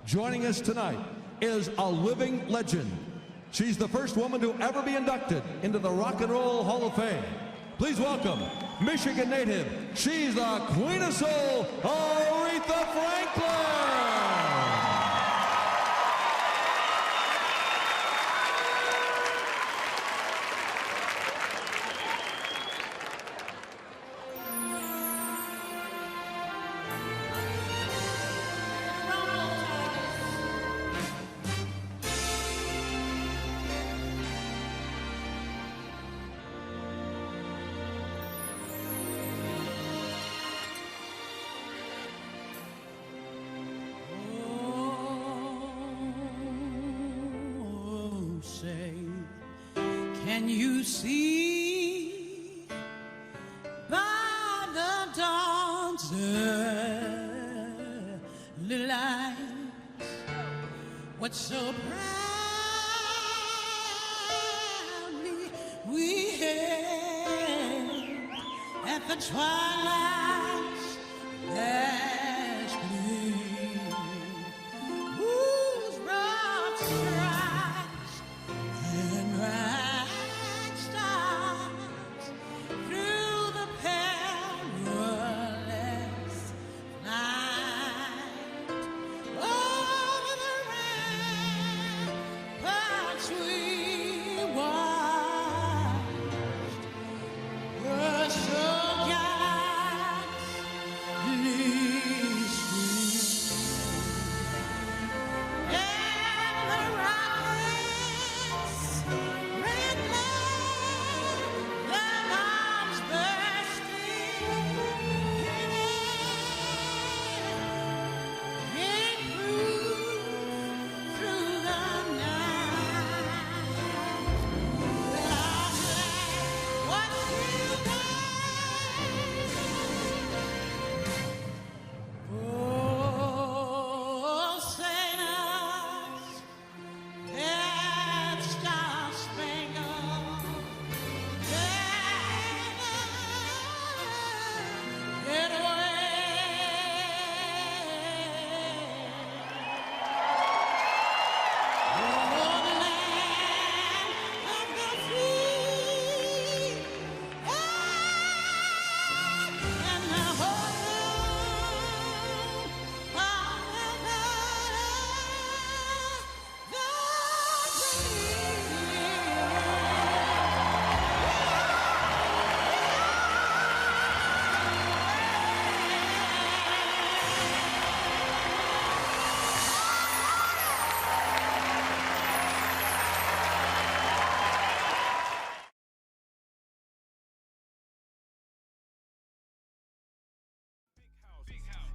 Joining us tonight is a living legend. She's the first woman to ever be inducted into the Rock and Roll Hall of Fame. Please welcome Michigan native. She's the Queen of Soul, Aretha Franklin. Can you see by the dawn's early light what so proudly we hailed at the twilight's last gleam, whose broad stripes and bright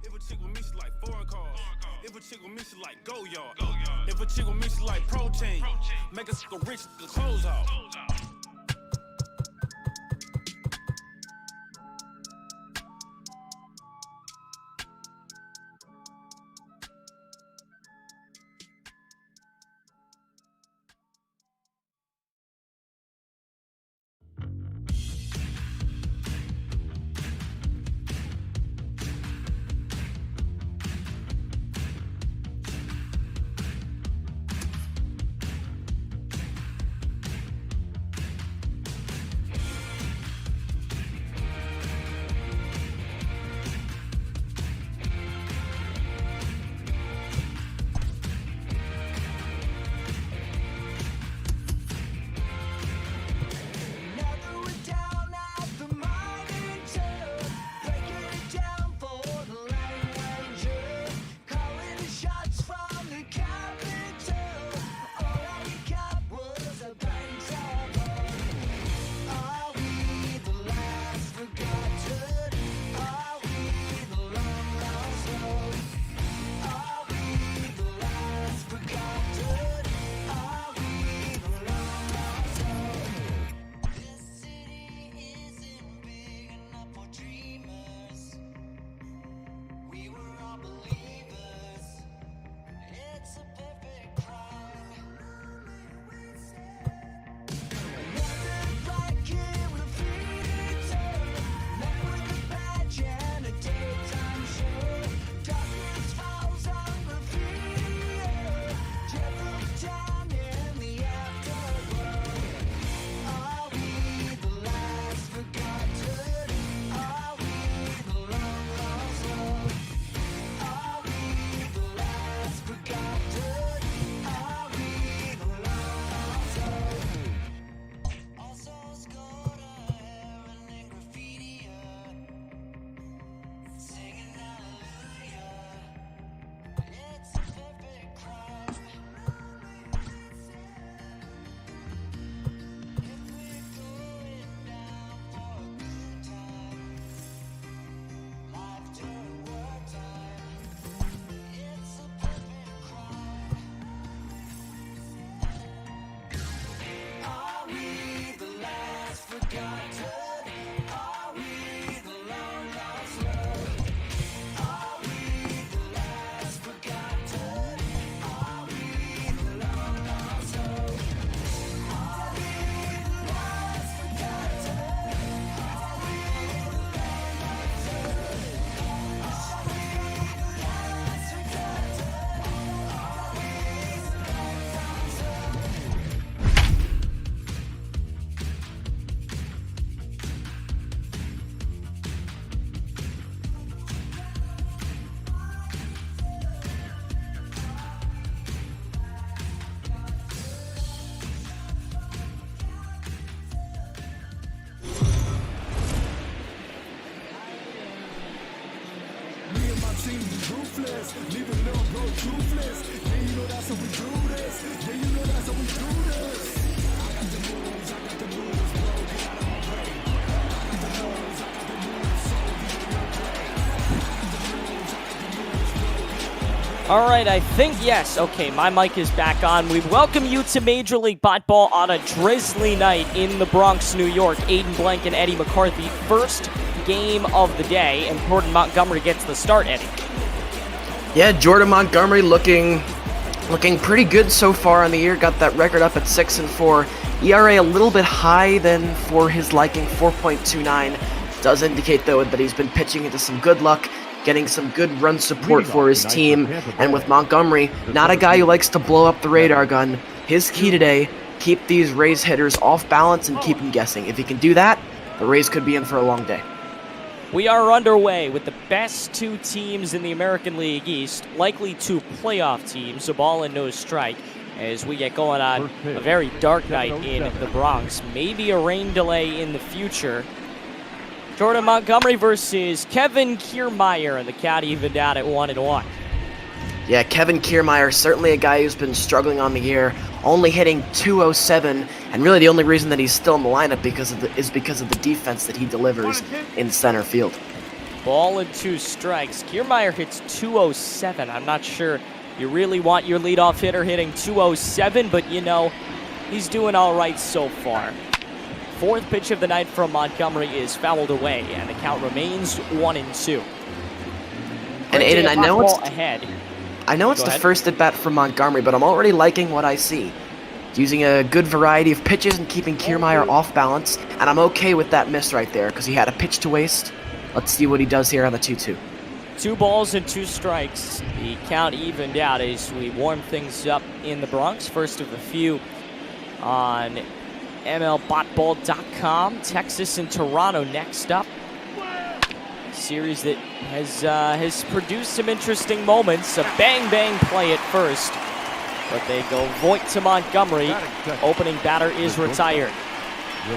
If a chick with me, she like foreign cars. If a chick with me, she like go yard. If a chick with me, she like protein. Make us go rich, the clothes off. All right, I think, yes. Okay, my mic is back on. We welcome you to Major League Ball on a drizzly night in the Bronx, New York. Aiden Blank and Eddie McCarthy, first game of the day, and Jordan Montgomery gets the start, Eddie. Yeah, Jordan Montgomery looking pretty good so far on the year. Got that record up at 6-4. ERA a little bit high than for his liking, 4.29. Does indicate, though, that he's been pitching into some good luck, getting some good run support for his team. And with Montgomery, not a guy who likes to blow up the radar gun. His key today, keep these Rays hitters off balance and keep them guessing. If he can do that, the Rays could be in for a long day. We are underway with the best two teams in the American League East, likely two playoff teams, a ball and no strike, as we get going on a very dark night in the Bronx. Maybe a rain delay in the future. Jordan Montgomery versus Kevin Kiermaier, and the count evened out at 1-1. Yeah, Kevin Kiermaier, certainly a guy who's been struggling on the year, only hitting .207, and really the only reason that he's still in the lineup is because of the defense that he delivers in center field. Ball and 2 strikes. Kiermaier hits .207. I'm not sure you really want your leadoff hitter hitting .207, but you know, he's doing all right so far. Fourth pitch of the night from Montgomery is fouled away, and the count remains 1-2. And Aiden, I know it's Go the ahead. first at bat from Montgomery, but I'm already liking what I see. Using a good variety of pitches and keeping Kiermaier off balance, and I'm okay with that miss right there because he had a pitch to waste. Let's see what he does here on the 2-2. 2 balls and 2 strikes. The count evened out as we warm things up in the Bronx. First of a few on MLBotball.com. Texas and Toronto next up. Series that has produced some interesting moments. A bang-bang play at first, but they go Voigt to Montgomery. Opening batter is retired.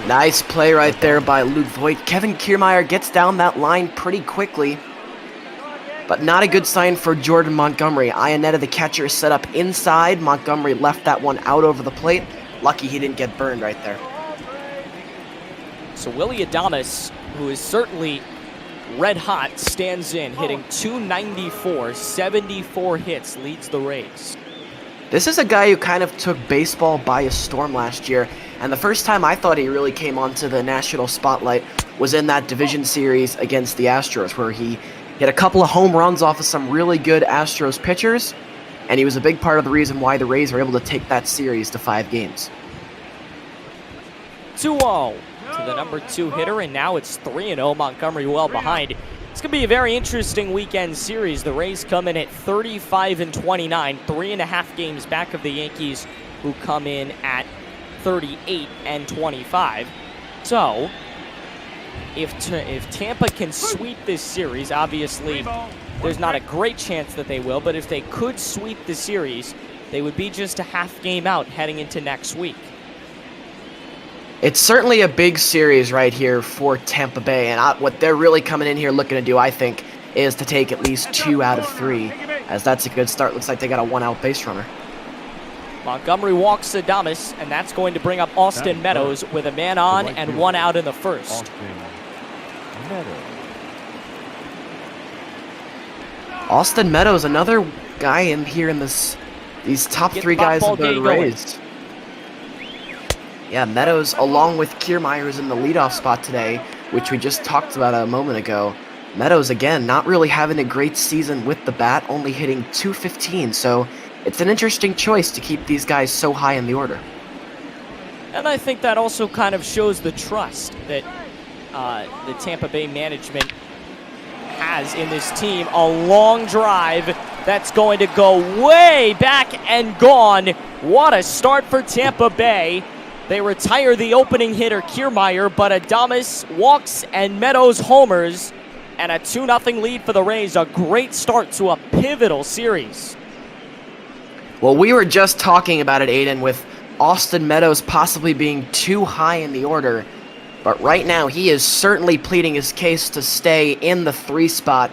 Nice play right there by Luke Voigt. Kevin Kiermaier gets down that line pretty quickly, but not a good sign for Jordan Montgomery. Ionetta, the catcher, is set up inside. Montgomery left that one out over the plate. Lucky he didn't get burned right there. So Willie Adames, who is certainly red hot, stands in, hitting .294, 74 hits, leads the Rays. This is a guy who kind of took baseball by a storm last year, and the first time I thought he really came onto the national spotlight was in that division series against the Astros, where he hit a couple of home runs off of some really good Astros pitchers, and he was a big part of the reason why the Rays were able to take that series to 5 games. 2-0 to the number 2 hitter, and now it's 3-0. Montgomery well behind. It's going to be a very interesting weekend series. The Rays come in at 35-29, 3.5 games back of the Yankees, who come in at 38-25. So, if Tampa can sweep this series, obviously there's not a great chance that they will, but if they could sweep the series, they would be just a half game out heading into next week. It's certainly a big series right here for Tampa Bay, and what they're really coming in here looking to do, I think, is to take at least 2 out of 3, as that's a good start. Looks like they got a 1-out base runner. Montgomery walks Adames, and that's going to bring up Austin Meadows with a man on and 1 out in the first. Austin Meadows, another guy in here in these top Get 3 guys Botball have been Day going. raised. Yeah, Meadows, along with Kiermaier, is in the leadoff spot today, which we just talked about a moment ago. Meadows, again, not really having a great season with the bat, only hitting .215, so it's an interesting choice to keep these guys so high in the order. And I think that also kind of shows the trust that the Tampa Bay management has in this team. A long drive that's going to go way back and gone. What a start for Tampa Bay. They retire the opening hitter, Kiermaier, but Adames walks and Meadows homers, and a 2-0 lead for the Rays. A great start to a pivotal series. Well, we were just talking about it, Aiden, with Austin Meadows possibly being too high in the order, but right now he is certainly pleading his case to stay in the 3 spot.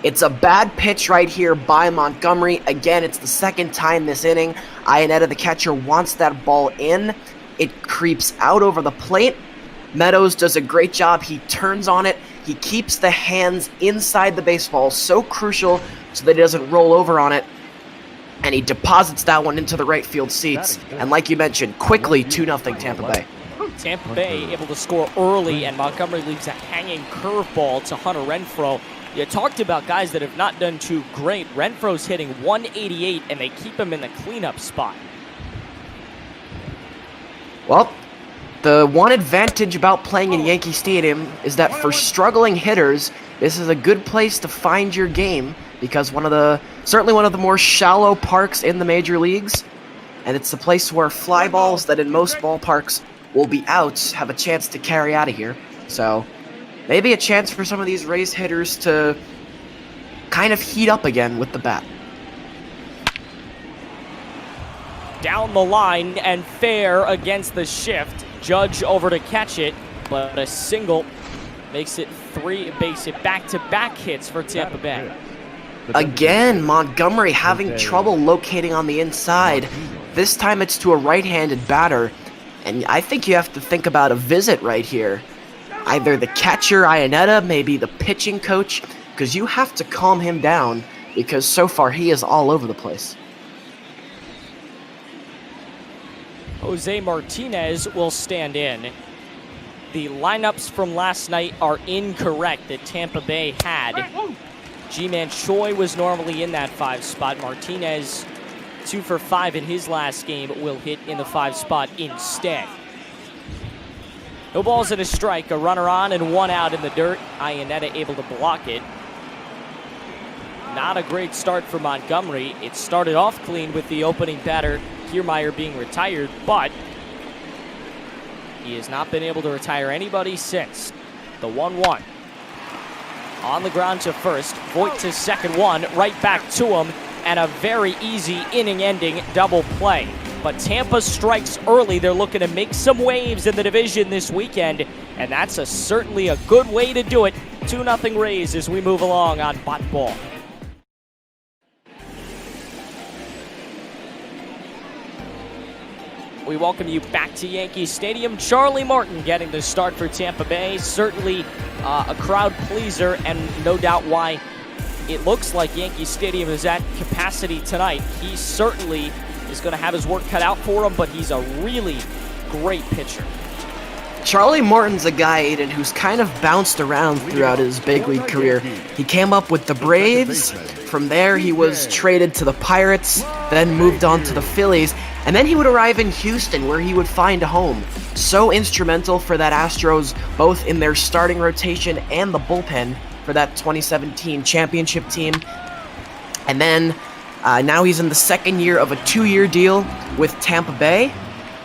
It's a bad pitch right here by Montgomery. Again, it's the second time this inning. Iannetta, the catcher, wants that ball in. It creeps out over the plate. Meadows does a great job. He turns on it. He keeps the hands inside the baseball, so crucial so that it doesn't roll over on it. And he deposits that one into the right field seats. And like you mentioned, quickly 2-0 Tampa Bay. Tampa Bay able to score early, and Montgomery leaves a hanging curveball to Hunter Renfroe. You talked about guys that have not done too great. Renfroe's hitting 188, and they keep him in the cleanup spot. Well, the one advantage about playing in Yankee Stadium is that for struggling hitters, this is a good place to find your game, because certainly one of the more shallow parks in the major leagues, and it's the place where fly balls that in most ballparks will be outs have a chance to carry out of here. So maybe a chance for some of these Rays hitters to kind of heat up again with the bat. Down the line and fair against the shift. Judge over to catch it, but a single makes it back-to-back hits for Tampa Bay. Again, Montgomery having trouble locating on the inside. This time it's to a right-handed batter. And I think you have to think about a visit right here. Either the catcher, Iannetta, maybe the pitching coach, because you have to calm him down, because so far he is all over the place. Jose Martinez will stand in. The lineups from last night are incorrect that Tampa Bay had. G-Man Choi was normally in that 5 spot. Martinez, 2 for 5 in his last game, will hit in the 5 spot instead. No balls and a strike, a runner on and 1 out in the dirt. Iannetta able to block it. Not a great start for Montgomery. It started off clean with the opening batter, Kiermaier, being retired, but he has not been able to retire anybody since. The 1-1. On the ground to first, Voit to second, 1, right back to him, and a very easy inning-ending double play. But Tampa strikes early. They're looking to make some waves in the division this weekend, and that's certainly a good way to do it. 2-0 Rays as we move along on Bot Ball. We welcome you back to Yankee Stadium. Charlie Morton getting the start for Tampa Bay. Certainly a crowd pleaser, and no doubt why it looks like Yankee Stadium is at capacity tonight. He certainly is going to have his work cut out for him, but he's a really great pitcher. Charlie Morton's a guy, Aiden, who's kind of bounced around throughout his big league career. He came up with the Braves. From there, he was traded to the Pirates, then moved on to the Phillies, and then he would arrive in Houston, where he would find a home. So instrumental for that Astros, both in their starting rotation and the bullpen for that 2017 championship team. And then now he's in the second year of a 2-year deal with Tampa Bay,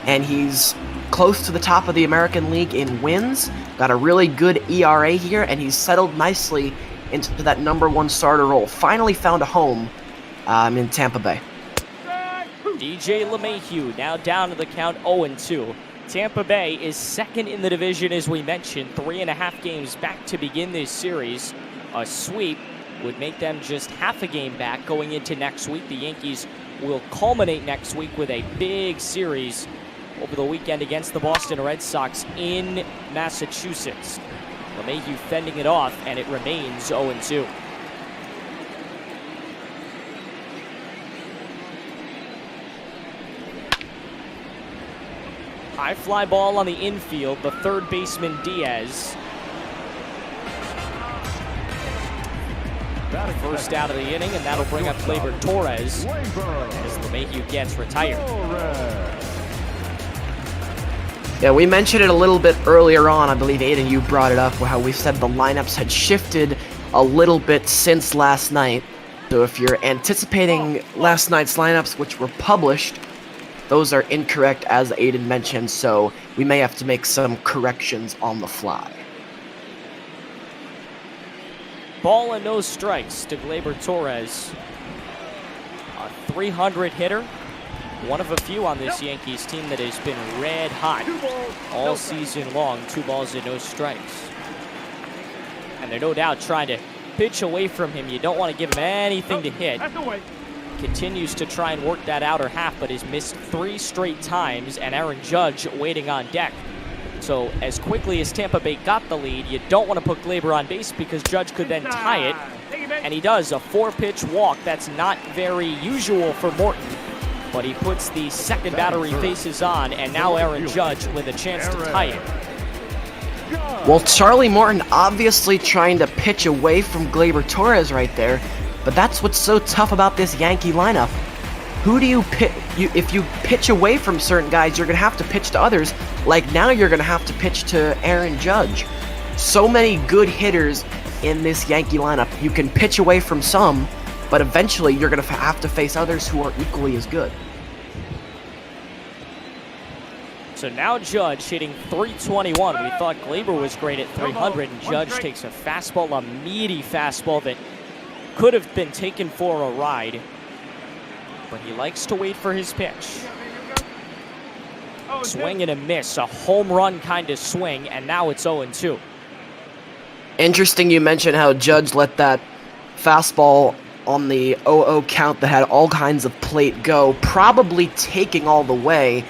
and he's close to the top of the American League in wins. Got a really good ERA here, and he's settled nicely into that #1 starter role. Finally found a home in Tampa Bay. DJ LeMahieu now down to the count 0-2. Tampa Bay is second in the division, as we mentioned, 3.5 games back to begin this series. A sweep would make them just half a game back going into next week. The Yankees will culminate next week with a big series over the weekend against the Boston Red Sox in Massachusetts. LeMahieu fending it off, and it remains 0-2. High fly ball on the infield, the third baseman Diaz. First out of the inning, and that'll bring up Gleyber Torres as LeMahieu gets retired. Yeah, we mentioned it a little bit earlier on. I believe, Aiden, you brought it up, how we said the lineups had shifted a little bit since last night. So if you're anticipating last night's lineups, which were published, those are incorrect, as Aiden mentioned, so we may have to make some corrections on the fly. Ball and no strikes to Gleyber Torres. A 300 hitter. One of a few on this Yankees team that has been red hot all season long. 2 balls and no strikes. And they're no doubt trying to pitch away from him. You don't want to give him anything to hit. Continues to try and work that outer half, but has missed 3 straight times, and Aaron Judge waiting on deck. So as quickly as Tampa Bay got the lead, you don't want to put Glaber on base because Judge could then tie it, and he does. A 4-pitch walk. That's not very usual for Morton, but he puts the second battery faces on, and now Aaron Judge with a chance to tie it. Well, Charlie Morton obviously trying to pitch away from Gleyber Torres right there, but that's what's so tough about this Yankee lineup. Who do you pitch? If you pitch away from certain guys, you're going to have to pitch to others. Like now you're going to have to pitch to Aaron Judge. So many good hitters in this Yankee lineup. You can pitch away from some, but eventually you're going to have to face others who are equally as good. So now Judge hitting 321. We thought Glaber was great at 300, and Judge takes a fastball, a meaty fastball that could have been taken for a ride, but he likes to wait for his pitch. Swing and a miss, a home run kind of swing, and now it's 0-2. Interesting you mentioned how Judge let that fastball on the 0-0 count that had all kinds of plate go, probably taking all the way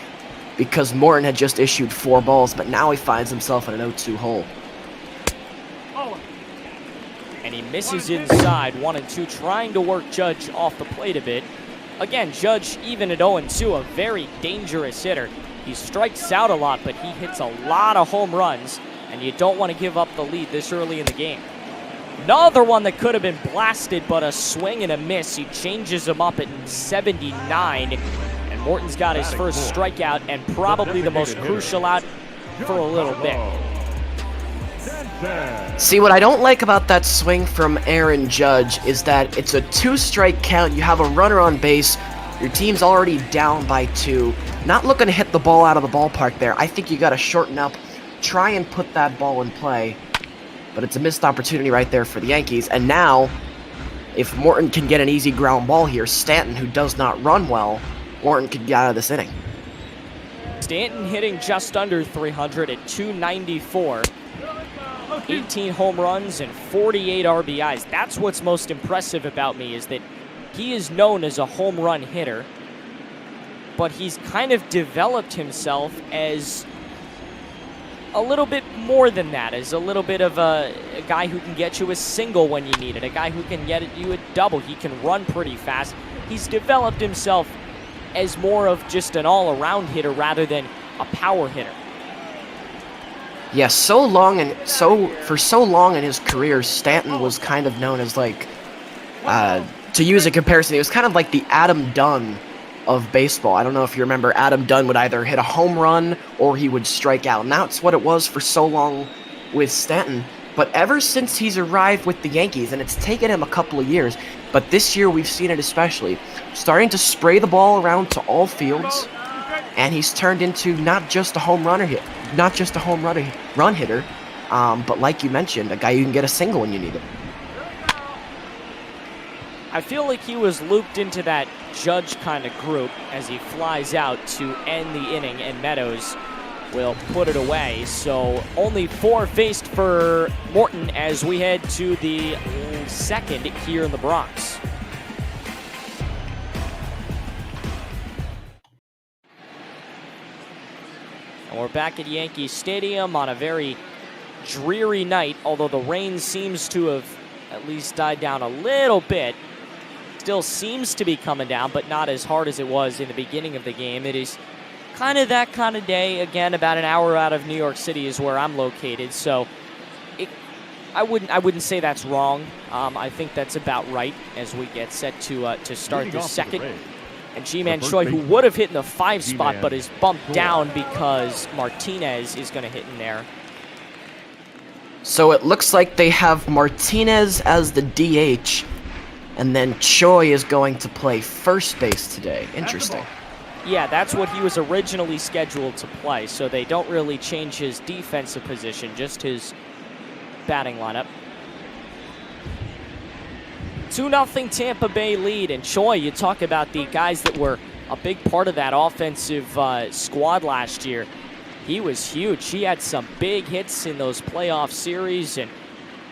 because Morton had just issued 4 balls, but now he finds himself in an 0-2 hole. And he misses inside, 1-2, trying to work Judge off the plate a bit. Again, Judge, even at 0-2, a very dangerous hitter. He strikes out a lot, but he hits a lot of home runs, and you don't want to give up the lead this early in the game. Another one that could have been blasted, but a swing and a miss. He changes him up at 79, and Morton's got his first strikeout, and probably the most crucial out for a little bit. See, what I don't like about that swing from Aaron Judge is that it's a 2-strike count. You have a runner on base. Your team's already down by 2. Not looking to hit the ball out of the ballpark there. I think you got to shorten up, try and put that ball in play. But it's a missed opportunity right there for the Yankees. And now, if Morton can get an easy ground ball here, Stanton, who does not run well, Morton could get out of this inning. Stanton hitting just under 300 at 294. 18 home runs and 48 RBIs. That's what's most impressive about me, is that he is known as a home run hitter, but he's kind of developed himself as a little bit more than that, as a little bit of a guy who can get you a single when you need it, a guy who can get you a double. He can run pretty fast. He's developed himself as more of just an all-around hitter rather than a power hitter. Yeah, for so long in his career, Stanton was kind of known as like, to use a comparison, he was kind of like the Adam Dunn of baseball. I don't know if you remember, Adam Dunn would either hit a home run or he would strike out. And that's what it was for so long with Stanton. But ever since he's arrived with the Yankees, and it's taken him a couple of years, but this year we've seen it especially, starting to spray the ball around to all fields, and he's turned into not just a home run hitter, but like you mentioned, a guy who can get a single when you need it. I feel like he was looped into that Judge kind of group as he flies out to end the inning, and Meadows will put it away. So only 4 faced for Morton as we head to the second here in the Bronx. And we're back at Yankee Stadium on a very dreary night, although the rain seems to have at least died down a little bit. Still seems to be coming down, but not as hard as it was in the beginning of the game. It is kind of that kind of day. Again, about an hour out of New York City is where I'm located, so I wouldn't say that's wrong. I think that's about right as we get set to start the second. And G-Man Choi, who would have hit in the 5 spot, but is bumped down because Martinez is going to hit in there. So it looks like they have Martinez as the DH, and then Choi is going to play first base today. Interesting. Yeah, that's what he was originally scheduled to play, so they don't really change his defensive position, just his batting lineup. 2-0 Tampa Bay lead, and Choi, you talk about the guys that were a big part of that offensive squad last year. He was huge. He had some big hits in those playoff series, and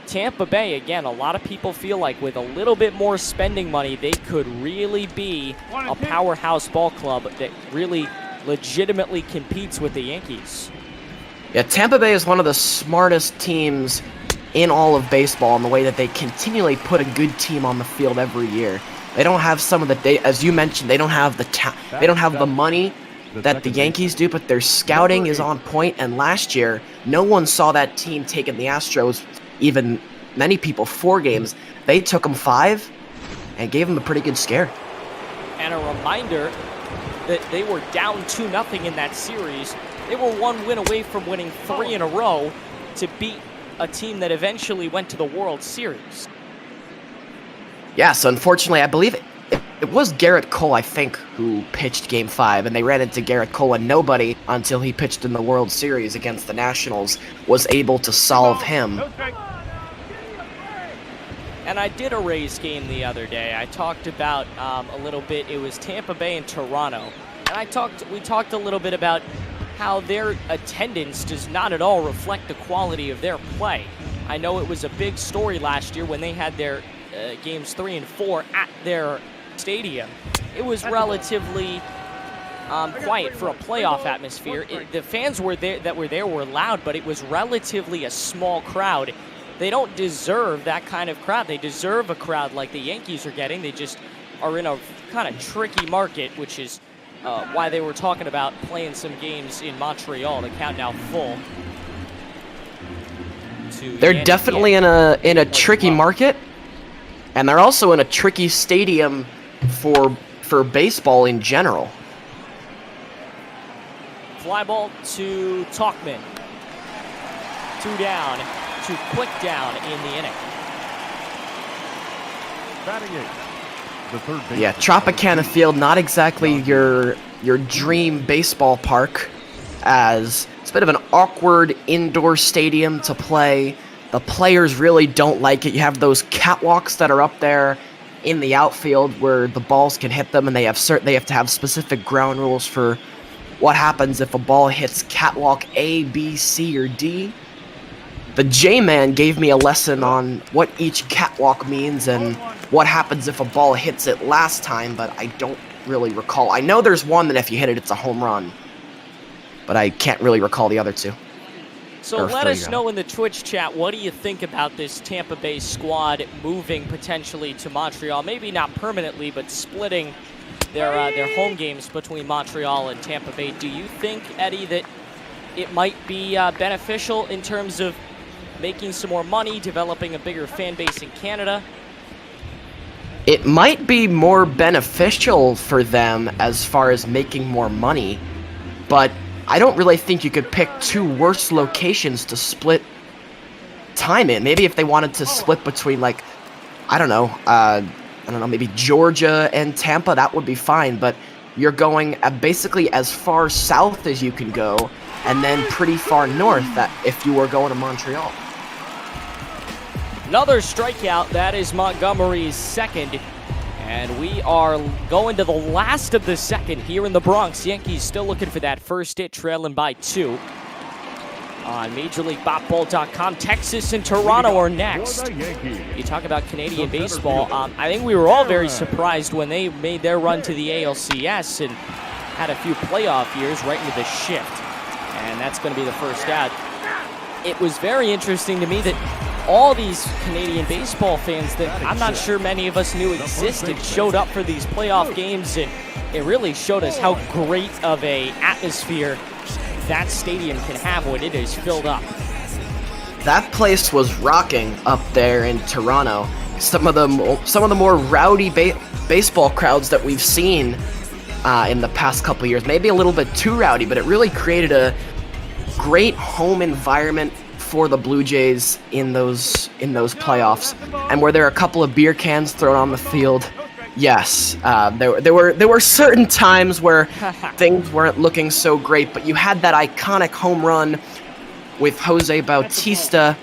Tampa Bay, again, a lot of people feel like with a little bit more spending money, they could really be a powerhouse ball club that really legitimately competes with the Yankees. Yeah, Tampa Bay is one of the smartest teams in all of baseball in the way that they continually put a good team on the field every year. They don't have some of the, as you mentioned, they don't have the money that the Yankees do, but their scouting is on point. And last year, no one saw that team taking the Astros, even many people, 4 games. They took them 5 and gave them a pretty good scare. And a reminder that they were down 2-0 in that series. They were 1 win away from winning 3 in a row to beat a team that eventually went to the World Series. Yes, unfortunately, I believe it was Garrett Cole, I think, who pitched Game 5, and they ran into Garrett Cole, and nobody, until he pitched in the World Series against the Nationals, was able to solve him. And I did a Rays game the other day. I talked about a little bit, it was Tampa Bay and Toronto. And we talked a little bit about how their attendance does not at all reflect the quality of their play. I know it was a big story last year when they had their games 3 and 4 at their stadium. It was relatively quiet for a playoff atmosphere. The fans that were there were loud, but it was relatively a small crowd. They don't deserve that kind of crowd. They deserve a crowd like the Yankees are getting. They just are in a kind of tricky market, which is why they were talking about playing some games in Montreal to count now full. They're definitely in a tricky market, and they're also in a tricky stadium for baseball in general. Fly ball to Talkman. 2 down, 2 quick down in the inning. Batting 8, the third baseman. Yeah, Tropicana Field, not exactly your dream baseball park, as it's a bit of an awkward indoor stadium to play. The players really don't like it. You have those catwalks that are up there in the outfield where the balls can hit them, and they have to have specific ground rules for what happens if a ball hits catwalk A, B, C, or D. The J-Man gave me a lesson on what each catwalk means and what happens if a ball hits it last time, but I don't really recall. I know there's one that if you hit it, it's a home run, but I can't really recall the other 2. So let us know in the Twitch chat, what do you think about this Tampa Bay squad moving potentially to Montreal? Maybe not permanently, but splitting their home games between Montreal and Tampa Bay. Do you think, Eddie, that it might be beneficial in terms of making some more money, developing a bigger fan base in Canada? It might be more beneficial for them as far as making more money, but I don't really think you could pick 2 worse locations to split time in. Maybe if they wanted to split between, like, I don't know, maybe Georgia and Tampa, that would be fine, but you're going basically as far south as you can go, and then pretty far north that if you were going to Montreal. Another strikeout, that is Montgomery's second. And we are going to the last of the second here in the Bronx. Yankees still looking for that first hit, trailing by 2. On MajorLeagueBatBall.com, Texas and Toronto are next. You talk about Canadian baseball. I think we were all very surprised when they made their run to the ALCS and had a few playoff years right into the shift. And that's going to be the first out. It was very interesting to me that all these Canadian baseball fans that I'm not sure many of us knew existed showed up for these playoff games, and it really showed us how great of a atmosphere that stadium can have when it is filled up. That place was rocking up there in Toronto. Some of the more rowdy baseball crowds that we've seen in the past couple years. Maybe a little bit too rowdy, but it really created a great home environment for the Blue Jays in those playoffs. And were there a couple of beer cans thrown on the field? Yes, there were certain times where things weren't looking so great, but you had that iconic home run with Jose Bautista,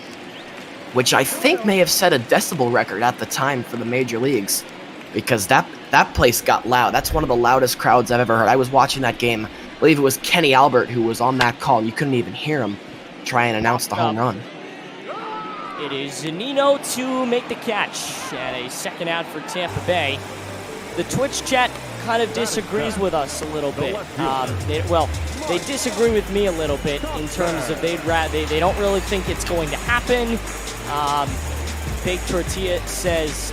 which I think may have set a decibel record at the time for the major leagues, because that place got loud. That's one of the loudest crowds I've ever heard. I was watching that game. I believe it was Kenny Albert who was on that call, and you couldn't even hear him try and announce the home run. It is Zanino to make the catch, and a second out for Tampa Bay. The Twitch chat kind of disagrees with us a little bit. They disagree with me a little bit in terms of they don't really think it's going to happen. Big Tortilla says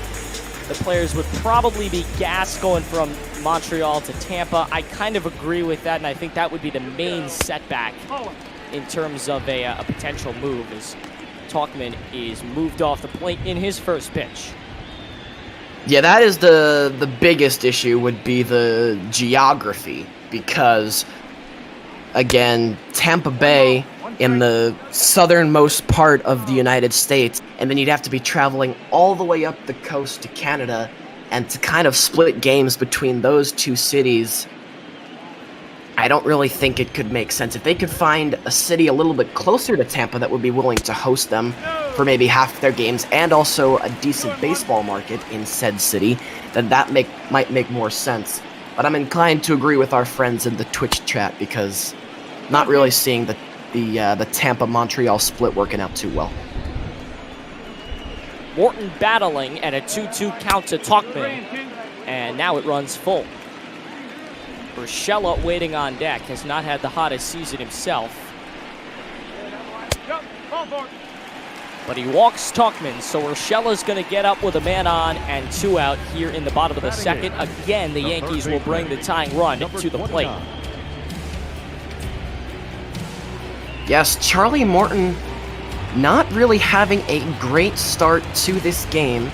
the players would probably be gassed going from Montreal to Tampa. I kind of agree with that, and I think that would be the main setback in terms of a potential move, as Talkman is moved off the plate in his first pitch. Yeah, that is the biggest issue, would be the geography, because, again, Tampa Bay in the southernmost part of the United States, and then you'd have to be traveling all the way up the coast to Canada, and to kind of split games between those two cities, I don't really think it could make sense. If they could find a city a little bit closer to Tampa that would be willing to host them for maybe half their games, and also a decent baseball market in said city, then that might make more sense. But I'm inclined to agree with our friends in the Twitch chat, because not really seeing the Tampa-Montreal split working out too well. Morton battling at a 2-2 count to Talkman, and now it runs full. Urshela waiting on deck, has not had the hottest season himself. But he walks Talkman, so Urshela's going to get up with a man on and 2 out here in the bottom of the second. Again, the Yankees will bring the tying run to the plate. Yes, Charlie Morton not really having a great start to this game.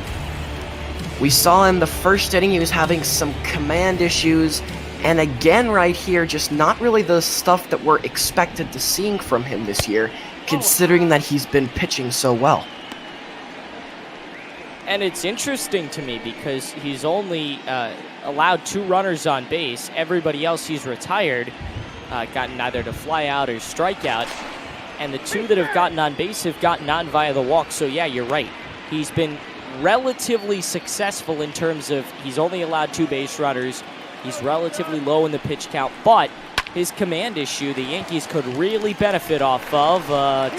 We saw in the first inning he was having some command issues, and again right here, just not really the stuff that we're expected to seeing from him this year, considering that he's been pitching so well. And it's interesting to me because he's only allowed 2 runners on base. Everybody else he's retired, gotten either to fly out or strike out. And the 2 that have gotten on base have gotten on via the walk. So yeah, you're right. He's been relatively successful in terms of he's only allowed 2 base runners. He's relatively low in the pitch count, but his command issue, the Yankees could really benefit off of.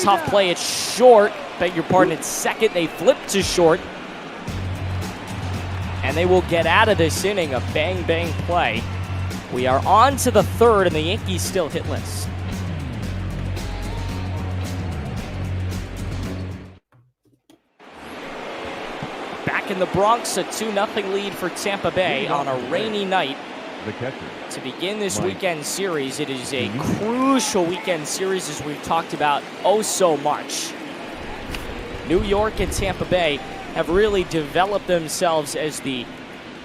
Tough play at short. Beg your pardon, it's second. They flip to short. And they will get out of this inning. A bang-bang play. We are on to the third, and the Yankees still hitless. Back in the Bronx, a 2-0 lead for Tampa Bay on a rainy night. To begin this weekend series, it is a crucial weekend series, as we've talked about oh so much. New York and Tampa Bay have really developed themselves as the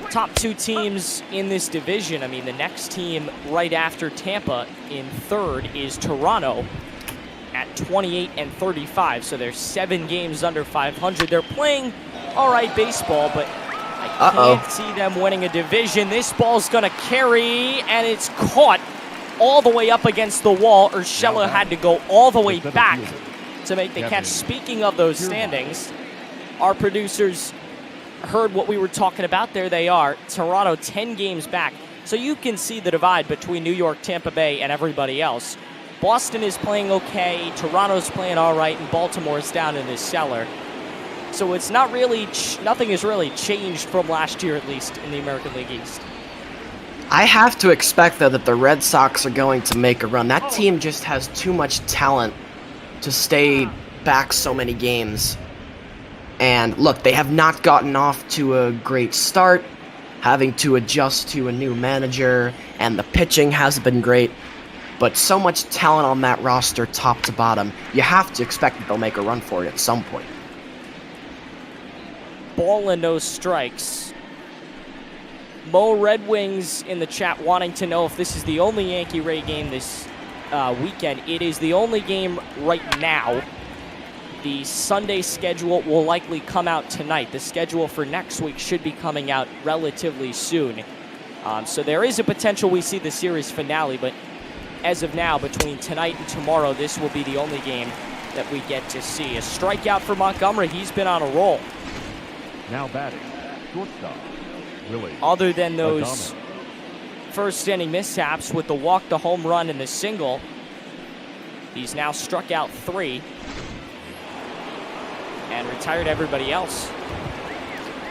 top 2 teams in this division. I mean, the next team right after Tampa in third is Toronto at 28-35, so they're 7 games under 500. They're playing all right baseball, but I can't see them winning a division. This ball's going to carry, and it's caught all the way up against the wall. Urshela had to go all the way back to make the catch. Speaking of those standings, our producers heard what we were talking about. There they are. Toronto 10 games back. So you can see the divide between New York, Tampa Bay, and everybody else. Boston is playing okay. Toronto's playing all right, and Baltimore's down in the cellar. So it's not really, nothing has really changed from last year, at least in the American League East. I have to expect, though, that the Red Sox are going to make a run. That team just has too much talent to stay back so many games. And look, they have not gotten off to a great start, having to adjust to a new manager, and the pitching hasn't been great. But so much talent on that roster, top to bottom, you have to expect that they'll make a run for it at some point. Ball and no strikes. Mo Red Wings in the chat wanting to know if this is the only Yankee Ray game this weekend. It is the only game right now. The Sunday schedule will likely come out tonight. The schedule for next week should be coming out relatively soon. So there is a potential we see the series finale, but as of now, between tonight and tomorrow, this will be the only game that we get to see. A strikeout for Montgomery. He's been on a roll. Now batting, shortstop, Willie. Other than those first inning mishaps with the walk, the home run, and the single, he's now struck out 3. and retired everybody else.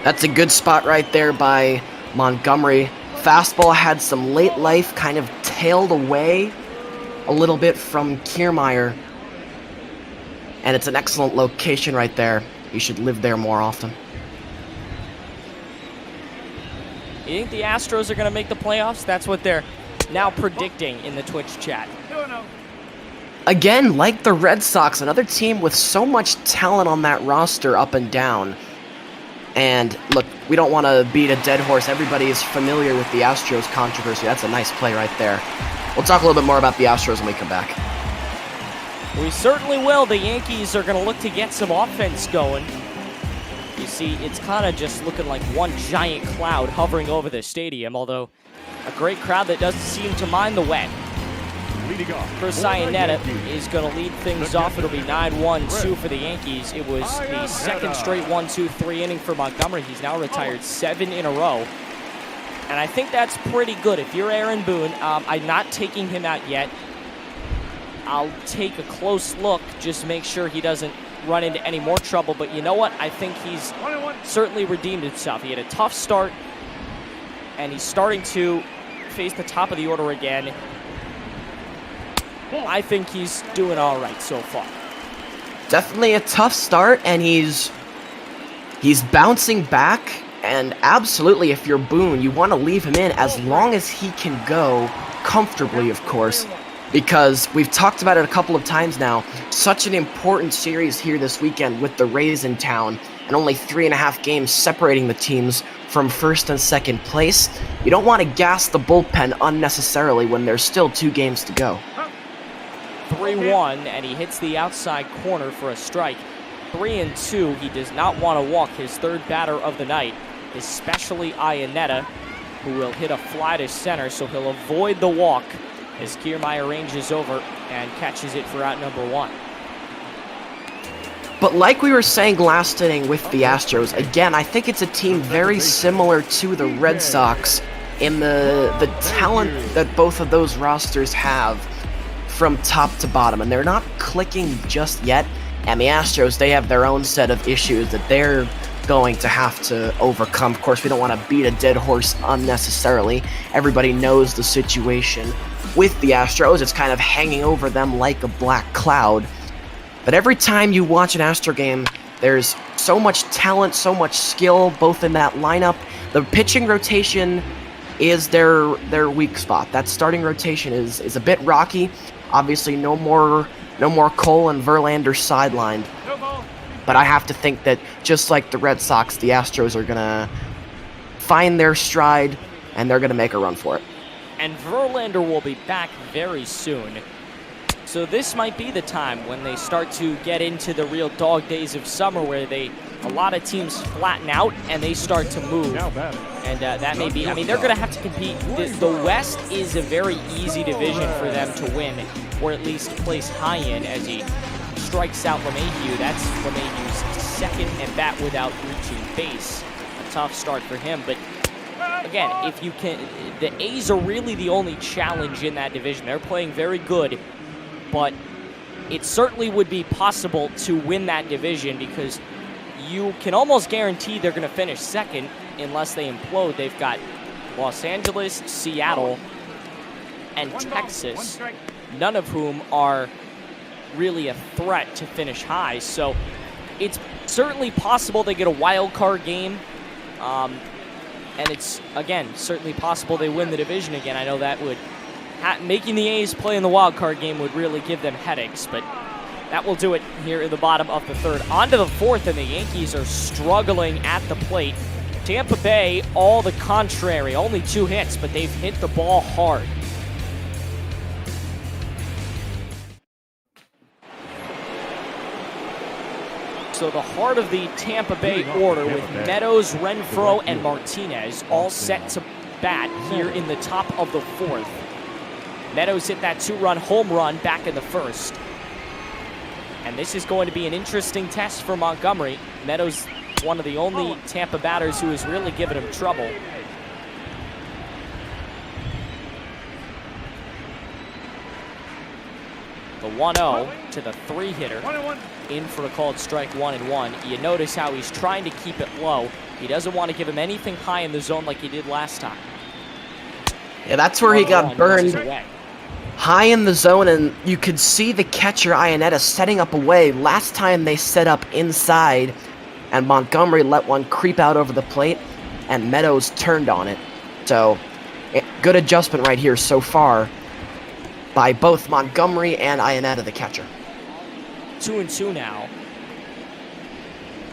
That's a good spot right there by Montgomery. Fastball had some late life, kind of tailed away a little bit from Kiermaier. And it's an excellent location right there. You should live there more often. You think the Astros are going to make the playoffs? That's what they're now predicting in the Twitch chat. Again, like the Red Sox, another team with so much talent on that roster up and down. And look, we don't want to beat a dead horse. Everybody is familiar with the Astros controversy. That's a nice play right there. We'll talk a little bit more about the Astros when we come back. We certainly will. The Yankees are going to look to get some offense going. You see, it's kind of just looking like one giant cloud hovering over the stadium, although a great crowd that doesn't seem to mind the wet. Chris Iannetta is going to lead things off. It'll be 9-1-2 for the Yankees. It was the second straight 1-2-3 inning for Montgomery. He's now retired 7 in a row. And I think that's pretty good. If you're Aaron Boone, I'm not taking him out yet. I'll take a close look, just make sure he doesn't run into any more trouble. But you know what? I think he's certainly redeemed himself. He had a tough start, and he's starting to face the top of the order again. I think he's doing all right so far. Definitely a tough start, and he's bouncing back. And absolutely, if you're Boone, you want to leave him in as long as he can go comfortably, of course, because we've talked about it a couple of times now. Such an important series here this weekend with the Rays in town, and only 3.5 games separating the teams from first and second place. You don't want to gas the bullpen unnecessarily when there's still 2 games to go. 3-1, and he hits the outside corner for a strike. 3-2, he does not want to walk his third batter of the night, especially Iannetta, who will hit a fly to center, so he'll avoid the walk as Kiermaier ranges over and catches it for out number 1. But like we were saying last inning with the Astros, again, I think it's a team very similar to the Red Sox in the talent that both of those rosters have from top to bottom, and they're not clicking just yet. And the Astros, they have their own set of issues that they're going to have to overcome. Of course, we don't want to beat a dead horse unnecessarily. Everybody knows the situation with the Astros. It's kind of hanging over them like a black cloud. But every time you watch an Astro game, there's so much talent, so much skill, both in that lineup. The pitching rotation is their weak spot. That starting rotation is a bit rocky. Obviously, no more Cole and Verlander sidelined. But I have to think that just like the Red Sox, the Astros are going to find their stride, and they're going to make a run for it. And Verlander will be back very soon. So this might be the time when they start to get into the real dog days of summer where a lot of teams flatten out and they start to move. And that may be, I mean, they're going to have to compete. The West is a very easy division for them to win, or at least place high in, as he strikes out LeMahieu. That's LeMahieu's second at bat without reaching base. A tough start for him, but again, if you can, the A's are really the only challenge in that division. They're playing very good, but it certainly would be possible to win that division because you can almost guarantee they're going to finish second unless they implode. They've got Los Angeles, Seattle, and Texas, none of whom are really a threat to finish high. So it's certainly possible they get a wild card game. And it's, again, certainly possible they win the division again. I know that would, making the A's play in the wild card game would really give them headaches, but that will do it here in the bottom of the third. On to the fourth, and the Yankees are struggling at the plate. Tampa Bay, all the contrary, only 2 hits, but they've hit the ball hard. So the heart of the Tampa Bay order with Meadows, Renfroe, and Martinez all set to bat here in the top of the fourth. Meadows hit that 2-run home run back in the first. And this is going to be an interesting test for Montgomery. Meadows, one of the only Tampa batters who has really given him trouble. The 1-0 to the 3-hitter. In for a called strike, 1-1. You notice how he's trying to keep it low. He doesn't want to give him anything high in the zone like he did last time. Yeah, that's where he got burned high in the zone, and you could see the catcher Ionetta setting up away. Last time they set up inside, and Montgomery let one creep out over the plate, and Meadows turned on it. So, good adjustment right here so far by both Montgomery and Ionetta, the catcher. 2-2 now.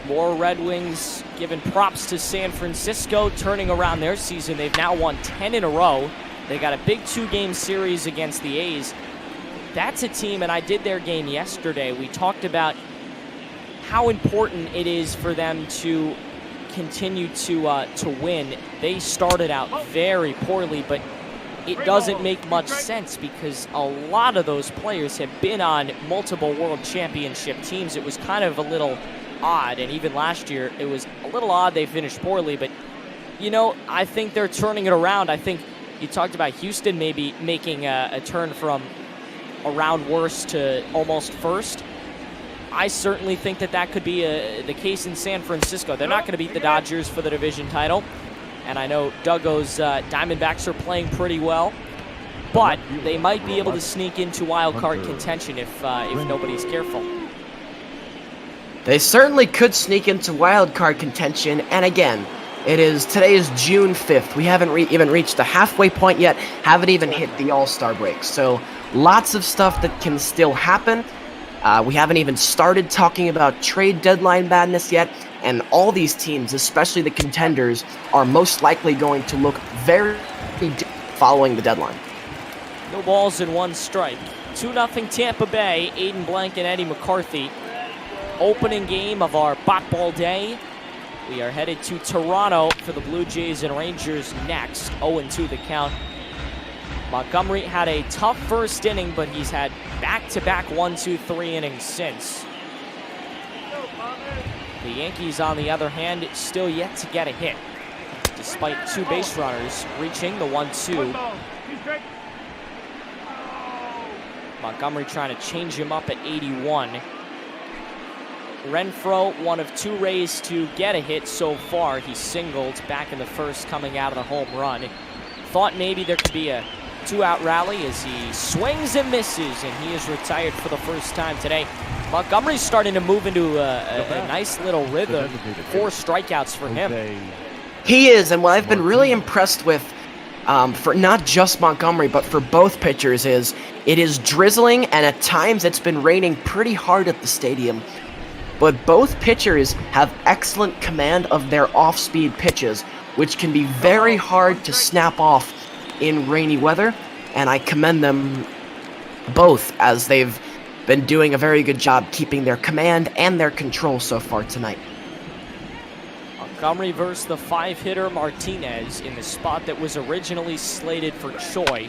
More Red Wings giving props to San Francisco, turning around their season. They've now won 10 in a row. They got a big 2-game series against the A's. That's a team, and I did their game yesterday. We talked about how important it is for them to continue to win. They started out very poorly, but it doesn't make much sense because a lot of those players have been on multiple world championship teams. It was kind of a little odd, and even last year it was a little odd they finished poorly, but you know, I think they're turning it around. I think you talked about Houston maybe making a turn from around worst to almost first. I certainly think that could be the case in San Francisco. They're not going to beat the Dodgers for the division title, and I know Duggo's Diamondbacks are playing pretty well, but they might be able to sneak into wild card contention if nobody's careful. They certainly could sneak into wild card contention, and again, today is June 5th. We haven't even reached the halfway point yet, haven't even hit the All-Star break. So lots of stuff that can still happen. We haven't even started talking about trade deadline madness yet, and all these teams, especially the contenders, are most likely going to look very different following the deadline. No balls and one strike. 2-0 Tampa Bay, Aiden Blank and Eddie McCarthy. Opening game of our Bot Ball Day. We are headed to Toronto for the Blue Jays and Rangers next. 0-2 the count. Montgomery had a tough first inning, but he's had back-to-back 1-2-3 innings since. The Yankees, on the other hand, still yet to get a hit, despite two base runners reaching the 1-2. Montgomery trying to change him up at 81. Renfroe, one of two Rays to get a hit so far. He singled back in the first coming out of the home run. Thought maybe there could be a two-out rally as he swings and misses, and he is retired for the first time today. Montgomery's starting to move into a nice little rhythm. 4 strikeouts for him. He is, and what I've been really impressed with for not just Montgomery, but for both pitchers is it is drizzling, and at times it's been raining pretty hard at the stadium. But both pitchers have excellent command of their off-speed pitches, which can be very hard to snap off in rainy weather, and I commend them both as they've been doing a very good job keeping their command and their control so far tonight. Montgomery versus the 5-hitter Martinez in the spot that was originally slated for Choi.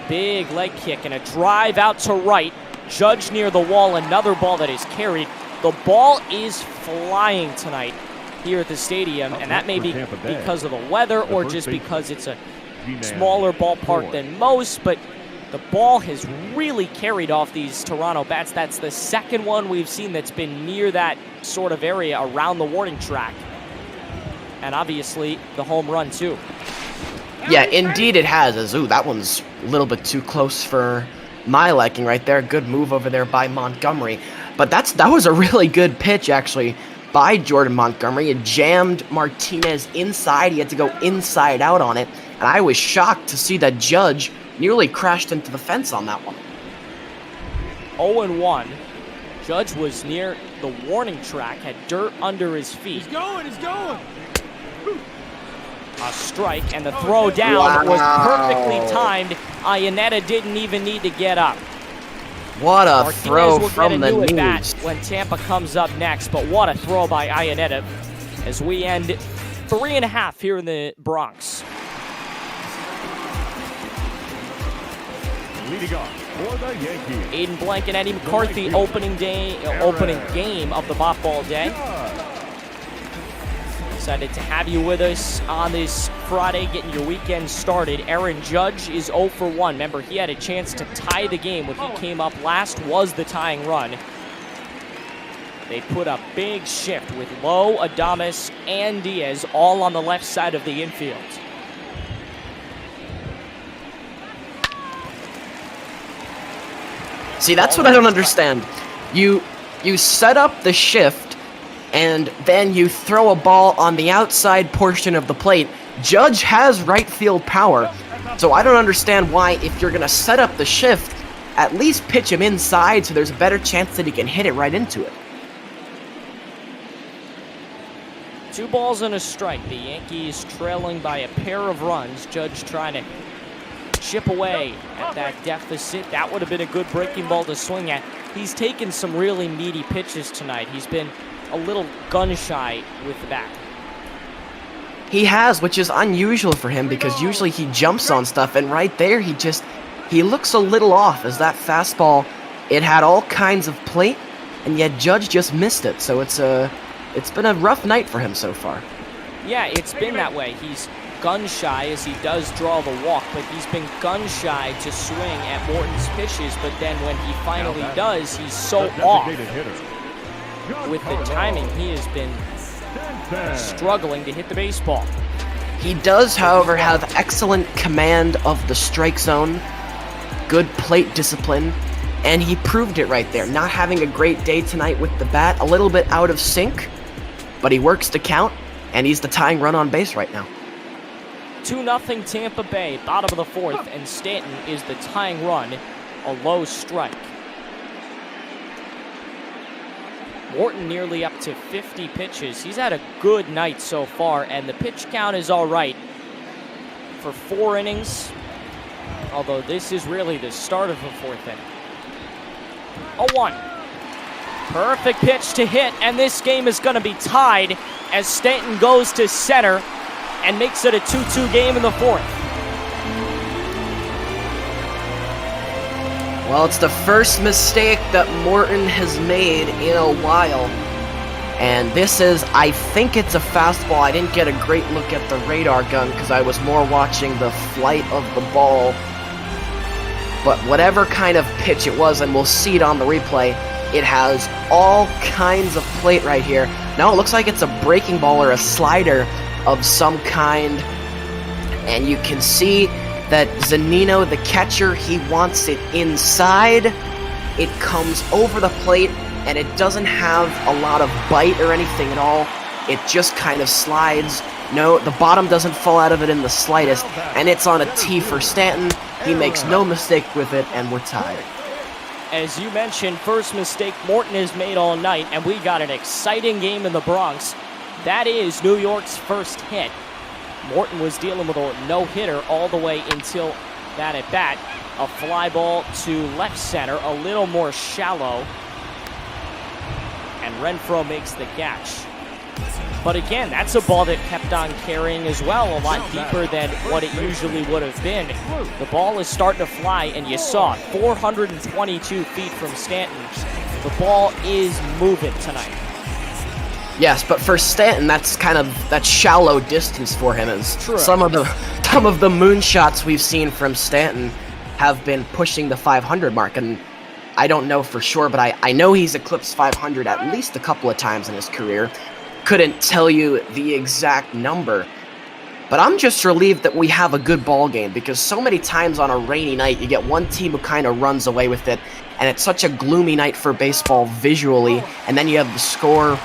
Big leg kick and a drive out to right. Judge near the wall, another ball that is carried. The ball is flying tonight here at the stadium, and that may be because of the weather or just because it's a smaller ballpark than most, but the ball has really carried off these Toronto bats. That's the second one we've seen that's been near that sort of area around the warning track. And obviously the home run too. Yeah, indeed it has. Ooh, that one's a little bit too close for my liking right there. Good move over there by Montgomery. But that was a really good pitch, actually, by Jordan Montgomery. It jammed Martinez inside. He had to go inside out on it. And I was shocked to see that Judge nearly crashed into the fence on that one. 0-1. Judge was near the warning track, had dirt under his feet. He's going. A strike, and the throw down was perfectly timed. Ionetta didn't even need to get up. What a Martinez throw will from get the a new knees. at-bat when Tampa comes up next, but what a throw by Ionetta as we end 3.5 here in the Bronx. Leading off for the Yankees, Aiden Blank and Eddie McCarthy, opening game of the Bot Ball Day. Excited to have you with us on this Friday, getting your weekend started. Aaron Judge is 0 for 1. Remember, he had a chance to tie the game when he came up last, was the tying run. They put a big shift with Lowe, Adames, and Diaz all on the left side of the infield. See, that's what I don't understand. You set up the shift, and then you throw a ball on the outside portion of the plate. Judge has right field power, so I don't understand why, if you're going to set up the shift, at least pitch him inside so there's a better chance that he can hit it right into it. 2 balls and a strike. The Yankees trailing by a pair of runs. Judge trying to chip away at that deficit. That would have been a good breaking ball to swing at. He's taken some really meaty pitches tonight. He's been a little gun-shy with the bat. He has, which is unusual for him because usually he jumps on stuff, and right there he looks a little off as that fastball, it had all kinds of plate, and yet Judge just missed it. So it's been a rough night for him so far. Yeah, it's been that way. He's gun-shy as he does draw the walk, but he's been gun-shy to swing at Morton's pitches, but then when he finally does, he's so off. With the timing, he has been struggling to hit the baseball. He does, however, have excellent command of the strike zone, good plate discipline, and he proved it right there. Not having a great day tonight with the bat, a little bit out of sync, but he works to count, and he's the tying run on base right now. 2-0 Tampa Bay, bottom of the 4th, and Stanton is the tying run, a low strike. Morton nearly up to 50 pitches. He's had a good night so far, and the pitch count is all right for 4 innings, although this is really the start of the 4th inning. 0-1. Perfect pitch to hit, and this game is going to be tied as Stanton goes to center and makes it a 2-2 game in the 4th. Well, it's the first mistake that Morton has made in a while. And this is, I think it's a fastball. I didn't get a great look at the radar gun because I was more watching the flight of the ball. But whatever kind of pitch it was, and we'll see it on the replay, it has all kinds of plate right here. Now it looks like it's a breaking ball or a slider of some kind. And you can see that Zunino, the catcher, he wants it inside. It comes over the plate, and it doesn't have a lot of bite or anything at all. It just kind of slides. No, the bottom doesn't fall out of it in the slightest, and it's on a tee for Stanton. He makes no mistake with it, and we're tied. As you mentioned, first mistake Morton has made all night, and we got an exciting game in the Bronx. That is New York's first hit. Morton was dealing with a no-hitter all the way until that at-bat. A fly ball to left center, a little more shallow. And Renfroe makes the catch. But again, that's a ball that kept on carrying as well, a lot deeper than what it usually would have been. The ball is starting to fly, and you saw it, 422 feet from Stanton. The ball is moving tonight. Yes, but for Stanton, that's kind of that shallow distance for him. As True. Some of the moonshots we've seen from Stanton have been pushing the 500 mark, and I don't know for sure, but I know he's eclipsed 500 at least a couple of times in his career. Couldn't tell you the exact number, but I'm just relieved that we have a good ball game, because so many times on a rainy night you get one team who kind of runs away with it, and it's such a gloomy night for baseball visually, and then you have the score.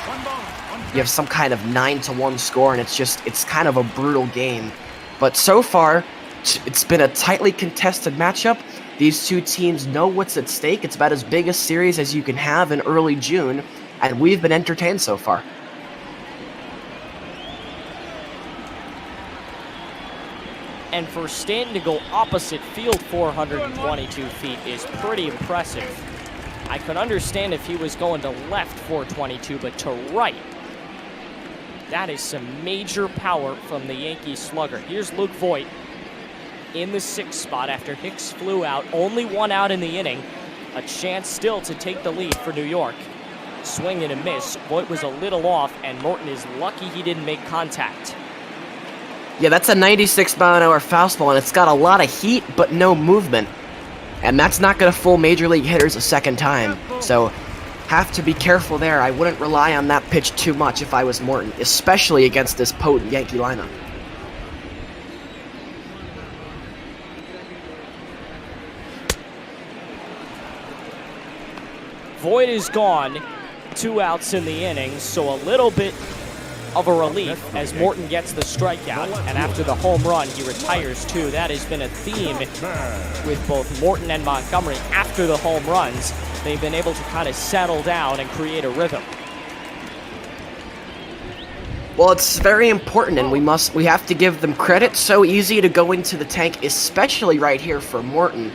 You have some kind of 9-1 score, and it's kind of a brutal game. But so far, it's been a tightly contested matchup. These two teams know what's at stake. It's about as big a series as you can have in early June, and we've been entertained so far. And for Stanton to go opposite field 422 feet is pretty impressive. I could understand if he was going to left 422, but to right, that is some major power from the Yankee slugger. Here's Luke Voit in the 6th spot after Hicks flew out. Only 1 out in the inning. A chance still to take the lead for New York. Swing and a miss. Voigt was a little off, and Morton is lucky he didn't make contact. Yeah, that's a 96-mile-an-hour fastball, and it's got a lot of heat, but no movement. And that's not going to fool Major League hitters a second time. So, have to be careful there. I wouldn't rely on that pitch too much if I was Morton, especially against this potent Yankee lineup. Voigt is gone. 2 outs in the inning, so a little bit of a relief as Morton gets the strikeout, and after the home run, he retires too. That has been a theme with both Morton and Montgomery. After the home runs, they've been able to kind of settle down and create a rhythm. Well, it's very important, and we have to give them credit. So easy to go into the tank, especially right here for Morton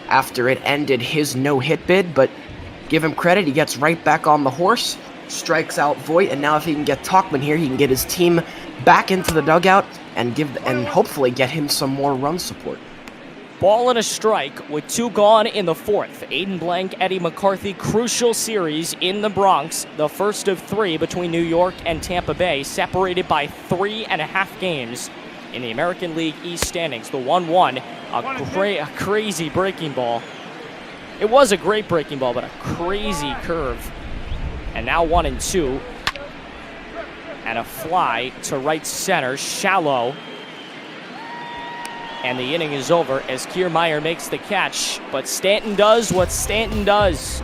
after it ended his no-hit bid, but give him credit, he gets right back on the horse, strikes out Voigt, and now if he can get Tauchman here, he can get his team back into the dugout and hopefully get him some more run support. Ball and a strike with 2 gone in the 4th. Aiden Blank, Eddie McCarthy, crucial series in the Bronx. The first of 3 between New York and Tampa Bay, separated by 3.5 games in the American League East standings. The 1-1, a crazy breaking ball. It was a great breaking ball, but a crazy curve. And now 1-2. And a fly to right center, shallow. And the inning is over as Kiermaier makes the catch. But Stanton does what Stanton does.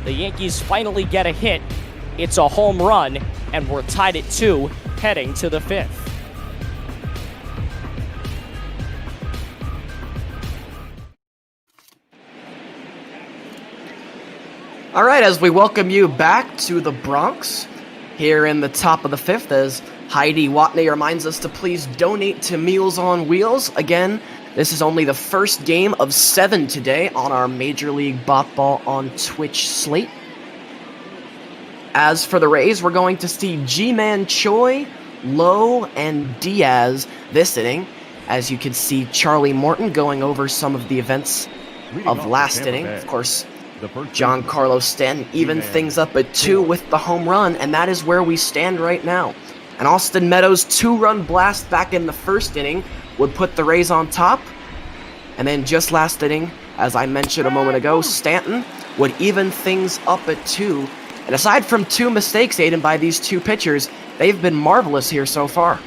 The Yankees finally get a hit. It's a home run, and we're tied at 2, heading to the 5th. All right, as we welcome you back to the Bronx, here in the top of the 5th, as Heidi Watney reminds us to please donate to Meals on Wheels. Again, this is only the first game of 7 today on our Major League Ball on Twitch slate. As for the Rays, we're going to see G-Man Choi, Lowe, and Diaz this inning. As you can see, Charlie Morton going over some of the events of last inning. Of course, Giancarlo Stanton evened things up at 2 with the home run, and that is where we stand right now. And Austin Meadows' 2-run blast back in the 1st inning would put the Rays on top. And then just last inning, as I mentioned a moment ago, Stanton would even things up at 2. And aside from 2 mistakes, Aiden, by these 2 pitchers, they've been marvelous here so far.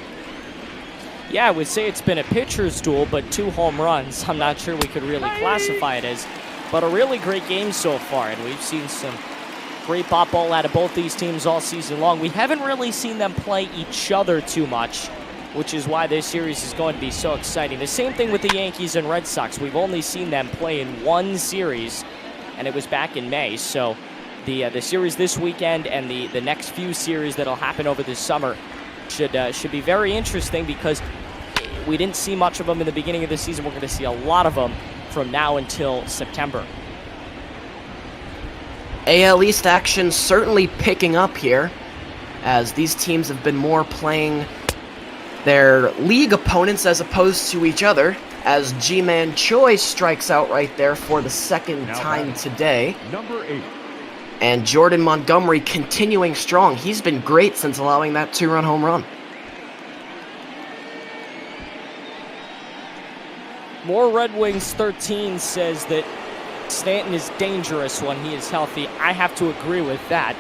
Yeah, I would say it's been a pitcher's duel, but 2 home runs. I'm not sure we could really classify it as, but a really great game so far, and we've seen some great ball out of both these teams all season long. We haven't really seen them play each other too much, which is why this series is going to be so exciting. The same thing with the Yankees and Red Sox. We've only seen them play in 1 series, and it was back in May. So the series this weekend and the next few series that'll happen over this summer should be very interesting, because we didn't see much of them in the beginning of the season. We're going to see a lot of them from now until September. AL East action certainly picking up here, as these teams have been more playing their league opponents as opposed to each other, as G-Man Choi strikes out right there for the 2nd time today. Number 8. And Jordan Montgomery continuing strong. He's been great since allowing that 2-run home run. More Red Wings 13 says that Stanton is dangerous when he is healthy. I have to agree with that.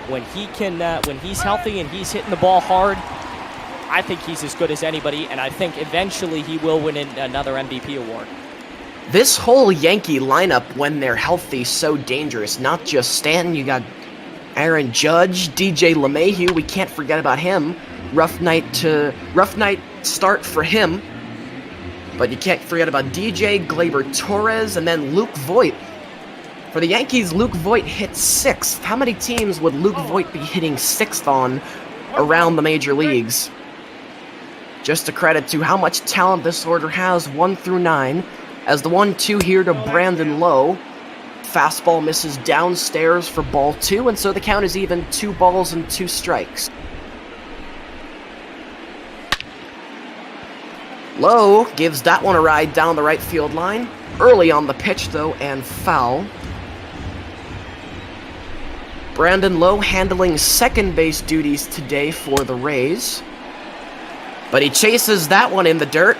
When he's healthy and he's hitting the ball hard, I think he's as good as anybody, and I think eventually he will win another MVP award. This whole Yankee lineup, when they're healthy, so dangerous. Not just Stanton, you got Aaron Judge, DJ LeMahieu, we can't forget about him. Rough night start for him. But you can't forget about DJ, Gleyber Torres, and then Luke Voigt. For the Yankees, Luke Voigt hit 6th. How many teams would Luke Voigt be hitting 6th on around the major leagues? Just a credit to how much talent this order has, 1 through 9. As the 1-2 here to Brandon Lowe. Fastball misses downstairs for ball 2, and so the count is even 2 balls and 2 strikes. Lowe gives that one a ride down the right field line. Early on the pitch, though, and foul. Brandon Lowe handling second base duties today for the Rays. But he chases that one in the dirt.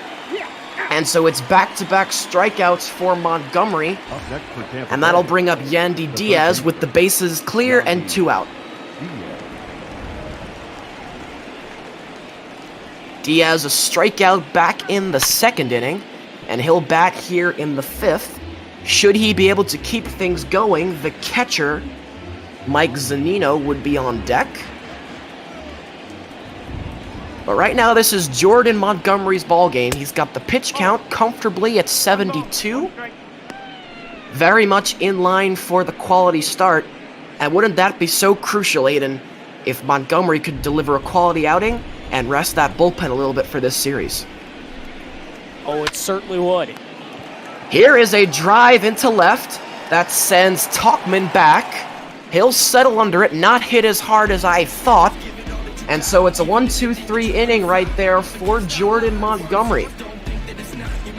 And so it's back-to-back strikeouts for Montgomery. Up next for Tampa And that'll Bay, bring up Yandy Diaz with the bases clear and 2 out. Diaz a strikeout back in the second inning, and he'll bat here in the 5th. Should he be able to keep things going, the catcher, Mike Zunino, would be on deck. But right now, this is Jordan Montgomery's ball game. He's got the pitch count comfortably at 72. Very much in line for the quality start. And wouldn't that be so crucial, Aiden, if Montgomery could deliver a quality outing and rest that bullpen a little bit for this series? Oh, it certainly would. Here is a drive into left that sends Talkman back. He'll settle under it, not hit as hard as I thought. And so it's a 1-2-3 inning right there for Jordan Montgomery.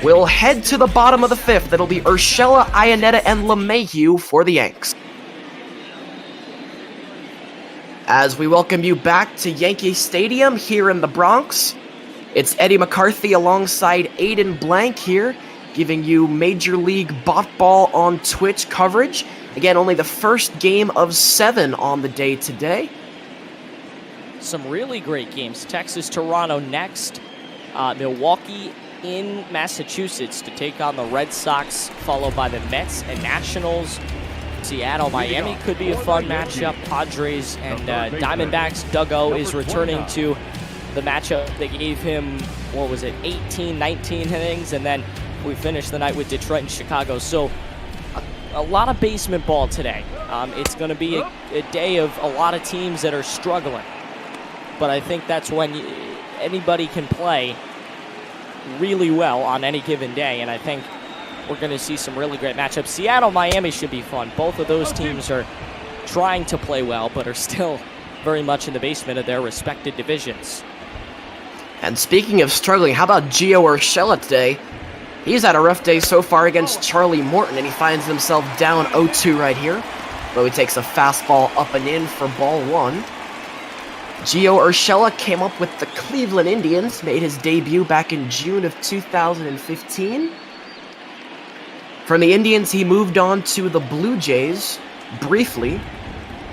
We'll head to the bottom of the 5th. It'll be Urshela, Iannetta, and LeMahieu for the Yanks. As we welcome you back to Yankee Stadium here in the Bronx, it's Eddie McCarthy alongside Aiden Blank here, giving you Major League Ball on Twitch coverage. Again, only the first game of 7 on the day today. Some really great games. Texas, Toronto next. Milwaukee in Massachusetts to take on the Red Sox, followed by the Mets and Nationals. Seattle, Miami could be a fun matchup. Padres and Diamondbacks. Doug O is returning to the matchup. They gave him, 18, 19 innings, and then we finished the night with Detroit and Chicago. So a lot of basement ball today. It's going to be a day of a lot of teams that are struggling. But I think that's when anybody can play really well on any given day, and I think we're going to see some really great matchups. Seattle, Miami should be fun. Both of those teams are trying to play well, but are still very much in the basement of their respected divisions. And speaking of struggling, how about Gio Urshela today? He's had a rough day so far against Charlie Morton, and he finds himself down 0-2 right here. But he takes a fastball up and in for ball 1. Gio Urshela came up with the Cleveland Indians, made his debut back in June of 2015. From the Indians, he moved on to the Blue Jays briefly,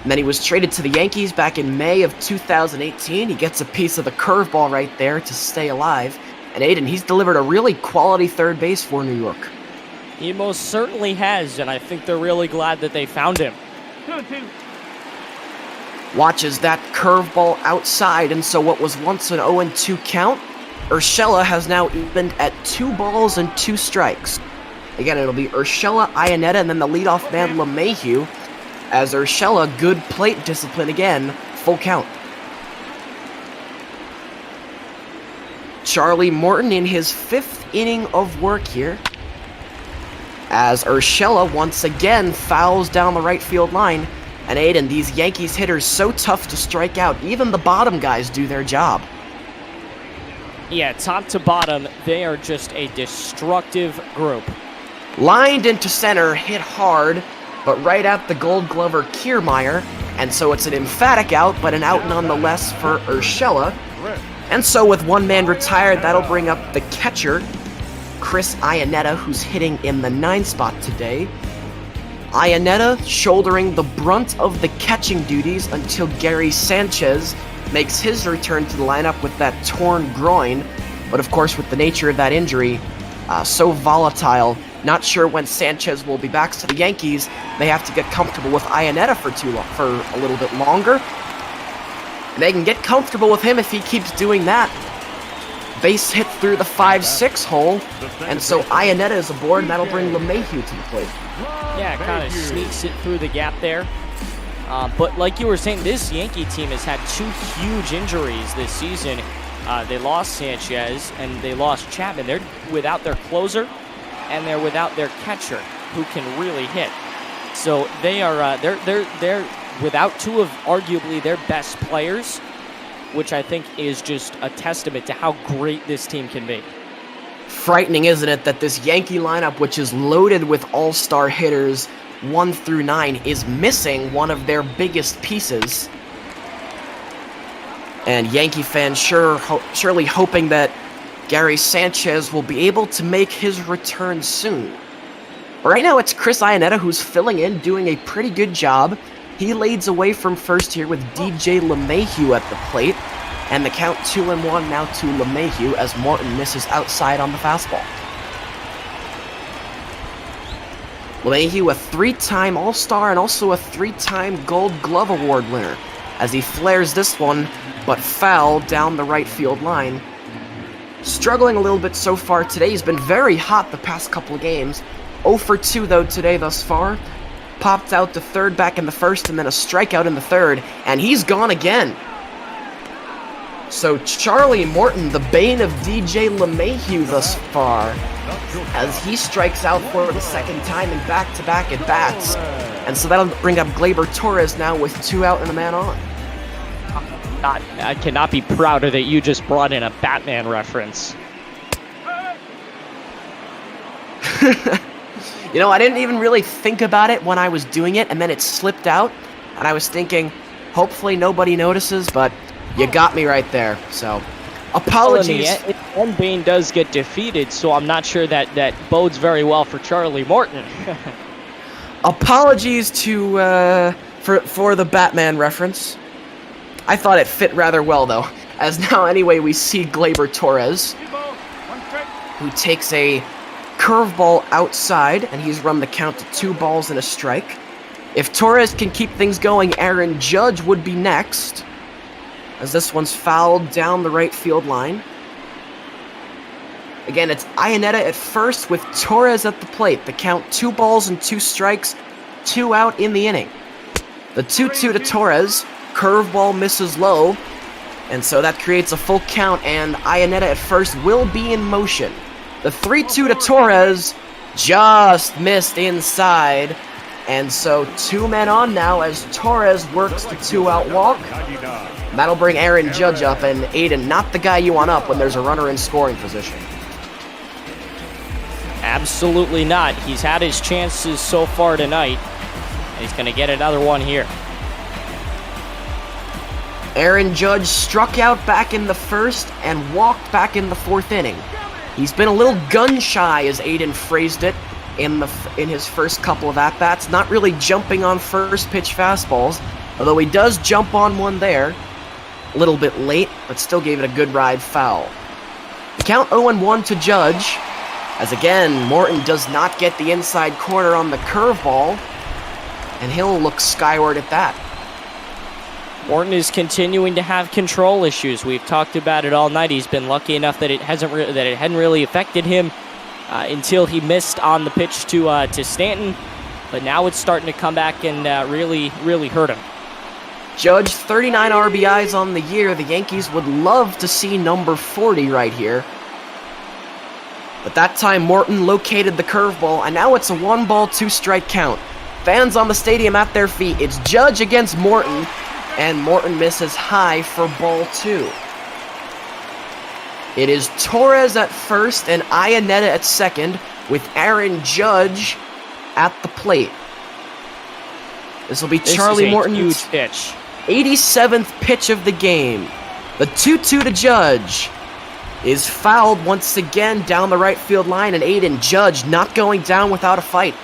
and then he was traded to the Yankees back in May of 2018. He gets a piece of the curveball right there to stay alive. And Aiden, he's delivered a really quality third base for New York. He most certainly has, and I think they're really glad that they found him. 2-2. Watches that curveball outside, and so what was once an 0-2 count, Urshela has now evened at 2 balls and 2 strikes. Again, it'll be Urshela, Iannetta, and then the leadoff man LeMahieu. As Urshela, good plate discipline again, full count. Charlie Morton in his 5th inning of work here. As Urshela once again fouls down the right field line. And Aiden, these Yankees hitters so tough to strike out. Even the bottom guys do their job. Yeah, top to bottom, they are just a destructive group. Lined into center, hit hard, but right at the Gold Glover Kiermaier. And so it's an emphatic out, but an out nonetheless for Urshela. And so with one man retired, that'll bring up the catcher, Chris Iannetta, who's hitting in the 9 spot today. Iannetta shouldering the brunt of the catching duties until Gary Sanchez makes his return to the lineup with that torn groin. But of course, with the nature of that injury, so volatile, not sure when Sanchez will be back. So the Yankees, they have to get comfortable with Iannetta for a little bit longer. And they can get comfortable with him if he keeps doing that. Base hit through the 5-6 hole, and so Iannetta is aboard, and that'll bring LeMahieu to the plate. Yeah, kind of sneaks it through the gap there. But like you were saying, this Yankee team has had 2 huge injuries this season. They lost Sanchez and they lost Chapman. They're without their closer and they're without their catcher, who can really hit. So they are they're without 2 of arguably their best players, which I think is just a testament to how great this team can be. Frightening, isn't it, that this Yankee lineup, which is loaded with all-star hitters, 1 through 9 is missing one of their biggest pieces. And Yankee fans surely hoping that Gary Sanchez will be able to make his return soon. But right now it's Chris Iannetta who's filling in, doing a pretty good job. He leads away from first here with DJ LeMahieu at the plate. And the count 2-1 now to LeMahieu as Morton misses outside on the fastball. LeMahieu, a 3-time All-Star and also a 3-time Gold Glove Award winner, as he flares this one, but foul down the right field line. Struggling a little bit so far today. He's been very hot the past couple of games. 0 for 2 though today thus far. Popped out to third back in the first and then a strikeout in the third, and he's gone again. So Charlie Morton, the bane of DJ LeMahieu thus far, as he strikes out for the second time in back-to-back at-bats. And so that'll bring up Gleyber Torres now with 2 out and a man on. I cannot be prouder that you just brought in a Batman reference. You know, I didn't even really think about it when I was doing it, and then it slipped out, and I was thinking, hopefully nobody notices, but you got me right there, so apologies. And Bane does get defeated, so I'm not sure that bodes very well for Charlie Morton. Apologies to for the Batman reference. I thought it fit rather well, though, as now anyway we see Gleyber Torres, who takes a curveball outside, and he's run the count to 2 balls and a strike. If Torres can keep things going, Aaron Judge would be next, as this one's fouled down the right field line. Again, it's Iannetta at first with Torres at the plate. The count 2 balls and 2 strikes, 2 out in the inning. The 2-2 to Torres. Curveball misses low, and so that creates a full count, and Iannetta at first will be in motion. The 3-2 to Torres just missed inside, and so 2 men on now as Torres works the 2-out walk. That'll bring Aaron Judge up, and Aiden, not the guy you want up when there's a runner in scoring position. Absolutely not. He's had his chances so far tonight, and he's going to get another one here. Aaron Judge struck out back in the first and walked back in the 4th inning. He's been a little gun-shy, as Aiden phrased it, in his first couple of at-bats, not really jumping on first-pitch fastballs, although he does jump on one there. A little bit late, but still gave it a good ride foul. The count 0-1 to Judge, as again, Morton does not get the inside corner on the curveball, and he'll look skyward at that. Morton is continuing to have control issues. We've talked about it all night. He's been lucky enough that it hadn't really affected him until he missed on the pitch to Stanton. But now it's starting to come back and really hurt him. Judge, 39 RBIs on the year. The Yankees would love to see number 40 right here. But that time Morton located the curveball, and now it's a 1-ball, 2-strike count. Fans on the stadium at their feet. It's Judge against Morton. And Morton misses high for ball 2. It is Torres at first and Iannetta at second, with Aaron Judge at the plate. This will be Charlie Morton's huge pitch. 87th pitch of the game. The 2-2 to Judge is fouled once again down the right field line, and Aiden Judge not going down without a fight.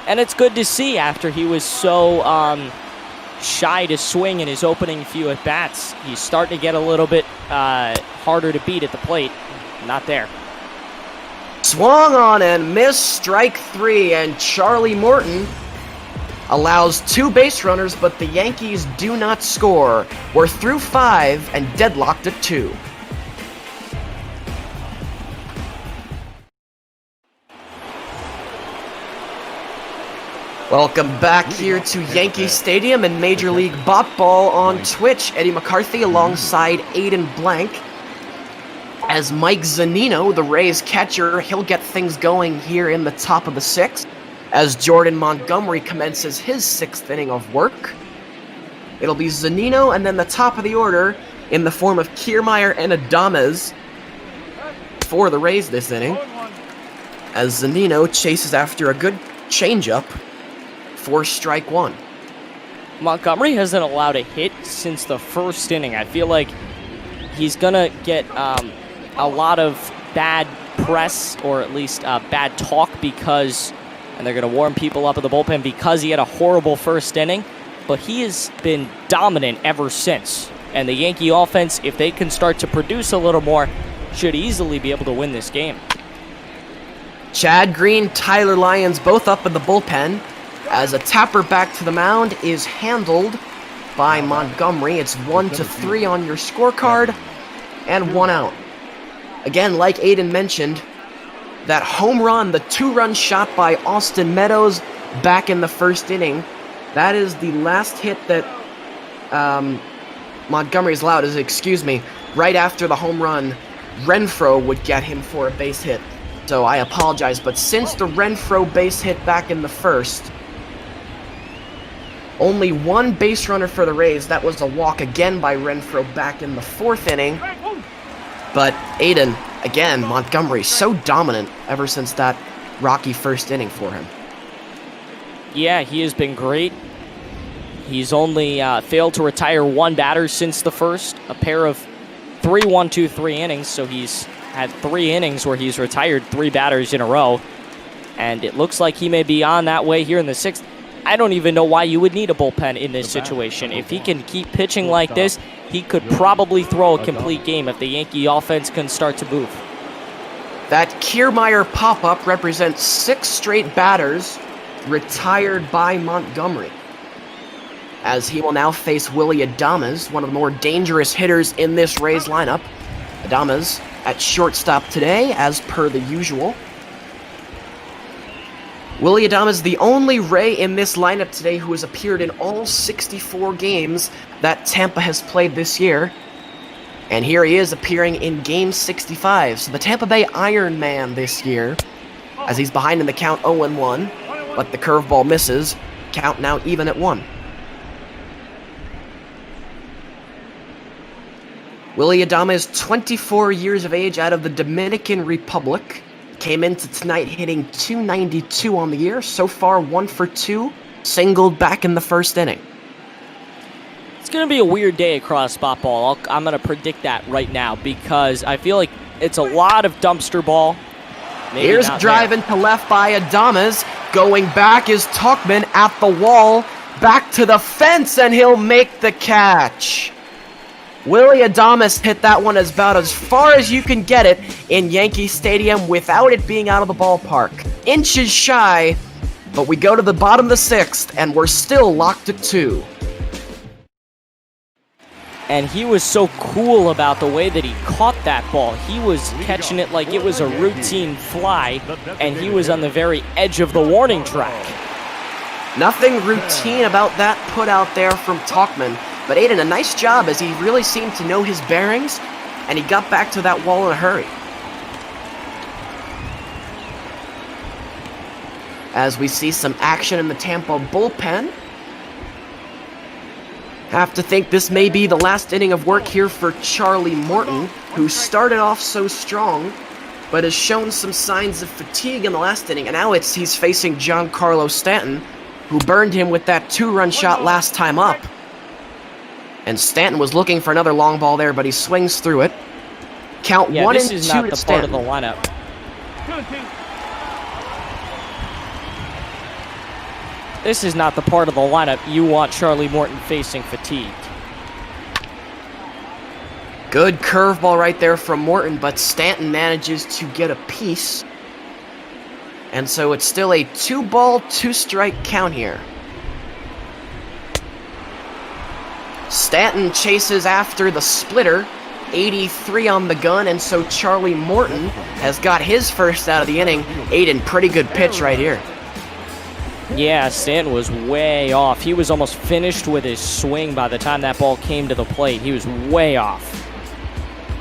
And it's good to see after he was so shy to swing in his opening few at-bats. He's starting to get a little bit harder to beat at the plate. Not there. Swung on and missed, strike 3, and Charlie Morton allows 2 base runners, but the Yankees do not score. We're through 5 and deadlocked at 2. Welcome back here to Yankee Stadium and Major League Bot Ball on Twitch. Eddie McCarthy alongside Aiden Blank. As Mike Zunino, the Rays catcher, he'll get things going here in the top of the 6th as Jordan Montgomery commences his 6th inning of work. It'll be Zunino and then the top of the order in the form of Kiermaier and Adames for the Rays this inning, as Zunino chases after a good changeup for strike one. Montgomery hasn't allowed a hit since the first inning. I feel like he's going to get a lot of bad press, or at least bad talk, because, and they're going to warm people up in the bullpen because he had a horrible first inning, but he has been dominant ever since. And the Yankee offense, if they can start to produce a little more, should easily be able to win this game. Chad Green, Tyler Lyons both up in the bullpen as a tapper back to the mound is handled by Montgomery. It's 1-3 on your scorecard and 1 out. Again, like Aiden mentioned, that home run, the 2-run shot by Austin Meadows back in the first inning, that is the last hit that Montgomery's allowed. Right after the home run, Renfroe would get him for a base hit. So I apologize, but since the Renfroe base hit back in the first, only 1 base runner for the Rays. That was a walk again by Renfroe back in the 4th inning. But Aiden, again, Montgomery, so dominant ever since that rocky first inning for him. Yeah, he has been great. He's only failed to retire 1 batter since the first, a pair of 3 1-2-3 innings, so he's had 3 innings where he's retired 3 batters in a row, and it looks like he may be on that way here in the 6th. I don't even know why you would need a bullpen in this situation. If he can keep pitching like this, he could probably throw a complete game if the Yankee offense can start to move. That Kiermaier pop-up represents 6 straight batters retired by Montgomery, as he will now face Willy Adames, one of the more dangerous hitters in this Rays lineup. Adames at shortstop today, as per the usual. Willy Adames, the only Ray in this lineup today who has appeared in all 64 games that Tampa has played this year. And here he is appearing in Game 65. So the Tampa Bay Iron Man this year, as he's behind in the count 0-1, but the curveball misses. Count now even at 1. Willy Adames, 24 years of age, out of the Dominican Republic. Came into tonight hitting .292 on the year. So far, 1 for 2. Singled back in the first inning. It's going to be a weird day across spot ball. I'm going to predict that right now because I feel like it's a lot of dumpster ball. Maybe here's a drive into left by Adames. Going back is Tauchman at the wall. Back to the fence, and he'll make the catch. Willy Adames hit that one about as far as you can get it in Yankee Stadium without it being out of the ballpark. Inches shy, but we go to the bottom of the 6th, and we're still locked at 2. And he was so cool about the way that he caught that ball. He was catching it like it was a routine fly, and he was on the very edge of the warning track. Nothing routine about that put out there from Tauchman. But Aiden, a nice job, as he really seemed to know his bearings, and he got back to that wall in a hurry. As we see some action in the Tampa bullpen. Have to think this may be the last inning of work here for Charlie Morton, who started off so strong, but has shown some signs of fatigue in the last inning. And now he's facing Giancarlo Stanton, who burned him with that 2-run shot last time up. And Stanton was looking for another long ball there, but he swings through it. Count 1-2 to Stanton. This is not the part of the lineup. This is not the part of the lineup you want Charlie Morton facing fatigue. Good curveball right there from Morton, but Stanton manages to get a piece. And so it's still a 2-ball, 2-strike count here. Stanton chases after the splitter, 83 on the gun, and so Charlie Morton has got his first out of the inning. Aiden, pretty good pitch right here. Yeah, Stanton was way off. He was almost finished with his swing by the time that ball came to the plate. He was way off.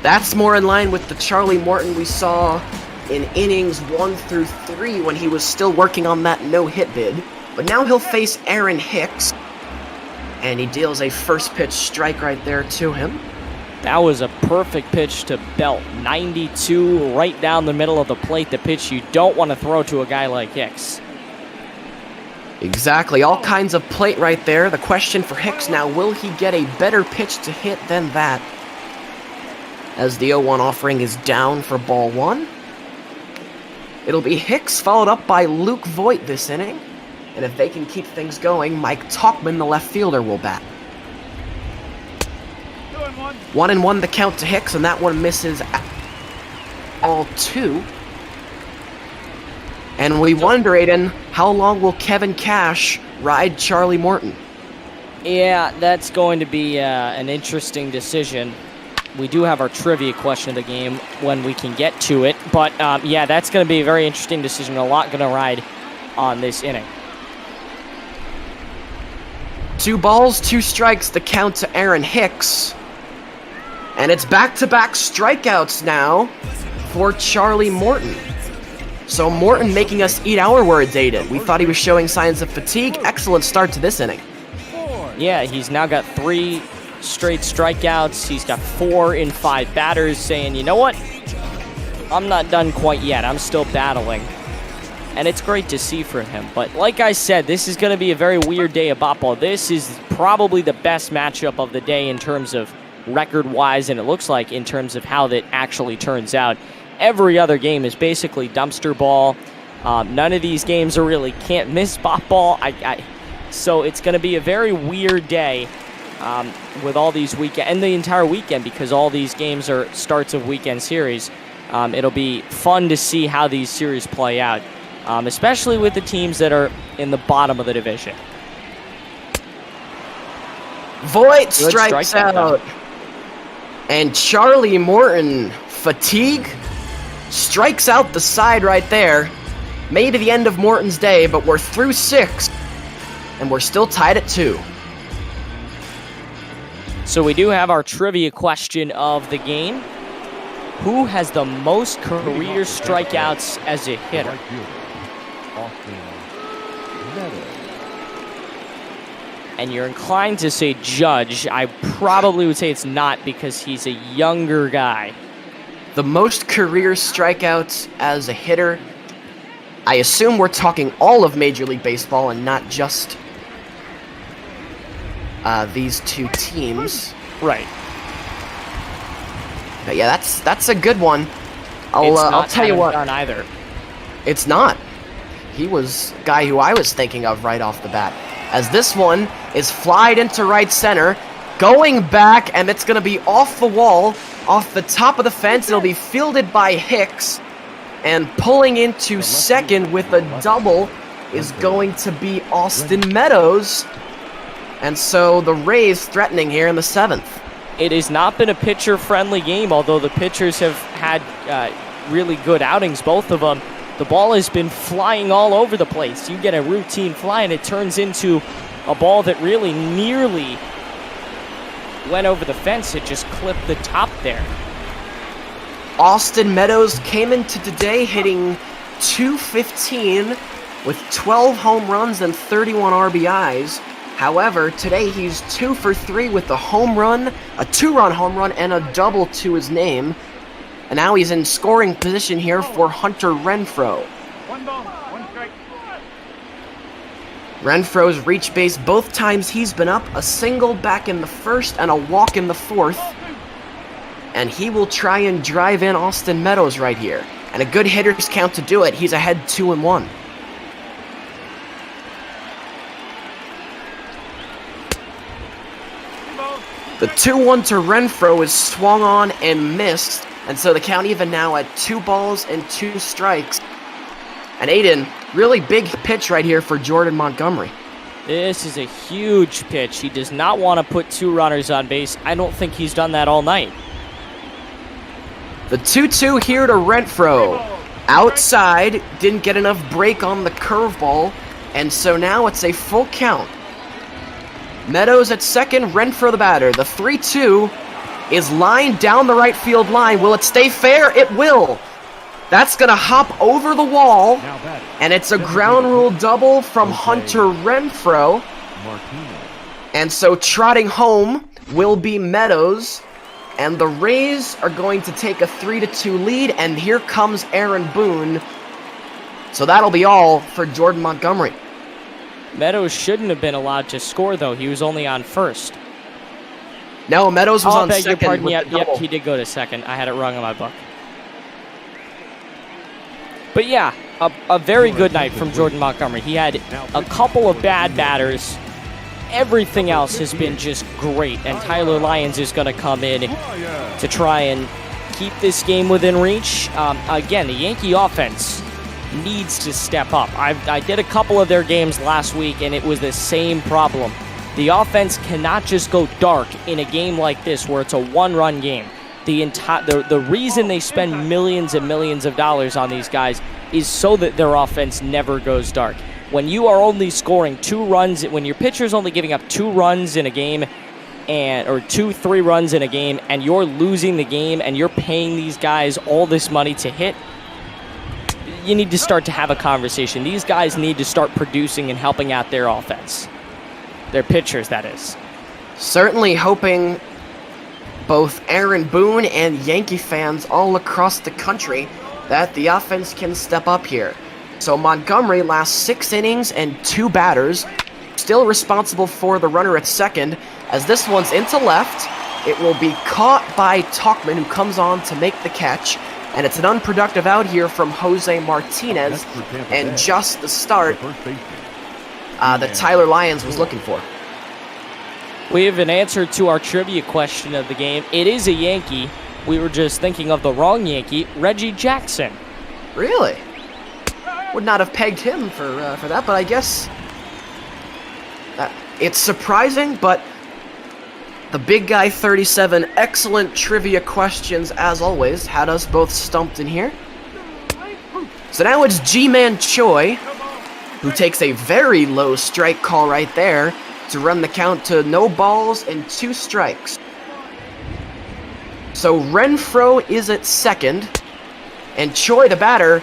That's more in line with the Charlie Morton we saw in innings 1 through 3 when he was still working on that no-hit bid. But now he'll face Aaron Hicks. And he deals a first pitch strike right there to him. That was a perfect pitch to Belt. 92 right down the middle of the plate, the pitch you don't want to throw to a guy like Hicks. Exactly, all kinds of plate right there. The question for Hicks now, will he get a better pitch to hit than that? As the 0-1 offering is down for ball 1. It'll be Hicks followed up by Luke Voigt this inning. And if they can keep things going, Mike Talkman, the left fielder, will bat. 1-1 the count to Hicks, and that one misses all 2. And we wonder, Aiden, how long will Kevin Cash ride Charlie Morton? Yeah, that's going to be an interesting decision. We do have our trivia question of the game when we can get to it. But, yeah, that's going to be a very interesting decision. A lot going to ride on this inning. 2 balls, 2 strikes, the count to Aaron Hicks. And it's back-to-back strikeouts now for Charlie Morton. So Morton making us eat our words, Aiden. We thought he was showing signs of fatigue. Excellent start to this inning. Yeah, he's now got 3 straight strikeouts. He's got 4 in 5 batters saying, you know what? I'm not done quite yet. I'm still battling. And it's great to see from him. But like I said, this is going to be a very weird day of ball. This is probably the best matchup of the day in terms of record-wise, and it looks like in terms of how that actually turns out. Every other game is basically dumpster ball. None of these games are really can't-miss ball. So it's going to be a very weird day with all these weekend and the entire weekend, because all these games are starts of weekend series. It'll be fun to see how these series play out, especially with the teams that are in the bottom of the division. Voigt strikes out. And Charlie Morton, fatigue, strikes out the side right there. Maybe the end of Morton's day, but we're through 6. And we're still tied at 2. So we do have our trivia question of the game. Who has the most career strikeouts as a hitter? And you're inclined to say Judge. I probably would say it's not, because he's a younger guy. The most career strikeouts as a hitter. I assume we're talking all of Major League Baseball and not just these 2 teams. Right. But yeah, that's a good one. I'll tell you what. Either. It's not. He was a guy who I was thinking of right off the bat. As this one is flied into right center, going back, and it's going to be off the wall, off the top of the fence. It'll be fielded by Hicks, and pulling into second with a double is going to be Austin Meadows. And so the Rays threatening here in the 7th. It has not been a pitcher-friendly game, although the pitchers have had really good outings, both of them. The ball has been flying all over the place. You get a routine fly, and it turns into a ball that really nearly went over the fence. It just clipped the top there. Austin Meadows came into today hitting .215 with 12 home runs and 31 RBIs. However, today he's 2 for 3 with a home run, a 2-run home run, and a double to his name. And now he's in scoring position here for Hunter Renfroe. 1 ball, 1 strike. Renfroe's reached base both times he's been up, a single back in the 1st and a walk in the 4th. And he will try and drive in Austin Meadows right here. And a good hitter's count to do it. He's ahead 2-1. The 2-1 to Renfroe is swung on and missed. And so the count even now at 2 balls and 2 strikes. And Aiden, really big pitch right here for Jordan Montgomery. This is a huge pitch. He does not want to put 2 runners on base. I don't think he's done that all night. The 2-2 here to Renfroe. Outside, didn't get enough break on the curveball. And so now it's a full count. Meadows at second, Renfroe the batter. The 3-2 is lined down the right field line. Will it stay fair? It will. That's going to hop over the wall, and it's a ground rule double from Hunter Renfroe. And so trotting home will be Meadows, and the Rays are going to take a 3-2 lead, and here comes Aaron Boone. So that'll be all for Jordan Montgomery. Meadows shouldn't have been allowed to score, though. He was only on first. No, Meadows was Oh, on beg your second. pardon. With Yep, the double. he did go to second. I had it wrong in my book. But yeah, a very good night from Jordan Montgomery. He had a couple of bad batters. Everything else has been just great, and Tyler Lyons is going to come in to try and keep this game within reach. Again, the Yankee offense needs to step up. I did a couple of their games last week, and it was the same problem. The offense cannot just go dark in a game like this where it's a one-run game. The reason they spend millions and millions of dollars on these guys is so that their offense never goes dark. When you are only scoring 2 runs, when your pitcher's only giving up 2 runs in a game, or 2-3 runs in a game, and you're losing the game, and you're paying these guys all this money to hit, you need to start to have a conversation. These guys need to start producing and helping out their offense. Their pitchers, that is. Certainly hoping both Aaron Boone and Yankee fans all across the country that the offense can step up here. So Montgomery lasts 6 innings and 2 batters, still responsible for the runner at second, as this one's into left. It will be caught by Tauchman, who comes on to make the catch, and it's an unproductive out here from Jose Martinez, and just the start that Tyler Lyons was looking for. We have an answer to our trivia question of the game. It is a Yankee. We were just thinking of the wrong Yankee, Reggie Jackson. Really? Would not have pegged him for that, but I guess it's surprising, but the big guy 37, excellent trivia questions as always, had us both stumped in here. So now it's G-Man Choi, who takes a very low strike call right there to run the count to no balls and 2 strikes. So Renfroe is at second, and Choi, the batter,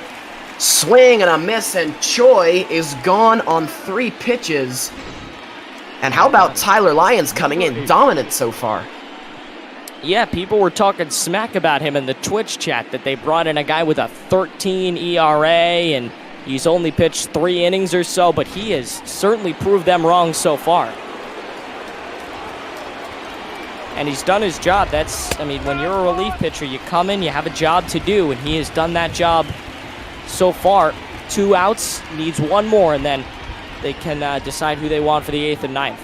swing and a miss, and Choi is gone on 3 pitches. And how about Tyler Lyons coming in dominant so far? Yeah, people were talking smack about him in the Twitch chat, that they brought in a guy with a 13 ERA, and he's only pitched 3 innings or so, but he has certainly proved them wrong so far. And he's done his job. When you're a relief pitcher, you come in, you have a job to do, and he has done that job so far. 2 outs, needs 1 more, and then they can decide who they want for the 8th and 9th.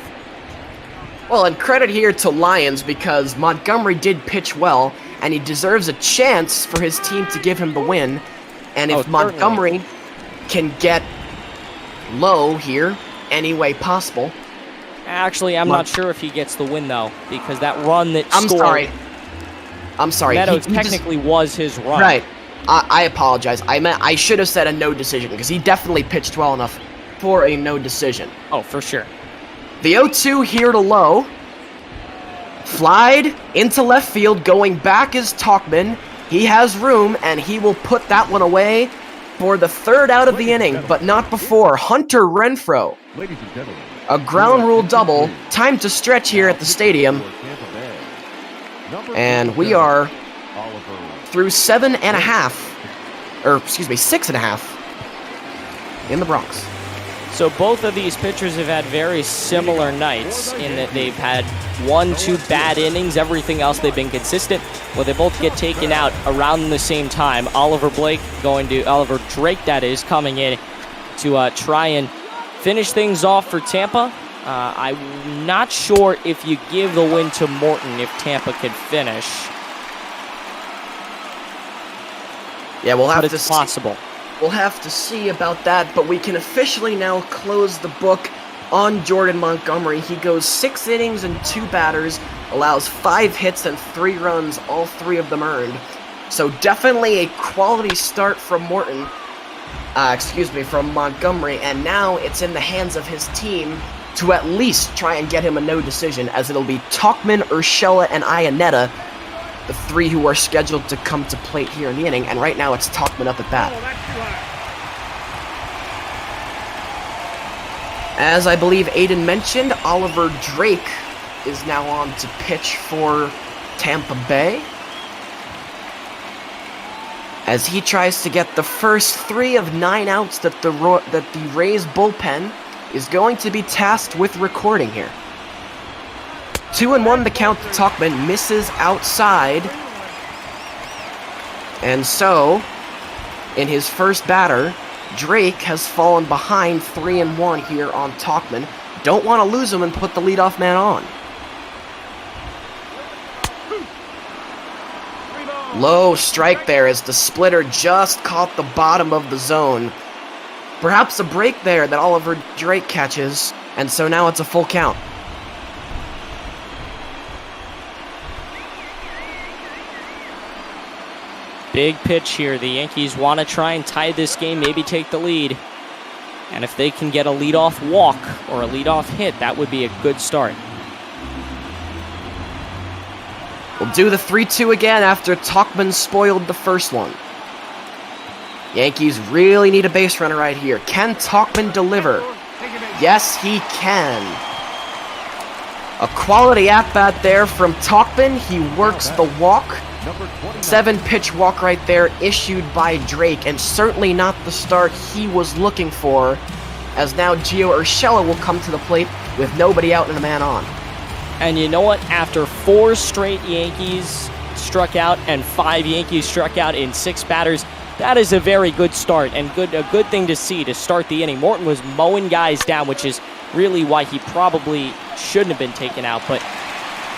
Well, and credit here to Lyons, because Montgomery did pitch well, and he deserves a chance for his team to give him the win. And if Montgomery can get low here any way possible. Actually, I'm not sure if he gets the win, though, because that run that I'm sorry. Meadows technically was his run. Right. I apologize. I should have said a no decision, because he definitely pitched well enough for a no decision. Oh, for sure. The 0-2 here to low. Flied into left field. Going back is Tauchman. He has room, and he will put that one away for the 3rd out of the inning, but not before. Hunter Renfroe. A ground rule double. Time to stretch here at the stadium. And we are through 6.5 in the Bronx. So both of these pitchers have had very similar nights in that they've had 1-2 bad innings. Everything else they've been consistent. Well, they both get taken out around the same time. Oliver Drake, that is, coming in to try and finish things off for Tampa. I'm not sure if you give the win to Morton if Tampa could finish. Yeah, we'll have but to it's possible. We'll have to see about that, but we can officially now close the book on Jordan Montgomery. He goes 6 innings and 2 batters, allows 5 hits and 3 runs, all 3 of them earned. So definitely a quality start from from Montgomery, and now it's in the hands of his team to at least try and get him a no decision, as it'll be Tauchman, Urshela, and Iannetta, the 3 who are scheduled to come to plate here in the inning, and right now it's Tauchman up at bat. As I believe Aiden mentioned, Oliver Drake is now on to pitch for Tampa Bay, as he tries to get the first 3 of 9 outs that the Rays bullpen is going to be tasked with recording here. 2-1 the count to Tauchman, misses outside. And so, in his first batter, Drake has fallen behind 3-1 here on Tauchman. Don't want to lose him and put the leadoff man on. Low strike there as the splitter just caught the bottom of the zone. Perhaps a break there that Oliver Drake catches, and so now it's a full count. Big pitch here. The Yankees want to try and tie this game, maybe take the lead. And if they can get a leadoff walk or a leadoff hit, that would be a good start. We'll do the 3-2 again after Tauchman spoiled the first one. Yankees really need a base runner right here. Can Tauchman deliver? Yes, he can. A quality at-bat there from Tauchman. He works the walk. 7-pitch walk right there issued by Drake, and certainly not the start he was looking for, as now Gio Urshela will come to the plate with nobody out and a man on. And you know what? After 4 straight Yankees struck out and 5 Yankees struck out in 6 batters, that is a very good start and a good thing to see to start the inning. Morton was mowing guys down, which is really why he probably shouldn't have been taken out, but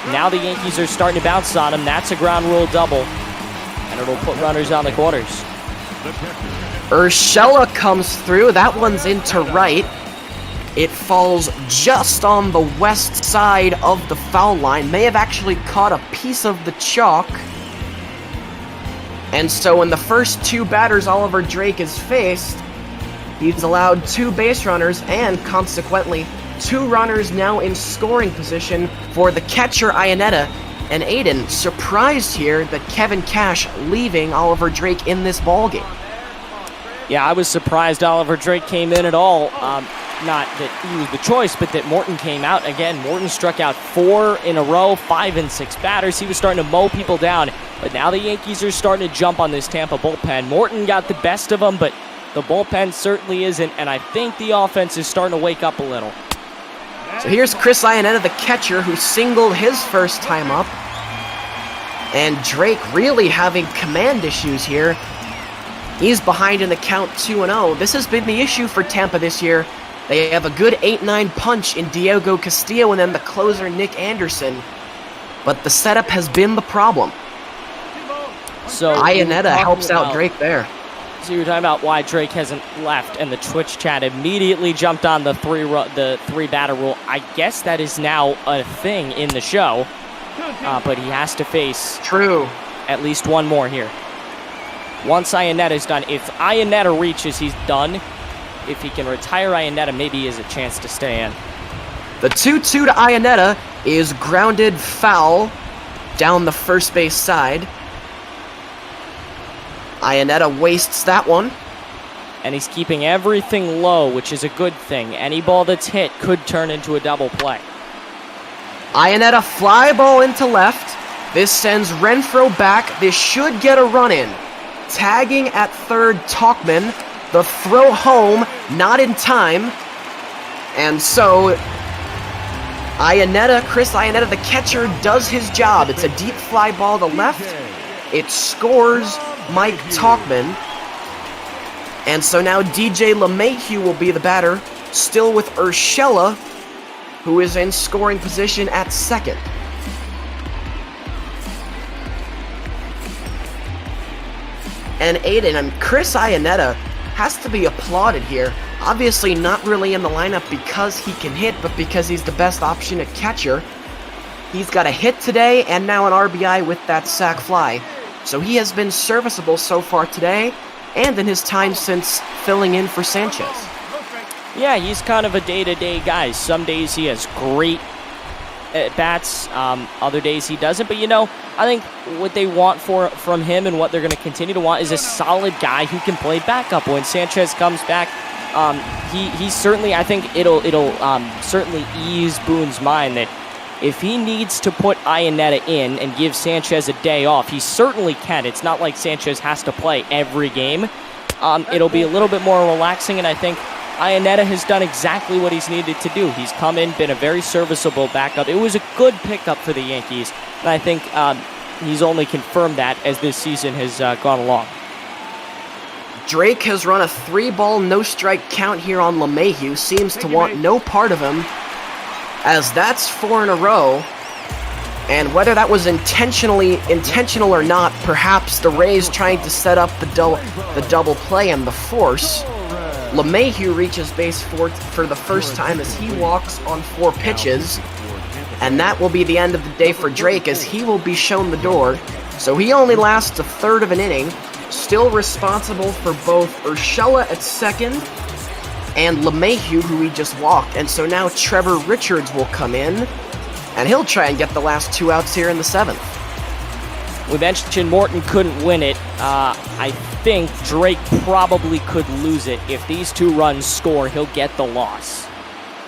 now the Yankees are starting to bounce on him. That's a ground rule double, and it'll put runners on the corners. Urshela comes through. That one's into right. It falls just on the west side of the foul line. May have actually caught a piece of the chalk. And so in the first 2 batters Oliver Drake has faced, he's allowed 2 base runners and consequently 2 runners now in scoring position for the catcher Iannetta. And Aiden surprised here that Kevin Cash leaving Oliver Drake in this ballgame. Yeah, I was surprised Oliver Drake came in at all. Not that he was the choice, but that Morton came out. Again, Morton struck out 4 in a row, 5 and 6 batters. He was starting to mow people down. But now the Yankees are starting to jump on this Tampa bullpen. Morton got the best of them, but the bullpen certainly isn't. And I think the offense is starting to wake up a little. So here's Chris Iannetta, the catcher, who singled his first time up. And Drake really having command issues here. He's behind in the count 2-0. This has been the issue for Tampa this year. They have a good 8-9 punch in Diego Castillo and then the closer Nick Anderson. But the setup has been the problem. So Iannetta helps out Drake there. So you were talking about why Drake hasn't left, and the Twitch chat immediately jumped on the 3 batter rule. I guess that is now a thing in the show, but he has to face at least 1 more here. Once Iannetta is done, if Iannetta reaches, he's done. If he can retire Iannetta, maybe he has a chance to stay in. The 2-2 to Iannetta is grounded foul down the first base side. Iannetta wastes that one. And he's keeping everything low, which is a good thing. Any ball that's hit could turn into a double play. Iannetta fly ball into left. This sends Renfroe back. This should get a run in. Tagging at third, Tauchman. The throw home, not in time. And so Chris Iannetta, the catcher, does his job. It's a deep fly ball to left. It scores Mike Tauchman. And so now DJ LeMahieu will be the batter, still with Urshela, who is in scoring position at second. And Aiden, Chris Iannetta has to be applauded here. Obviously not really in the lineup because he can hit, but because he's the best option at catcher. He's got a hit today and now an RBI with that sac fly. So he has been serviceable so far today and in his time since filling in for Sanchez. Yeah, he's kind of a day-to-day guy. Some days he has great at-bats, other days he doesn't. But, you know, I think what they want from him and what they're going to continue to want is a solid guy who can play backup. When Sanchez comes back, he certainly, I think it'll certainly ease Boone's mind that if he needs to put Iannetta in and give Sanchez a day off, he certainly can. It's not like Sanchez has to play every game. It'll be a little bit more relaxing, and I think Iannetta has done exactly what he's needed to do. He's come in, been a very serviceable backup. It was a good pickup for the Yankees, and I think he's only confirmed that as this season has gone along. Drake has run a 3-ball no-strike count here on LeMahieu. Seems to want no part of him, as that's 4 in a row. And whether that was intentional or not, perhaps the Rays trying to set up the double play and the force. LeMahieu reaches base for the first time as he walks on 4 pitches. And that will be the end of the day for Drake, as he will be shown the door. So he only lasts a third of an inning, still responsible for both Urshela at second and LeMahieu, who he just walked. And so now Trevor Richards will come in, and he'll try and get the last 2 outs here in the 7th. We mentioned Morton couldn't win it. I think Drake probably could lose it. If these 2 runs score, he'll get the loss.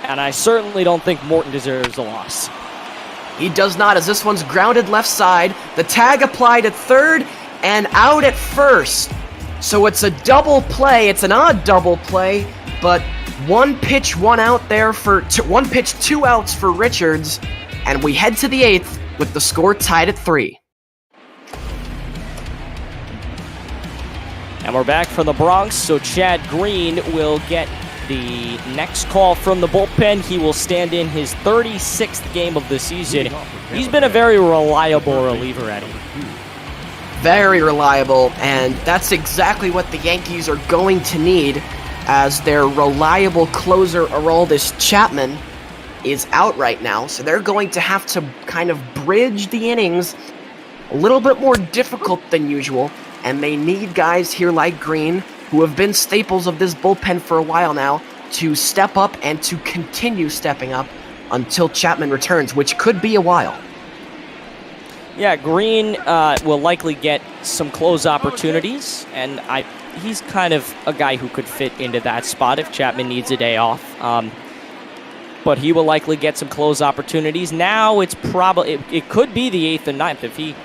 And I certainly don't think Morton deserves a loss. He does not, as this one's grounded left side. The tag applied at third and out at first. So it's a double play. It's an odd double play, but 1 pitch, 1 out there for 1 pitch, 2 outs for Richards. And we head to the 8th with the score tied at 3. And we're back from the Bronx, so Chad Green will get the next call from the bullpen. He will stand in his 36th game of the season. He's been a very reliable reliever, Eddie. Very reliable, and that's exactly what the Yankees are going to need, as their reliable closer, Aroldis Chapman, is out right now. So they're going to have to kind of bridge the innings a little bit more difficult than usual. And they need guys here like Green, who have been staples of this bullpen for a while now, to step up and to continue stepping up until Chapman returns, which could be a while. Yeah, Green will likely get some close opportunities, and he's kind of a guy who could fit into that spot if Chapman needs a day off. But he will likely get some close opportunities. Now it's it could be the 8th and 9th. If he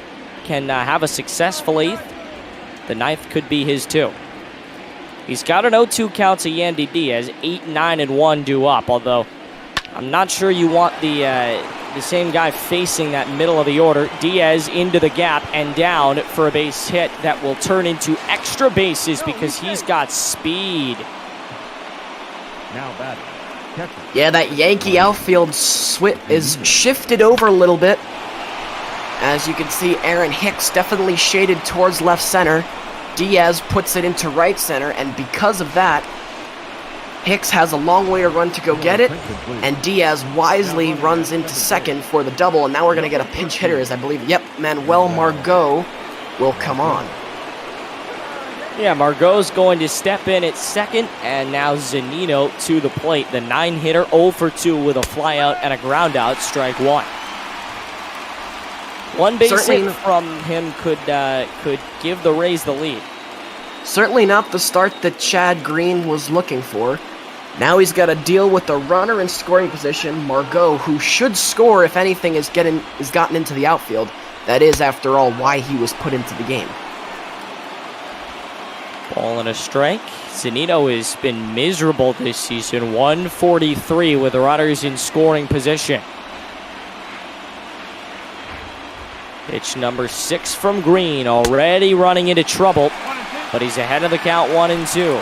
can have a successful 8th, the 9th could be his too. He's got an 0-2 count to Yandy Diaz, 8, 9, and 1 due up, although I'm not sure you want the same guy facing that middle of the order. Diaz into the gap and down for a base hit that will turn into extra bases because he's got speed. Now batting. Yeah, that Yankee outfield is shifted over a little bit. As you can see, Aaron Hicks definitely shaded towards left center. Diaz puts it into right center, and because of that, Hicks has a long way to run to go get it, and Diaz wisely runs into second for the double, and now we're going to get a pinch hitter, as I believe, Manuel Margot will come on. Yeah, Margot's going to step in at second, and now Zunino to the plate. The 9-hitter, 0 for 2 with a flyout and a groundout, strike 1. One base hit from him could give the Rays the lead. Certainly not the start that Chad Green was looking for. Now he's got to deal with a runner in scoring position, Margot, who should score if anything is gotten into the outfield. That is, after all, why he was put into the game. Ball and a strike. Zunino has been miserable this season. 143 with runners in scoring position. Pitch number 6 from Green, already running into trouble, but he's ahead of the count, 1-2.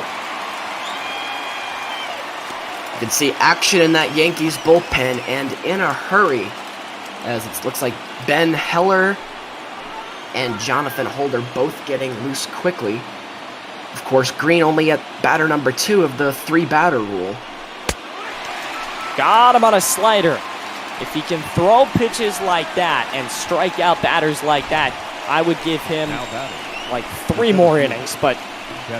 You can see action in that Yankees bullpen, and in a hurry, as it looks like Ben Heller and Jonathan Holder both getting loose quickly. Of course, Green only at batter number 2 of the 3-batter rule. Got him on a slider. If he can throw pitches like that and strike out batters like that, I would give him like 3 more innings. But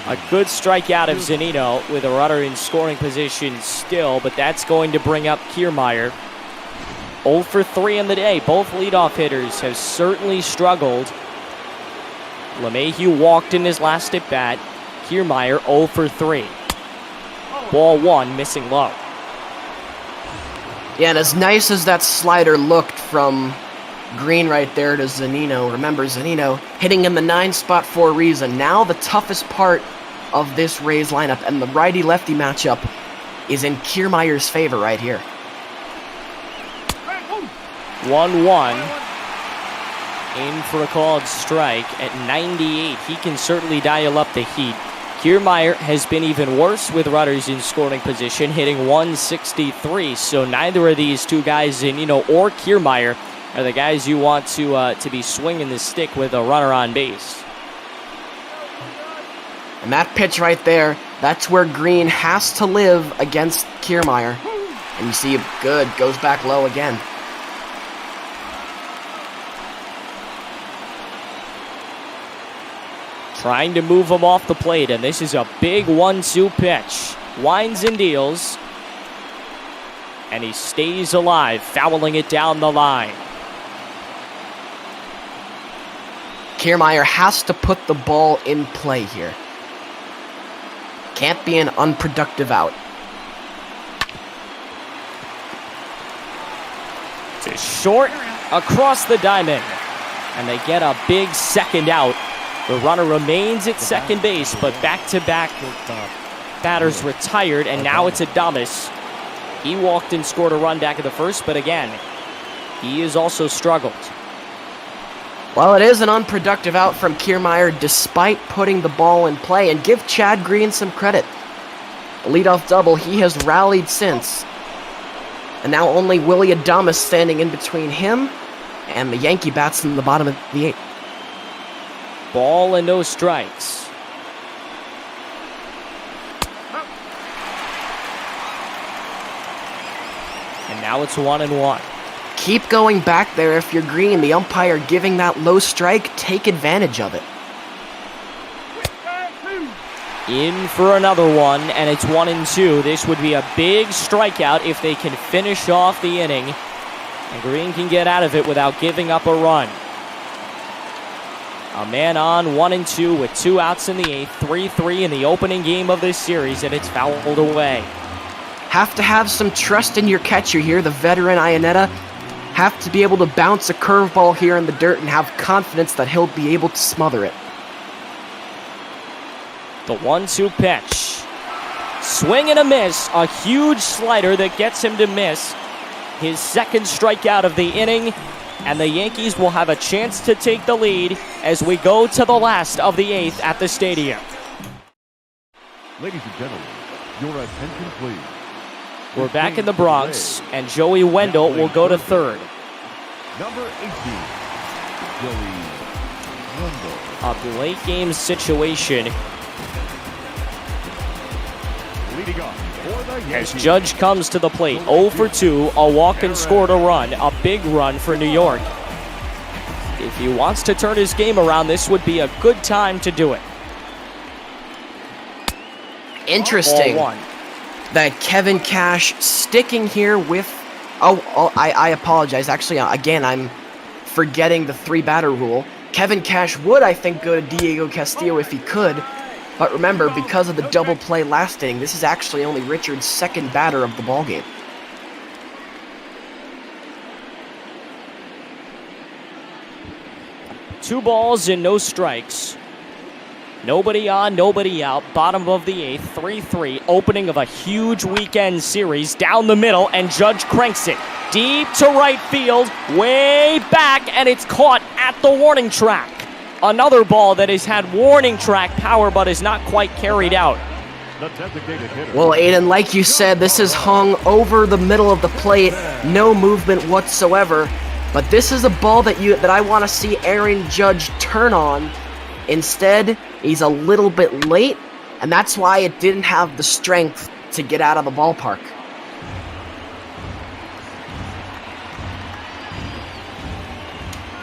a good strikeout of Zunino with a runner in scoring position still, but that's going to bring up Kiermaier. 0 for 3 in the day. Both leadoff hitters have certainly struggled. LeMahieu walked in his last at bat. Kiermaier 0 for 3. Ball 1, missing low. Yeah, and as nice as that slider looked from Green right there to Zunino, remember Zunino hitting in the 9 spot for a reason. Now the toughest part of this Rays lineup and the righty-lefty matchup is in Kiermaier's favor right here. 1-1. In for a called strike at 98. He can certainly dial up the heat. Kiermaier has been even worse with runners in scoring position, hitting 163. So neither of these two guys, or Kiermaier, are the guys you want to be swinging the stick with a runner on base. And that pitch right there, that's where Green has to live against Kiermaier. And you see, good, goes back low again. Trying to move him off the plate, and this is a big 1-2 pitch. Winds and deals, and he stays alive, fouling it down the line. Kiermaier has to put the ball in play here. Can't be an unproductive out. To short across the diamond, and they get a big second out. The runner remains at second base, but back-to-back batters retired, and now it's Adames. He walked and scored a run back at the first, but again, he has also struggled. Well, it is an unproductive out from Kiermaier despite putting the ball in play, and give Chad Green some credit. A leadoff double, he has rallied since. And now only Willie Adames standing in between him and the Yankee bats in the bottom of the 8th. Ball and no strikes. And now it's 1-1. Keep going back there if you're Green. The umpire giving that low strike, take advantage of it. In for another one, and it's 1-2. This would be a big strikeout if they can finish off the inning. And Green can get out of it without giving up a run. A man on, 1-2 with 2 outs in the 8th, 3-3 in the opening game of this series, and it's fouled away. Have to have some trust in your catcher here, the veteran Iannetta. Have to be able to bounce a curveball here in the dirt and have confidence that he'll be able to smother it. The 1-2 pitch. Swing and a miss, a huge slider that gets him to miss. His second strikeout of the inning. And the Yankees will have a chance to take the lead as we go to the last of the 8th at the stadium. Ladies and gentlemen, your attention please. We're back in the Bronx, and Joey Wendell will go to third. Number 18, Joey Wendell. A late game situation Leading off for the as Yankees. Judge comes to the plate. 0 for 2, a walk and scored a run. A big run for New York. If he wants to turn his game around, this would be a good time to do it. Interesting Ball 1. that Kevin Cash sticking here with... I apologize. Actually, again, I'm forgetting the 3-batter rule. Kevin Cash would, I think, go to Diego Castillo if he could. But remember, because of the double play last inning, this is actually only Richard's second batter of the ballgame. Two balls and no strikes. Nobody on, nobody out. Bottom of the 8th, 3-3. Opening of a huge weekend series down the middle, and Judge cranks it deep to right field, way back, and it's caught at the warning track. Another ball that has had warning track power but is not quite carried out. Well, Aiden, like you said, this is hung over the middle of the plate. No movement whatsoever. But this is a ball that I want to see Aaron Judge turn on. Instead, he's a little bit late, and that's why it didn't have the strength to get out of the ballpark.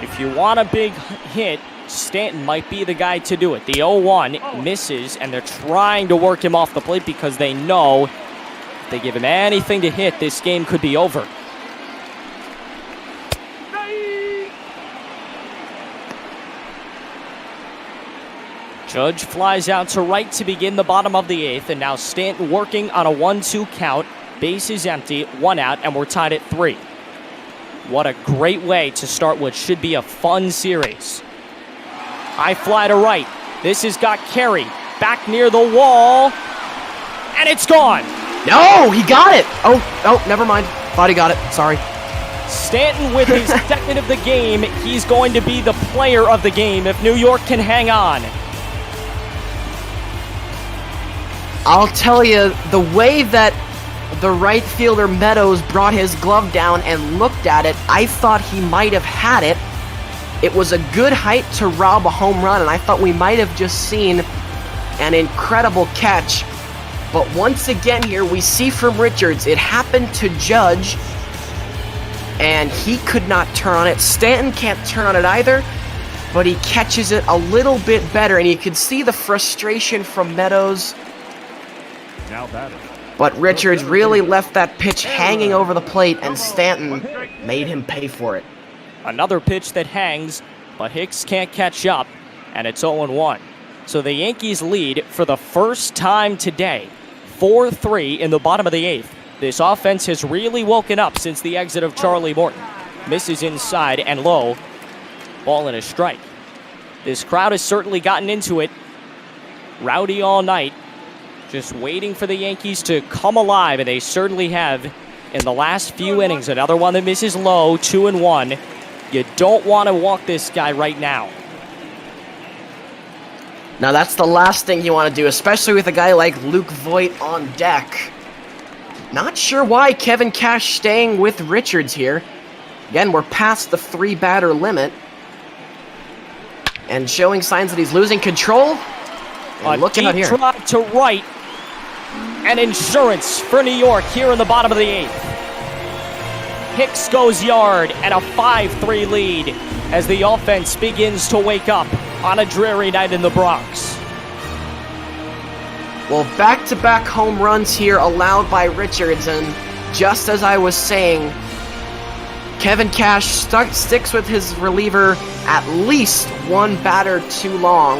If you want a big hit, Stanton might be the guy to do it. The 0-1 misses, and they're trying to work him off the plate because they know if they give him anything to hit, this game could be over. Judge flies out to right to begin the bottom of the 8th, and now Stanton working on a 1-2 count. Base is empty, 1 out, and we're tied at 3. What a great way to start what should be a fun series. High fly to right. This has got Carey back near the wall, and it's gone. No, he got it. Oh, never mind. Thought he got it. Sorry. Stanton with his second of the game. He's going to be the player of the game if New York can hang on. I'll tell you, the way that the right fielder Meadows brought his glove down and looked at it, I thought he might have had it. It was a good height to rob a home run, and I thought we might have just seen an incredible catch. But once again here, we see from Richards, it happened to Judge, and he could not turn on it. Stanton can't turn on it either, but he catches it a little bit better, and you can see the frustration from Meadows. Now batter. But Richards really left that pitch hanging over the plate, and Stanton made him pay for it. Another pitch that hangs, but Hicks can't catch up, and it's 0-1. So the Yankees lead for the first time today, 4-3 in the bottom of the eighth. This offense has really woken up since the exit of Charlie Morton. Misses inside and low. Ball and a strike. This crowd has certainly gotten into it. Rowdy all night. Just waiting for the Yankees to come alive, and they certainly have in the last few innings. Another one that misses low, 2-1. You don't want to walk this guy right now. Now that's the last thing you want to do, especially with a guy like Luke Voit on deck. Not sure why Kevin Cash staying with Richards here. Again, we're past the 3-batter limit. And showing signs that he's losing control. And look out here. A deep drive to right. And insurance for New York here in the bottom of the eighth. Hicks goes yard and a 5-3 lead as the offense begins to wake up on a dreary night in the Bronx. Well, back-to-back home runs here allowed by Richards, and just as I was saying, Kevin Cash sticks with his reliever at least one batter too long.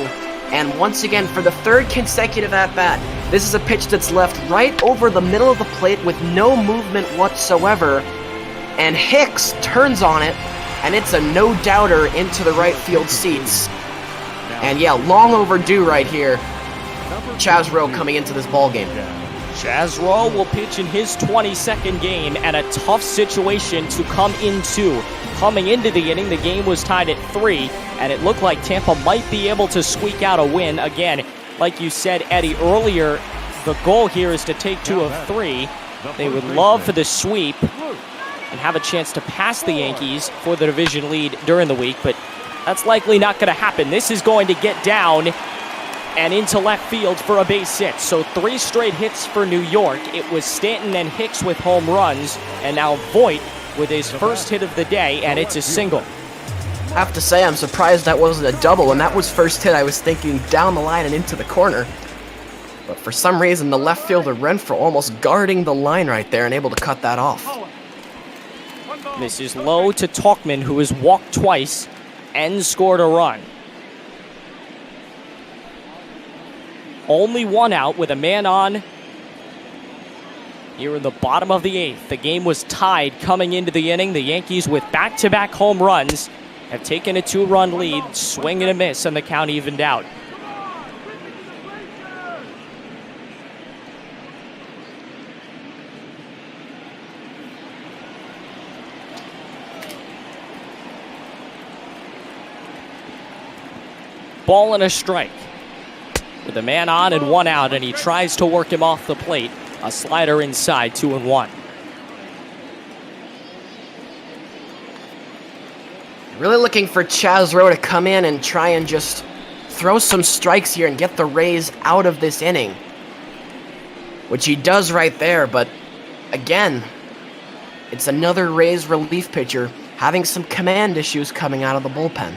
And once again, for the third consecutive at-bat, this is a pitch that's left right over the middle of the plate with no movement whatsoever. And Hicks turns on it, and it's a no-doubter into the right field seats. And yeah, long overdue right here. Chaz Rowe coming into this ballgame. Chaz Rowe will pitch in his 22nd game, and a tough situation to come into. Coming into the inning, the game was tied at 3, and it looked like Tampa might be able to squeak out a win. Again, like you said, Eddie, earlier, the goal here is to take 2 of 3. They would love for the sweep and have a chance to pass the Yankees for the division lead during the week, but that's likely not going to happen. This is going to get down and into left field for a base hit. So 3 straight hits for New York. It was Stanton and Hicks with home runs, and now Voit with his first hit of the day, and it's a single. I have to say, I'm surprised that wasn't a double. When that was first hit, I was thinking down the line and into the corner. But for some reason, the left fielder Renfroe almost guarding the line right there and able to cut that off. This is low to Talkman, who has walked twice and scored a run. Only 1 out with a man on here in the bottom of the eighth. The game was tied coming into the inning. The Yankees, with back-to-back home runs, have taken a 2-run lead, swing and a miss, and the count evened out. Ball and a strike. With a man on and 1 out, and he tries to work him off the plate. A slider inside, 2-1. Really looking for Chaz Rowe to come in and try and just throw some strikes here and get the Rays out of this inning. Which he does right there, but again, it's another Rays relief pitcher having some command issues coming out of the bullpen.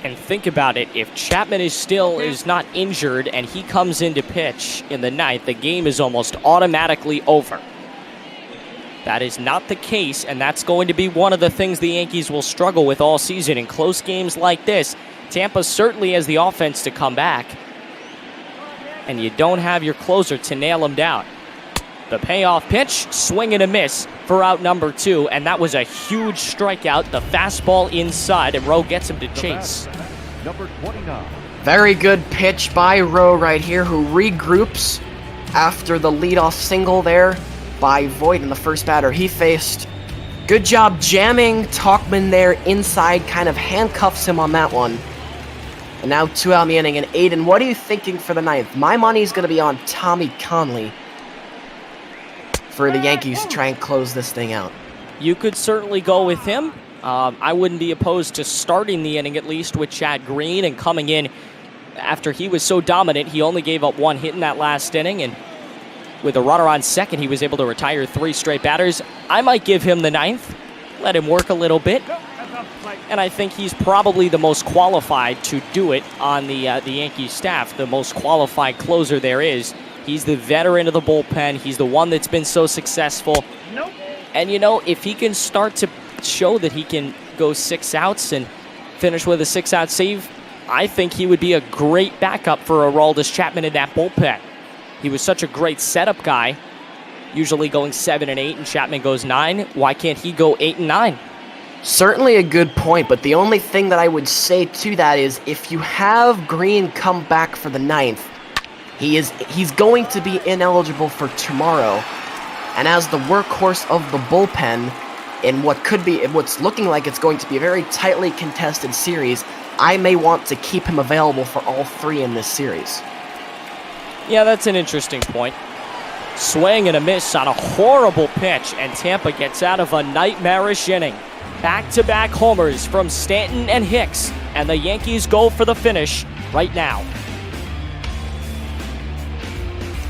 And think about it, if Chapman is not injured and he comes in to pitch in the ninth, the game is almost automatically over. That is not the case, and that's going to be one of the things the Yankees will struggle with all season. In close games like this, Tampa certainly has the offense to come back, and you don't have your closer to nail him down. The payoff pitch, swing and a miss for out number 2, and that was a huge strikeout. The fastball inside, and Rowe gets him to chase. Number 29. Very good pitch by Rowe right here, who regroups after the leadoff single there by Voigt in the first batter he faced. Good job jamming Talkman there inside, kind of handcuffs him on that one. And now 2 out in the inning. And Aiden, what are you thinking for the ninth? My money's going to be on Tommy Conley for the Yankees to try and close this thing out. You could certainly go with him. I wouldn't be opposed to starting the inning at least with Chad Green and coming in after he was so dominant. He only gave up 1 hit in that last inning, and with a runner on second, he was able to retire 3 straight batters. I might give him the ninth, let him work a little bit, and I think he's probably the most qualified to do it on the Yankees staff, the most qualified closer there is. He's the veteran of the bullpen. He's the one that's been so successful. And, you know, if he can start to show that he can go 6 outs and finish with a 6-out save, I think he would be a great backup for Aroldis Chapman in that bullpen. He was such a great setup guy, usually going 7 and 8, and Chapman goes 9. Why can't he go 8 and 9? Certainly a good point, but the only thing that I would say to that is if you have Green come back for the ninth, he's going to be ineligible for tomorrow. And as the workhorse of the bullpen in what's looking like it's going to be a very tightly contested series, I may want to keep him available for all 3 in this series. Yeah, that's an interesting point. Swing and a miss on a horrible pitch, and Tampa gets out of a nightmarish inning. Back-to-back homers from Stanton and Hicks, and the Yankees go for the finish right now.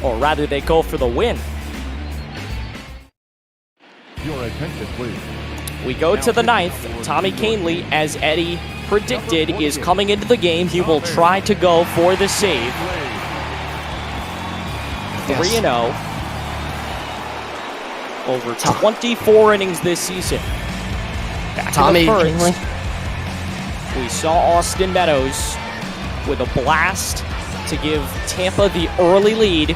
Or rather, they go for the win. Your attention, please. We go to the ninth. Tommy Kahnle, as Eddie predicted, is coming into the game. He will try to go for the save. 3-0. Over 24 innings this season. Back Tommy in the first, Kahnle. we saw Austin Meadows with a blast to give Tampa the early lead.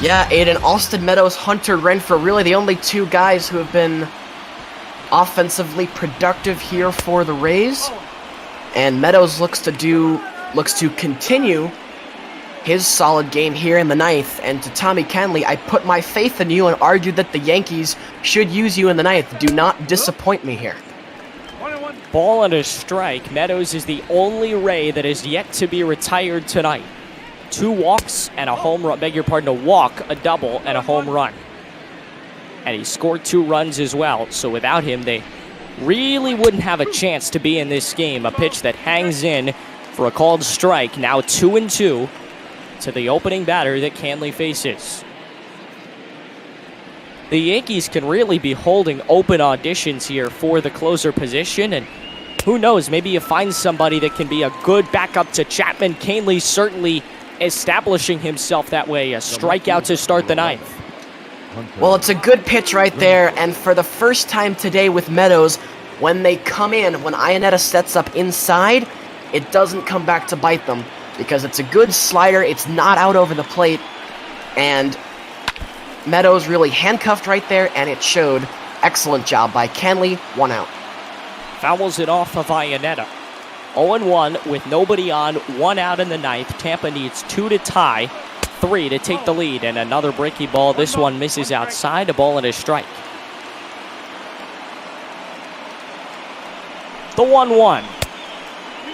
Yeah, Aiden, Austin Meadows, Hunter Renfroe, really the only 2 guys who have been offensively productive here for the Rays. And Meadows looks to continue his solid game here in the ninth. And to Tommy Kahnle, I put my faith in you and argued that the Yankees should use you in the ninth. Do not disappoint me here. Ball and a strike. Meadows is the only Ray that is yet to be retired tonight. 2 walks and a home run. Beg your pardon, a walk, a double, and a home run. And he scored 2 runs as well. So without him, they really wouldn't have a chance to be in this game. A pitch that hangs in for a called strike. Now 2-2 to the opening batter that Kahnle faces. The Yankees can really be holding open auditions here for the closer position, and who knows, maybe you find somebody that can be a good backup to Chapman. Kahnle certainly establishing himself that way. A strikeout to start the ninth. Well, it's a good pitch right there, and for the first time today with Meadows, when they come in, when Ionetta sets up inside, it doesn't come back to bite them because it's a good slider, it's not out over the plate, and Meadows really handcuffed right there, and it showed. Excellent job by Kahnle, 1 out. Fouls it off of Ionetta. 0-1 with nobody on, 1 out in the ninth. Tampa needs 2 to tie, 3 to take the lead, and another breaking ball. This one misses outside, a ball and a strike. The 1-1.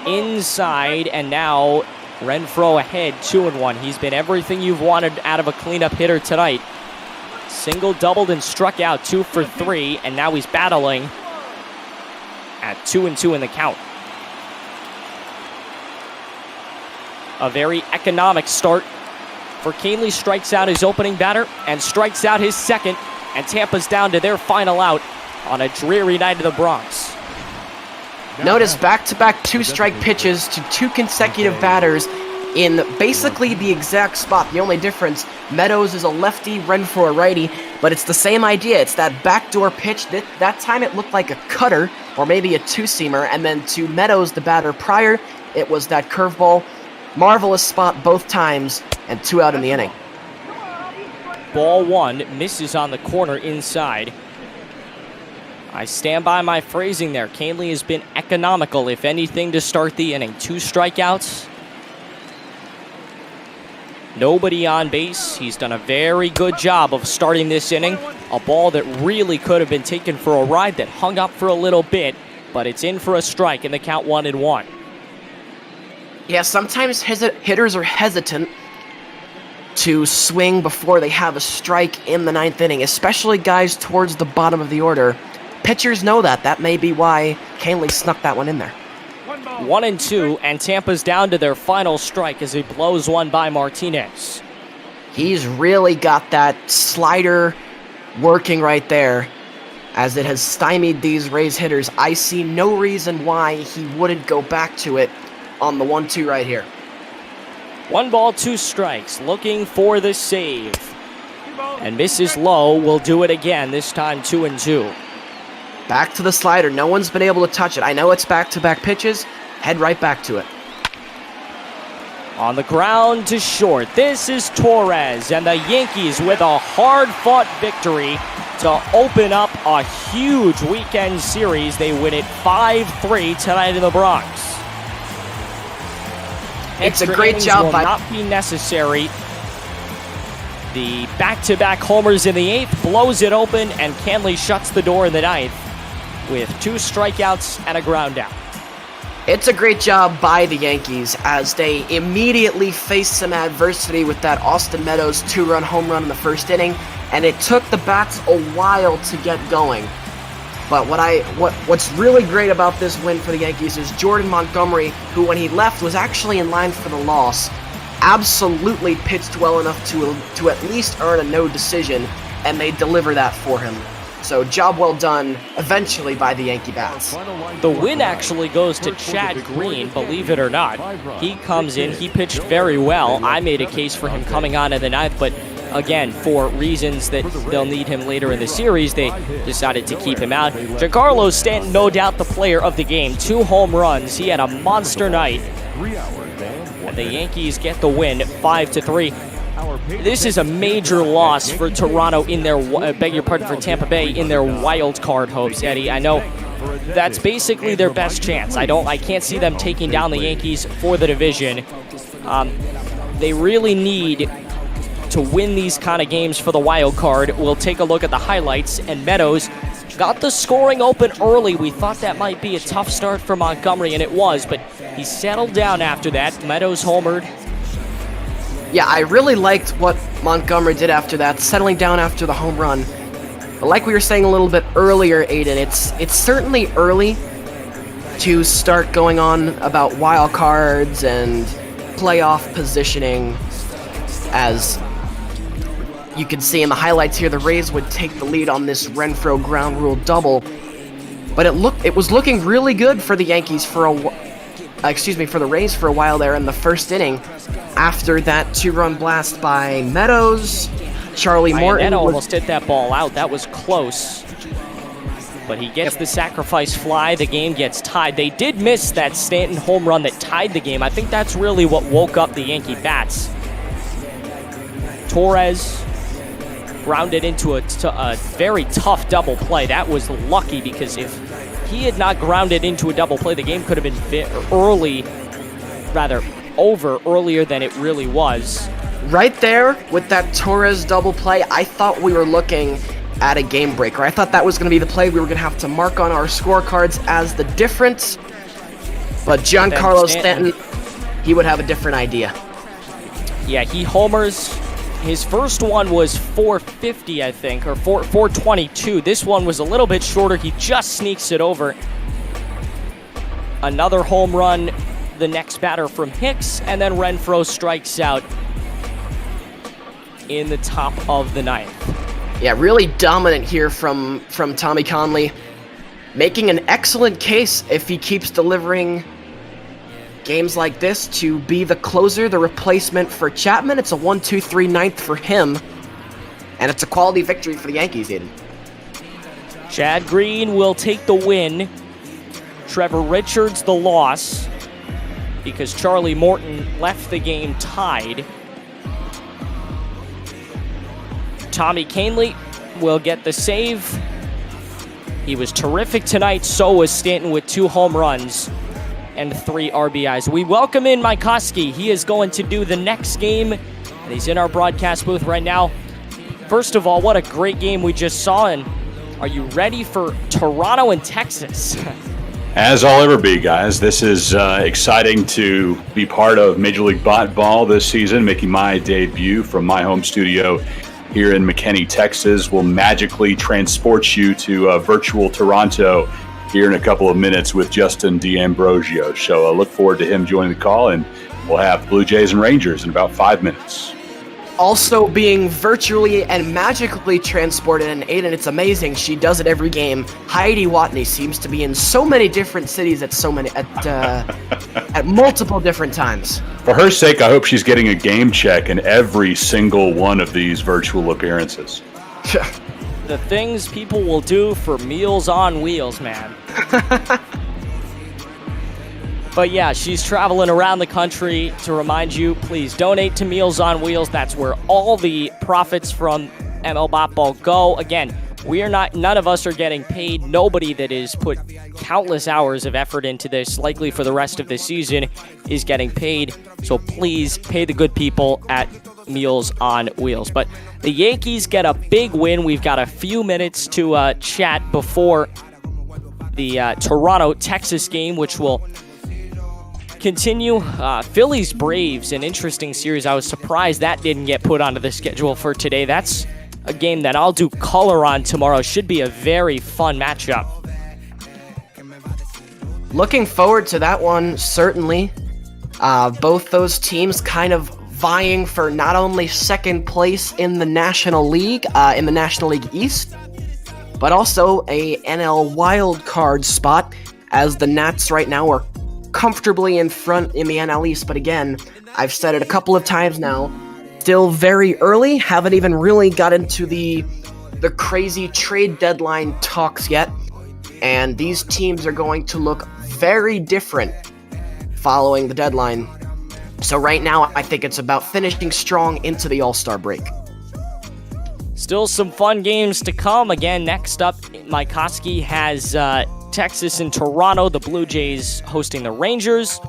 Inside, and now Renfroe ahead, 2-1. He's been everything you've wanted out of a cleanup hitter tonight. Single, doubled, and struck out, 2 for 3, and now he's battling at 2-2 in the count. A very economic start for Kahnle. Strikes out his opening batter and strikes out his second, and Tampa's down to their final out on a dreary night of the Bronx. Notice back-to-back 2-strike pitches to 2 consecutive batters in basically the exact spot. The only difference, Meadows is a lefty, Renfroe a righty, but it's the same idea. It's that backdoor pitch. That time it looked like a cutter or maybe a 2-seamer, and then to Meadows, the batter prior, it was that curveball. Marvelous spot both times, and 2 out in the inning. Ball 1 misses on the corner inside. I stand by my phrasing there. Kahnle has been economical, if anything, to start the inning. 2 strikeouts, Nobody on base. He's done a very good job of starting this inning. A ball that really could have been taken for a ride that hung up for a little bit, but it's in for a strike in the count 1-1. Yeah, sometimes hitters are hesitant to swing before they have a strike in the 9th inning, especially guys towards the bottom of the order. Pitchers know that. That may be why Canley snuck that one in there. 1-2, and Tampa's down to their final strike as he blows one by Martinez. He's really got that slider working right there, as it has stymied these Rays hitters. I see no reason why he wouldn't go back to it on the 1-2 right here. 1 ball, 2 strikes, looking for the save. And Mrs. Lowe will do it again, this time 2-2. Back to the slider. No one's been able to touch it. I know it's back-to-back pitches. Head right back to it. On the ground to short. This is Torres, and the Yankees with a hard-fought victory to open up a huge weekend series. They win it 5-3 tonight in the Bronx. It's Extra a great innings job will by... not be necessary. The back-to-back homers in the 8th blows it open, and Canley shuts the door in the 9th with 2 strikeouts and a ground out. It's a great job by the Yankees as they immediately faced some adversity with that Austin Meadows 2-run home run in the 1st inning, and it took the bats a while to get going. But what's really great about this win for the Yankees is Jordan Montgomery, who when he left was actually in line for the loss, absolutely pitched well enough to at least earn a no decision, and they deliver that for him. So job well done, eventually, by the Yankee bats. The win actually goes to Chad Green, believe it or not. He comes in, he pitched very well. I made a case for him coming on in the 9th, but again, for reasons that they'll need him later in the series, they decided to keep him out. Giancarlo Stanton, no doubt the player of the game. 2 home runs. He had a monster night. And the Yankees get the win, 5-3. This is a major loss for Toronto in their, for Tampa Bay in their wild card hopes, Eddie. I know that's basically their best chance. I can't see them taking down the Yankees for the division. They really need to win these kind of games for the wild card. We'll take a look at the highlights, and Meadows got the scoring open early. We thought that might be a tough start for Montgomery, and it was, but he settled down after that. Meadows homered. Yeah, I really liked what Montgomery did after that, settling down after the home run. But like we were saying a little bit earlier, Aiden, it's certainly early to start going on about wild cards and playoff positioning. As you can see in the highlights here, the Rays would take the lead on this Renfroe ground rule double. But it was looking really good for the Yankees for the Rays for a while there in the 1st inning. After that 2-run blast by Meadows, Charlie Morton almost hit that ball out. That was close. But he gets the sacrifice fly. The game gets tied. They did miss that Stanton home run that tied the game. I think that's really what woke up the Yankee bats. Torres grounded into a very tough double play. That was lucky, because if he had not grounded into a double play, the game could have been over earlier than it really was. Right there with that Torres double play, I thought we were looking at a game breaker. I thought that was going to be the play we were going to have to mark on our scorecards as the difference. But Giancarlo Stanton, he would have a different idea. Yeah, he homers. His first one was 450, I think, or 422. This one was a little bit shorter. He just sneaks it over. Another home run, the next batter from Hicks, and then Renfroe strikes out in the top of the 9th. Yeah, really dominant here from Tommy Conley, making an excellent case if he keeps delivering games like this to be the closer, the replacement for Chapman. It's a 1-2-3 9th for him, and it's a quality victory for the Yankees, Aiden. Chad Green will take the win. Trevor Richards the loss, because Charlie Morton left the game tied. Tommy Canley will get the save. He was terrific tonight. So was Stanton with 2 home runs and 3 RBIs. We welcome in Mike Koski. He is going to do the next game and he's in our broadcast booth right now. First of all, what a great game we just saw, and are you ready for Toronto and Texas? As I'll ever be, guys. This is exciting to be part of Major League Ball this season, making my debut from my home studio here in McKinney, Texas. We'll magically transport you to virtual Toronto here in a couple of minutes with Justin D'Ambrosio. So I look forward to him joining the call, and we'll have Blue Jays and Rangers in about 5 minutes. Also being virtually and magically transported, and Aiden, it's amazing. She does it every game. Heidi Watney seems to be in so many different cities at multiple different times. For her sake, I hope she's getting a game check in every single one of these virtual appearances. The things people will do for Meals on Wheels, man. But yeah, she's traveling around the country. To remind you, please donate to Meals on Wheels. That's where all the profits from ML Ball go. Again, none of us are getting paid. Nobody that has put countless hours of effort into this, likely for the rest of the season, is getting paid. So please pay the good people at Meals on Wheels. But the Yankees get a big win. We've got a few minutes to chat before the Toronto-Texas game, which will continue. Phillies Braves, an interesting series. I was surprised that didn't get put onto the schedule for today. That's a game that I'll do color on tomorrow. Should be a very fun matchup. Looking forward to that one, certainly. Both those teams kind of vying for not only second place in the National League, in the National League East, but also a NL wild card spot, as the Nats right now are comfortably in front in the NL East. But again, I've said it a couple of times now, still very early, haven't even really got into the crazy trade deadline talks yet, and these teams are going to look very different following the deadline. So right now, I think it's about finishing strong into the All-Star break. Still some fun games to come. Again, next up, Mike Koski has Texas and Toronto, the Blue Jays hosting the Rangers.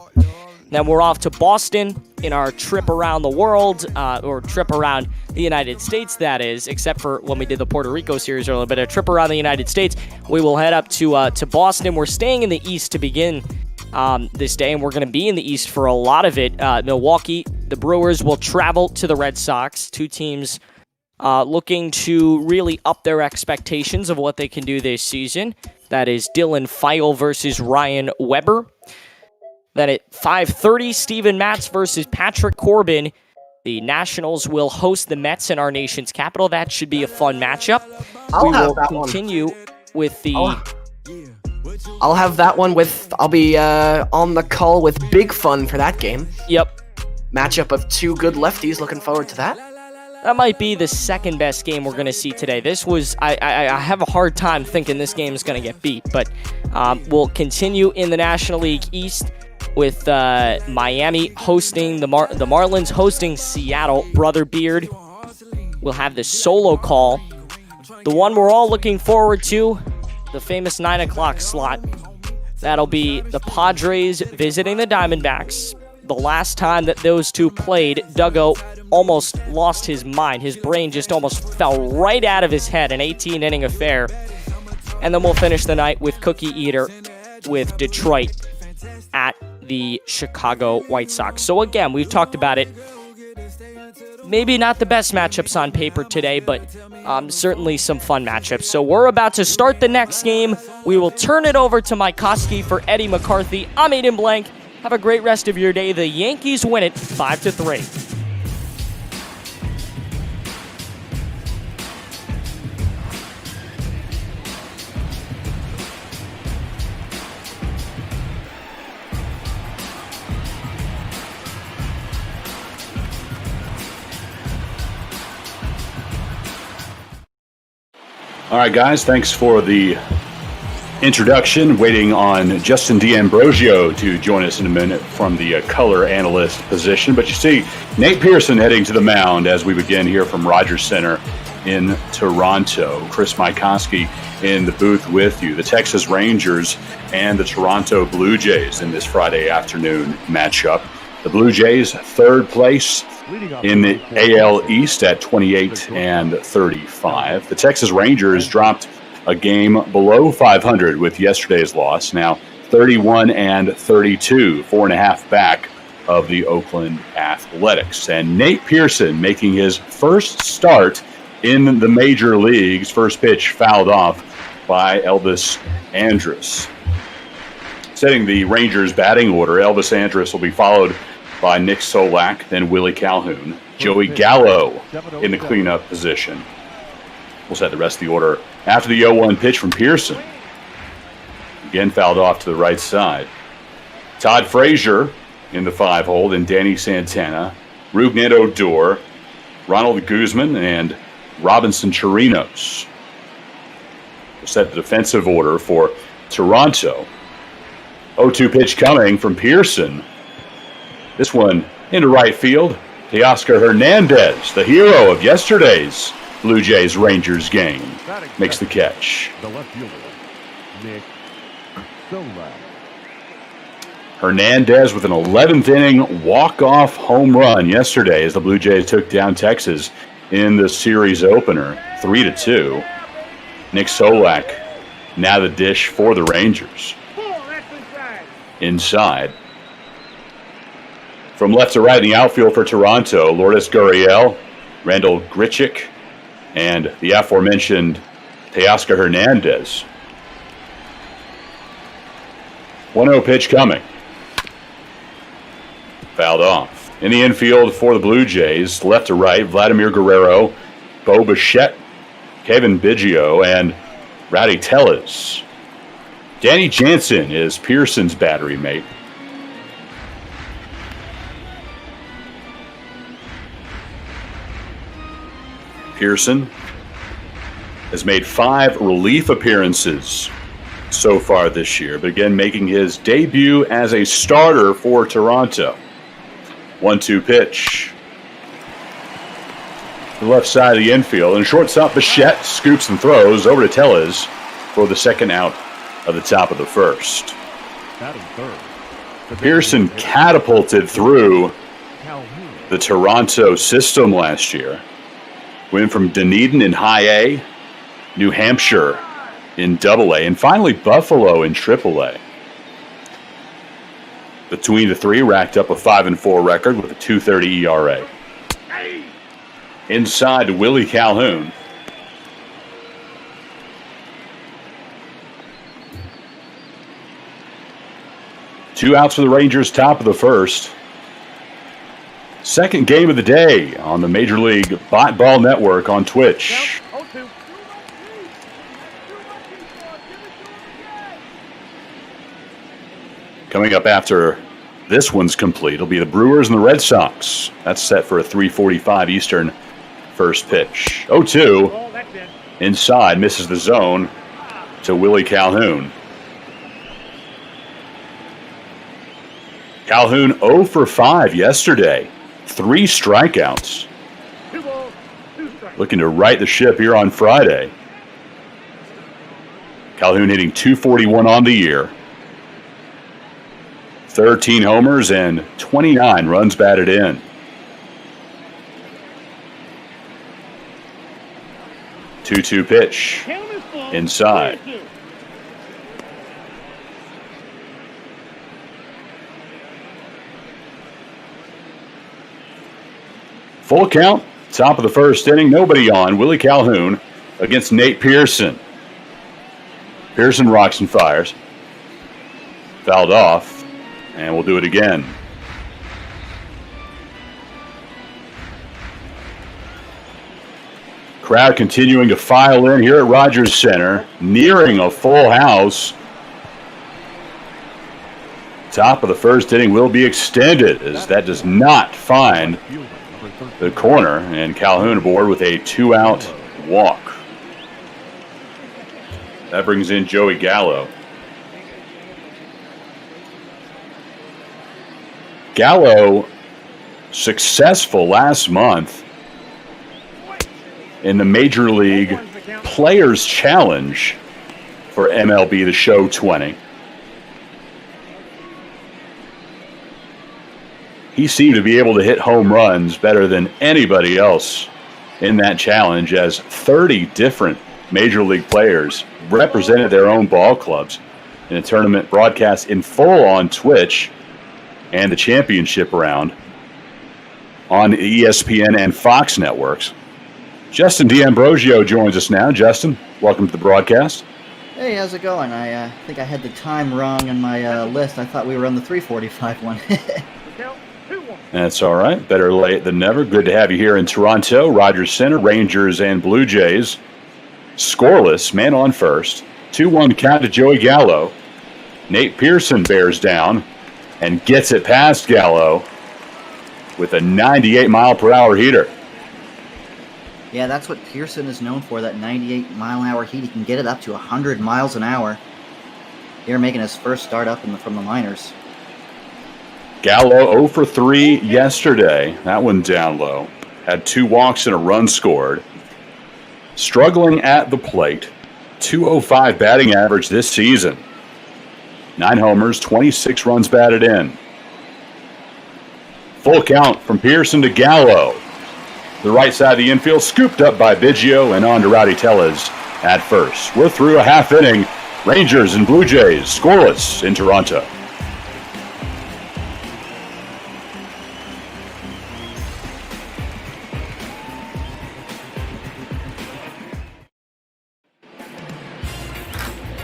Then we're off to Boston in our trip around the world, or trip around the United States, that is, except for when we did the Puerto Rico series earlier, but a trip around the United States. We will head up to Boston. We're staying in the East to begin this day, and we're going to be in the East for a lot of it. Milwaukee, the Brewers will travel to the Red Sox, two teams looking to really up their expectations of what they can do this season. That is Dylan Feil versus Ryan Weber. Then at 5:30, Steven Matz versus Patrick Corbin. The Nationals will host the Mets in our nation's capital. That should be a fun matchup. I'll have that one with, I'll be on the call with Big Fun for that game. Yep. Matchup of two good lefties. Looking forward to that. That might be the second best game we're going to see today. This was, I have a hard time thinking this game is going to get beat, but we'll continue in the National League East with Miami hosting the Marlins hosting Seattle. Brother Beard will have the solo call. The one we're all looking forward to, the famous 9 o'clock slot. That'll be the Padres visiting the Diamondbacks. The last time that those two played, Duggo almost lost his mind. His brain just almost fell right out of his head, an 18-inning affair. And then we'll finish the night with Cookie Eater with Detroit at the Chicago White Sox. So again, we've talked about it. Maybe not the best matchups on paper today, but certainly some fun matchups. So we're about to start the next game. We will turn it over to Mike Koski for Eddie McCarthy. I'm Aiden Blank. Have a great rest of your day. The Yankees win it 5-3. All right, guys, thanks for the introduction. Waiting on Justin D'Ambrosio to join us in a minute from the color analyst position. But you see, Nate Pearson heading to the mound as we begin here from Rogers Center in Toronto. Chris Mykoski in the booth with you. The Texas Rangers and the Toronto Blue Jays in this Friday afternoon matchup. The Blue Jays, third place in the AL East at 28-35. The Texas Rangers dropped a game below 500 with yesterday's loss. Now 31-32, 4.5 back of the Oakland Athletics. And Nate Pearson making his first start in the major leagues. First pitch fouled off by Elvis Andrus. Setting the Rangers batting order, Elvis Andrus will be followed by Nick Solak, then Willie Calhoun. Joey Gallo in the cleanup position. We'll set the rest of the order after the 0-1 pitch from Pearson. Again fouled off to the right side. Todd Frazier in the 5-hole, then Danny Santana, Rougned Odor, Ronald Guzman, and Robinson Chirinos. We'll set the defensive order for Toronto. 0-2 pitch coming from Pearson. This one into right field. Teoscar Hernandez, the hero of yesterday's Blue Jays Rangers game, makes the catch. The left fielder, Nick Solak. Hernandez with an 11th inning walk-off home run yesterday as the Blue Jays took down Texas in the series opener, 3-2. Nick Solak now the dish for the Rangers. Inside. From left to right in the outfield for Toronto, Lourdes Gurriel, Randall Grichuk, and the aforementioned Teoscar Hernandez. 1-0 pitch coming. Fouled off. In the infield for the Blue Jays, left to right, Vladimir Guerrero, Bo Bichette, Kevin Biggio, and Rowdy Tellez. Danny Jansen is Pearson's battery mate. Pearson has made 5 relief appearances so far this year, but again making his debut as a starter for Toronto. 1-2 pitch. The left side of the infield, and shortstop Bichette scoops and throws over to Tellez for the second out of the top of the first. Pearson catapulted through the Toronto system last year. Went from Dunedin in High A, New Hampshire in Double A, and finally Buffalo in Triple A. Between the three, racked up a 5-4 record with a 2.30 ERA. Inside to Willie Calhoun. Two outs for the Rangers, top of the first. Second game of the day on the Major League Ball Network on Twitch. Coming up after this one's complete, it'll be the Brewers and the Red Sox. That's set for a 3:45 Eastern first pitch. 0-2. Inside, misses the zone to Willie Calhoun. Calhoun 0 for 5 yesterday. 3 strikeouts. Looking to right the ship here on Friday. Calhoun hitting .241 on the year. 13 homers and 29 runs batted in. Two-two pitch. Inside. Full count, top of the first inning, nobody on. Willie Calhoun against Nate Pearson. Pearson rocks and fires. Fouled off, and we'll do it again. Crowd continuing to file in here at Rogers Center, nearing a full house. Top of the first inning will be extended as that does not find the corner, and Calhoun aboard with a 2-out walk. That brings in Joey Gallo. Gallo successful last month in the Major League Players Challenge for MLB The Show 20. he seemed to be able to hit home runs better than anybody else in that challenge, as 30 different Major League players represented their own ball clubs in a tournament broadcast in full on Twitch and the championship round on ESPN and Fox networks. Justin D'Ambrosio joins us now. Justin, welcome to the broadcast. Hey, how's it going? I think I had the time wrong on my list. I thought we were on the 3:45 one. That's all right. Better late than never. Good to have you here in Toronto. Rogers Center, Rangers and Blue Jays. Scoreless, man on first. 2-1 count to Joey Gallo. Nate Pearson bears down and gets it past Gallo with a 98-mile-per-hour heater. Yeah, that's what Pearson is known for, that 98-mile-an-hour heat. He can get it up to 100 miles an hour. Here making his first start up from the minors. Gallo 0 for 3 yesterday. That one down low. Had 2 walks and a run scored. Struggling at the plate. 205 batting average this season. 9 homers, 26 runs batted in. Full count from Pearson to Gallo. The right side of the infield scooped up by Biggio and on to Rowdy Tellez at first. We're through a half inning. Rangers and Blue Jays scoreless in Toronto.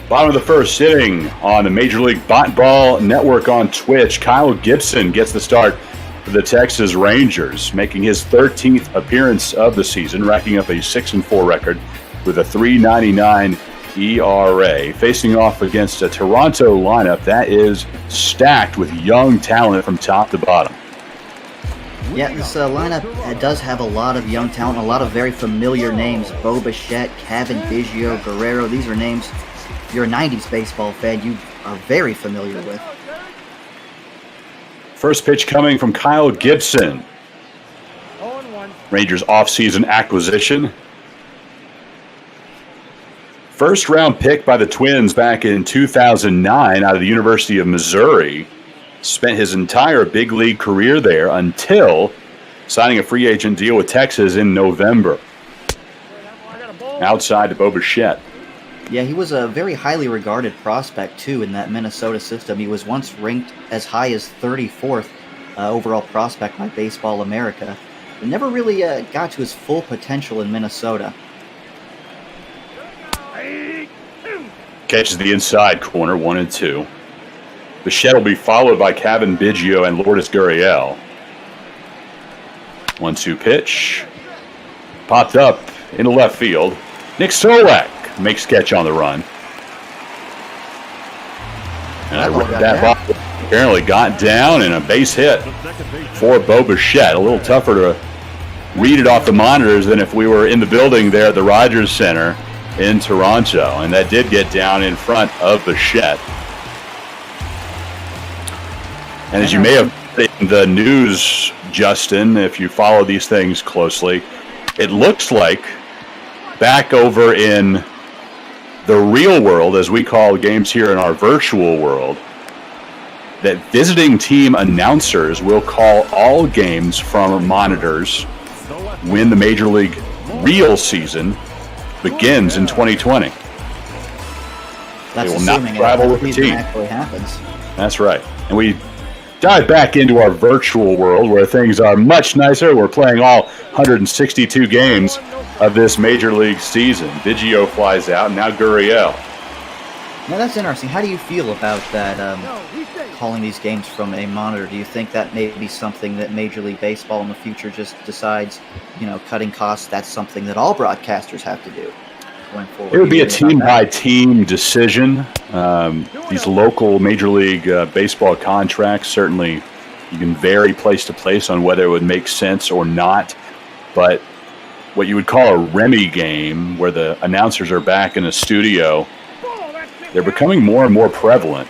Bottom of the first inning on the Major League Ball Network on Twitch. Kyle Gibson gets the start for the Texas Rangers, making his 13th appearance of the season, racking up a 6-4 record with a 3.99 ERA, facing off against a Toronto lineup that is stacked with young talent from top to bottom. Yeah, this lineup does have a lot of young talent, a lot of very familiar names. Bo Bichette, Kevin Biggio, Guerrero. These are names, if you're a 90s baseball fan, you are very familiar with. First pitch coming from Kyle Gibson. Rangers offseason acquisition. First round pick by the Twins back in 2009 out of the University of Missouri. Spent his entire big league career there until signing a free agent deal with Texas in November. Outside to Bo Bichette. Yeah, he was a very highly regarded prospect, too, in that Minnesota system. He was once ranked as high as 34th overall prospect by Baseball America. But never really got to his full potential in Minnesota. Catches the inside corner, 1-2. Bichette will be followed by Kevin Biggio and Lourdes Gurriel. 1-2 pitch. Popped up into left field. Nick Solak makes catch on the run. And I read that ball apparently got down and a base hit for Bo Bichette. A little tougher to read it off the monitors than if we were in the building there at the Rogers Center in Toronto. And that did get down in front of Bichette. And as you may have in the news, Justin, if you follow these things closely, it looks like back over in the real world, as we call games here in our virtual world, that visiting team announcers will call all games from monitors when the Major League real season begins in 2020. That's they will not travel with the team. Actually happens. That's right. And we dive back into our virtual world where things are much nicer. We're playing all 162 games of this Major League season. Biggio flies out, and now Gurriel. Now that's interesting. How do you feel about that, calling these games from a monitor? Do you think that may be something that Major League Baseball in the future just decides, cutting costs, that's something that all broadcasters have to do going forward? It would be a team-by-team decision. These local Major League Baseball contracts, certainly you can vary place to place on whether it would make sense or not. But what you would call a Remy game, where the announcers are back in a studio, they're becoming more and more prevalent.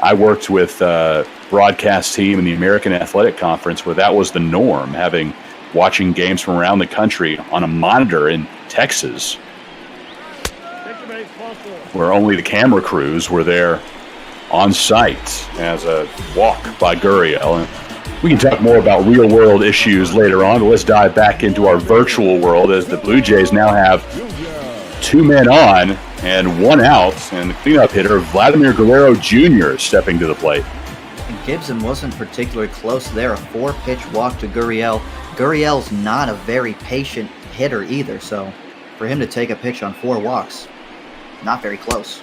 I worked with a broadcast team in the American Athletic Conference where that was the norm, watching games from around the country on a monitor in Texas, where only the camera crews were there on site as a walk by Gurriel. We can talk more about real-world issues later on, but let's dive back into our virtual world as the Blue Jays now have 2 men on and 1 out, and the cleanup hitter, Vladimir Guerrero Jr., is stepping to the plate. And Gibson wasn't particularly close there. A 4-pitch walk to Gurriel. Gurriel's not a very patient hitter either, so for him to take a pitch on 4 walks, not very close.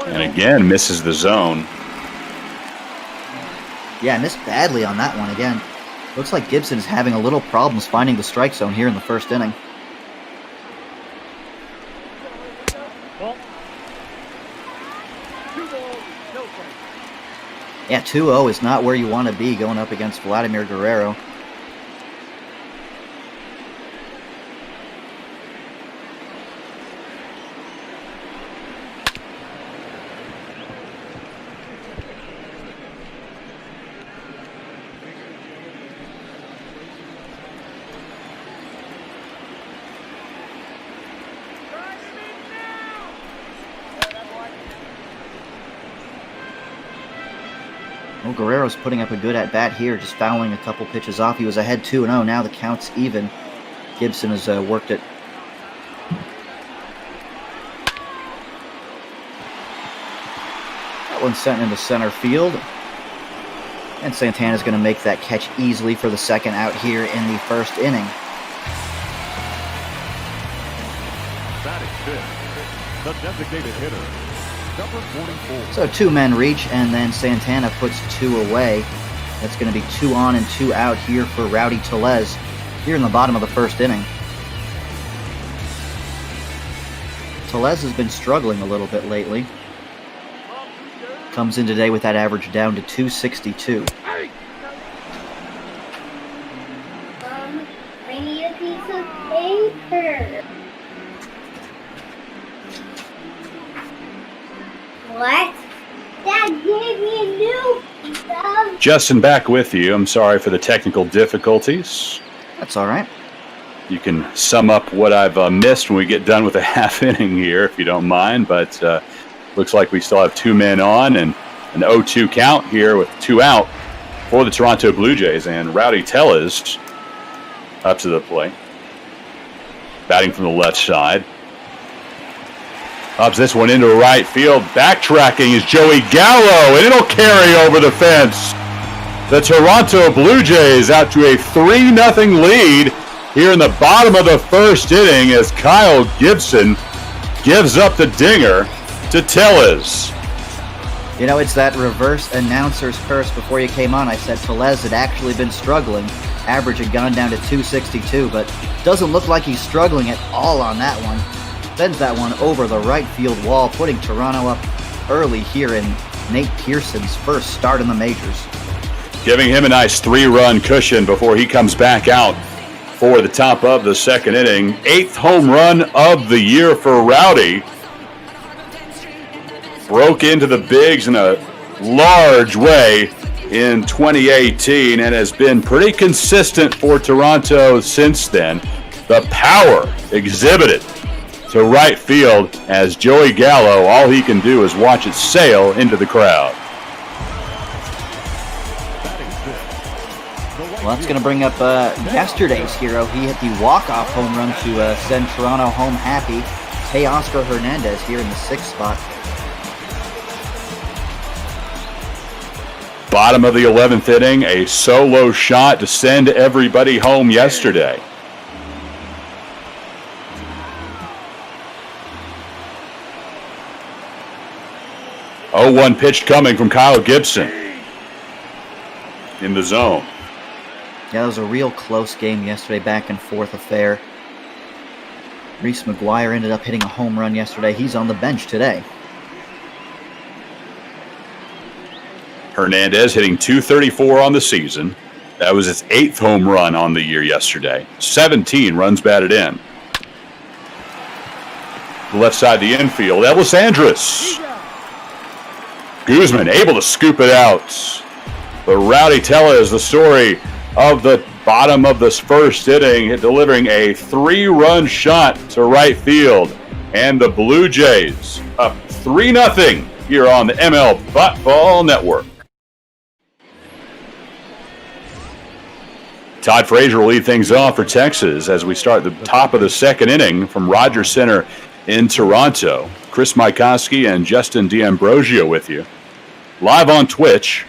And again, misses the zone. Yeah, missed badly on that one again. Looks like Gibson is having a little problems finding the strike zone here in the first inning. Yeah, 2-0 is not where you want to be going up against Vladimir Guerrero. Well, Guerrero's putting up a good at-bat here, just fouling a couple pitches off. He was ahead 2-0. Now the count's even. Gibson has worked it. That one's sent into center field. And Santana's going to make that catch easily for the second out here in the first inning. Batting fifth, the designated hitter, number 44. So 2 men reach, and then Santana puts 2 away. That's going to be 2 on and 2 out here for Rowdy Tellez here in the bottom of the first inning. Tellez has been struggling a little bit lately. Comes in today with that average down to 262. I need a piece of paper. What? Dad gave me a new piece of... Justin, back with you. I'm sorry for the technical difficulties. That's all right. You can sum up what I've missed when we get done with a half inning here, if you don't mind. But looks like we still have 2 men on and an 0-2 count here with 2 out for the Toronto Blue Jays. And Rowdy Tellez up to the plate, batting from the left side. Ups this one into right field. Backtracking is Joey Gallo, and it'll carry over the fence. The Toronto Blue Jays out to a 3-0 lead here in the bottom of the first inning as Kyle Gibson gives up the dinger to Tellez. You know, it's that reverse announcer's curse. Before you came on, I said Tellez had actually been struggling. Average had gone down to 262, but doesn't look like he's struggling at all on that one. Sends that one over the right field wall, putting Toronto up early here in Nate Pearson's first start in the majors. Giving him a nice 3-run cushion before he comes back out for the top of the second inning. 8th home run of the year for Rowdy. Broke into the bigs in a large way in 2018 and has been pretty consistent for Toronto since then. The power exhibited to right field as Joey Gallo, all he can do is watch it sail into the crowd. Well, that's going to bring up yesterday's hero. He hit the walk-off home run to send Toronto home happy. Teoscar Hernandez here in the 6th spot. Bottom of the 11th inning, a solo shot to send everybody home yesterday. Oh, 1 pitch coming from Kyle Gibson in the zone. Yeah, that was a real close game yesterday, back and forth affair. Reese McGuire ended up hitting a home run yesterday. He's on the bench today. Hernandez hitting .234 on the season. That was his 8th home run on the year yesterday. 17 runs batted in. The left side of the infield, Elvis Andrus. Guzman able to scoop it out. But Rowdy Tellez, the story of the bottom of this first inning, delivering a 3-run shot to right field. And the Blue Jays up 3-0 here on the ML Ball Network. Todd Frazier will lead things off for Texas as we start the top of the second inning from Rogers Center in Toronto. Chris Mykoski and Justin D'Ambrosio with you. Live on Twitch.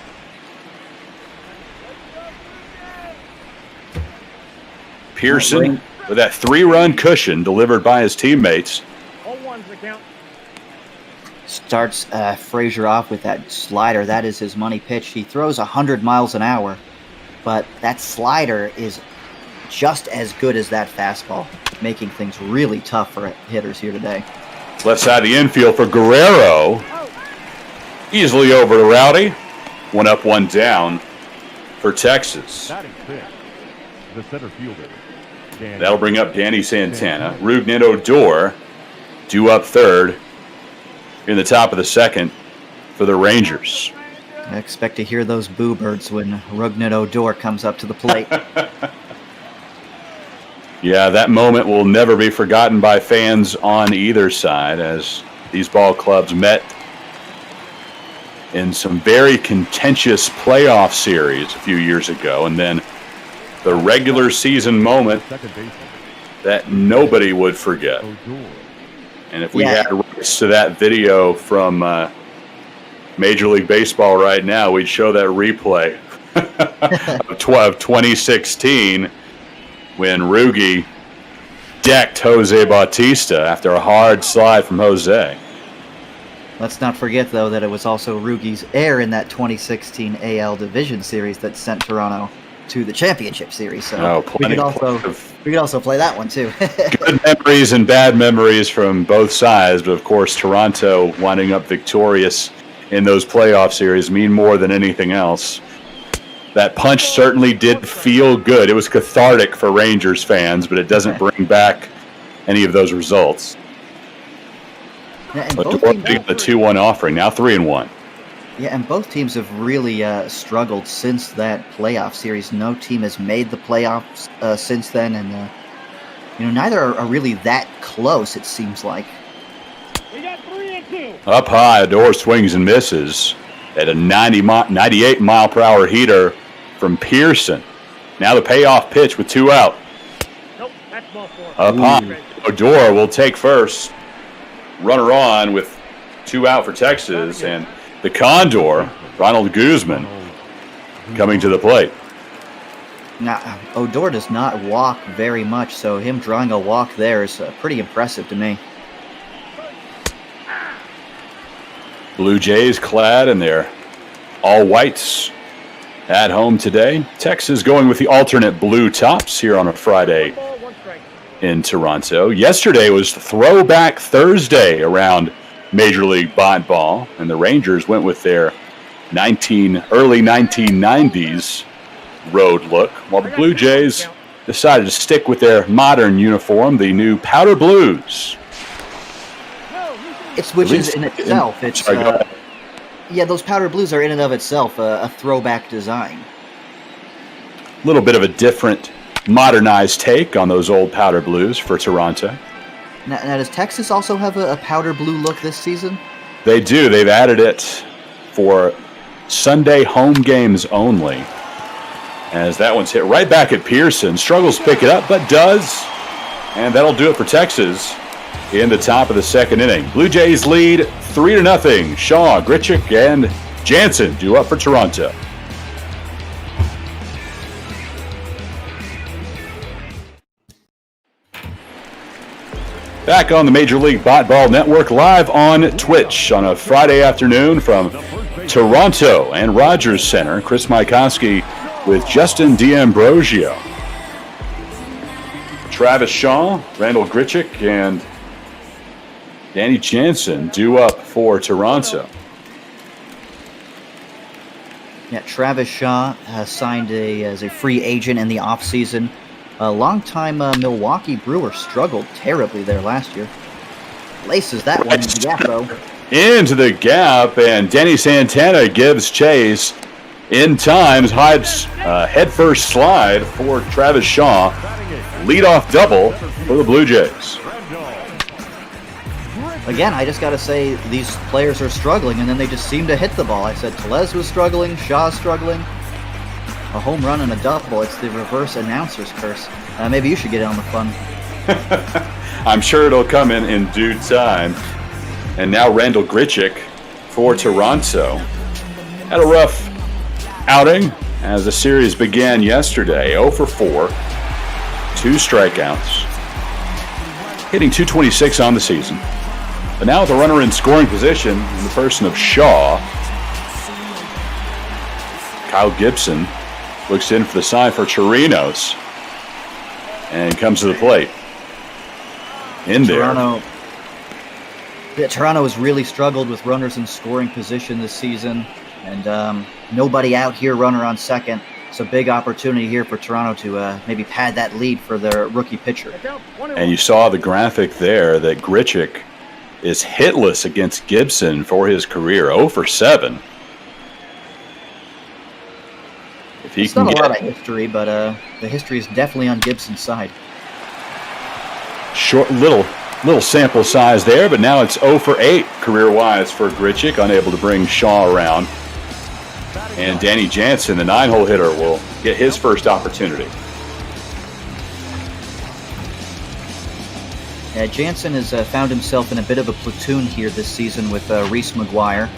Pearson with that 3-run cushion delivered by his teammates. Starts Frazier off with that slider. That is his money pitch. He throws 100 miles an hour, but that slider is just as good as that fastball, making things really tough for hitters here today. Left side of the infield for Guerrero. Easily over to Rowdy. 1 up, 1 down for Texas. The center fielder. That'll bring up Danny Santana. Rugnet Odor due up third in the top of the second for the Rangers. I expect to hear those boo birds when Rugnet Odor comes up to the plate. Yeah, that moment will never be forgotten by fans on either side as these ball clubs met in some very contentious playoff series a few years ago, and then the regular season moment that nobody would forget. And if we had rights to that video from Major League Baseball right now, we'd show that replay of 2016 when Rugi decked Jose Bautista after a hard slide from Jose. Let's not forget, though, that it was also Rugi's error in that 2016 AL Division Series that sent Toronto to the championship series. So we could also play that one, too. Good memories and bad memories from both sides, but of course Toronto winding up victorious in those playoff series mean more than anything else. That punch certainly did feel good. It was cathartic for Rangers fans, but it doesn't bring back any of those results. But the 2-1 offering, now 3-1. Yeah, and both teams have really struggled since that playoff series. No team has made the playoffs since then, and neither are really that close, it seems like. Up high, Odor swings and misses at a 98 mile per hour heater from Pearson. Now the payoff pitch with 2 out. Up high, Odor will take first. Runner on with 2 out for Texas, and the Condor, Ronald Guzman, coming to the plate. Now, Odor does not walk very much, so him drawing a walk there is pretty impressive to me. Blue Jays clad in their all whites at home today. Texas going with the alternate blue tops here on a Friday in Toronto. Yesterday was Throwback Thursday around Major League Ball, and the Rangers went with their early 1990s road look, while the Blue Jays decided to stick with their modern uniform, the new powder blues. Which is in itself, those powder blues are in and of itself a throwback design. A little bit of a different, modernized take on those old powder blues for Toronto. Now does Texas also have a powder blue look this season? They do. They've added it for Sunday home games only. As that one's hit right back at Pearson. Struggles to pick it up, but does. And that'll do it for Texas in the top of the second inning. Blue Jays lead 3-0. Shaw, Grichuk, and Jansen due up for Toronto. Back on the Major League Ball Network, live on Twitch on a Friday afternoon from Toronto and Rogers Center. Chris Mykoski with Justin D'Ambrosio. Travis Shaw, Randall Grichuk, and Danny Jansen due up for Toronto. Yeah, Travis Shaw has signed as a free agent in the offseason. A longtime Milwaukee Brewer struggled terribly there last year. Laces that one into the gap, though. Into the gap, and Danny Santana gives chase in time. Hides headfirst slide for Travis Shaw. Leadoff double for the Blue Jays. Again, I just got to say, these players are struggling, and then they just seem to hit the ball. I said Tellez was struggling, Shaw's struggling. A home run and a double. It's the reverse announcer's curse. Maybe you should get in on the fun. I'm sure it'll come in due time. And now Randall Grichuk for Toronto. Had a rough outing as the series began yesterday. 0 for 4, 2 strikeouts, hitting .226 on the season. But now with a runner in scoring position in the person of Shaw, Kyle Gibson looks in for the side for Chirinos and comes to the plate. Toronto has really struggled with runners in scoring position this season, and nobody out here, runner on second. It's a big opportunity here for Toronto to maybe pad that lead for their rookie pitcher. And you saw the graphic there that Grichuk is hitless against Gibson for his career, 0 for 7. If he It's not a lot of history, but the history is definitely on Gibson's side. Short, little sample size there, but now it's 0 for 8 career-wise for Grichuk, unable to bring Shaw around. And Danny Jansen, the 9-hole hitter, will get his first opportunity. Jansen has found himself in a bit of a platoon here this season with Reese McGuire.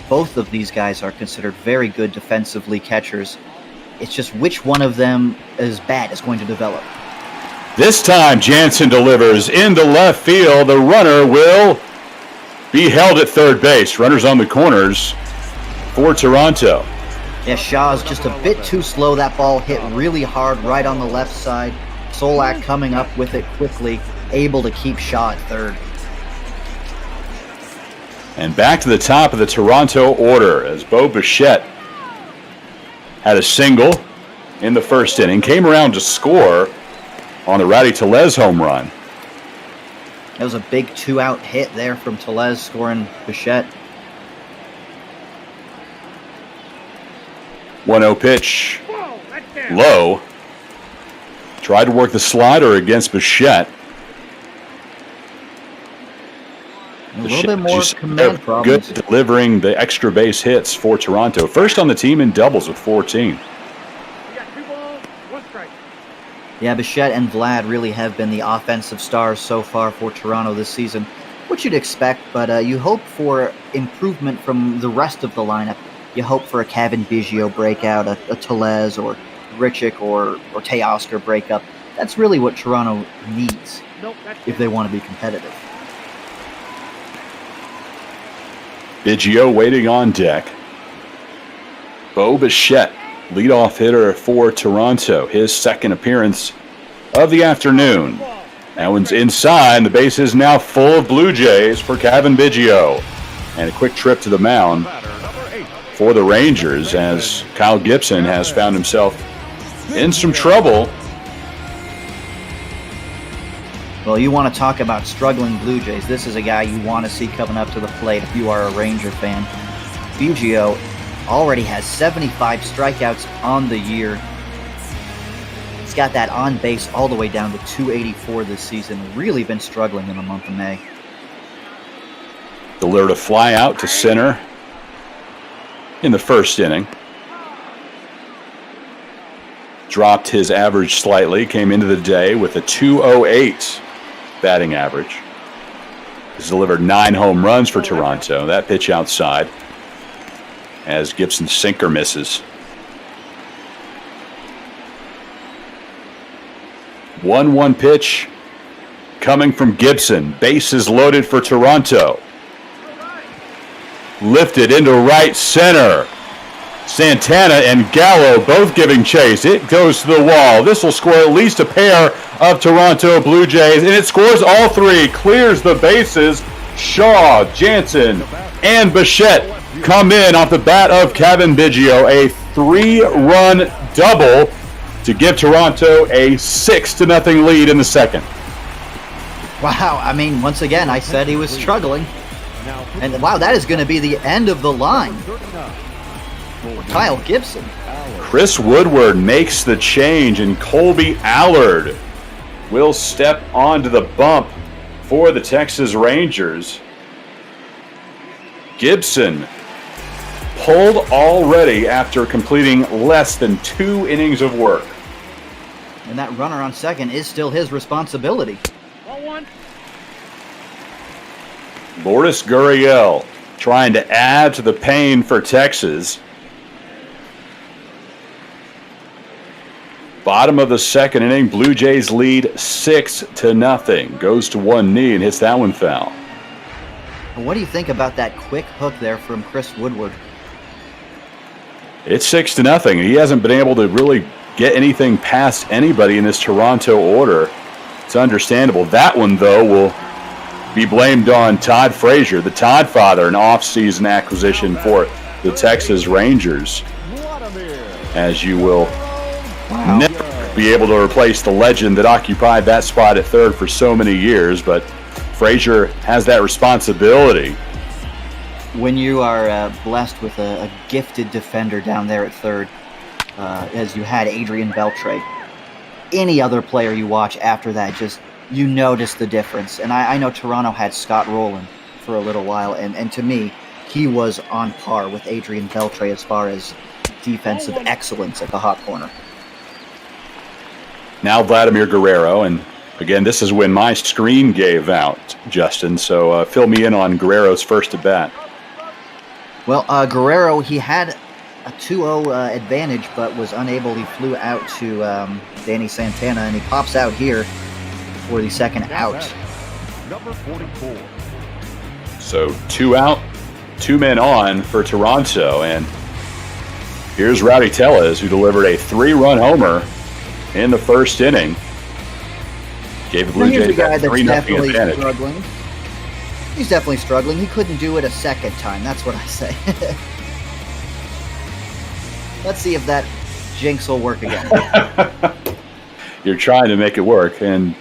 Both of these guys are considered very good defensively catchers. It's just which one of them is bad is going to develop. This time, Jansen delivers into left field. The runner will be held at third base. Runners on the corners for Toronto. Yeah, Shaw's just a bit too slow. That ball hit really hard right on the left side. Solak coming up with it quickly, able to keep Shaw at third. And back to the top of the Toronto order as Bo Bichette had a single in the first inning, came around to score on the Rowdy Tellez home run. That was a big 2-out hit there from Tellez, scoring Bichette. 1-0 pitch, low. Tried to work the slider against Bichette. A little bit more command good problems. delivering the extra base hits for Toronto. First on the team in doubles with 14. Yeah, Bichette and Vlad really have been the offensive stars so far for Toronto this season, which you'd expect, but you hope for improvement from the rest of the lineup. You hope for a Kevin Biggio breakout, a Tellez or Grichuk or Teoscar breakup. That's really what Toronto needs if they want to be competitive. Biggio waiting on deck. Bo Bichette, leadoff hitter for Toronto. His second appearance of the afternoon. That one's inside. The base is now full of Blue Jays for Kevin Biggio. And a quick trip to the mound for the Rangers as Kyle Gibson has found himself in some trouble. Well, you want to talk about struggling Blue Jays. This is a guy you want to see coming up to the plate if you are a Ranger fan. Biggio already has 75 strikeouts on the year. He's got that on base all the way down to 284 this season. Really been struggling in the month of May. Delivered a fly out to center in the first inning. Dropped his average slightly, came into the day with a 208 batting average. He's delivered 9 home runs for Toronto. That pitch outside as Gibson's sinker misses. 1-1 pitch coming from Gibson. Bases loaded for Toronto. Lifted into right center. Santana and Gallo both giving chase. It goes to the wall. This will score at least a pair of Toronto Blue Jays, and it scores all 3. Clears the bases. Shaw, Jansen, and Bichette come in off the bat of Kevin Biggio. A 3-run double to give Toronto a 6-0 lead in the second. Wow, I mean, once again, I said he was struggling. And wow, that is going to be the end of the line. Kyle Gibson. Chris Woodward makes the change, and Colby Allard will step onto the bump for the Texas Rangers. Gibson pulled already after completing less than 2 innings of work. And that runner on second is still his responsibility. Lourdes Gurriel trying to add to the pain for Texas. Bottom of the second inning, Blue Jays lead 6-0. Goes to one knee and hits that one foul. What do you think about that quick hook there from Chris Woodward? It's 6-0. He hasn't been able to really get anything past anybody in this Toronto order. It's understandable. That one, though, will be blamed on Todd Frazier, the Todd father, an off-season acquisition for the Texas Rangers. As you will never be able to replace the legend that occupied that spot at third for so many years, but Frazier has that responsibility. When you are blessed with a gifted defender down there at third, as you had Adrian Beltre, any other player you watch after that, just you notice the difference. And I know Toronto had Scott Rowland for a little while, and to me, he was on par with Adrian Beltre as far as defensive excellence at the hot corner. Now Vladimir Guerrero, and again, this is when my screen gave out, Justin, so fill me in on Guerrero's first at bat. Well, Guerrero, he had a 2-0 advantage, but was unable. He flew out to Danny Santana, and he pops out here for the second out. Number 44. So 2 out, 2 men on for Toronto, and here's Rowdy Tellez, who delivered a 3-run homer in the first inning. Gave the Blue Jays that 3-0 advantage. Struggling. He's definitely struggling. He couldn't do it a second time. That's what I say. Let's see if that jinx will work again. You're trying to make it work, and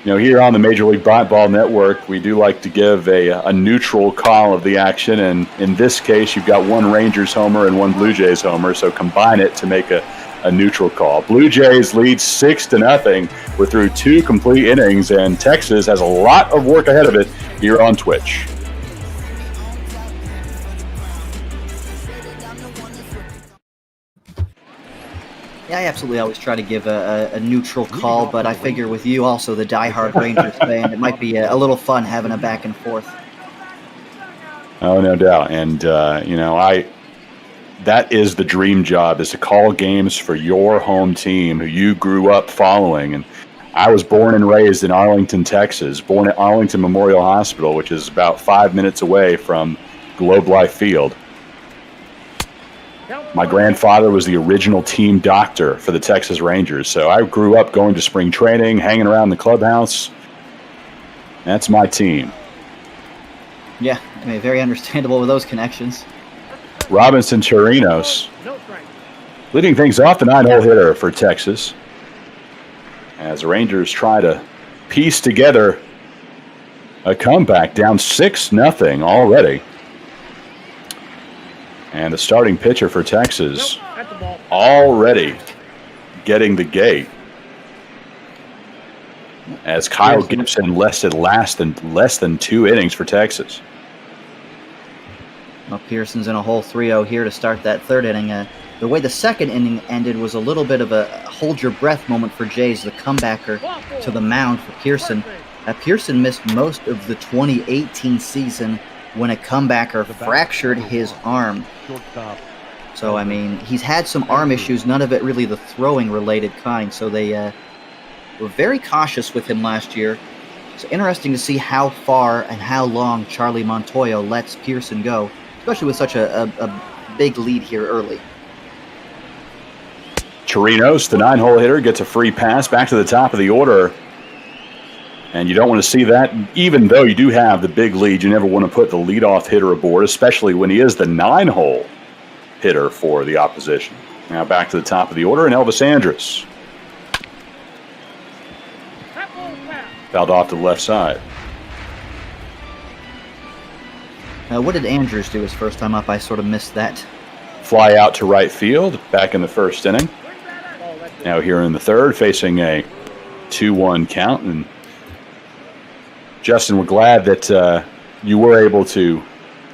you know, here on the Major League Ball Network, we do like to give a neutral call of the action, and in this case, you've got one Rangers homer and one Blue Jays homer, so combine it to make a neutral call. Blue Jays lead 6-0. We're through 2 complete innings, and Texas has a lot of work ahead of it here on Twitch. Yeah, I absolutely always try to give a neutral call, but I figure with you also, the diehard Rangers fan, it might be a little fun having a back and forth. Oh, no doubt. And, you know, that is the dream job, is to call games for your home team who you grew up following. And I was born and raised in Arlington, Texas, born at Arlington Memorial Hospital, which is about 5 minutes away from Globe Life Field. My grandfather was the original team doctor for the Texas Rangers, so I grew up going to spring training, hanging around the clubhouse. That's my team. Yeah, I mean, very understandable with those connections. Robinson Chirinos leading things off, the 9-hole hitter for Texas, as the Rangers try to piece together a comeback, down 6-0 already. And the starting pitcher for Texas already getting the gate, as Kyle Gibson lasted less than 2 innings for Texas. Well, Pearson's in a whole 3-0 here to start that third inning. The way the second inning ended was a little bit of a hold-your-breath moment for Jays, the comebacker to the mound for Pearson. Pearson missed most of the 2018 season when a comebacker fractured his arm. So, I mean, he's had some arm issues, none of it really the throwing-related kind, so they were very cautious with him last year. It's interesting to see how far and how long Charlie Montoyo lets Pearson go, especially with such a big lead here early. Chirinos, the 9-hole hitter, gets a free pass back to the top of the order. And you don't want to see that, even though you do have the big lead. You never want to put the leadoff hitter aboard, especially when he is the 9-hole hitter for the opposition. Now back to the top of the order, and Elvis Andrus. Fouled off to the left side. What did Andrews do his first time up? I sort of missed that. Fly out to right field, back in the first inning. Now here in the third, facing a 2-1 count. And Justin, we're glad that you were able to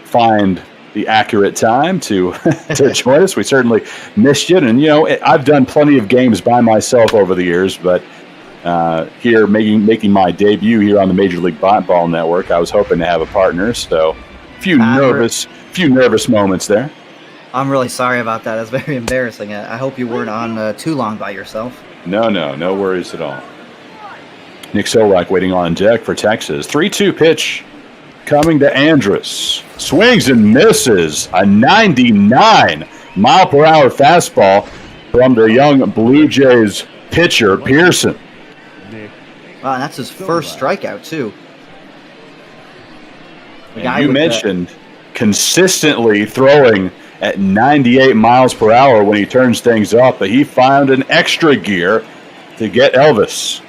find the accurate time to to join us. We certainly missed you. And, I've done plenty of games by myself over the years, but here making my debut here on the Major League Ball Network, I was hoping to have a partner. So a few nervous moments there. I'm really sorry about that. That's very embarrassing. I hope you weren't on too long by yourself. No worries at all. Nick Solak waiting on deck for Texas. 3-2 pitch coming to Andrus. Swings and misses. A 99-mile-per-hour fastball from the young Blue Jays pitcher, Pearson. Wow, and that's his first strikeout, too. And you mentioned consistently throwing at 98 miles per hour when he turns things up, but he found an extra gear to get Elvis.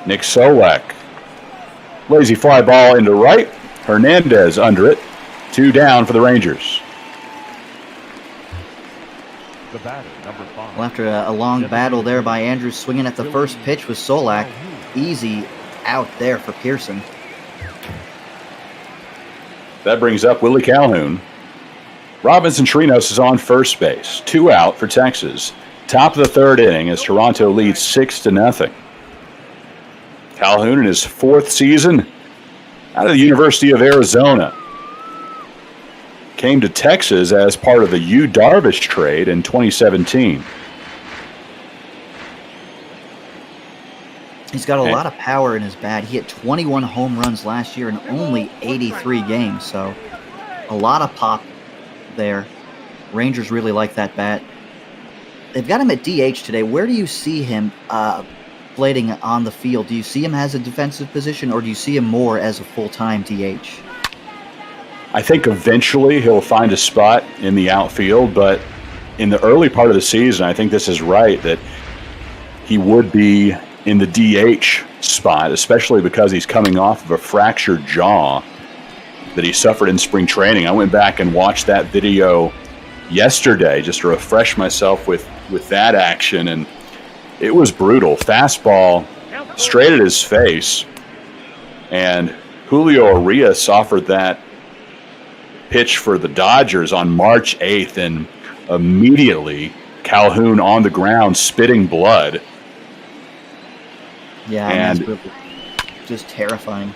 Nick Solak. Lazy fly ball into right. Hernandez under it. 2 down for the Rangers. The batter, number 5. Well, after a long battle there by Andrews, swinging at the first pitch with Solak. Easy out there for Pearson. That brings up Willie Calhoun. Robinson Trinos is on first base. 2 out for Texas. Top of the 3rd inning as Toronto leads 6-0. Calhoun in his 4th season out of the University of Arizona. Came to Texas as part of the Yu Darvish trade in 2017. He's got a lot of power in his bat. He hit 21 home runs last year in only 83 games, so a lot of pop there. Rangers really like that bat. They've got him at DH today. Where do you see him blading on the field? Do you see him as a defensive position, or do you see him more as a full-time DH? I think eventually he'll find a spot in the outfield, but in the early part of the season, I think this is right, that he would be in the DH spot, especially because he's coming off of a fractured jaw that he suffered in spring training. I went back and watched that video yesterday just to refresh myself with that action, and it was brutal. Fastball straight at his face, and Julio Urias offered that pitch for the Dodgers on March 8th, and immediately Calhoun on the ground spitting blood. Yeah, and that's really just terrifying.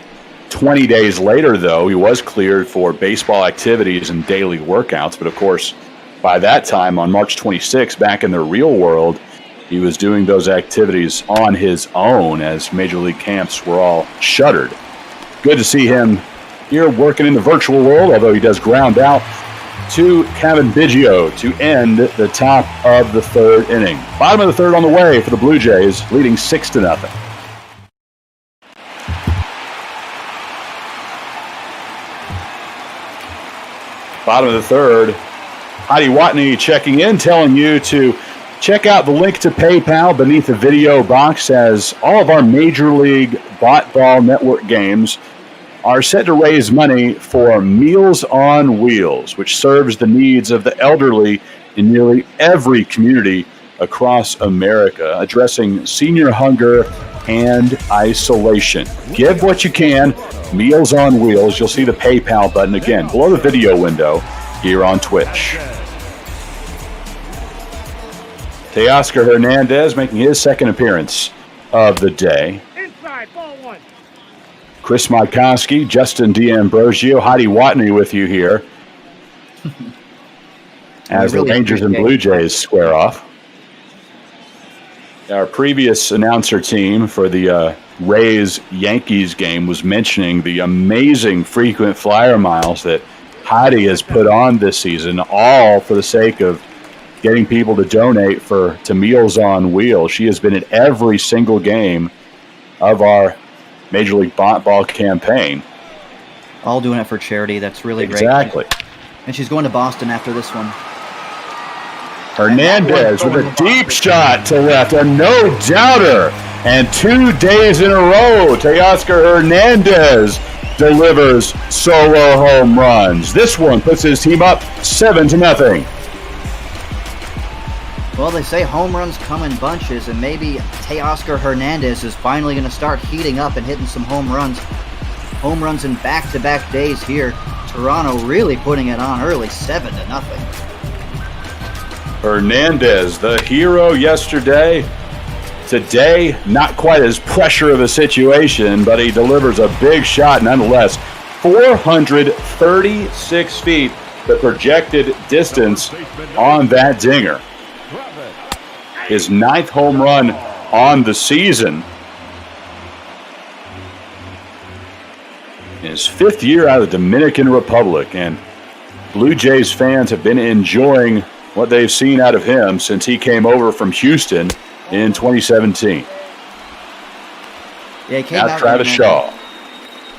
20 days later, though, he was cleared for baseball activities and daily workouts, but of course, by that time, on March 26th, back in the real world, he was doing those activities on his own as Major League camps were all shuttered. Good to see him here working in the virtual world, although he does ground out to Kevin Biggio to end the top of the 3rd inning. Bottom of the 3rd on the way for the Blue Jays, leading 6-0. Bottom of the 3rd, Heidi Watney checking in, telling you to check out the link to PayPal beneath the video box, as all of our Major League Ball Network games are set to raise money for Meals on Wheels, which serves the needs of the elderly in nearly every community across America, addressing senior hunger and isolation. Give what you can. Meals on Wheels. You'll see the PayPal button again below the video window here on Twitch. Teoscar Hernandez making his 2nd appearance of the day. Inside, ball 1. Chris Markowski, Justin D'Ambrosio, Heidi Watney with you here as the Rangers and Blue Jays square off. Our previous announcer team for the Rays-Yankees game was mentioning the amazing frequent flyer miles that Heidi has put on this season, all for the sake of getting people to donate to Meals on Wheels. She has been at every single game of our Major League Ball campaign. All doing it for charity. That's really great. Exactly. And she's going to Boston after this one. Hernandez with a deep shot to left, a no-doubter. And 2 days in a row, Teoscar Hernandez delivers solo home runs. This one puts his team up 7-0. Well, they say home runs come in bunches, and maybe Teoscar Hernandez is finally going to start heating up and hitting some home runs. home runs in back-to-back days here. Toronto really putting it on early, 7-0. Hernandez, the hero yesterday. Today, not quite as pressure of a situation, but he delivers a big shot nonetheless. 436 feet, the projected distance on that dinger. His 9th home run on the season. His 5th year out of the Dominican Republic, and Blue Jays fans have been enjoying what they've seen out of him since he came over from Houston in 2017. Yeah, he came now out Travis Shaw.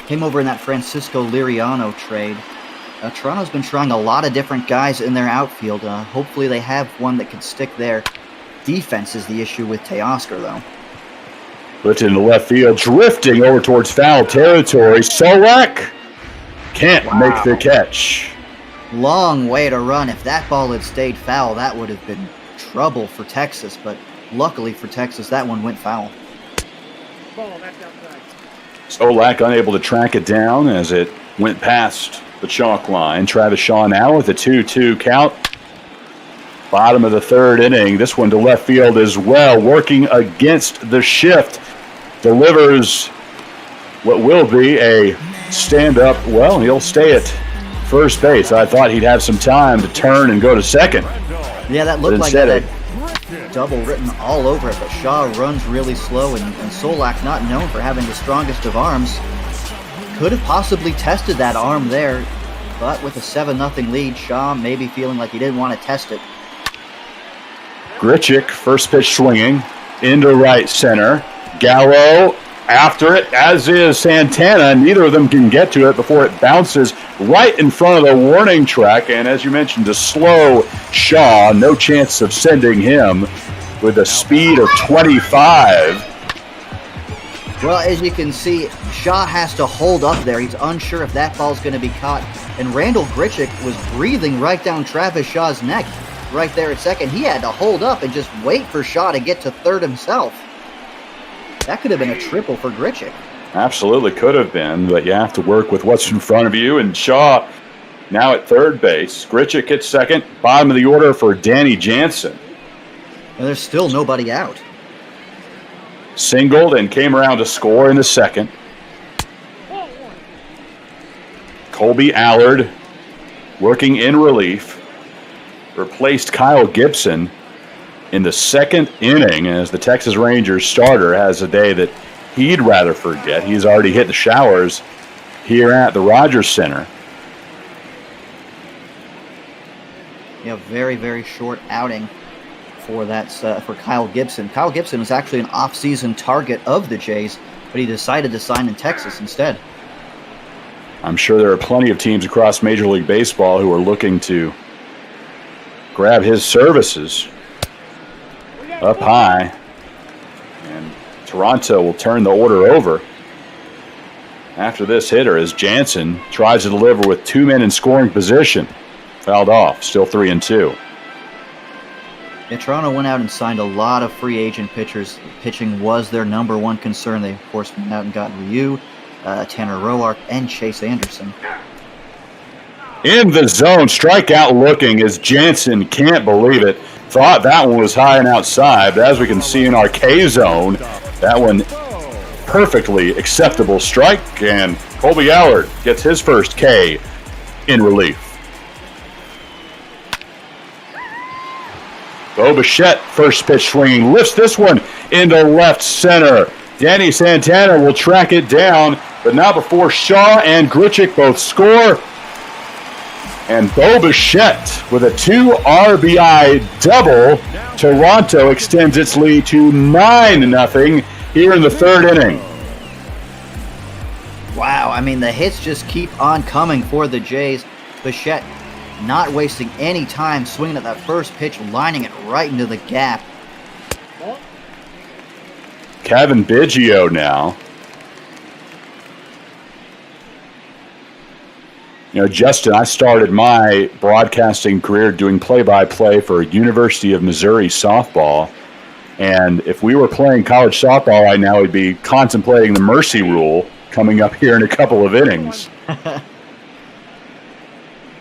Came over in that Francisco Liriano trade. Toronto's been trying a lot of different guys in their outfield. Hopefully they have one that can stick there. Defense is the issue with Teoscar, though. Puts it in the left field, drifting over towards foul territory. Solak can't make the catch. Long way to run. If that ball had stayed foul, that would have been trouble for Texas. But luckily for Texas, that one went foul. Solak unable to track it down as it went past the chalk line. Travis Shaw now with a 2-2 count. Bottom of the 3rd inning. This one to left field as well. Working against the shift. Delivers what will be a stand-up. Well, he'll stay at first base. I thought he'd have some time to turn and go to second. Yeah, that looked like that double written all over it, but Shaw runs really slow, and Solak, not known for having the strongest of arms, could have possibly tested that arm there, but with a 7-0 lead, Shaw maybe feeling like he didn't want to test it. Grichuk, first pitch swinging into right center. Gallo after it, as is Santana. Neither of them can get to it before it bounces right in front of the warning track. And as you mentioned, a slow Shaw, no chance of sending him with a speed of 25. Well, as you can see, Shaw has to hold up there. He's unsure if that ball's going to be caught. And Randall Grichuk was breathing right down Travis Shaw's neck right there at second. He had to hold up and just wait for Shaw to get to third himself. That could have been a triple for Grichuk. Absolutely could have been, but you have to work with what's in front of you. And Shaw now at third base. Grichuk at second. Bottom of the order for Danny Jansen. And there's still nobody out. Singled and came around to score in the second. Colby Allard working in relief. Replaced Kyle Gibson in the 2nd inning as the Texas Rangers starter has a day that he'd rather forget. He's already hit the showers here at the Rogers Center. Yeah, very, very short outing for that for Kyle Gibson. Kyle Gibson was actually an off-season target of the Jays, but he decided to sign in Texas instead. I'm sure there are plenty of teams across Major League Baseball who are looking to grab his services. Up high, and Toronto will turn the order over after this hitter as Jansen tries to deliver with 2 men in scoring position. Fouled off, still 3-2. Yeah, Toronto went out and signed a lot of free agent pitchers. Pitching was their number one concern. They, of course, went out and got Ryu, Tanner Roark, and Chase Anderson. In the zone, strikeout looking as Jansen can't believe it. Thought that one was high and outside, but as we can see in our K zone, that one perfectly acceptable strike, and Colby Allard gets his first K in relief. Bo Bichette, first pitch swinging, lifts this one into left center. Danny Santana will track it down, but not before Shaw and Grichuk both score. And Bo Bichette with a 2 RBI double. Toronto extends its lead to 9-0 here in the 3rd inning. Wow, I mean, the hits just keep on coming for the Jays. Bichette not wasting any time swinging at that first pitch, lining it right into the gap. Kevin Biggio now. You know, Justin, I started my broadcasting career doing play-by-play for University of Missouri softball. And if we were playing college softball right now, we'd be contemplating the mercy rule coming up here in a couple of innings.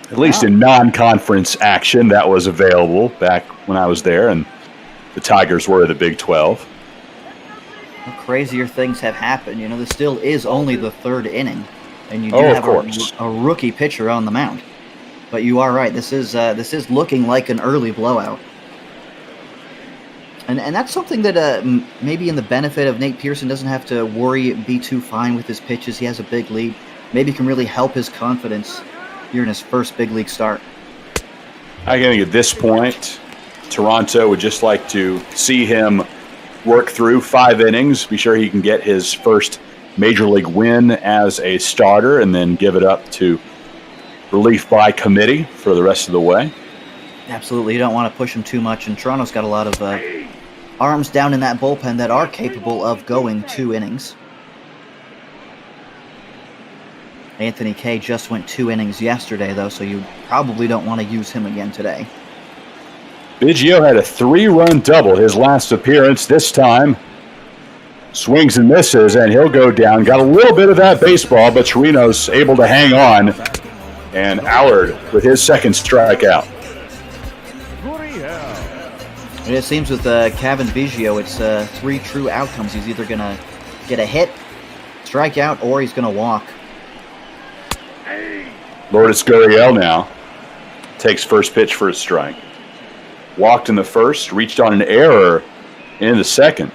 At least in non-conference action that was available back when I was there, and the Tigers were the Big 12. Well, crazier things have happened. You know, this still is only the third inning, and you do of have course. a rookie pitcher on the mound. But you are right. This is looking like an early blowout. And that's something that maybe in the benefit of Nate Pearson doesn't have to worry, be too fine with his pitches. He has a big lead. Maybe can really help his confidence here in his first big league start. I think at this point, Toronto would just like to see him work through 5 innings, be sure he can get his first major league win as a starter, and then give it up to relief by committee for the rest of the way. Absolutely. You don't want to push him too much, and Toronto's got a lot of arms down in that bullpen that are capable of going 2 innings. Anthony Kay just went 2 innings yesterday, though, so you probably don't want to use him again today. Biggio had a 3-run double his last appearance. This time, swings and misses, and he'll go down. Got a little bit of that baseball, but Torino's able to hang on. And Allard with his second strikeout. And it seems with Kevin Biggio, it's 3 true outcomes. He's either going to get a hit, strike out, or he's going to walk. Lourdes Gurriel now takes first pitch for a strike. Walked in the first, reached on an error in the second.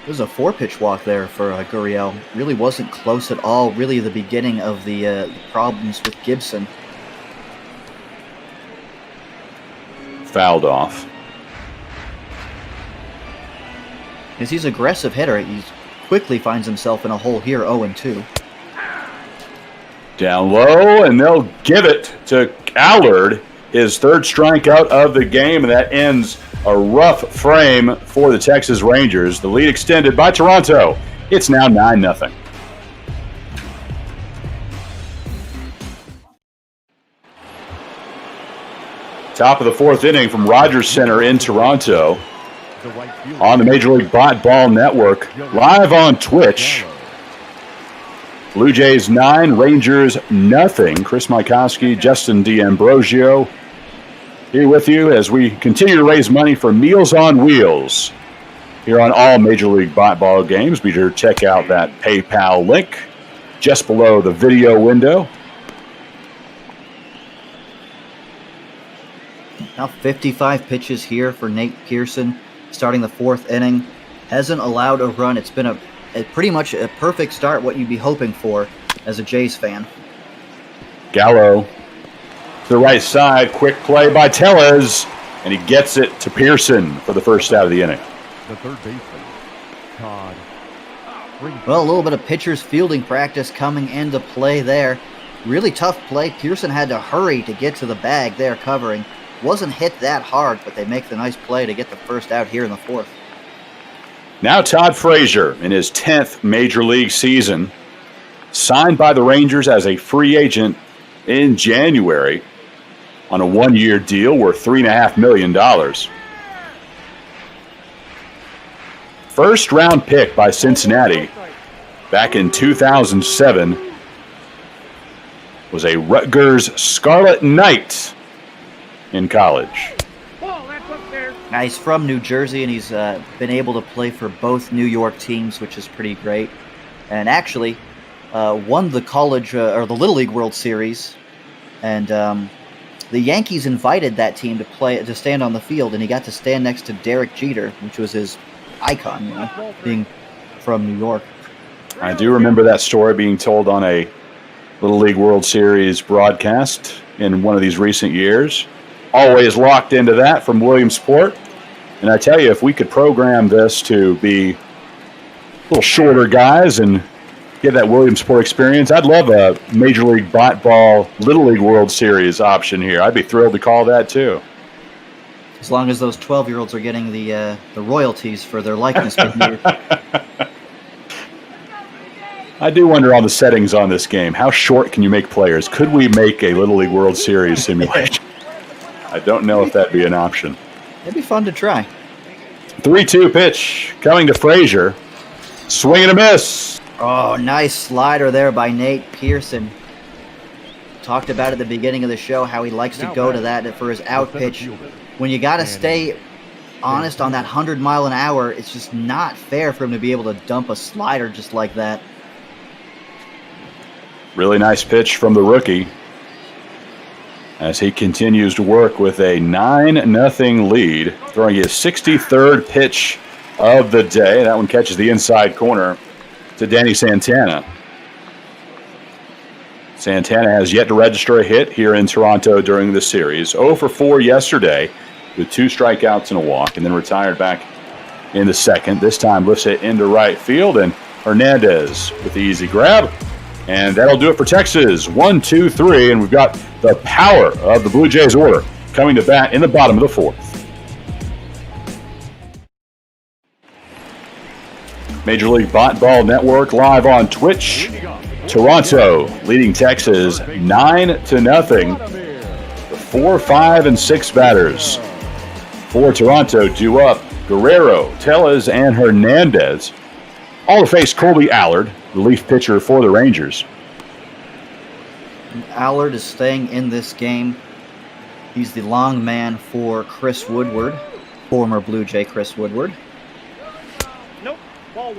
There's a 4-pitch walk there for Gurriel. Really wasn't close at all. Really the beginning of the problems with Gibson. Fouled off. Because he's an aggressive hitter. He quickly finds himself in a hole here, 0-2. Down low, and they'll give it to Allard, his 3rd strikeout of the game, and that ends a rough frame for the Texas Rangers. The lead extended by Toronto. It's now 9-0. Top of the 4th inning from Rogers Center in Toronto on the Major League Ball Network, live on Twitch. Blue Jays 9, Rangers nothing. Chris Mykowski, Justin D'Ambrosio here with you as we continue to raise money for Meals on Wheels here on all Major League Ball games. Be sure to check out that PayPal link just below the video window. Now 55 pitches here for Nate Pearson, starting the 4th inning. Hasn't allowed a run. It's been a pretty much a perfect start, what you'd be hoping for as a Jays fan. Gallo to the right side, quick play by Tellez, and he gets it to Pearson for the first out of the inning. The third baseman, Todd. Well, a little bit of pitcher's fielding practice coming into play there. Really tough play. Pearson had to hurry to get to the bag there covering. Wasn't hit that hard, but they make the nice play to get the first out here in the 4th. Now Todd Frazier in his 10th Major League season, signed by the Rangers as a free agent in January on a 1-year deal worth $3.5 million. First round pick by Cincinnati back in 2007, was a Rutgers Scarlet Knight in college. Now he's from New Jersey, and he's been able to play for both New York teams, which is pretty great. And actually won the college or the Little League World Series. And the Yankees invited that team to stand on the field, and he got to stand next to Derek Jeter, which was his icon, you know, being from New York. I do remember that story being told on a Little League World Series broadcast in one of these recent years. Always locked into that from Williamsport. And I tell you, if we could program this to be a little shorter guys and get that Williamsport experience, I'd love a Major League Ball Little League World Series option here. I'd be thrilled to call that too. As long as those 12-year-olds are getting the royalties for their likeness being used. I do wonder on the settings on this game, how short can you make players? Could we make a Little League World Series simulation? I don't know if that'd be an option. It'd be fun to try. 3-2 pitch coming to Frazier. Swing and a miss. Oh, nice slider there by Nate Pearson. Talked about at the beginning of the show how he likes to go to that for his out pitch. When you got to stay honest on that 100-mile-an-hour, it's just not fair for him to be able to dump a slider just like that. Really nice pitch from the rookie as he continues to work with a 9-0 lead, throwing his 63rd pitch of the day. That one catches the inside corner to Danny Santana. Santana has yet to register a hit here in Toronto during the series. 0 for 4 yesterday with 2 strikeouts and a walk, and then retired back in the second. This time lifts it into right field, and Hernandez with the easy grab. And that'll do it for Texas. 1, 2, 3, and we've got the power of the Blue Jays order coming to bat in the bottom of the 4th. Major League Ball Network live on Twitch. Toronto leading Texas 9-0. The 4, 5, and 6 batters for Toronto due up Guerrero, Tellez, and Hernandez. All to face Colby Allard, relief pitcher for the Rangers. Allard is staying in this game. He's the long man for Chris Woodward, former Blue Jay Chris Woodward.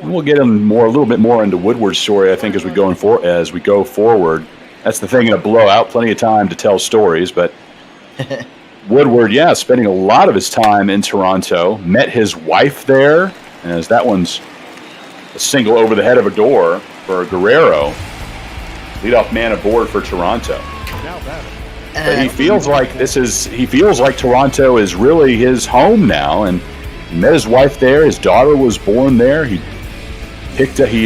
We'll get him a little bit more into Woodward's story, I think, as we go forward. That's the thing in a blowout, plenty of time to tell stories. But Woodward, spending a lot of his time in Toronto. Met his wife there, as that one's a single over the head of a door for Guerrero. Leadoff man aboard for Toronto. But he feels like Toronto is really his home now, and he met his wife there. His daughter was born there. He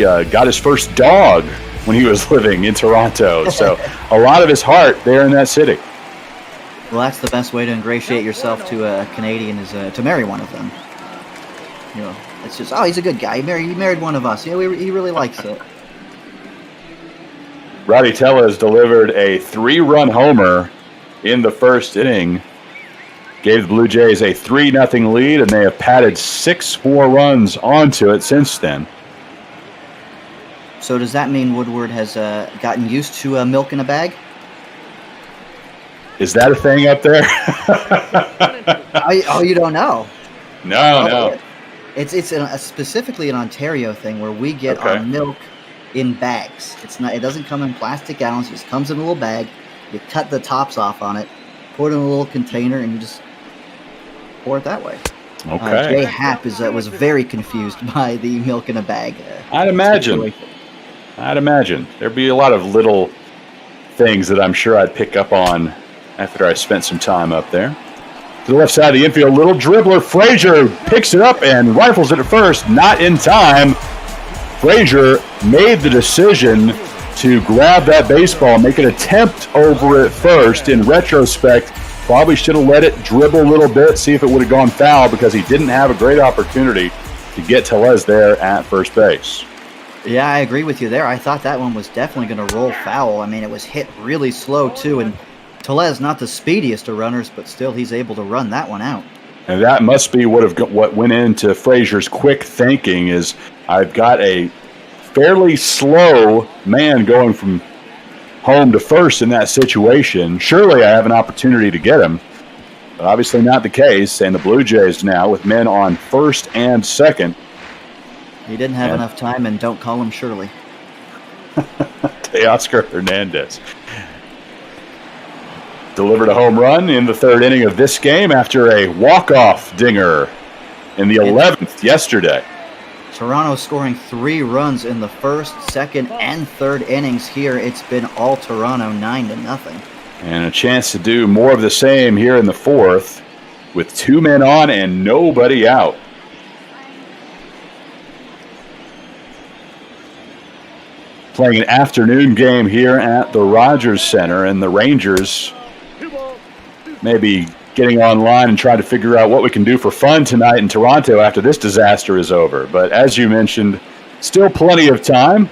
got his first dog when he was living in Toronto. So a lot of his heart there in that city. Well, that's the best way to ingratiate yourself to a Canadian is to marry one of them. You know, it's just, he's a good guy. He married one of us. He really likes it. Rowdy Tellez delivered a 3-run homer in the first inning. Gave the Blue Jays a 3-0 lead, and they have padded 6 more runs onto it since then. So does that mean Woodward has gotten used to milk in a bag? Is that a thing up there? You don't know? No. It's specifically an Ontario thing where we get our milk in bags. It doesn't come in plastic gallons. It just comes in a little bag. You cut the tops off on it, pour it in a little container, and you just pour it that way. Okay. Jay Happ was very confused by the milk in a bag. I'd imagine there'd be a lot of little things that I'm sure I'd pick up on after I spent some time up there. To the left side of the infield, little dribbler Frazier picks it up and rifles it at first. Not in time. Frazier made the decision to grab that baseball, make an attempt over it first. In retrospect, probably should have let it dribble a little bit, see if it would have gone foul, because he didn't have a great opportunity to get Tellez there at first base. Yeah, I agree with you there. I thought that one was definitely going to roll foul. I mean, it was hit really slow, too, and Tellez, not the speediest of runners, but still he's able to run that one out. And that must be what went into Frazier's quick thinking is, I've got a fairly slow man going from home to first in that situation. Surely I have an opportunity to get him. But obviously not the case, and the Blue Jays now with men on first and second. He didn't have enough time, and don't call him Shirley. Teoscar Hernandez delivered a home run in the third inning of this game after a walk-off dinger in the 11th yesterday. Toronto scoring 3 runs in the first, second, and third innings here. It's been all Toronto, 9-0. And a chance to do more of the same here in the fourth with 2 men on and nobody out. Playing an afternoon game here at the Rogers Center, and the Rangers maybe getting online and trying to figure out what we can do for fun tonight in Toronto after this disaster is over. But as you mentioned, still plenty of time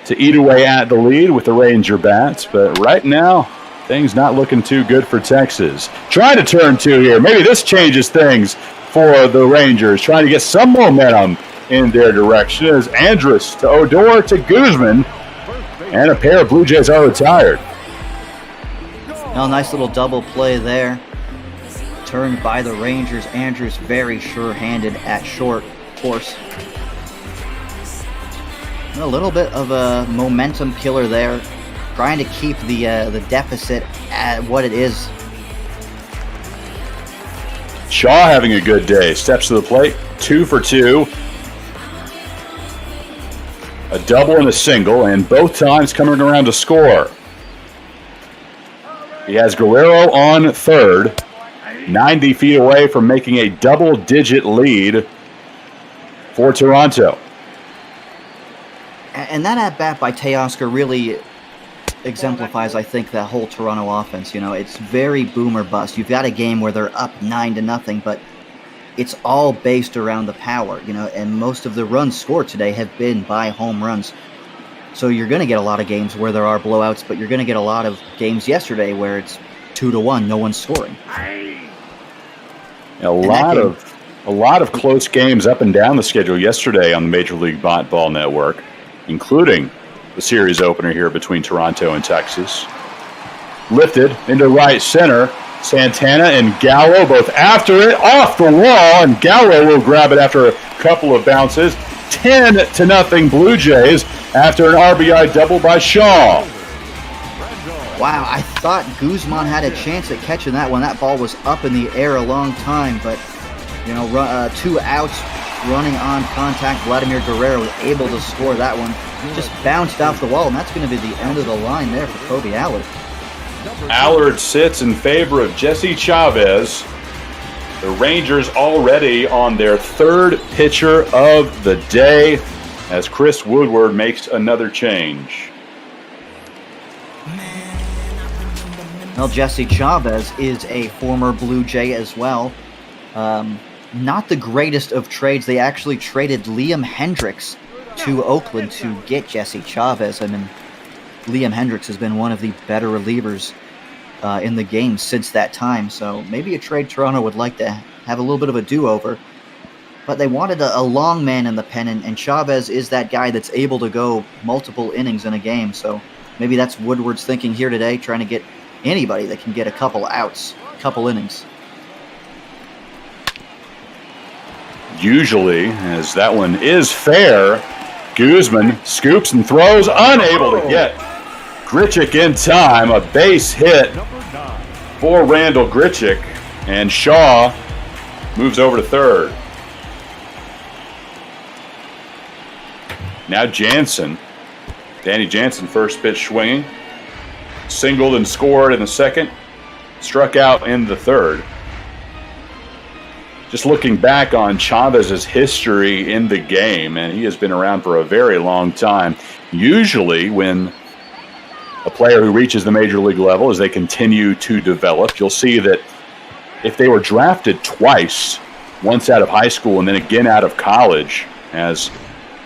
to eat away at the lead with the Ranger bats. But right now, things not looking too good for Texas. Trying to turn 2 here. Maybe this changes things for the Rangers, trying to get some momentum in their direction as Andrus to Odor to Guzman, and a pair of Blue Jays are retired. Oh, nice little double play there. Turned by the Rangers. Andrus very sure-handed at short, of course. And a little bit of a momentum killer there, trying to keep the deficit at what it is. Shaw having a good day. Steps to the plate, 2 for 2. A double and a single, and both times coming around to score. He has Guerrero on third, 90 feet away from making a double-digit lead for Toronto. And that at-bat by Teoscar really exemplifies, I think, that whole Toronto offense. You know, it's very boom or bust. You've got a game where they're up 9-0, but it's all based around the power, you know, and most of the runs scored today have been by home runs. So you're going to get a lot of games where there are blowouts, but you're going to get a lot of games yesterday where it's 2-1, no one's scoring. A lot of close games up and down the schedule yesterday on the Major League Ball Network, including the series opener here between Toronto and Texas. Lifted into right center. Santana and Gallo both after it, off the wall, and Gallo will grab it after a couple of bounces. 10-0 Blue Jays after an RBI double by Shaw. Wow, I thought Guzman had a chance at catching that one. That ball was up in the air a long time, but, you know, 2 outs, running on contact. Vladimir Guerrero was able to score that one. Just bounced off the wall, and that's going to be the end of the line there for Kobe Allard. Allard sits in favor of Jesse Chavez. The Rangers already on their third pitcher of the day as Chris Woodward makes another change. Well, Jesse Chavez is a former Blue Jay as well. Not the greatest of trades. They actually traded Liam Hendriks to Oakland to get Jesse Chavez. I mean, Liam Hendriks has been one of the better relievers in the game since that time. So maybe a trade Toronto would like to have a little bit of a do-over. But they wanted a long man in the pen, and Chavez is that guy that's able to go multiple innings in a game. So maybe that's Woodward's thinking here today, trying to get anybody that can get a couple outs, a couple innings. Usually, as that one is fair, Guzman scoops and throws, unable to get Grichuk in time. A base hit for Randall Grichuk, and Shaw moves over to third. Now Jansen. Danny Jansen, first pitch swinging. Singled and scored in the second. Struck out in the third. Just looking back on Chavez's history in the game, and he has been around for a very long time. Usually when a player who reaches the major league level, as they continue to develop, you'll see that if they were drafted twice, once out of high school and then again out of college, as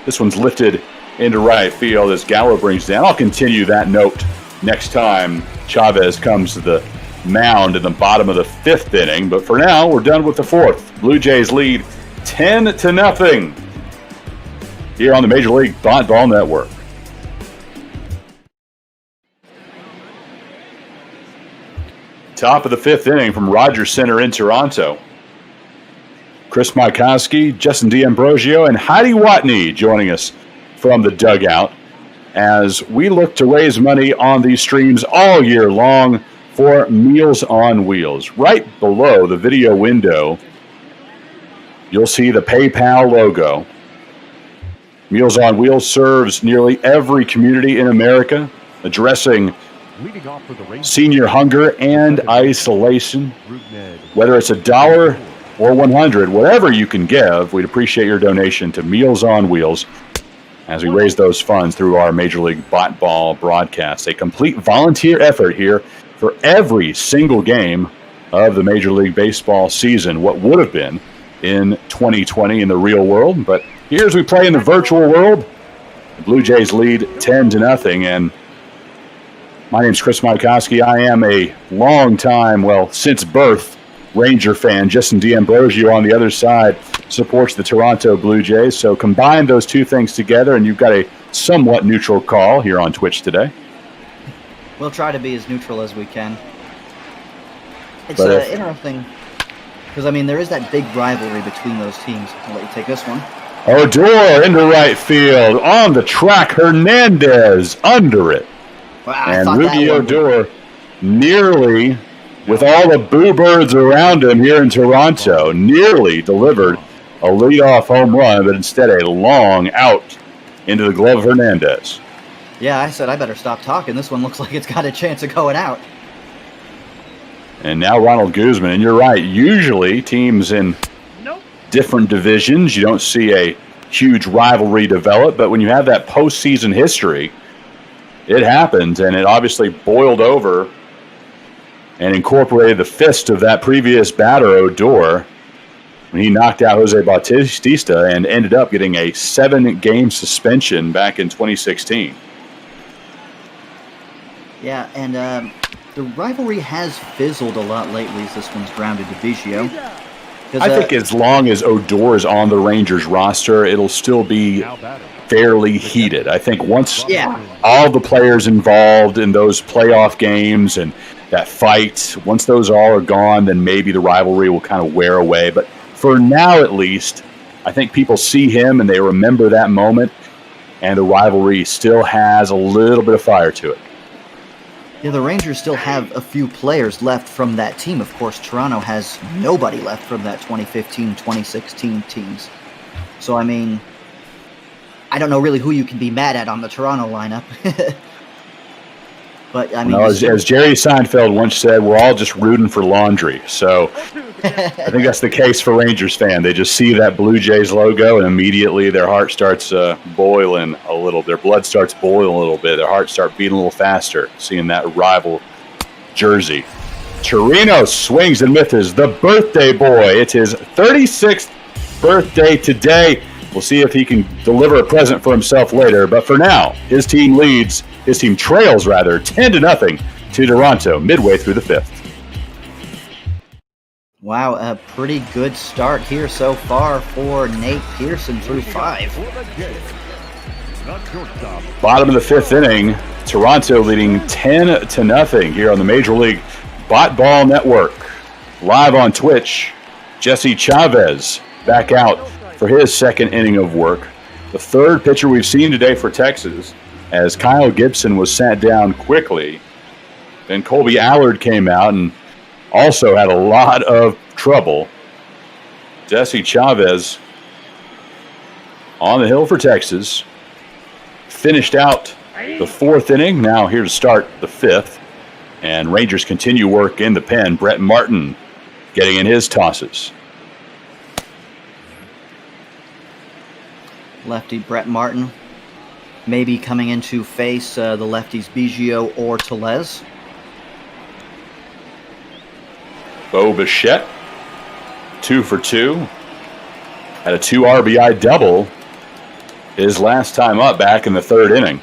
this one's lifted into right field as Gallo brings down. I'll continue that note next time Chavez comes to the mound in the bottom of the fifth inning. But for now, we're done with the fourth. Blue Jays lead 10-0 here on the Major League Ball Network. Top of the fifth inning from Rogers Center in Toronto. Chris Majkowski, Justin D'Ambrosio, and Heidi Watney joining us from the dugout as we look to raise money on these streams all year long for Meals on Wheels. Right below the video window, you'll see the PayPal logo. Meals on Wheels serves nearly every community in America, addressing senior hunger and isolation. Whether it's $1 or $100, whatever you can give, we'd appreciate your donation to Meals on Wheels as we raise those funds through our Major League Ball broadcast. A complete volunteer effort here for every single game of the Major League Baseball season, what would have been in 2020 in the real world. But here as we play in the virtual world, the Blue Jays lead 10-0, and my name's Chris Majkowski. I am a long time, well, since birth, Ranger fan. Justin D'Ambrosio on the other side supports the Toronto Blue Jays. So combine those two things together, and you've got a somewhat neutral call here on Twitch today. We'll try to be as neutral as we can. It's interesting because, I mean, there is that big rivalry between those teams. I'll let you take this one. Odor into right field. On the track, Hernandez under it. Wow, and Rudy Odor nearly, with all the boo birds around him here in Toronto, nearly delivered a leadoff home run, but instead a long out into the glove of Hernandez. Yeah, I said I better stop talking. This one looks like it's got a chance of going out. And now Ronald Guzman, and you're right, usually teams in different divisions, you don't see a huge rivalry develop, but when you have that postseason history, it happens, and it obviously boiled over and incorporated the fist of that previous batter, Odor, when he knocked out Jose Bautista and ended up getting a 7-game suspension back in 2016. Yeah, and the rivalry has fizzled a lot lately as this one's grounded to Biggio. I think as long as Odor is on the Rangers roster, it'll still be fairly heated. I think once all the players involved in those playoff games and that fight, once those all are gone, then maybe the rivalry will kind of wear away. But for now, at least, I think people see him and they remember that moment, and the rivalry still has a little bit of fire to it. Yeah, the Rangers still have a few players left from that team. Of course, Toronto has nobody left from that 2015-2016 teams. So, I mean, I don't know really who you can be mad at on the Toronto lineup. But, I mean... as Jerry Seinfeld once said, we're all just rooting for laundry. So I think that's the case for Rangers fan. They just see that Blue Jays logo, and immediately their heart starts boiling a little. Their blood starts boiling a little bit. Their hearts start beating a little faster, seeing that rival jersey. Chirino swings and misses. The birthday boy. It's his 36th birthday today. We'll see if he can deliver a present for himself later. But for now, his team trails 10-0 to Toronto midway through the 5th. Wow, a pretty good start here so far for Nate Pearson through 5. Bottom of the 5th inning, Toronto leading 10-0 here on the Major League Bot Ball Network. Live on Twitch, Jesse Chavez back out for his 2nd inning of work. The 3rd pitcher we've seen today for Texas, as Kyle Gibson was sat down quickly. Then Colby Allard came out and also had a lot of trouble. Jesse Chavez on the hill for Texas. Finished out the 4th inning. Now here to start the 5th. And Rangers continue work in the pen. Brett Martin getting in his tosses. Lefty Brett Martin maybe coming in to face the lefties Biggio or Tellez. Bo Bichette, 2 for 2. Had a 2 RBI double his last time up back in the 3rd inning.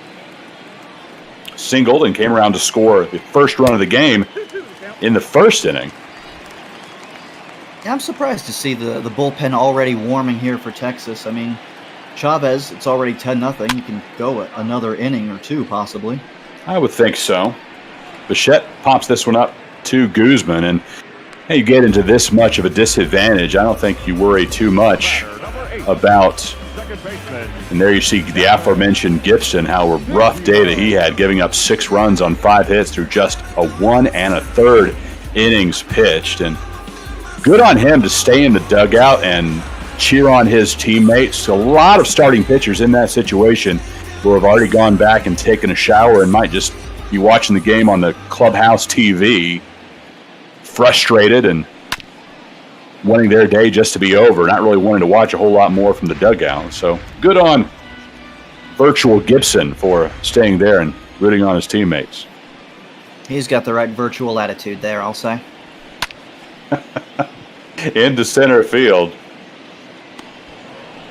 Singled and came around to score the first run of the game in the 1st inning. Yeah, I'm surprised to see the bullpen already warming here for Texas. I mean, Chavez, it's already 10-0. You can go another inning or 2, possibly. I would think so. Bichette pops this one up to Guzman, and you get into this much of a disadvantage, I don't think you worry too much about. And there you see the aforementioned Gibson, how a rough day that he had, giving up 6 runs on 5 hits through just a 1 1/3 innings pitched. And good on him to stay in the dugout and cheer on his teammates. A lot of starting pitchers in that situation will have already gone back and taken a shower and might just be watching the game on the clubhouse TV, frustrated and wanting their day just to be over, not really wanting to watch a whole lot more from the dugout. So good on virtual Gibson for staying there and rooting on his teammates. He's got the right virtual attitude there, I'll say. Into center field.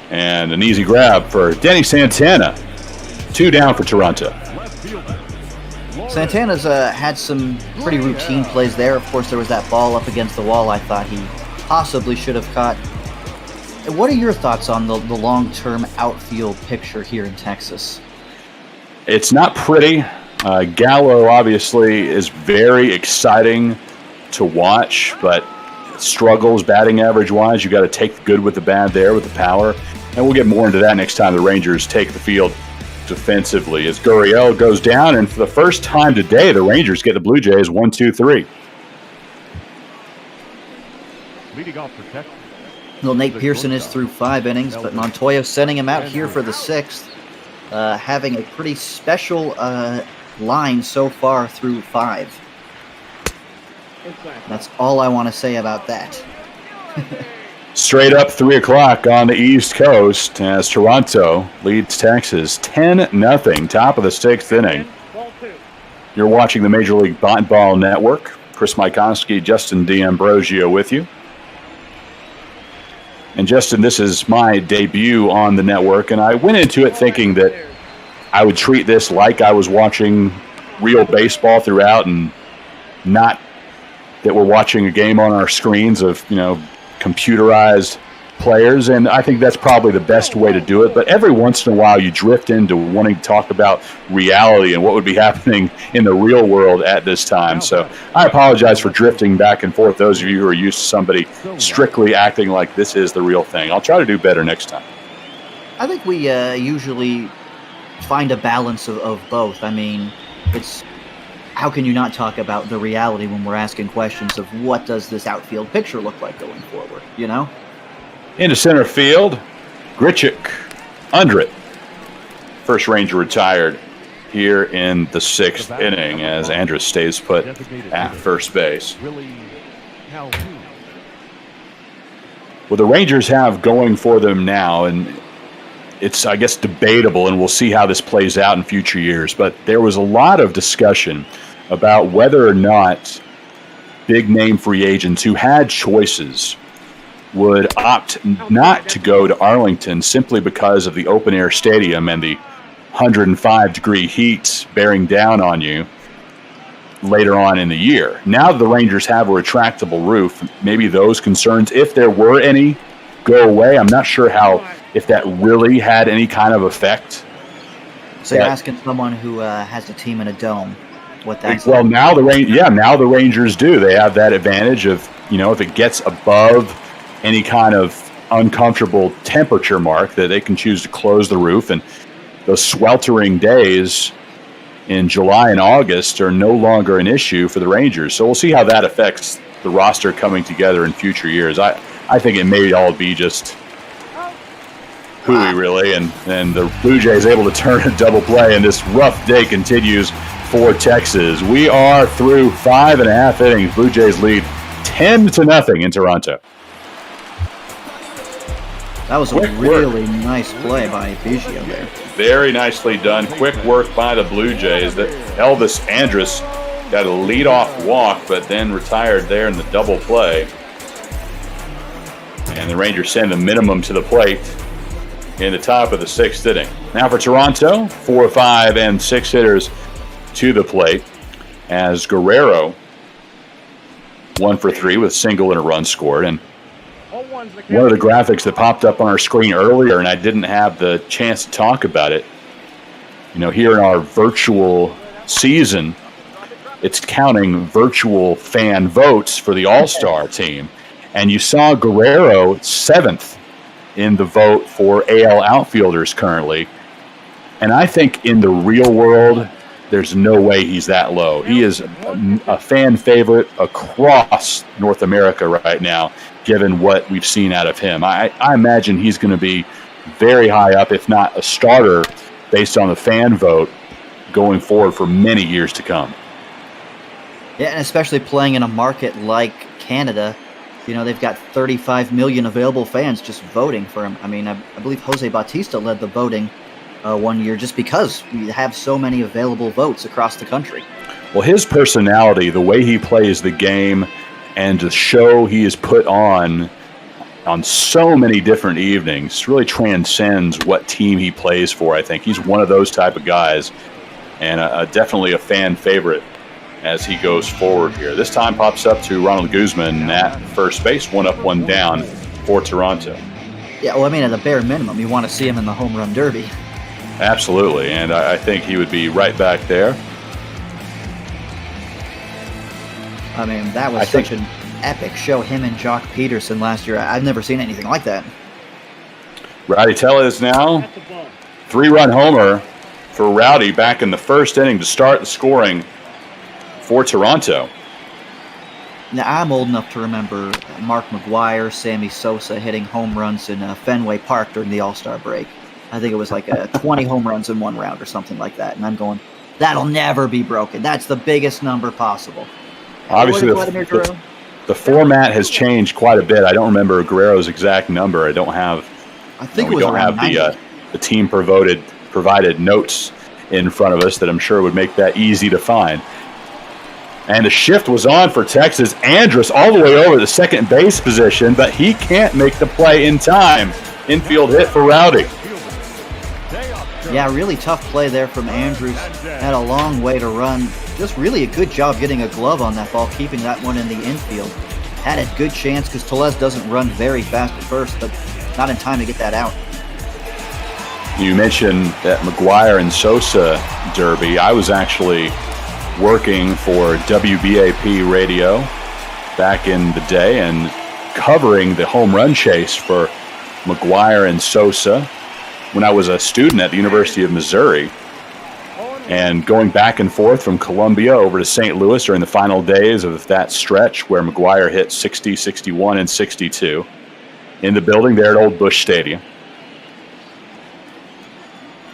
And an easy grab for Denny Santana. 2 down for Toronto. Santana's had some pretty routine plays there. Of course, there was that ball up against the wall I thought he possibly should have caught. What are your thoughts on the long-term outfield picture here in Texas? It's not pretty. Gallo obviously is very exciting to watch, but struggles batting average-wise. You got to take the good with the bad there with the power. And we'll get more into that next time the Rangers take the field defensively as Gurriel goes down. And for the first time today, the Rangers get the Blue Jays 1-2-3. Leading off for Texas. Well, Nate Pearson is through 5 innings, but Montoya sending him out here for the 6th. Having a pretty special line so far through 5. That's all I want to say about that. Straight up 3 o'clock on the East Coast as Toronto leads Texas 10-0, top of the 6th inning. You're watching the Major League Ball Network. Chris Mykoski, Justin D'Ambrosio with you. And Justin, this is my debut on the network, and I went into it thinking that I would treat this like I was watching real baseball throughout and not that we're watching a game on our screens of, computerized players, and I think that's probably the best way to do it. But every once in a while you drift into wanting to talk about reality and what would be happening in the real world at this time. So I apologize for drifting back and forth, those of you who are used to somebody strictly acting like this is the real thing. I'll try to do better next time. I think we usually find a balance of both. I mean, it's how can you not talk about the reality when we're asking questions of what does this outfield picture look like going forward, Into center field, Grichuk under it. First Ranger retired here in the 6th inning as Andrus stays put at first base. Well, the Rangers have going for them now, and it's, I guess, debatable, and we'll see how this plays out in future years, but there was a lot of discussion about whether or not big-name free agents who had choices would opt not to go to Arlington simply because of the open-air stadium and the 105-degree heat bearing down on you later on in the year. Now that the Rangers have a retractable roof, maybe those concerns, if there were any, go away. I'm not sure if that really had any kind of effect. So you're asking someone who has a team in a dome what that's well, like. now the Rangers do. They have that advantage of, if it gets above any kind of uncomfortable temperature mark, that they can choose to close the roof, and those sweltering days in July and August are no longer an issue for the Rangers. So we'll see how that affects the roster coming together in future years. I think it may all be just hooey, really, and the Blue Jays able to turn a double play, and this rough day continues for Texas. We are through 5.5 innings. Blue Jays lead 10-0 in Toronto. That was a really nice play by Biggio there. Very nicely done. Quick work by the Blue Jays. That Elvis Andrus got a leadoff walk, but then retired there in the double play. And the Rangers send the minimum to the plate in the top of the 6th inning. Now for Toronto, 4, 5, and 6 hitters to the plate as Guerrero 1 for 3 with a single and a run scored. And one of the graphics that popped up on our screen earlier, and I didn't have the chance to talk about it, here in our virtual season, it's counting virtual fan votes for the All-Star team. And you saw Guerrero 7th in the vote for AL outfielders currently. And I think in the real world, there's no way he's that low. He is a fan favorite across North America right now, given what we've seen out of him. I imagine he's going to be very high up, if not a starter, based on the fan vote going forward for many years to come. Yeah, and especially playing in a market like Canada, they've got 35 million available fans just voting for him. I mean, I believe Jose Bautista led the voting one year just because we have so many available votes across the country. Well, his personality, the way he plays the game, and the show he is put on so many different evenings really transcends what team he plays for. I think he's one of those type of guys and definitely a fan favorite as he goes forward here. This time pops up to Ronald Guzman at first base, 1 up, 1 down for Toronto. Yeah, well, I mean, at a bare minimum, you want to see him in the home run derby. Absolutely, and I think he would be right back there. I mean, that was such an epic show, him and Jock Peterson last year. I've never seen anything like that. Rowdy Tellez now, 3-run homer for Rowdy back in the first inning to start the scoring for Toronto. Now, I'm old enough to remember Mark McGwire, Sammy Sosa hitting home runs in Fenway Park during the All-Star break. I think it was like 20 home runs in one round or something like that. And I'm going, that'll never be broken. That's the biggest number possible. Obviously, the format has changed quite a bit. I don't remember Guerrero's exact number. I don't have. I think we don't have the team provided notes in front of us that I'm sure would make that easy to find. And the shift was on for Texas. Andrus all the way over the second base position, but he can't make the play in time. Infield hit for Rowdy. Yeah, really tough play there from Andrus. Had a long way to run. Just really a good job getting a glove on that ball, keeping that one in the infield. Had a good chance because Tellez doesn't run very fast at first, but not in time to get that out. You mentioned that McGwire and Sosa derby. I was actually working for WBAP radio back in the day and covering the home run chase for McGwire and Sosa when I was a student at the University of Missouri, and going back and forth from Columbia over to St. Louis during the final days of that stretch where McGwire hit 60, 61, and 62 in the building there at Old Busch Stadium.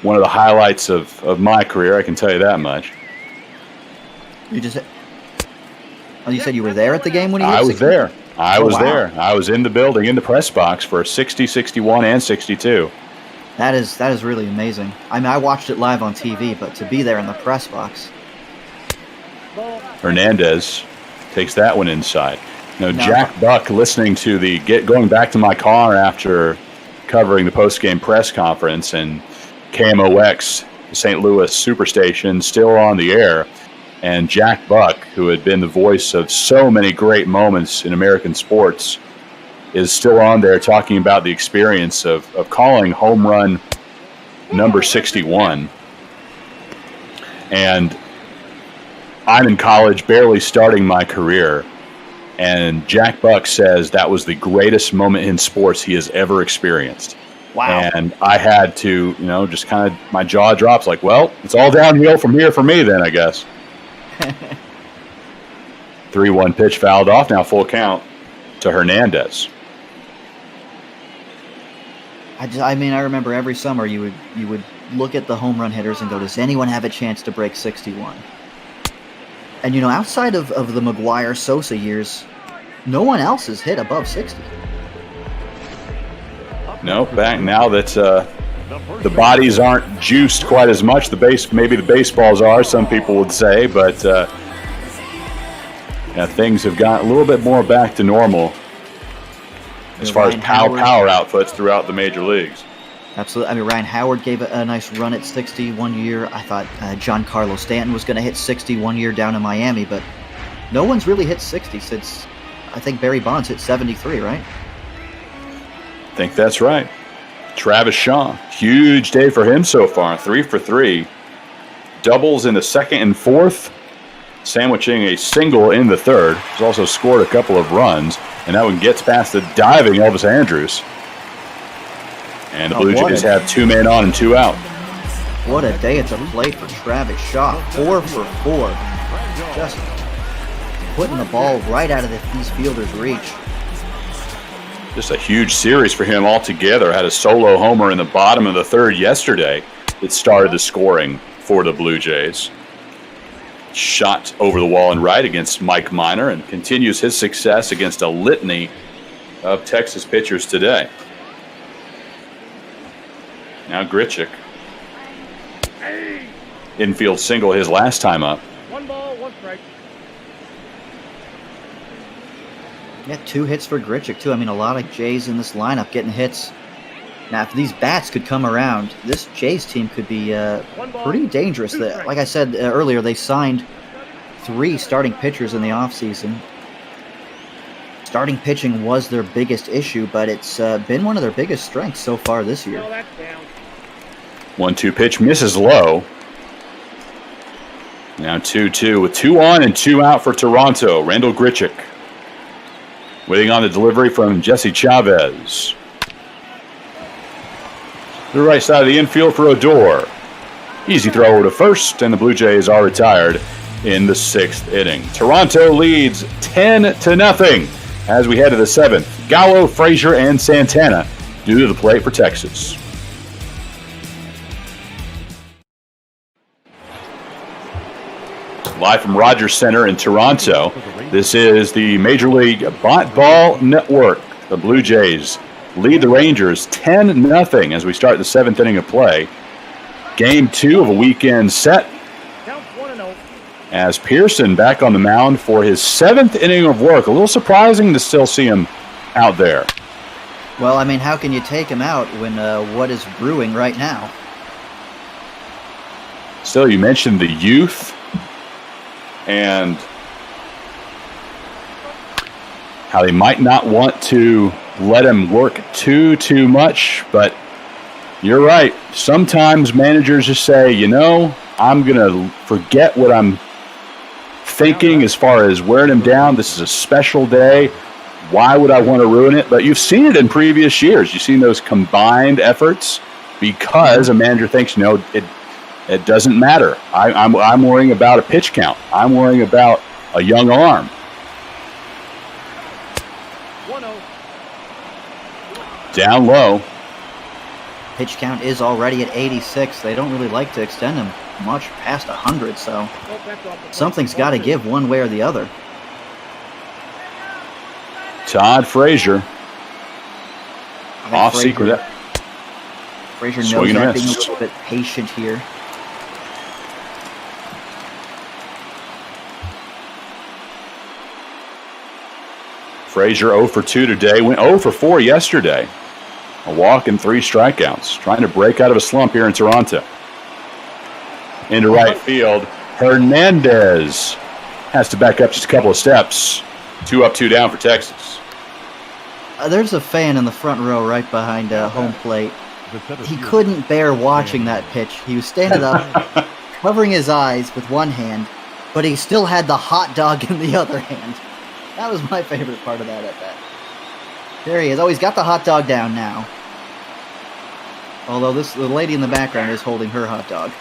One of the highlights of my career, I can tell you that much. You said you were there at the game when he hit 60? I was there. I was there. I was in the building, in the press box for 60, 61, and 62. That is really amazing. I mean, I watched it live on TV, but to be there in the press box. Hernandez takes that one inside. Jack Buck listening to going back to my car after covering the post-game press conference, and KMOX, the St. Louis Superstation, still on the air. And Jack Buck, who had been the voice of so many great moments in American sports, is still on there talking about the experience of calling home run number 61. And I'm in college, barely starting my career, and Jack Buck says that was the greatest moment in sports he has ever experienced. Wow. And I had to, just kind of, my jaw drops like, well, it's all downhill from here for me then, I guess. 3-1 pitch fouled off, now full count to Hernandez. I remember every summer you would look at the home run hitters and go, does anyone have a chance to break 61? And, outside of the McGwire Sosa years, no one else has hit above 60. No, back now that the bodies aren't juiced quite as much. Maybe the baseballs are, some people would say, but things have gotten a little bit more back to normal as far as power outputs throughout the major leagues. Absolutely. I mean, Ryan Howard gave a nice run at 60 one year. I thought Giancarlo Stanton was going to hit 60 one year down in Miami, but no one's really hit 60 since, I think Barry Bonds hit 73, right? I think that's right. Travis Shaw, huge day for him so far, 3 for 3. Doubles in the second and fourth, sandwiching a single in the third. He's also scored a couple of runs, and that one gets past the diving Elvis Andrus. And the Blue Jays have 2 men on and 2 out. What a day at the plate for Travis Shaw. 4 for 4. Just putting the ball right out of these fielders' reach. Just a huge series for him altogether. Had a solo homer in the bottom of the third yesterday that started the scoring for the Blue Jays. Shot over the wall and right against Mike Minor, and continues his success against a litany of Texas pitchers today. Now Grichuk. Infield single his last time up. 1 ball, 1 strike. Yeah, 2 hits for Grichuk, too. I mean, a lot of Jays in this lineup getting hits. Now, if these bats could come around, this Jays team could be pretty dangerous. Like I said earlier, they signed 3 starting pitchers in the offseason. Starting pitching was their biggest issue, but it's been one of their biggest strengths so far this year. 1-2 pitch misses low. Now 2-2 with 2 on and 2 out for Toronto. Randall Grichuk waiting on the delivery from Jesse Chavez. To the right side of the infield for Odor. Easy throw over to first, and the Blue Jays are retired in the 6th inning. Toronto leads 10-0 as we head to the 7th. Gallo, Frazier, and Santana due to the plate for Texas. Live from Rogers Center in Toronto, this is the Major League Ball Network. The Blue Jays lead the Rangers 10-0 as we start the 7th inning of play. Game 2 of a weekend set as Pearson back on the mound for his 7th inning of work. A little surprising to still see him out there. Well, I mean, how can you take him out when what is brewing right now? Still, you mentioned the youth and how they might not want to let him work too much, but you're right. Sometimes managers just say, you know, I'm going to forget what I'm thinking as far as wearing him down. This is a special day. Why would I want to ruin it? But you've seen it in previous years. You've seen those combined efforts because a manager thinks, you know, it doesn't matter. I'm worrying about a pitch count. I'm worrying about a young arm. 1-0. Down low. Pitch count is already at 86. They don't really like to extend him much past 100, so something's got to give one way or the other. Todd Frazier. Off secret. Frazier knows that, being a little bit patient here. Frazier 0 for 2 today. Went 0 for 4 yesterday. A walk and 3 strikeouts. Trying to break out of a slump here in Toronto. Into right field. Hernandez has to back up just a couple of steps. 2 up, 2 down for Texas. There's a fan in the front row right behind home plate. He couldn't bear watching that pitch. He was standing up, covering his eyes with one hand, but he still had the hot dog in the other hand. That was my favorite part of that at bat. There he is. Oh, he's got the hot dog down now. Although the lady in the background is holding her hot dog.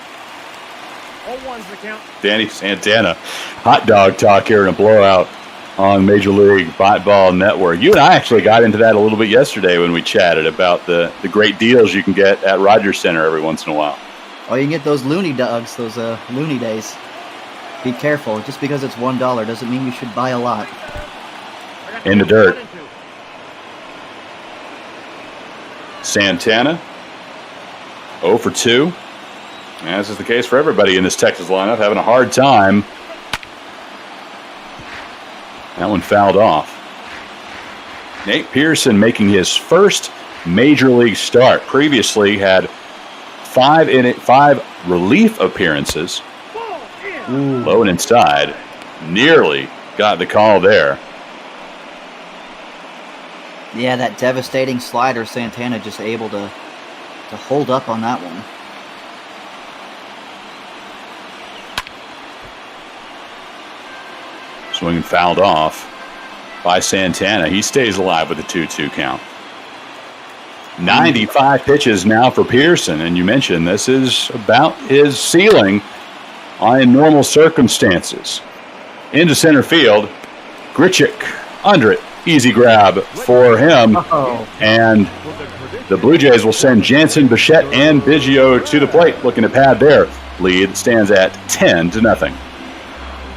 0-1's the count. Danny Santana. Hot dog talk here in a blowout on Major League Ball Network. You and I actually got into that a little bit yesterday when we chatted about the great deals you can get at Rogers Center every once in a while. Oh, you can get those loony dogs, those loony days. Be careful. Just because it's $1 doesn't mean you should buy a lot. In the dirt. Santana 0 for 2. As is the case for everybody in this Texas lineup, having a hard time. That one fouled off. Nate Pearson making his first major league start. Previously had 5 relief appearances. Low and inside. Nearly got the call there. Yeah, that devastating slider, Santana just able to hold up on that one. Swing and fouled off by Santana. He stays alive with a 2-2 count. 95 pitches now for Pearson, and you mentioned this is about his ceiling in normal circumstances. Into center field, Grichuk under it. Easy grab for him. And the Blue Jays will send Jansen, Bichette, and Biggio to the plate, looking to pad their lead. Stands at 10-0.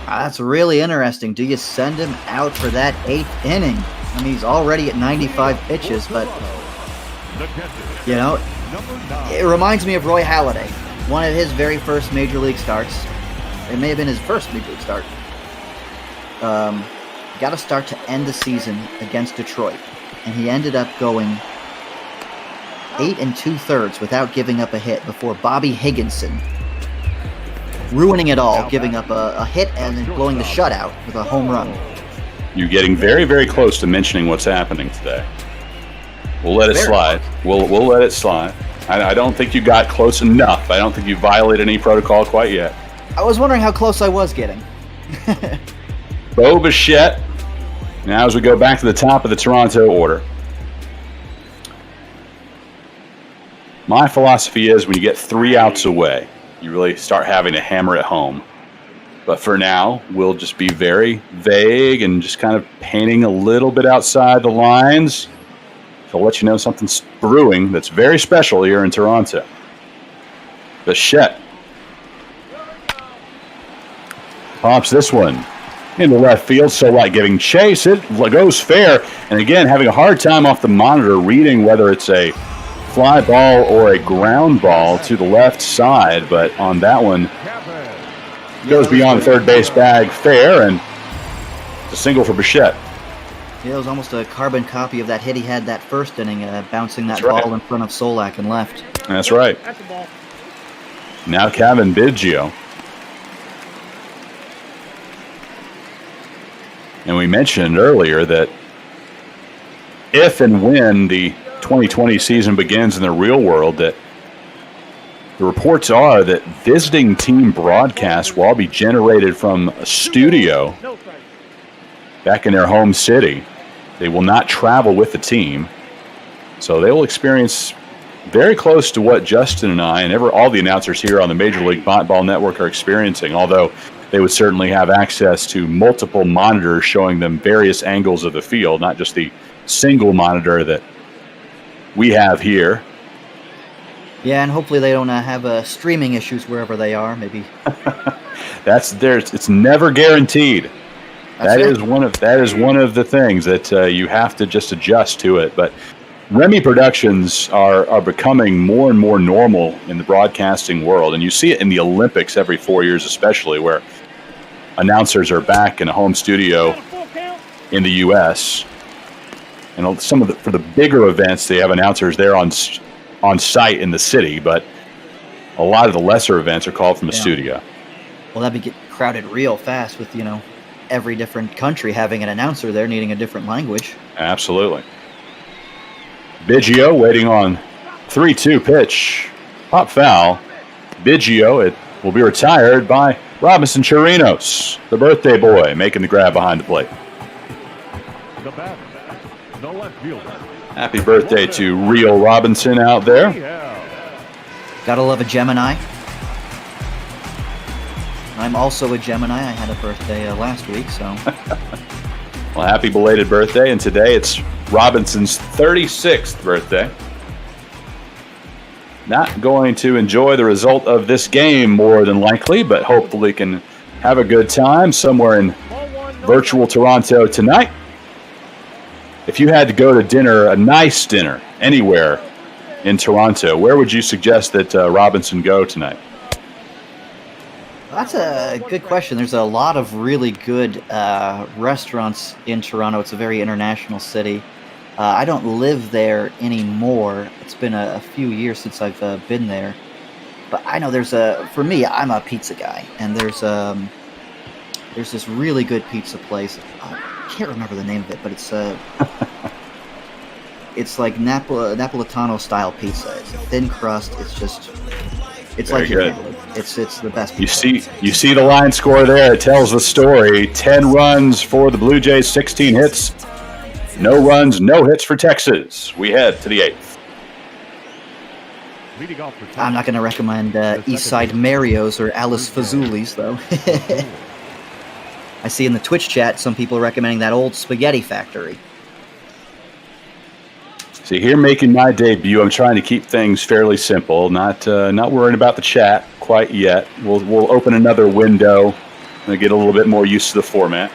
That's really interesting. Do you send him out for that 8th inning? I mean, he's already at 95 pitches, but, you know, it reminds me of Roy Halladay. One of his very first major league starts. It may have been his first major league start. Got to start to end the season against Detroit. And he ended up going 8 2/3 without giving up a hit before Bobby Higginson ruining it all, giving up a hit and then blowing the shutout with a home run. You're getting very, very close to mentioning what's happening today. We'll let it slide. We'll let it slide. I don't think you got close enough. I don't think you violated any protocol quite yet. I was wondering how close I was getting. Bo Bichette. Now as we go back to the top of the Toronto order. My philosophy is when you get 3 outs away, you really start having to hammer it home. But for now, we'll just be very vague and just kind of painting a little bit outside the lines to let you know something's brewing that's very special here in Toronto. Bichette pops this one into left field, so like giving chase. It goes fair, and again, having a hard time off the monitor reading whether it's a fly ball or a ground ball to the left side, but on that one, goes beyond third base bag, fair, and it's a single for Bichette. Yeah, it was almost a carbon copy of that hit he had that first inning, bouncing that That's right. ball in front of Solak and left. That's right. That's the ball. Now Kevin Biggio. And we mentioned earlier that if and when the 2020 season begins in the real world, that the reports are that visiting team broadcasts will all be generated from a studio back in their home city. They will not travel with the team. So they will experience very close to what Justin and I and all the announcers here on the Major League Ball Network are experiencing, although they would certainly have access to multiple monitors showing them various angles of the field, not just the single monitor that we have here. Yeah, and hopefully they don't have streaming issues wherever they are. Maybe it's never guaranteed. That is one of the things that you have to just adjust to it. But Remy Productions are becoming more and more normal in the broadcasting world, and you see it in the Olympics every 4 years, especially where announcers are back in a home studio in the U.S. And for the bigger events, they have announcers there on site in the city, but a lot of the lesser events are called from a studio. Well, that'd get crowded real fast with, every different country having an announcer there needing a different language. Absolutely. Biggio waiting on 3-2 pitch. Pop foul. Biggio, it will be retired by Robinson Chirinos, the birthday boy, making the grab behind the plate. The batter, the left fielder. Happy birthday to Real Robinson out there. Gotta love a Gemini. I'm also a Gemini. I had a birthday last week, so. Well, happy belated birthday, and today it's Robinson's 36th birthday. Not going to enjoy the result of this game more than likely, but hopefully can have a good time somewhere in virtual Toronto tonight. If you had to go to dinner, a nice dinner, anywhere in Toronto, where would you suggest that Robinson go tonight? That's a good question. There's a lot of really good restaurants in Toronto. It's a very international city. I don't live there anymore. It's been a few years since I've been there. But I know for me, I'm a pizza guy. And there's this really good pizza place. I can't remember the name of it, but it's like Napolitano style pizza. It's a thin crust. It's Very like good. It's the best pizza. You see the line score there. It tells the story. 10 runs for the Blue Jays, 16 hits. No runs, no hits for Texas. We head to the 8th. I'm not going to recommend Eastside Mario's or Alice Fazzuli's, though. I see in the Twitch chat some people recommending that old Spaghetti Factory. See, here making my debut, I'm trying to keep things fairly simple, not worrying about the chat quite yet. We'll open another window and get a little bit more used to the format.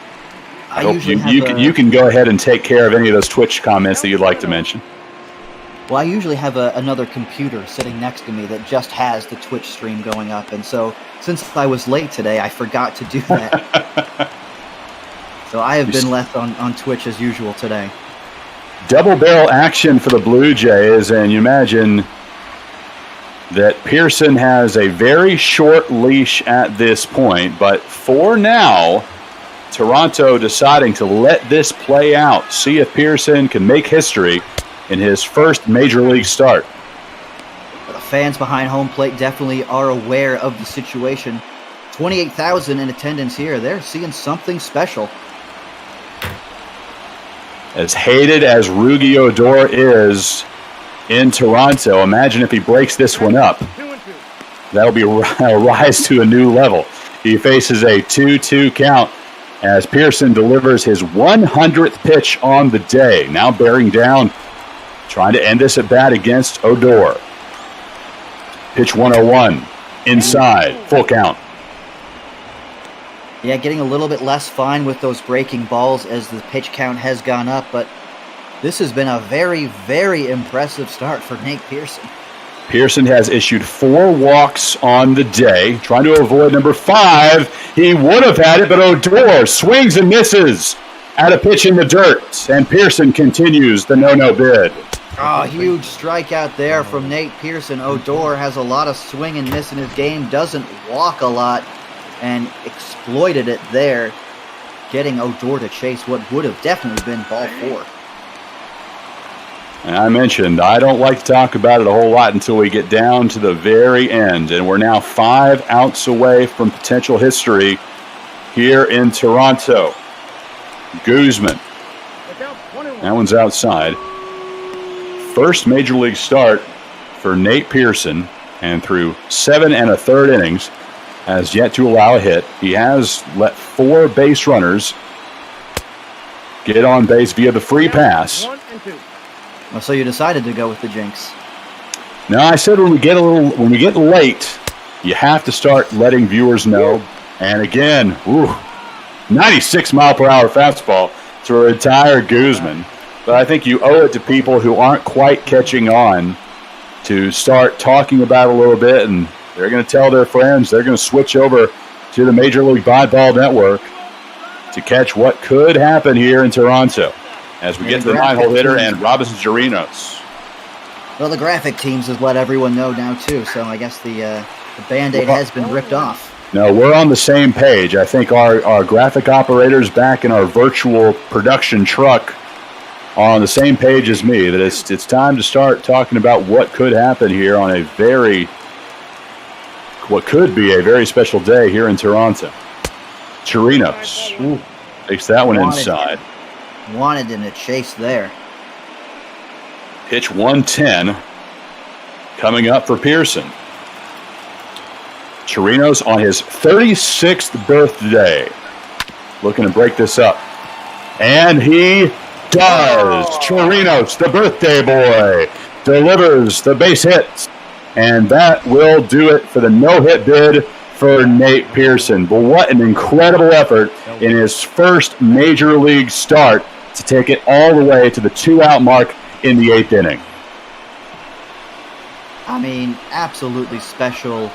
I hope you can go ahead and take care of any of those Twitch comments that you'd like to mention. Well, I usually have another computer sitting next to me that just has the Twitch stream going up, and so since I was late today, I forgot to do that. So I have been left on Twitch as usual today. double barrel action for the Blue Jays, and you imagine that Pearson has a very short leash at this point, but for now, Toronto deciding to let this play out, see if Pearson can make history in his first Major League start. The fans behind home plate definitely are aware of the situation. 28,000 in attendance here. They're seeing something special. As hated as Rugi Odor is in Toronto, imagine if he breaks this one up. That'll be a rise to a new level. He faces a 2-2 count as Pearson delivers his 100th pitch on the day. Now bearing down, trying to end this at bat against Odor. Pitch 101, inside, full count. Yeah, getting a little bit less fine with those breaking balls as the pitch count has gone up, but this has been a very, very impressive start for Nate Pearson. Pearson has issued 4 walks on the day, trying to avoid number 5. He would have had it, but Odor swings and misses at a pitch in the dirt, and Pearson continues the no-no bid. Oh, huge strikeout there from Nate Pearson. Odor has a lot of swing and miss in his game, doesn't walk a lot, and exploited it there, getting Odor to chase what would have definitely been ball 4. And I mentioned I don't like to talk about it a whole lot until we get down to the very end, and we're now 5 outs away from potential history here in Toronto. Guzman. That one's outside. First Major League start for Nate Pearson, and through 7 1/3 innings, has yet to allow a hit. He has let 4 base runners get on base via the free pass. So you decided to go with the jinx. No, I said when we get late, you have to start letting viewers know. And again, 96-mile-per-hour fastball to retire Guzman. But I think you owe it to people who aren't quite catching on to start talking about it a little bit, and they're going to tell their friends. They're going to switch over to the Major League Ball Network to catch what could happen here in Toronto as we get to the 9-hole hitter and Robinson Chirinos. Well, the graphic teams has let everyone know now, too, so I guess the Band-Aid has been ripped off. No, we're on the same page. I think our graphic operators back in our virtual production truck are on the same page as me, that it's time to start talking about what could happen here on what could be a very special day here in Toronto. Chirinos takes that one inside. Wanted in a chase there. Pitch 110 coming up for Pearson. Chirinos on his 36th birthday, looking to break this up. And he does. Chirinos, the birthday boy, delivers the base hit. And that will do it for the no-hit bid for Nate Pearson. But what an incredible effort in his first Major League start to take it all the way to the 2-out mark in the 8th inning. I mean, absolutely special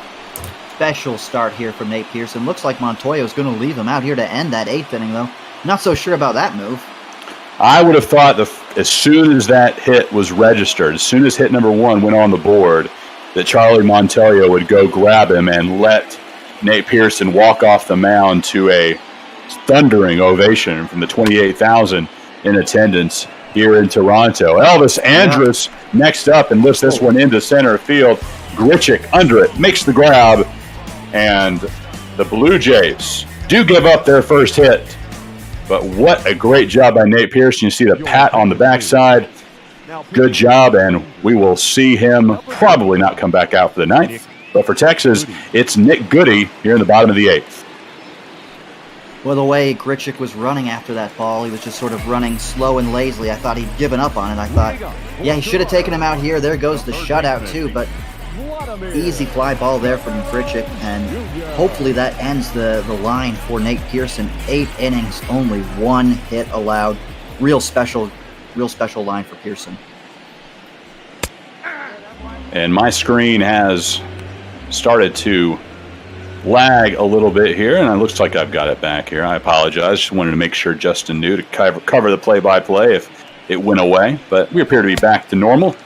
start here from Nate Pearson. Looks like Montoya is going to leave him out here to end that 8th inning, though. Not so sure about that move. I would have thought as soon as that hit was registered, as soon as hit number 1 went on the board, that Charlie Montoya would go grab him and let Nate Pearson walk off the mound to a thundering ovation from the 28,000 in attendance here in Toronto. Elvis Andrus next up and lifts this one into center field. Grichuk under it, makes the grab, and the Blue Jays do give up their first hit. But what a great job by Nate Pearson. You see the pat on the backside. Good job, and we will see him probably not come back out for the 9th. But for Texas, it's Nick Goody here in the bottom of the 8th. Well, the way Grichuk was running after that ball, he was just sort of running slow and lazily. I thought he'd given up on it. I thought, yeah, he should have taken him out here. There goes the shutout, too. But easy fly ball there from Grichuk, and hopefully that ends the line for Nate Pearson. 8 innings, only 1 hit allowed. Real special line for Pearson. And my screen has started to lag a little bit here, and it looks like I've got it back here. I apologize. Just wanted to make sure Justin knew to cover the play-by-play if it went away, but we appear to be back to normal.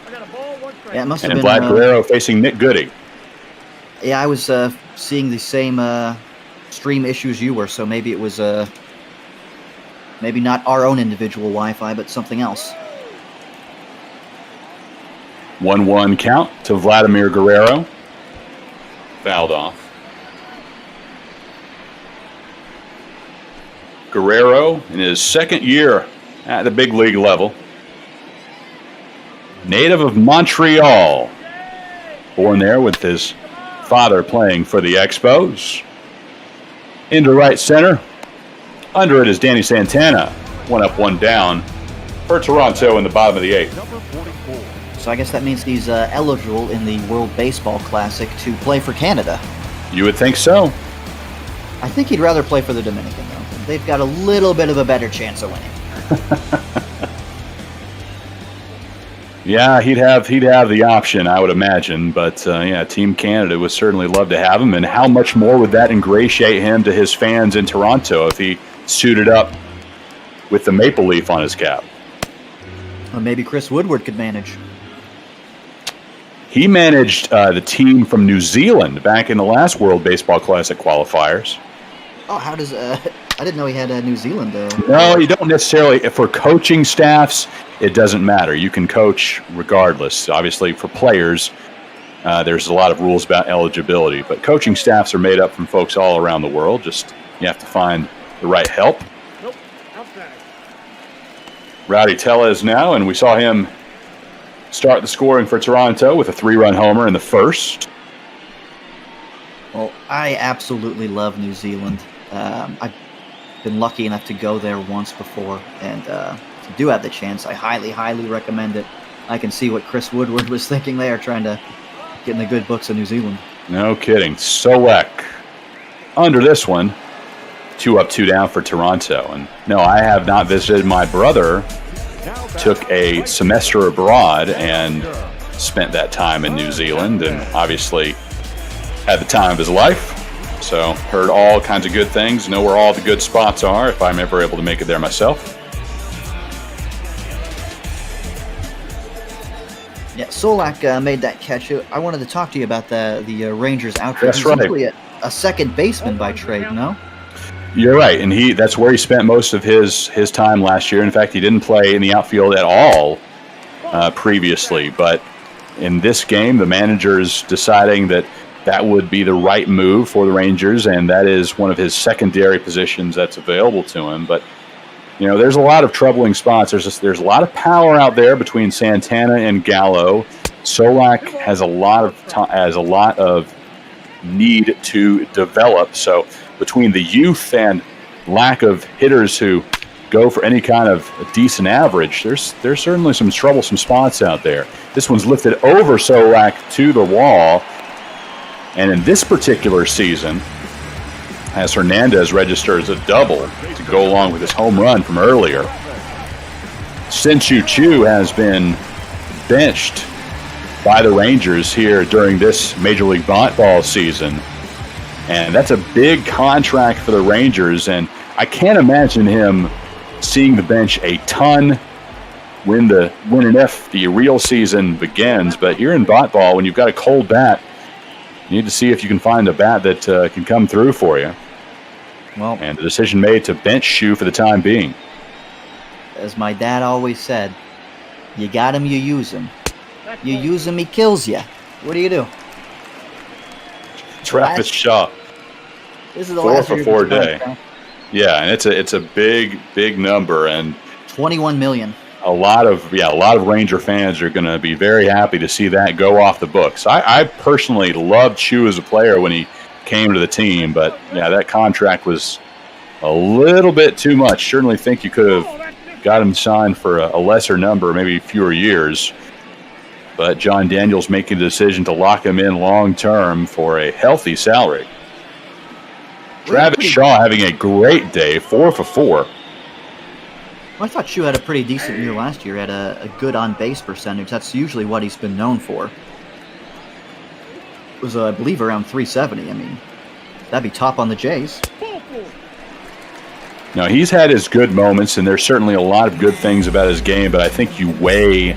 Yeah, it must have And been. Vlad Guerrero facing Nick Goody. Yeah, I was seeing the same stream issues you were, so maybe it was maybe not our own individual Wi-Fi, but something else. 1-1 count to Vladimir Guerrero. Fouled off. Guerrero in his second year at the big league level. Native of Montreal. Born there with his father playing for the Expos. Into right center. Under it is Danny Santana. 1 up, 1 down for Toronto in the bottom of the 8th. So I guess that means he's eligible in the World Baseball Classic to play for Canada. You would think so. I think he'd rather play for the Dominican, though. They've got a little bit of a better chance of winning. Yeah, he'd have the option, I would imagine. But yeah, Team Canada would certainly love to have him. And how much more would that ingratiate him to his fans in Toronto if he suited up with the maple leaf on his cap? Or maybe Chris Woodward could manage. He managed the team from New Zealand back in the last World Baseball Classic qualifiers. Oh, how does... I didn't know he had New Zealand. No, you don't necessarily. For coaching staffs, it doesn't matter. You can coach regardless. Obviously, for players, there's a lot of rules about eligibility. But coaching staffs are made up from folks all around the world. Just you have to find the right help. Nope. Outside. Rowdy Tellez now, and we saw him start the scoring for Toronto with a 3-run homer in the first. Well, I absolutely love New Zealand. I've been lucky enough to go there once before, and if you do have the chance, I highly, highly recommend it. I can see what Chris Woodward was thinking there, trying to get in the good books of New Zealand. No kidding. Solek under this one. 2 up, 2 down for Toronto. And no, I have not visited. My brother took a semester abroad and spent that time in New Zealand, and obviously had the time of his life. So heard all kinds of good things, know where all the good spots are if I'm ever able to make it there myself. Yeah, Solak made that catch. I wanted to talk to you about the Rangers outfield. That's He's right. usually a second baseman by trade, no? You're right, and that's where he spent most of his time last year. In fact, he didn't play in the outfield at all previously, but in this game, the manager's deciding that would be the right move for the Rangers, and that is one of his secondary positions that's available to him. But you know, there's a lot of troubling spots. There's a lot of power out there between Santana and Gallo. Solak has a lot of need to develop. So between the youth and lack of hitters who go for any kind of decent average, there's certainly some troublesome spots out there. This one's lifted over Solak to the wall. And in this particular season, as Hernandez registers a double to go along with his home run from earlier, Sin-Chu Chu has been benched by the Rangers here during this Major League Ball season. And that's a big contract for the Rangers, and I can't imagine him seeing the bench a ton when and if the real season begins. But here in Ball, when you've got a cold bat, you need to see if you can find a bat that can come through for you. Well, and the decision made to bench Shu for the time being. As my dad always said, you got him, you use him. You use him, he kills you. What do? Travis Shaw. This is the 4 last for year 4 of his day. contract. Yeah, and it's a big number, and 21 million. a lot of Ranger fans are going to be very happy to see that go off the books. I personally loved Chu as a player when he came to the team, but yeah, that contract was a little bit too much. Certainly think you could have got him signed for a lesser number, maybe fewer years. But John Daniels making the decision to lock him in long term for a healthy salary. Travis Shaw having a great day, 4 for 4. I thought Chu had a pretty decent year last year. Had a good on-base percentage. That's usually what he's been known for. It was, I believe, around 370. I mean, that'd be top on the Jays. Now, he's had his good moments, and there's certainly a lot of good things about his game, but I think you weigh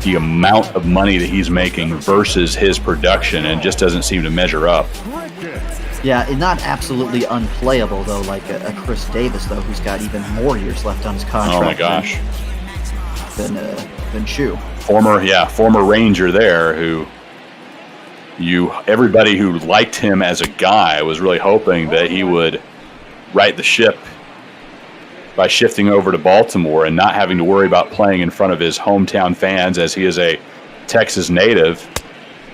the amount of money that he's making versus his production, and it just doesn't seem to measure up. Yeah, not absolutely unplayable, though, like a Chris Davis, though, who's got even more years left on his contract. Oh, my gosh. Than Chu. Former Ranger there who everybody who liked him as a guy was really hoping that he would right the ship by shifting over to Baltimore and not having to worry about playing in front of his hometown fans, as he is a Texas native.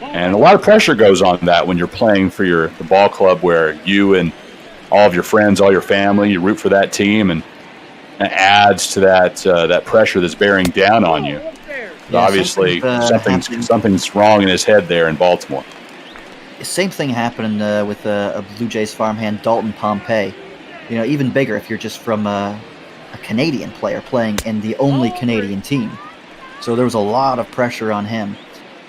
And a lot of pressure goes on that when you're playing for the ball club where you and all of your friends, all your family, you root for that team, and it adds to that pressure that's bearing down on you. But obviously, something's wrong in his head there in Baltimore. Same thing happened with a Blue Jays farmhand, Dalton Pompey. You know, even bigger if you're just from a Canadian player playing in the only Canadian team. So there was a lot of pressure on him.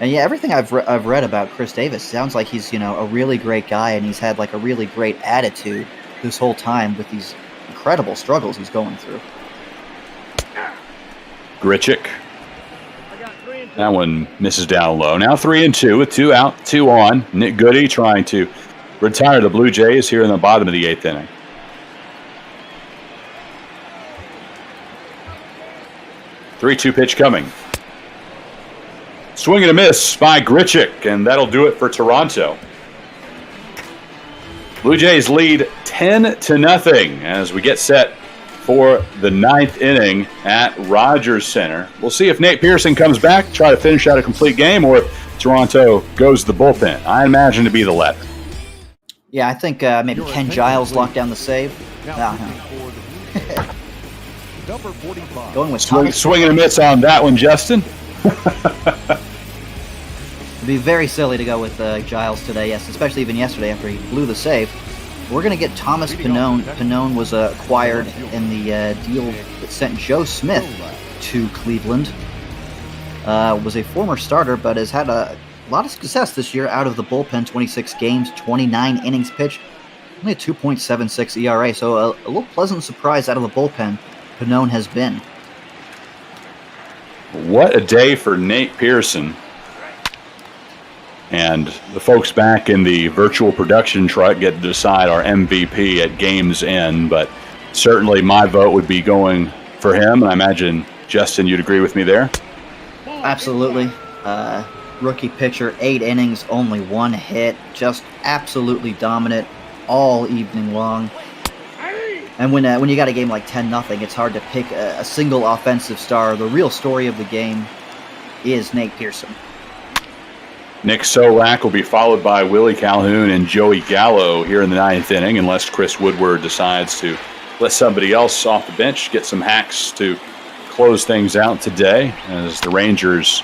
And yeah, everything I've read about Chris Davis sounds like he's, a really great guy, and he's had like a really great attitude this whole time with these incredible struggles he's going through. Grichuk. That one misses down low. Now 3-2 with 2 out, 2 on. Nick Goody trying to retire the Blue Jays here in the bottom of the 8th inning. 3-2 pitch coming. Swing and a miss by Grichuk, and that'll do it for Toronto. Blue Jays lead 10-0 as we get set for the 9th inning at Rogers Center. We'll see if Nate Pearson comes back, try to finish out a complete game, or if Toronto goes to the bullpen. I imagine to be the latter. Yeah, I think maybe Ken Giles locked down the save. Going with swing and a miss on that one, Justin. It'd be very silly to go with Giles today, yes, especially even yesterday after he blew the save. We're going to get Thomas Pannone. Pannone was acquired in the deal that sent Joe Smith to Cleveland. Was a former starter, but has had a lot of success this year out of the bullpen. 26 games, 29 innings pitched, only a 2.76 ERA. So a little pleasant surprise out of the bullpen Pannone has been. What a day for Nate Pearson. And the folks back in the virtual production truck get to decide our MVP at game's end, but certainly my vote would be going for him. And I imagine, Justin, you'd agree with me there? Absolutely. Rookie pitcher, 8 innings, only 1 hit, just absolutely dominant all evening long. And when you got a game like 10-0, it's hard to pick a single offensive star. The real story of the game is Nate Pearson. Nick Solak will be followed by Willie Calhoun and Joey Gallo here in the 9th inning, unless Chris Woodward decides to let somebody else off the bench get some hacks to close things out today, as the Rangers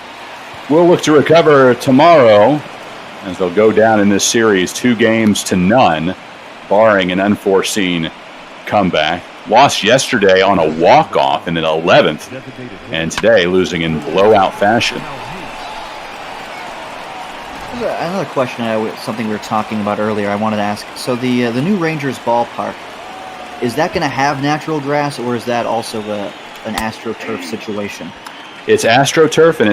will look to recover tomorrow as they'll go down in this series 2-0, barring an unforeseen comeback. Lost yesterday on a walk-off in an 11th, and today losing in blowout fashion. Another question, something we were talking about earlier, I wanted to ask. So the new Rangers ballpark, is that going to have natural grass, or is that also an AstroTurf situation? It's AstroTurf, and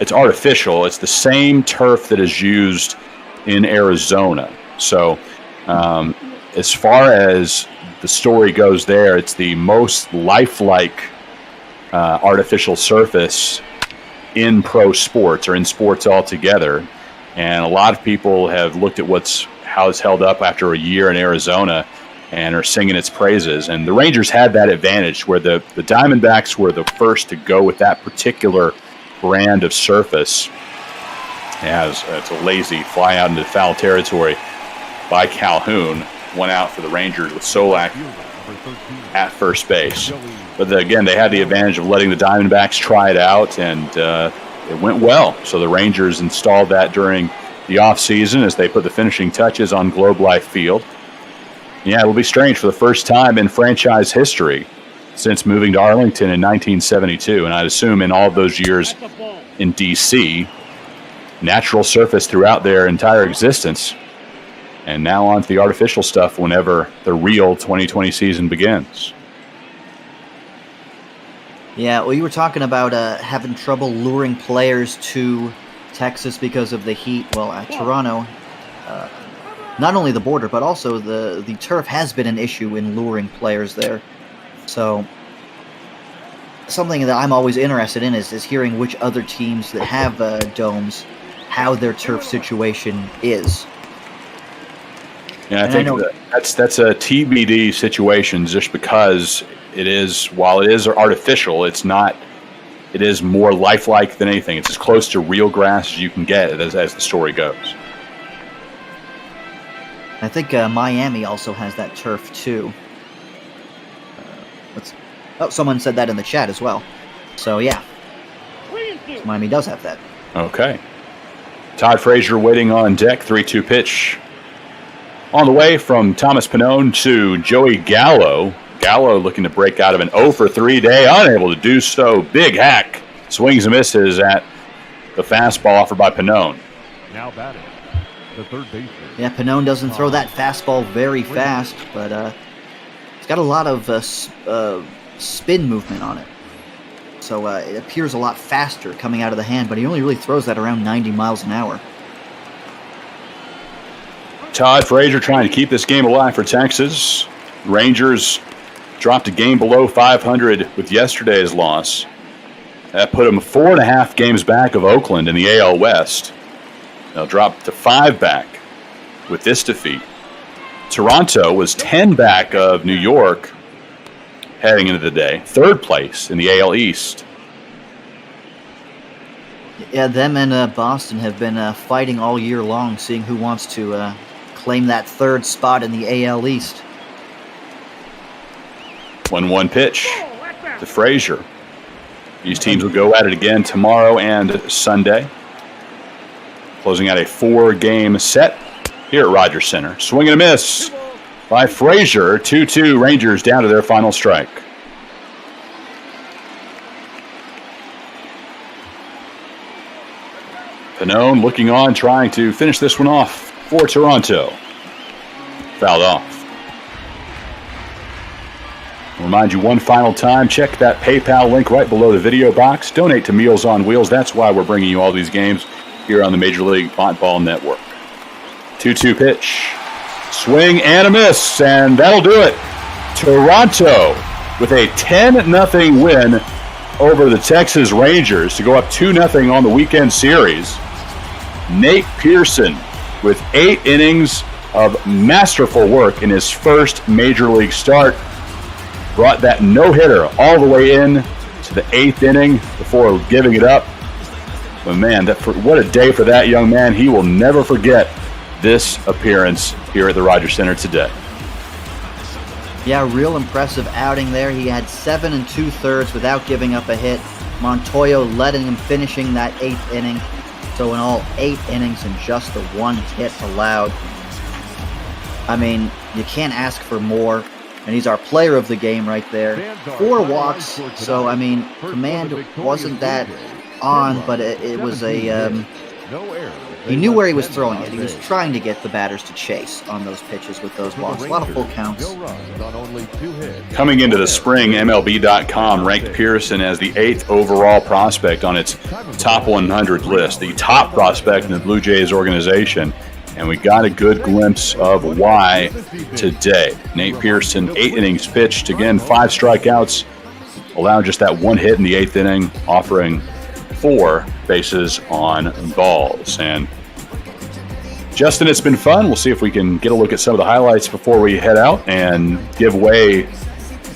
it's artificial. It's the same turf that is used in Arizona. So as far as the story goes there, it's the most lifelike artificial surface in pro sports, or in sports altogether. And a lot of people have looked at how it's held up after a year in Arizona and are singing its praises. And the Rangers had that advantage where the Diamondbacks were the first to go with that particular brand of surface. It's a lazy fly out into foul territory by Calhoun. One out for the Rangers with Solak at first base. But again, they had the advantage of letting the Diamondbacks try it out, and it went well. So the Rangers installed that during the offseason as they put the finishing touches on Globe Life Field. Yeah, it'll be strange for the first time in franchise history since moving to Arlington in 1972, and I'd assume in all of those years in D.C., natural surface throughout their entire existence. And now on to the artificial stuff whenever the real 2020 season begins. Yeah, well, you were talking about having trouble luring players to Texas because of the heat. Well, at Toronto, not only the border, but also the turf has been an issue in luring players there. So something that I'm always interested in is hearing which other teams that have domes, how their turf situation is. Yeah, I think that's a TBD situation just because it is, while it is artificial, it's not, it is more lifelike than anything. It's as close to real grass as you can get as the story goes. I think Miami also has that turf too. Someone said that in the chat as well. So yeah, Miami does have that. Okay. Todd Frazier waiting on deck, 3-2 pitch. On the way from Thomas Pannone to Joey Gallo. Gallo looking to break out of an 0-for-3 day, unable to do so. Big hack, swings and misses at the fastball offered by Pannone. Now batting, the third baseman. Yeah, Pannone doesn't throw that fastball very fast, but it's got a lot of spin movement on it. So it appears a lot faster coming out of the hand, but he only really throws that around 90 miles an hour. Todd Frazier trying to keep this game alive for Texas. Rangers dropped a game below 500 with yesterday's loss. That put them 4.5 games back of Oakland in the AL West. They'll drop to 5 back with this defeat. Toronto was 10 back of New York heading into the day. 3rd place in the AL East. Yeah, them and Boston have been fighting all year long, seeing who wants to claim that 3rd spot in the AL East. 1-1 pitch to Frazier. These teams will go at it again tomorrow and Sunday. Closing out a 4-game set here at Rogers Center. Swing and a miss by Frazier. 2-2 Rangers down to their final strike. Pannone looking on, trying to finish this one off for Toronto. Fouled off. I'll remind you one final time, check that PayPal link right below the video box. Donate to Meals on Wheels. That's why we're bringing you all these games here on the Major League Ball Network. 2-2 pitch. Swing and a miss, and that'll do it. Toronto with a 10-0 win over the Texas Rangers to go up 2-0 on the weekend series. Nate Pearson with 8 innings of masterful work in his first Major League start. Brought that no-hitter all the way in to the 8th inning before giving it up. But man, what a day for that young man. He will never forget this appearance here at the Rogers Center today. Yeah, real impressive outing there. He had 7 2/3 without giving up a hit. Montoyo letting him finishing that 8th inning. So in all, 8 innings and just the 1 hit allowed. I mean, you can't ask for more. And he's our player of the game right there. 4 walks. So, I mean, command wasn't that on, but it was a... he knew where he was throwing it. He was trying to get the batters to chase on those pitches with those walks. A lot of full counts. Coming into the spring, MLB.com ranked Pearson as the 8th overall prospect on its top 100 list, the top prospect in the Blue Jays organization. And we got a good glimpse of why today. Nate Pearson, 8 innings pitched. Again, 5 strikeouts. Allowed just that 1 hit in the 8th inning, offering 4 bases on balls. And Justin, it's been fun. We'll see if we can get a look at some of the highlights before we head out and give way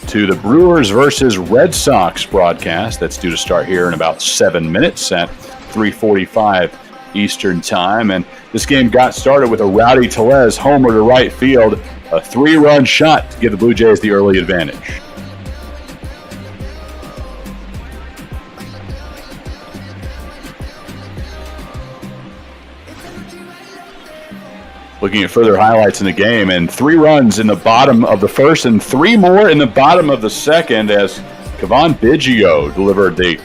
to the Brewers versus Red Sox broadcast. That's due to start here in about 7 minutes at 3:45 Eastern Time. And this game got started with a Rowdy Tellez homer to right field, a 3-run shot to give the Blue Jays the early advantage. Looking at further highlights in the game, and 3 runs in the bottom of the first and 3 more in the bottom of the second as Kevon Biggio delivered the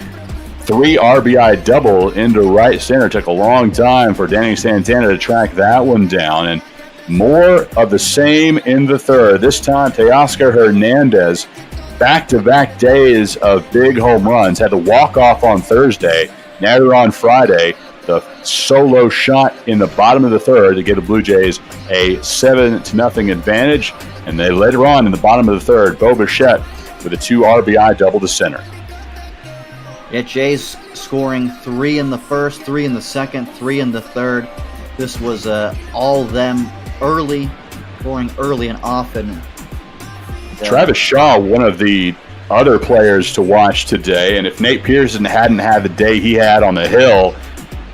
3 RBI double into right center. Took a long time for Danny Santana to track that one down. And More of the same in the third. This time, Teoscar Hernandez, back-to-back days of big home runs. Had the walk-off on Thursday. Now they're on Friday. The solo shot in the bottom of the third to give the Blue Jays a 7-0 advantage. And then later on in the bottom of the third, Bo Bichette with a 2 RBI double to center. Yeah, Jays scoring 3 in the first, 3 in the second, 3 in the third. This was all them early, scoring early and often. Travis Shaw, one of the other players to watch today, and if Nate Pearson hadn't had the day he had on the Hill,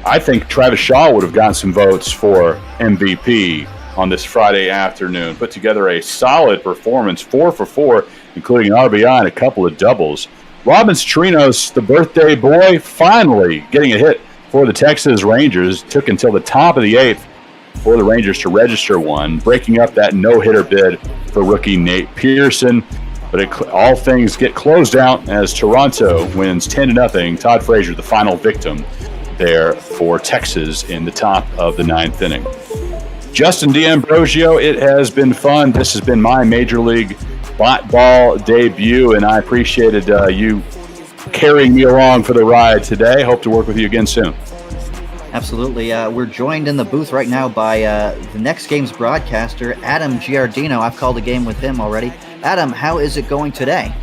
I think Travis Shaw would have gotten some votes for MVP on this Friday afternoon. Put together a solid performance, 4 for 4, including an RBI and a couple of doubles. Robin Chirinos, the birthday boy, finally getting a hit for the Texas Rangers. Took until the top of the 8th for the Rangers to register one, breaking up that no-hitter bid for rookie Nate Pearson. But all things get closed out as Toronto wins 10-0. Todd Frazier, the final victim there for Texas in the top of the 9th inning. Justin D'Ambrosio, it has been fun. This has been my Major League Ball debut, and I appreciated you carrying me along for the ride today. Hope to work with you again soon. Absolutely. We're joined in the booth right now by the next game's broadcaster, Adam Giardino. I've called a game with him already. Adam, how is it going today?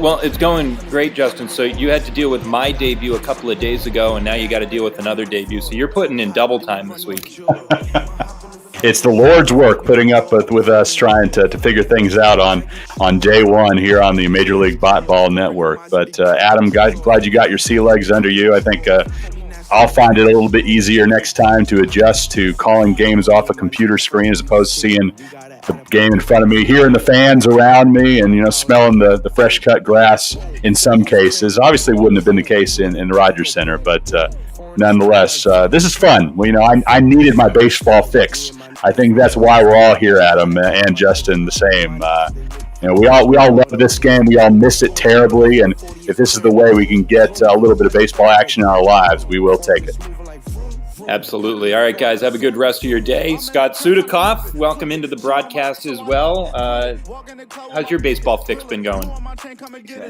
Well, it's going great, Justin. So you had to deal with my debut a couple of days ago, and now you got to deal with another debut. So you're putting in double time this week. It's the Lord's work putting up with us trying to figure things out on day one here on the Major League Ball Network. But Adam, glad you got your sea legs under you. I think I'll find it a little bit easier next time to adjust to calling games off a computer screen as opposed to seeing the game in front of me, hearing the fans around me, and smelling the fresh cut grass in some cases. Obviously wouldn't have been the case in the Rogers Center, but nonetheless, this is fun. Well, I needed my baseball fix. I think that's why we're all here, Adam, and Justin the same. We all love this game. We all miss it terribly, and if this is the way we can get a little bit of baseball action in our lives, we will take it. Absolutely. All right, guys, have a good rest of your day. Scott Sudikoff, welcome into the broadcast as well. How's your baseball fix been going?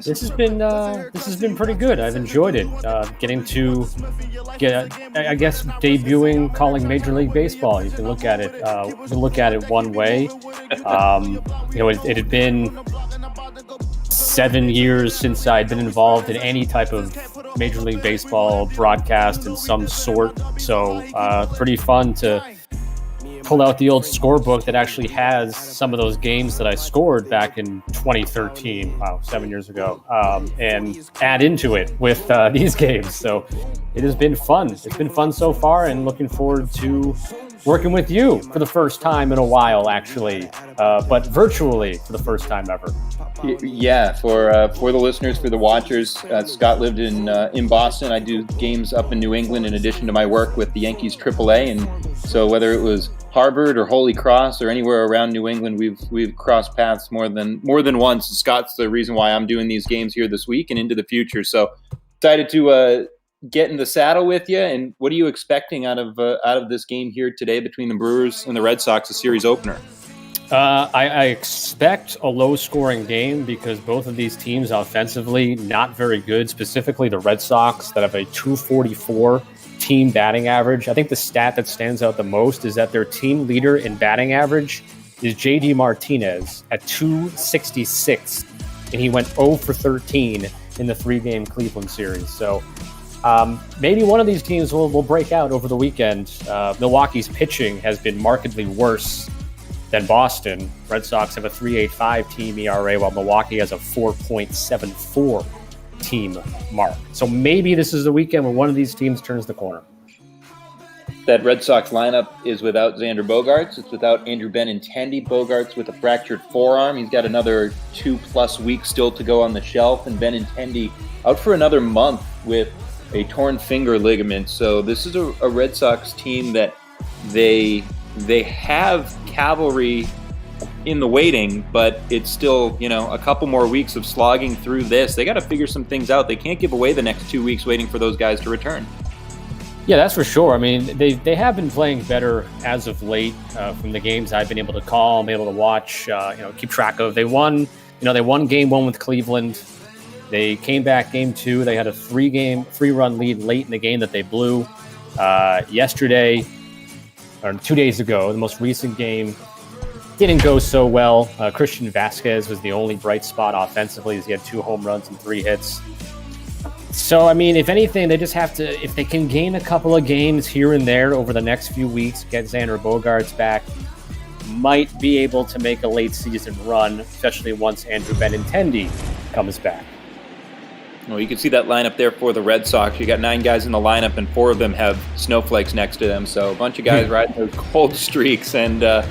This has been pretty good. I've enjoyed it. Getting to I guess debuting calling Major League Baseball. You can look at it one way. It had been 7 years since I'd been involved in any type of Major League Baseball broadcast in some sort. So pretty fun to pull out the old scorebook that actually has some of those games that I scored back in 2013, 7 years ago, and add into it with these games. So it has been fun. It's been fun so far, and looking forward to working with you for the first time in a while, actually, but virtually for the first time ever. Yeah, for the listeners, for the watchers, Scott lived in Boston. I do games up in New England in addition to my work with the Yankees AAA, and so whether it was Harvard or Holy Cross or anywhere around New England, we've crossed paths more than once. Scott's the reason why I'm doing these games here this week and into the future. So excited to get in the saddle with you. And what are you expecting out of this game here today between the Brewers and the Red Sox, a series opener? I expect a low-scoring game because both of these teams offensively not very good, specifically the Red Sox that have a 244 team batting average. I think the stat that stands out the most is that their team leader in batting average is J.D. Martinez at 266, and he went 0 for 13 in the 3-game Cleveland series. So maybe one of these teams will break out over the weekend. Milwaukee's pitching has been markedly worse than Boston. Red Sox have a 3.85 team ERA, while Milwaukee has a 4.74 team mark. So maybe this is the weekend when one of these teams turns the corner. That Red Sox lineup is without Xander Bogaerts. It's without Andrew Benintendi. Bogaerts with a fractured forearm. He's got another 2+ weeks still to go on the shelf, and Benintendi out for another month with a torn finger ligament. So this is a Red Sox team that they have cavalry in the waiting, but it's still, a couple more weeks of slogging through this. They got to figure some things out. They can't give away the next 2 weeks waiting for those guys to return. Yeah, that's for sure. I mean, they have been playing better as of late from the games I've been able to call, I'm able to watch, keep track of. They won game one with Cleveland. They came back game two. They had a three-run lead late in the game that they blew. Yesterday, or 2 days ago, the most recent game didn't go so well. Christian Vasquez was the only bright spot offensively, as he had 2 home runs and 3 hits. So, I mean, if anything, they just have to, if they can gain a couple of games here and there over the next few weeks, get Xander Bogaerts back, might be able to make a late season run, especially once Andrew Benintendi comes back. Well, you can see that lineup there for the Red Sox. You got 9 guys in the lineup, and 4 of them have snowflakes next to them. So a bunch of guys riding those cold streaks, and a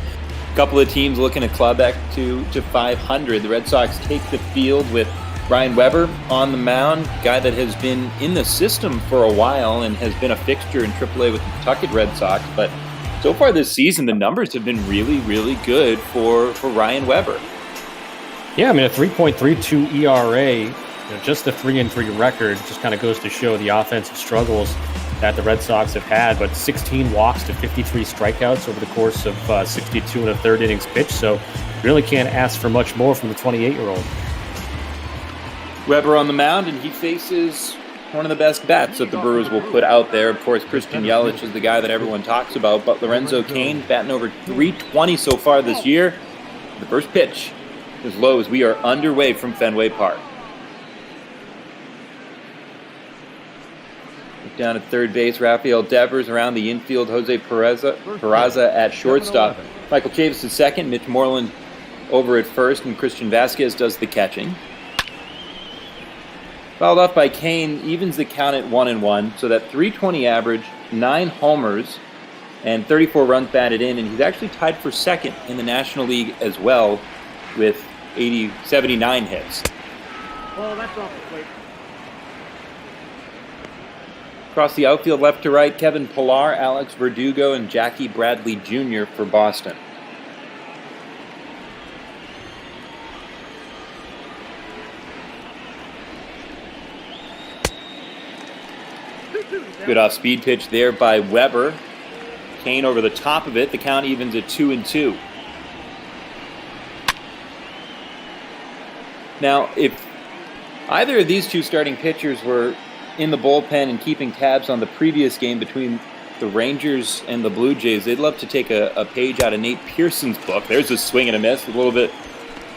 couple of teams looking to claw back to 500. The Red Sox take the field with Ryan Weber on the mound, guy that has been in the system for a while and has been a fixture in AAA with the Pawtucket Red Sox. But so far this season, the numbers have been really, really good for Ryan Weber. Yeah, I mean, a 3.32 ERA, just the 3-3 record just kind of goes to show the offensive struggles that the Red Sox have had, but 16 walks to 53 strikeouts over the course of 62 and a third innings pitched. So really can't ask for much more from the 28-year-old. Weber on the mound, and he faces one of the best bats that the Brewers will put out there. Of course, Christian Yelich is the guy that everyone talks about, but Lorenzo Cain batting over 320 so far this year. The first pitch is low as we are underway from Fenway Park. Look down at third base, Rafael Devers. Around the infield, Jose Peraza at shortstop. Michael Chavis is second, Mitch Moreland over at first, and Christian Vasquez does the catching. Fouled off by Cain, evens the count at 1-1, so that 320 average, 9 homers, and 34 runs batted in, and he's actually tied for second in the National League as well with 79 hits. Oh, that's off the plate. Across the outfield, left to right, Kevin Pillar, Alex Verdugo, and Jackie Bradley Jr. for Boston. Good off-speed pitch there by Weber. Cain over the top of it. The count evens at 2-2. Now, if either of these two starting pitchers were in the bullpen and keeping tabs on the previous game between the Rangers and the Blue Jays, they'd love to take a page out of Nate Pearson's book. There's a swing and a miss. A little bit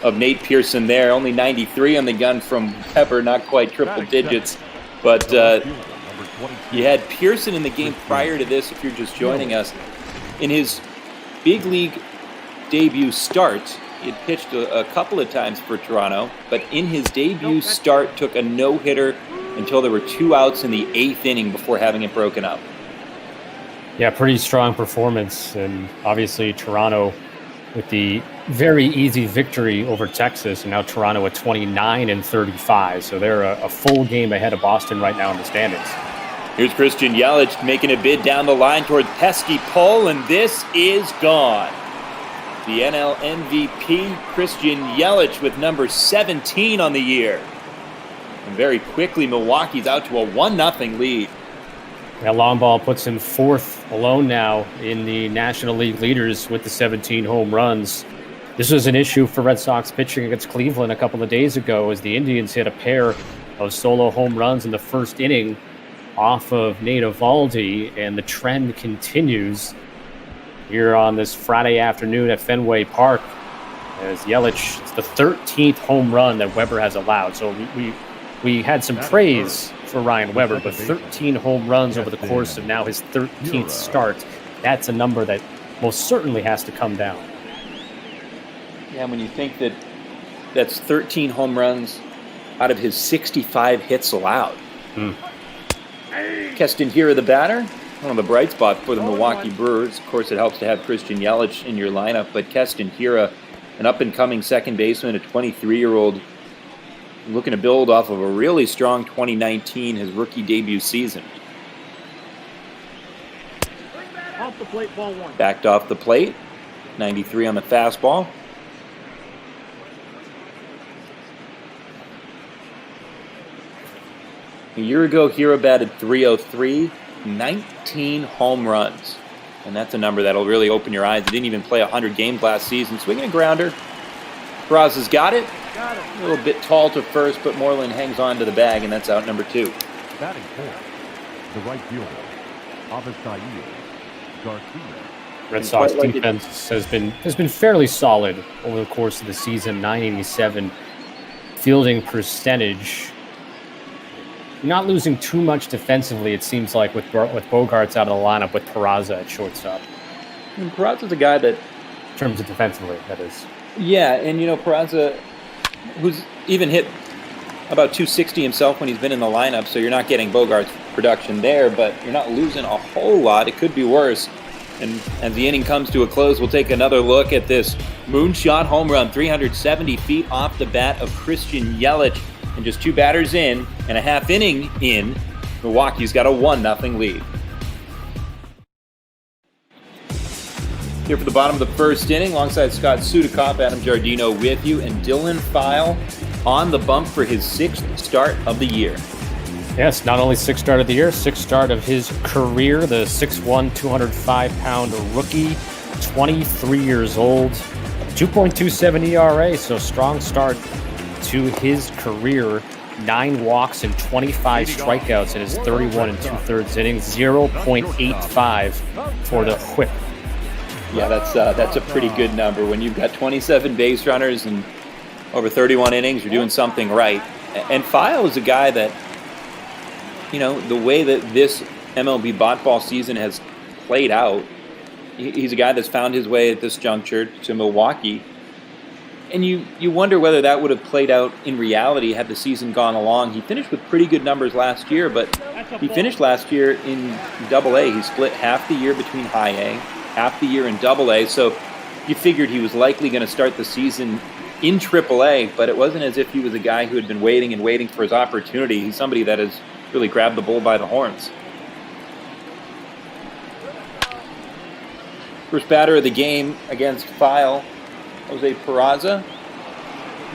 of Nate Pearson there. Only 93 on the gun from Weber, not quite triple digits. But you had Pearson in the game prior to this, if you're just joining us. In his big league debut start, he had pitched a couple of times for Toronto, but in his debut start took a no-hitter until there were 2 outs in the 8th inning before having it broken up. Yeah, pretty strong performance, and obviously Toronto with the very easy victory over Texas, and now Toronto at 29-35, so they're a full game ahead of Boston right now in the standings. Here's Christian Yelich making a bid down the line towards pesky pull, and this is gone. The NL MVP, Christian Yelich, with number 17 on the year. And very quickly, Milwaukee's out to a 1-0 lead. That long ball puts him 4th alone now in the National League leaders with the 17 home runs. This was an issue for Red Sox pitching against Cleveland a couple of days ago as the Indians hit a pair of solo home runs in the first inning off of Nate Eovaldi, and the trend continues here on this Friday afternoon at Fenway Park as Yelich, it's the 13th home run that Weber has allowed. So we had some praise for Ryan Weber, but 13 home runs over the course of now his 13th start, that's a number that most certainly has to come down. Yeah, when you think that that's 13 home runs out of his 65 hits allowed. Keston Hiura, the batter, one of the bright spots for the Milwaukee Brewers. Of course, it helps to have Christian Yelich in your lineup, but Keston Hiura, an up-and-coming second baseman, a 23-year-old, looking to build off of a really strong 2019, his rookie debut season. Off the plate, ball 1. Backed off the plate, 93 on the fastball. A year ago, Hiura batted .303. 19 home runs. And that's a number that'll really open your eyes. He didn't even play 100 games last season. Swinging a grounder. Peraza's got it. A little bit tall to first, but Moreland hangs on to the bag, and that's out number 2. Batting fourth, the right fielder, Avisail Garcia. Red Sox defense has been fairly solid over the course of the season. 987 fielding percentage. Not losing too much defensively, it seems like, with Bogarts out of the lineup, with Peraza at shortstop. And Peraza's a guy that, in terms of defensively, that is. Yeah, and Peraza, who's even hit about 260 himself when he's been in the lineup, so you're not getting Bogarts production there, but you're not losing a whole lot. It could be worse. And as the inning comes to a close, we'll take another look at this moonshot home run, 370 feet off the bat of Christian Yelich. And just 2 batters in and a half inning in, Milwaukee's got a 1-0 lead. Here for the bottom of the first inning, alongside Scott Sudikoff, Adam Giardino with you, and Dylan File on the bump for his 6th start of the year. Yes, not only 6th start of the year, 6th start of his career. The 6'1", 205-pound rookie, 23 years old, 2.27 ERA, so strong start to his career. 9 walks and 25 strikeouts in his 31 2/3 innings, 0.85 for the whip. Yeah, that's a pretty good number. When you've got 27 base runners and over 31 innings, you're doing something right. And File is a guy that, the way that this MLB bot ball season has played out, he's a guy that's found his way at this juncture to Milwaukee. And you wonder whether that would have played out in reality had the season gone along. He finished with pretty good numbers last year, but he finished last year in Double-A. He split half the year between High A, half the year in Double-A. So you figured he was likely going to start the season in Triple-A, but it wasn't as if he was a guy who had been waiting and waiting for his opportunity. He's somebody that has really grabbed the bull by the horns. First batter of the game against File, Jose Peraza.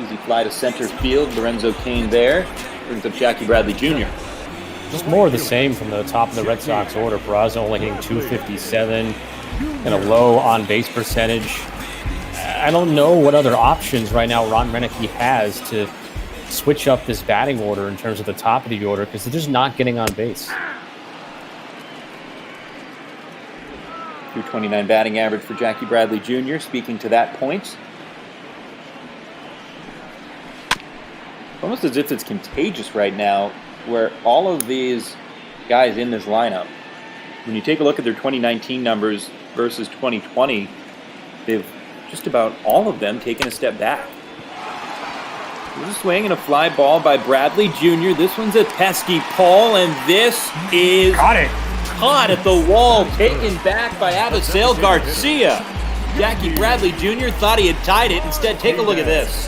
Easy fly to center field. Lorenzo Cain there. Brings up Jackie Bradley Jr. Just more of the same from the top of the Red Sox order. Peraza only hitting 257 and a low on-base percentage. I don't know what other options right now Ron Renicky has to switch up this batting order in terms of the top of the order, because they're just not getting on base. 229 batting average for Jackie Bradley Jr. Speaking to that point, almost as if it's contagious right now, where all of these guys in this lineup, when you take a look at their 2019 numbers versus 2020, they've just about all of them taken a step back. There's a swing and a fly ball by Bradley Jr. This one's a pesky pull, and this is caught at the wall, taken back by Avisail Garcia. Jackie Bradley Jr. thought he had tied it. Instead, take a look at this.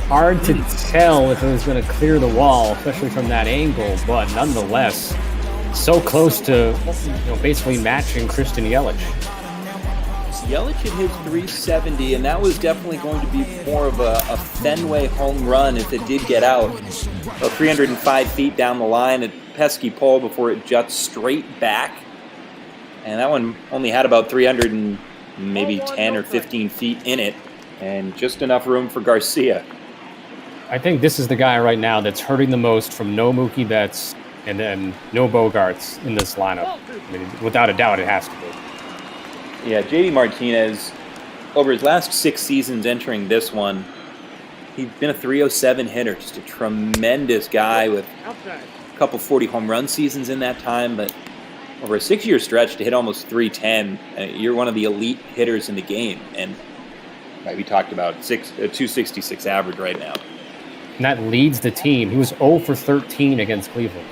Hard to tell if it was going to clear the wall, especially from that angle, but nonetheless, so close to basically matching Christian Yelich. Yelich had his 370, and that was definitely going to be more of a Fenway home run if it did get out. About 305 feet down the line, a pesky pull before it juts straight back. And that one only had about 300 and maybe 10 or 15 feet in it, and just enough room for Garcia. I think this is the guy right now that's hurting the most from no Mookie Betts and then no Bogarts in this lineup. I mean, without a doubt, it has to be. Yeah, JD Martinez, over his last 6 seasons entering this one, he's been a 307 hitter, just a tremendous guy with a couple 40 home run seasons in that time, but over a 6-year stretch to hit almost 310, you're one of the elite hitters in the game, and we talked about 266 average right now. And that leads the team. He was 0 for 13 against Cleveland.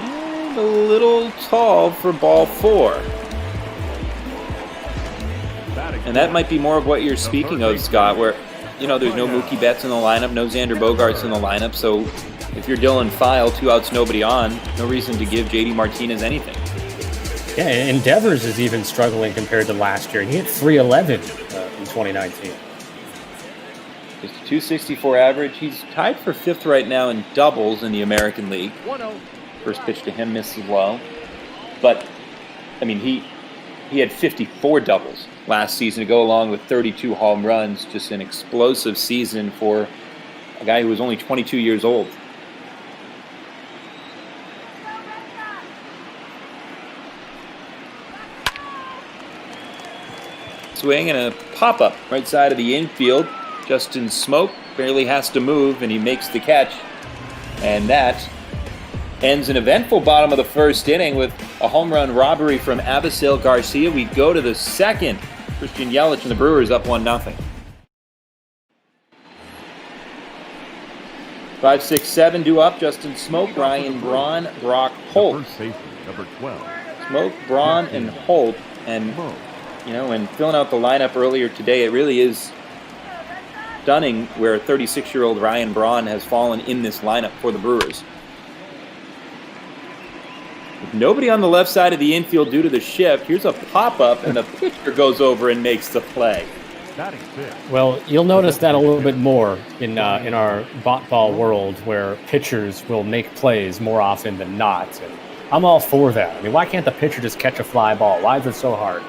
And a little tall for ball 4. And that might be more of what you're speaking of, Scott, where, there's no Mookie Betts in the lineup, no Xander Bogaerts in the lineup, so if you're Dylan File, 2 outs, nobody on, no reason to give JD Martinez anything. Yeah, and Devers is even struggling compared to last year. He hit 311 in 2019. Just a 264 average. He's tied for 5th right now in doubles in the American League. 1-0. First pitch to him misses low. But, I mean, he had 54 doubles last season to go along with 32 home runs. Just an explosive season for a guy who was only 22 years old. Swing and a pop-up right side of the infield. Justin Smoke barely has to move, and he makes the catch. And that ends an eventful bottom of the first inning with a home run robbery from Abisail Garcia. We go to the second. Christian Yelich and the Brewers up 1-0. 5, 6, 7 due up. Justin Smoke, Ryan Braun, Brock Holt. First baseman, number 12. Smoke, Braun, and Holt. And, you know, when filling out the lineup earlier today, it really is stunning where 36-year-old Ryan Braun has fallen in this lineup for the Brewers. With nobody on the left side of the infield due to the shift, here's a pop-up, and the pitcher goes over and makes the play. Well, you'll notice that a little bit more in our bot ball world, where pitchers will make plays more often than not. And I'm all for that. I mean, why can't the pitcher just catch a fly ball? Why is it so hard?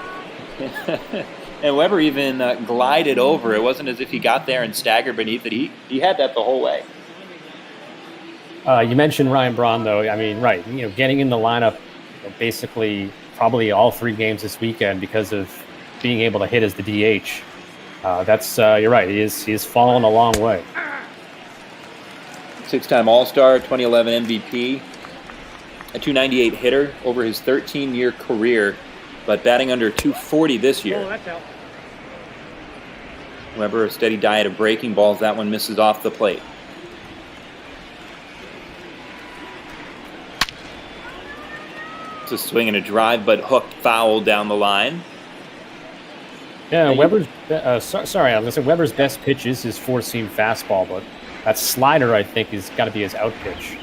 And Weber even glided over. It wasn't as if he got there and staggered beneath it. He had that the whole way. You mentioned Ryan Braun, though. I mean, right, you know, getting in the lineup basically probably all 3 games this weekend because of being able to hit as the DH. You're right. He's fallen a long way. 6-time All-Star, 2011 MVP, a .298 hitter over his 13-year career, but batting under .240 this year. Oh, that's out. Weber, a steady diet of breaking balls. That one misses off the plate. It's a swing and a drive, but hooked foul down the line. Yeah, Weber's. Sorry, I was going to say Weber's best pitch is his 4-seam fastball, but that slider, I think, has got to be his out pitch.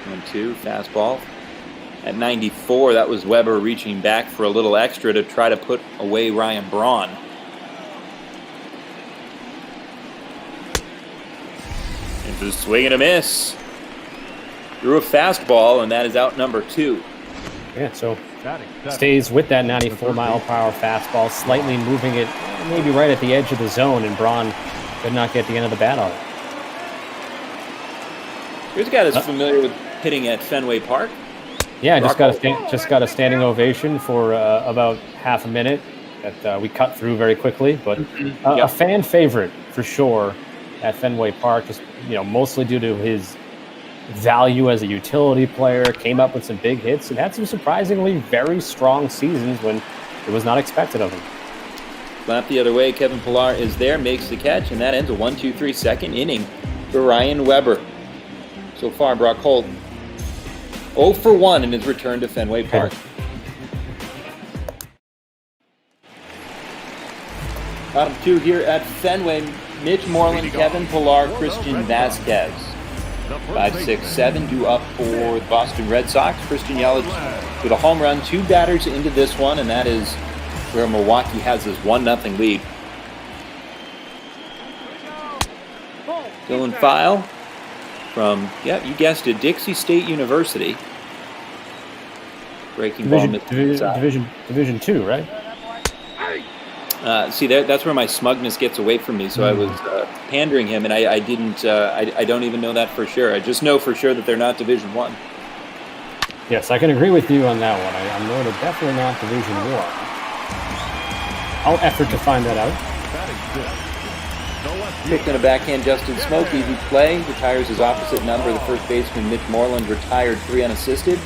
1-2, fastball. At 94, that was Weber reaching back for a little extra to try to put away Ryan Braun. Into a swing and a miss. Threw a fastball, and that is out number 2. Yeah, so stays with that 94-mile-per-hour fastball, slightly moving it maybe right at the edge of the zone, and Braun could not get the end of the bat on it. Here's a guy that's familiar with hitting at Fenway Park. Yeah, just got a standing ovation for about half a minute that we cut through very quickly, but a fan favorite for sure at Fenway Park, just mostly due to his value as a utility player. Came up with some big hits and had some surprisingly very strong seasons when it was not expected of him. Slap the other way. Kevin Pillar is there, makes the catch, and that ends a 1-2-3 second inning for Ryan Weber. So far, Brock Holt 0 for 1 in his return to Fenway Park. Bottom 2 here at Fenway. Mitch Moreland, Kevin Pillar, Christian Vasquez. 5, 6, 7 due up for the Boston Red Sox. Christian Yelich with a home run, 2 batters into this one, and that is where Milwaukee has this 1-0 lead. Dylan File from, you guessed it, Dixie State University. Breaking ball. Division 2, right? See, that's where my smugness gets away from me. So I was pandering him, and I didn't. I don't even know that for sure. I just know for sure that they're not Division 1. Yes, I can agree with you on that one. I know they're definitely not Division 1. I'll effort to find that out. Picked on a backhand, Justin Smoke, easy play. Retires his opposite number. The first baseman, Mitch Moreland, retired 3 unassisted.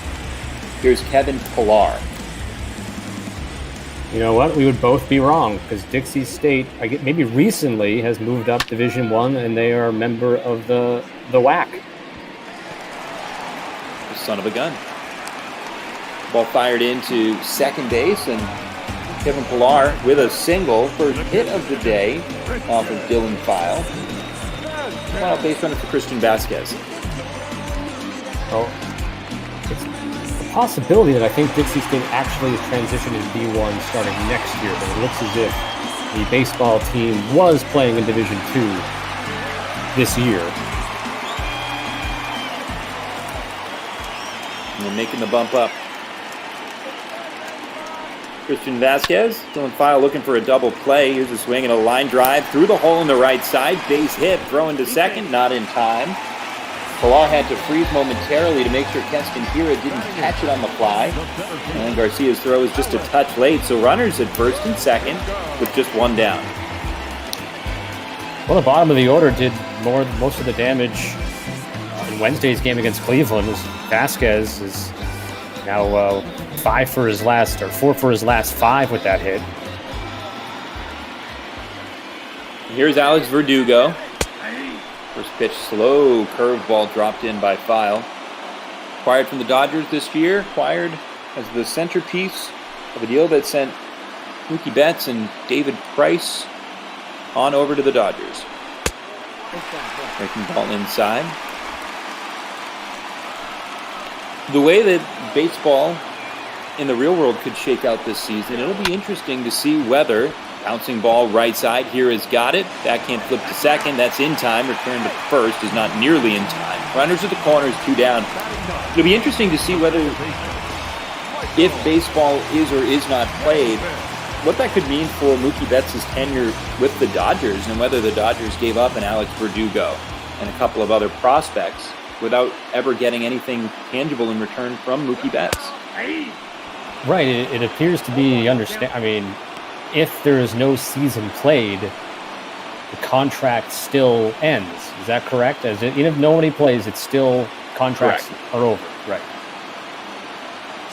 Here's Kevin Pillar. You know what? We would both be wrong because Dixie State, maybe recently, has moved up Division 1, and they are a member of the WAC. Son of a gun. Ball fired into second base, and Kevin Pillar with a single, first hit of the day off of Dylan File. Final base runner for Christian Vasquez. Oh, it's a possibility that I think Dixie State actually is transitioning to D1 starting next year, but it looks as if the baseball team was playing in Division II this year. And they're making the bump up. Christian Vasquez, still in file, looking for a double play. Here's a swing and a line drive through the hole in the right side. Base hit, throwing to second, not in time. Pilar had to freeze momentarily to make sure Keston Hira didn't catch it on the fly. And Garcia's throw is just a touch late, so runners at first and second with just one down. Well, the bottom of the order did most of the damage in Wednesday's game against Cleveland. Vasquez is now 4 for his last 5 with that hit. Here's Alex Verdugo. First pitch, slow curveball dropped in by File. Acquired from the Dodgers this year. Acquired as the centerpiece of a deal that sent Mookie Betts and David Price on over to the Dodgers. Breaking ball inside. The way that baseball in the real world could shake out this season, it'll be interesting to see whether bouncing ball right side, here has got it. Backhand flip to second, that's in time. Return to first is not nearly in time. Runners at the corners, 2 down. It'll be interesting to see whether, if baseball is or is not played, what that could mean for Mookie Betts' tenure with the Dodgers, and whether the Dodgers gave up an Alex Verdugo and a couple of other prospects without ever getting anything tangible in return from Mookie Betts. Right, it appears to be if there is no season played, the contract still ends. Is that correct? Even if nobody plays, it's still contracts are over. Right.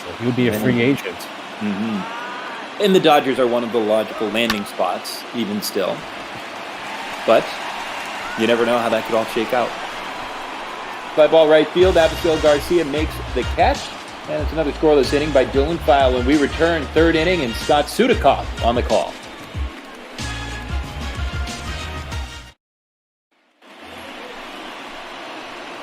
So he would be a free agent. Mm-hmm. And the Dodgers are one of the logical landing spots, even still. But you never know how that could all shake out. Fly ball right field, Abigail Garcia makes the catch. And it's another scoreless inning by Dylan File when we return, 3rd inning, and Scott Sudikoff on the call.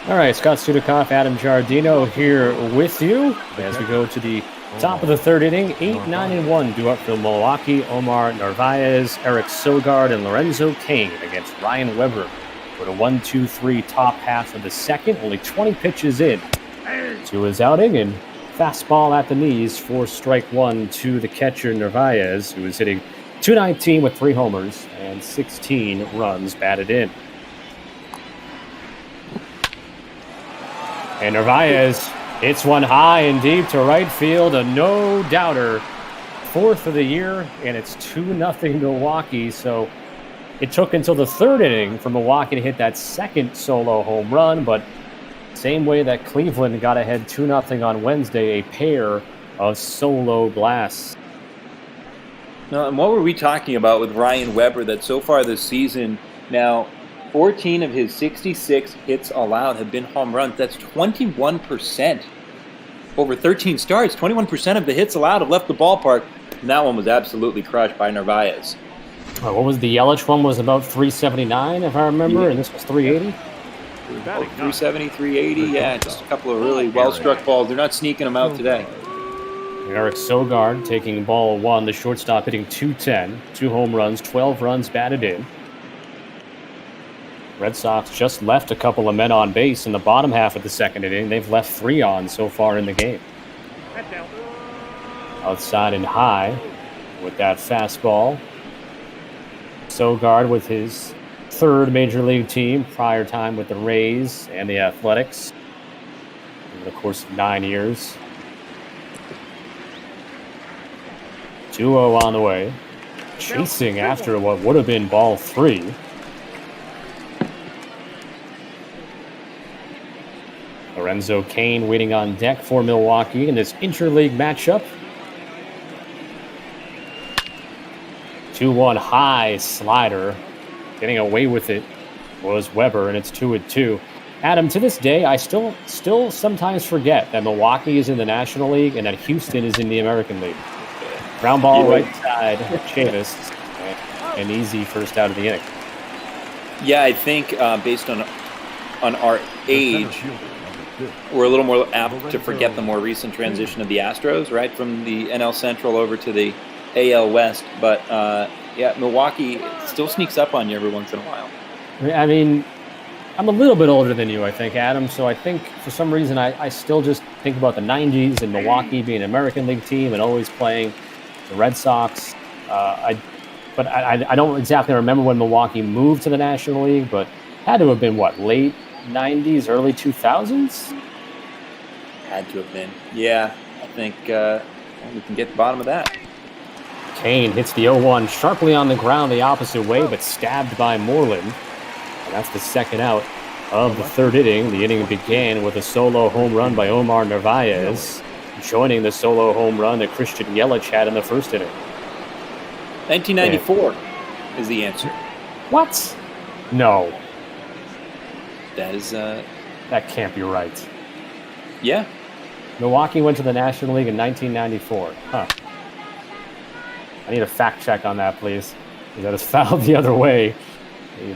All right, Scott Sudikoff, Adam Giardino here with you as we go to the top of the 3rd inning. 8-9-1 due up for Milwaukee. Omar Narvaez, Eric Sogard, and Lorenzo Cain against Ryan Weber for the 1-2-3 top half of the 2nd. Only 20 pitches in to his outing, and fastball at the knees for strike 1 to the catcher Narvaez, who is hitting .219 with 3 homers and 16 runs batted in. And Narvaez hits one high and deep to right field, a no-doubter. 4th of the year, and it's 2-0 Milwaukee. So it took until the 3rd inning for Milwaukee to hit that 2nd solo home run, but same way that Cleveland got ahead 2-0 on Wednesday, a pair of solo blasts. Now, and what were we talking about with Ryan Weber that so far this season, now 14 of his 66 hits allowed have been home runs. That's 21%. Over 13 starts, 21% of the hits allowed have left the ballpark, and that one was absolutely crushed by Narvaez. What was the Yelich one? Was about 379, if I remember, and this was 380? 370, 380, yeah, just a couple of really well-struck balls. They're not sneaking them out today. Eric Sogard taking ball 1, the shortstop hitting .210, 2 home runs, 12 runs batted in. Red Sox just left a couple of men on base in the bottom half of the 2nd inning. They've left 3 on so far in the game. Outside and high with that fastball. Sogard with his 3rd major league team, prior time with the Rays and the Athletics over the course of 9 years. 2-0 on the way. Chasing after what would have been ball 3. Lorenzo Cain waiting on deck for Milwaukee in this interleague matchup. 2-1 high slider. Getting away with it was Weber, and it's 2-2. Adam, to this day, I still sometimes forget that Milwaukee is in the National League and that Houston is in the American League. Ground ball right side, Chavis, an easy first out of the inning. Yeah, I think based on our age, we're a little more apt to forget the more recent transition of the Astros, right, from the NL Central over to the AL West. But Yeah, Milwaukee still sneaks up on you every once in a while. I mean, I'm a little bit older than you, I think, Adam. So I think for some reason I still just think about the 90s and Milwaukee being an American League team and always playing the Red Sox. I don't exactly remember when Milwaukee moved to the National League, but had to have been, what, late 90s, early 2000s? Had to have been. Yeah, I think we can get the bottom of that. Kane hits the 0-1 sharply on the ground the opposite way, but stabbed by Moreland. And that's the second out of the third inning. The inning began with a solo home run by Omar Narvaez, joining the solo home run that Christian Yelich had in the first inning. 1994 is the answer. What? No. That is... That can't be right. Yeah. Milwaukee went to the National League in 1994. Huh. I need a fact check on that, please. That is fouled the other way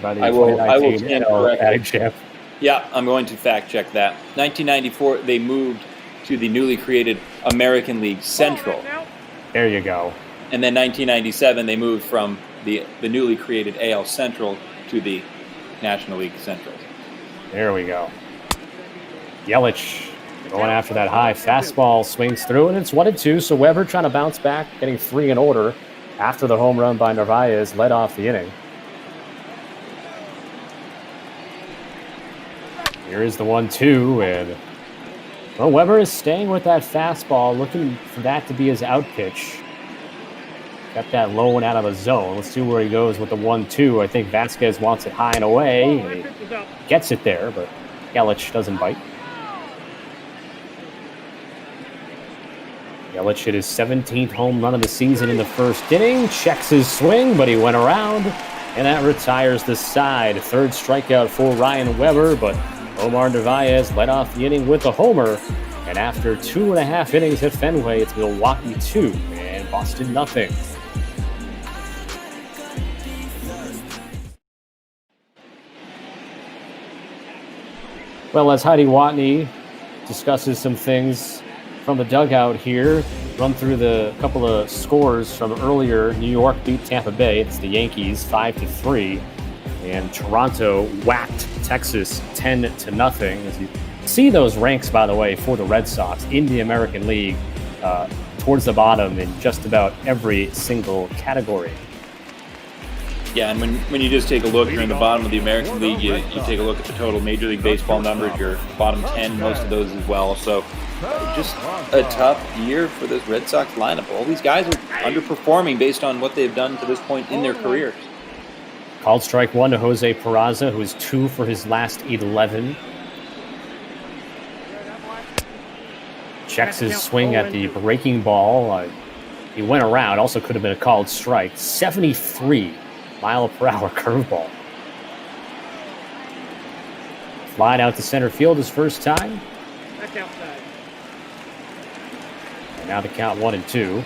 by the I will 2019 stand NL corrected. batting champ. Yeah, I'm going to fact check that. 1994, they moved to the newly created American League Central. There you go. And then 1997, they moved from the newly created AL Central to the National League Central. There we go. Yelich going after that high fastball, swings through, and it's 1-2. So Weber trying to bounce back, getting 3 in order after the home run by Narvaez led off the inning. Here is the 1-2, and well, Weber is staying with that fastball, looking for that to be his out pitch. Got that low one out of the zone. Let's see where he goes with the 1-2. I think Vasquez wants it high and away. And he gets it there, but Yelich doesn't bite. Yelich hit his 17th home run of the season in the first inning. Checks his swing, but he went around, and that retires the side. Third strikeout for Ryan Weber, but Omar Narvaez led off the inning with a homer. And after 2.5 innings at Fenway, it's Milwaukee 2 and Boston nothing. Well, as Heidi Watney discusses some things from the dugout here, run through the couple of scores from earlier. New York beat Tampa Bay. It's the Yankees 5-3. And Toronto whacked Texas 10-0. As you see those ranks, by the way, for the Red Sox in the American League, towards the bottom in just about every single category. Yeah, and when you just take a look, you're in the bottom of the American League, you take a look at the total Major League Baseball numbers, you're bottom 10, most of those as well. So just a tough year for this Red Sox lineup. All these guys are underperforming based on what they've done to this point in their careers. Called strike one to Jose Peraza, who is 2 for his last 11. Checks his swing at the breaking ball. He went around, also could have been a called strike. 73 mile per hour curveball. Flying out to center field his first time. Back outside. And now the count 1-2.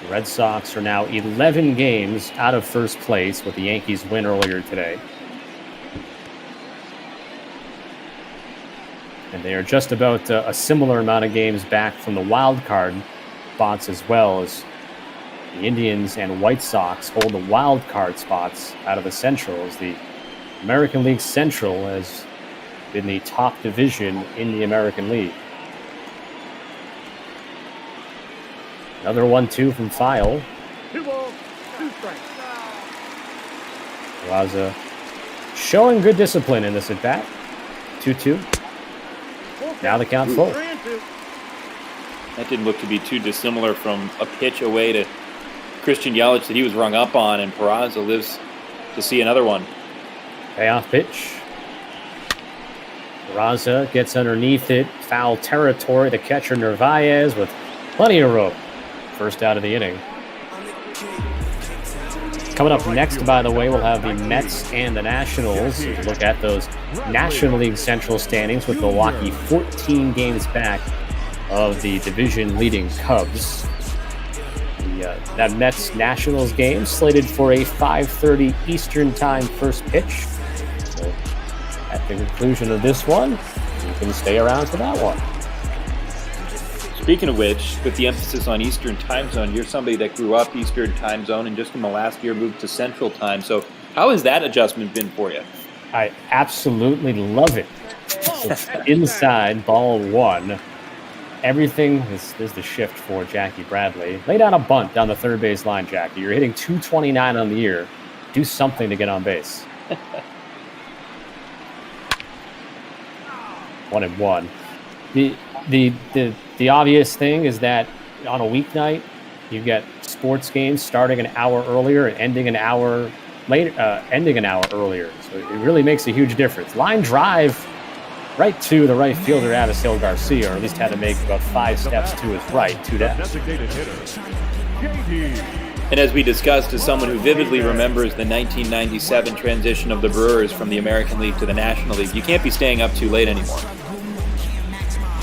The Red Sox are now 11 games out of first place with the Yankees win earlier today. And they are just about a similar amount of games back from the wild card spots as well, as the Indians and White Sox hold the wild card spots out of the Central, as the American League Central has been the top division in the American League. Another 1-2 from File. 2 balls, 2 strikes. Raza showing good discipline in this at bat. 2-2. Now the count full. 3-2. That didn't look to be too dissimilar from a pitch away to Christian Yelich that he was rung up on, and Peraza lives to see another one. Payoff pitch. Peraza gets underneath it. Foul territory. The catcher Narvaez with plenty of rope. First out of the inning. Coming up next, by the way, we'll have the Mets and the Nationals. We'll look at those National League Central standings with Milwaukee 14 games back of the division-leading Cubs. That Mets-Nationals game slated for a 5:30 Eastern Time first pitch. So at the conclusion of this one, you can stay around for that one. Speaking of which, with the emphasis on Eastern time zone, you're somebody that grew up Eastern time zone and just in the last year moved to Central time. So how has that adjustment been for you? I absolutely love it. It's inside, ball 1. Everything is the shift for Jackie Bradley. Lay down a bunt down the third base line, Jackie. You're hitting 229 on the year. Do something to get on base. 1-1. The obvious thing is that on a weeknight, you get sports games starting an hour earlier and ending an hour later, earlier. So it really makes a huge difference. Line drive right to the right fielder, Avisail Garcia, or at least had to make about 5 steps to his right, 2 down. And as we discussed, as someone who vividly remembers the 1997 transition of the Brewers from the American League to the National League, you can't be staying up too late anymore.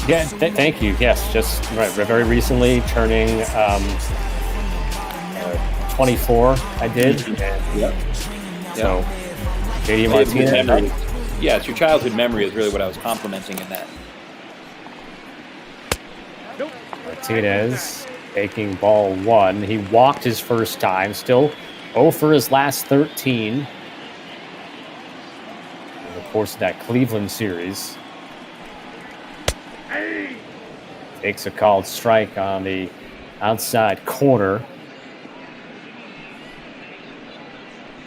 Yeah, thank you. Yes, just very recently turning 24, I did. So, JD Martinez. Yeah, it's your childhood memory is really what I was complimenting in that. Martinez taking ball 1. He walked his first time, still 0 for his last 13. In the course of that Cleveland series. Takes a called strike on the outside corner.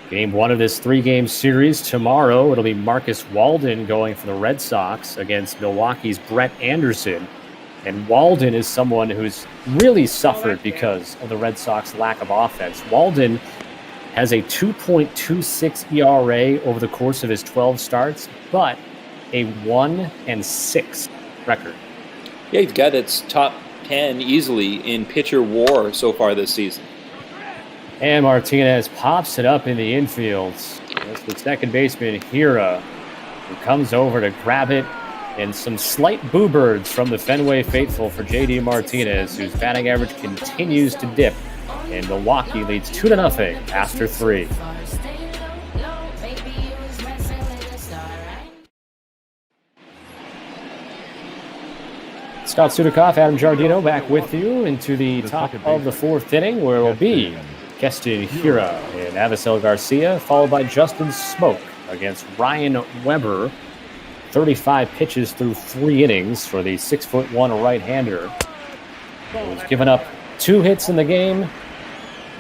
Game 1 of this 3-game series. Tomorrow, it'll be Marcus Walden going for the Red Sox against Milwaukee's Brett Anderson. And Walden is someone who's really suffered because of the Red Sox lack of offense. Walden has a 2.26 ERA over the course of his 12 starts, but a 1-6 record. Yeah, he's got its top 10 easily in pitcher WAR so far this season. And Martinez pops it up in the infield. That's the second baseman, Hira, who comes over to grab it. And some slight boo birds from the Fenway faithful for J.D. Martinez, whose batting average continues to dip. And Milwaukee leads 2-0 after 3. Scott Sudikoff, Adam Giardino back with you into the top of the 4th inning, where it will be Keston Hira and Avisail Garcia, followed by Justin Smoke against Ryan Weber. 35 pitches through 3 innings for the 6'1" right-hander. He's given up 2 hits in the game,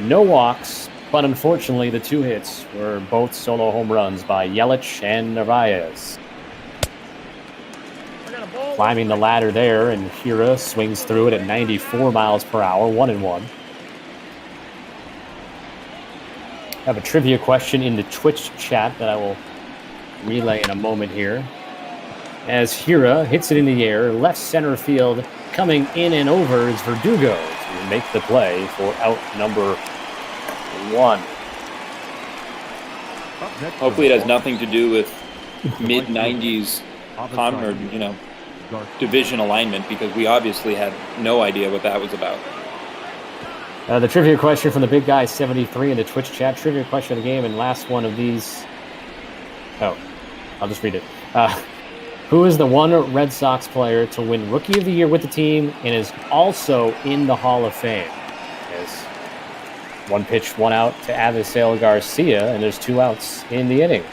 no walks, but unfortunately the 2 hits were both solo home runs by Yelich and Narvaez. Climbing the ladder there, and Hira swings through it at 94 miles per hour, 1-1. I have a trivia question in the Twitch chat that I will relay in a moment here. As Hira hits it in the air, left center field, coming in and over is Verdugo to make the play for out number 1. Hopefully it has nothing to do with mid-90s division alignment, because we obviously had no idea what that was about. The trivia question from the big guy 73 in the Twitch chat. Trivia question of the game, and last one of these. Oh, I'll just read it. Who is the one Red Sox player to win Rookie of the Year with the team and is also in the Hall of Fame? As 1 pitch, 1 out to Avisail Garcia, and there's 2 outs in the inning.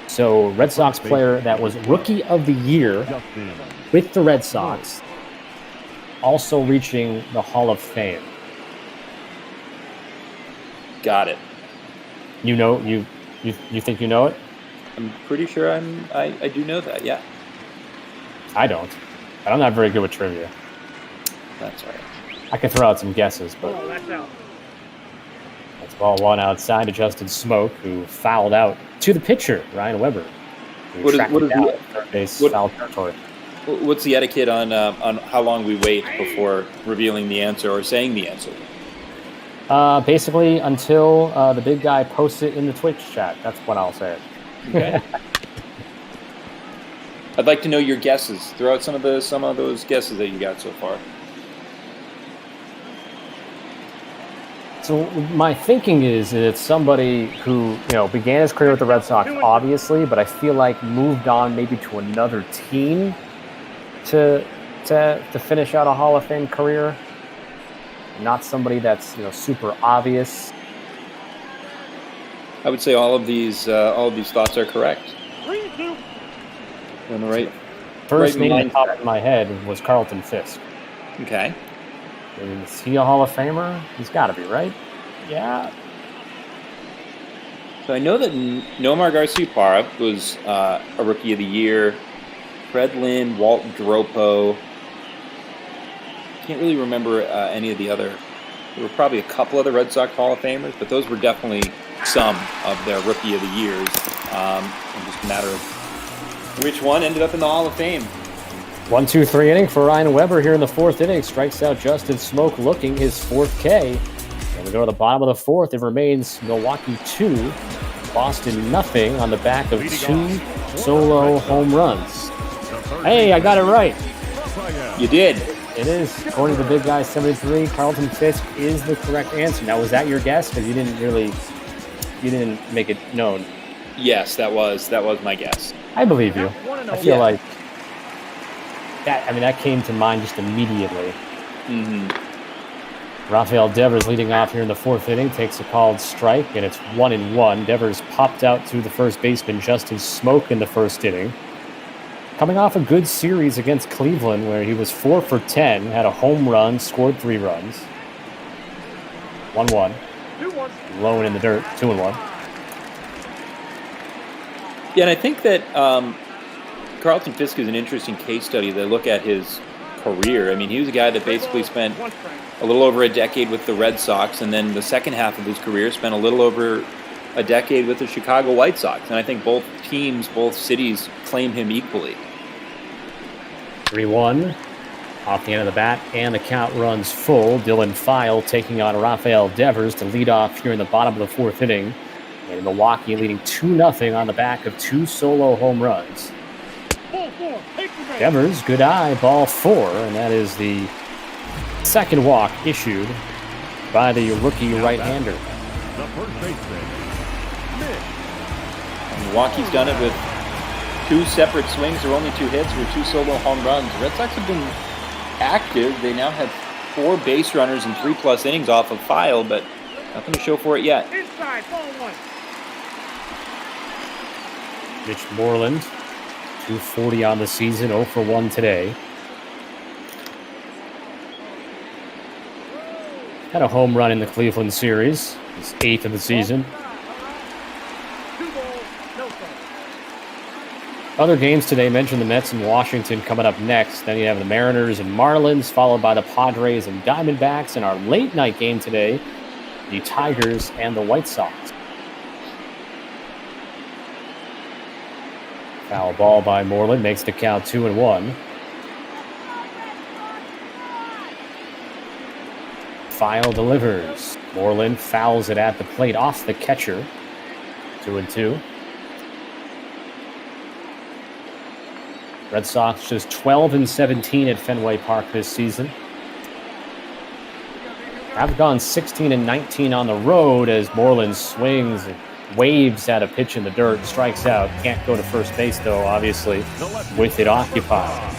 So Red Sox player that was Rookie of the Year with the Red Sox, also reaching the Hall of Fame. Got it. You know, you think you know it? I'm pretty sure I do know that, yeah. I don't. I'm not very good with trivia. That's all right. I can throw out some guesses, but... Oh, that's out. That's ball 1 outside to Justin Smoke, who fouled out to the pitcher, Ryan Weber. What is third base foul territory. What's the etiquette on how long we wait before revealing the answer or saying the answer? Basically, until the big guy posts it in the Twitch chat. That's when I'll say it. Okay. I'd like to know your guesses. Throw out some of those guesses that you got so far. So my thinking is that it's somebody who, began his career with the Red Sox, obviously, but I feel like moved on maybe to another team to to finish out a Hall of Fame career. Not somebody that's super obvious. I would say all of these thoughts are correct. On the right. First name that popped in my head was Carlton Fisk. Okay. Is he a Hall of Famer? He's got to be, right? Yeah. So I know that Nomar Garciaparra was a Rookie of the Year. Fred Lynn, Walt Dropo. Can't really remember any of the other. There were probably a couple other Red Sox Hall of Famers, but those were definitely some of their Rookie of the Years. And just a matter of which one ended up in the Hall of Fame. 1-2-3 inning for Ryan Weber here in the fourth inning. Strikes out Justin Smoke, looking his fourth K. And we go to the bottom of the fourth. It remains Milwaukee 2, Boston nothing on the back of 2 solo home runs. Hey, I got it right. You did. It is, according to the Big Guy 73, Carlton Fisk is the correct answer. Now, was that your guess? Because you didn't make it known. Yes, that was my guess. I believe you. I feel like that came to mind just immediately. Mm-hmm. Rafael Devers leading off here in the fourth inning, takes a called strike, and it's 1-1. Devers popped out to the first baseman, Justin Smoke, in the first inning. Coming off a good series against Cleveland where he was 4 for 10, had a home run, scored 3 runs. 1-1. Low in the dirt, 2-1. Yeah, and I think that Carlton Fisk is an interesting case study to look at his career. I mean, he was a guy that basically spent a little over a decade with the Red Sox, and then the second half of his career spent a little over a decade with the Chicago White Sox. And I think both teams, both cities, claim him equally. 3-1 off the end of the bat, and the count runs full. Dylan File taking on Rafael Devers to lead off here in the bottom of the fourth inning. And Milwaukee leading 2-0 on the back of 2 solo home runs. Devers, good eye, ball 4, and that is the second walk issued by the rookie right-hander. The first baseman, Milwaukee's done it with 2 separate swings or only 2 hits with 2 solo home runs. The Red Sox have been active. They now have 4 base runners and 3+ innings off of File, but nothing to show for it yet. Inside, ball 1. Mitch Moreland, 240 on the season, 0 for 1 today. Had a home run in the Cleveland series, his 8th of the season. Other games today mentioned the Mets and Washington coming up next. Then you have the Mariners and Marlins, followed by the Padres and Diamondbacks. And our late night game today, the Tigers and the White Sox. Foul ball by Moreland makes the count 2-1. File delivers. Moreland fouls it at the plate off the catcher. 2-2. Red Sox just 12-17 at Fenway Park this season. Have gone 16-19 on the road as Moreland swings and waves at a pitch in the dirt, strikes out. Can't go to first base, though, obviously, with it occupied.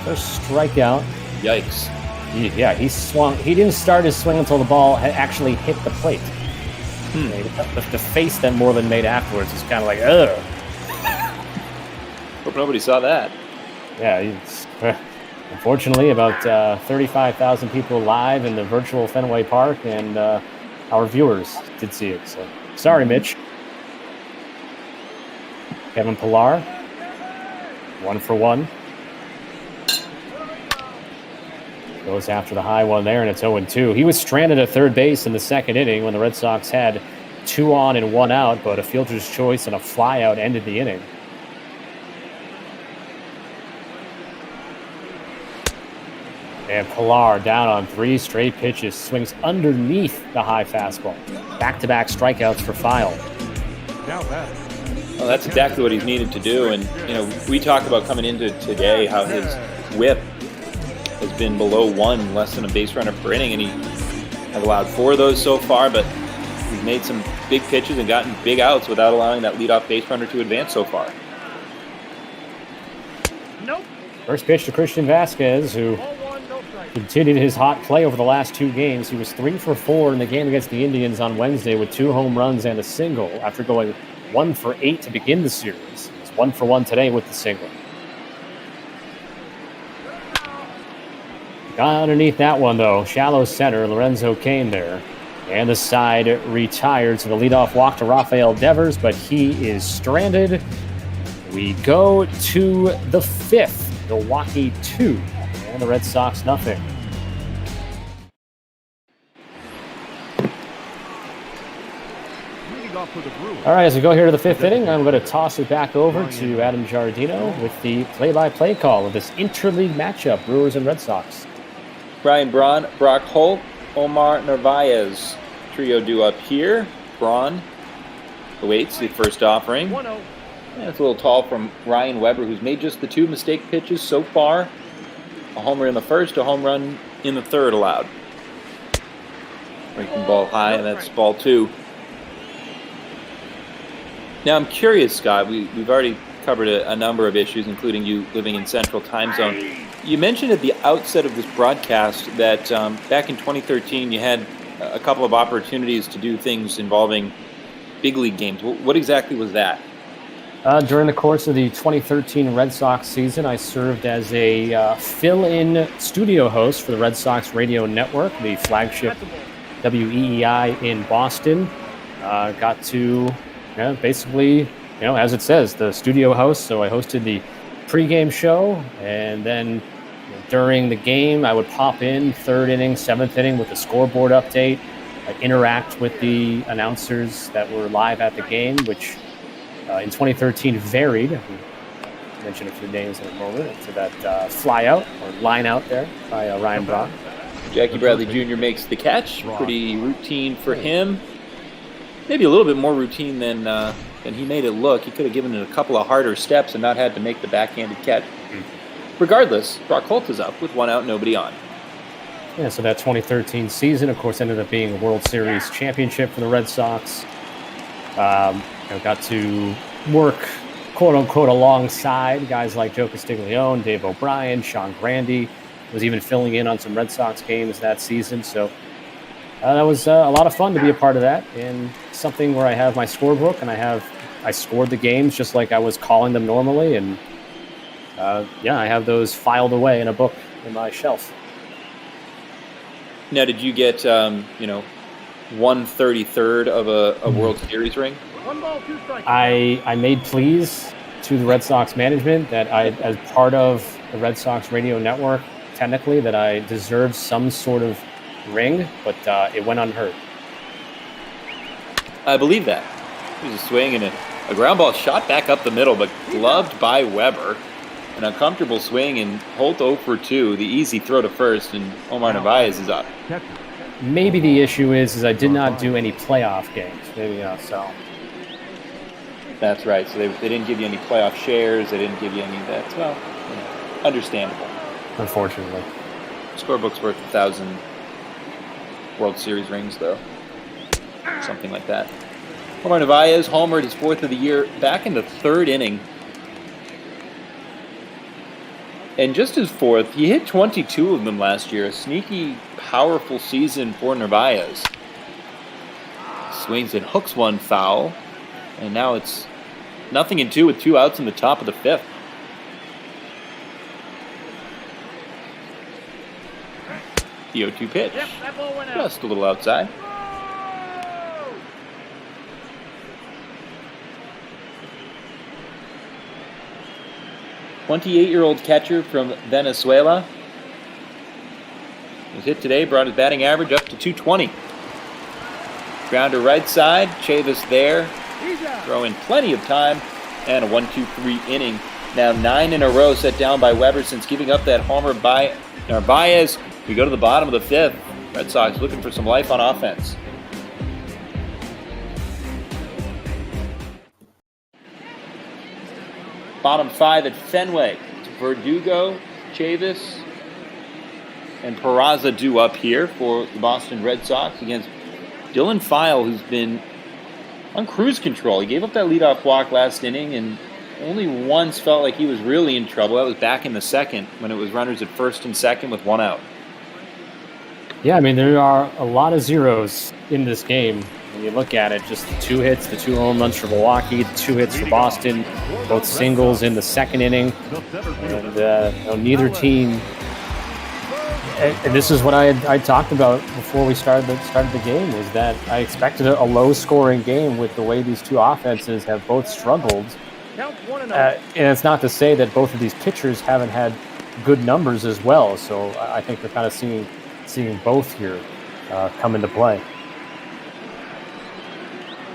First strikeout. Yikes. He swung. He didn't start his swing until the ball had actually hit the plate. The face that Moreland made afterwards is kind of like, ugh. Hope nobody saw that. Yeah, unfortunately, about 35,000 people live in the virtual Fenway Park, and our viewers did see it. So, sorry, Mitch. Kevin Pillar, 1 for 1. Goes after the high one there, and it's 0-2. He was stranded at third base in the second inning when the Red Sox had 2 on and 1 out, but a fielder's choice and a flyout ended the inning. And Pillar down on 3 straight pitches, swings underneath the high fastball. Back-to-back strikeouts for File. Well, that's exactly what he's needed to do. And, we talk about coming into today how his whip has been below 1, less than a base runner per inning, and he has allowed 4 of those so far, but he's made some big pitches and gotten big outs without allowing that leadoff base runner to advance so far. First pitch to Christian Vasquez, who continued his hot play over the last 2 games. He was 3 for 4 in the game against the Indians on Wednesday with 2 home runs and a single after going 1 for 8 to begin the series. He's 1 for 1 today with the single. Got underneath that one, though. Shallow center. Lorenzo Cain there. And the side retired. So the leadoff walk to Rafael Devers, but he is stranded. We go to the 5th. Milwaukee 2. And the Red Sox nothing. All right, as we go here to the 5th inning, I'm going to toss it back over to Adam Giardino with the play-by-play call of this interleague matchup, Brewers and Red Sox. Brian Braun, Brock Holt, Omar Narvaez. Trio due up here. Braun awaits the first offering. That's a little tall from Ryan Weber, who's made just the 2 mistake pitches so far. A homer in the first, a home run in the third allowed. Breaking ball high, and that's ball 2. Now I'm curious, Scott, we've already covered a number of issues, including you living in Central Time Zone. You mentioned at the outset of this broadcast that back in 2013 you had a couple of opportunities to do things involving big league games. What exactly was that? During the course of the 2013 Red Sox season, I served as a fill-in studio host for the Red Sox radio network, the flagship WEEI in Boston. Got to basically, as it says, the studio host. So I hosted the pregame show, and then during the game, I would pop in 3rd inning, 7th inning with the scoreboard update. I'd interact with the announcers that were live at the game, which in 2013 varied. I'll mention a few names in a moment to that fly out or line out there by Ryan Braun. Jackie Bradley Jr. makes the catch. Pretty routine for him. Maybe a little bit more routine than he made it look. He could have given it a couple of harder steps and not had to make the backhanded catch. Regardless, Brock Holt is up with 1 out, nobody on. Yeah, so that 2013 season, of course, ended up being a World Series championship for the Red Sox. Got to work, quote-unquote, alongside guys like Joe Castiglione, Dave O'Brien, Sean Grandy. Was even filling in on some Red Sox games that season. So that was a lot of fun to be a part of that, and something where I have my scorebook and I scored the games just like I was calling them normally, and I have those filed away in a book in my shelf. Now, did you get 1/33 of a World Series ring? I made pleas to the Red Sox management that as part of the Red Sox radio network, technically, that I deserved some sort of ring, but it went unheard. I believe that. He was a swing and a ground ball shot back up the middle, but gloved by Weber. An uncomfortable swing, and Holt 0 for 2. The easy throw to first, and Omar Narvaez is up. Maybe the issue is I did not do any playoff games. Maybe so. That's right. So they didn't give you any playoff shares. They didn't give you any of that. Well, understandable. Unfortunately. Scorebook's worth 1,000 World Series rings, though. Something like that. Omar Narvaez homered his 4th of the year back in the 3rd inning. And just his 4th, he hit 22 of them last year. A sneaky, powerful season for Narvaez. Swings and hooks one foul. And now it's 0-2 with 2 outs in the top of the 5th. The 0-2 pitch. Just a little outside. The 28-year-old catcher from Venezuela was hit today, brought his batting average up to 220. Grounder right side, Chavis there, throwing plenty of time, and a 1-2-3 inning. Now 9 in a row set down by Weber since giving up that homer by Narvaez. We go to the bottom of the 5th. Red Sox looking for some life on offense. Bottom 5 at Fenway. It's Verdugo, Chavis, and Peraza due up here for the Boston Red Sox against Dylan File, who's been on cruise control. He gave up that leadoff walk last inning and only once felt like he was really in trouble. That was back in the second when it was runners at first and second with one out. Yeah, I mean, there are a lot of zeros in this game. When you look at it, just the 2 hits, the 2 home runs for Milwaukee, the 2 hits for Boston, both singles in the second inning. And neither team... And this is what I talked about before we started the game, was that I expected a low-scoring game with the way these two offenses have both struggled. And it's not to say that both of these pitchers haven't had good numbers as well. So I think we're kind of seeing both here come into play.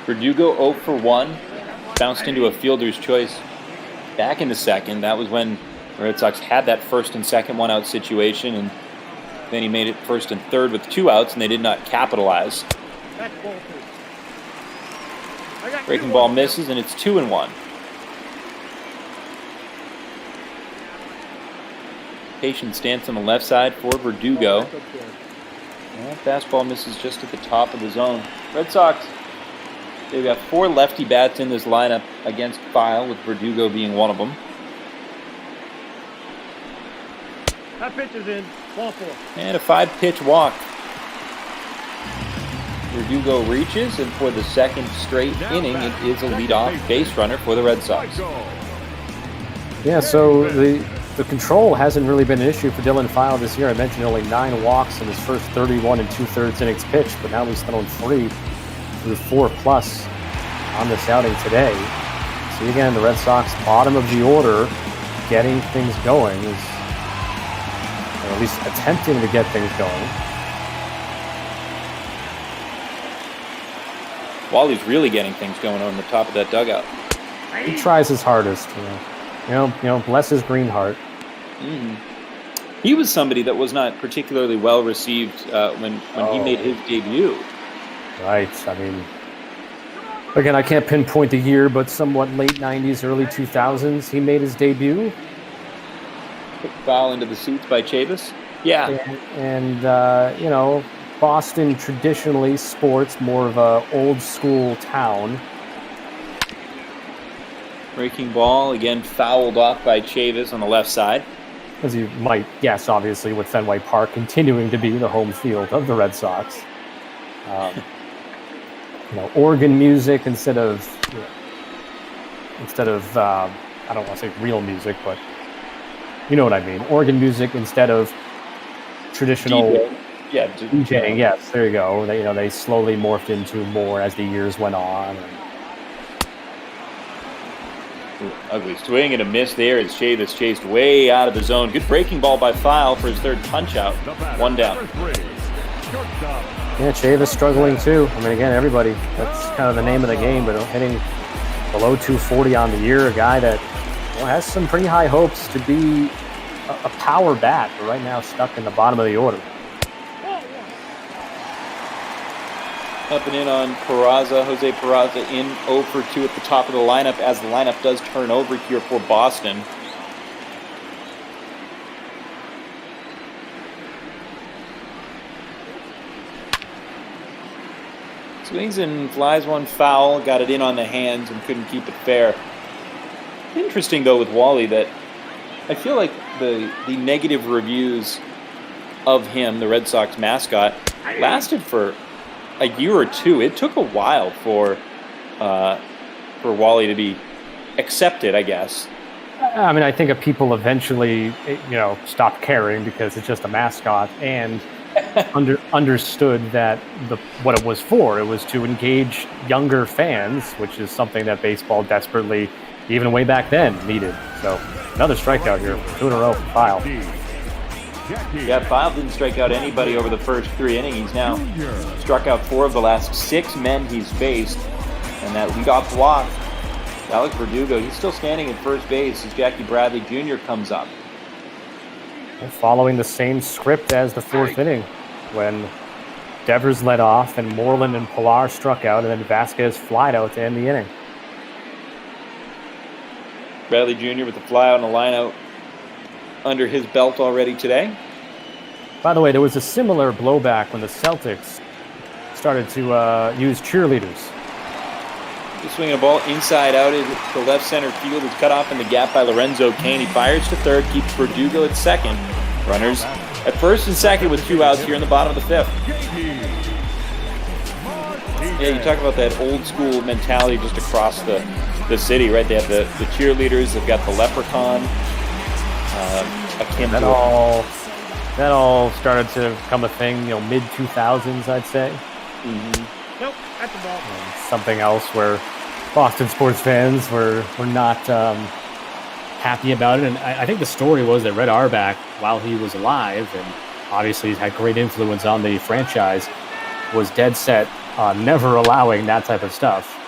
Verdugo 0 for 1, bounced into a fielder's choice back in the second. That was when the Red Sox had that first and second one-out situation, and then he made it first and third with 2 outs, and they did not capitalize. Breaking ball misses, and it's 2-1. Patient stance on the left side for Verdugo. And fastball misses just at the top of the zone. Red Sox, they've got 4 lefty bats in this lineup against File, with Verdugo being one of them. That pitch is in. Ball 4. And a 5-pitch walk. Verdugo reaches, and for the second straight inning, it is a leadoff base runner for the Red Sox. Yeah, so the control hasn't really been an issue for Dylan File this year. I mentioned only 9 walks in his first 31 2/3 innings pitched, but now he's thrown 3 through 4+ on this outing today. See, again, the Red Sox, bottom of the order, getting things going, or at least attempting to get things going. Wally's really getting things going on the top of that dugout. He tries his hardest, you know, bless his green heart. Mm-hmm. He was somebody that was not particularly well received when he made his debut. Right. I mean, again, I can't pinpoint the year, but somewhat late 90s, early 2000s, he made his debut. Foul into the seats by Chavis. Yeah. And Boston traditionally sports more of a old school town. Breaking ball, again fouled off by Chavis on the left side. As you might guess, obviously, with Fenway Park continuing to be the home field of the Red Sox. Organ music instead of I don't want to say real music, but you know what I mean. Organ music instead of traditional DJing. Yes, there you go. They slowly morphed into more as the years went on. Ugly swing and a miss there as Chavis chased way out of the zone. Good breaking ball by File for his third punch out. 1 down. Yeah, Chavis struggling too. I mean, again, everybody, that's kind of the name of the game, but hitting below 240 on the year, a guy that has some pretty high hopes to be a power bat, but right now stuck in the bottom of the order. Up and in on Peraza. Jose Peraza in 0 for 2 at the top of the lineup as the lineup does turn over here for Boston. Swings and flies one foul, got it in on the hands and couldn't keep it fair. Interesting though with Wally that I feel like the negative reviews of him, the Red Sox mascot, lasted for a year or two. It took a while for Wally to be accepted, I guess. I mean, I think people eventually, stopped caring because it's just a mascot and understood that what it was for. It was to engage younger fans, which is something that baseball desperately, even way back then, needed. So another strikeout here, 2 in a row for File. Yeah, File didn't strike out anybody over the first 3 innings. He's now struck out 4 of the last 6 men he's faced. And that leadoff walk, Alex Verdugo, he's still standing at first base as Jackie Bradley Jr. comes up. And following the same script as the 4th inning, when Devers led off and Moreland and Pilar struck out, and then Vasquez flied out to end the inning. Bradley Jr. with the fly out and a line out under his belt already today. By the way, there was a similar blowback when the Celtics started to use cheerleaders. swinging a ball inside out to left center field. It's cut off in the gap by Lorenzo Kane. He fires to third, keeps Verdugo at second. Runners at first and second with 2 outs here in the bottom of the 5th. Yeah, you talk about that old school mentality just across the city, right? They have the cheerleaders, they've got the leprechaun. That all started to become a thing, mid 2000s, I'd say. Mm-hmm. Nope, that's the ball. Something else where Boston sports fans were not happy about it. And I think the story was that Red Auerbach, while he was alive, and obviously he's had great influence on the franchise, was dead set on never allowing that type of stuff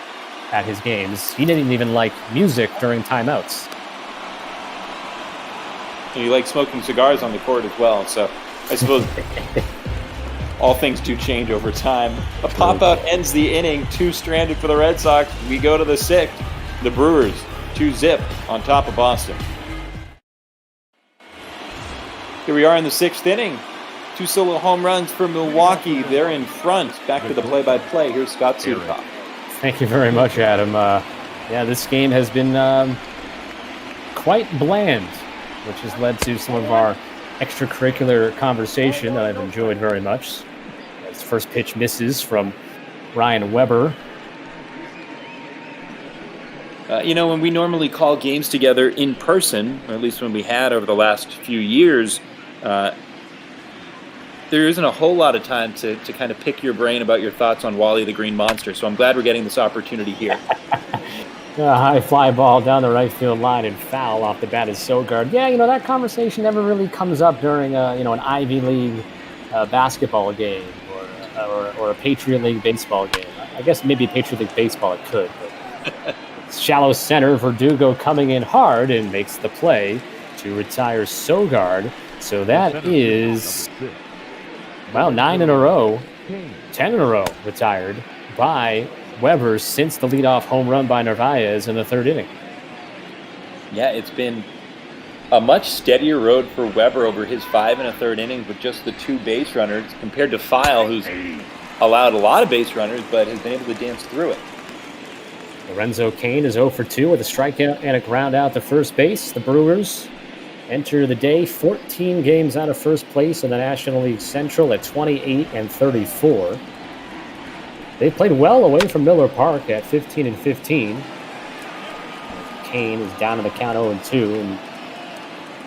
at his games. He didn't even like music during timeouts. And he liked smoking cigars on the court as well. So I suppose all things do change over time. A pop-out ends the inning. 2 stranded for the Red Sox. We go to the 6th. The Brewers 2-0 on top of Boston. Here we are in the 6th inning. 2 solo home runs for Milwaukee. They're in front. Back to the play-by-play. Here's Scott Sudokoff. Thank you very much, Adam. This game has been quite bland, which has led to some of our extracurricular conversation that I've enjoyed very much. As first pitch misses from Ryan Weber. When we normally call games together in person, or at least when we had over the last few years, there isn't a whole lot of time to kind of pick your brain about your thoughts on Wally the Green Monster. So I'm glad we're getting this opportunity here. A high fly ball down the right field line and foul off the bat is Sogard. Yeah, that conversation never really comes up during an Ivy League basketball game or a Patriot League baseball game. I guess maybe a Patriot League baseball it could. But shallow center, Verdugo coming in hard and makes the play to retire Sogard. So that is, 9 in a row, 10 in a row retired by Weber since the leadoff home run by Narvaez in the 3rd inning. Yeah, it's been a much steadier road for Weber over his 5 1/3 innings with just the 2 base runners compared to File, who's allowed a lot of base runners but has been able to dance through it. Lorenzo Kane is 0 for 2 with a strikeout and a ground out to first base. The Brewers enter the day 14 games out of first place in the National League Central at 28-34. They played well away from Miller Park at 15-15. Kane is down in the count 0-2, and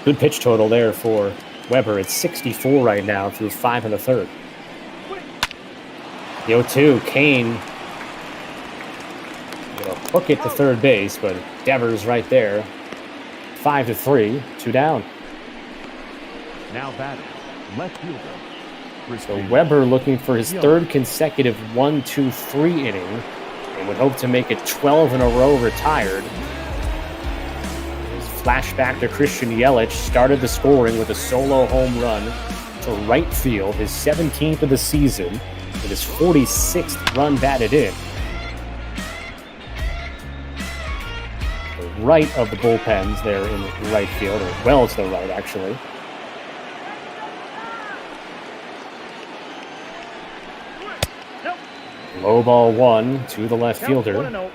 good pitch total there for Weber. It's 64 right now through 5 1/3. The 0-2, Kane hook it to third base, but Devers right there. 5-3, 2 down. Now batting, left fielder. So Weber looking for his 3rd consecutive 1-2-3 inning and would hope to make it 12 in a row retired. His flashback to Christian Yelich started the scoring with a solo home run to right field, his 17th of the season, with his 46th run batted in. The right of the bullpens there in right field, or well to the right actually. Low ball 1 to the left fielder.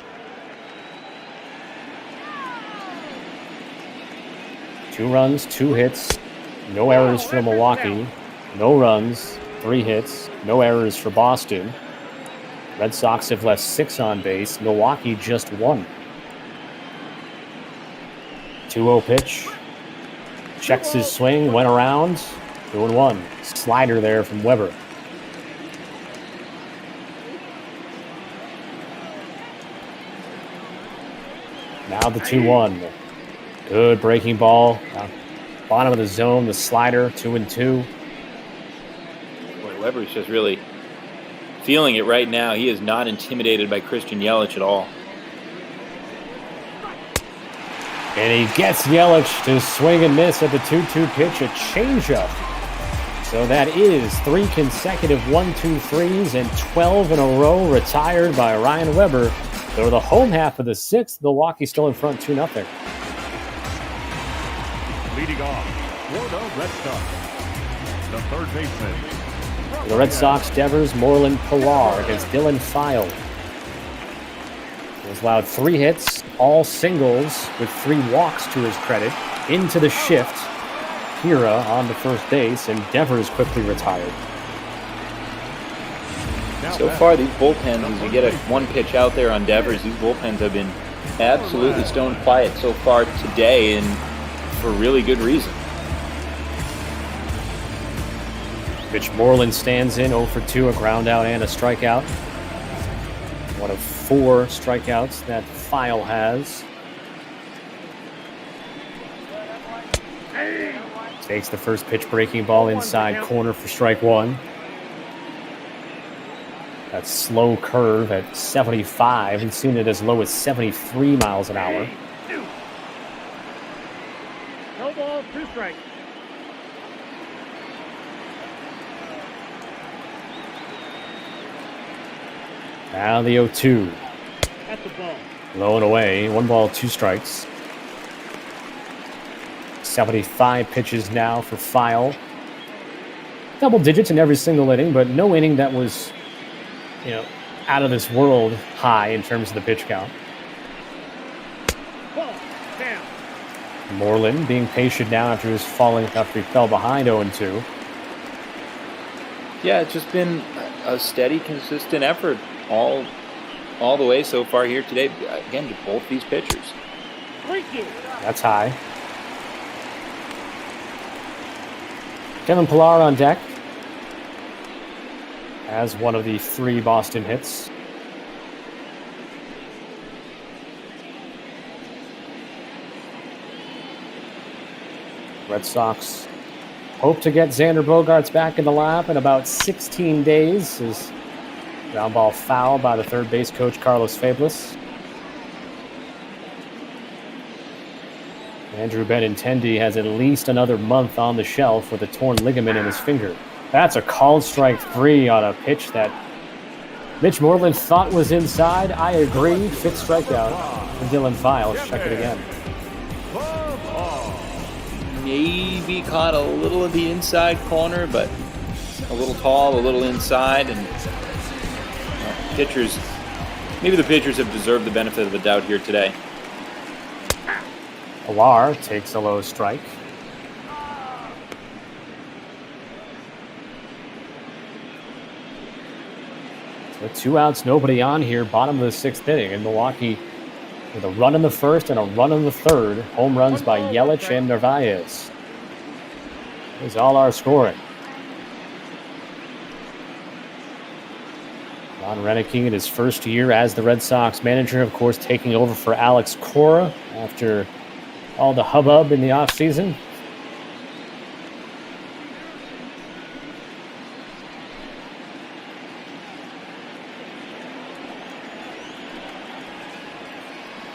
2 runs, 2 hits, no errors for Milwaukee, no runs, 3 hits, no errors for Boston. Red Sox have left 6 on base, Milwaukee just 1. 2-0 pitch, checks his swing, went around, 2-1. Slider there from Weber. Now the 2-1. Good breaking ball. Bottom of the zone, the slider, 2-2. Boy, Weber's just really feeling it right now. He is not intimidated by Christian Yelich at all. And he gets Yelich to swing and miss at the 2-2 pitch, a changeup. So that is 3 consecutive 1-2-3s and 12 in a row retired by Ryan Weber. So the home half of the 6th, Milwaukee still in front 2-0. Leading off for the Red Sox, the 3rd baseman. The Red Sox, Devers, Moreland, Pilar against Dylan File. He's allowed 3 hits, all singles, with 3 walks to his credit. Into the shift. Hira on to first base, and Devers quickly retired. So far, these bullpens, as we get one pitch out there on Devers, these bullpens have been absolutely stone quiet so far today, and for really good reason. Mitch Moreland stands in 0 for 2, a ground out and a strikeout. One of 4 strikeouts that File has. Takes the first pitch, breaking ball inside corner for strike 1. That slow curve at 75. We've seen it as low as 73 miles an hour. No ball, 2 strikes. Now the 0-2. That's the ball. Low and away. 1 ball, 2 strikes. 75 pitches now for File. Double digits in every single inning, but no inning that was, out of this world high in terms of the pitch count. Ball, down. Moreland being patient now after he fell behind 0-2. Yeah, it's just been a steady, consistent effort all the way so far here today. Again, to both these pitchers. That's high. Kevin Pillar on deck as one of the 3 Boston hits. Red Sox hope to get Xander Bogaerts back in the lap in about 16 days. His ground ball foul by the third base coach, Carlos Fablis. Andrew Benintendi has at least another month on the shelf with a torn ligament in his finger. That's a called strike 3 on a pitch that Mitch Moreland thought was inside. I agree. 5th strikeout for Dylan File. Check it again. Maybe caught a little of the inside corner, but a little tall, a little inside, and maybe the pitchers have deserved the benefit of the doubt here today. Pillar takes a low strike. So 2 outs, nobody on here. Bottom of the 6th inning in Milwaukee with a run in the 1st and a run in the 3rd. Home runs by Yelich and Narvaez. Is all our scoring. Ron Renneke in his first year as the Red Sox manager, of course, taking over for Alex Cora after all the hubbub in the offseason.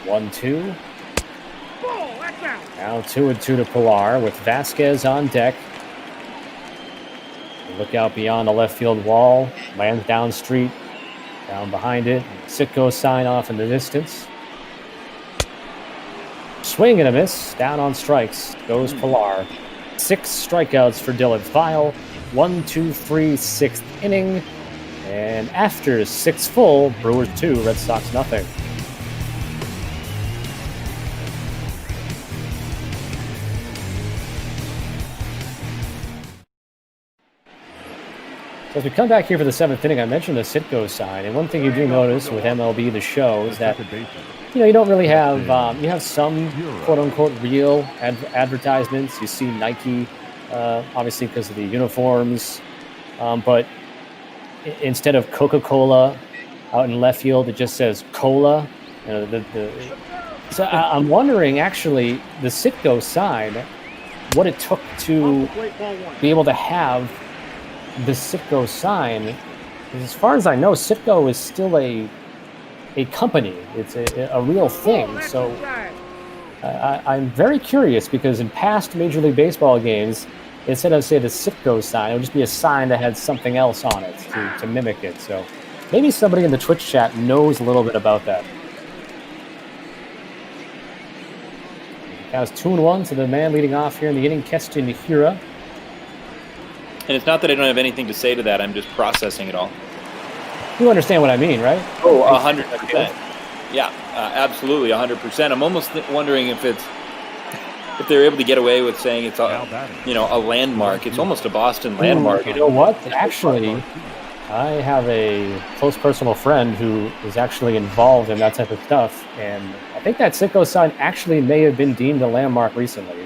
One, 2. Now 2-2 to Pillar with Vasquez on deck. Look out beyond the left field wall. Lands down street. Down behind it. Sitko sign off in the distance. Swing and a miss. Down on strikes goes Pillar. 6 strikeouts for Dylan File. 1, 2, 3, 6th inning. And after 6 full, Brewers 2, Red Sox nothing. So as we come back here for the 7th inning, I mentioned the Sitko sign, and one thing you do notice with MLB The Show is that you don't really have you have some quote unquote real advertisements. You see Nike, obviously because of the uniforms, but instead of Coca-Cola out in left field, it just says Cola. So I'm wondering actually the Sitko sign, what it took to be able to have the Sitko sign. As far as I know, Sitko is still a company. It's a real thing. So I'm very curious because in past Major League Baseball games, instead of, say, the Sitko sign, it would just be a sign that had something else on it to mimic it. So maybe somebody in the Twitch chat knows a little bit about that. That was 2-1 to the man leading off here in the inning, Keston Hira. And it's not that I don't have anything to say to that. I'm just processing it all. You understand what I mean, right? Oh, 100%. Yeah, absolutely, 100%. I'm almost wondering if they're able to get away with saying it's a landmark. It's almost a Boston landmark. You know what? Actually, I have a close personal friend who is actually involved in that type of stuff, and I think that Sitco sign actually may have been deemed a landmark recently.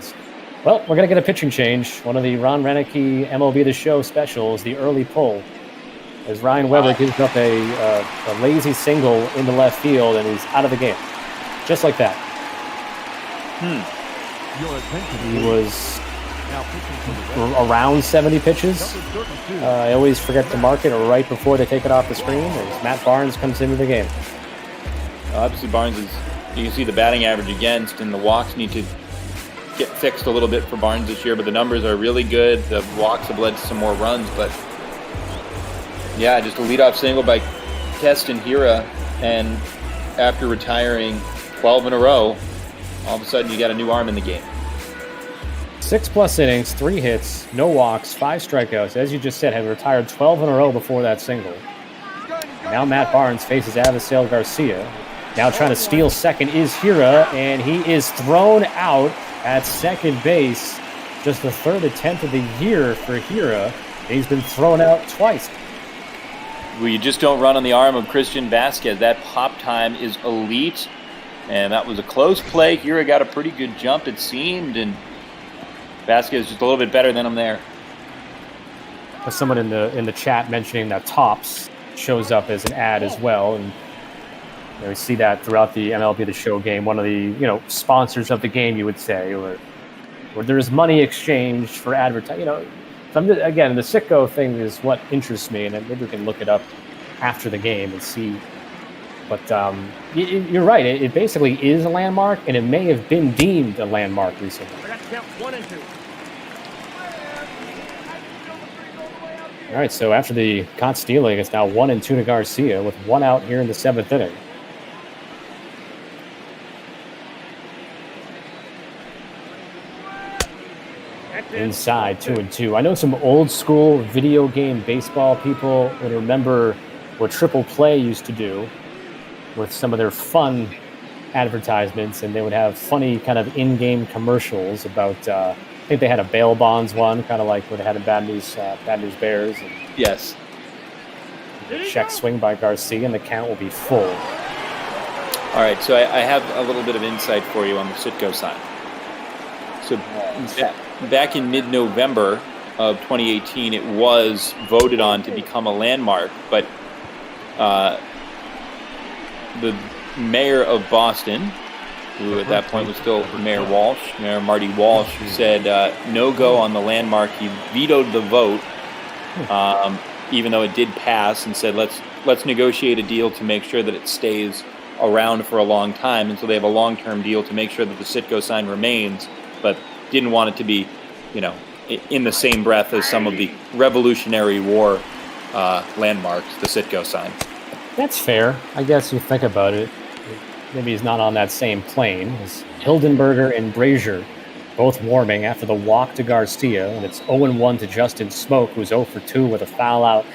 Well, we're going to get a pitching change. One of the Ron Renicky MLB The Show specials, the early pull, as Ryan Weber gives up a lazy single in the left field, and he's out of the game. Just like that. He was around 70 pitches. I always forget to mark it right before they take it off the screen as Matt Barnes comes into the game. Obviously, Barnes is, you can see the batting average against, and the walks need to get fixed a little bit for Barnes this year, but the numbers are really good. The walks have led to some more runs, but yeah, just a leadoff single by Keston Hira, and after retiring 12 in a row, all of a sudden you got a new arm in the game. 6+ innings, 3 hits, no walks, 5 strikeouts. As you just said, had retired 12 in a row before that single. Now Matt Barnes faces Avisail Garcia. Now trying to steal second is Hira, and he is thrown out at second base. Just the 3rd attempt of the year for Hira. He's been thrown out twice. Well, you just don't run on the arm of Christian Vasquez. That pop time is elite, and that was a close play. Hira got a pretty good jump, it seemed, and Vasquez just a little bit better than him there. There's someone in the chat mentioning that Topps shows up as an ad as well, and we see that throughout the MLB The Show game. One of the sponsors of the game, you would say, or there's money exchanged for advertising. Again, the Sitco thing is what interests me, and maybe we can look it up after the game and see. But you're right. It basically is a landmark, and it may have been deemed a landmark recently. I got to count 1 and 2. All right, so after the caught stealing, it's now 1-2 to Garcia with 1 out here in the 7th inning. Inside, 2-2. I know some old school video game baseball people would remember what Triple Play used to do with some of their fun advertisements, and they would have funny kind of in-game commercials about, I think they had a bail bonds one, kind of like what they had in Bad News Bears. And yes. Check swing by Garcia, and the count will be full. All right, so I have a little bit of insight for you on the Sitco sign. So back in mid-November of 2018, it was voted on to become a landmark, but the mayor of Boston, who at that point was still Mayor Marty Walsh, said no go on the landmark. He vetoed the vote, even though it did pass, and said let's negotiate a deal to make sure that it stays around for a long time, and so they have a long-term deal to make sure that the Sitco sign remains, but didn't want it to be, in the same breath as some of the Revolutionary War landmarks, the Sitco sign. That's fair. I guess you think about it. Maybe he's not on that same plane as Hildenberger and Brazier, both warming after the walk to Garcia, and it's 0-1 to Justin Smoke, who's 0-2 with a foul out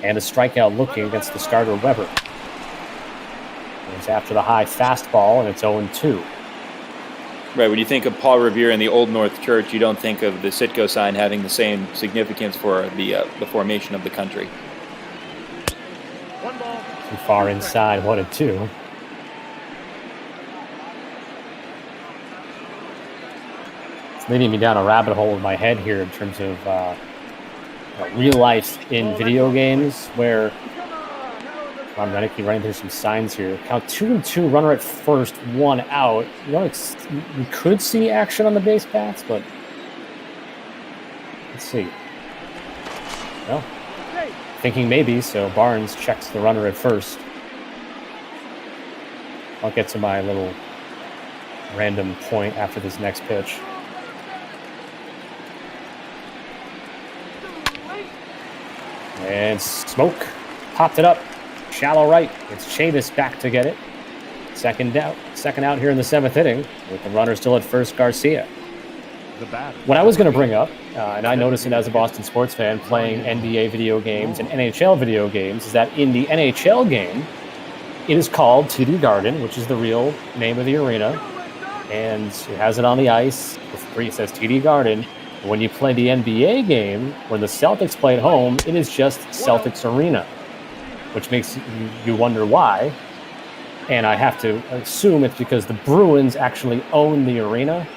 and a strikeout looking against the starter Weber. It's after the high fastball, and it's 0-2. Right, when you think of Paul Revere and the Old North Church, you don't think of the Sitco sign having the same significance for the formation of the country. Too far inside, 1-2. It's leading me down a rabbit hole in my head here in terms of real life in video games, where Ron Renicky running through some signs here. Count 2-2, runner at first, 1 out. You could see action on the base paths, but let's see. Well, thinking maybe, so Barnes checks the runner at first. I'll get to my little random point after this next pitch. And Smoke popped it up. Shallow right. It's Chavis back to get it. Second out here in the 7th inning with the runner still at first, Garcia. What I was going to bring up, and I noticed it as a Boston sports fan playing NBA video games and NHL video games, is that in the NHL game, It is called TD Garden, which is the real name of the arena, and it has it on the ice. It says TD Garden. When you play the NBA game, when the Celtics play at home, it is just Celtics Arena, which makes you wonder why. And I have to assume it's because the Bruins actually own the arena.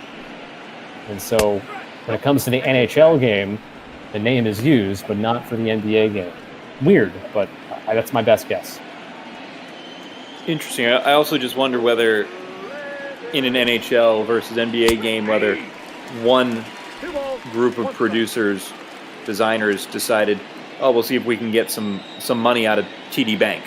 And so when it comes to the NHL game, the name is used, but not for the NBA game. Weird, but that's my best guess. Interesting. I also just wonder whether in an NHL versus NBA game, whether one group of producers, designers decided, we'll see if we can get some money out of TD Bank.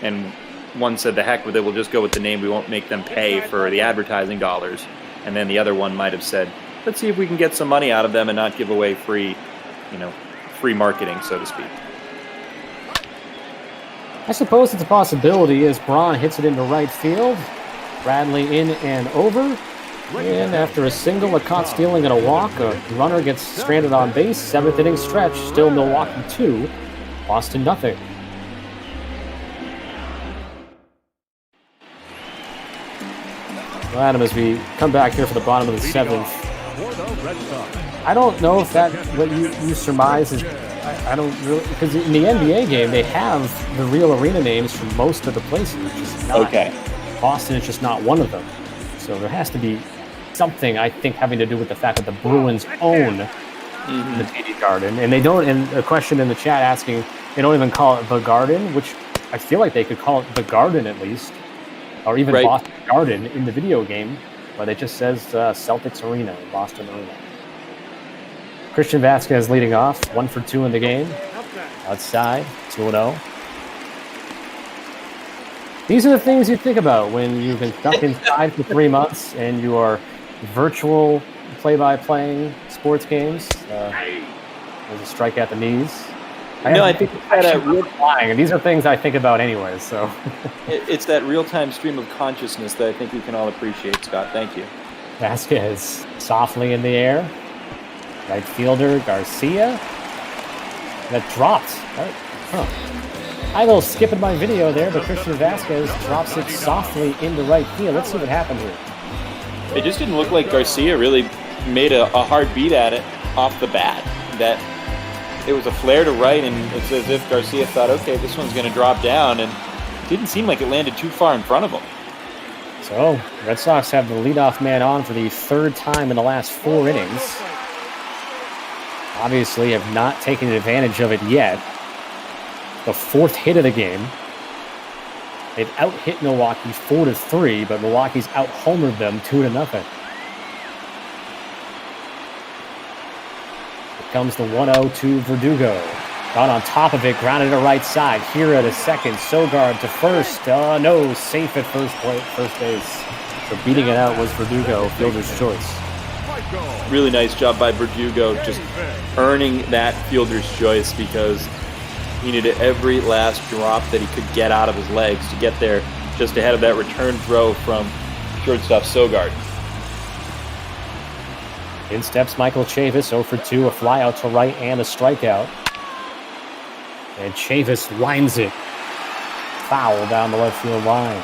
And one said, the heck with it, we'll just go with the name. We won't make them pay for the advertising dollars. And then the other one might have said, let's see if we can get some money out of them and not give away free marketing, so to speak. I suppose it's a possibility as Braun hits it into right field. Bradley in and over. And after a single, a caught stealing, and a walk, a runner gets stranded on base. 7th inning stretch, still Milwaukee 2, Boston nothing. Well, Adam, as we come back here for the bottom of the 7th, I don't know if that what you surmise is. I don't really, because in the NBA game they have the real arena names from most of the places. Just not, okay. Boston is just not one of them. So there has to be something, I think, having to do with the fact that the Bruins own the TD Garden, and they don't. And a question in the chat asking, they don't even call it the Garden, which I feel like they could call it the Garden at least, or even Boston Garden in the video game, but it just says Celtics Arena, Boston Arena. Christian Vasquez leading off, 1 for 2 in the game. Outside, 2-0. These are the things you think about when you've been stuck inside for 3 months and you are virtual play-by-playing sports games. There's a strike at the knees. I think that real flying, and these are things I think about anyway. So it's that real-time stream of consciousness that I think we can all appreciate, Scott. Thank you. Vasquez softly in the air. Right fielder Garcia. That dropped. I will skip in my video there, but Christian Vasquez drops it softly into right field. Let's see what happened here. It just didn't look like Garcia really made a hard beat at it off the bat. That it was a flare to right, and it's as if Garcia thought, okay, this one's going to drop down, and it didn't seem like it landed too far in front of him. So, Red Sox have the leadoff man on for the 3rd time in the last 4 innings. Obviously have not taken advantage of it yet. The 4th hit of the game. They've out-hit Milwaukee 4-3, but Milwaukee's out-homered them 2-0. Here comes the 1-0 to Verdugo. Got on top of it, grounded to right side. Hira to second, Sogard to first. No, safe at first base. So beating it out was Verdugo, fielder's choice. Really nice job by Verdugo, just earning that fielder's choice because he needed every last drop that he could get out of his legs to get there just ahead of that return throw from shortstop Sogard. In steps Michael Chavis, 0 for 2, a fly out to right and a strikeout. And Chavis lines it. Foul down the left field line.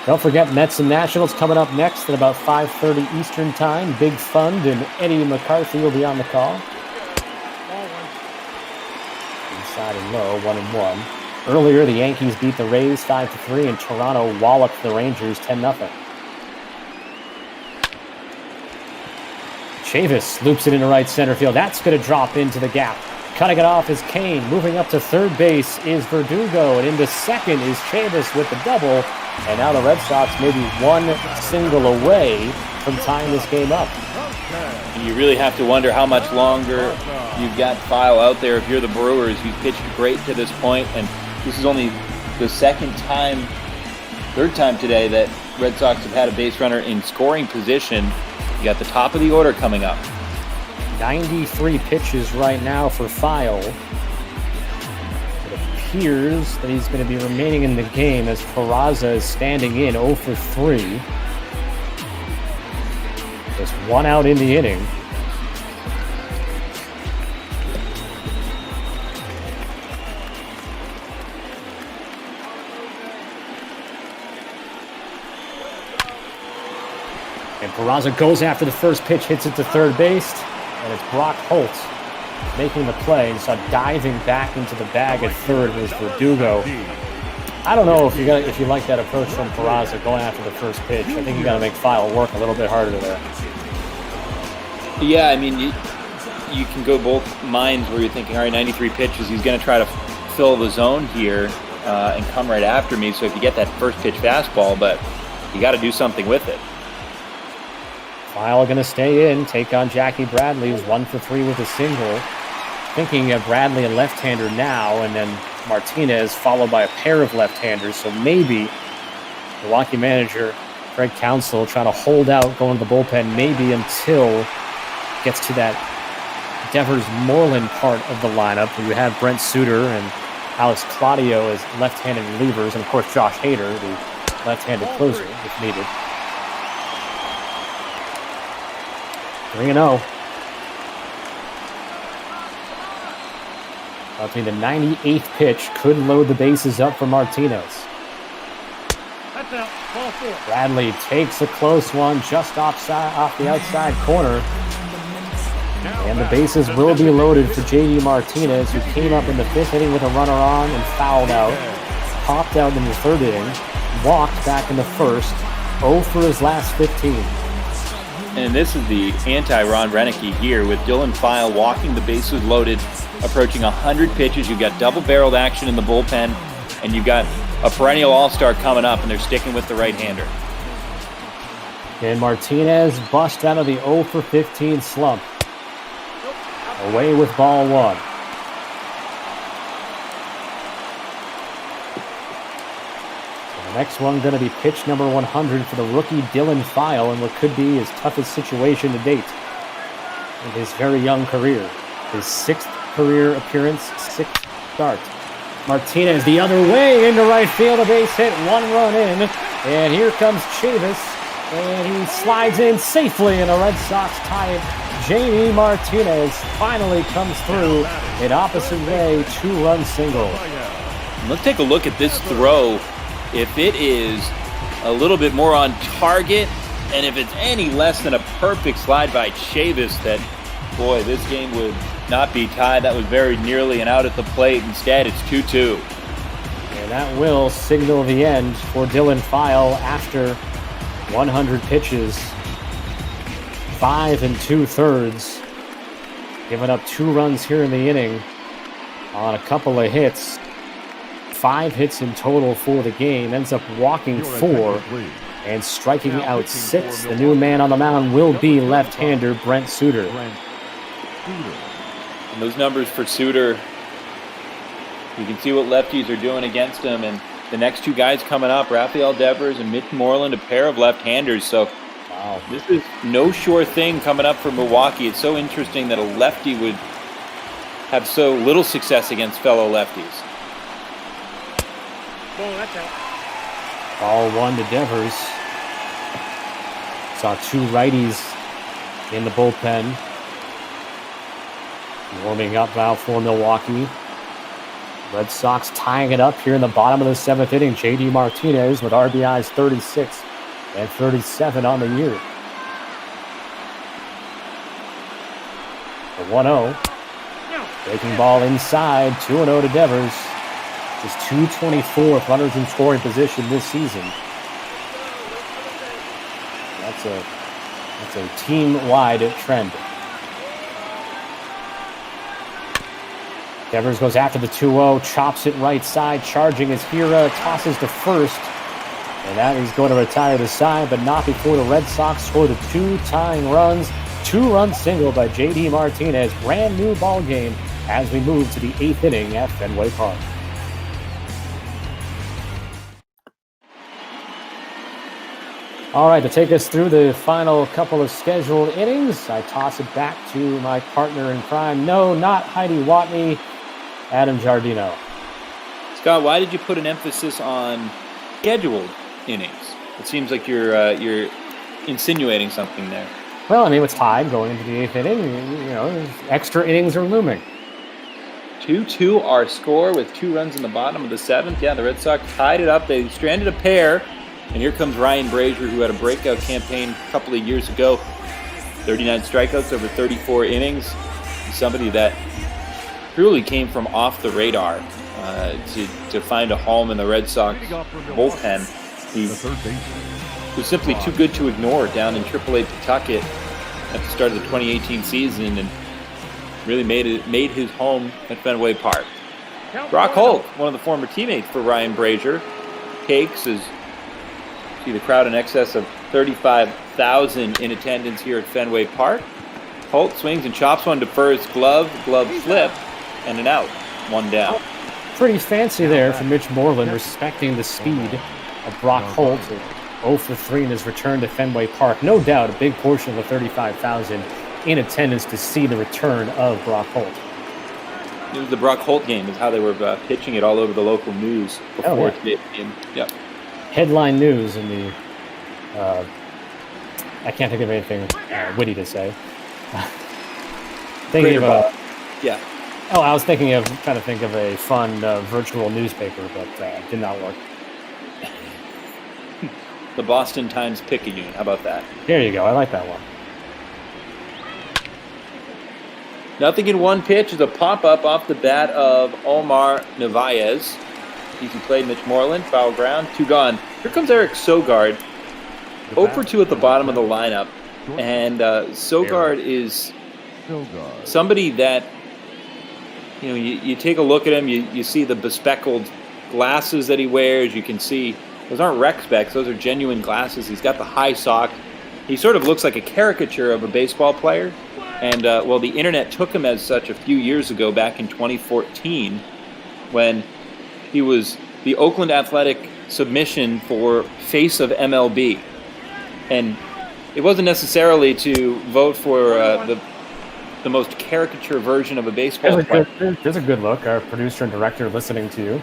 Don't forget Mets and Nationals coming up next at about 5:30 Eastern Time. Big Fund and Eddie McCarthy will be on the call. Inside and low, 1-1. Earlier, the Yankees beat the Rays 5-3, and Toronto walloped the Rangers 10-0. Chavis loops it into right center field. That's going to drop into the gap. Cutting it off is Kane. Moving up to third base is Verdugo. And into second is Chavis with the double. And now the Red Sox may be 1 single away from tying this game up. You really have to wonder how much longer you've got File out there if you're the Brewers. You've pitched great to this point, and this is only the third time today that Red Sox have had a base runner in scoring position. You got the top of the order coming up. 93 pitches right now for File. It appears that he's going to be remaining in the game as Peraza is standing in 0 for 3. Just 1 out in the inning. And Peraza goes after the first pitch, hits it to third base, and it's Brock Holt making the play. And saw diving back into the bag at third was Verdugo. I don't know if you like that approach from Peraza going after the first pitch. I think you got to make File work a little bit harder there. Yeah, I mean, you can go both minds where you're thinking, all right, 93 pitches, he's going to try to fill the zone here and come right after me. So if you get that first pitch fastball, but you got to do something with it. File going to stay in, take on Jackie Bradley, who's 1 for 3 with a single. Thinking of Bradley a left-hander now, and then Martinez followed by a pair of left-handers. So maybe Milwaukee manager Craig Counsell trying to hold out going to the bullpen maybe until it gets to that Devers-Moreland part of the lineup where you have Brent Suter and Alex Claudio as left-handed relievers, and of course Josh Hader, the left-handed closer if needed. 3-0. About to be the 98th pitch. Could load the bases up for Martinez. That's out. Ball 4. Bradley takes a close one just off the outside corner. And the bases will be loaded for J.D. Martinez, who came up in the 5th inning with a runner on and fouled out. Popped out in the 3rd inning. Walked back in the 1st. 0 for his last 15. And this is the anti-Ron Renicky here with Dylan File walking the bases loaded, approaching 100 pitches. You've got double-barreled action in the bullpen, and you've got a perennial all-star coming up, and they're sticking with the right-hander. And Martinez bust out of the 0 for 15 slump. Away with ball 1. Next one going to be pitch number 100 for the rookie Dylan File in what could be his toughest situation to date in his very young career. His 6th career appearance, 6th start. Martinez the other way into right field, a base hit, 1 run in, and here comes Chavis, and he slides in safely, and the Red Sox tie it. J.D. Martinez finally comes through an opposite way, 2-run single. Let's take a look at this throw. If it is a little bit more on target, and if it's any less than a perfect slide by Chavis, that, boy, this game would not be tied. That was very nearly an out at the plate. Instead, it's 2-2. And that will signal the end for Dylan File after 100 pitches. 5 2/3. Giving up 2 runs here in the inning on a couple of hits. 5 hits in total for the game. Ends up walking 4 and striking out 6. The new man on the mound will be left-hander Brent Suter. And those numbers for Suter, you can see what lefties are doing against him. And the next 2 guys coming up, Rafael Devers and Mitch Moreland, a pair of left-handers. So this is no sure thing coming up for Milwaukee. It's so interesting that a lefty would have so little success against fellow lefties. Oh, that's out. Ball 1 to Devers. Saw 2 righties in the bullpen. Warming up now for Milwaukee. Red Sox tying it up here in the bottom of the 7th inning. J.D. Martinez with RBIs 36 and 37 on the year. The 1-0. Breaking ball inside. 2-0 to Devers. Just 224th runners in scoring position this season. That's a team-wide trend. Devers goes after the 2-0, chops it right side, charging is Hira, tosses to first. And that is going to retire the side, but not before the Red Sox score the 2 tying runs. 2-run single by J.D. Martinez. Brand new ball game as we move to the 8th inning at Fenway Park. All right, to take us through the final couple of scheduled innings, I toss it back to my partner in crime. No, not Heidi Watney, Adam Giardino. Scott, why did you put an emphasis on scheduled innings? It seems like you're insinuating something there. Well, I mean, it's tied going into the 8th inning. You know, extra innings are looming. 2-2 our score with 2 runs in the bottom of the 7th. Yeah, the Red Sox tied it up. They stranded a pair And here comes Ryan Brazier, who had a breakout campaign a couple of years ago. 39 strikeouts over 34 innings. Somebody that truly came from off the radar to find a home in the Red Sox bullpen. He was simply too good to ignore down in AAA Pawtucket at the start of the 2018 season, and really made his home at Fenway Park. Brock Holt, one of the former teammates for Ryan Brazier, takes as see the crowd in excess of 35,000 in attendance here at Fenway Park. Holt swings and chops one to first, glove flip, and an out, one down. Pretty fancy there for Mitch Moreland, respecting the speed of Brock Holt. 0 for 3 in his return to Fenway Park. No doubt a big portion of the 35,000 in attendance to see the return of Brock Holt. It was the Brock Holt game, is how they were pitching it all over the local news before today's game. Yep. Headline news in the, I can't think of anything witty to say. Thinking of yeah. Oh, I was trying to think of a fun virtual newspaper, but did not work. The Boston Times Picayune, how about that? There you go, I like that one. Nothing in one pitch is a pop-up off the bat of Omar Narvaez. Easy play, Mitch Moreland, foul ground, 2 gone. Here comes Eric Sogard, 0 for 2 at the bottom of the lineup. And Sogard is somebody that, you take a look at him, you see the bespectacled glasses that he wears. You can see, those aren't rec specs, those are genuine glasses. He's got the high sock. He sort of looks like a caricature of a baseball player. And, the internet took him as such a few years ago, back in 2014, when he was the Oakland Athletic submission for Face of MLB. And it wasn't necessarily to vote for the most caricature version of a baseball player. There's a good look. Our producer and director listening to you.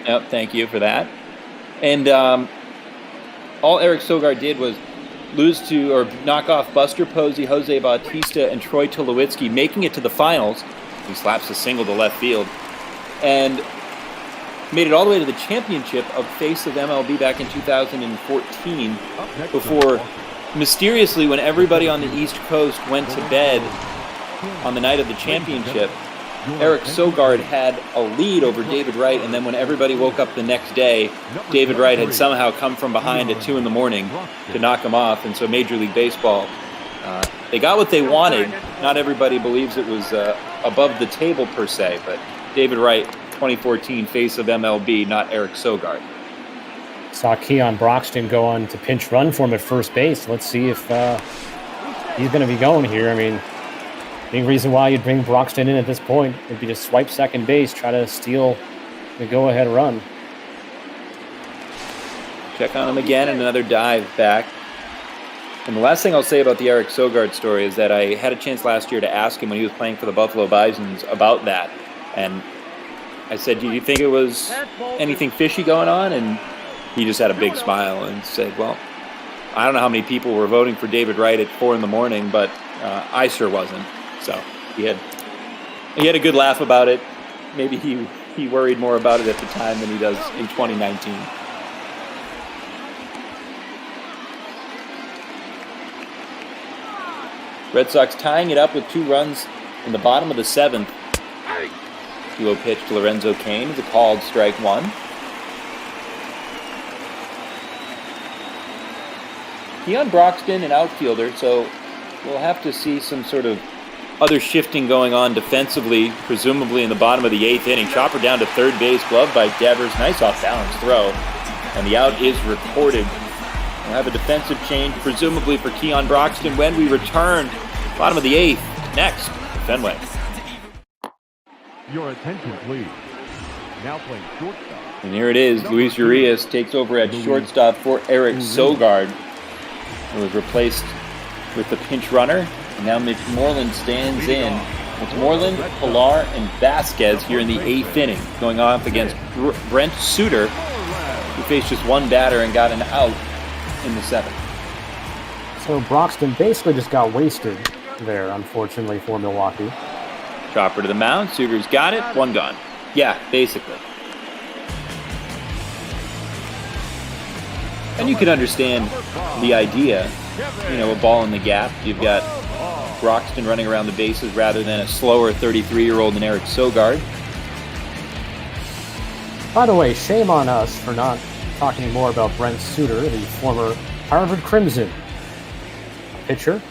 Yep, thank you for that. And all Eric Sogard did was knock off Buster Posey, Jose Bautista, and Troy Tulowitzki, making it to the finals. He slaps a single to left field. And made it all the way to the championship of Face of MLB back in 2014, before mysteriously, when everybody on the East Coast went to bed on the night of the championship, Eric Sogard had a lead over David Wright, and then when everybody woke up the next day, David Wright had somehow come from behind at 2 in the morning to knock him off. And so Major League Baseball, they got what they wanted. Not everybody believes it was above the table per se, but David Wright, 2014 Face of MLB, not Eric Sogard. Saw Keon Broxton go on to pinch run for him at first base. Let's see if he's going to be going here. I mean, big reason why you'd bring Broxton in at this point would be to swipe second base, try to steal the go-ahead run. Check on him again, and another dive back. And the last thing I'll say about the Eric Sogard story is that I had a chance last year to ask him when he was playing for the Buffalo Bisons about that. And I said, do you think it was anything fishy going on? And he just had a big smile and said, well, I don't know how many people were voting for David Wright at 4 in the morning, but I sure wasn't. So he had a good laugh about it. Maybe he worried more about it at the time than he does in 2019. Red Sox tying it up with 2 runs in the bottom of the 7th. 2-0 pitch to Lorenzo Cain, the called strike 1. Keon Broxton, an outfielder, so we'll have to see some sort of other shifting going on defensively, presumably in the bottom of the 8th inning. Chopper down to third base, gloved by Devers. Nice off-balance throw, and the out is recorded. We'll have a defensive change, presumably for Keon Broxton, when we return. Bottom of the 8th, next, Fenway. Your attention, please. Now playing shortstop. And here it is. Luis Urias takes over at shortstop for Eric Sogard, who was replaced with the pinch runner. And now Mitch Moreland stands in. It's Moreland, Pilar, and Vasquez here in the 8th inning, going off against Brent Suter, who faced just one batter and got an out in the 7th. So Broxton basically just got wasted there, unfortunately, for Milwaukee. Chopper to the mound. Suter's got it. 1 gone. Yeah, basically. And you can understand the idea, you know, a ball in the gap. You've got Broxton running around the bases rather than a slower 33-year-old than Eric Sogard. By the way, shame on us for not talking more about Brent Suter, the former Harvard Crimson pitcher.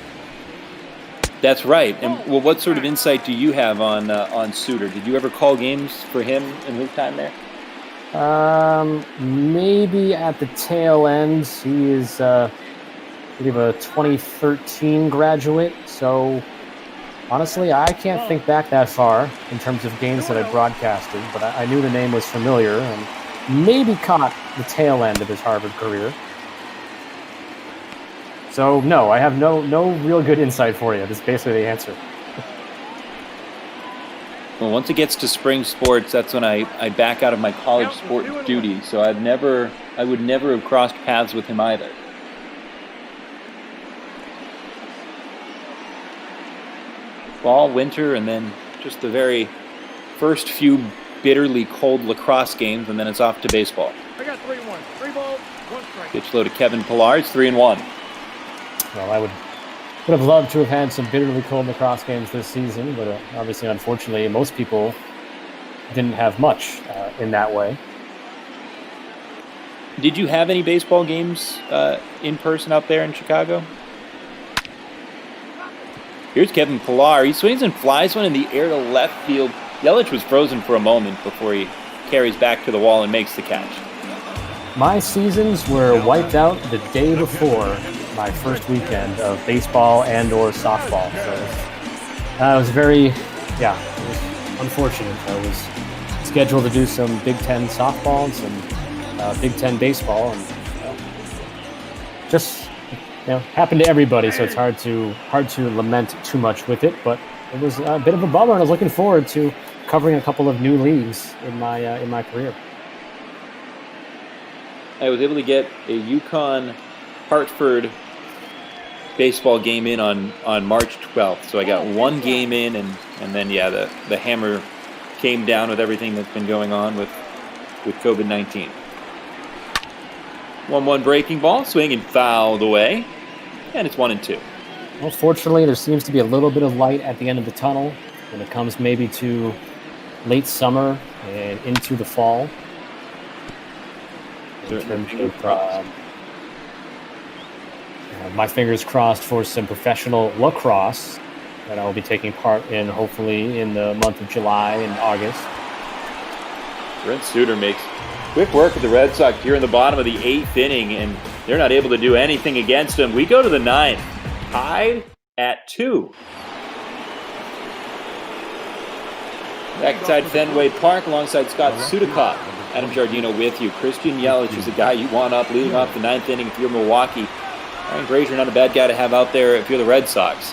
That's right. And well, what sort of insight do you have on Suter? Did you ever call games for him in his time there? Maybe at the tail end. He is, I believe, a 2013 graduate. So, honestly, I can't think back that far in terms of games that I broadcasted. But I knew the name was familiar and maybe caught the tail end of his Harvard career. So, no, I have no real good insight for you. That's basically the answer. Well, once it gets to spring sports, that's when I back out of my college sport duty. So I would never have crossed paths with him either. Fall, winter, and then just the very first few bitterly cold lacrosse games, and then it's off to baseball. I got 3-1. 3 balls, 1 strike. Pitch low to Kevin Pillar. It's 3-1. Well, I would have loved to have had some bitterly cold lacrosse games this season, but obviously, unfortunately, most people didn't have much in that way. Did you have any baseball games in person out there in Chicago? Here's Kevin Pillar. He swings and flies one in the air to left field. Yelich was frozen for a moment before he carries back to the wall and makes the catch. My seasons were wiped out the day before my first weekend of baseball and or softball. So it was very, it was unfortunate. I was scheduled to do some Big Ten softball and some Big Ten baseball, and just happened to everybody. So it's hard to lament too much with it, but it was a bit of a bummer, and I was looking forward to covering a couple of new leagues in my career. I was able to get a UConn Hartford baseball game in on March 12th. So I got one game in, and then the hammer came down with everything that's been going on with COVID-19. 1-1 breaking ball, swing and fouled away, and it's 1-2. Well, fortunately, there seems to be a little bit of light at the end of the tunnel when it comes maybe to late summer and into the fall. In terms of, my fingers crossed for some professional lacrosse that I will be taking part in, hopefully, in the month of July and August. Brent Suter makes quick work with the Red Sox here in the bottom of the 8th inning, and they're not able to do anything against him. We go to the 9th, tied at 2. Backside Fenway Park alongside Scott Sudikoff. Adam Giardino with you. Christian Yelich is the guy you want up leading off the 9th inning if you're Milwaukee. Ryan Grazier, not a bad guy to have out there if you're the Red Sox.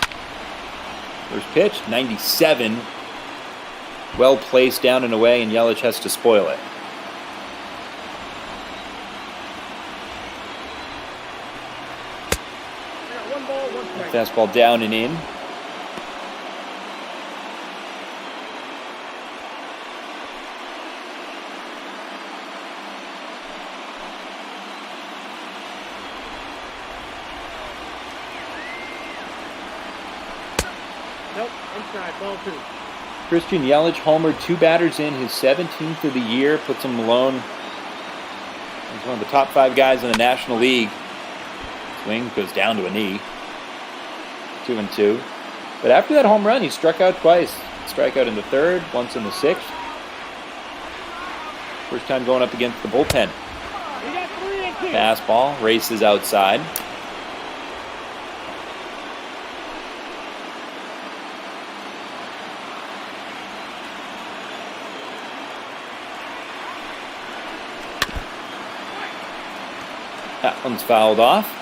First pitch, 97. Well placed down and away, and Yelich has to spoil it. Fastball down and in. Nope, inside, ball 2. Christian Yelich homered 2 batters in, his 17th of the year, puts him alone. He's one of the top 5 guys in the National League. Swing goes down to a knee. 2-2. But after that home run, he struck out twice. Strikeout in the 3rd, once in the 6th. First time going up against the bullpen. Fastball, races outside. That one's fouled off.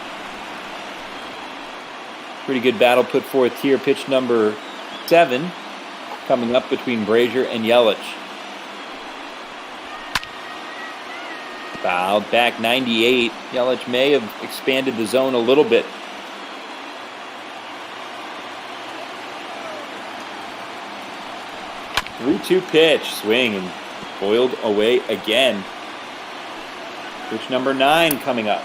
Pretty good battle put forth here. Pitch number 7 coming up between Brazier and Yelich. Fouled back 98. Yelich may have expanded the zone a little bit. Three-two pitch. Swing and boiled away again. Pitch number 9 coming up.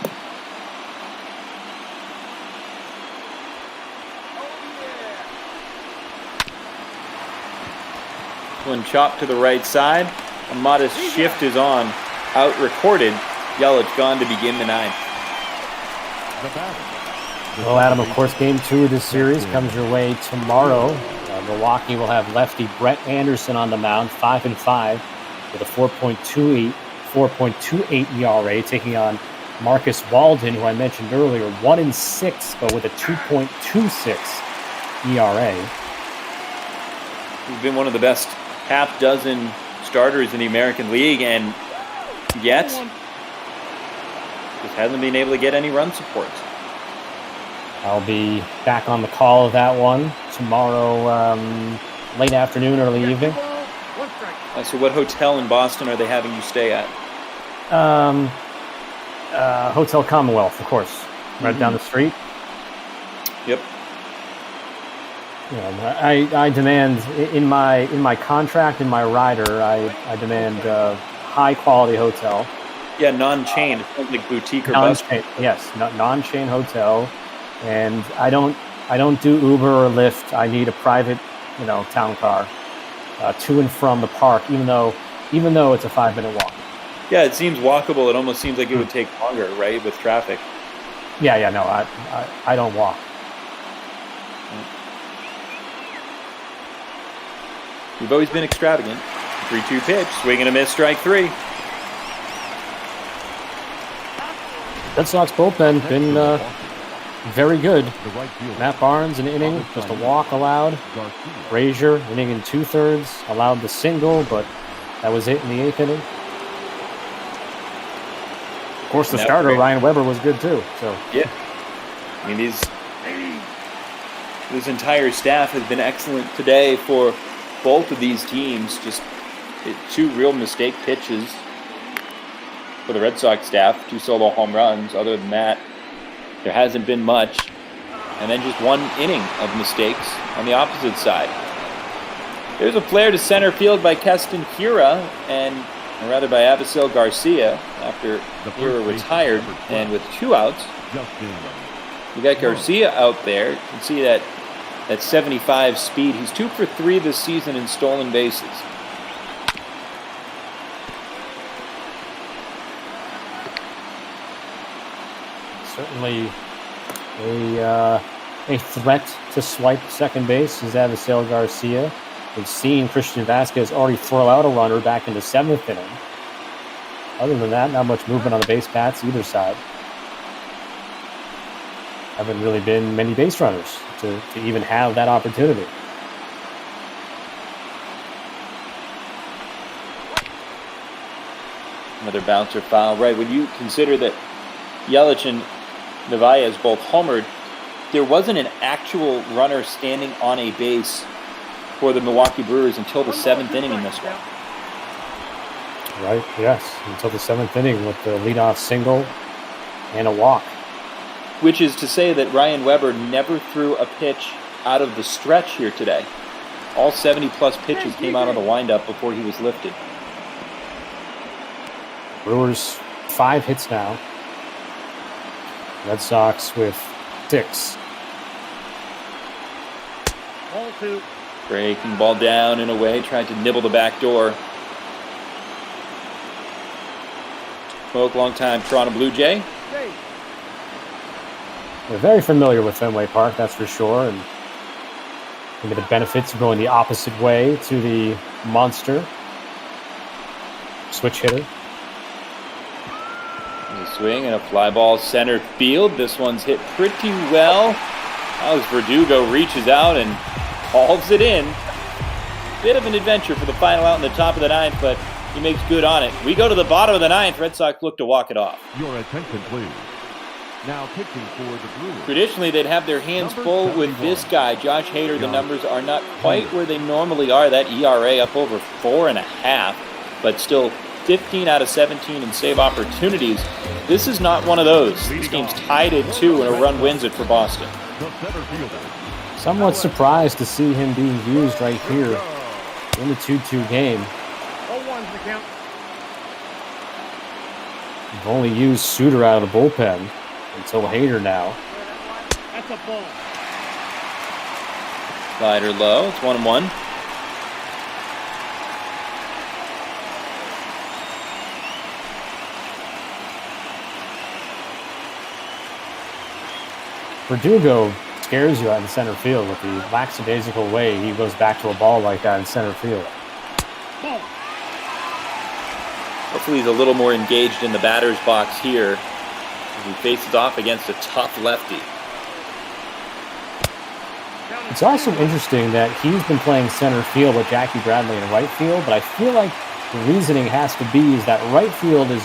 one chopped to the right side. A modest shift is on. Out recorded. Yelich gone to begin the ninth. Well, Adam, of course, game 2 of this series comes your way tomorrow. Milwaukee will have lefty Brett Anderson on the mound, 5-5, with a 4.28 ERA, taking on Marcus Walden, who I mentioned earlier, 1-6, but with a 2.26 ERA. He's been one of the best half dozen starters in the American League, and yet just hasn't been able to get any run support. I'll be back on the call of that one tomorrow, late afternoon, early evening. So what hotel in Boston are they having you stay at? Hotel Commonwealth, of course, right down the street. Yep. I demand in my contract, in my rider, I demand high quality hotel. Yeah, non-chain, like boutique or non-chain, bus. yes, non-chain hotel, and I don't do Uber or Lyft. I need a private, town car to and from the park, even though it's a 5-minute walk. Yeah, it seems walkable. It almost seems like it would take longer, right, with traffic. Yeah, no, I don't walk. You've always been extravagant. 3-2 pitch, swing and a miss, strike 3. Red Sox bullpen been very good. Matt Barnes, an inning, just a walk allowed. Brazier, inning in 2/3, allowed the single, but that was it in the 8th inning. Of course, the starter, Ryan Weber, was good too. So yeah, I mean, this entire staff has been excellent today for both of these teams. Just 2 real mistake pitches for the Red Sox staff, 2 solo home runs. Other than that, there hasn't been much. And then just 1 inning of mistakes on the opposite side. There's a flare to center field by Keston Hiura, or rather by Avisail Garcia, after Hiura retired. And with 2 outs, we got Garcia out there. You can see that 75 speed. He's 2 for 3 this season in stolen bases. certainly a threat to swipe second base is Avisail Garcia. We've seen Christian Vasquez already throw out a runner back in the 7th inning. Other than that, not much movement on the base paths either side. Haven't really been many base runners to even have that opportunity. Another bouncer foul. Right, when you consider that Yelich and Narvaez both homered, there wasn't an actual runner standing on a base for the Milwaukee Brewers until the 7th inning in this one. Right, yes, until the 7th inning with the leadoff single and a walk. Which is to say that Ryan Weber never threw a pitch out of the stretch here today. All 70-plus pitches came out of the windup before he was lifted. Brewers 5 hits now. Red Sox with 6. Ball 2. Breaking ball down and away, tried to nibble the back door. Smoke, long-time Toronto Blue Jay. They're very familiar with Fenway Park, that's for sure, and maybe the benefits of going the opposite way to the monster. Switch hitter. A swing and a fly ball center field. This one's hit pretty well. As Verdugo reaches out and hauls it in. Bit of an adventure for the final out in the top of the 9th, but he makes good on it. We go to the bottom of the 9th. Red Sox look to walk it off. Your attention, please. Now pitching for the Brewers. Traditionally, they'd have their hands full with this guy, Josh Hader. The numbers are not quite where they normally are. That ERA up over 4.5, but still 15 out of 17 in save opportunities. This is not one of those. This game's tied at 2, and a run wins it for Boston. Somewhat surprised to see him being used right here in the 2-2 game. 0-1's the count. We've only used Suter out of the bullpen until Hader now. That's a ball. Slider low. It's 1-1. Verdugo scares you out in center field with the lackadaisical way he goes back to a ball like that in center field. Hopefully he's a little more engaged in the batter's box here as he faces off against a tough lefty. It's also interesting that he's been playing center field with Jackie Bradley in right field, but I feel like the reasoning has to be is that right field is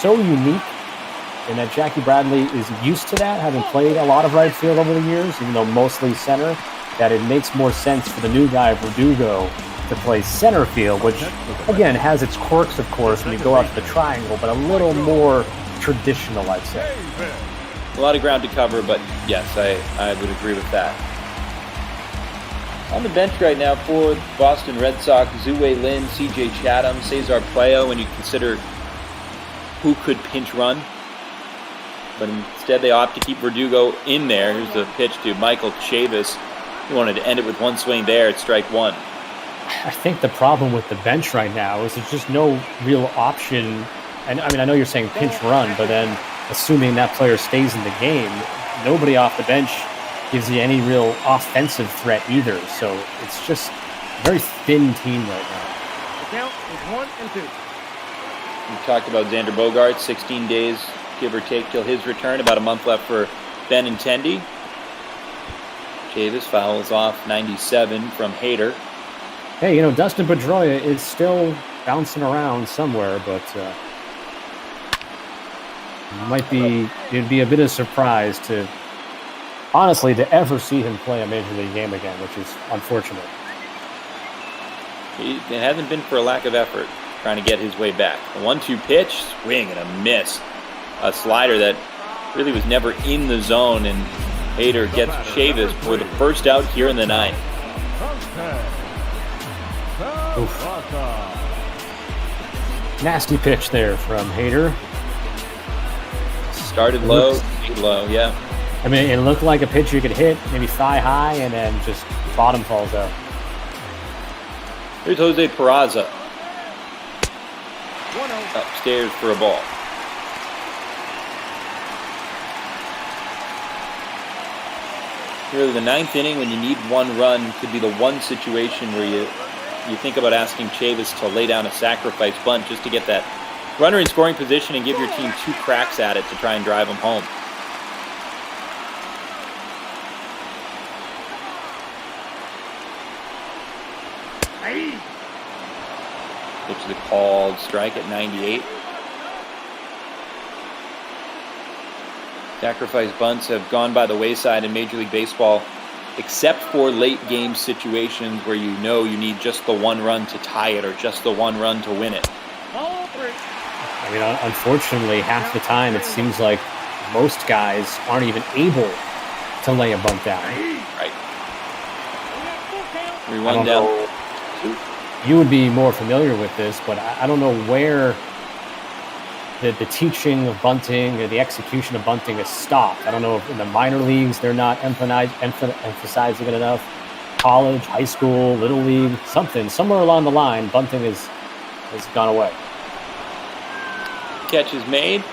so unique and that Jackie Bradley is used to that, having played a lot of right field over the years, even though mostly center, that it makes more sense for the new guy, Verdugo, to play center field, which, again, has its quirks, of course, when you go out to the triangle, but a little more traditional, I'd say. A lot of ground to cover, but yes, I would agree with that. On the bench right now for the Boston Red Sox, Zue Lin, C.J. Chatham, Cesar Pleo, when you consider who could pinch run. But instead they opt to keep Verdugo in there. Here's the pitch to Michael Chavis. He wanted to end it with one swing there at strike one. I think the problem with the bench right now is there's just no real option. And I mean, I know you're saying pinch run, but then assuming that player stays in the game, nobody off the bench gives you any real offensive threat either. So it's just a very thin team right now. The count is 1-2. We talked about Xander Bogaerts, 16 days, give or take, till his return. About a month left for Benintendi. Chavis fouls off 97 from Hader. Hey, you know, Dustin Pedroia is still bouncing around somewhere, but it'd be a bit of a surprise to, honestly, to ever see him play a Major League game again, which is unfortunate. It hasn't been for a lack of effort trying to get his way back. A 1-2 pitch, swing and a miss. A slider that really was never in the zone, and Hader gets Chavis for the first out here in the ninth. Oof. Nasty pitch there from Hader. Started low, stayed low, yeah. I mean, it looked like a pitch you could hit, maybe thigh high, and then just bottom falls out. Here's Jose Peraza. Upstairs for a ball. Really, the ninth inning, when you need one run, could be the one situation where you think about asking Chavis to lay down a sacrifice bunt just to get that runner in scoring position and give your team two cracks at it to try and drive them home. Pitch is a called strike at 98. Sacrifice bunts have gone by the wayside in Major League Baseball, except for late game situations where you know you need just the one run to tie it or just the one run to win it. I mean, unfortunately, half the time it seems like most guys aren't even able to lay a bunt down. Right. 3-1 down. You would be more familiar with this, but I don't know where the teaching of bunting or the execution of bunting has stopped. I don't know if in the minor leagues they're not emphasizing it enough. College, high school, little league, somewhere along the line, bunting has gone away. Catch is made.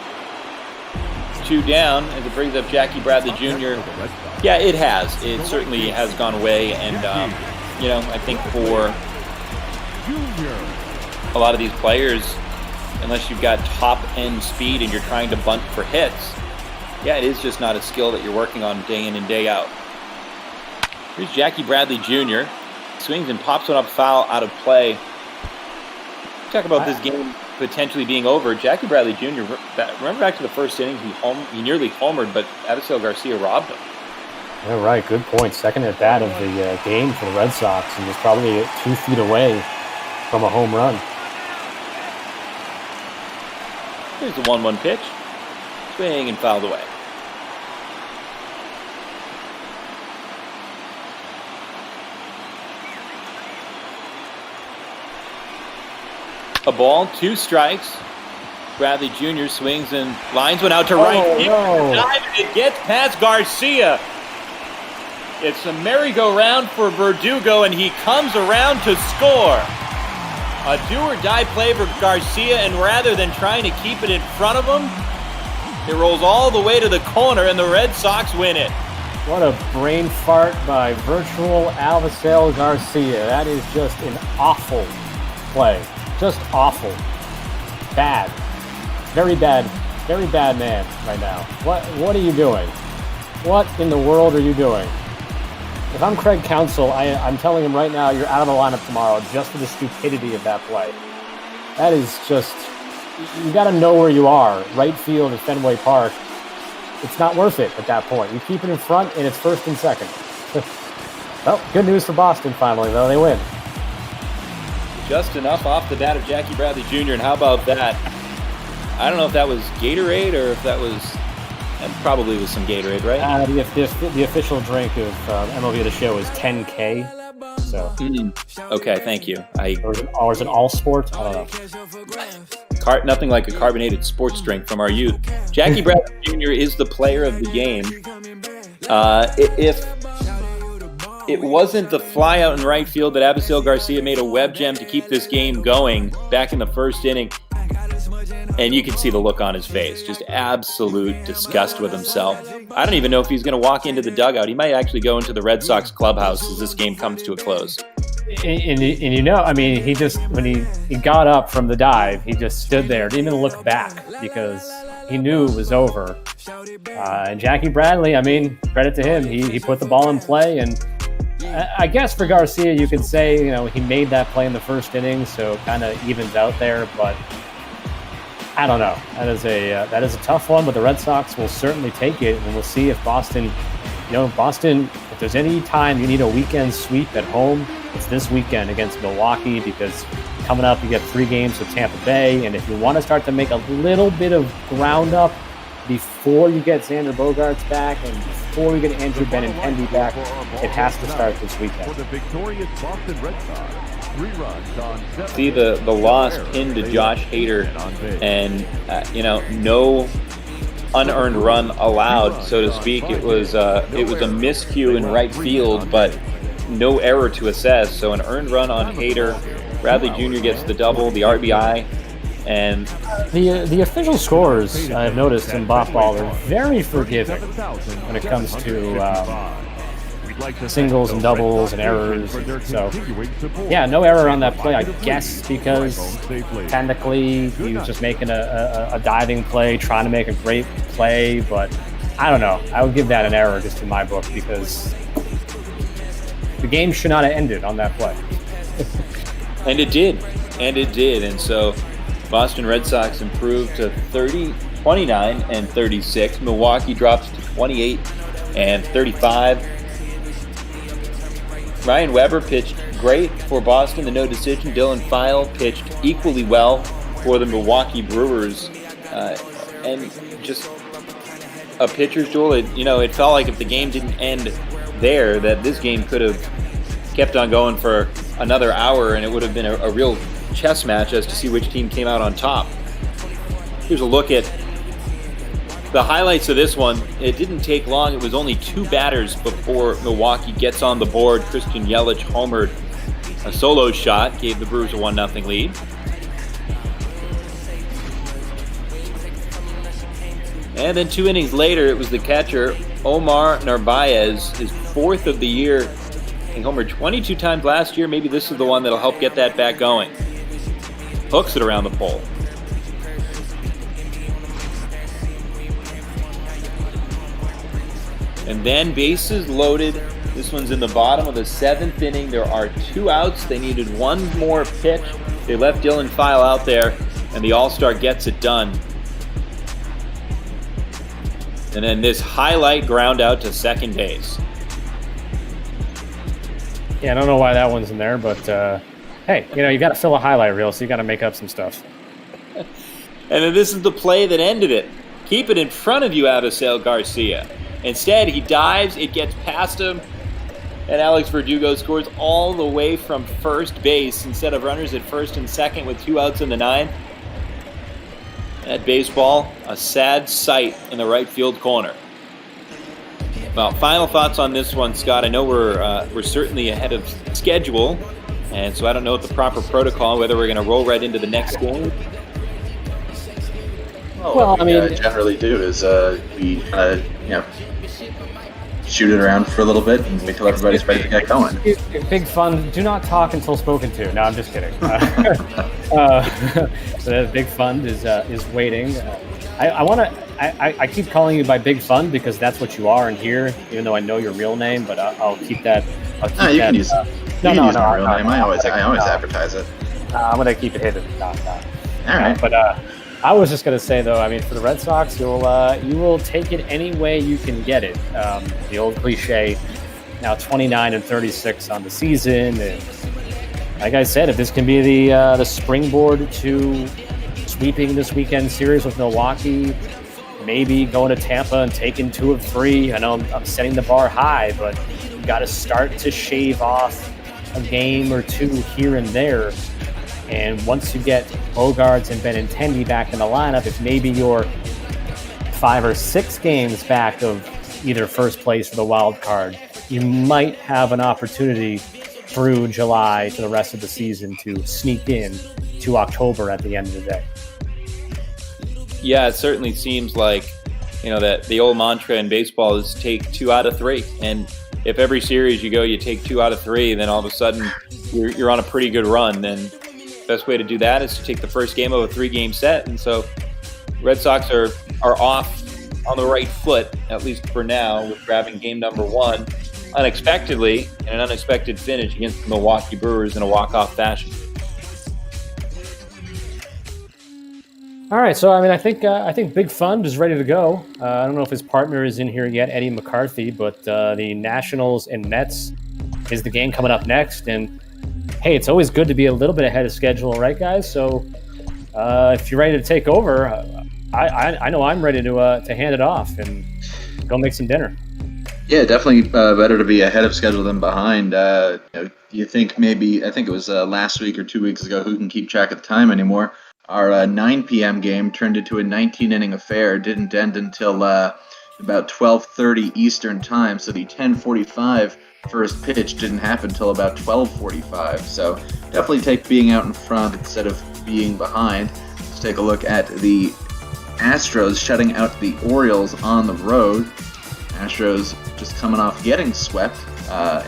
It's 2 down as it brings up Jackie Bradley Jr. Yeah, it has. It certainly has gone away, and I think for a lot of these players, unless you've got top-end speed and you're trying to bunt for hits, yeah, it is just not a skill that you're working on day in and day out. Here's Jackie Bradley Jr. Swings and pops one up foul out of play. Talk about this game potentially being over. Jackie Bradley Jr., remember back to the first inning, he nearly homered, but Avisel Garcia robbed him. Yeah, right. Good point. Second at bat of the game for the Red Sox, and was probably 2 feet away from a home run. Here's the 1-1 pitch. Swing and fouled away. A ball, 2 strikes. Bradley Jr. swings and lines one out to right. Dive, and it gets past Garcia. It's a merry-go-round for Verdugo, and he comes around to score. A do-or-die play for Garcia, and rather than trying to keep it in front of him, It rolls all the way to the corner, and the Red Sox win it. What a brain fart by virtual Alcantara Garcia. That is just an awful play. Just awful. Bad. Very bad man right now. What are you doing? What in the world are you doing? If I'm Craig Counsell, I'm telling him right now, you're out of the lineup tomorrow just for the stupidity of that play. That is just, you got to know where you are. Right field at Fenway Park. It's not worth it at that point. You keep it in front, and it's first and second. Well, good news for Boston finally, though. They win. Just enough off the bat of Jackie Bradley Jr., and how about that? I don't know if that was Gatorade or if that was... That probably was some Gatorade, right? The official drink of MLB The Show is 10K. So. Okay, thank you. Or is it All Sport? I don't know. Nothing like a carbonated sports drink from our youth. Jackie Bradley Jr. is the player of the game. If it wasn't the fly out in right field that Abisail Garcia made a web gem to keep this game going back in the first inning, and you can see the look on his face, just absolute disgust with himself. I don't even know if he's going to walk into the dugout. He might actually go into the Red Sox clubhouse as this game comes to a close. And you know, I mean, he just, when he got up from the dive, he just stood there, didn't even look back because he knew it was over. And Jackie Bradley, I mean, credit to him, he put the ball in play. And I guess for Garcia, you could say, you know, he made that play in the first inning, so kind of evens out there. But I don't know. That is a tough one, but the Red Sox will certainly take it, and we'll see if Boston, if there's any time you need a weekend sweep at home, it's this weekend against Milwaukee, because coming up you get 3 games with Tampa Bay, and if you want to start to make a little bit of ground up before you get Xander Bogaerts back and before you get Andrew Benintendi back, it has to start this weekend. For the victorious Boston Red Sox. See the loss pinned to Josh Hader, and no unearned run allowed, so to speak. It was a miscue in right field, but no error to assess. So an earned run on Hader. Bradley Jr. gets the double, the RBI, and the official scores I've noticed in Boston are very forgiving when it comes to singles and doubles and errors. So, yeah, no error on that play, I guess, because technically he was just making a diving play, trying to make a great play, but I don't know. I would give that an error just in my book because the game should not have ended on that play. And it did. And so Boston Red Sox improved to 29 and 36. Milwaukee drops to 28 and 35. Ryan Weber pitched great for Boston, the no decision. Dylan File pitched equally well for the Milwaukee Brewers. And just a pitcher's duel. It felt like if the game didn't end there, that this game could have kept on going for another hour, and it would have been a real chess match as to see which team came out on top. Here's a look at the highlights of this one. It didn't take long. It was only 2 batters before Milwaukee gets on the board. Christian Yelich homered a solo shot, gave the Brewers a 1-0 lead. And then 2 innings later, it was the catcher, Omar Narvaez, his 4th of the year. He homered 22 times last year. Maybe this is the one that'll help get that back going. Hooks it around the pole. And then bases loaded. This one's in the bottom of the 7th inning. There are 2 outs. They needed 1 more pitch. They left Dylan File out there, and the All-Star gets it done. And then this highlight ground out to second base. Yeah, I don't know why that one's in there, but hey, you got to fill a highlight reel, so you got to make up some stuff. And then this is the play that ended it. Keep it in front of you, Abisail Garcia. Instead, he dives, it gets past him, and Alex Verdugo scores all the way from first base instead of runners at first and second with 2 outs in the 9th. That baseball, a sad sight in the right field corner. Well, final thoughts on this one, Scott. I know we're certainly ahead of schedule, and so I don't know what the proper protocol, whether we're going to roll right into the next game. Well, I mean, generally do is we shoot it around for a little bit and wait till everybody's ready to get going. Big fun. Do not talk until spoken to. No, I'm just kidding. The Big Fund is waiting. I keep calling you by Big Fund because that's what you are in here, even though I know your real name. But I'll keep that. You can use my real name. I always advertise it. I'm gonna keep it hidden. No. All right. But I was just gonna say though, I mean, for the Red Sox, you will take it any way you can get it. The old cliche. Now 29-36 on the season, and like I said, if this can be the springboard to sweeping this weekend series with Milwaukee, maybe going to Tampa and taking 2 of 3. I know I'm setting the bar high, but you got to start to shave off a game or 2 here and there. And once you get Bogarts and Benintendi back in the lineup, if maybe you're 5 or 6 games back of either first place or the wild card, you might have an opportunity through July to the rest of the season to sneak in to October at the end of the day. Yeah, it certainly seems like, that the old mantra in baseball is take 2 out of 3. And if every series you take 2 out of 3, then all of a sudden you're on a pretty good run. Then best way to do that is to take the first game of a 3-game set. And so Red Sox are off on the right foot, at least for now, with grabbing game number 1 unexpectedly and an unexpected finish against the Milwaukee Brewers in a walk-off fashion. All right, so I think Big Fund is ready to go. I don't know if his partner is in here yet, Eddie McCarthy, but the Nationals and Mets is the game coming up next. And hey, it's always good to be a little bit ahead of schedule, right, guys? So if you're ready to take over, I know I'm ready to hand it off and go make some dinner. Yeah, definitely better to be ahead of schedule than behind. You think maybe, I think it was last week or 2 weeks ago, who can keep track of the time anymore? Our 9 p.m. game turned into a 19-inning affair. Didn't end until about 12:30 Eastern time, so the 10:45 first pitch didn't happen until about 12:45. So definitely take being out in front instead of being behind. Let's take a look at the Astros shutting out the Orioles on the road. Astros just coming off getting swept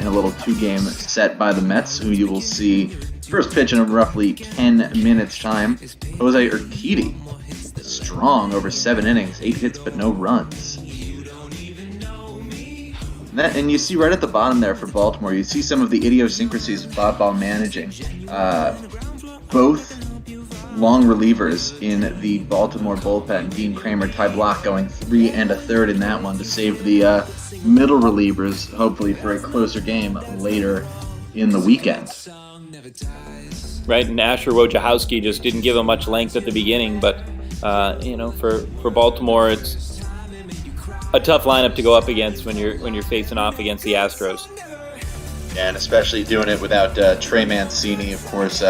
in a little 2-game set by the Mets, who you will see first pitch in roughly 10 minutes time. Jose Urquidy, strong over 7 innings, 8 hits but no runs. And you see right at the bottom there for Baltimore, you see some of the idiosyncrasies of ball managing. Both long relievers in the Baltimore bullpen, Dean Kramer, Ty Block going 3 1/3 in that one to save the middle relievers, hopefully for a closer game later in the weekend. Right, and Asher Wojciechowski just didn't give him much length at the beginning, but for Baltimore, it's a tough lineup to go up against when you're facing off against the Astros. Yeah, and especially doing it without Trey Mancini, of course,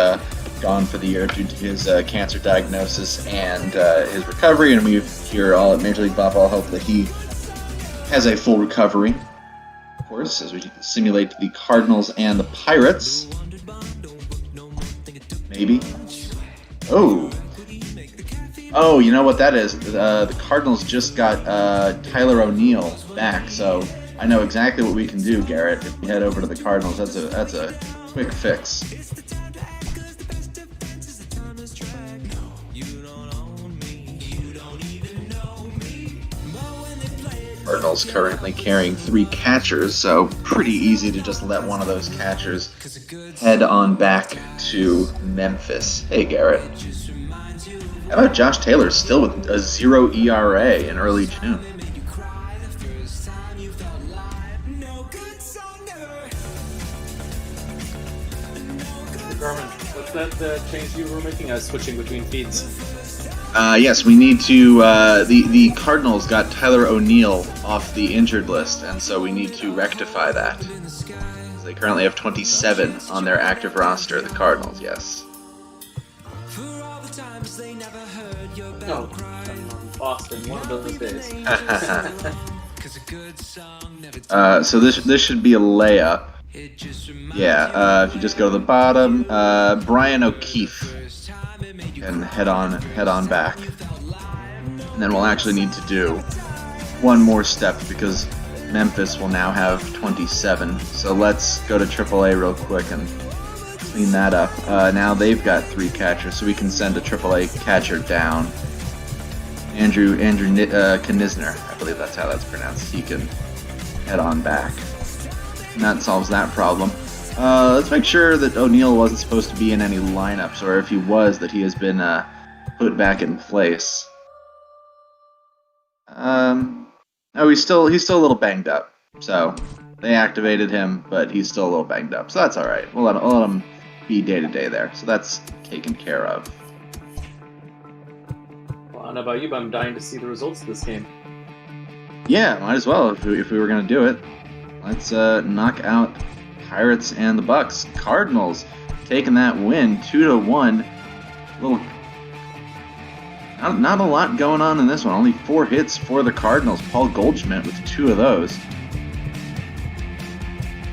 gone for the year due to his cancer diagnosis and his recovery, and we hear all at Major League Baseball hope that he has a full recovery. Of course, as we simulate the Cardinals and the Pirates. Maybe. Oh, you know what that is? The Cardinals just got Tyler O'Neill back, so I know exactly what we can do, Garrett. If we head over to the Cardinals, that's a quick fix. Cardinals currently carrying 3 catchers, so pretty easy to just let one of those catchers head on back to Memphis. Hey, Garrett. How about Josh Taylor still with a 0 ERA in early June? Garmin, what's that change you were making? I was switching between feeds. Yes, we need to. The Cardinals got Tyler O'Neill off the injured list, and so we need to rectify that. They currently have 27 on their active roster. The Cardinals, yes. No, Boston, one of those days. So this should be a layup. Yeah, if you just go to the bottom, Brian O'Keefe, and head on back. And then we'll actually need to do one more step because Memphis will now have 27. So let's go to AAA real quick and clean that up. Now they've got 3 catchers, so we can send a AAA catcher down. Andrew Knisner, I believe that's how that's pronounced. He can head on back. And that solves that problem. Let's make sure that O'Neal wasn't supposed to be in any lineups, or if he was, that he has been put back in place. No, he's still a little banged up. So they activated him, but he's still a little banged up. So that's all right. We'll let him be day-to-day there. So that's taken care of. Well, I don't know about you, but I'm dying to see the results of this game. Yeah, might as well if we were going to do it. Let's knock out Pirates and the Bucks. Cardinals taking that win 2-1. Not a lot going on in this one. Only 4 hits for the Cardinals. Paul Goldschmidt with 2 of those.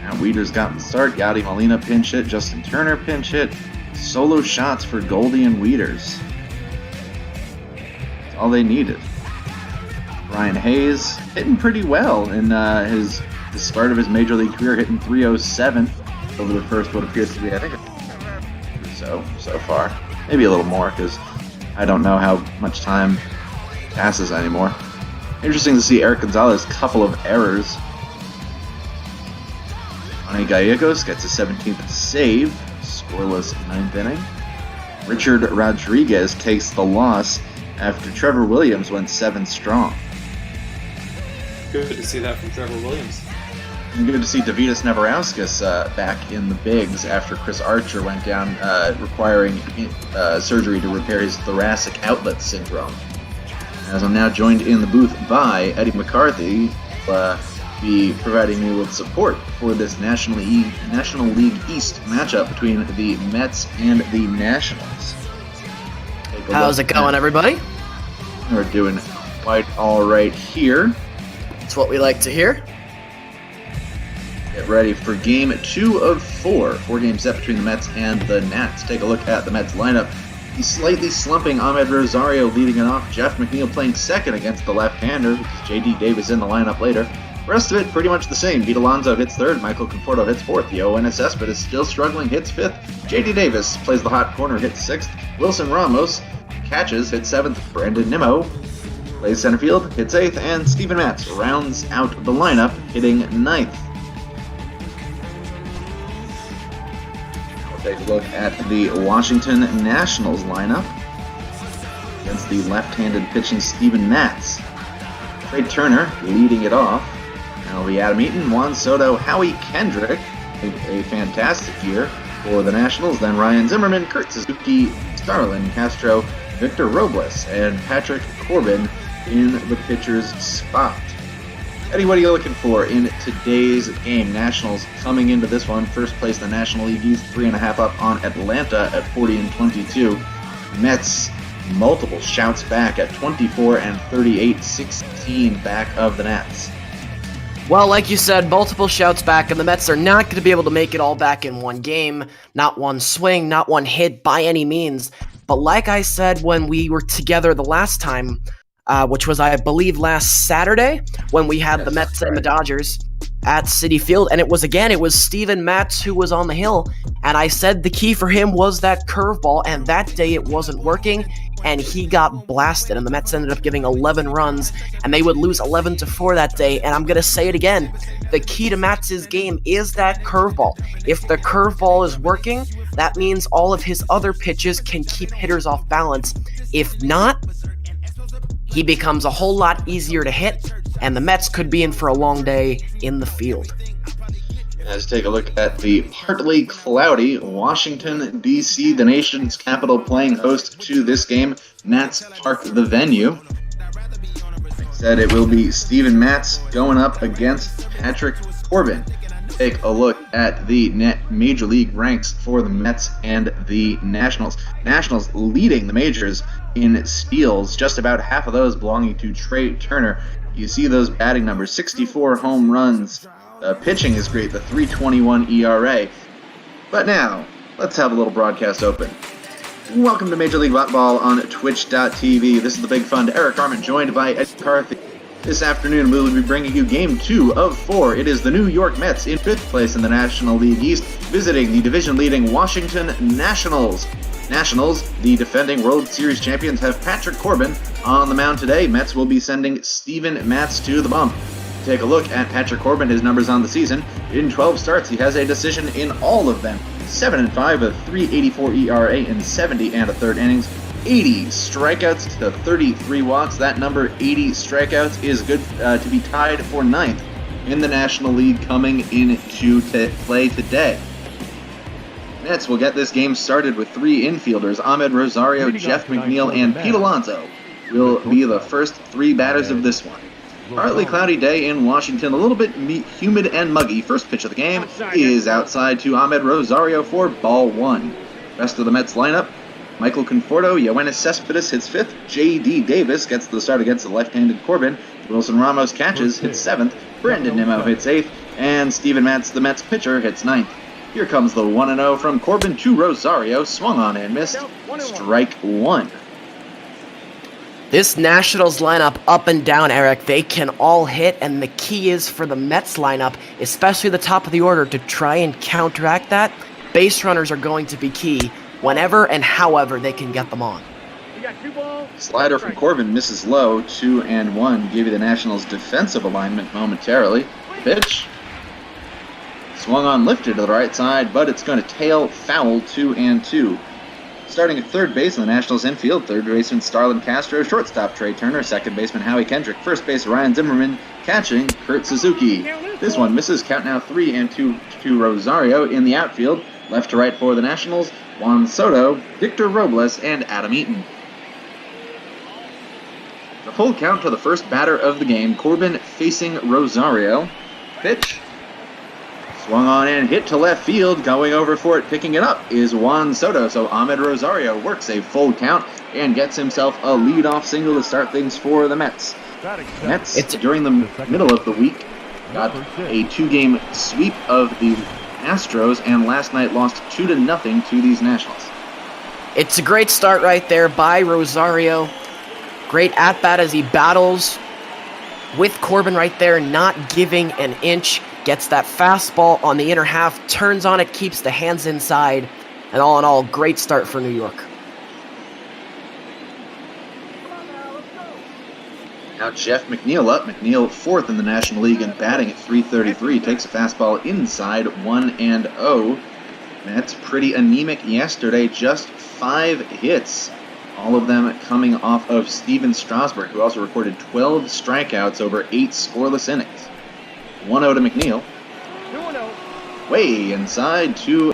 Now Weeder's got the start. Yadi Molina pinch hit. Justin Turner pinch hit. Solo shots for Goldie and Weeders. That's all they needed. Brian Hayes hitting pretty well in the start of his major league career, hitting .307 over the first what appears to be, I think, so far. Maybe a little more because I don't know how much time passes anymore. Interesting to see Eric Gonzalez, couple of errors. Ronnie Gallegos gets a 17th save, scoreless 9th inning. Richard Rodriguez takes the loss after Trevor Williams went 7 strong. Good to see that from Trevor Williams. And good to see Davidas Neverauskas back in the bigs after Chris Archer went down requiring surgery to repair his thoracic outlet syndrome. As I'm now joined in the booth by Eddie McCarthy, be providing me with support for this National League East matchup between the Mets and the Nationals. How's it going, everybody? We're doing quite all right here. That's what we like to hear. Get ready for game 2 of 4. 4-game set between the Mets and the Nats. Take a look at the Mets lineup. He's slightly slumping Ahmed Rosario leading it off. Jeff McNeil playing second against the left-hander because J.D. Davis in the lineup later. Rest of it pretty much the same. Pete Alonso hits third. Michael Conforto hits fourth. Yoenis Cespedes is still struggling, hits fifth. J.D. Davis plays the hot corner, hits sixth. Wilson Ramos catches, hits seventh. Brandon Nimmo plays center field, hits eighth. And Steven Matz rounds out the lineup, hitting ninth. Take a look at the Washington Nationals lineup against the left-handed pitching Steven Matz. Trey Turner leading it off. That'll be Adam Eaton, Juan Soto, Howie Kendrick. A fantastic year for the Nationals. Then Ryan Zimmerman, Kurt Suzuki, Starlin Castro, Victor Robles, and Patrick Corbin in the pitcher's spot. Eddie, what are you looking for in today's game? Nationals coming into this one. First place, the National League East, 3.5 up on Atlanta at 40-22. Mets, multiple shouts back at 24 and 38, 16 back of the Nats. Well, like you said, multiple shouts back, and the Mets are not going to be able to make it all back in one game. Not one swing, not one hit by any means. But like I said when we were together the last time, which was, I believe, last Saturday when we had the Mets and the Dodgers at Citi Field. And it was Steven Matz who was on the hill. And I said the key for him was that curveball. And that day it wasn't working. And he got blasted. And the Mets ended up giving 11 runs. And they would lose 11-4 that day. And I'm going to say it again. The key to Matz's game is that curveball. If the curveball is working, that means all of his other pitches can keep hitters off balance. If not, he becomes a whole lot easier to hit, and the Mets could be in for a long day in the field. Let's take a look at the partly cloudy Washington, D.C., the nation's capital, playing host to this game. Nats Park, the venue. Said it will be Steven Matz going up against Patrick Corbin. Take a look at the major league ranks for the Mets and the Nationals. Nationals leading the majors in steals, just about half of those belonging to Trey Turner. You see those batting numbers, 64 home runs. Pitching is great, the 3.21 ERA. But now, let's have a little broadcast open. Welcome to Major League Ball on Twitch.tv. This is the Big Fund. Eric Arment joined by Ed Carthy. This afternoon we will be bringing you Game 2 of 4. It is the New York Mets in 5th place in the National League East, visiting the division-leading Washington Nationals. Nationals, the defending World Series champions, have Patrick Corbin on the mound today. Mets will be sending Steven Matz to the bump. Take a look at Patrick Corbin, his numbers on the season. In 12 starts, he has a decision in all of them. 7-5, a 3.84 ERA in 70 1/3 innings. 80 strikeouts to 33 walks. That number, 80 strikeouts, is good to be tied for 9th in the National League coming into play today. Mets will get this game started with 3 infielders. Ahmed Rosario, Jeff McNeil, and Pete Alonso will be the first 3 batters of this one. Partly cloudy day in Washington, a little bit humid and muggy. First pitch of the game is outside to Ahmed Rosario for ball 1. Rest of the Mets lineup: Michael Conforto, Yoenis Cespedes hits 5th, J.D. Davis gets the start against the left-handed Corbin, Wilson Ramos catches, hits 7th, Brandon Nimmo hits 8th, and Steven Matz, the Mets pitcher, hits 9th. Here comes the 1-0 from Corbin to Rosario, swung on and missed, strike 1. This Nationals lineup, up and down, Eric, they can all hit, and the key is for the Mets lineup, especially the top of the order, to try and counteract that. Base runners are going to be key whenever and however they can get them on. Slider from Corbin misses low, 2-1, give you the Nationals' defensive alignment momentarily. Pitch. Swung on, lifted to the right side, but it's going to tail foul, 2-2. Starting at third base in the Nationals infield, third baseman Starlin Castro, shortstop Trey Turner, second baseman Howie Kendrick, first base Ryan Zimmerman, catching Kurt Suzuki. This one misses, count now 3-2 to Rosario. In the outfield, left to right for the Nationals, Juan Soto, Victor Robles, and Adam Eaton. The full count to the first batter of the game, Corbin facing Rosario. Pitch. Swung on and hit to left field. Going over for it, picking it up, is Juan Soto. So Ahmed Rosario works a full count and gets himself a leadoff single to start things for the Mets. Mets, during the middle of the week, got a 2-game sweep of the Astros, and last night lost 2-0 to these Nationals. It's a great start right there by Rosario. Great at-bat as he battles with Corbin right there, not giving an inch. Gets that fastball on the inner half, turns on it, keeps the hands inside, and all in all, great start for New York. Now Jeff McNeil up. McNeil 4th in the National League and batting at .333. Takes a fastball inside, 1-0. Mets pretty anemic yesterday, just 5 hits. All of them coming off of Steven Strasburg, who also recorded 12 strikeouts over 8 scoreless innings. 1-0 to McNeil. 2-0. Way inside to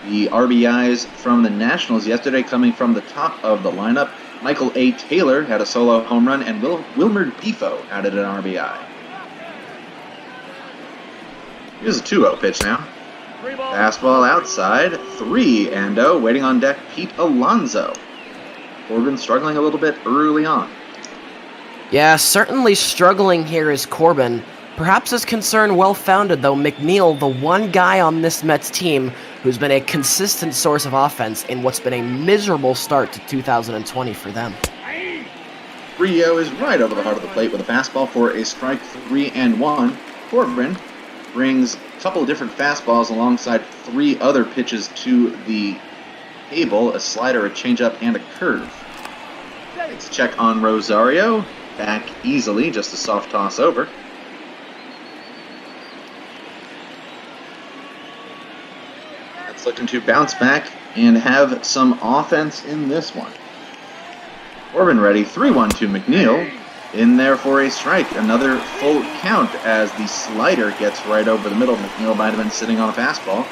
the RBIs from the Nationals yesterday, coming from the top of the lineup. Michael A. Taylor had a solo home run, and Wilmer Difo added an RBI. Here's a 2-0 pitch now. Fastball outside, 3-0. Waiting on deck, Pete Alonso. Corbin struggling a little bit early on. Yeah, certainly struggling here is Corbin. Perhaps his concern well-founded, though. McNeil, the one guy on this Mets team who's been a consistent source of offense in what's been a miserable start to 2020 for them. 3-0 is right over the heart of the plate with a fastball for a strike, 3-1. Corbin brings a couple of different fastballs alongside 3 other pitches to the table, a slider, a changeup, and a curve. Let's check on Rosario. Back easily, just a soft toss over. That's looking to bounce back and have some offense in this one. Corbin ready, 3-1 to McNeil. In there for a strike. Another full count as the slider gets right over the middle. McNeil might have been sitting on a fastball.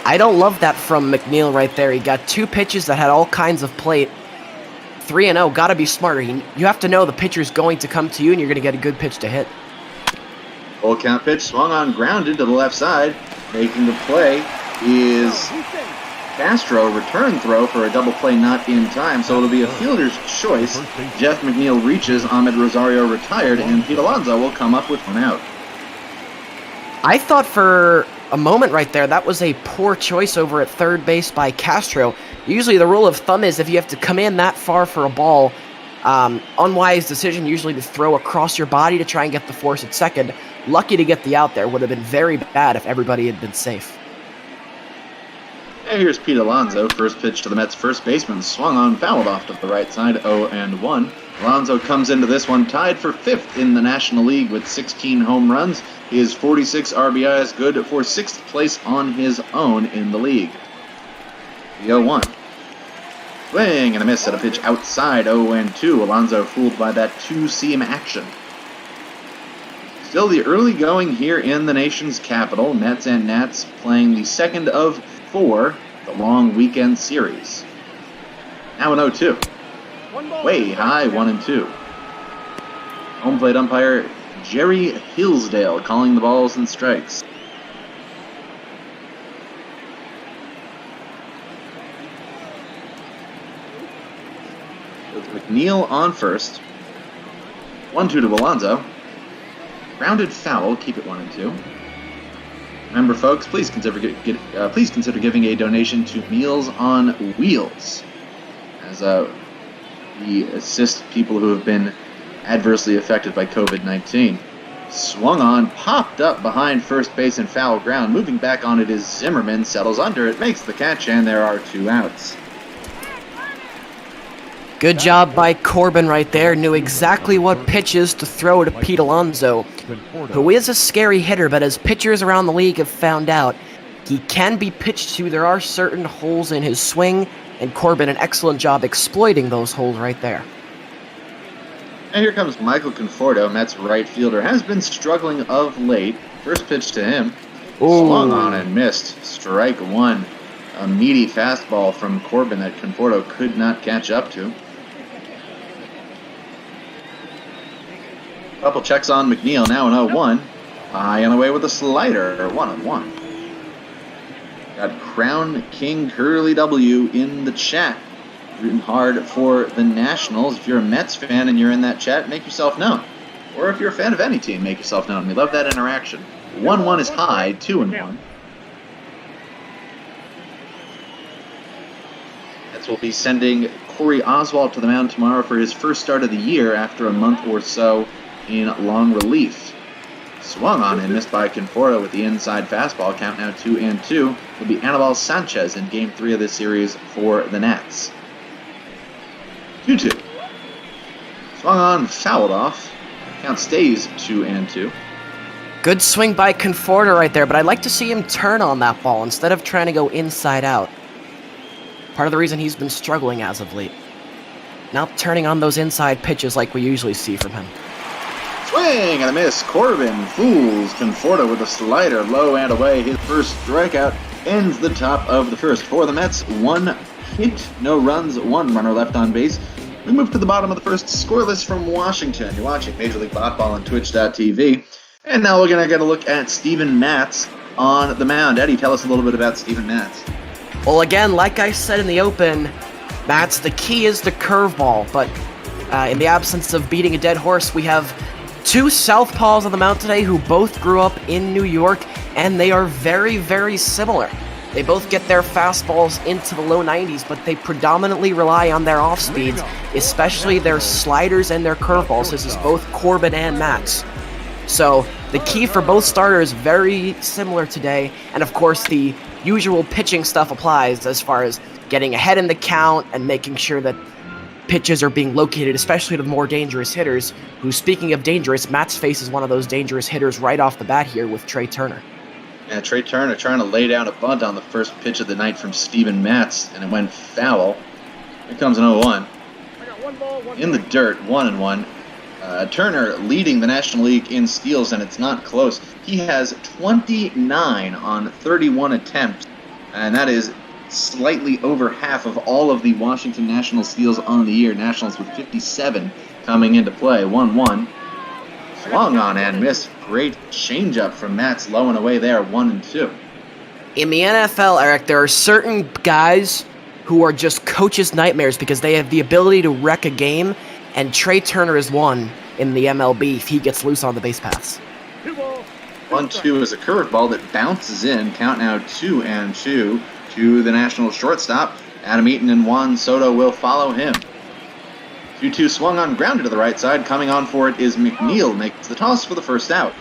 I don't love that from McNeil right there. He got 2 pitches that had all kinds of plate. 3-0, gotta be smarter. You have to know the pitcher's going to come to you and you're gonna get a good pitch to hit. Full count pitch, swung on, grounded to the left side. Making the play is Castro. Return throw for a double play not in time, so it'll be a fielder's choice. Jeff McNeil reaches, Ahmed Rosario retired, and Pete Alonso will come up with 1 out. I thought for a moment right there. That was a poor choice over at third base by Castro. Usually the rule of thumb is if you have to come in that far for a ball, unwise decision usually to throw across your body to try and get the force at second. Lucky to get the out there. Would have been very bad if everybody had been safe. And here's Pete Alonso. First pitch to the Mets first baseman. Swung on, fouled off to the right side, 0-1. Alonso comes into this one tied for 5th in the National League with 16 home runs. His 46 RBIs good for 6th place on his own in the league. The 0-1. Swing and a miss at a pitch outside, 0-2. Alonso fooled by that two-seam action. Still the early going here in the nation's capital. Mets and Nats playing the second of 4, the long weekend series. Now an 0-2. Way high, 1-2. Home plate umpire Jerry Hillsdale calling the balls and strikes. With McNeil on first. 1-2 to Alonso. Grounded foul, keep it 1-2. Remember, folks, please consider giving a donation to Meals on Wheels, as we assist people who have been adversely affected by COVID-19. Swung on, popped up behind first base and foul ground. Moving back on it is Zimmerman, settles under it, makes the catch, and there are 2 outs. Good job by Corbin right there. Knew exactly what pitches to throw to Pete Alonso, who is a scary hitter, but as pitchers around the league have found out, he can be pitched to. There are certain holes in his swing, and Corbin, an excellent job exploiting those holes right there. And here comes Michael Conforto, Mets right fielder, has been struggling of late. First pitch to him, swung on and missed. Strike 1. A meaty fastball from Corbin that Conforto could not catch up to. Couple checks on McNeil, now an 0-1. High and away with a slider, 1-1. Got Crown King Curly W in the chat. Rooting hard for the Nationals. If you're a Mets fan and you're in that chat, make yourself known. Or if you're a fan of any team, make yourself known. We love that interaction. 1-1 is high, 2-1. Mets will be sending Corey Oswalt to the mound tomorrow for his first start of the year after a month or so in long relief. Swung on and missed by Conforto with the inside fastball. Count now 2-2. Will be Anibal Sanchez in Game 3 of this series for the Nats. 2-2. Swung on, fouled off. Count stays 2-2. Good swing by Conforto right there, but I'd like to see him turn on that ball instead of trying to go inside out. Part of the reason he's been struggling as of late. Not turning on those inside pitches like we usually see from him. Swing and a miss. Corbin fools Conforto with a slider, low and away. His first strikeout ends the top of the first. For the Mets, 1 hit, no runs, 1 runner left on base. We move to the bottom of the first, scoreless from Washington. You're watching Major League Botball on Twitch.tv. And now we're going to get a look at Steven Matz on the mound. Eddie, tell us a little bit about Steven Matz. Well, again, like I said in the open, Matz, the key is the curveball, but in the absence of beating a dead horse, we have 2 southpaws on the mound today who both grew up in New York, and they are very, very similar. They both get their fastballs into the low 90s, but they predominantly rely on their off speeds, especially their sliders and their curveballs. This is both Corbin and Matz. So the key for both starters, very similar today, and of course the usual pitching stuff applies as far as getting ahead in the count and making sure that pitches are being located, especially to the more dangerous hitters, who, speaking of dangerous, Matz faces one of those dangerous hitters right off the bat here with Trey Turner. Yeah, Trey Turner trying to lay down a bunt on the first pitch of the night from Steven Matz, and it went foul. Here comes an 0-1. In the dirt, 1-1. Turner leading the National League in steals, and it's not close. He has 29 on 31 attempts, and that is slightly over half of all of the Washington Nationals steals on the year. Nationals with 57 coming into play. 1-1. Swung on and missed. Great changeup from Matz, low and away there. 1-2. In the NFL, Eric, there are certain guys who are just coaches' nightmares because they have the ability to wreck a game, and Trey Turner is one in the MLB if he gets loose on the base paths. 1-2 is a curveball that bounces in. Count now 2-2 to the Nationals shortstop. Adam Eaton and Juan Soto will follow him. 2-2 swung on, grounded to the right side. Coming on for it is McNeil. Makes the toss for the first out.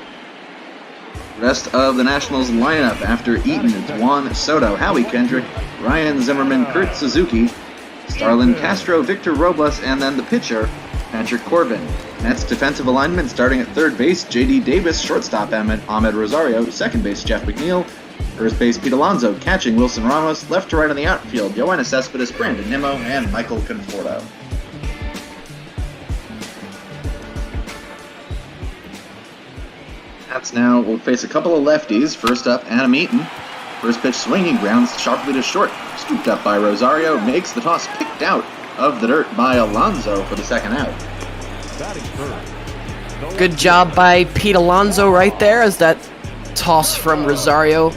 Rest of the Nationals lineup after Eaton, it's Juan Soto, Howie Kendrick, Ryan Zimmerman, Kurt Suzuki, Starlin Castro, Victor Robles, and then the pitcher, Patrick Corbin. Mets defensive alignment starting at third base, J.D. Davis, shortstop Ahmed Rosario, second base Jeff McNeil, first base Pete Alonso, catching Wilson Ramos, left to right on the outfield, Yoenis Cespedes, Brandon Nimmo, and Michael Conforto. Mets now will face a couple of lefties. First up, Adam Eaton. First pitch swinging, grounds sharply to short. Scooped up by Rosario, makes the toss picked out of the dirt by Alonso for the second out. Good job by Pete Alonso right there as that toss from Rosario. A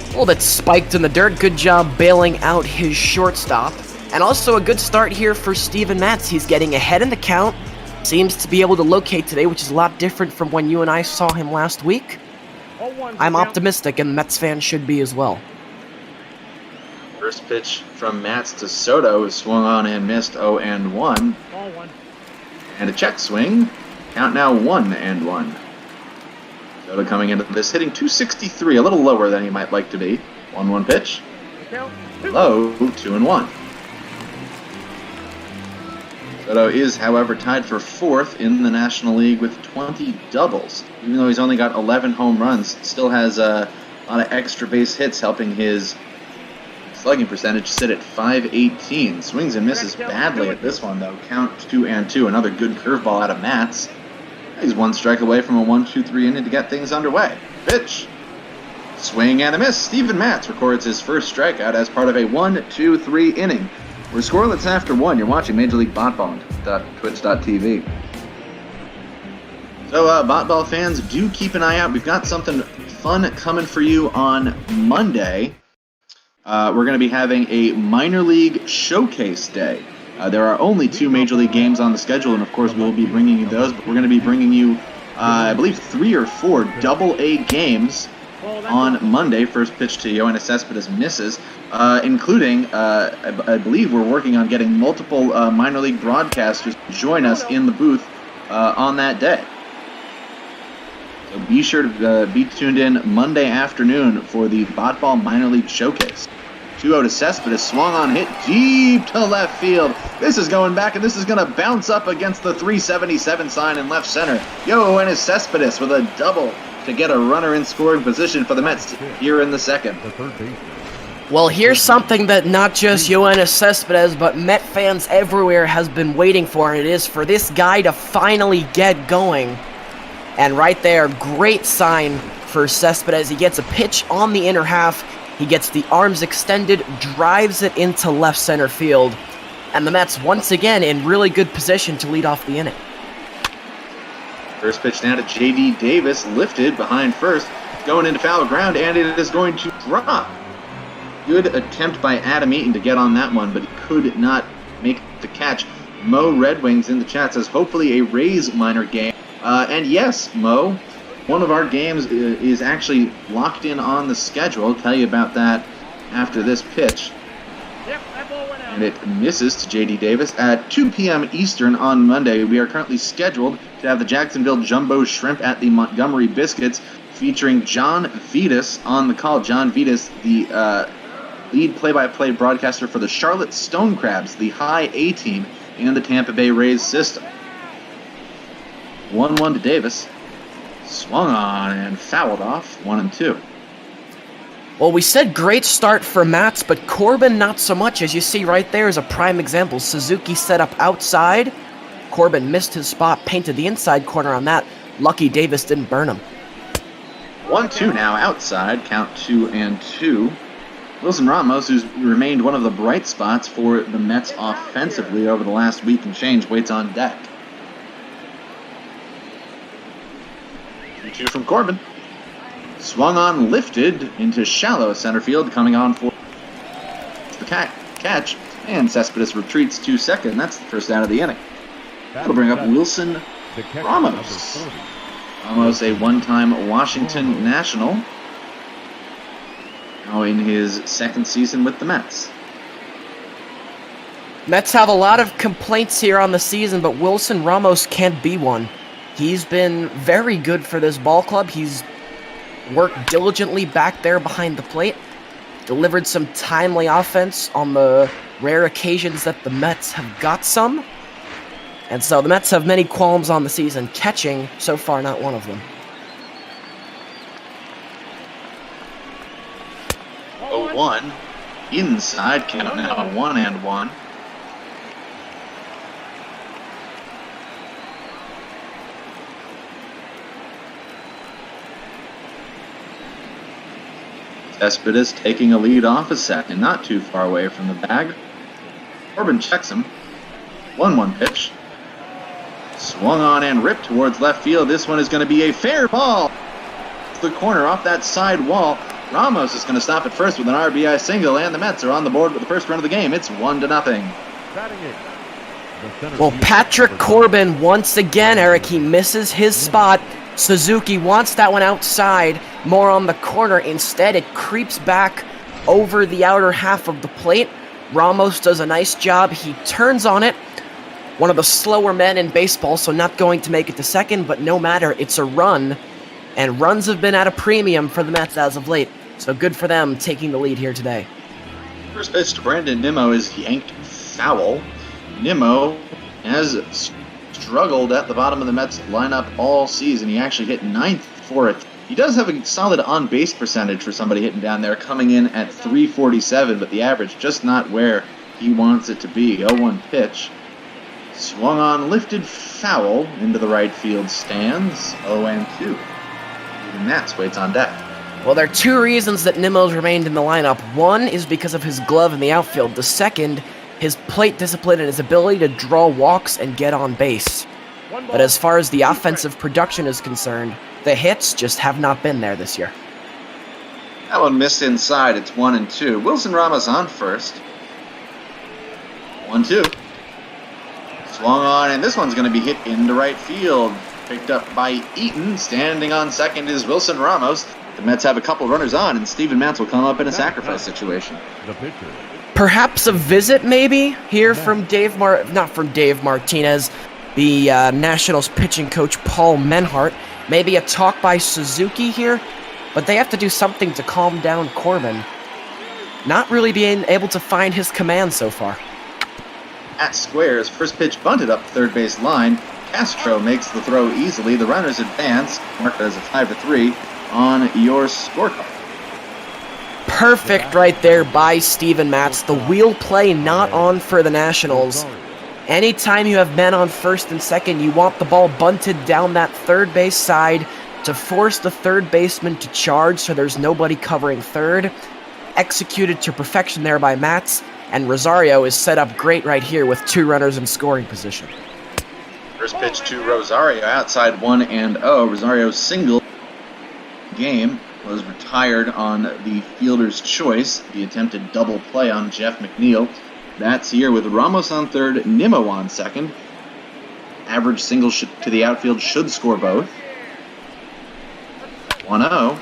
little bit spiked in the dirt. Good job bailing out his shortstop. And also a good start here for Steven Matz. He's getting ahead in the count. Seems to be able to locate today, which is a lot different from when you and I saw him last week. I'm optimistic, and Mets fans should be as well. First pitch from Matz to Soto is swung on and missed 0-1. And a check swing. Count now 1-1. Soto coming into this hitting .263, a little lower than he might like to be. 1-1 pitch. Low, 2-1. Soto is, however, tied for fourth in the National League with 20 doubles. Even though he's only got 11 home runs, still has a lot of extra base hits helping his slugging percentage sit at .518. Swings and misses badly at this one, though. Count 2-2. Another good curveball out of Matz. He's one strike away from a 1-2-3 inning to get things underway. Pitch. Swing and a miss. Steven Matz records his first strikeout as part of a 1-2-3 inning. We're scoreless after one. You're watching Major League Botball on Twitch.tv. So, Botball fans, do keep an eye out. We've got something fun coming for you on Monday. We're going to be having a minor league showcase day. There are only 2 major league games on the schedule, and of course we'll be bringing you those, but we're going to be bringing you, I believe, 3 or 4 double-A games on Monday. First pitch to Yoenis Cespedes misses, including, I believe we're working on getting multiple minor league broadcasters to join us in the booth on that day. So be sure to be tuned in Monday afternoon for the Botball Minor League Showcase. 2-0 to Cespedes, swung on, hit deep to left field. This is going back, and this is going to bounce up against the 377 sign in left center. Yoenis Cespedes with a double to get a runner in scoring position for the Mets here in the second. Well, here's something that not just Yoenis Cespedes, but Met fans everywhere has been waiting for, and it is for this guy to finally get going. And right there, great sign for Cespedes. He gets a pitch on the inner half. He gets the arms extended, drives it into left center field. And the Mets, once again, in really good position to lead off the inning. First pitch now to J.D. Davis, lifted behind first, going into foul ground, and it is going to drop. Good attempt by Adam Eaton to get on that one, but he could not make the catch. Mo Red Wings in the chat says, hopefully a Rays minor game. And yes, Mo, one of our games is actually locked in on the schedule. I'll tell you about that after this pitch. And it misses to J.D. Davis at 2 p.m. Eastern on Monday. We are currently scheduled to have the Jacksonville Jumbo Shrimp at the Montgomery Biscuits, featuring John Vitas on the call. John Vitas, the lead play-by-play broadcaster for the Charlotte Stone Crabs, the high A team in the Tampa Bay Rays system. 1-1 to Davis. Swung on and fouled off. 1-2. Well, we said great start for Matz, but Corbin not so much. As you see right there is a prime example. Suzuki set up outside. Corbin missed his spot, painted the inside corner on that. Lucky Davis didn't burn him. 1-2 now outside. Count 2-2. Wilson Ramos, who's remained one of the bright spots for the Mets offensively over the last week and change, waits on deck. 2 from Corbin. Swung on, lifted into shallow center field, coming on for the catch, and Cespedes retreats to second. That's the first out of the inning. That'll bring up Wilson Ramos. Ramos, a one-time Washington National, now in his second season with the Mets. Mets have a lot of complaints here on the season, but Wilson Ramos can't be one. He's been very good for this ball club. He's worked diligently back there behind the plate, delivered some timely offense on the rare occasions that the Mets have got some. And so the Mets have many qualms on the season. Catching, so far, not one of them. 0-1. Inside, count now 1-1. Cespedes taking a lead off a second, not too far away from the bag. Corbin checks him. 1-1 pitch. Swung on and ripped towards left field. This one is going to be a fair ball. The corner off that side wall. Ramos is going to stop at first with an RBI single, and the Mets are on the board with the first run of the game. It's 1-0. Well, Patrick Corbin, once again, Eric, he misses his spot. Suzuki wants that one outside, more on the corner. Instead, it creeps back over the outer half of the plate. Ramos does a nice job. He turns on it. One of the slower men in baseball, so not going to make it to second, but no matter, it's a run. And runs have been at a premium for the Mets as of late. So good for them taking the lead here today. First pitch to Brandon Nimmo is yanked foul. Nimmo has struggled at the bottom of the Mets lineup all season. He actually hit 9th for it. He does have a solid on-base percentage for somebody hitting down there, coming in at .347, but the average just not where he wants it to be. 0-1 pitch. Swung on, lifted foul into the right field stands. 0-2. Even Matz waits on deck. Well, there are two reasons that Nimmo's remained in the lineup. One is because of his glove in the outfield. The second, his plate discipline and his ability to draw walks and get on base. But as far as the offensive production is concerned, the hits just have not been there this year. That one missed inside. It's 1-2. Wilson Ramos on first. 1-2. Swung on, and this one's going to be hit into right field. Picked up by Eaton. Standing on second is Wilson Ramos. The Mets have a couple runners on, and Steven Matz will come up in a sacrifice situation. Perhaps a visit, maybe, here from not from Dave Martinez, the Nationals pitching coach Paul Menhart. Maybe a talk by Suzuki here, but they have to do something to calm down Corbin. Not really being able to find his command so far. At squares, first pitch bunted up third base line. Castro makes the throw easily. The runners advance, marked as a 5-3 on your scorecard. Perfect right there by Steven Matz. The wheel play not on for the Nationals. Anytime you have men on first and second, you want the ball bunted down that third base side to force the third baseman to charge so there's nobody covering third. Executed to perfection there by Matz, and Rosario is set up great right here with two runners in scoring position. First pitch to Rosario, outside 1-0. Rosario's single game was retired on the fielder's choice. The attempted double play on Jeff McNeil. That's here with Ramos on third, Nimmo on second. Average single to the outfield should score both. 1-0.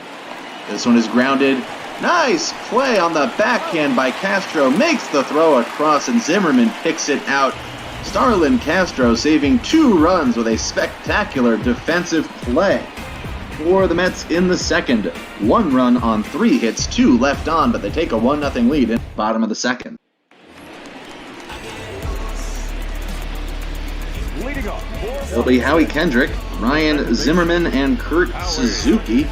This one is grounded. Nice play on the backhand by Castro. Makes the throw across, and Zimmerman picks it out. Starlin Castro saving 2 runs with a spectacular defensive play for the Mets in the second. 1 run on 3 hits, 2 left on, but they take a 1-0 lead in the bottom of the second. It'll be Howie Kendrick, Ryan Zimmerman, and Kurt Suzuki.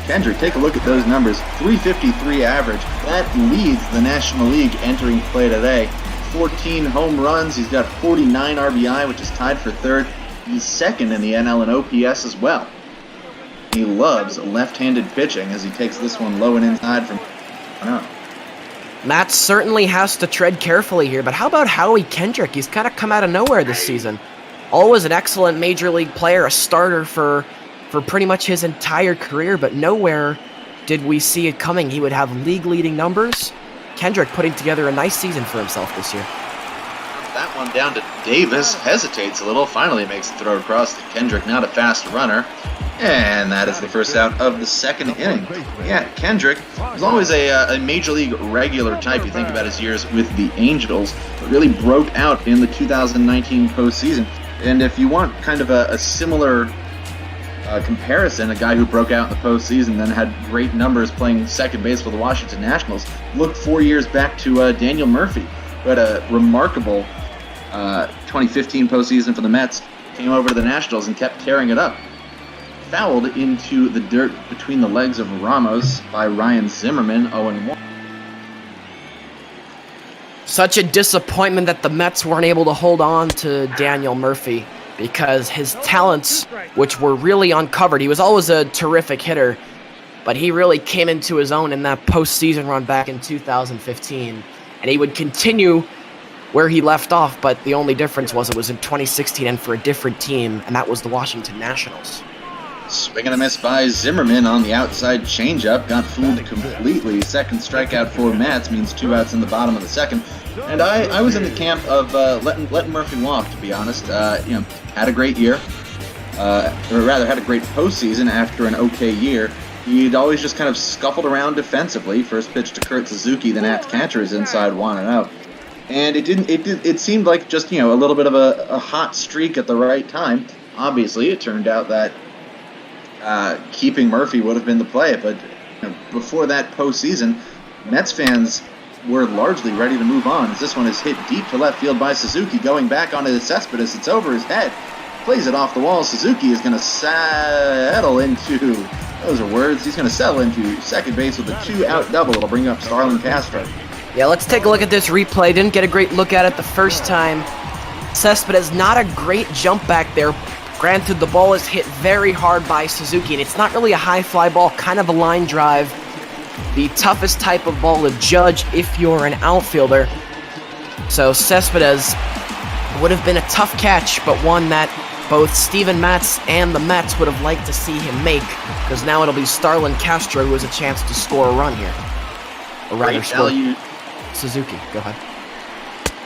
Kendrick, take a look at those numbers. .353 average. That leads the National League entering play today. 14 home runs. He's got 49 RBI, which is tied for third. He's second in the NL in OPS as well. He loves left-handed pitching as he takes this one low and inside from... Matt certainly has to tread carefully here, but how about Howie Kendrick? He's kind of come out of nowhere this season. Always an excellent major league player, a starter for pretty much his entire career, but nowhere did we see it coming. He would have league-leading numbers. Kendrick putting together a nice season for himself this year. That one down to Davis. Hesitates a little. Finally makes the throw across to Kendrick. Not a fast runner. And that is the first out of the second inning. Yeah, Kendrick was always a Major League regular type. You think about his years with the Angels, but really broke out in the 2019 postseason. And if you want kind of a similar comparison, a guy who broke out in the postseason, then had great numbers playing second base for the Washington Nationals, look 4 years back to Daniel Murphy, who had a remarkable 2015 postseason for the Mets, came over to the Nationals and kept tearing it up. Fouled into the dirt between the legs of Ramos by Ryan Zimmerman, 0-1. Such a disappointment that the Mets weren't able to hold on to Daniel Murphy, because his talents, which were really uncovered, he was always a terrific hitter, but he really came into his own in that postseason run back in 2015, and he would continue where he left off, but the only difference was it was in 2016 and for a different team, and that was the Washington Nationals. Swing and a miss by Zimmerman on the outside changeup. Got fooled completely. Second strikeout for Matz means 2 outs in the bottom of the second. And I was in the camp of letting Murphy walk, to be honest. Had a great year. Or rather, had a great postseason after an okay year. He'd always just kind of scuffled around defensively. First pitch to Kurt Suzuki, then Alcantara is inside 1-0. And it seemed like just, a little bit of a hot streak at the right time. Obviously, it turned out that keeping Murphy would have been the play, but before that postseason, Mets fans were largely ready to move on, as this one is hit deep to left field by Suzuki, going back onto the Cespedes. It's over his head, plays it off the wall. Suzuki is going to settle into, those are words, he's going to settle into second base with a 2-out double. It'll bring up Starlin Castro. Yeah, let's take a look at this replay. Didn't get a great look at it the first time. Cespedes, not a great jump back there. Granted, the ball is hit very hard by Suzuki, and it's not really a high fly ball, kind of a line drive. The toughest type of ball to judge if you're an outfielder. So Cespedes would have been a tough catch, but one that both Steven Matz and the Mets would have liked to see him make, because now it'll be Starlin Castro who has a chance to score a run here. Or rather, score Suzuki. Go ahead.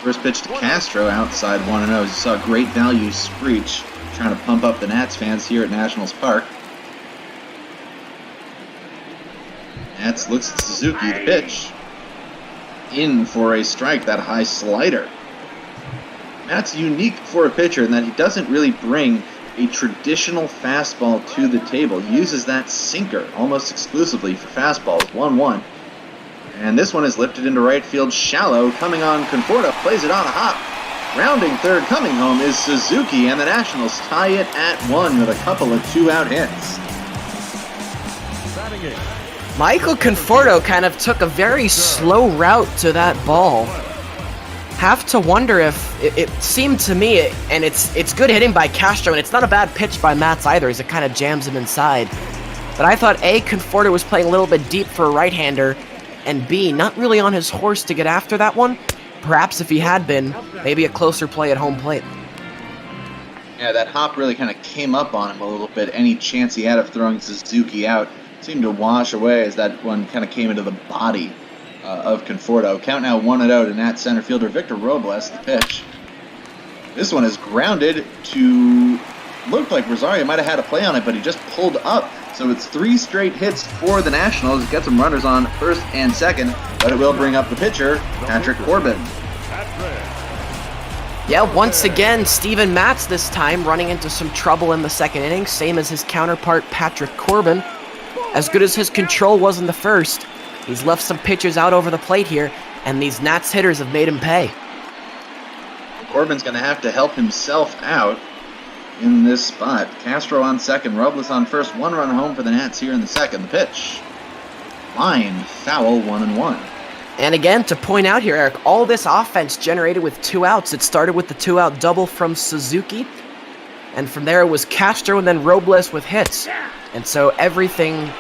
First pitch to Castro outside 1-0. You saw great value screech, trying to pump up the Nats fans here at Nationals Park. Nats looks at Suzuki, the pitch. In for a strike, that high slider. Nats unique for a pitcher in that he doesn't really bring a traditional fastball to the table. He uses that sinker almost exclusively for fastballs. 1-1. And this one is lifted into right field shallow. Coming on, Conforto plays it on a hop. Rounding third, coming home is Suzuki, and the Nationals tie it at 1 with a couple of 2-out hits. Michael Conforto kind of took a very slow route to that ball. Have to wonder if it seemed to me, and it's good hitting by Castro, and it's not a bad pitch by Matz either, as it kind of jams him inside. But I thought A, Conforto was playing a little bit deep for a right-hander, and B, not really on his horse to get after that one. Perhaps if he had been, maybe a closer play at home plate. Yeah, that hop really kind of came up on him a little bit. Any chance he had of throwing Suzuki out seemed to wash away as that one kind of came into the body of Conforto. Count now 1-0 to Nats center fielder Victor Robles, the pitch. This one is grounded to, looked like Rosario might have had a play on it, but he just pulled up. So it's 3 straight hits for the Nationals. It gets some runners on first and second, but it will bring up the pitcher, Patrick Corbin. Yeah, once again, Steven Matz this time running into some trouble in the second inning, same as his counterpart, Patrick Corbin. As good as his control was in the first, he's left some pitches out over the plate here, and these Nats hitters have made him pay. Corbin's going to have to help himself out in this spot. Castro on second, Robles on first. 1 run home for the Nats here in the second. The pitch. Line foul, 1-1. And again, to point out here, Eric, all this offense generated with 2 outs. It started with the 2-out double from Suzuki, and from there it was Castro and then Robles with hits. And so everything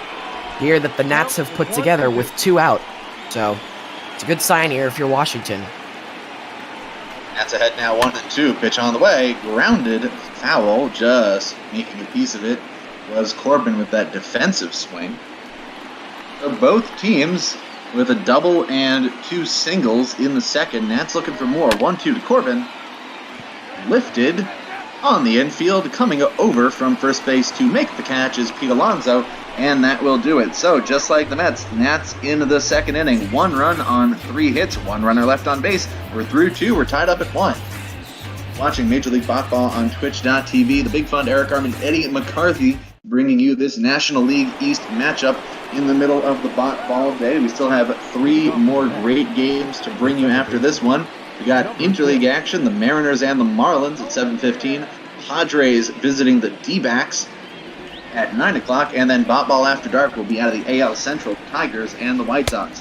here that the Nats have put together with 2 out. So it's a good sign here if you're Washington. Nats ahead now 1-2. Pitch on the way. Grounded. Foul. Just making a piece of it was Corbin with that defensive swing. So both teams with a double and 2 singles in the second. Nats looking for more. 1-2 to Corbin. Lifted On the infield, coming over from first base to make the catch is Pete Alonso, and that will do it. So, just like the Mets, Nats into the second inning. 1 run on 3 hits, 1 runner left on base. We're through 2, we're tied up at 1. Watching Major League Ball on Twitch.tv, the Big Fun, Eric Arman, Eddie McCarthy, bringing you this National League East matchup in the middle of the ball day. We still have 3 more great games to bring you after this one. We got interleague action, the Mariners and the Marlins at 7:15. Padres visiting the D-backs at 9 o'clock, and then Ball After Dark will be out of the AL Central, Tigers and the White Sox.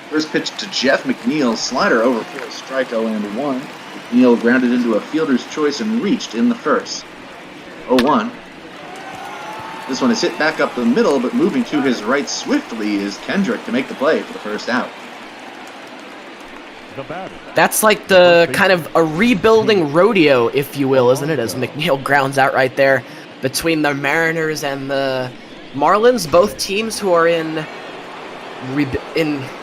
First pitch to Jeff McNeil, slider over for a strike 0-1. McNeil grounded into a fielder's choice and reached in the first. 0-1. This one is hit back up the middle, but moving to his right swiftly is Kendrick to make the play for the first out. That's like the kind of a rebuilding rodeo, if you will, isn't it? As McNeil grounds out right there between the Mariners and the Marlins, both teams who are in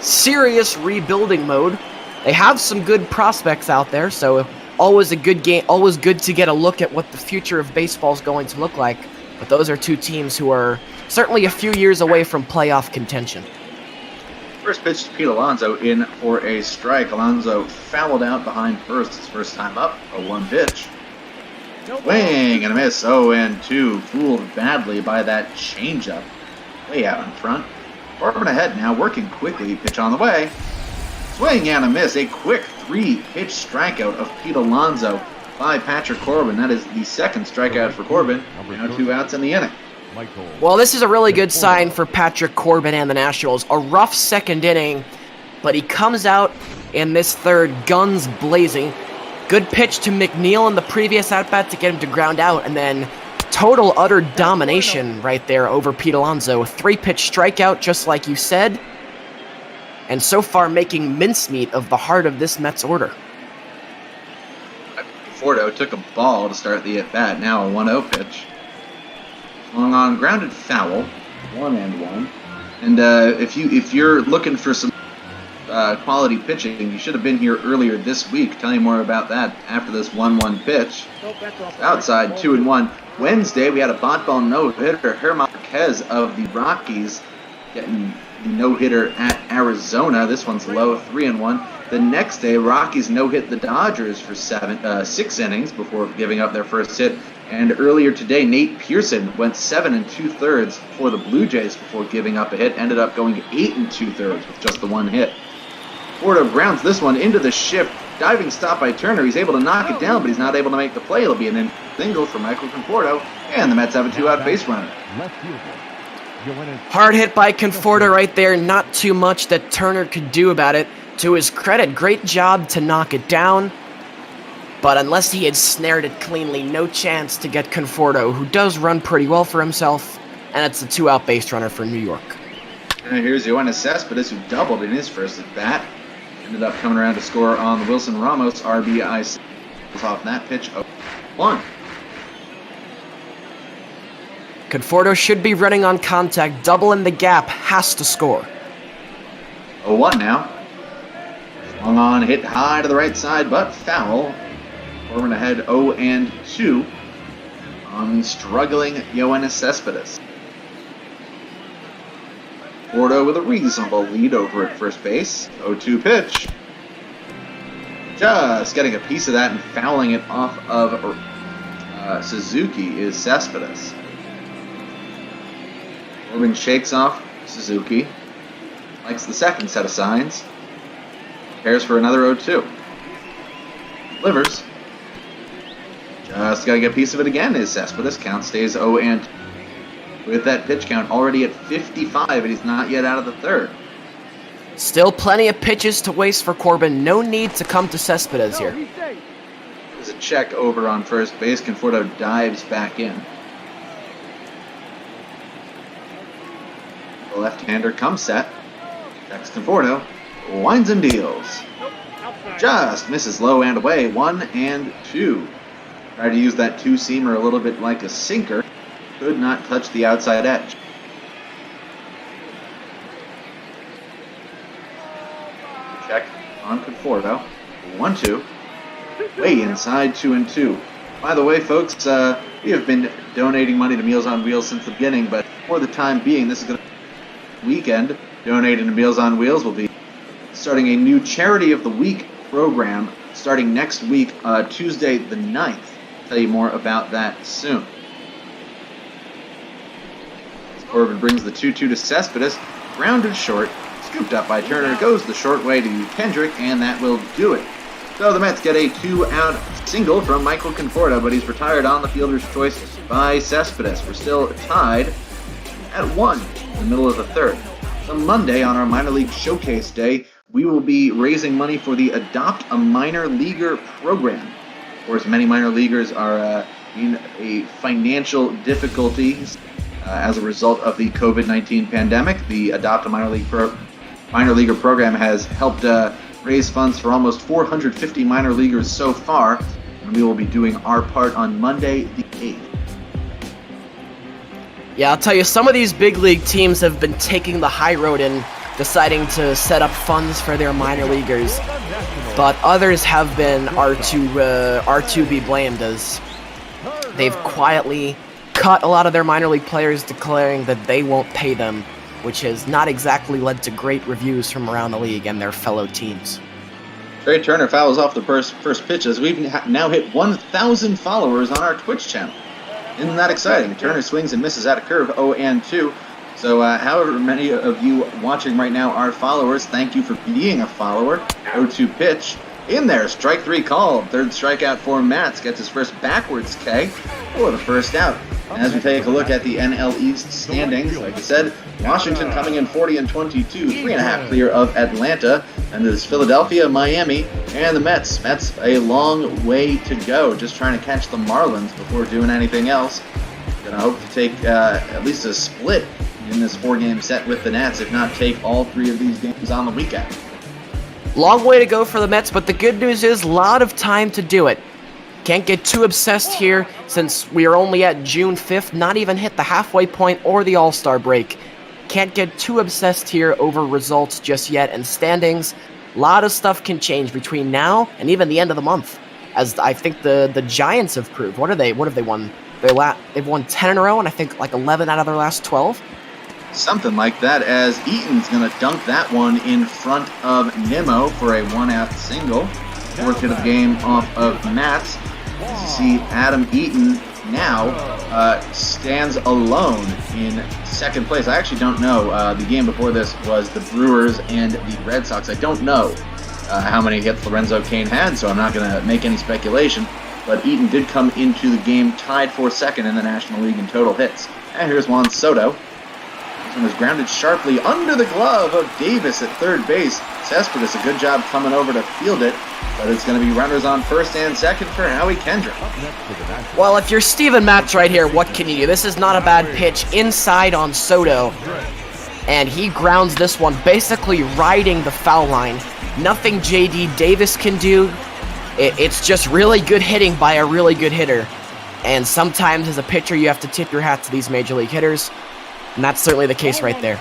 serious rebuilding mode. They have some good prospects out there, so always a good game, always good to get a look at what the future of baseball is going to look like. But those are 2 teams who are certainly a few years away from playoff contention. First pitch to Pete Alonso in for a strike. Alonso fouled out behind first his first time up. A 1 pitch. Swing and a miss. 0-2. Fooled badly by that changeup. Way out in front. Corbin ahead now, working quickly. Pitch on the way. Swing and a miss. A quick 3-pitch strikeout of Pete Alonso by Patrick Corbin. That is the second strikeout for Corbin. Now 2 outs in the inning. Well, this is a really good sign for Patrick Corbin and the Nationals. A rough second inning, but he comes out in this third, guns blazing. Good pitch to McNeil in the previous at-bat to get him to ground out, and then total, utter domination right there over Pete Alonso. A 3-pitch strikeout, just like you said, and so far making mincemeat of the heart of this Mets order. Fordo took a ball to start the at-bat. Now a 1-0 pitch. Swung on, grounded foul, 1-1. And if you're looking for some quality pitching, you should have been here earlier this week. Tell you more about that after this 1-1 pitch. Outside, 2-1. Wednesday, we had a ball no-hitter. Germán Marquez of the Rockies getting the no-hitter at Arizona. This one's low, 3-1. The next day, Rockies no-hit the Dodgers for 6 innings before giving up their first hit. And earlier today, Nate Pearson went 7 2/3 for the Blue Jays before giving up a hit. Ended up going 8 2/3 with just the 1 hit. Fordo grounds this one into the shift. Diving stop by Turner. He's able to knock it down, but he's not able to make the play. It'll be an single for Michael Conforto, and the Mets have a 2-out base runner. Hard hit by Conforto right there. Not too much that Turner could do about it. To his credit, great job to knock it down. But unless he had snared it cleanly, no chance to get Conforto, who does run pretty well for himself, and it's a 2-out base runner for New York. And here's Yoenis Cespedes, who doubled in his first at-bat. Ended up coming around to score on the Wilson Ramos RBI off that pitch. 1. Conforto should be running on contact, double in the gap, has to score. 0-1 now. Swung on, hit high to the right side, but foul. Corbin ahead 0-2 on the struggling Yoenis Cespedes. Fordo with a reasonable lead over at first base. 0-2 pitch. Just getting a piece of that and fouling it off of Suzuki is Cespedes. Corbin shakes off Suzuki. Likes the second set of signs. Cares for another 0-2. Delivers. Just gotta get a piece of it again is Cespedes. Count stays 0-2. With that pitch count already at 55, and he's not yet out of the third. Still plenty of pitches to waste for Corbin. No need to come to Cespedes here. There's a check over on first base. Conforto dives back in. The left-hander comes set. Checks Conforto. Winds and deals. Just misses low and away. 1-2. Tried to use that 2-seamer a little bit like a sinker. Could not touch the outside edge. Check on Conforto. 1-2. Way inside 2-2. By the way, folks, we have been donating money to Meals on Wheels since the beginning, but for the time being, this is going to be weekend. Donating to Meals on Wheels will be starting a new Charity of the Week program starting next week, Tuesday the 9th. I'll tell you more about that soon. Corbin brings the 2-2 to Cespedes, grounded short, scooped up by Turner, goes the short way to Kendrick, and that will do it. So the Mets get a 2-out single from Michael Conforto, but he's retired on the fielder's choice by Cespedes. We're still tied at 1 in the middle of the third. So Monday, on our minor league showcase day, we will be raising money for the Adopt a Minor Leaguer program. Of course, many minor leaguers are in a financial difficulties as a result of the COVID-19 pandemic. The Adopt a Minor Leaguer program has helped raise funds for almost 450 minor leaguers so far, and we will be doing our part on Monday the 8th. Yeah, I'll tell you, some of these big league teams have been taking the high road and deciding to set up funds for their minor leaguers, but others have been are to be blamed, as they've quietly cut a lot of their minor league players, declaring that they won't pay them, which has not exactly led to great reviews from around the league and their fellow teams. Trey Turner fouls off the first pitch as we've now hit 1,000 followers on our Twitch channel. Isn't that exciting? Turner swings and misses at a curve, 0-2. So however many of you watching right now are followers, thank you for being a follower. 0-2 pitch. In there, strike three called. Third strikeout for Matz. Gets his first backwards K for the first out. And as we take a look at the NL East standings, like I said, Washington coming in 40-22, 3.5 clear of Atlanta. And there's Philadelphia, Miami, and the Mets. Mets a long way to go, just trying to catch the Marlins before doing anything else. Gonna hope to take at least a split in this 4-game set with the Nats, if not take all 3 of these games on the weekend. Long way to go for the Mets, but the good news is a lot of time to do it. Can't get too obsessed here since we are only at June 5th, not even hit the halfway point or the All-Star break. Can't get too obsessed here over results just yet, and standings. A lot of stuff can change between now and even the end of the month, as I think the Giants have proved. What have they won? They've won 10 in a row, and I think like 11 out of their last 12. Something like that, as Eaton's going to dunk that one in front of Nimmo for a 1-out single. Fourth hit of the game off of Matz. As you see, Adam Eaton now stands alone in second place. I actually don't know. The game before this was the Brewers and the Red Sox. I don't know how many hits Lorenzo Cain had, so I'm not going to make any speculation. But Eaton did come into the game tied for second in the National League in total hits. And here's Juan Soto. This one was grounded sharply under the glove of Davis at third base. Cespedes, a good job coming over to field it, but it's going to be runners on first and second for Howie Kendrick. Well, if you're Steven Matz right here, what can you do? This is not a bad pitch inside on Soto, and he grounds this one, basically riding the foul line. Nothing J.D. Davis can do. It's just really good hitting by a really good hitter. And sometimes as a pitcher, you have to tip your hat to these major league hitters, and that's certainly the case right there.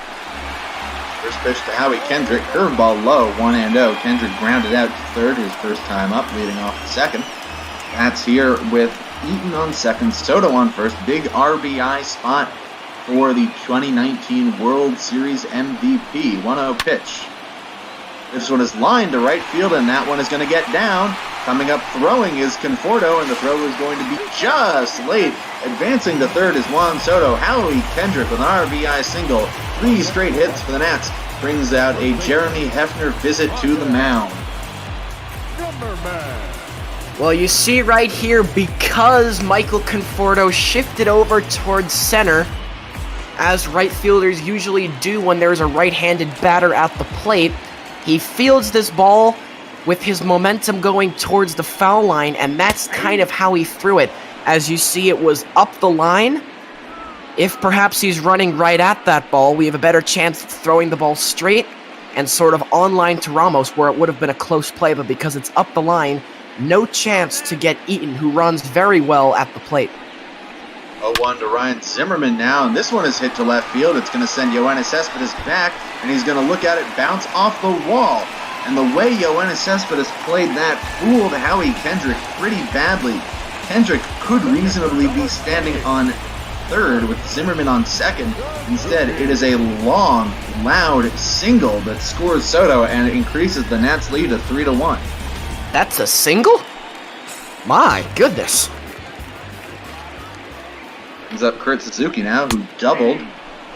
First pitch to Howie Kendrick, curveball low, 1-0. Kendrick grounded out to third, his first time up, leading off the second. That's here with Eaton on second, Soto on first. Big RBI spot for the 2019 World Series MVP. 1-0 pitch. This one is lined to right field, and that one is going to get down. Coming up throwing is Conforto, and the throw is going to be just late. Advancing to third is Juan Soto. Howie Kendrick with an RBI single. 3 straight hits for the Nats. Brings out a Jeremy Hefner visit to the mound. Well, you see right here, because Michael Conforto shifted over towards center, as right fielders usually do when there's a right-handed batter at the plate, he fields this ball with his momentum going towards the foul line, and that's kind of how he threw it. As you see, it was up the line. If perhaps he's running right at that ball, we have a better chance of throwing the ball straight and sort of on line to Ramos, where it would have been a close play, but because it's up the line, no chance to get Eaton, who runs very well at the plate. 0-1 to Ryan Zimmerman now, and this one is hit to left field. It's going to send Yoenis Cespedes back, and he's going to look at it bounce off the wall. And the way Yoenis Cespedes played that fooled Howie Kendrick pretty badly. Kendrick could reasonably be standing on third with Zimmerman on second. Instead, it is a long, loud single that scores Soto and increases the Nats lead to 3-1. That's a single? My goodness. Brings up Kurt Suzuki now, who doubled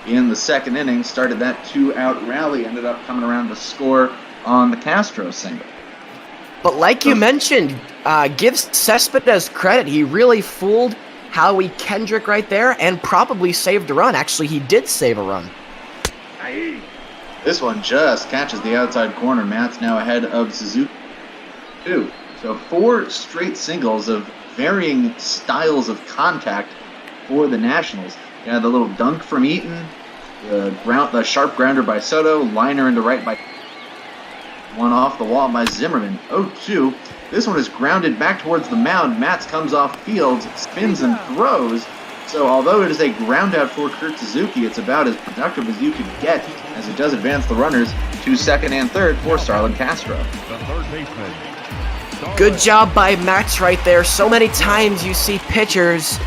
in the second inning, started that 2-out rally, ended up coming around to score on the Castro single. But like you mentioned, give Cespedes credit. He really fooled Howie Kendrick right there and probably saved a run. Actually, he did save a run. This one just catches the outside corner. Matz now ahead of Suzuki. 2. So 4 straight singles of varying styles of contact for the Nationals. You had the little dunk from Eaton, the sharp grounder by Soto, liner into right by one off the wall by Zimmerman. 0-2. This one is grounded back towards the mound. Matz comes off field, spins and throws. So although it is a ground out for Kurt Suzuki, it's about as productive as you could get, as it does advance the runners to second and third for Starlin Castro. The third baseman. Good job by Matz right there. So many times you see pitchers,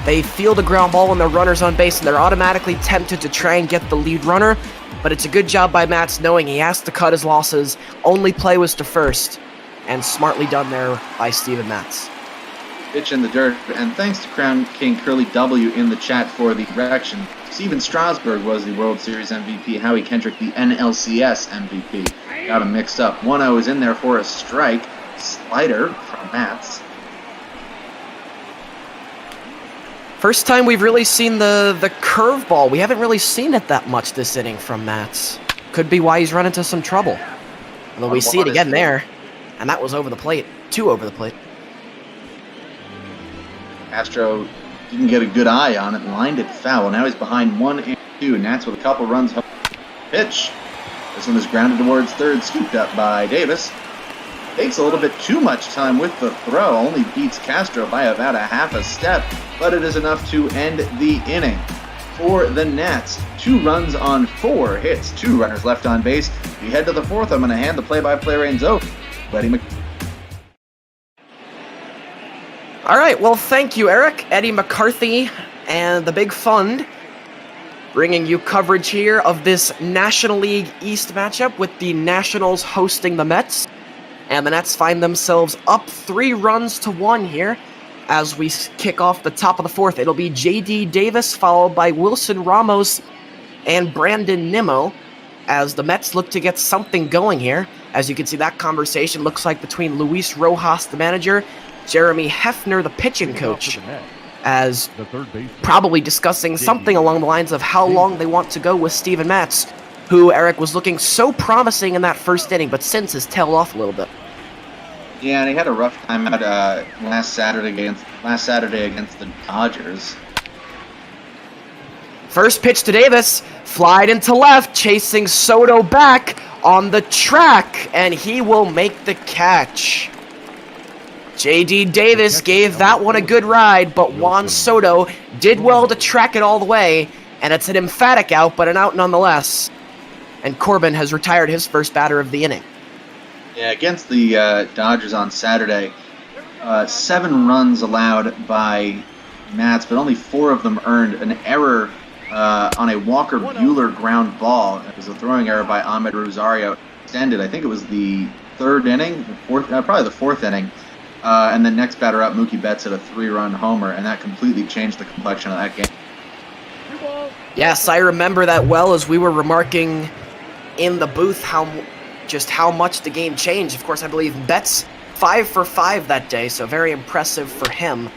they field a ground ball when the runner's on base and they're automatically tempted to try and get the lead runner. But it's a good job by Matz knowing he has to cut his losses. Only play was to first. And smartly done there by Steven Matz. Pitch in the dirt, and thanks to Crown King Curly W in the chat for the correction. Steven Strasburg was the World Series MVP. Howie Kendrick, the NLCS MVP. Got him mixed up. 1-0 is in there for a strike. Slider from Matz. First time we've really seen the curveball. We haven't really seen it that much this inning from Matz. Could be why he's run into some trouble. Although we see it again there. And that was over the plate. 2 over the plate. Castro didn't get a good eye on it, lined it foul. Now he's behind 1-2. Nats with a couple runs. Pitch. This one is grounded towards third, scooped up by Davis. Takes a little bit too much time with the throw. Only beats Castro by about a half a step, but it is enough to end the inning. For the Nats, 2 runs on 4 hits, 2 runners left on base. We head to the 4th. I'm going to hand the play-by-play reins over. All right, well, thank you, Eric, Eddie McCarthy, and the Big Fund, bringing you coverage here of this National League East matchup with the Nationals hosting the Mets. And the Nets find themselves up 3-1 here as we kick off the top of the 4th. It'll be J.D. Davis followed by Wilson Ramos and Brandon Nimmo as the Mets look to get something going here. As you can see, that conversation looks like between Luis Rojas, the manager, Jeremy Hefner, the pitching coach, as probably discussing something along the lines of how long they want to go with Steven Matz, who, Eric, was looking so promising in that first inning, but since has tailed off a little bit. Yeah, and he had a rough time out last Saturday against the Dodgers. First pitch to Davis, flied into left, chasing Soto back on the track, and he will make the catch. J.D. Davis gave that one a good ride, but Juan Soto did well to track it all the way, and it's an emphatic out, but an out nonetheless. And Corbin has retired his first batter of the inning. Yeah, against the Dodgers on Saturday, 7 runs allowed by Matz, but only 4 of them earned. An error on a Walker Buehler ground ball. It was a throwing error by Ahmed Rosario. Extended, I think it was the 3rd inning, probably the 4th inning. And then next batter up, Mookie Betts hit a 3-run homer, and that completely changed the complexion of that game. Yes, I remember that well as we were remarking in the booth how much the game changed. Of course, I believe Betts 5 for 5 that day, so very impressive for him.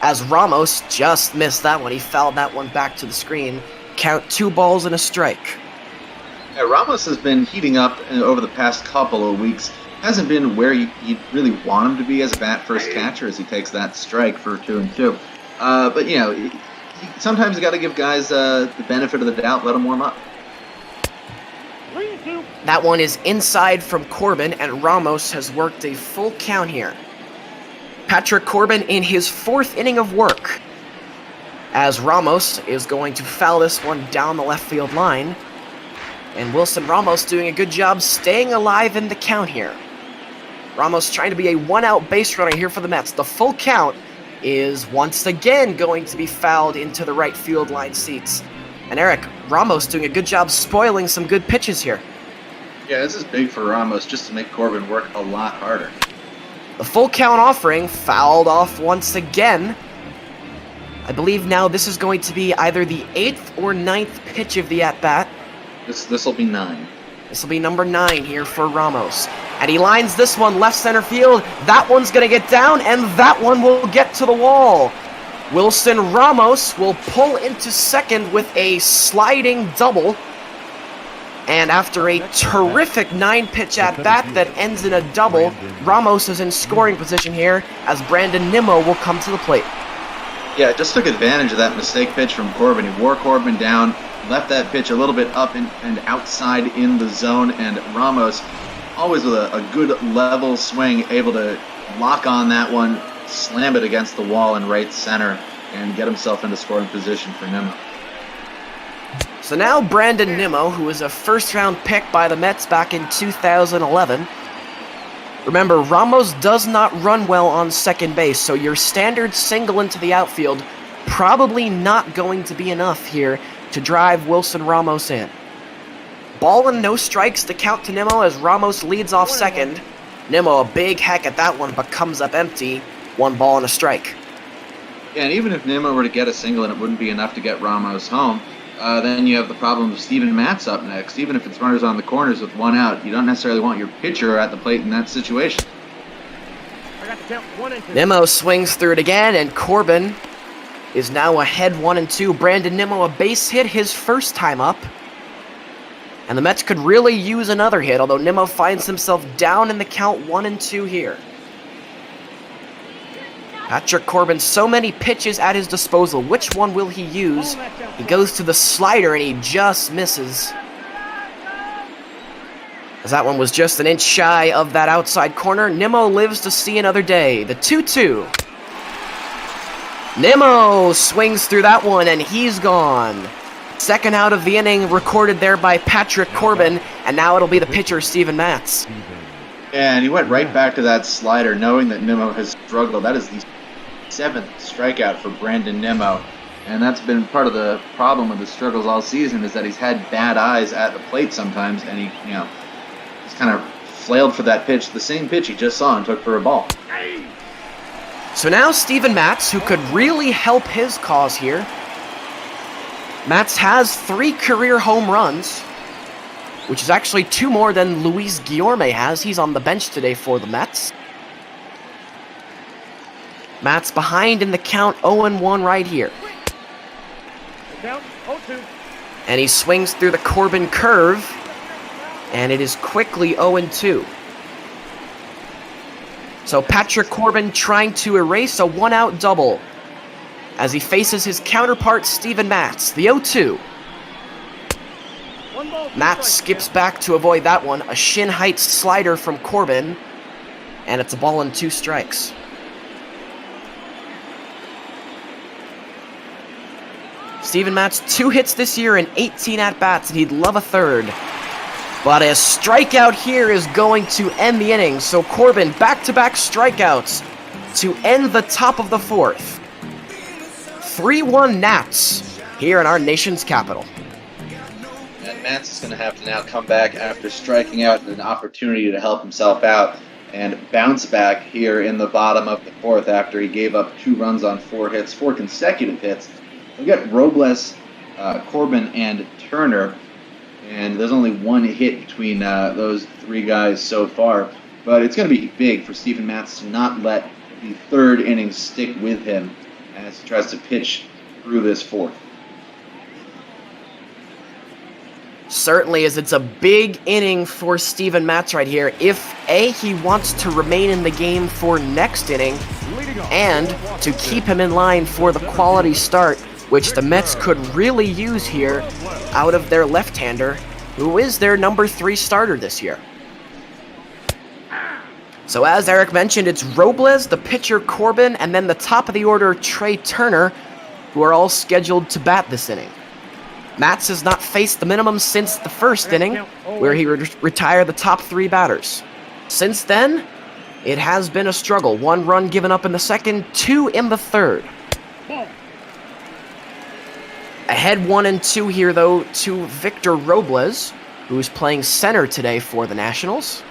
As Ramos just missed that one. He fouled that one back to the screen. Count 2 balls and a strike. Yeah, Ramos has been heating up over the past couple of weeks. Hasn't been where you really want him to be as a bat-first catcher as he takes that strike for 2-2. But, you know, sometimes you got to give guys the benefit of the doubt, let them warm up. That one is inside from Corbin, and Ramos has worked a full count here. Patrick Corbin in his 4th inning of work, as Ramos is going to foul this one down the left field line. And Wilson Ramos doing a good job staying alive in the count here. Ramos trying to be a one-out base runner here for the Mets. The full count is once again going to be fouled into the right field line seats. And Eric, Ramos doing a good job spoiling some good pitches here. Yeah, this is big for Ramos just to make Corbin work a lot harder. The full count offering fouled off once again. I believe now this is going to be either the 8th or 9th pitch of the at-bat. This will be 9. This will be number 9 here for Ramos. And he lines this one left center field. That one's going to get down, and that one will get to the wall. Wilson Ramos will pull into second with a sliding double. And after a terrific 9-pitch at-bat that ends in a double, Ramos is in scoring position here as Brandon Nimmo will come to the plate. Yeah, just took advantage of that mistake pitch from Corbin. He wore Corbin down, left that pitch a little bit up and outside in the zone, and Ramos, always with a good level swing, able to lock on that one, slam it against the wall in right center, and get himself into scoring position for Nimmo. So now Brandon Nimmo, who was a first-round pick by the Mets back in 2011. Remember, Ramos does not run well on second base, so your standard single into the outfield probably not going to be enough here to drive Wilson Ramos in. Ball and no strikes to count to Nimmo as Ramos leads off second. Nimmo a big hack at that one, but comes up empty. 1 ball and a strike. Yeah, and even if Nimmo were to get a single and it wouldn't be enough to get Ramos home, then you have the problem of Steven Matz up next. Even if it's runners on the corners with 1 out, you don't necessarily want your pitcher at the plate in that situation. Nimmo swings through it again, and Corbin is now ahead 1-2. Brandon Nimmo a base hit his first time up. And the Mets could really use another hit, although Nimmo finds himself down in the count 1-2 here. Patrick Corbin, so many pitches at his disposal. Which one will he use? He goes to the slider and he just misses. As that one was just an inch shy of that outside corner, Nimmo lives to see another day. The 2-2. Nimmo swings through that one and he's gone. Second out of the inning recorded there by Patrick Corbin, and now it'll be the pitcher, Steven Matz. And he went right back to that slider, knowing that Nimmo has struggled. That is the 7th strikeout for Brandon Nimmo, and that's been part of the problem with his struggles all season, is that he's had bad eyes at the plate sometimes, and he's kind of flailed for that pitch, the same pitch he just saw and took for a ball. So now Steven Matz, who could really help his cause here. Matz has 3 career home runs, which is actually 2 more than Luis Guillorme has. He's on the bench today for the Mets. Matz behind in the count 0-1 right here. And he swings through the Corbin curve, and it is quickly 0-2. So Patrick Corbin trying to erase a 1-out double as he faces his counterpart Steven Matz, the 0-2. Matz skips back to avoid that one, a shin height slider from Corbin, and it's a ball and 2 strikes. Steven Matz, 2 hits this year and 18 at-bats, and he'd love a third. But a strikeout here is going to end the inning, so Corbin back-to-back strikeouts to end the top of the 4th. 3-1 Nats here in our nation's capital. And Matz is going to have to now come back after striking out an opportunity to help himself out and bounce back here in the bottom of the 4th after he gave up 2 runs on 4 hits, 4 consecutive hits. We got Robles, Corbin, and Turner, and there's only 1 hit between those 3 guys so far. But it's going to be big for Steven Matz to not let the 3rd inning stick with him as he tries to pitch through this 4th. Certainly, as it's a big inning for Steven Matz right here. If A, he wants to remain in the game for next inning, and to keep him in line for the quality start, which the Mets could really use here out of their left-hander, who is their number 3 starter this year. So as Eric mentioned, it's Robles, the pitcher Corbin, and then the top of the order Trey Turner, who are all scheduled to bat this inning. Matz has not faced the minimum since the 1st inning, where he retired the top 3 batters. Since then, it has been a struggle. 1 run given up in the second, 2 in the third. Ahead 1 and 2 here, though, to Victor Robles, who is playing center today for the Nationals.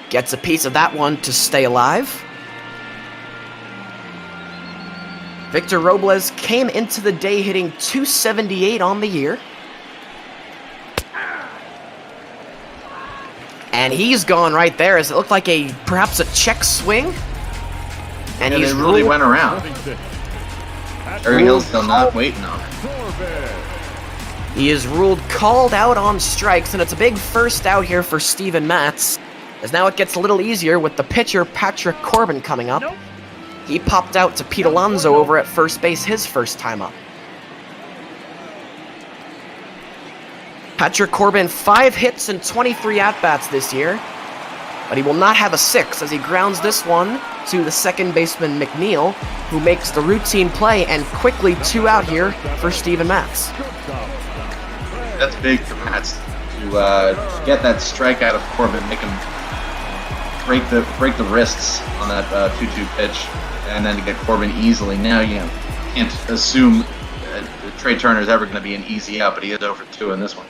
Gets a piece of that one to stay alive. Victor Robles came into the day hitting .278 on the year. And he's gone right there as it looked like perhaps a check swing. And yeah, he's they really went around. Terry Hill's still not waiting on it. He is ruled called out on strikes, and it's a big first out here for Steven Matz, as now it gets a little easier with the pitcher Patrick Corbin coming up. He popped out to Pete Alonso over at first base his first time up. Patrick Corbin, 5 hits and 23 at-bats this year, but he will not have a 6 as he grounds this one to the second baseman McNeil, who makes the routine play, and quickly 2 out here for Steven Matz. That's big for Matz to get that strikeout of Corbin, make him break the wrists on that 2-2 pitch, and then to get Corbin easily. Now, can't assume Trey Turner is ever going to be an easy out, but he is over 2 in this one.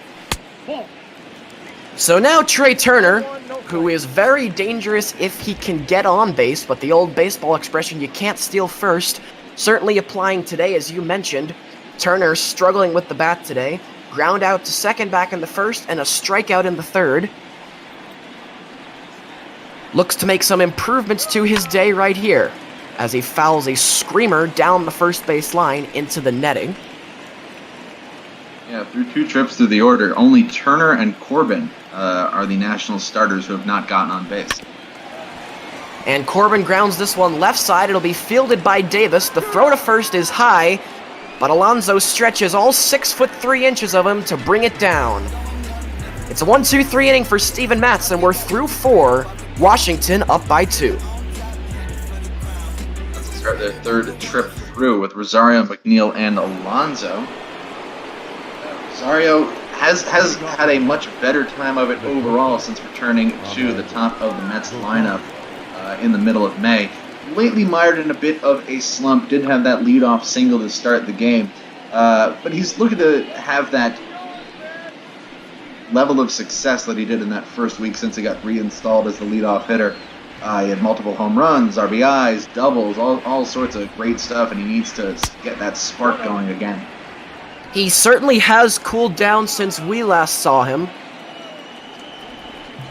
So now Trey Turner, who is very dangerous if he can get on base, but the old baseball expression, you can't steal first, certainly applying today, as you mentioned. Turner struggling with the bat today. Ground out to second back in the first, and a strikeout in the third. Looks to make some improvements to his day right here, as he fouls a screamer down the first base line into the netting. Yeah, through 2 trips through the order, only Turner and Corbin are the National starters who have not gotten on base. And Corbin grounds this one left side. It'll be fielded by Davis. The throw to first is high, but Alonso stretches all 6'3" of him to bring it down. It's a 1-2-3 inning for Steven Matz, and we're through 4. Washington up by 2. Let's start their third trip through with Rosario, McNeil, and Alonso. Rosario has had a much better time of it overall since returning to the top of the Mets lineup in the middle of May. Lately mired in a bit of a slump, did have that leadoff single to start the game, but he's looking to have that level of success that he did in that first week since he got reinstalled as the leadoff hitter. He had multiple home runs, RBIs, doubles, all sorts of great stuff, and he needs to get that spark going again. He certainly has cooled down since we last saw him.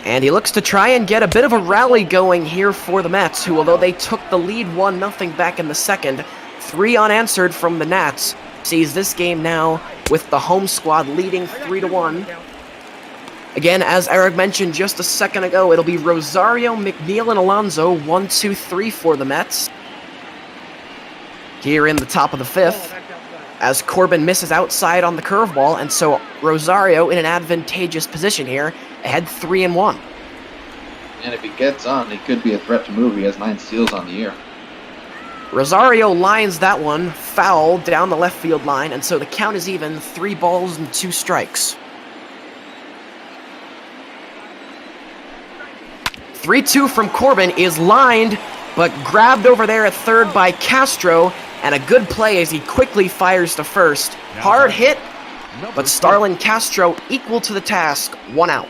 And he looks to try and get a bit of a rally going here for the Mets, who, although they took the lead 1-0 back in the second, 3 unanswered from the Nats, sees this game now with the home squad leading 3-1. Again, as Eric mentioned just a second ago, it'll be Rosario, McNeil, and Alonso, 1-2-3 for the Mets. Here in the top of the 5th, as Corbin misses outside on the curveball, and so Rosario in an advantageous position here, ahead 3-1. And if he gets on, he could be a threat to move. He has 9 steals on the year. Rosario lines that one foul down the left field line, and so the count is even, 3 balls and 2 strikes. 3-2 from Corbin is lined, but grabbed over there at third by Castro, and a good play as he quickly fires to first. Hard hit, but Starlin Castro equal to the task, 1 out.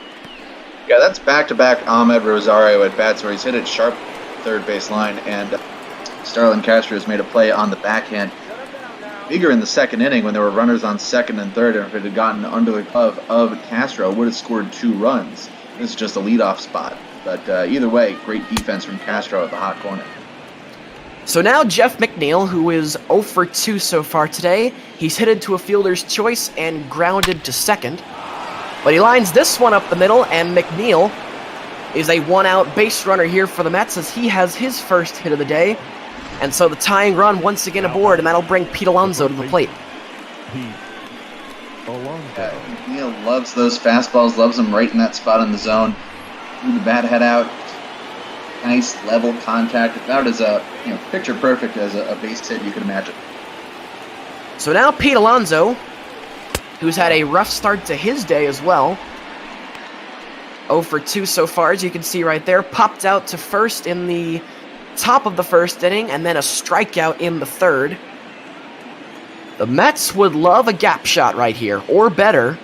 Yeah, that's back-to-back Ahmed Rosario at bats where he's hit it sharp third base line, and Starlin Castro has made a play on the backhand. Bigger in the second inning when there were runners on second and third, and if it had gotten under the glove of Castro, would have scored 2 runs. This is just a leadoff spot. But either way, great defense from Castro at the hot corner. So now Jeff McNeil, who is 0 for 2 so far today, he's hitted to a fielder's choice and grounded to second. But he lines this one up the middle, and McNeil is a 1-out base runner here for the Mets as he has his first hit of the day. And so the tying run once again aboard, and that'll bring Pete Alonso to the plate. McNeil loves those fastballs, loves them right in that spot in the zone. Threw the bat head out. Nice level contact. About as picture perfect as a base hit you could imagine. So now Pete Alonso, who's had a rough start to his day as well, 0 for 2 so far, as you can see right there. Popped out to first in the top of the first inning, and then a strikeout in the third. The Mets would love a gap shot right here, or better,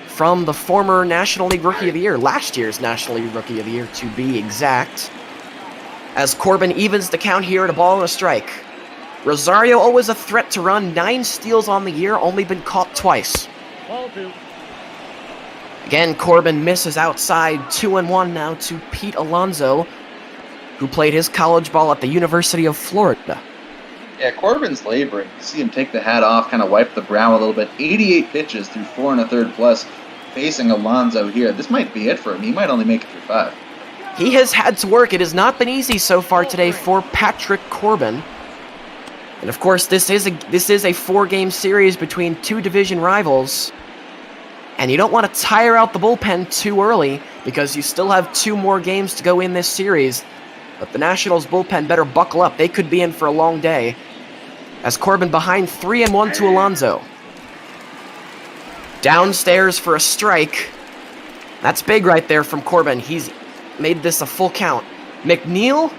from the former National League Rookie of the Year, last year's National League Rookie of the Year to be exact, as Corbin evens the count here at a ball and a strike. Rosario always a threat to run, 9 steals on the year, only been caught twice. Again, Corbin misses outside, 2-1 now to Pete Alonso, who played his college ball at the University of Florida. Yeah, Corbin's laboring. You see him take the hat off, kind of wipe the brow a little bit. 88 pitches through 4 1/3 plus, facing Alonso here. This might be it for him. He might only make it through 5. He has had to work. It has not been easy so far today for Patrick Corbin. And of course, this is a 4-game series between 2 division rivals. And you don't want to tire out the bullpen too early, because you still have 2 more games to go in this series. But the Nationals bullpen better buckle up. They could be in for a long day. As Corbin behind 3-1 to Alonso. Downstairs for a strike. That's big right there from Corbin. He's made this a full count. McNeil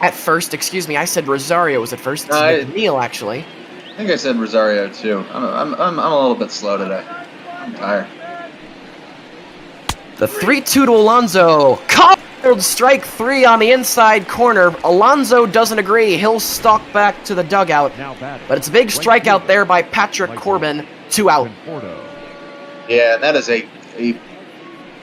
at first. Excuse me, I said Rosario was at first. It's McNeil, actually. I think I said Rosario, too. I'm a little bit slow today. I'm tired. The 3-2 to Alonso. Called strike 3 on the inside corner. Alonso doesn't agree. He'll stalk back to the dugout. But it's a big strikeout there by Patrick Corbin. 2 out. Yeah, that is a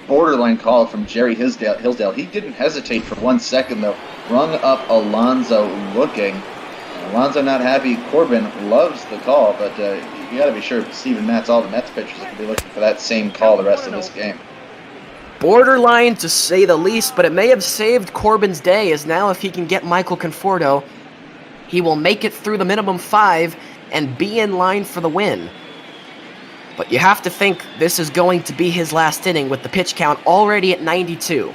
borderline call from Jerry Hillsdale. He didn't hesitate for 1 second, though. Rung up Alonso looking. Alonso not happy. Corbin loves the call, but you got to be sure Steven Matz, all the Mets pitchers, are going to be looking for that same call the rest of this game. Borderline, to say the least, but it may have saved Corbin's day, as now if he can get Michael Conforto, he will make it through the minimum 5 and be in line for the win. But you have to think this is going to be his last inning with the pitch count already at 92.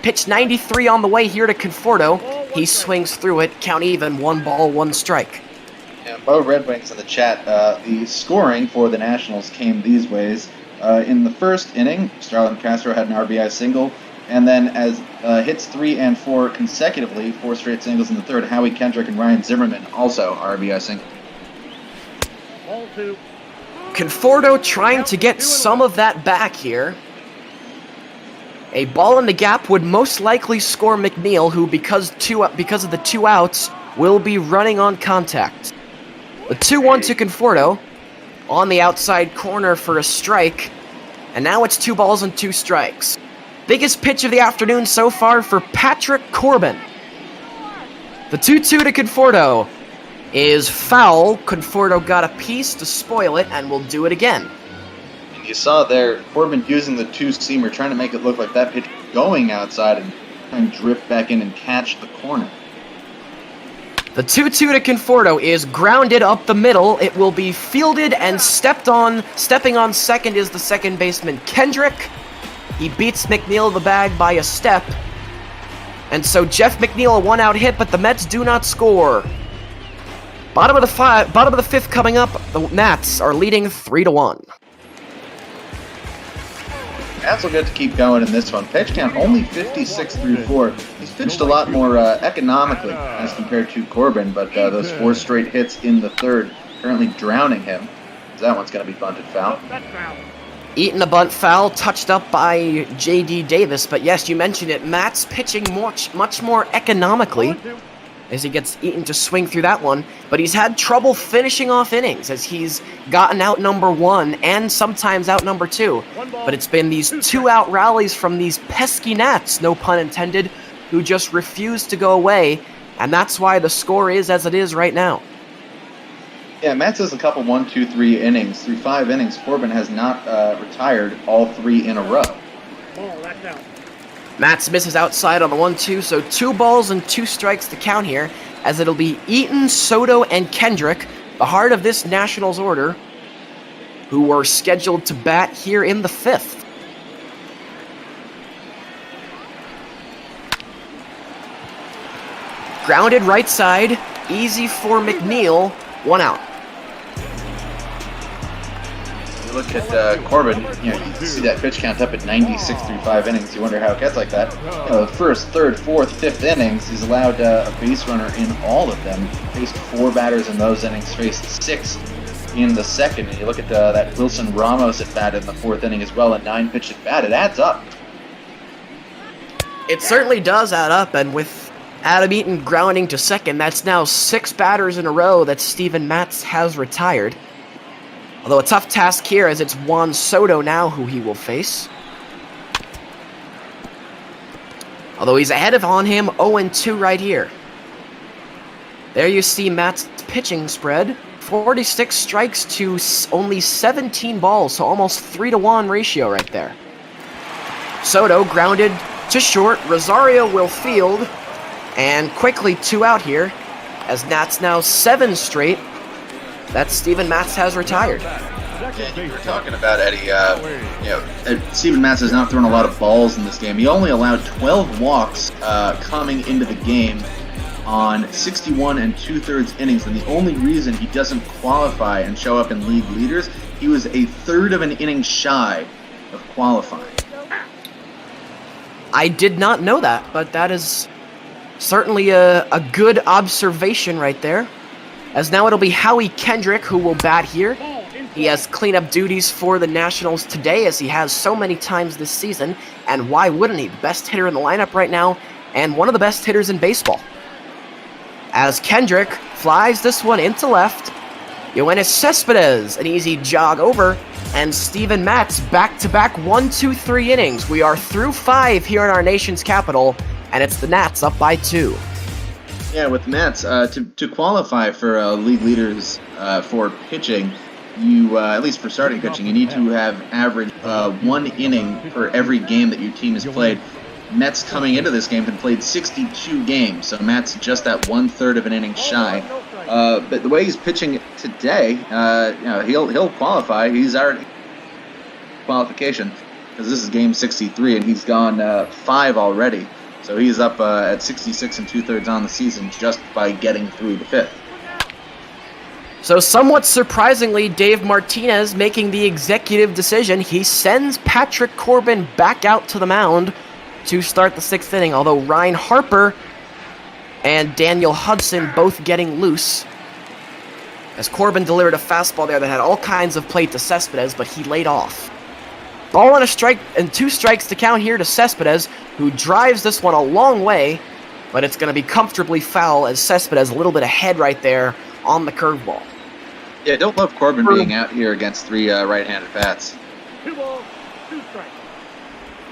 Pitch 93 on the way here to Conforto. He swings through it, count even, 1 ball, 1 strike. Yeah, Bo Red Wings in the chat, the scoring for the Nationals came these ways. In the first inning, Starlin Castro had an RBI single, and then as hits 3 and 4 consecutively, 4 straight singles in the third, Howie Kendrick and Ryan Zimmerman also RBI single. Conforto trying to get some of that back here. A ball in the gap would most likely score McNeil, who, because of the 2 outs, will be running on contact. The 2-1 to Conforto. On the outside corner for a strike, and now it's 2 balls and 2 strikes. Biggest pitch of the afternoon so far for Patrick Corbin. The 2-2 to Conforto is foul. Conforto got a piece to spoil it, and will do it again. And you saw there, Corbin using the 2-seamer, trying to make it look like that pitch going outside and drift back in and catch the corner. The 2-2 to Conforto is grounded up the middle. It will be fielded and stepped on. Stepping on second is the second baseman, Kendrick. He beats McNeil the bag by a step. And so Jeff McNeil a 1-out hit, but the Mets do not score. Bottom of the 5th coming up. The Mets are leading 3-1. Mets will get to keep going in this one. Pitch count only 56 through 4. He's pitched a lot more economically as compared to Corbin, but those 4 straight hits in the third currently drowning him. So that one's going to be bunted foul. Eaton a bunt foul, touched up by J.D. Davis, but yes, you mentioned it. Matz pitching much more economically as he gets Eaton to swing through that one, but he's had trouble finishing off innings as he's gotten out number 1 and sometimes out number 2. But it's been these 2-out rallies from these pesky Nats, no pun intended, who just refuse to go away, and that's why the score is as it is right now. Yeah, Matz has a couple 1, 2, 3 innings. Through 5 innings, Corbin has not retired all 3 in a row. Matz misses outside on the 1-2, so 2 balls and 2 strikes to count here, as it'll be Eaton, Soto, and Kendrick, the heart of this Nationals order, who were scheduled to bat here in the 5th. Grounded right side, easy for McNeil, 1 out. You look at Corbin, you see that pitch count up at 96 through 5 innings. You wonder how it gets like that. The first, third, fourth, fifth innings, he's allowed a base runner in all of them. Faced 4 batters in those innings, faced 6 in the second. And you look at that Wilson Ramos at bat in the 4th inning as well, a 9-pitch at bat. It adds up. It certainly does add up, and with Adam Eaton grounding to second, that's now 6 batters in a row that Steven Matz has retired. Although a tough task here, as it's Juan Soto now who he will face. Although he's ahead of on him, 0-2 right here. There you see Matt's pitching spread. 46 strikes to only 17 balls, so almost 3-to-1 ratio right there. Soto grounded to short. Rosario will field. And quickly 2 out here, as Nats now 7 straight that Steven Matz has retired. Yeah, you were talking about, Eddie, Steven Matz has not thrown a lot of balls in this game. He only allowed 12 walks coming into the game on 61 2/3 innings, and the only reason he doesn't qualify and show up in league leaders, he was a third of an inning shy of qualifying. I did not know that, but that is certainly a good observation right there. As now it'll be Howie Kendrick who will bat here. He has cleanup duties for the Nationals today, as he has so many times this season, and why wouldn't he? The best hitter in the lineup right now, and one of the best hitters in baseball. As Kendrick flies this one into left, Yoenis Cespedes, an easy jog over, and Steven Matz back-to-back 1-2-3 innings. We are through 5 here in our nation's capital, and it's the Nats up by 2. Yeah, with Matz, to qualify for league leaders for pitching, you at least for starting pitching, you need to have averaged 1 inning per every game that your team has played. Mets coming into this game had played 62 games, so Matt's just that 1/3 of an inning shy. But the way he's pitching today, he'll qualify. He's already qualification because this is game 63, and he's gone 5 already. So he's up at 66 2/3 on the season just by getting through the 5th. So somewhat surprisingly, Dave Martinez making the executive decision. He sends Patrick Corbin back out to the mound to start the 6th inning, although Ryan Harper and Daniel Hudson both getting loose. As Corbin delivered a fastball there that had all kinds of play to Cespedes, but he laid off. Ball on a strike and 2 strikes to count here to Cespedes, who drives this one a long way, but it's going to be comfortably foul as Cespedes a little bit ahead right there on the curveball. Yeah, don't love Corbin being out here against 3 right-handed bats. 2 balls, 2 strikes.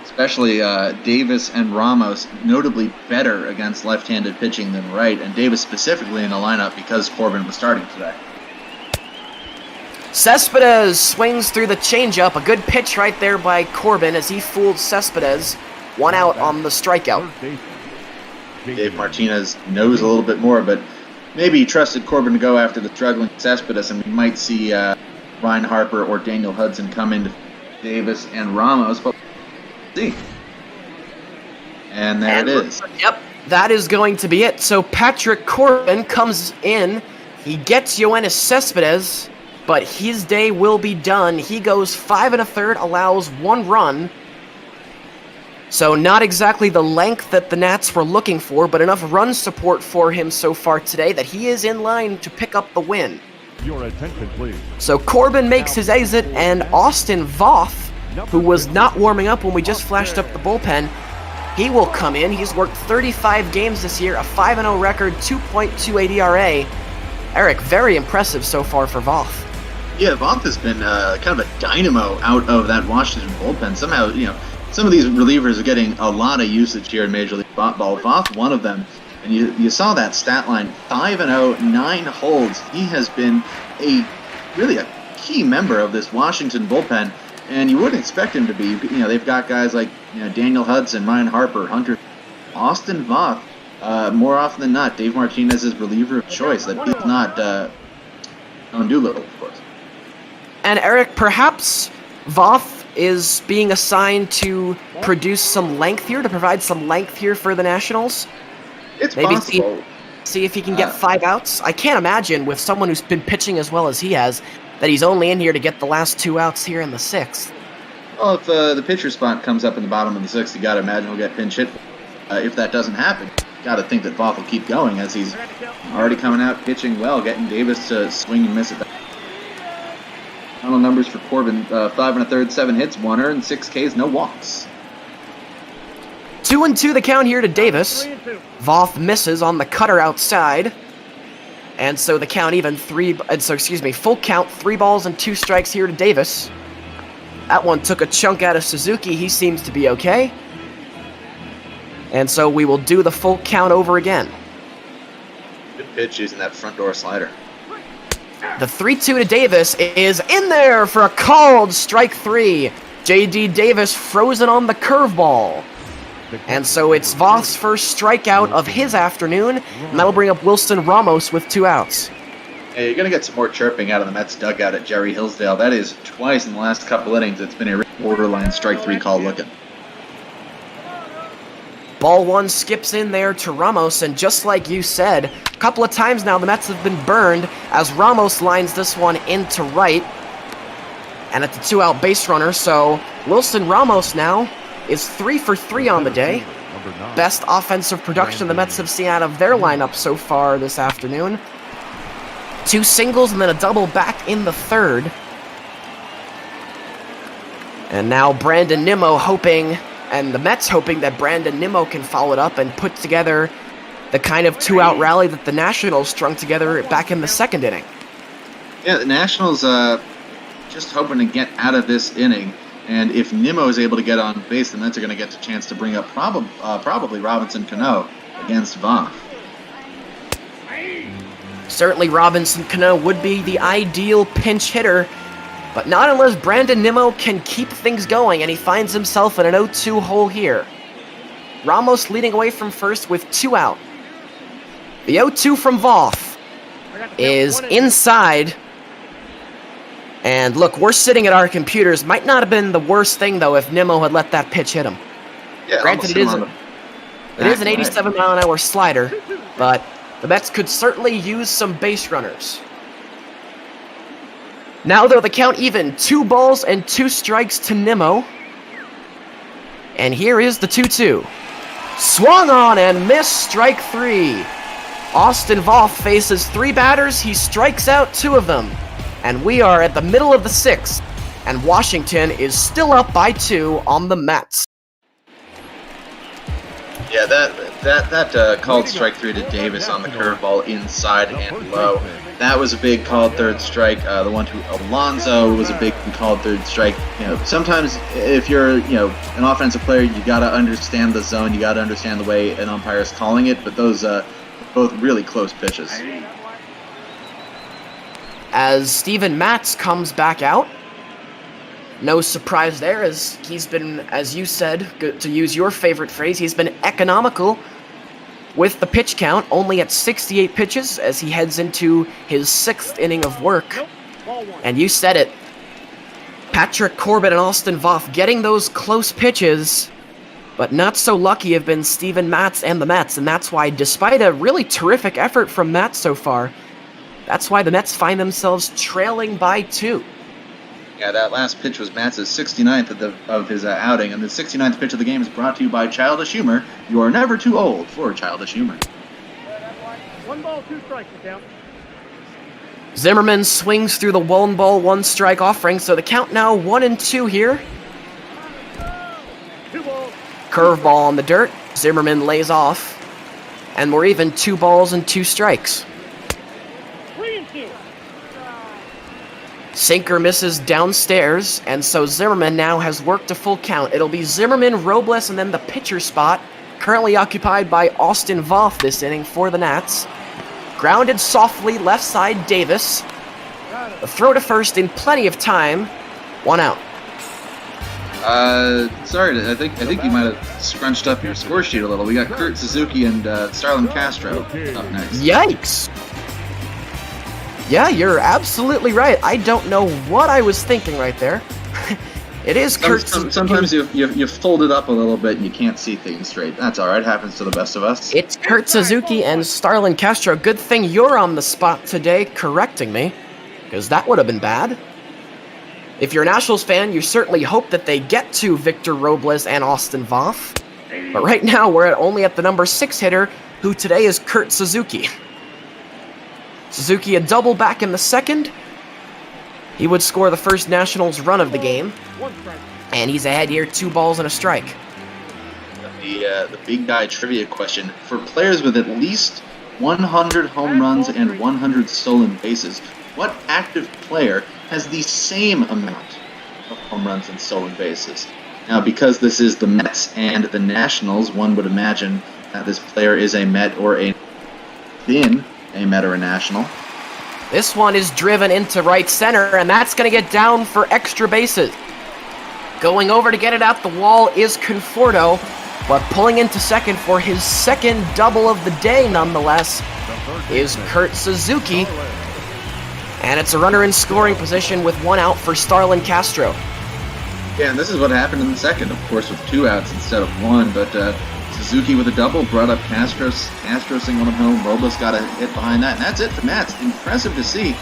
Especially Davis and Ramos, notably better against left-handed pitching than right, and Davis specifically in the lineup because Corbin was starting today. Cespedes swings through the changeup. A good pitch right there by Corbin as he fooled Cespedes. 1 out on the strikeout. Dave Martinez knows a little bit more, but maybe he trusted Corbin to go after the struggling Cespedes, and we might see Ryan Harper or Daniel Hudson come into Davis and Ramos, but see. And there it is. Yep, that is going to be it. So Patrick Corbin comes in. He gets Yoenis Cespedes, but his day will be done. He goes 5 1/3, allows 1 run. So not exactly the length that the Nats were looking for, but enough run support for him so far today that he is in line to pick up the win. Your attention, please. So Corbin makes his exit, and Austin Voth, who was not warming up when we just flashed up the bullpen, he will come in. He's worked 35 games this year, a 5-0 record, 2.28 ERA. Eric, very impressive so far for Voth. Yeah, Voth has been kind of a dynamo out of that Washington bullpen. Somehow, some of these relievers are getting a lot of usage here in Major League Baseball. Voth, one of them. And you saw that stat line, 5-0, 9 holds. He has been really a key member of this Washington bullpen, and you wouldn't expect him to be. They've got guys like Daniel Hudson, Ryan Harper, Hunter, Austin Voth. More often than not, Dave Martinez's reliever of choice. That is not Don Doolittle, of course. And Eric, perhaps Voth is being assigned to produce some length here, to provide some length here for the Nationals. It's possible. See if he can get 5 outs. I can't imagine with someone who's been pitching as well as he has that he's only in here to get the last 2 outs here in the 6th. Well, if the pitcher spot comes up in the bottom of the 6th, you got to imagine he'll get pinch hit. If that doesn't happen, you got to think that Voth will keep going as he's already coming out pitching well, getting Davis to swing and miss it. Final numbers for Corbin: 5 1/3, 7 hits, 1 earned, 6 Ks, no walks. 2-2 the count here to Davis. Voth misses on the cutter outside. And so the count even full count, 3 balls and 2 strikes here to Davis. That one took a chunk out of Suzuki. He seems to be okay. And so we will do the full count over again. Good pitch using that front door slider. The 3-2 to Davis is in there for a called strike 3. J.D. Davis frozen on the curveball. And so it's Voth's first strikeout of his afternoon, and that'll bring up Wilson Ramos with 2 outs. Yeah, you're going to get some more chirping out of the Mets dugout at Jerry Hillsdale. That is twice in the last couple innings. It's been a borderline strike 3 call looking. Ball 1 skips in there to Ramos, and just like you said, a couple of times now the Mets have been burned as Ramos lines this one into right. And at the 2-out base runner, so Wilson Ramos now is 3 for 3 on the day. Best offensive production the Mets have seen out of their lineup so far this afternoon. 2 singles and then a double back in the 3rd. And now Brandon Nimmo hoping, and the Mets hoping that Brandon Nimmo can follow it up and put together the kind of 2-out rally that the Nationals strung together back in the 2nd inning. Yeah, the Nationals just hoping to get out of this inning. And if Nimmo is able to get on base, the Mets are going to get the chance to bring up probably Robinson Cano against Voth. Certainly Robinson Cano would be the ideal pinch hitter, but not unless Brandon Nimmo can keep things going, and he finds himself in an 0-2 hole here. Ramos leading away from first with 2 out. The 0-2 from Voth is inside. And look, we're sitting at our computers. Might not have been the worst thing, though, if Nimmo had let that pitch hit him. Yeah, granted, it is an 87-mile-an-hour slider, but the Mets could certainly use some base runners. Now, though, the count even. 2 balls and 2 strikes to Nimmo. And here is the 2-2. Swung on and missed, strike 3. Austin Voth faces 3 batters. He strikes out 2 of them. And we are at the middle of the 6th, and Washington is still up by 2 on the Mets. Yeah, that called strike 3 to Davis on the curveball inside and low. That was a big called 3rd strike. The one to Alonso was a big called 3rd strike. You know, sometimes if you're an offensive player, you got to understand the zone, you got to understand the way an umpire is calling it. But those both really close pitches. As Steven Matz comes back out. No surprise there, as he's been, as you said, to use your favorite phrase, he's been economical with the pitch count, only at 68 pitches as he heads into his 6th inning of work. And you said it, Patrick Corbin and Austin Voth getting those close pitches, but not so lucky have been Steven Matz and the Mets, and that's why, despite a really terrific effort from Matz so far, that's why the Mets find themselves trailing by 2. Yeah, that last pitch was Matz's 69th of his outing, and the 69th pitch of the game is brought to you by Childish Humor. You are never too old for Childish Humor. 1 ball, 2 strikes to count. Zimmerman swings through the 1 ball, 1 strike offering, so the count now 1-2 here. 2 balls. Curveball on the dirt. Zimmerman lays off, and we're even 2 balls and 2 strikes. 3-2. Sinker misses downstairs, and so Zimmerman now has worked a full count. It'll be Zimmerman, Robles, and then the pitcher spot, currently occupied by Austin Voth this inning for the Nats. Grounded softly, left side, Davis. The throw to first in plenty of time. 1 out. Sorry, I think you might have scrunched up your score sheet a little. We got Kurt Suzuki and Starlin Castro up next. Yikes! Yeah, you're absolutely right. I don't know what I was thinking right there. It is Kurt. Sometimes you fold it up a little bit and you can't see things straight. That's all right. Happens to the best of us. It's Kurt Suzuki and Starlin Castro. Good thing you're on the spot today correcting me, because that would have been bad. If you're a Nationals fan, you certainly hope that they get to Victor Robles and Austin Voth. But right now, we're only at the number 6 hitter, who today is Kurt Suzuki. Suzuki a double back in the second. He would score the first Nationals run of the game. And he's ahead here, 2 balls and a strike. The big guy trivia question. For players with at least 100 home runs and 100 stolen bases, what active player has the same amount of home runs and stolen bases? Now, because this is the Mets and the Nationals, one would imagine that this player is a Met or been a Met or a National. This one is driven into right center, and that's going to get down for extra bases. Going over to get it out the wall is Conforto, but pulling into second for his second double of the day, nonetheless, is Kurt Suzuki. And it's a runner in scoring position with 1 out for Starlin Castro. Yeah, and this is what happened in the second, of course, with 2 outs instead of 1, but Suzuki with a double brought up Castro singled him home. Robles got a hit behind that, and that's it for Matz. Impressive to see,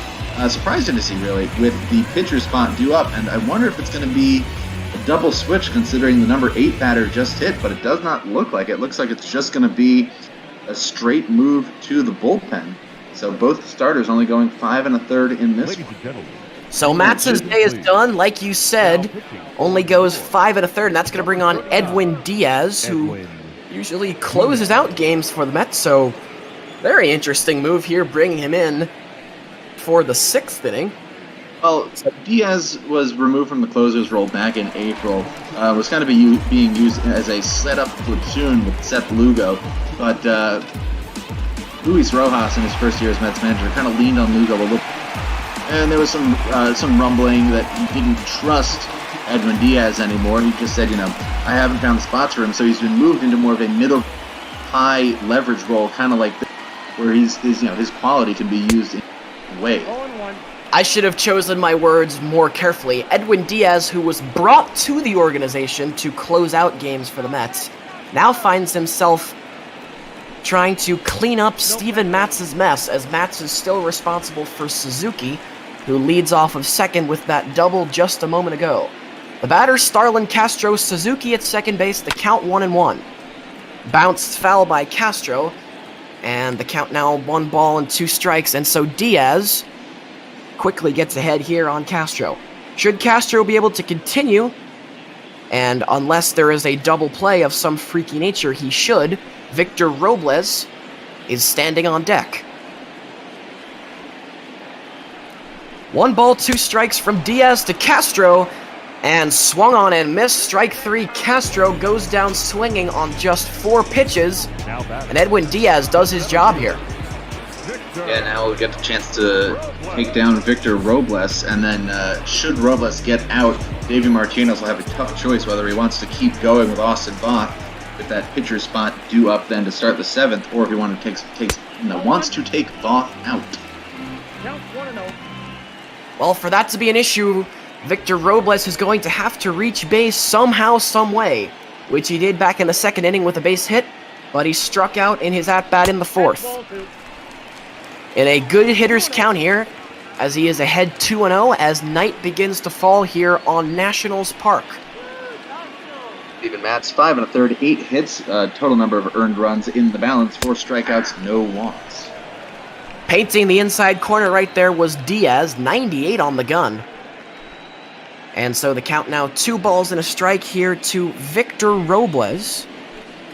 surprising to see, really, with the pitcher spot due up, and I wonder if it's going to be a double switch considering the number 8 batter just hit, but it does not look like it. It looks like it's just going to be a straight move to the bullpen. So both starters only going 5 1/3 in this one. So Matz's day is done, like you said, only goes 5 1/3, and that's going to bring on Edwin Diaz, who usually closes out games for the Mets, so very interesting move here, bringing him in for the 6th inning. Well, Diaz was removed from the closer's role back in April. Was kind of being used as a setup platoon with Seth Lugo, but Luis Rojas in his first year as Mets manager kind of leaned on Lugo a little. And there was some rumbling that he didn't trust Edwin Diaz anymore. He just said, I haven't found the spots for him, so he's been moved into more of a middle high leverage role, kind of like this, where his quality can be used in a way. I should have chosen my words more carefully. Edwin Diaz, who was brought to the organization to close out games for the Mets, now finds himself trying to clean up Steven Matz's mess, as Matz is still responsible for Suzuki, who leads off of second with that double just a moment ago. The batter, Starlin Castro, Suzuki at second base, the count 1-1. Bounced foul by Castro, and the count now 1 ball and 2 strikes, and so Diaz quickly gets ahead here on Castro. Should Castro be able to continue, and unless there is a double play of some freaky nature, he should, Victor Robles is standing on deck. 1 ball, 2 strikes from Diaz to Castro, and swung on and missed. Strike 3. Castro goes down swinging on just 4 pitches, and Edwin Diaz does his job here. Yeah, now we'll get the chance to take down Victor Robles, and then should Robles get out, Davey Martinez will have a tough choice whether he wants to keep going with Austin Voth with that pitcher spot due up then to start the 7th, or if he wants to take Voth out. Well, for that to be an issue, Victor Robles is going to have to reach base somehow, some way, which he did back in the 2nd inning with a base hit, but he struck out in his at-bat in the 4th. In a good hitter's count here, as he is ahead 2-0 as night begins to fall here on Nationals Park. Steven Matz, 5 1/3, 8 hits, total number of earned runs in the balance, 4 strikeouts, no walks. Painting the inside corner right there was Diaz, 98 on the gun. And so the count now 2 balls and a strike here to Victor Robles,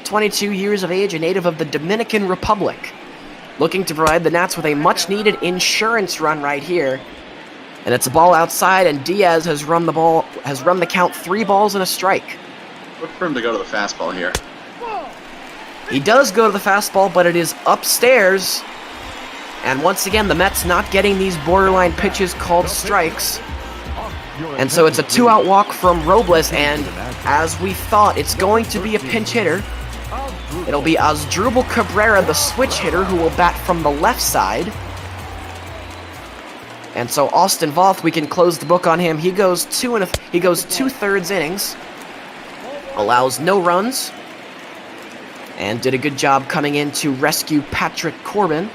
22 years of age, a native of the Dominican Republic, looking to provide the Nats with a much-needed insurance run right here. And it's a ball outside, and Diaz has run the count 3 balls and a strike. Look for him to go to the fastball here. He does go to the fastball, but it is upstairs. And once again, the Mets not getting these borderline pitches called strikes. And so it's a 2-out walk from Robles, and as we thought, it's going to be a pinch hitter. It'll be Asdrubal Cabrera, the switch hitter, who will bat from the left side. And so Austin Voth, we can close the book on him. He goes 2/3 innings, allows no runs, and did a good job coming in to rescue Patrick Corbin.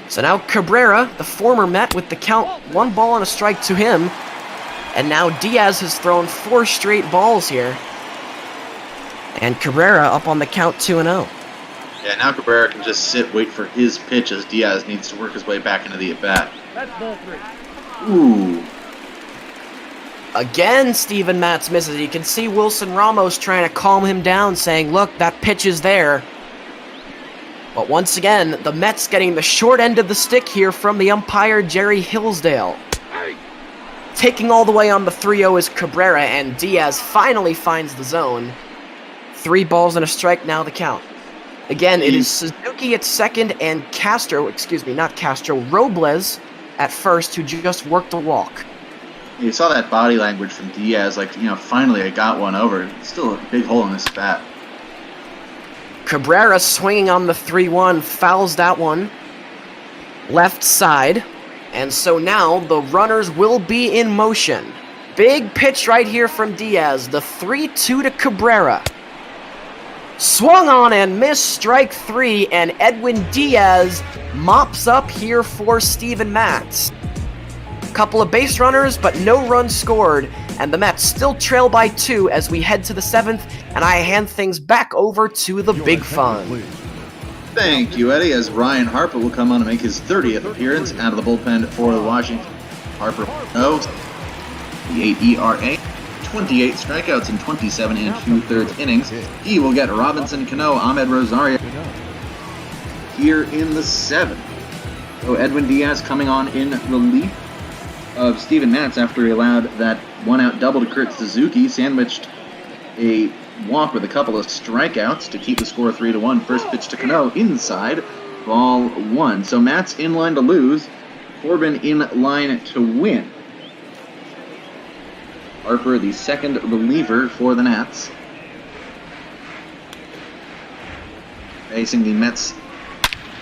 So now Cabrera, the former Met, with the count 1 ball and a strike to him. And now Diaz has thrown 4 straight balls here. And Cabrera up on the count 2-0. Yeah, now Cabrera can just sit, wait for his pitch as Diaz needs to work his way back into the at-bat. That's ball 3. Ooh. Again, Steven Matz misses. You can see Wilson Ramos trying to calm him down, saying, look, that pitch is there. But once again, the Mets getting the short end of the stick here from the umpire, Jerry Hillsdale. Taking all the way on the 3-0 is Cabrera, and Diaz finally finds the zone. 3 balls and a strike, now the count. Again, it is Suzuki at second and Robles at first, who just worked a walk. You saw that body language from Diaz, like, finally I got one over. Still a big hole in this bat. Cabrera swinging on the 3-1, fouls that one left side. And so now the runners will be in motion. Big pitch right here from Diaz, the 3-2 to Cabrera. Swung on and missed, strike 3, and Edwin Diaz mops up here for Steven Matz. Couple of base runners, but no runs scored, and the Mets still trail by 2 as we head to the 7th, and I hand things back over to the Big Fun. Thank you, Eddie, as Ryan Harper will come on and make his 30th appearance out of the bullpen for the Washington. Harper knows the 8 ERA, 28 strikeouts in 27 2/3 innings. He will get Robinson Cano, Ahmed Rosario here in the 7th. So Edwin Diaz coming on in relief of Steven Matz after he allowed that 1-out double to Kurt Suzuki, sandwiched a walk with a couple of strikeouts to keep the score 3-1. First pitch to Cano, inside, ball 1. So Matz in line to lose, Corbin in line to win. Harper, the second reliever for the Nats. Facing the Mets,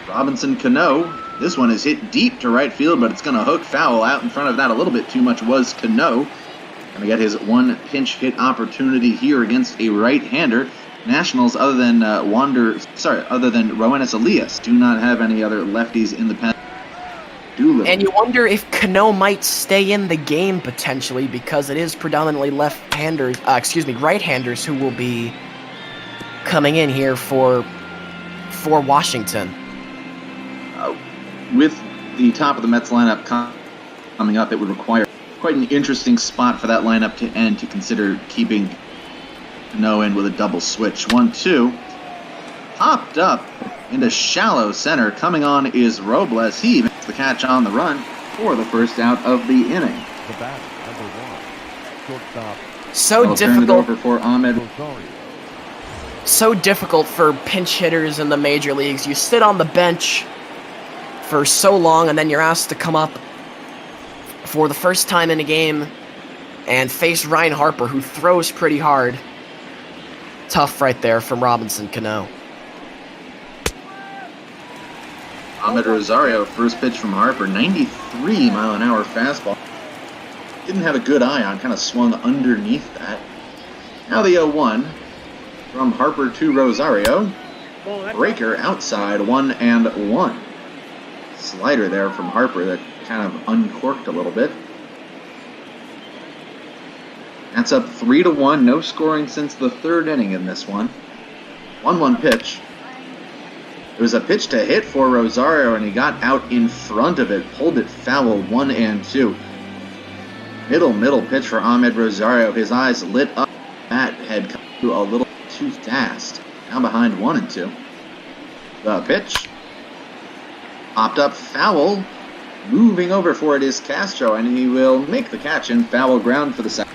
Robinson Cano. This one is hit deep to right field, but it's going to hook foul. Out in front of that a little bit too much was Cano. Going to get his 1 pinch hit opportunity here against a right-hander. Nationals, other than Roenis Elias, do not have any other lefties in the pen. And you wonder if Cano might stay in the game potentially, because it is predominantly right-handers who will be coming in here for Washington. With the top of the Mets lineup coming up, it would require quite an interesting spot for that lineup to end to consider keeping Cano in with a double switch. 1-2. Popped up into shallow center. Coming on is Robles. He makes the catch on the run for the first out of the inning. The bat, number 1, shortstop. So difficult. Turn it over for Ahmed. So difficult for pinch hitters in the major leagues. You sit on the bench for so long, and then you're asked to come up for the first time in a game and face Ryan Harper, who throws pretty hard. Tough right there from Robinson Cano. Ahmed Rosario, first pitch from Harper, 93-mile-an-hour fastball. Didn't have a good eye on, kind of swung underneath that. Now the 0-1 from Harper to Rosario. Breaker outside, 1-1. Slider there from Harper that kind of uncorked a little bit. That's up 3-1. No scoring since the 3rd inning in this one. 1-1 pitch. It was a pitch to hit for Rosario, and he got out in front of it, pulled it foul, 1-2. Middle pitch for Ahmed Rosario. His eyes lit up. Bat had come through a little too fast. Now behind 1-2. The pitch. Popped up foul. Moving over for it is Castro, and he will make the catch in foul ground for the second.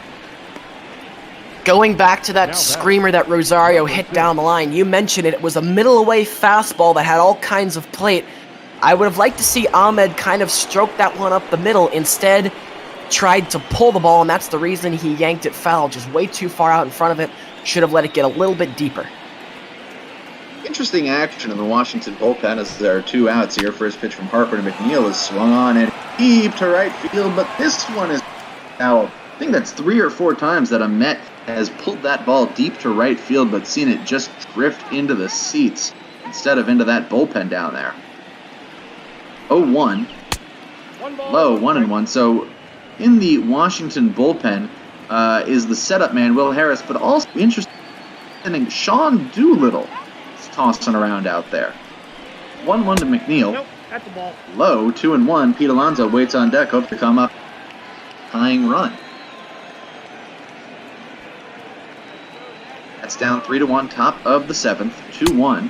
Going back to that screamer that Rosario hit down the line, you mentioned it. It was a middle-away fastball that had all kinds of plate. I would have liked to see Ahmed kind of stroke that one up the middle. Instead, tried to pull the ball, and that's the reason he yanked it foul. Just way too far out in front of it. Should have let it get a little bit deeper. Interesting action in the Washington bullpen as there are 2 outs here. First pitch from Harper to McNeil is swung on and deep to right field, but this one is foul. I think that's 3 or 4 times that a Met has pulled that ball deep to right field, but seen it just drift into the seats instead of into that bullpen down there. 0-1. Low, 1-1. So in the Washington bullpen is the setup man, Will Harris, but also interesting, Sean Doolittle is tossing around out there. 1-1 to McNeil. Nope, that's the ball. Low, 2-1. Pete Alonso waits on deck, hopes to come up. Tying run. That's down 3-1, top of the 7th, 2-1.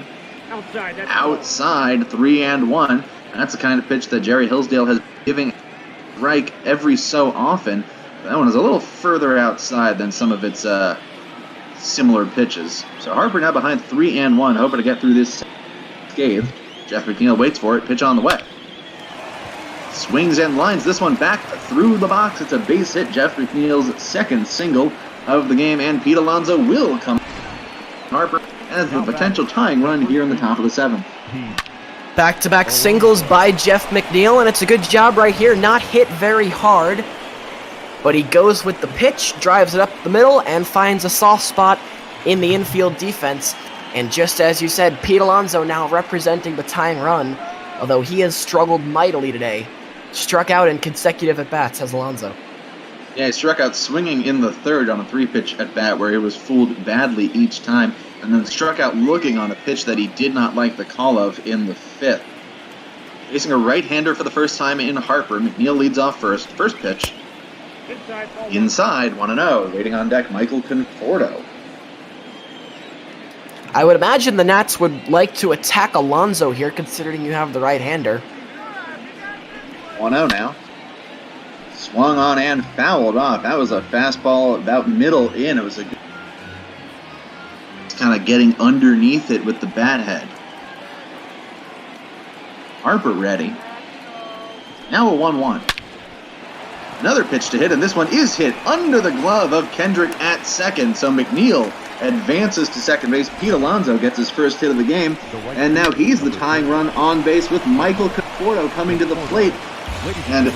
Outside, that's Outside, 3-1. That's the kind of pitch that Jerry Hillsdale has been giving Reich every so often. That one is a little further outside than some of its similar pitches. So Harper now behind 3-1, hoping to get through this scathed. Jeff McNeil waits for it, pitch on the way. Swings and lines this one back through the box. It's a base hit, Jeff McNeil's second single of the game, and Pete Alonso will come. Harper has the potential tying run here in the top of the 7th. Back-to-back singles by Jeff McNeil, and it's a good job right here. Not hit very hard, but he goes with the pitch, drives it up the middle, and finds a soft spot in the infield defense. And just as you said, Pete Alonso now representing the tying run, although he has struggled mightily today. Struck out in consecutive at-bats, has Alonso. Yeah, he struck out swinging in the 3rd on a 3-pitch at-bat where he was fooled badly each time, and then struck out looking on a pitch that he did not like the call of in the 5th. Facing a right-hander for the first time in Harper, McNeil leads off first. First pitch. Inside, 1-0. Waiting on deck, Michael Conforto. I would imagine the Nats would like to attack Alonso here, considering you have the right-hander. 1-0 now. Swung on and fouled off. That was a fastball about middle in. It was a good... kind of getting underneath it with the bat head. Harper ready. Now a 1-1. Another pitch to hit, and this one is hit under the glove of Kendrick at second. So McNeil advances to second base. Pete Alonso gets his first hit of the game, and now he's the tying run on base with Michael Conforto coming to the plate. And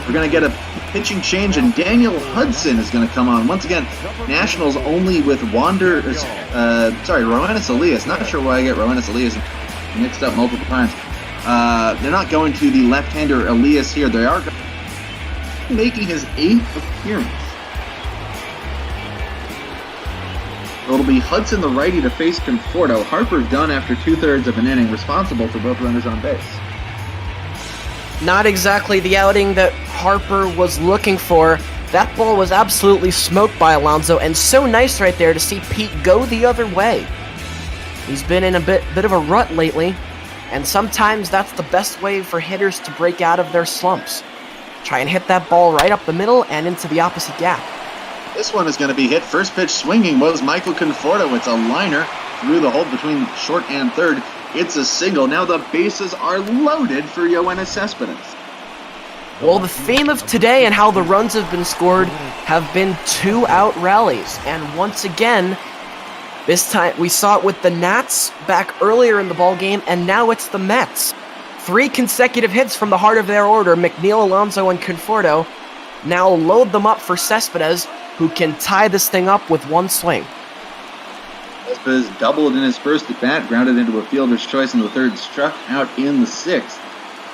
we're going to get a pitching change, and Daniel Hudson is going to come on. Once again, Nationals only with Rowanus Elias. Not sure why I get Rowanus Elias mixed up multiple times. They're not going to the left-hander Elias here. They are making his 8th appearance. It'll be Hudson the righty to face Conforto. Harper done after 2/3 of an inning, responsible for both runners on base. Not exactly the outing that Harper was looking for. That ball was absolutely smoked by Alonso, and so nice right there to see Pete go the other way. He's been in a bit of a rut lately, and sometimes that's the best way for hitters to break out of their slumps. Try and hit that ball right up the middle and into the opposite gap. This one is going to be hit. First pitch swinging was Michael Conforto. It's a liner through the hole between short and third. It's a single. Now the bases are loaded for Yoenis Cespedes. Well, the theme of today and how the runs have been scored have been 2-out rallies. And once again, this time we saw it with the Nats back earlier in the ballgame, and now it's the Mets. 3 consecutive hits from the heart of their order, McNeil, Alonso, and Conforto. Now load them up for Cespedes, who can tie this thing up with one swing. Cespedes doubled in his first at-bat, grounded into a fielder's choice in the 3rd, struck out in the 6th.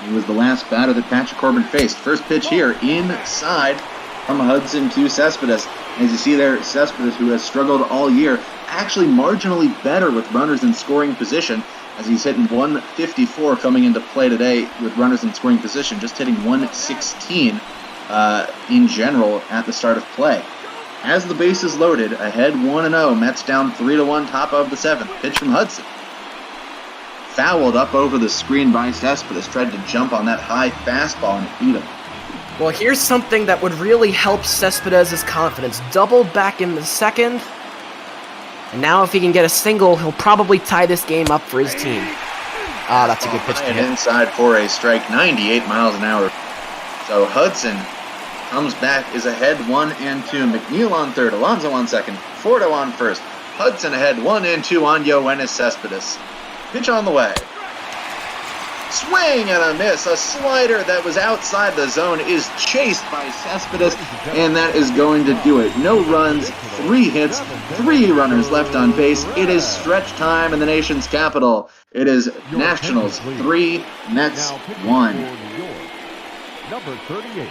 He was the last batter that Patrick Corbin faced. First pitch here, inside from Hudson to Cespedes. As you see there, Cespedes, who has struggled all year, actually marginally better with runners in scoring position, as he's hitting 154 coming into play today with runners in scoring position, just hitting 116 in general at the start of play. As the bases loaded, ahead 1-0, Mets down 3-1, top of the 7th. Pitch from Hudson. Fouled up over the screen by Cespedes, tried to jump on that high fastball and beat him. Well, here's something that would really help Cespedes' confidence. Doubled back in the 2nd, and now if he can get a single, he'll probably tie this game up for his team. Ah, that's a good pitch to hit. Inside for a strike, 98 miles an hour. So Hudson comes back, is ahead 1-2. McNeil on third, Alonso on second, Conforto on first. Hudson ahead 1-2 on Yoenis Cespedes. Pitch on the way. Swing and a miss. A slider that was outside the zone is chased by Cespedes, and that is going to do it. No runs, 3 hits, 3 runners left on base. It is stretch time in the nation's capital. It is Nationals 3, Mets 1. Number 38,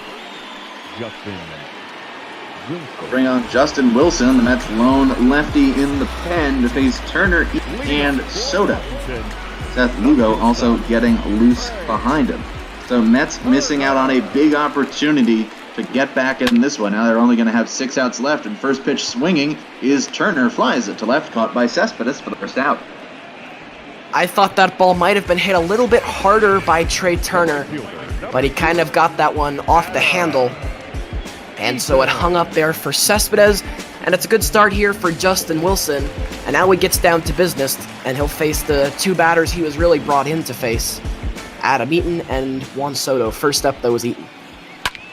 Justin Wilson. Bring on Justin Wilson, the Mets' lone lefty in the pen, to face Turner and Soto. Seth Lugo also getting loose behind him. So Mets missing out on a big opportunity to get back in this one. Now they're only going to have 6 outs left, and first pitch swinging is Turner, flies it to left, caught by Cespedes for the first out. I thought that ball might have been hit a little bit harder by Trey Turner, but he kind of got that one off the handle. And so it hung up there for Cespedes, and it's a good start here for Justin Wilson. And now he gets down to business, and he'll face the 2 batters he was really brought in to face, Adam Eaton and Juan Soto. First up, though, was Eaton.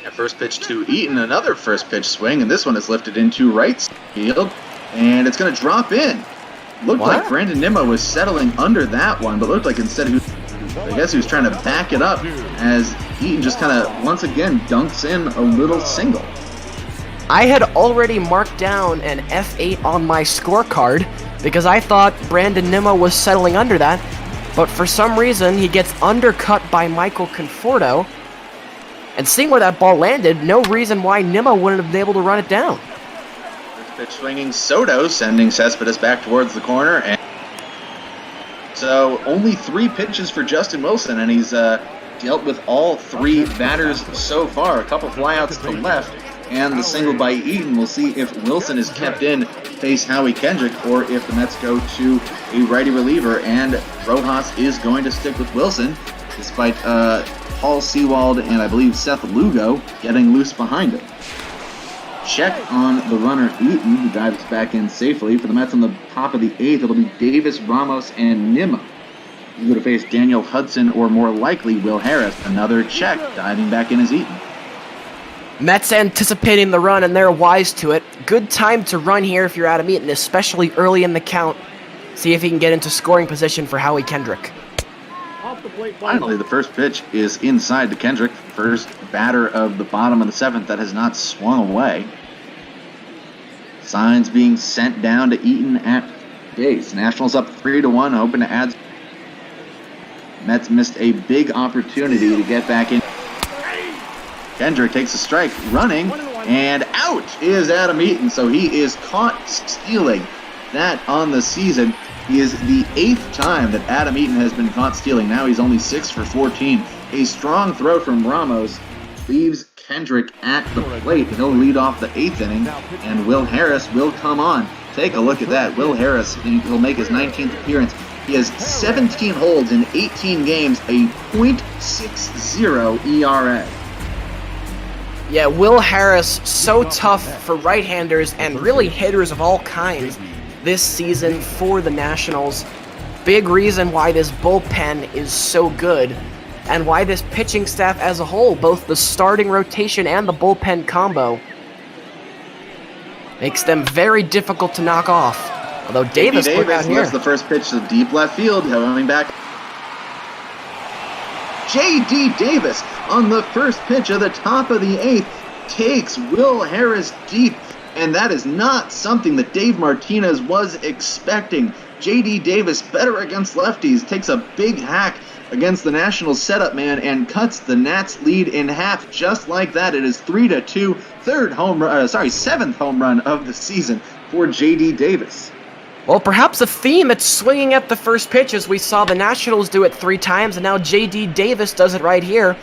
Yeah, first pitch to Eaton, another first pitch swing, and this one is lifted into right field, and it's going to drop in. Looked like Brandon Nimmo was settling under that one, but looked like instead he was trying to back it up as Eaton just kind of once again dunks in a little single. I had already marked down an F8 on my scorecard because I thought Brandon Nimmo was settling under that, but for some reason he gets undercut by Michael Conforto, and seeing where that ball landed, no reason why Nimmo wouldn't have been able to run it down. First pitch swinging Soto, sending Cespedes back towards the corner, and so only 3 pitches for Justin Wilson, and he's dealt with all 3 batters so far. A couple flyouts to left, and the single by Eaton. We'll see if Wilson is kept in, face Howie Kendrick, or if the Mets go to a righty reliever, and Rojas is going to stick with Wilson, despite Paul Sewald and I believe Seth Lugo getting loose behind him. Check on the runner Eaton, who dives back in safely. For the Mets on the top of the 8th, it'll be Davis, Ramos, and Nimmo. He's going to face Daniel Hudson, or more likely Will Harris. Another check, diving back in as Eaton. Mets anticipating the run, and they're wise to it. Good time to run here if you're Adam Eaton, especially early in the count. See if he can get into scoring position for Howie Kendrick. Finally, the first pitch is inside to Kendrick. First batter of the bottom of the 7th that has not swung away. Signs being sent down to Eaton at base. Nationals up 3-1, hoping to add. Mets missed a big opportunity to get back in. Kendrick takes a strike, running, and out is Adam Eaton. So he is caught stealing. That on the season. He is the 8th time that Adam Eaton has been caught stealing. Now he's only 6 for 14. A strong throw from Ramos leaves Kendrick at the plate. He'll lead off the 8th inning, and Will Harris will come on. Take a look at that. Will Harris, he'll make his 19th appearance. He has 17 holds in 18 games, a .60 ERA. Yeah, Will Harris, so tough for right-handers and really hitters of all kinds this season for the Nationals. Big reason why this bullpen is so good, and why this pitching staff as a whole, both the starting rotation and the bullpen combo, makes them very difficult to knock off. Although Davis look out here. That's the first pitch to deep left field, coming back. J.D. Davis on the first pitch of the top of the 8th takes Will Harris deep, and that is not something that Dave Martinez was expecting. J.D. Davis, better against lefties, takes a big hack against the Nationals setup man and cuts the Nats lead in half just like that. It is 3-2, 7th home run of the season for J.D. Davis. Well, perhaps a theme at swinging at the first pitch, as we saw the Nationals do it 3 times, and now J.D. Davis does it right here.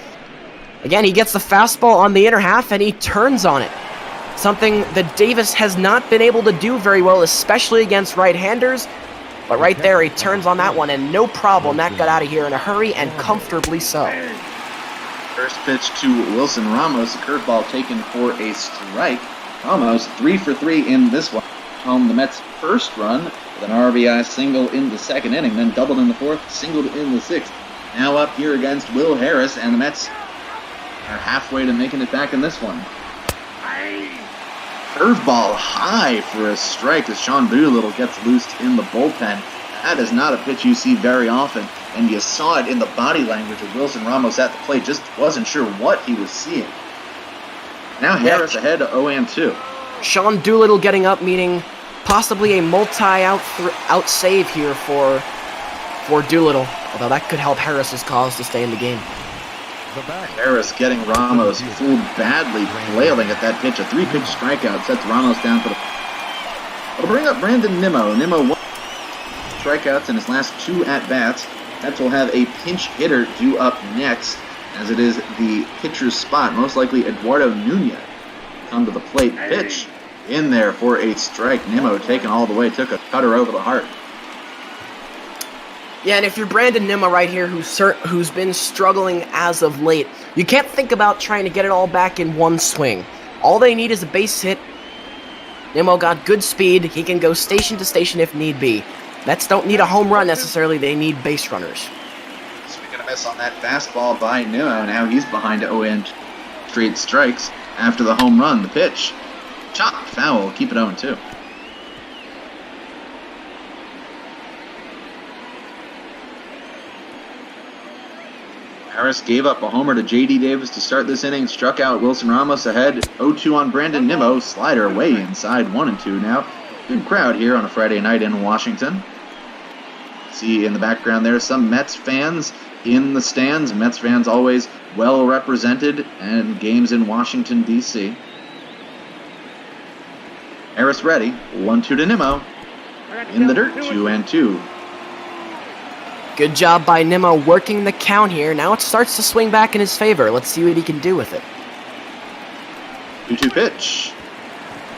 Again, he gets the fastball on the inner half, and he turns on it. Something that Davis has not been able to do very well, especially against right-handers. But right there, he turns on that one, and no problem. That got out of here in a hurry, and comfortably so. First pitch to Wilson Ramos, a curveball taken for a strike. Ramos 3 for 3 in this one. Home the Mets' first run with an RBI single in the 2nd inning, then doubled in the 4th, singled in the 6th. Now up here against Will Harris, and the Mets are halfway to making it back in this one. Curveball high for a strike as Sean Doolittle gets loosed in the bullpen. That is not a pitch you see very often, and you saw it in the body language of Wilson Ramos at the plate. Just wasn't sure what he was seeing. Now Harris ahead to 0-2. Sean Doolittle getting up, meaning possibly a multi-out save here for Doolittle, although that could help Harris's cause to stay in the game. Harris getting Ramos fooled badly, flailing at that pitch. A 3-pitch strikeout sets Ramos down for the... It'll bring up Brandon Nimmo. Nimmo 1 strikeouts in his last 2 at-bats. Mets will have a pinch hitter due up next, as it is the pitcher's spot. Most likely Eduardo Nunez come to the plate. Pitch in there for a strike. Nimmo taken all the way, took a cutter over the heart. Yeah, and if you're Brandon Nimmo right here, who's been struggling as of late, you can't think about trying to get it all back in one swing. All they need is a base hit. Nimmo got good speed. He can go station to station if need be. Mets don't need a home run necessarily. They need base runners. Swing and a miss on that fastball by Nimmo. Now he's behind 0-2 straight strikes after the home run. The pitch. Chop, foul. Keep it 0-2. Harris gave up a homer to J.D. Davis to start this inning, struck out Wilson Ramos ahead, 0-2 on Brandon Nimmo, slider way inside 1-2 now. Good crowd here on a Friday night in Washington. See in the background there some Mets fans in the stands. Mets fans always well represented in games in Washington, D.C. Harris ready, 1-2 to Nimmo. In the dirt, 2-2. Good job by Nimmo working the count here. Now it starts to swing back in his favor. Let's see what he can do with it. 2-2 pitch.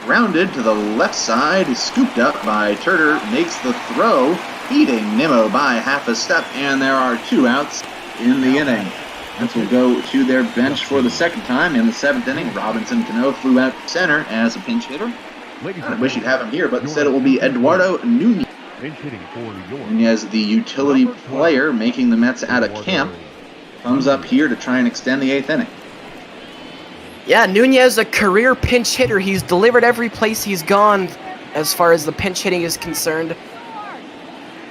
Grounded to the left side. Scooped up by Turner. Makes the throw. Beating Nimmo by half a step. And there are 2 outs in the inning. Mets will go to their bench for the second time in the 7th inning. Robinson Cano flew out center as a pinch hitter. I wish you'd have him here, but instead it will be Eduardo Nunez. Nunez, the utility player, making the Mets out of camp, comes up here to try and extend the 8th inning. Yeah, Nunez, a career pinch hitter. He's delivered every place he's gone as far as the pinch hitting is concerned.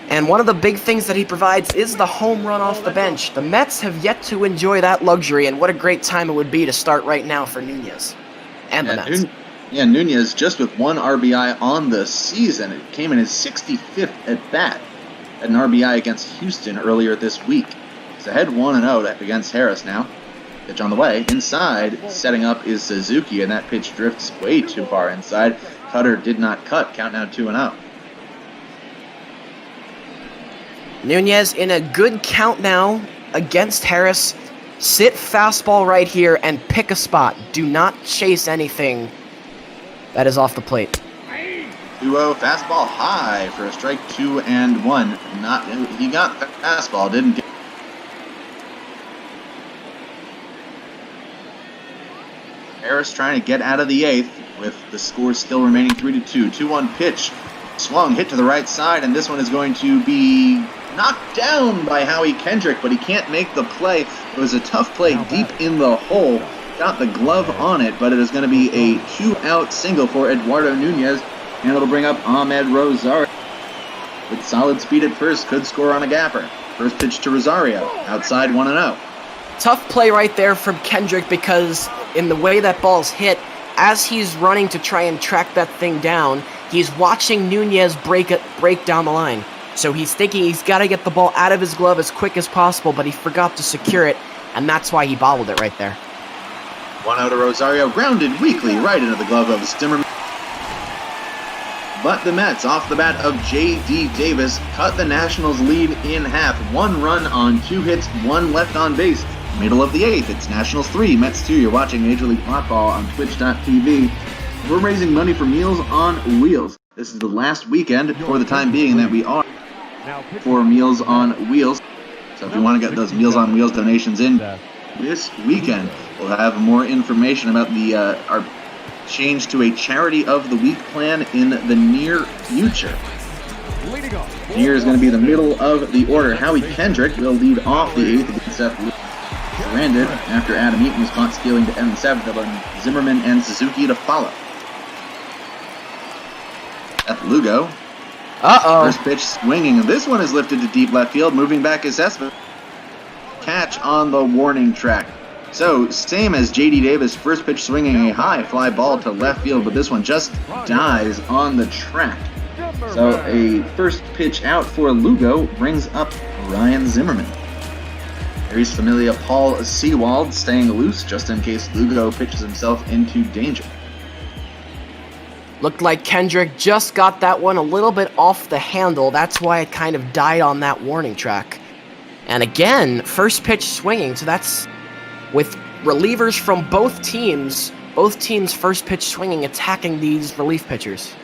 And one of the big things that he provides is the home run off the bench. The Mets have yet to enjoy that luxury, and what a great time it would be to start right now for Nunez and the Mets. Nunez just with 1 RBI on the season. It came in his 65th at bat. Had an RBI against Houston earlier this week. He's ahead 1-0 against Harris now. Pitch on the way. Inside, setting up is Suzuki, and that pitch drifts way too far inside. Cutter did not cut. Count now 2-0. Nunez in a good count now against Harris. Sit fastball right here and pick a spot. Do not chase anything that is off the plate. 2-0 fastball high for a strike, 2-1. He got the fastball, didn't get. Harris trying to get out of the 8th with the score still remaining 3-2. 2-1 pitch, swung, hit to the right side, and this one is going to be knocked down by Howie Kendrick, but he can't make the play. It was a tough play deep in the hole. Got the glove on it, but it is going to be a 2-out single for Eduardo Nunez, and it'll bring up Ahmed Rosario. With solid speed at first, could score on a gapper. First pitch to Rosario, outside 1-0. Tough play right there from Kendrick because in the way that ball's hit, as he's running to try and track that thing down, he's watching Nunez break down the line. So he's thinking he's got to get the ball out of his glove as quick as possible, but he forgot to secure it, and that's why he bobbled it right there. 1-0 to Rosario, grounded weakly right into the glove of Zimmerman. But the Mets, off the bat of J.D. Davis, cut the Nationals' lead in half. 1 run on 2 hits, 1 left on base. Middle of the 8th, it's Nationals 3, Mets 2. You're watching Major League Baseball on Twitch.tv. We're raising money for Meals on Wheels. This is the last weekend, for the time being, that we are for Meals on Wheels. So if you want to get those Meals on Wheels donations in this weekend, we'll have more information about the our change to a Charity of the Week plan in the near future. Here is going to be the middle of the order. Howie Kendrick will lead off the 8th against Seth Sarandon after Adam Eaton was caught stealing to Evan 7th, and Zimmerman and Suzuki to follow. Seth Lugo. Uh-oh. First pitch swinging, and this one is lifted to deep left field. Moving back is Cespedes. Catch on the warning track. So, same as J.D. Davis, first pitch swinging a high fly ball to left field, but this one just dies on the track. So, a first pitch out for Lugo brings up Ryan Zimmerman. Aries Familia Paul Seawald staying loose just in case Lugo pitches himself into danger. Looked like Kendrick just got that one a little bit off the handle. That's why it kind of died on that warning track. And again, first pitch swinging, so that's with relievers from both teams first pitch swinging, attacking these relief pitchers.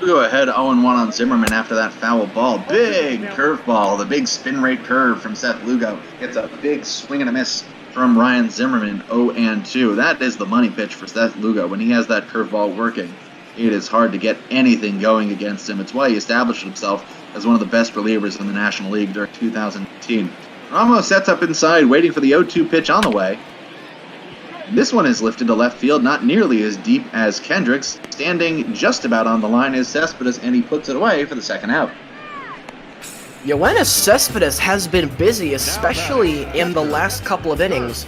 Lugo ahead 0-1 on Zimmerman after that foul ball. Big curveball, the big spin rate curve from Seth Lugo. Gets a big swing and a miss from Ryan Zimmerman, 0-2. That is the money pitch for Seth Lugo. When he has that curveball working, it is hard to get anything going against him. It's why he established himself as one of the best relievers in the National League during 2018. Ramos sets up inside, waiting for the 0-2 pitch on the way. This one is lifted to left field, not nearly as deep as Kendrick's. Standing just about on the line is Cespedes, and he puts it away for the second out. Yoenis Cespedes has been busy, especially in the last couple of innings.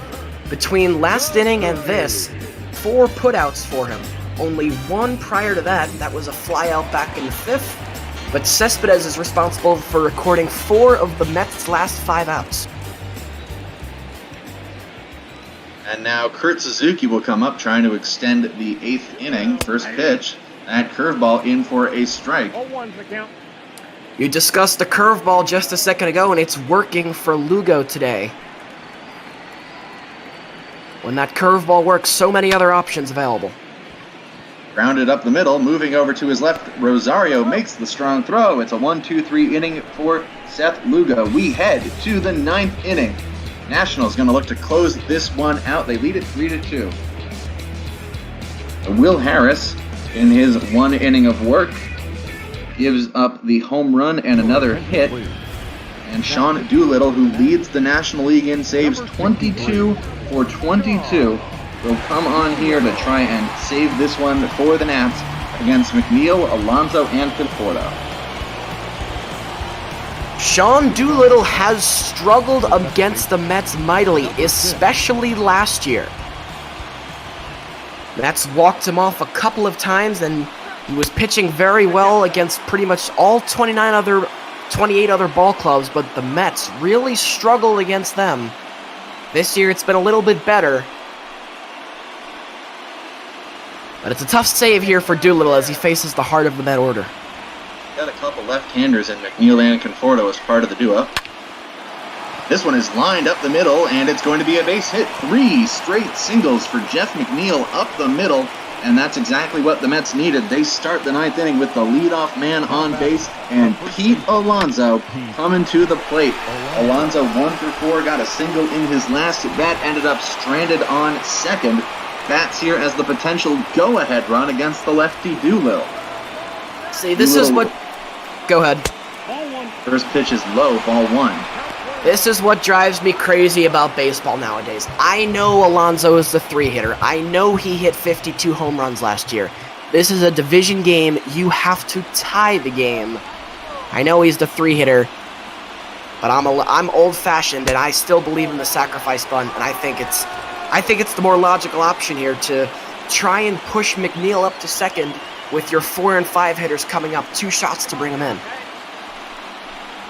Between last inning and this, 4 putouts for him. Only one prior to that, that was a flyout back in the 5th. But Cespedes is responsible for recording 4 of the Mets' last 5 outs. And now Kurt Suzuki will come up trying to extend the 8th inning. First pitch, that curveball in for a strike. You discussed the curveball just a second ago, and it's working for Lugo today. When that curveball works, so many other options available. Grounded up the middle, moving over to his left, Rosario makes the strong throw. It's a 1-2-3 inning for Seth Lugo. We head to the 9th inning. Nationals going to look to close this one out. They lead it 3-2. Will Harris, in his 1 inning of work, gives up the home run and another hit. And Sean Doolittle, who leads the National League in saves, 22 for 22, will come on here to try and save this one for the Nats against McNeil, Alonso, and Conforto. Sean Doolittle has struggled against the Mets mightily, especially last year. Mets walked him off a couple of times, and he was pitching very well against pretty much all 28 other ball clubs, but the Mets really struggled against them. This year it's been a little bit better. But it's a tough save here for Doolittle as he faces the heart of the Met order. Got a couple left-handers in McNeil and Conforto as part of the duo. This one is lined up the middle, and it's going to be a base hit. 3 straight singles for Jeff McNeil up the middle, and that's exactly what the Mets needed. They start the 9th inning with the leadoff man on base, and Pete Alonso coming to the plate. Alonso 1 for 4, got a single in his last at bat, ended up stranded on second. Bats here as the potential go-ahead run against the lefty Doolittle. See, this is what... Go ahead. First pitch is low, ball 1. This is what drives me crazy about baseball nowadays. I know Alonso is the 3-hitter. I know he hit 52 home runs last year. This is a division game. You have to tie the game. I know he's the 3-hitter, but I'm old-fashioned, and I still believe in the sacrifice bunt, and I think it's the more logical option here to try and push McNeil up to second with your 4 and 5 hitters coming up, 2 shots to bring him in.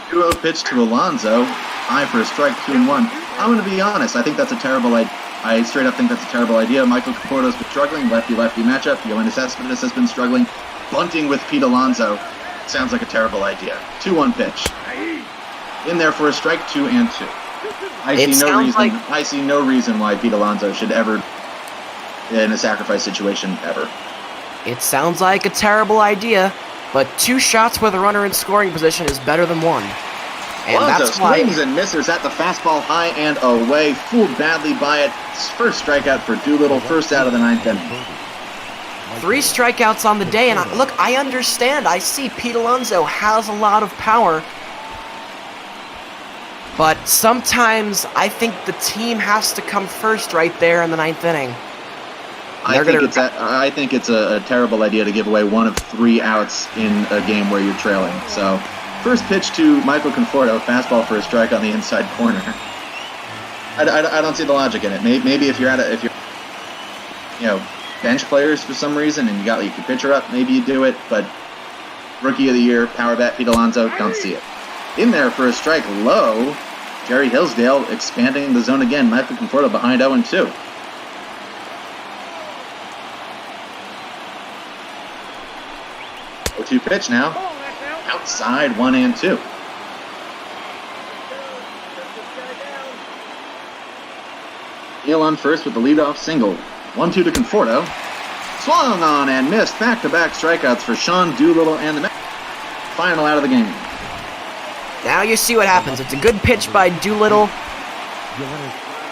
2-0 pitch to Alonso, high for a strike, 2-1. I'm going to be honest, I think that's a terrible idea. I straight up think that's a terrible idea. Michael Conforto's been struggling, lefty-lefty matchup. Yoenis Cespedes has been struggling. Bunting with Pete Alonso sounds like a terrible idea. 2-1 pitch. In there for a strike, 2-2. I see no reason why Pete Alonso should ever, in a sacrifice situation, ever. It sounds like a terrible idea, but 2 shots with a runner in scoring position is better than 1. And Alonso that's why... swings and misses at the fastball high and away. Fooled badly by it. First strikeout for Doolittle, first out of the 9th inning. 3 strikeouts on the day, and I understand. I see Pete Alonso has a lot of power. But sometimes I think the team has to come first right there in the 9th inning. I think it's a terrible idea to give away one of 3 outs in a game where you're trailing. So, first pitch to Michael Conforto, fastball for a strike on the inside corner. I don't see the logic in it. Maybe if you're bench players for some reason and you got your pitcher up, maybe you do it. But rookie of the year, power bat, Pete Alonso, don't see it. In there for a strike, low. Jerry Hillsdale expanding the zone again. Michael Conforto behind 0-2. 0-2 pitch now. Outside 1-2. Neal on first with the leadoff single. 1-2 to Conforto. Swung on and missed. Back-to-back strikeouts for Sean Doolittle and the Mets. Final out of the game. Now you see what happens. It's a good pitch by Doolittle.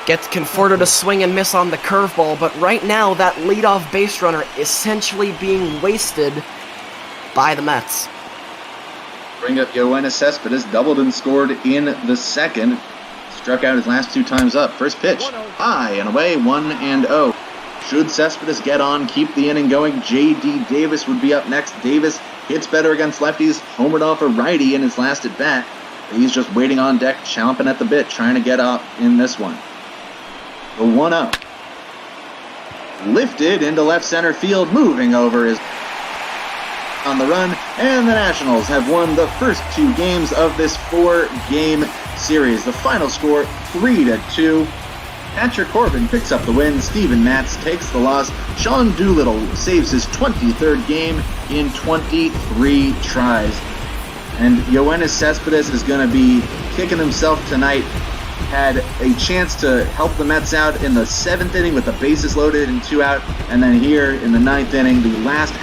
Gets Conforto to swing and miss on the curveball, but right now that leadoff base runner essentially being wasted by the Mets. Bring up Yoenis Cespedes, doubled and scored in the second. Struck out his last 2 times up. First pitch, high and away, 1-0. Should Cespedes get on, keep the inning going, J.D. Davis would be up next. Davis hits better against lefties, homered off a righty in his last at-bat. He's just waiting on deck, chomping at the bit, trying to get up in this one. The 1-0. Lifted into left center field, moving over is on the run, and the Nationals have won the first 2 games of this 4-game series. The final score, 3-2. Patrick Corbin picks up the win. Steven Matz takes the loss. Sean Doolittle saves his 23rd game in 23 tries. And Yoenis Cespedes is going to be kicking himself tonight. Had a chance to help the Mets out in the 7th inning with the bases loaded and 2 out. And then here in the 9th inning, the last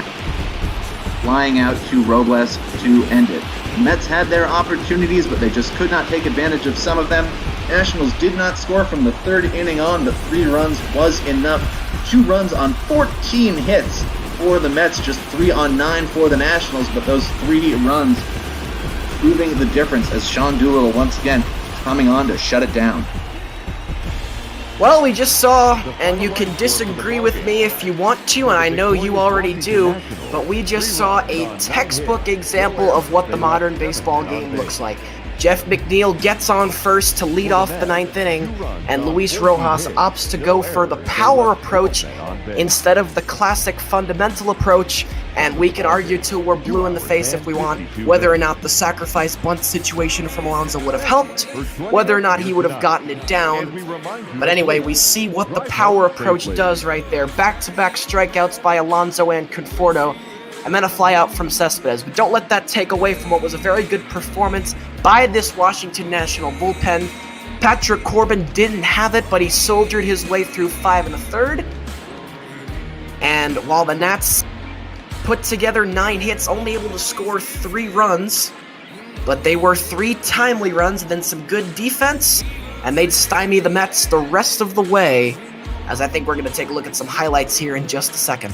flying out to Robles to end it. The Mets had their opportunities, but they just could not take advantage of some of them. Nationals did not score from the 3rd inning on, but 3 runs was enough. 2 runs on 14 hits for the Mets, just 3 on 9 for the Nationals, but those 3 runs proving the difference as Sean Doolittle once again coming on to shut it down. Well, we just saw, and you can disagree with me if you want to, and I know you already do, but we just saw a textbook example of what the modern baseball game looks like. Jeff McNeil gets on first to lead off the 9th inning, and Luis Rojas opts to go for the power approach instead of the classic fundamental approach, and we can argue till we're blue in the face if we want whether or not the sacrifice bunt situation from Alonso would have helped, whether or not he would have gotten it down. But anyway, we see what the power approach does right there. Back-to-back strikeouts by Alonso and Conforto, and then a flyout from Cespedes. But don't let that take away from what was a very good performance by this Washington National bullpen. Patrick Corbin didn't have it, but he soldiered his way through 5 1/3. And while the Nats put together 9 hits, only able to score 3 runs, but they were 3 timely runs and then some good defense, and they'd stymie the Mets the rest of the way, as I think we're going to take a look at some highlights here in just a second.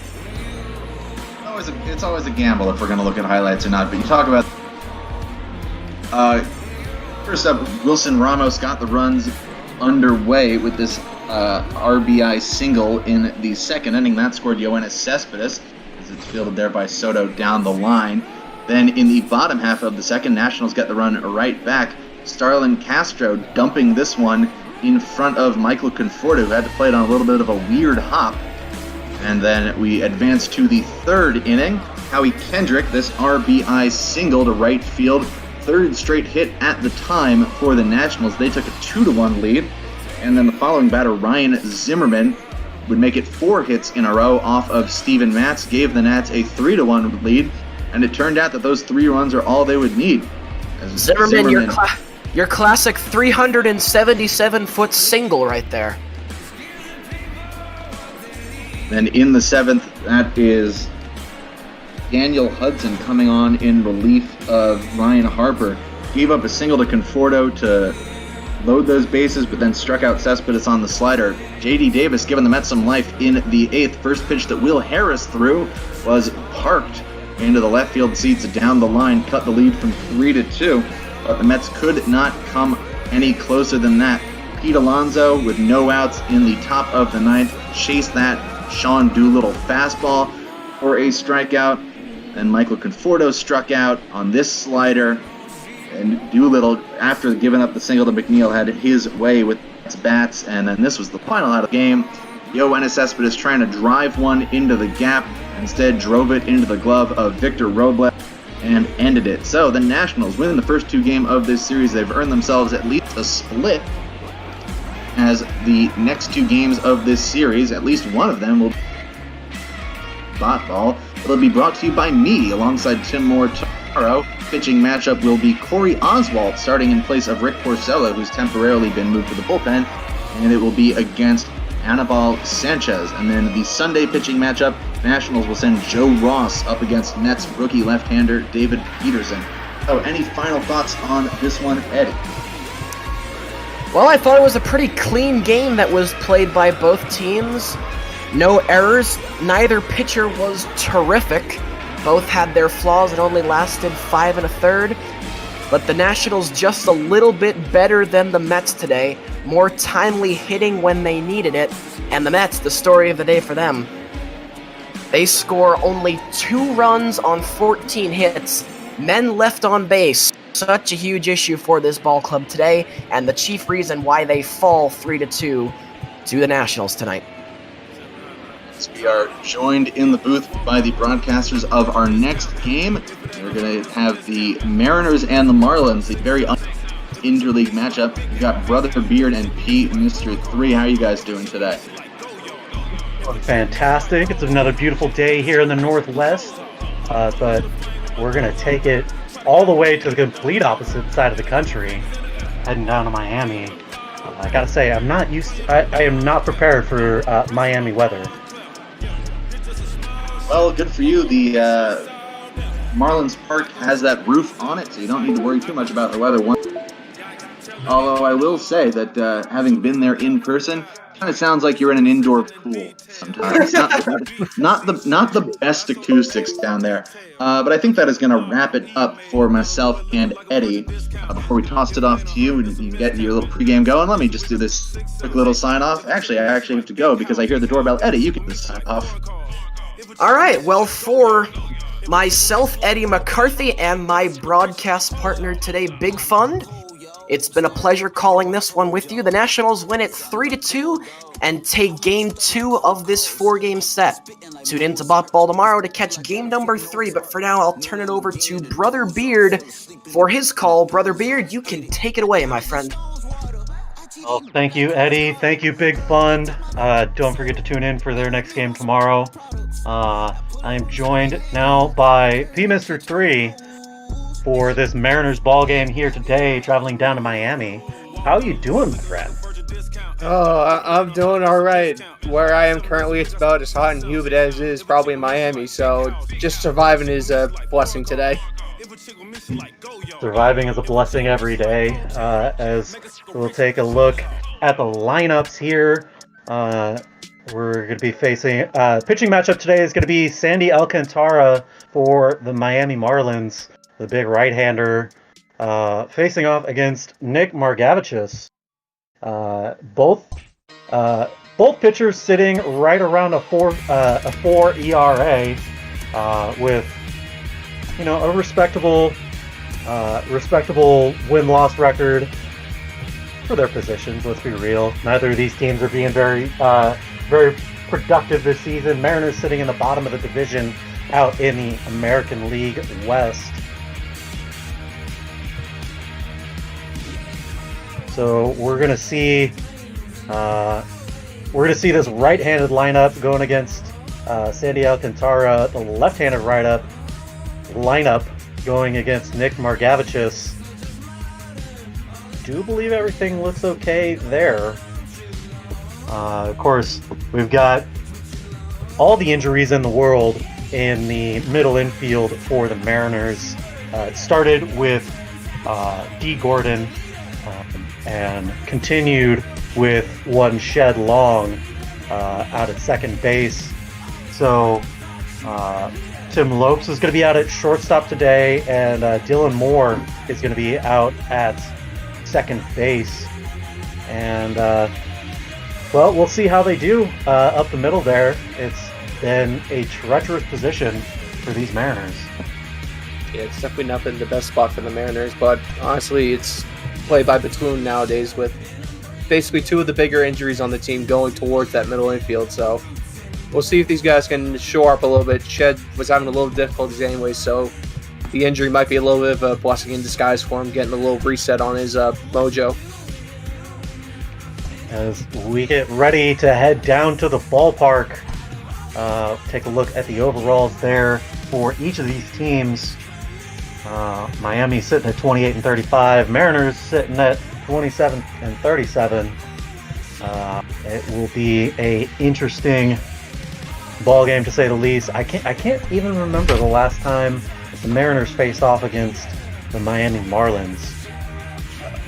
It's always a gamble if we're going to look at highlights or not, but you talk about first up, Wilson Ramos got the runs underway with this RBI single in the 2nd inning. That scored Yoenis Cespedes as it's fielded there by Soto down the line. Then in the bottom half of the 2nd, Nationals get the run right back. Starlin Castro dumping this one in front of Michael Conforto, who had to play it on a little bit of a weird hop. And then we advance to the 3rd inning. Howie Kendrick, this RBI single to right field. 3rd straight hit at the time for the Nationals. They took a 2-1 lead. And then the following batter, Ryan Zimmerman, would make it 4 hits in a row off of Steven Matz, gave the Nats a 3-1 lead. And it turned out that those 3 runs are all they would need. Zimmerman, your classic 377-foot single right there. Then in the 7th, that is Daniel Hudson coming on in relief of Ryan Harper. Gave up a single to Conforto to load those bases, but then struck out Cespedes on the slider. J.D. Davis giving the Mets some life in the 8th. First pitch that Will Harris threw was parked into the left field seats down the line, cut the lead from 3-2, but the Mets could not come any closer than that. Pete Alonso, with no outs in the top of the 9th, chased that Sean Doolittle fastball for a strikeout. Then Michael Conforto struck out on this slider. And Doolittle, after giving up the single to McNeil, had his way with his bats. And then this was the final out of the game. Yoenis Cespedes trying to drive one into the gap. Instead, drove it into the glove of Victor Robles and ended it. So the Nationals win the first 2 games of this series. They've earned themselves at least a split, as the next 2 games of this series, at least one of them will be Bot Ball. It'll be brought to you by me alongside Tim Moore tomorrow. Pitching matchup will be Corey Oswalt starting in place of Rick Porcello, who's temporarily been moved to the bullpen, and it will be against Anibal Sanchez. And then the Sunday pitching matchup, Nationals will send Joe Ross up against Mets rookie left-hander David Peterson. So any final thoughts on this one, Eddie? Well, I thought it was a pretty clean game that was played by both teams. No errors. Neither pitcher was terrific. Both had their flaws and only lasted 5 1/3. But the Nationals just a little bit better than the Mets today. More timely hitting when they needed it. And the Mets, the story of the day for them. They score only 2 runs on 14 hits. Men left on base. Such a huge issue for this ball club today, and the chief reason why they fall 3-2 to the Nationals tonight. We are joined in the booth by the broadcasters of our next game. We're going to have the Mariners and the Marlins, the very interleague matchup. We've got Brother Beard and Pete, Mr. 3. How are you guys doing today? Fantastic. It's another beautiful day here in the Northwest, but we're going to take it all the way to the complete opposite side of the country, heading down to Miami. I gotta say, I am not prepared for Miami weather. Well, good for you. The Marlins Park has that roof on it, so you don't need to worry too much about the weather. Although I will say that having been there in person, kind of sounds like you're in an indoor pool sometimes. not the best acoustics down there. But I think that is going to wrap it up for myself and Eddie. Before we toss it off to you and you get your little pregame going, let me just do this quick little sign-off. Actually, I actually have to go because I hear the doorbell. Eddie, you can just sign off. All right, well, for myself, Eddie McCarthy, and my broadcast partner today, Big Fund, it's been a pleasure calling this one with you. The Nationals win it 3-2 and take game 2 of this 4-game set. Tune in to Bot Ball tomorrow to catch game number 3, but for now, I'll turn it over to Brother Beard for his call. Brother Beard, you can take it away, my friend. Well, thank you, Eddie. Thank you, Big Fund. Don't forget to tune in for their next game tomorrow. I am joined now by P-Mr. 3 for this Mariners ball game here today, traveling down to Miami. How are you doing, my friend? Oh, I'm doing all right. Where I am currently, it's about as hot and humid as it is probably in Miami, so just surviving is a blessing today. Surviving is a blessing every day, as we'll take a look at the lineups here. We're going to be facing pitching matchup today is going to be Sandy Alcantara for the Miami Marlins, the big right-hander, facing off against Nick Margevicius. Both pitchers sitting right around a 4 ERA, with a respectable win-loss record for their positions. Let's be real. Neither of these teams are being very productive this season. Mariners sitting in the bottom of the division out in the American League West. So we're gonna see this right-handed lineup going against Sandy Alcantara, the left-handed lineup going against Nick Margevicius. Do believe everything looks okay there. Of course, we've got all the injuries in the world in the middle infield for the Mariners. It started with D. Gordon and continued with one Shed Long out at second base. So Tim Lopes is going to be out at shortstop today, and Dylan Moore is going to be out at second base. And Well, we'll see how they do up the middle there. It's been a treacherous position for these Mariners. Yeah, it's definitely not been the best spot for the Mariners, but honestly, it's played by platoon nowadays with basically two of the bigger injuries on the team going towards that middle infield. So we'll see if these guys can shore up a little bit. Shed was having a little difficulties anyway, so the injury might be a little bit of a blessing in disguise for him, getting a little reset on his mojo. As we get ready to head down to the ballpark, take a look at the overalls there for each of these teams. Miami sitting at 28 and 35. Mariners sitting at 27 and 37. It will be a interesting ball game to say the least. I can't even remember the last time the Mariners faced off against the Miami Marlins.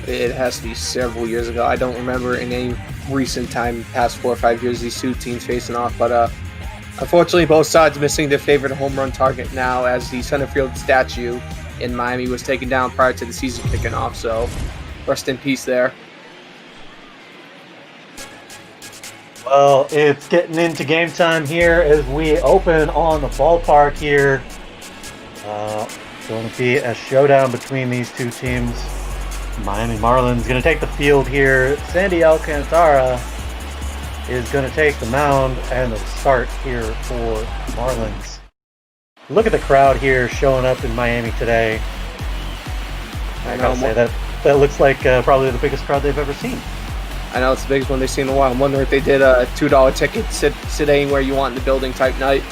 It has to be several years ago. I don't remember in any recent time, past 4 or 5 years, these two teams facing off. But unfortunately, both sides missing their favorite home run target now, as the center field statue in Miami was taken down prior to the season kicking off. So rest in peace there. Well, it's getting into game time here as we open on the ballpark here. Going to be a showdown between these two teams. Miami Marlins going to take the field here. Sandy Alcantara is going to take the mound and the start here for Marlins. Look at the crowd here showing up in Miami today. I gotta say that looks like probably the biggest crowd they've ever seen. I know it's the biggest one they've seen in a while. I'm wondering if they did a $2 ticket, sit anywhere you want in the building type night.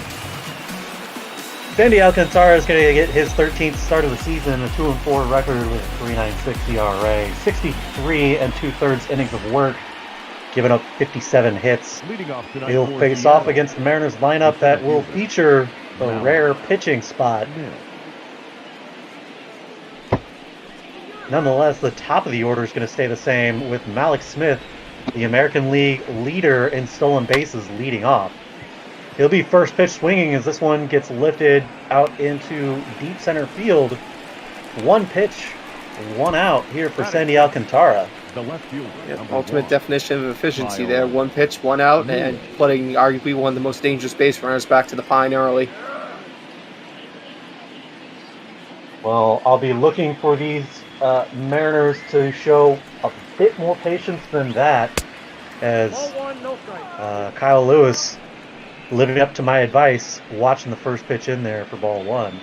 Sandy Alcantara is going to get his 13th start of the season, a 2-4 record with a 3.96 ERA, 63 2/3 innings of work, giving up 57 hits. He'll face off against the Mariners lineup that will feature a rare pitching spot. Nonetheless, the top of the order is going to stay the same, with Malik Smith, the American League leader in stolen bases, leading off. He'll be first pitch swinging as this one gets lifted out into deep center field. One pitch, one out here for Sandy Alcantara. Ultimate definition of efficiency there. One pitch, one out, and putting arguably one of the most dangerous base runners back to the pine early. Well, I'll be looking for these Mariners to show a bit more patience than that, as Kyle Lewis, living up to my advice, watching the first pitch in there for ball one.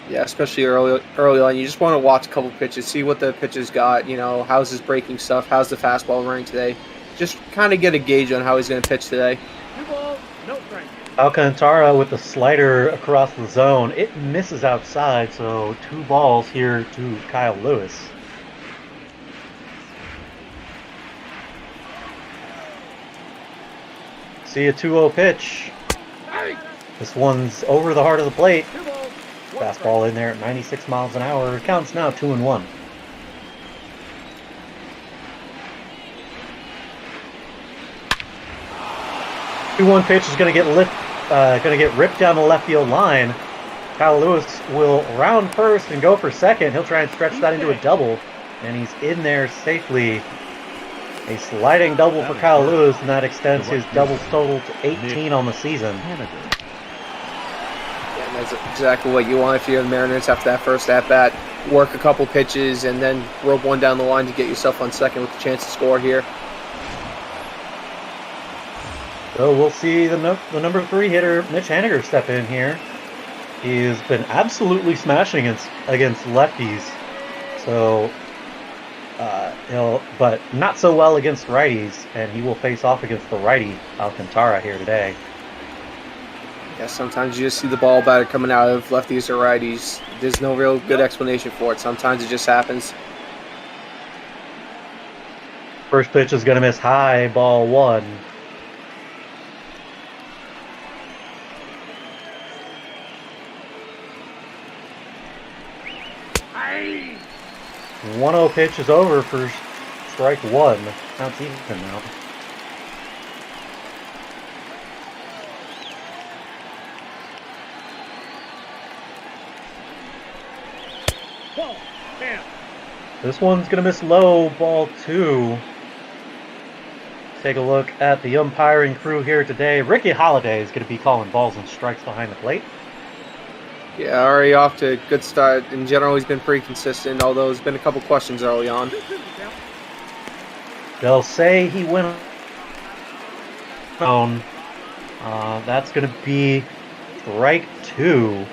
Yeah, especially early on. You just want to watch a couple pitches, see what the pitcher's got, how's his breaking stuff, how's the fastball running today. Just kind of get a gauge on how he's going to pitch today. Alcantara with the slider across the zone. It misses outside, so 2 balls here to Kyle Lewis. See a 2-0 pitch. This one's over the heart of the plate. Fastball in there at 96 miles an hour. It counts now 2-1. The 2-1 pitch is going to get ripped down the left field line. Kyle Lewis will round first and go for second. He'll try and stretch that into a double, and he's in there safely. A sliding double for Kyle Lewis, and that extends his doubles total to 18 on the season. Yeah, and that's exactly what you want if you're the Mariners after that first at-bat. Work a couple pitches and then rope one down the line to get yourself on second with the chance to score here. So we'll see the number 3 hitter, Mitch Haniger, step in here. He's been absolutely smashing against lefties. So but not so well against righties, and he will face off against the righty Alcantara here today. Yeah, sometimes you just see the ball batter coming out of lefties or righties. There's no real good explanation for it. Sometimes it just happens. First pitch is going to miss high, ball 1. Hey! 1-0 pitch is over for strike 1. Counts even now. Whoa, damn. This one's going to miss low, ball 2. take a look at the umpiring crew here today. Ricky Holiday is going to be calling balls and strikes behind the plate. Yeah, already off to a good start. In general, he's been pretty consistent, although there's been a couple questions early on. They'll say he went on. That's going to be strike 2.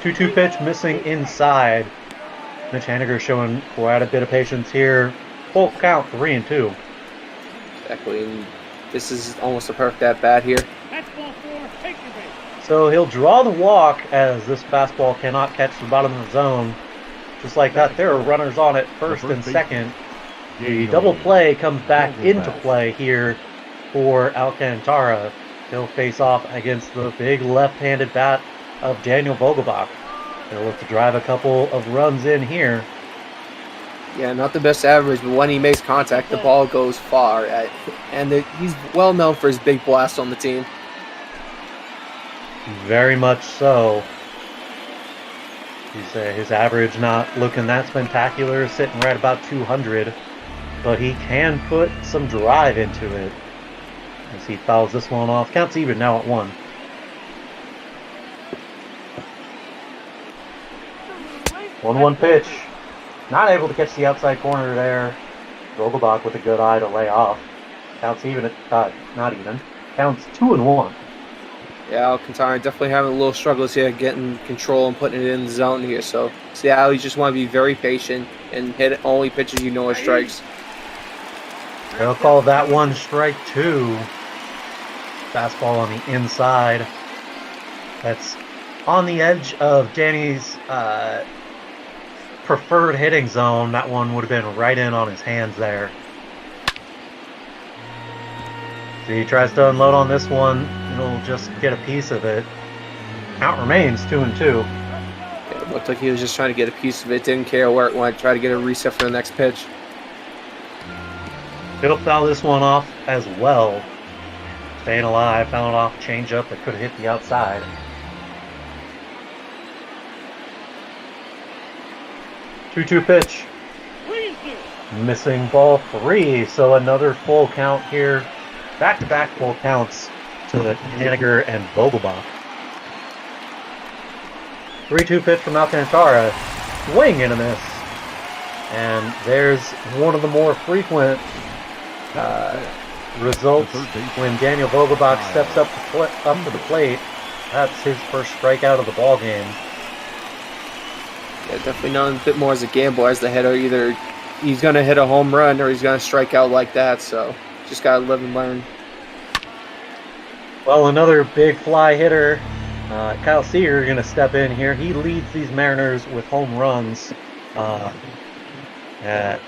2-2 pitch missing inside. Mitch Haniger showing quite a bit of patience here. Full count, 3-2. Exactly. And this is almost a perfect at bat here. So he'll draw the walk as this fastball cannot catch the bottom of the zone. Just like that, there are runners on it, first and second. The double play comes back into play here for Alcantara. He'll face off against the big left-handed bat of Daniel Vogelbach. They'll look to drive a couple of runs in here. Yeah, not the best average, but when he makes contact, the ball goes far. And he's well known for his big blast on the team. Very much so. You say his average not looking that spectacular, sitting right about 200, but he can put some drive into it as he fouls this one off. Counts even now at 1. One pitch. Not able to catch the outside corner there. Vogelbach with a good eye to lay off. Counts even at, not even. Counts 2-1. Yeah, Alcantara definitely having a little struggles here getting control and putting it in the zone here. So Seattle, you just want to be very patient and hit only pitches you know are strikes. They'll call that one strike 2. Fastball on the inside. That's on the edge of Danny's preferred hitting zone. That one would have been right in on his hands there. So he tries to unload on this one. He'll just get a piece of it. Count remains 2-2. Yeah, it looked like he was just trying to get a piece of it. Didn't care where it went. Try to get a reset for the next pitch. He'll foul this one off as well. Staying alive. Fouled off changeup that could have hit the outside. Two-two pitch. Missing ball 3. So another full count here. Back-to-back full counts to Haniger and Vogelbach. 3-2 pitch from Alcantara. Swing and a miss. And there's one of the more frequent results when Daniel Vogelbach steps up to the plate. That's his first strikeout of the ball game. Yeah, definitely known a bit more as a gambler as the hitter. Either he's going to hit a home run or he's going to strike out like that. So just got to live and learn. Well, another big fly hitter, Kyle Seager, going to step in here. He leads these Mariners with home runs.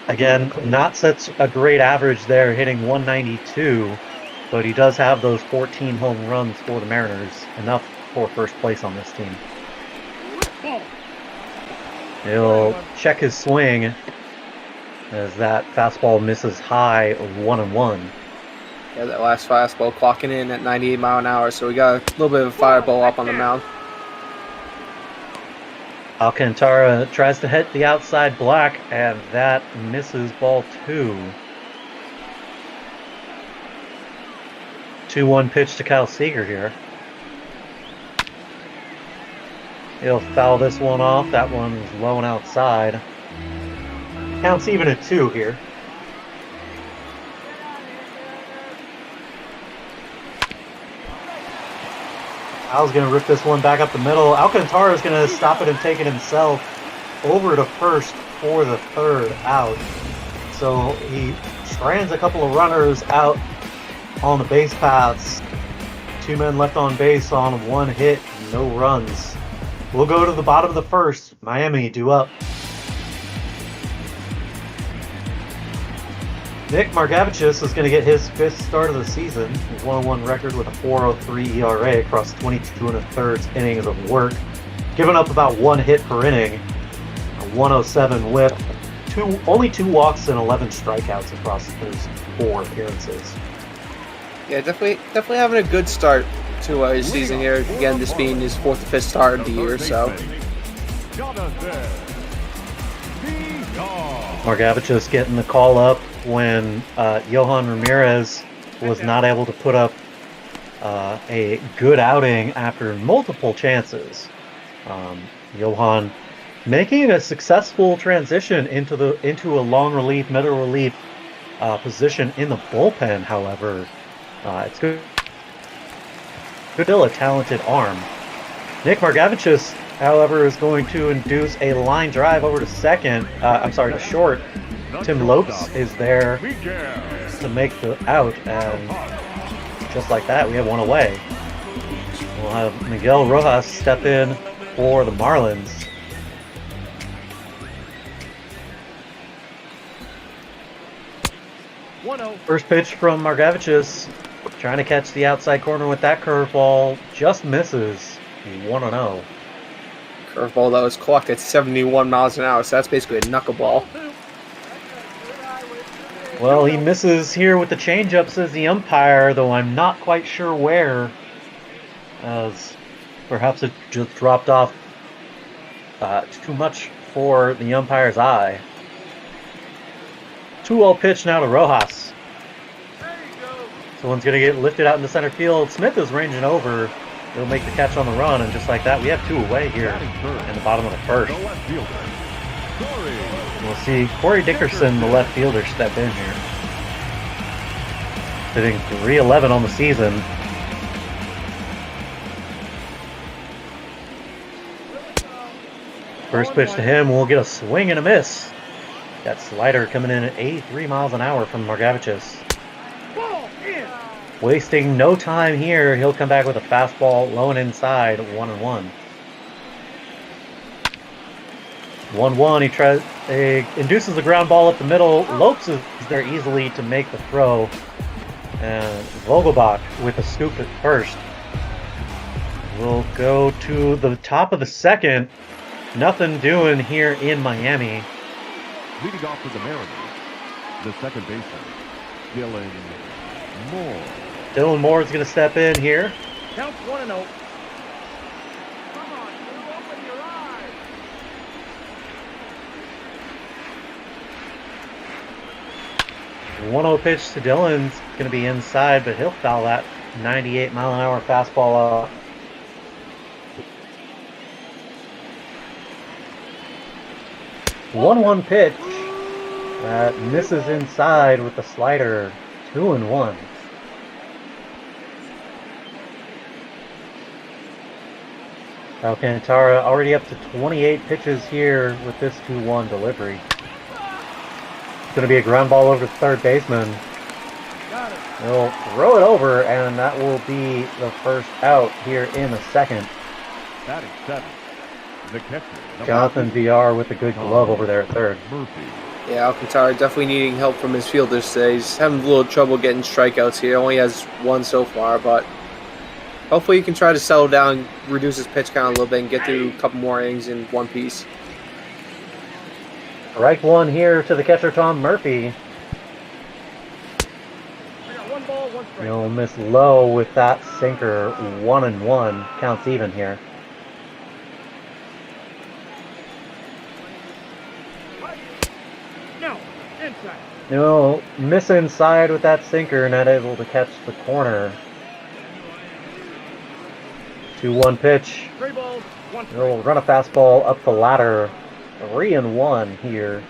Again, not such a great average there, hitting 192, but he does have those 14 home runs for the Mariners, enough for first place on this team. He'll check his swing as that fastball misses high, 1-1. Yeah, that last fastball clocking in at 98 mile an hour, so we got a little bit of a fireball up on the mound. Alcantara tries to hit the outside black, and that misses ball 2. 2-1 pitch to Kyle Seager here. He'll foul this one off. That one is low and outside. Counts even at 2 here. Al's going to rip this one back up the middle. Alcantara is going to stop it and take it himself over to first for the 3rd out. So he strands a couple of runners out on the base paths. 2 men left on base on 1 hit, no runs. We'll go to the bottom of the 1st. Miami due up. Nick Margevicius is going to get his 5th start of the season. 1-1 record with a 4.03 ERA across 22 1/3 innings of work. Giving up about 1 hit per inning. A 107 whip. Only 2 walks and 11 strikeouts across his 4 appearances. Yeah, definitely having a good start to his season here. Again, this being his 4th or 5th start of the year, so. Margevicius getting the call up when Johan Ramirez was not able to put up a good outing after multiple chances. Johan making a successful transition into a long relief, middle relief position in the bullpen. However, it's good. Still a talented arm. Nick Margevicius, however, is going to induce a line drive over to second. To short. Tim Lopes is there to make the out, and just like that, we have one away. We'll have Miguel Rojas step in for the Marlins. First pitch from Margevicius, trying to catch the outside corner with that curveball, just misses. 1-0. Curveball that was clocked at 71 miles an hour, so that's basically a knuckleball. Well, he misses here with the changeup, says the umpire, though I'm not quite sure where, as perhaps it just dropped off too much for the umpire's eye. 2-0 pitch now to Rojas. Someone's going to get lifted out into center field. Smith is ranging over. He'll make the catch on the run, and just like that, we have two away here in the bottom of the first. We'll see Corey Dickerson, the left fielder, step in here. Hitting .311 on the season. First pitch to him, we'll get a swing and a miss. That slider coming in at 83 miles an hour from Margevicius. Wasting no time here, he'll come back with a fastball low and inside, 1-1. 1-1, he induces the ground ball up the middle. Lopes is there easily to make the throw. And Vogelbach with a scoop at first. We'll go to the top of the second. Nothing doing here in Miami. Leading off for the Mariners, the second baseman, Dylan Moore. Dylan Moore is going to step in here. Count 1-0. 1-0 pitch to Dylan's going to be inside, but he'll foul that 98 mile an hour fastball off. One pitch that misses inside with the slider. 2-1. Alcantara already up to 28 pitches here with this 2-1 delivery. It's going to be a ground ball over to third baseman. He'll throw it over, and that will be the first out here in the second. Batting seven, the catcher, Jonathan VR with a good glove over there at third. Yeah, Alcantara definitely needing help from his fielders today. He's having a little trouble getting strikeouts here. Only has one so far, but hopefully he can try to settle down, reduce his pitch count a little bit, and get through a couple more innings in one piece. Strike one here to the catcher, Tom Murphy. He'll miss low with that sinker. 1-1. Counts even here. No, inside. He'll miss inside with that sinker, not able to catch the corner. 2-1 pitch. He'll run a fastball up the ladder. 3-1 here.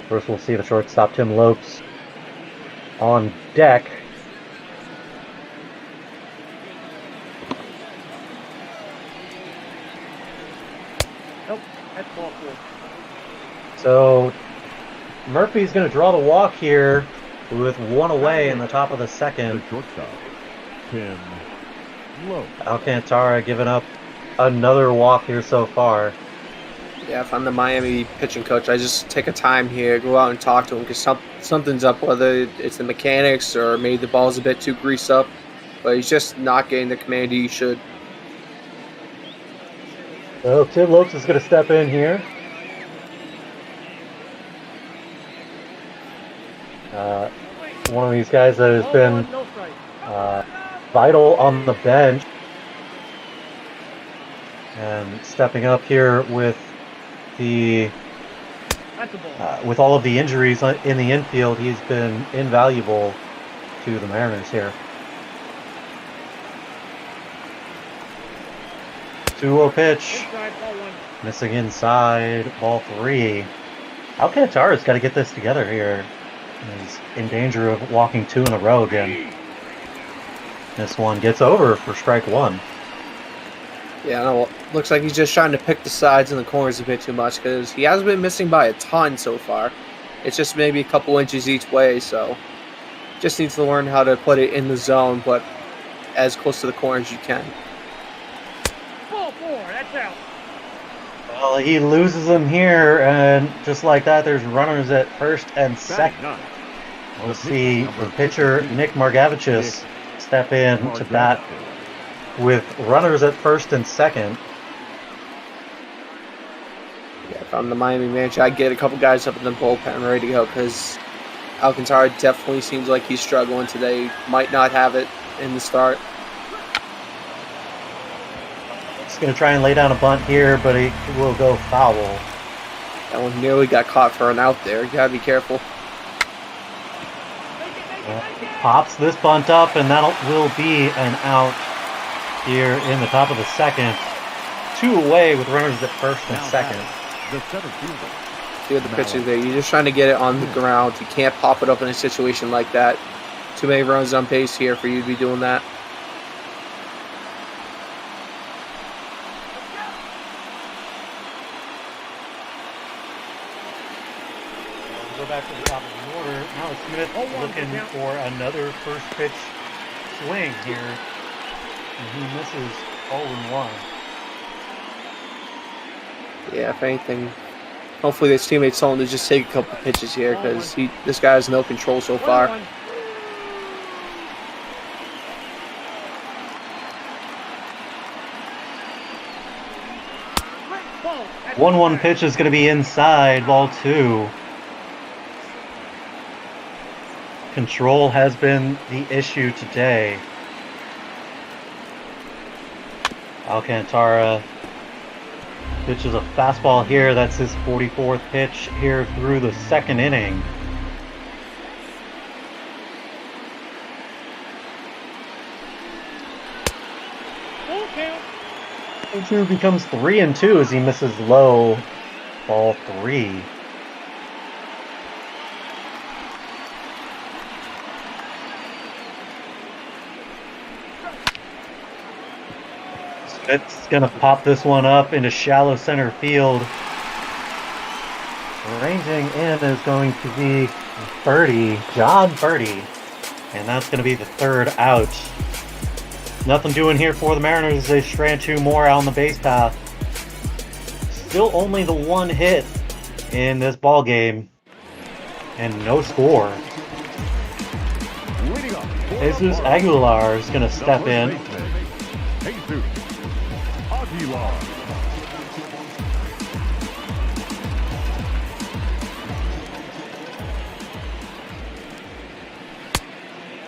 First, we'll see the shortstop Tim Lopes on deck. Nope, that's ball four. So Murphy's going to draw the walk here with one away in the top of the second. The shortstop, Tim Lopes. Alcantara giving up another walk here so far. Yeah, if I'm the Miami pitching coach, I just take a time here, go out and talk to him because something's up, whether it's the mechanics or maybe the ball's a bit too greased up. But he's just not getting the command he should. So Tim Lopes is going to step in here. One of these guys that has been vital on the bench. And stepping up here with the That's a ball. With all of the injuries in the infield, he's been invaluable to the Mariners here. 2-0 pitch. Inside, ball 1. Missing inside, ball 3. Alcantara's got to get this together here. He's in danger of walking 2 in a row again. This one gets over for strike 1. Yeah, no, looks like he's just trying to pick the sides and the corners a bit too much because he hasn't been missing by a ton so far. It's just maybe a couple inches each way, so just needs to learn how to put it in the zone, but as close to the corner as you can. Ball 4, that's out. Well, he loses them here, and just like that, there's runners at first and second. We'll see the pitcher, Nick Margevicius, step in to bat with runners at first and second. Yeah, if I'm the Miami manager, I'd get a couple guys up in the bullpen ready to go because Alcantara definitely seems like he's struggling today. Might not have it in the start. He's going to try and lay down a bunt here, but he will go foul. That one nearly got caught for an out there. You gotta be careful. Pops this bunt up, and that will be an out here in the top of the second. 2 away with runners at first and second. The center fielder. See what the pitch is there. You're just trying to get it on the ground. You can't pop it up in a situation like that. Too many runs on base here for you to be doing that. Go back to the top of the order. Now Smith looking for another first pitch swing here. And he misses 0-1. Yeah, if anything, hopefully his teammates told him to just take a couple pitches here because this guy has no control so far. 1-1 pitch is going to be inside, ball 2. Control has been the issue today. Alcantara pitches a fastball here. That's his 44th pitch here through the second inning. Two becomes 3-2 as he misses low, ball 3. It's going to pop this one up into shallow center field. Ranging in is going to be Birdie, John Birdie. And that's going to be the third out. Nothing doing here for the Mariners. They strand 2 more out on the base path. Still only the 1 hit in this ball game. And no score. Jesus Aguilar is going to step in.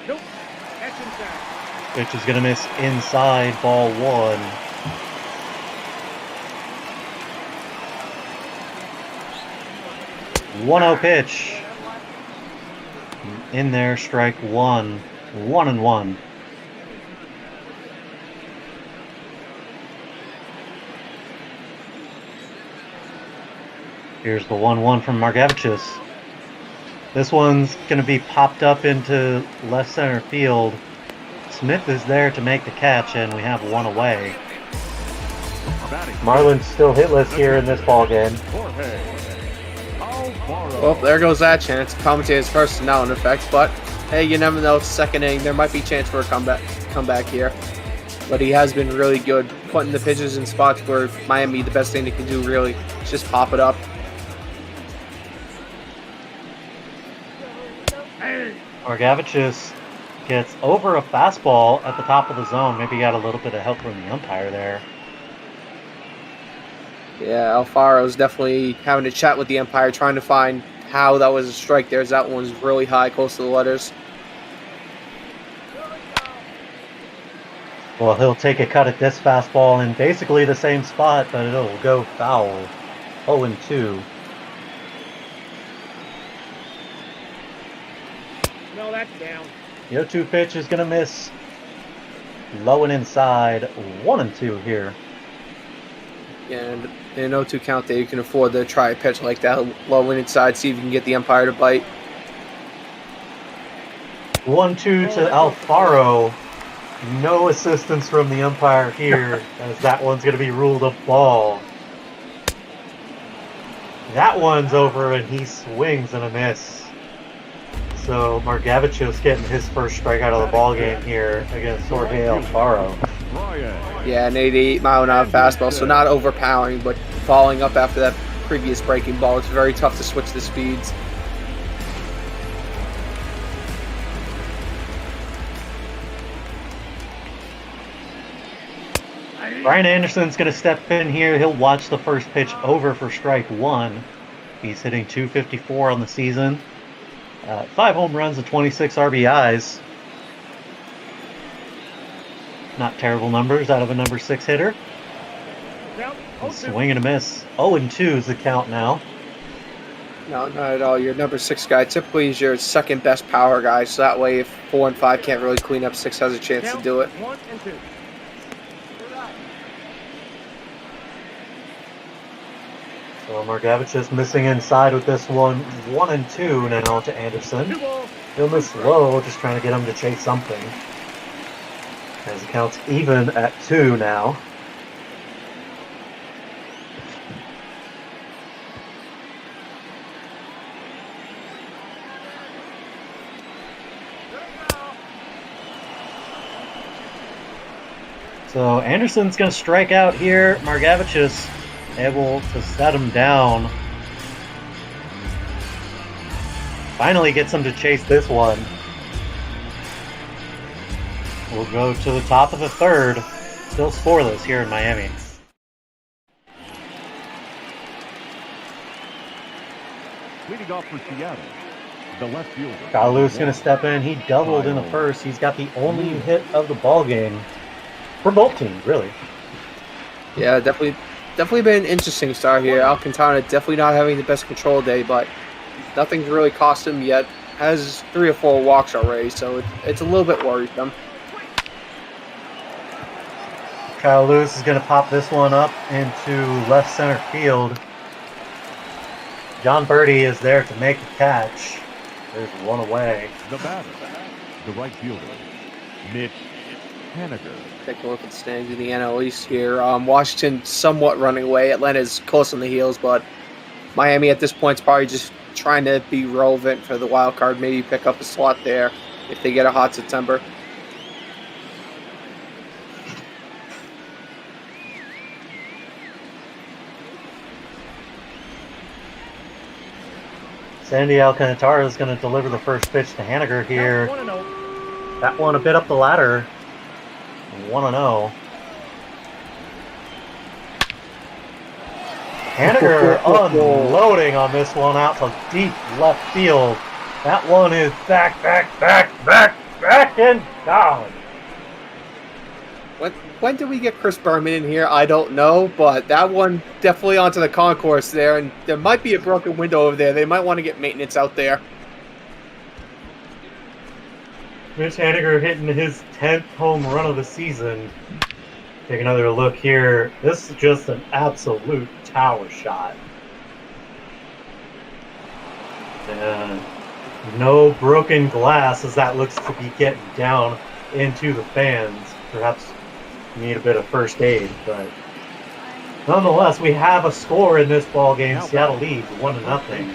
Nope, that's inside. Pitch is going to miss inside, ball 1. One-0 pitch. In there, strike 1. 1-1. Here's the 1-1 from Margevicius. This one's going to be popped up into left center field. Smith is there to make the catch, and we have 1 away. Marlins still hitless here in this ball game. Well, there goes that chance. Commentator's first and now in effect, but hey, you never know. It's the second inning. There might be a chance for a comeback here. But he has been really good putting the pitches in spots where Miami, the best thing they can do really is just pop it up. Margevicius gets over a fastball at the top of the zone. Maybe got a little bit of help from the umpire there. Yeah, Alfaro's definitely having a chat with the umpire, trying to find how that was a strike there, as that one was really high, close to the letters. Well, he'll take a cut at this fastball in basically the same spot, but it'll go foul. 0-2. No, that's down. The 0-2 pitch is going to miss. Low and inside. 1-2 here. And in an 0-2 count there, you can afford to try a pitch like that, low and inside, see if you can get the umpire to bite. 1-2 to Alfaro. No assistance from the umpire here, as that one's going to be ruled a ball. That one's over, and he swings and a miss. So Margevicius getting his first strikeout of the ball game here against Jorge Alfaro. Yeah, an 88-mile-an-hour fastball, so not overpowering, but following up after that previous breaking ball. It's very tough to switch the speeds. Brian Anderson's going to step in here. He'll watch the first pitch over for strike one. He's hitting .254 on the season. 5 home runs and 26 RBIs. Not terrible numbers out of a number 6 hitter. Swing and a miss. 0-2 is the count now. No, not at all. Your number 6 guy typically is your second best power guy, so that way if 4 and 5 can't really clean up, 6 has a chance to do it. 1 and 2. So Margevicius missing inside with this one. 1-2 now to Anderson. He'll miss low, just trying to get him to chase something. As the count's even at 2 now. So Anderson's going to strike out here. Margevicius able to set him down. Finally gets him to chase this one. We'll go to the top of the third. Still scoreless here in Miami. Leading off for Seattle, the left fielder. Kyle Lewis going to step in. He doubled in the first. He's got the only hit of the ball game for both teams, really. Yeah, definitely been an interesting start here. Alcantara definitely not having the best control day, but nothing's really cost him yet. Has 3 or 4 walks already, so it's a little bit worrisome. Kyle Lewis is going to pop this one up into left center field. John Birdie is there to make the catch. There's one away. The batter, the right fielder, Mitch Haniger. Take a look at the standings in the NL East here. Washington somewhat running away. Atlanta's close on the heels, but Miami at this point is probably just trying to be relevant for the wild card. Maybe pick up a slot there if they get a hot September. Sandy Alcantara is going to deliver the first pitch to Haniger here. That one a bit up the ladder. 1-0. Haniger unloading on this one out to deep left field. That one is back and down. When did we get Chris Berman in here? I don't know, but that one definitely onto the concourse there, and there might be a broken window over there. They might want to get maintenance out there. Mitch Haniger hitting his 10th home run of the season. Take another look here. This is just an absolute tower shot. And no broken glass as that looks to be getting down into the fans. Perhaps need a bit of first aid, but nonetheless, we have a score in this ball game. Seattle leads 1-0.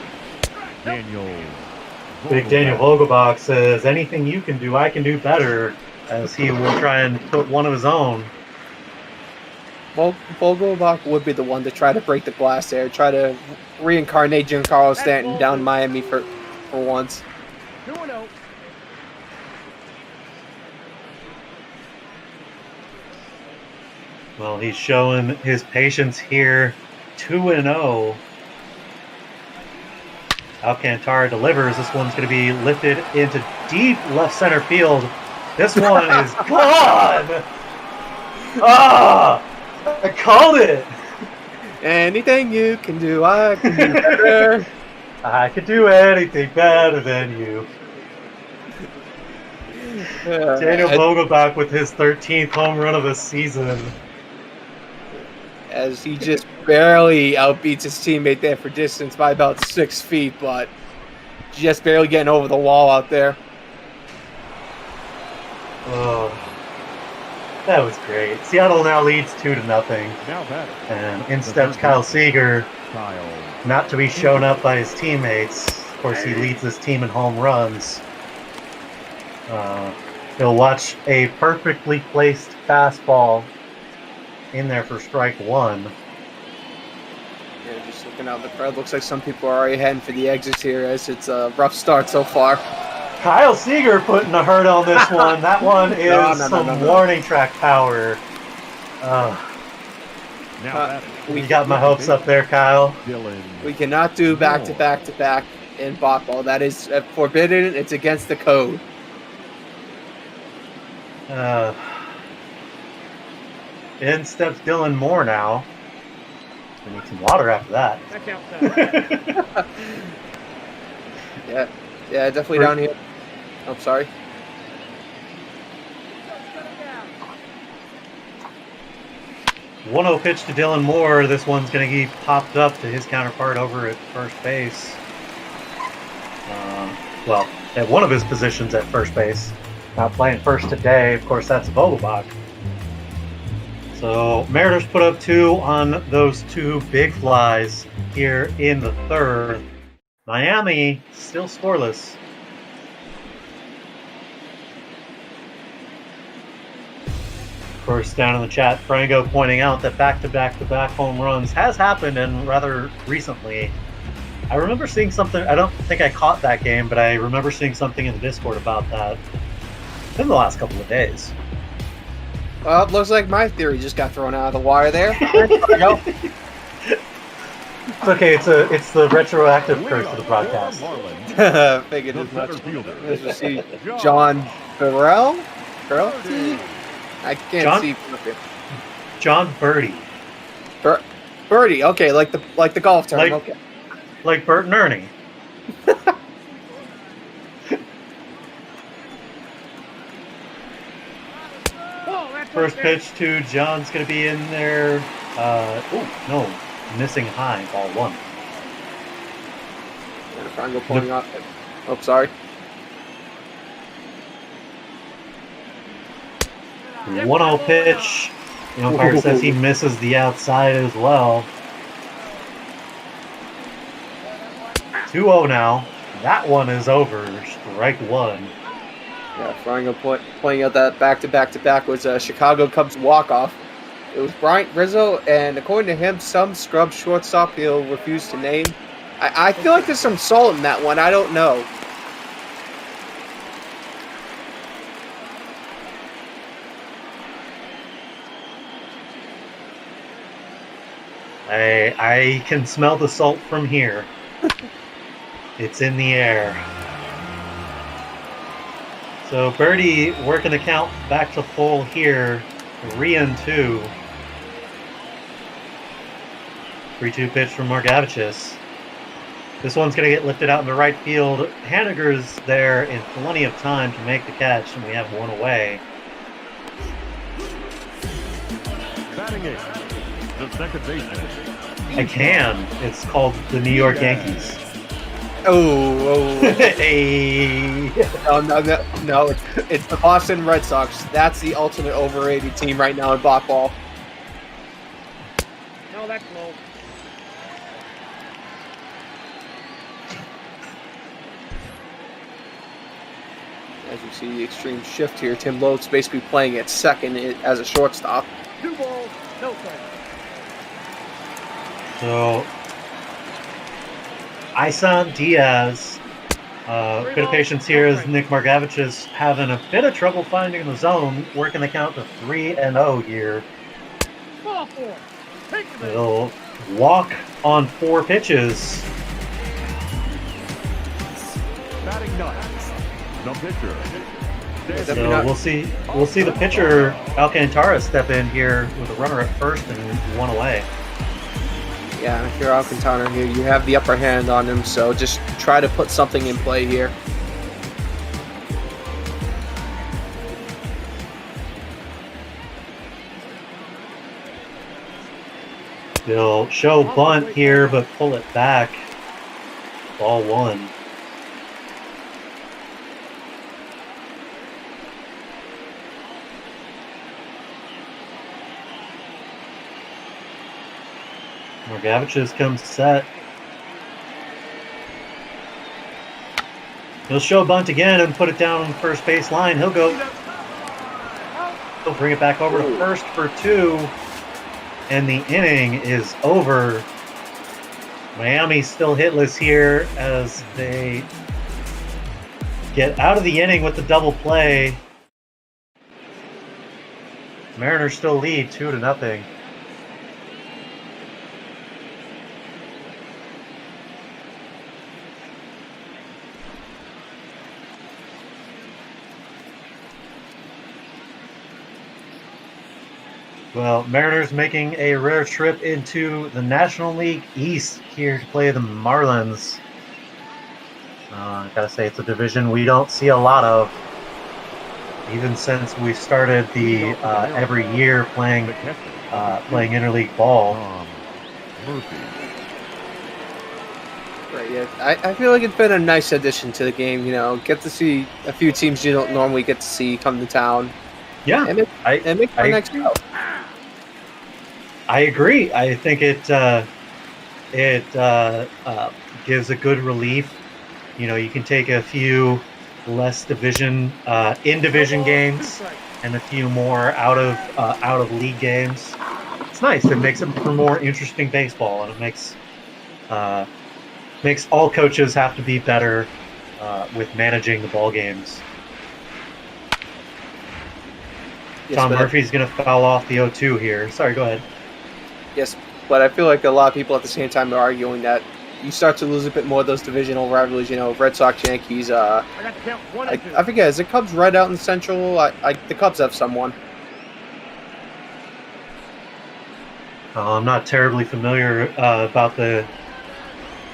Big Daniel Vogelbach says, anything you can do, I can do better, as he will try and put one of his own. Vogelbach would be the one to try to break the glass there, try to reincarnate Giancarlo Stanton down Miami for once. 2-0. Well, he's showing his patience here. 2-0. Alcantara delivers. This one's going to be lifted into deep left center field. This one is gone! I called it! Anything you can do, I can do better. I could do anything better than you. Daniel Vogelbach with his 13th home run of the season. As he just barely outbeats his teammate there for distance by about 6 feet, but just barely getting over the wall out there. Oh, that was great. Seattle now leads 2-0. And in steps Kyle Seager, not to be shown up by his teammates. Of course, he leads this team in home runs. He'll watch a perfectly placed fastball in there for strike one. Yeah, just looking out the crowd, looks like some people are already heading for the exits here as it's a rough start so far. Kyle Seager putting a hurt on this one. That one is some warning track power. You got my hopes up there, Kyle. We cannot do back-to-back-to-back in ball. That is forbidden. It's against the code. In steps Dylan Moore now. We need some water after that. Yeah, definitely down here. I'm sorry. One-0 pitch to Dylan Moore. This one's going to get popped up to his counterpart over at first base. Well, at one of his positions at first base. Not playing first today. Of course, that's Vogelbach. So Mariners put up 2 on those 2 big flies here in the third. Miami still scoreless. Of course, down in the chat, Franco pointing out that back-to-back-to-back home runs has happened, and rather recently. I remember seeing something, I don't think I caught that game, but I remember seeing something in the Discord about that in the last couple of days. Well, it looks like my theory just got thrown out of the water there. It's okay, it's the retroactive curse of the broadcast. Figured as much. As you see, John Burrell? I can't see. John Birdie. Birdie, okay, like the golf term, okay. Like Bert and Ernie. First pitch to John's going to be in there. Missing high, ball one. Franco pulling off it. Oh, sorry. 1-0 pitch. The umpire says he misses the outside as well. 2-0 now. That one is over. Strike one. Yeah, Franco pointing out that back-to-back-to-back was a Chicago Cubs walk-off. It was Bryant Rizzo, and according to him, some scrub shortstop he'll refuse to name. I feel like there's some salt in that one. I don't know. I can smell the salt from here. It's in the air. So Birdie working the count back to full here. 3-2. 3-2 pitch from Margevicius. This one's going to get lifted out in the right field. Haniger's there in plenty of time to make the catch, and we have one away. Batting eight, the second baseman. I can. It's called the New York Yankees. Oh. Hey. No, it's the Boston Red Sox. That's the ultimate overrated team right now in ball. No, that's low. As you see the extreme shift here, Tim Lowe's basically playing at second as a shortstop. 2 balls, no strikes. So, Isan Diaz, bit of patience here as Nick Margevicius having a bit of trouble finding the zone, working the count to 3-0 here. Ball 4. He'll walk on 4 pitches. Batting ninth, the pitcher. So we'll see the pitcher Alcantara step in here with a runner at first and one away. Yeah, if you're Alcantara here, you have the upper hand on him, so just try to put something in play here. They'll show bunt here, but pull it back. Ball 1. Margevicius comes set. He'll show bunt again and put it down on the first base line. He'll bring it back over to first for 2. And the inning is over. Miami's still hitless here as they get out of the inning with the double play. Mariners still lead 2-0. Well, Mariners making a rare trip into the National League East here to play the Marlins. I gotta say, it's a division we don't see a lot of, even since we started the every year playing interleague ball. Right, yeah. I feel like it's been a nice addition to the game. You know, get to see a few teams you don't normally get to see come to town. Yeah, and make for next show. I agree. I think it gives a good relief. You know, you can take a few less in-division games and a few more out of league games. It's nice. It makes it for more interesting baseball, and it makes all coaches have to be better with managing the ball games. Yes, Tom Murphy's going to foul off the 0-2 here. Sorry, go ahead. Yes, but I feel like a lot of people at the same time are arguing that you start to lose a bit more of those divisional rivalries. You know, Red Sox, Yankees. I forget. Is the Cubs right out in the Central? The Cubs have someone. I'm not terribly familiar about the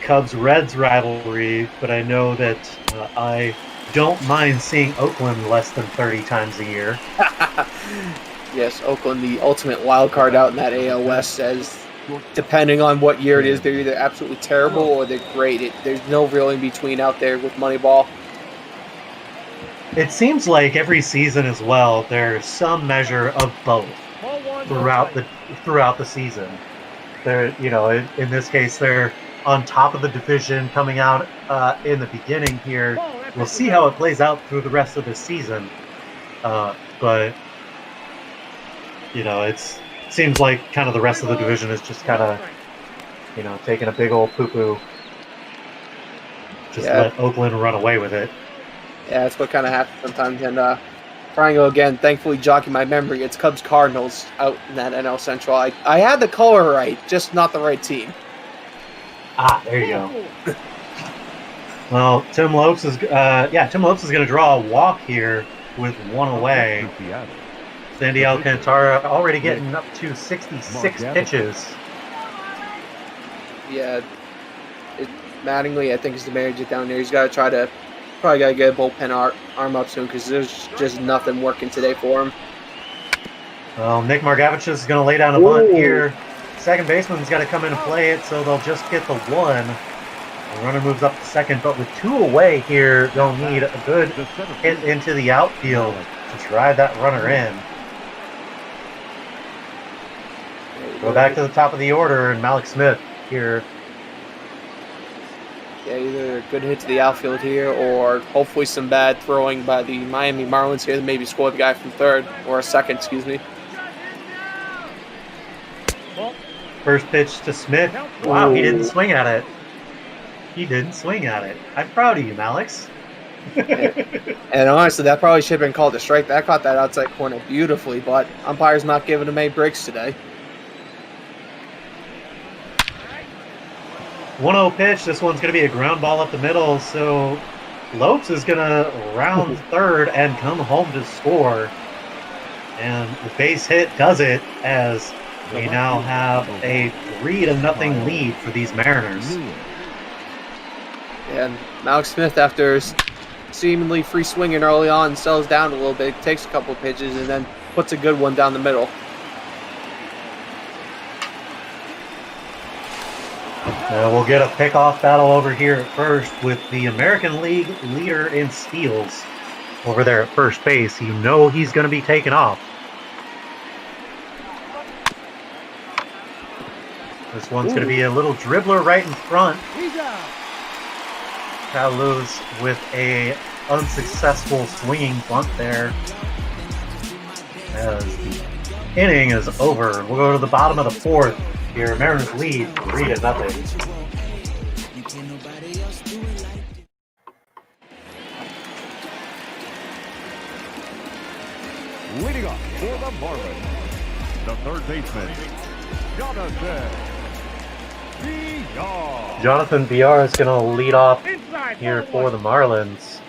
Cubs-Reds rivalry, but I know that I don't mind seeing Oakland less than 30 times a year. Yes, Oakland, the ultimate wild card out in that AL West, as depending on what year it is, they're either absolutely terrible or they're great. There's no real in between out there with Moneyball. It seems like every season as well, there's some measure of both throughout the season. They're, you know, in this case, they're on top of the division coming out in the beginning here. We'll see how it plays out through the rest of the season, but you know, it seems like kind of the rest of the division is just kind of, you know, taking a big old poo-poo. Just let Oakland run away with it. Yeah, that's what kind of happens sometimes. And trying to go again, thankfully jogging my memory, it's Cubs-Cardinals out in that NL Central. I had the color right, just not the right team. Ah, there you go. Well, Tim Lopes is going to draw a walk here with 1 away. Sandy Alcantara already getting up to 66 pitches. Yeah, Mattingly, I think, is the manager down there. He's got to probably got to get a bullpen arm up soon because there's just nothing working today for him. Well, Nick Margevicius is going to lay down a bunt here. Second baseman's got to come in and play it, so they'll just get the 1. The runner moves up to second, but with 2 away here, they'll need a good hit into the outfield to drive that runner in. Go back to the top of the order, and Malik Smith here. Yeah, either a good hit to the outfield here, or hopefully some bad throwing by the Miami Marlins here to maybe score the guy from third, or a second, excuse me. First pitch to Smith. Wow, he didn't swing at it. I'm proud of you, Malix. And honestly, that probably should have been called a strike. That caught that outside corner beautifully, but umpire's not giving him any breaks today. 1-0 pitch. This one's going to be a ground ball up the middle, so Lopes is going to round third and come home to score. And the base hit does it, as we now have a 3-0 lead for these Mariners. And Malik Smith, after seemingly free swinging early on, settles down a little bit, takes a couple pitches, and then puts a good one down the middle. We'll get a pickoff battle over here at first with the American League leader in steals over there at first base. You know he's going to be taken off. This one's going to be a little dribbler right in front. Lewis with a unsuccessful swinging bunt there. As the inning is over, we'll go to the bottom of the fourth. Here, Mariners lead 3-0. Leading off for the Marlins, the third baseman, Jonathan BR. Jonathan BR is going to lead off here for the Marlins.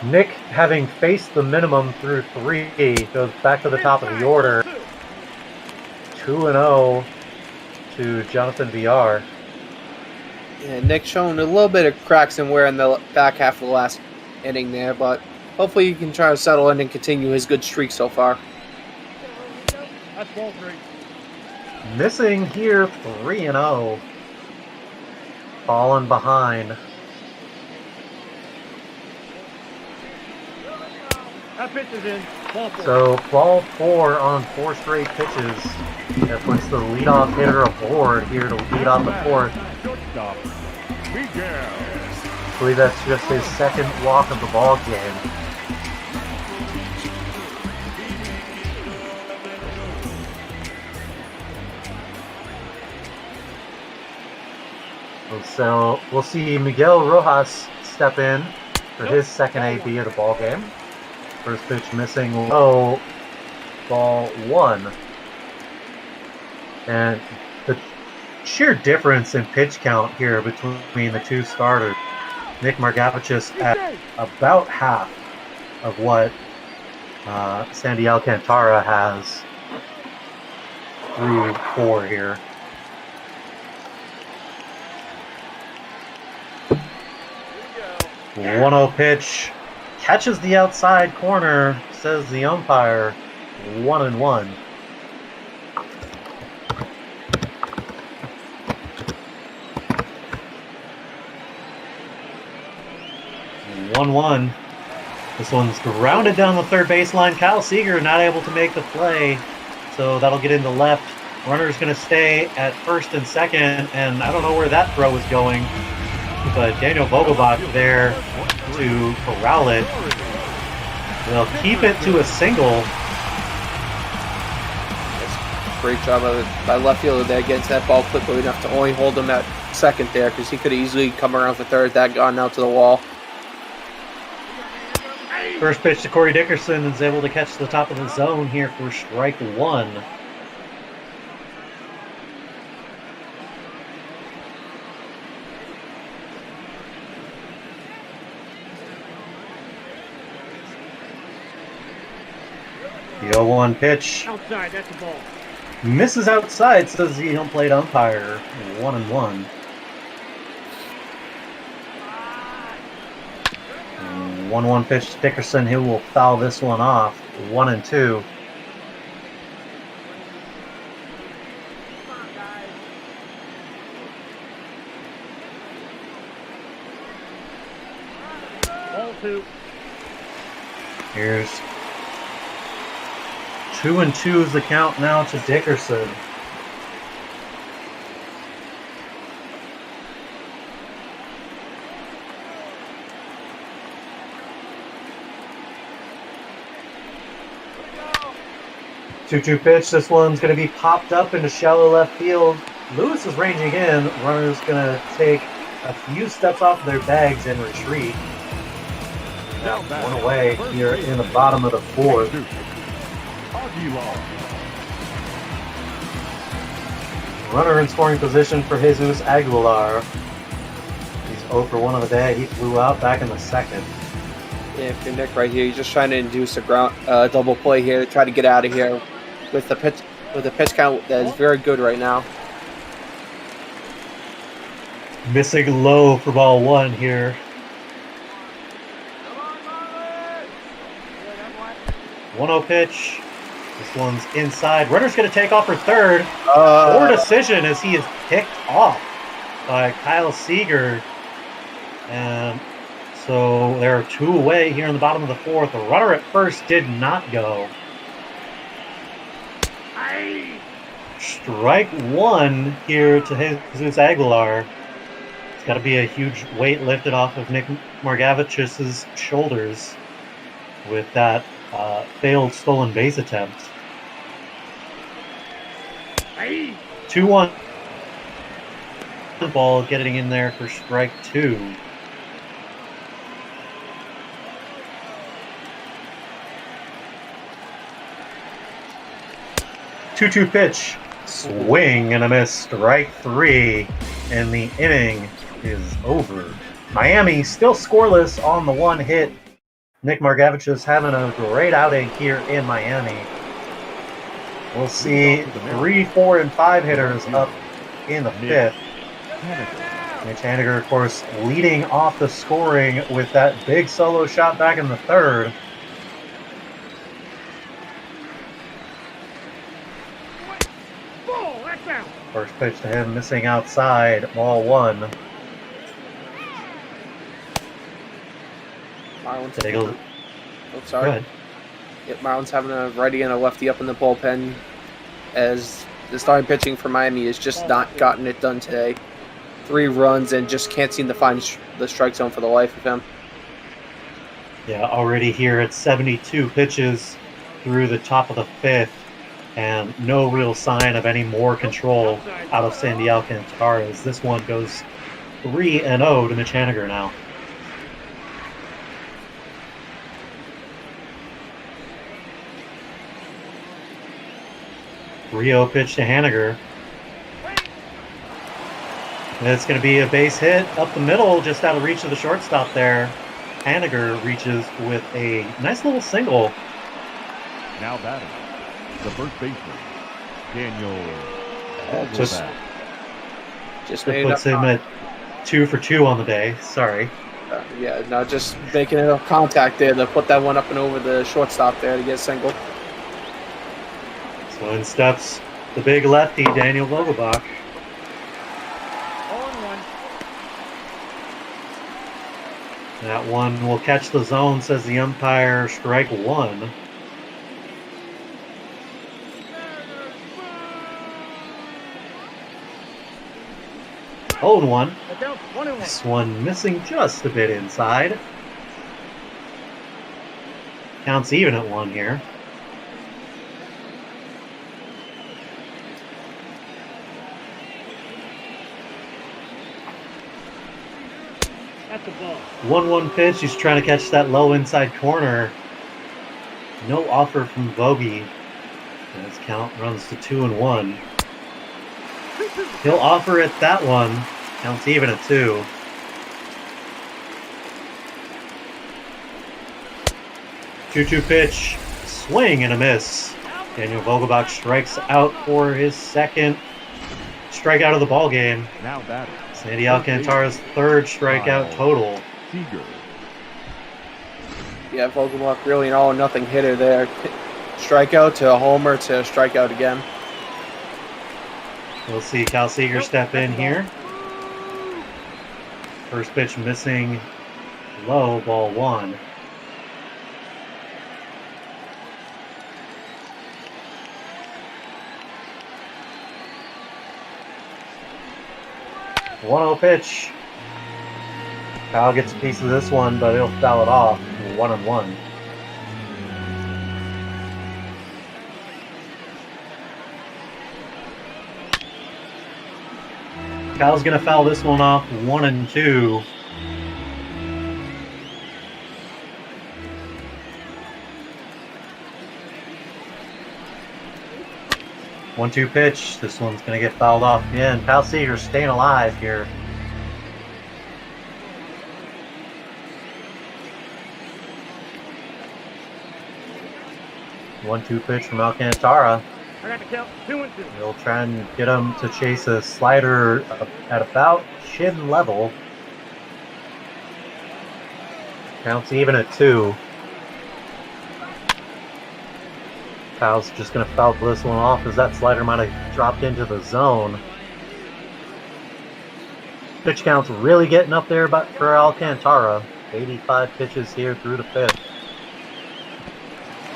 Nick, having faced the minimum through 3, goes back to the top of the order. 2-0 to Jonathan BR. Yeah, Nick showing a little bit of cracks and wear in the back half of the last inning there, but hopefully he can try to settle in and continue his good streak so far. That's ball 3. Missing here 3-0. Falling behind. That pitch is in. Ball 4. So ball 4 on 4 straight pitches. That puts the leadoff hitter aboard here to lead off the fourth. I believe that's just his second walk of the ball game. So we'll see Miguel Rojas step in for his second AB of the ball game. First pitch missing low, ball 1. And the sheer difference in pitch count here between the two starters. Nick Margevicius at about half of what Sandy Alcantara has through 4 here. 1-0 pitch, catches the outside corner, says the umpire. 1-1. 1-1. This one's grounded down the third baseline. Kyle Seager not able to make the play, so that'll get into left. Runner's going to stay at first and second, and I don't know where that throw is going, but Daniel Vogelbach there to corral it. They'll keep it to a single. Great job by left fielder there, getting to that ball quickly enough to only hold him at second there, because he could have easily come around for third. That gone out to the wall. First pitch to Corey Dickerson is able to catch the top of the zone here for strike 1. The 0-1 pitch. Outside, that's a ball. Misses outside, says the home plate umpire. 1-1. 1-1 pitch to Dickerson. He will foul this one off. 1-2. Ball 2. Here's 2-2 is the count now to Dickerson. Two-two pitch. This one's going to be popped up into shallow left field. Lewis is ranging in. Runner's going to take a few steps off of their bags and retreat. One away here in the bottom of the fourth. Runner in scoring position for Jesus Aguilar. He's 0 for 1 on the day. He flew out back in the second. Yeah, for Nick right here, he's just trying to induce a ground double play here to try to get out of here with the pitch count that is very good right now. Missing low for ball 1 here. 1-0 pitch. This one's inside. Runner's going to take off for third. Poor decision as he is picked off by Kyle Seeger. And so there are two away here in the bottom of the fourth. The runner at first did not go. Strike one here to Jesus Aguilar. It's got to be a huge weight lifted off of Nick Margevicius' shoulders with that failed stolen base attempt. 2-1. Ball getting in there for strike two. Two-two pitch. Swing and a miss. Strike three. And the inning is over. Miami still scoreless on the one hit. Nick Margevicius having a great outing here in Miami. We'll see 3, 4, and 5 hitters up in the fifth. Mitch Haniger, of course, leading off the scoring with that big solo shot back in the third. First pitch to him, missing outside, ball one. Marlon's Take a look. Oh, sorry. Go ahead. Yep, Marlon's having a righty and a lefty up in the bullpen as the starting pitching for Miami has just not gotten it done today. 3 runs and just can't seem to find the strike zone for the life of him. Yeah, already here at 72 pitches through the top of the fifth, and no real sign of any more control out of Sandy Alcantara as this one goes 3-0 to Mitch Haniger now. Rio pitch to Haniger. And it's going to be a base hit up the middle, just out of reach of the shortstop there. Haniger reaches with a nice little single. Now batting, the first baseman, Daniel. Just That puts him at 2 for 2 on the day. Sorry. Yeah, no, just making enough contact there to put that one up and over the shortstop there to get a single. So in steps the big lefty, Daniel Vogelbach. That one will catch the zone, says the umpire. Strike one. Oh, and one. This one missing just a bit inside. Counts even at 1 here. That's the ball. 1-1 pitch. He's trying to catch that low inside corner. No offer from Vogie. And his count runs to 2-1. He'll offer it that one. Counts even at 2. Two-two pitch. Swing and a miss. Daniel Vogelbach strikes out for his second strikeout of the ball game. Now batting, Sandy Alcantara's third strikeout total. Seeger. Yeah, Vogelbach really an all-or-nothing hitter there. Strikeout to a homer to strikeout again. We'll see Cal Seeger step in here. First pitch missing low, ball 1. One-0 pitch. Kyle gets a piece of this one, but he'll foul it off. 1-1. Kyle's gonna foul this one off. 1-2. One-two pitch. This one's gonna get fouled off again. Kyle Seeger staying alive here. One-two pitch from Alcantara. I got to count 2-2. He'll try and get him to chase a slider at about shin level. Counts even at 2. Kyle's just going to foul this one off as that slider might have dropped into the zone. Pitch count's really getting up there but for Alcantara. 85 pitches here through the fifth.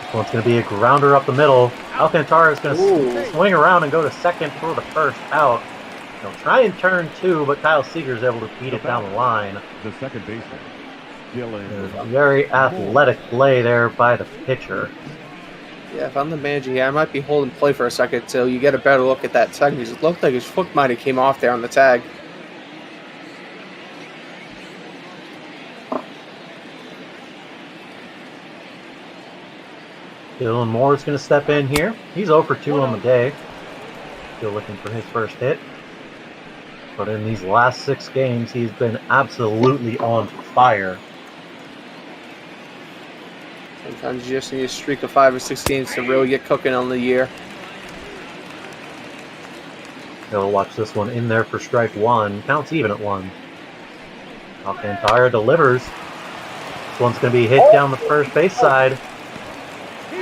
This one's going to be a grounder up the middle. Alcantara is going to swing around and go to second for the first out. He'll try and turn two, but Kyle Seeger is able to beat it down the line. The second baseman, Dylan. A very athletic play there by the pitcher. Yeah, if I'm the manager here, I might be holding play for a second until you get a better look at that tag, because it looked like his foot might have came off there on the tag. Dylan Moore is going to step in here. He's 0 for 2 on the day. Still looking for his first hit. But in these last 6 games, he's been absolutely on fire. Sometimes you just need a streak of 5 or 6 games to really get cooking on the year. He'll watch this one in there for strike 1. Counts even at 1. Alcantara delivers. This one's going to be hit down the first base side.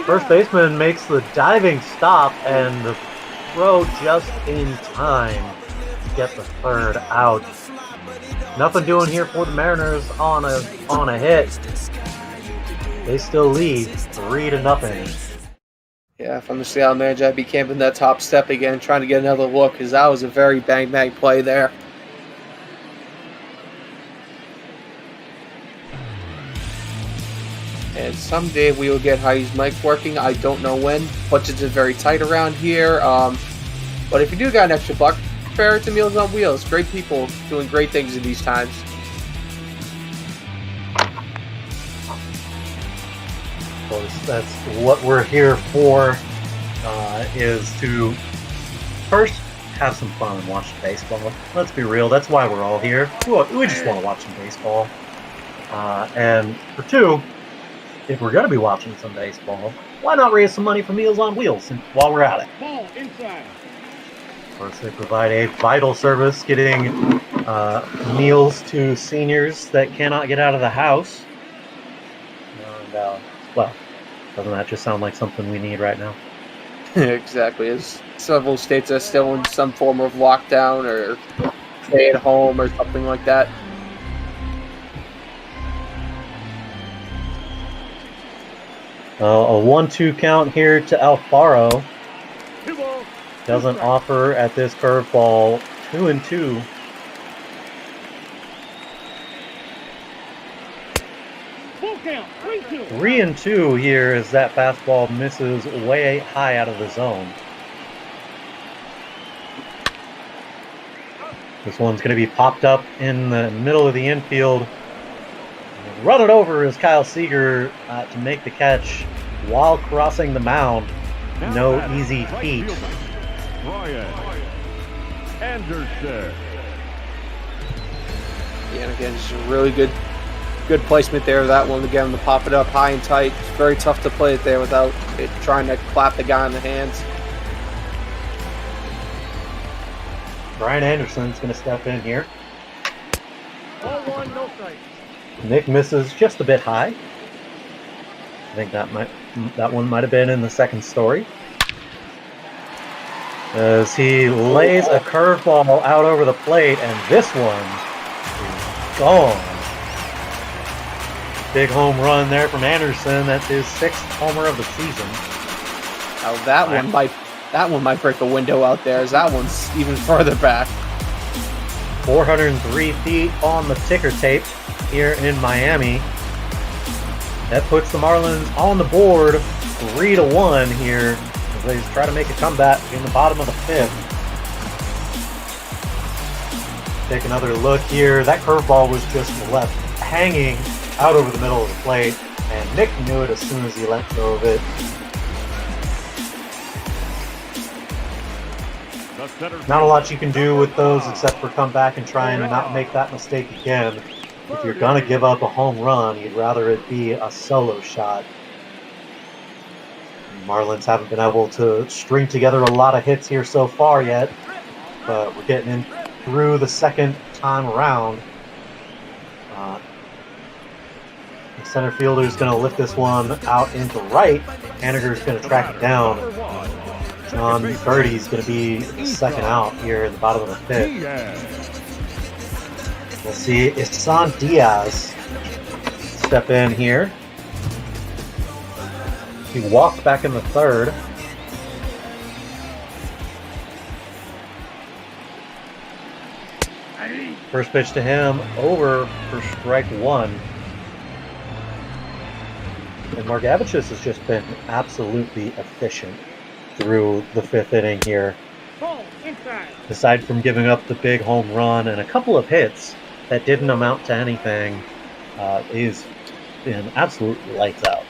First baseman makes the diving stop and the throw just in time to get the third out. Nothing doing here for the Mariners on a hit. They still lead 3-0. Yeah, if I'm the Seattle manager, I'd be camping that top step again, trying to get another look, because that was a very bang play there. And someday we will get Heidi's mic working. I don't know when. Budgets are very tight around here. But if you do got an extra buck, compare it to Meals on Wheels. Great people doing great things in these times. That's what we're here for, is to first have some fun and watch baseball. Let's be real, that's why we're all here. We just want to watch some baseball. And for 2, if we're going to be watching some baseball, why not raise some money for Meals on Wheels while we're at it? Ball inside. Of course, they provide a vital service, getting meals to seniors that cannot get out of the house. And, well, doesn't that just sound like something we need right now? Exactly. As several states are still in some form of lockdown or stay at home or something like that. A 1-2 count here to Alfaro. Doesn't offer at this curveball. 2-2. Full count. 3-2. 3-2 here as that fastball misses way high out of the zone. This one's going to be popped up in the middle of the infield. Run it over is Kyle Seeger to make the catch while crossing the mound. No easy feat. Brian Anderson. Yeah, and again, just a really good placement there. That one, again, to pop it up high and tight. It's very tough to play it there without it trying to clap the guy in the hands. Brian Anderson's going to step in here. Ball 1, no strike. Nick misses just a bit high. I think that one might have been in the second story. As he lays a curveball out over the plate, and this one is gone. Big home run there from Anderson. That's his 6th homer of the season. Oh, that one might break a window out there, as that one's even further back. 403 feet on the ticker tape here in Miami. That puts the Marlins on the board 3-1 here as they try to make a comeback in the bottom of the 5th. Take another look here. That curveball was just left hanging out over the middle of the plate, and Nick knew it as soon as he let go of it. Not a lot you can do with those except for come back and try and not make that mistake again. If you're going to give up a home run, you'd rather it be a solo shot. Marlins haven't been able to string together a lot of hits here so far yet, but we're getting in through the second time around. The center fielder is going to lift this one out into right. Haniger's going to track it down. John Birdie's going to be the second out here in the bottom of the fifth. We'll see Isan Diaz step in here. He walked back in the third. First pitch to him, over for strike one. And Margevicius has just been absolutely efficient through the fifth inning here. Aside from giving up the big home run and a couple of hits that didn't amount to anything, he's been absolutely lights out.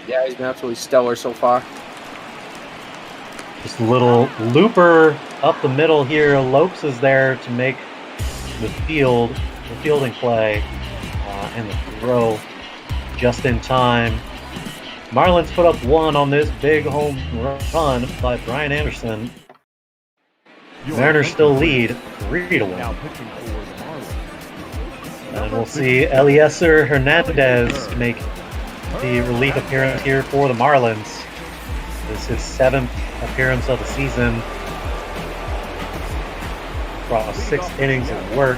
Yeah, he's been absolutely stellar so far. Just a little looper up the middle here. Lopez is there to make the fielding play, and the throw just in time. Marlins put up one on this big home run by Brian Anderson. Mariners still lead 3-1. And we'll see Eliezer Hernandez make the relief appearance here for the Marlins. This is his 7th appearance of the season. Across 6 innings of work.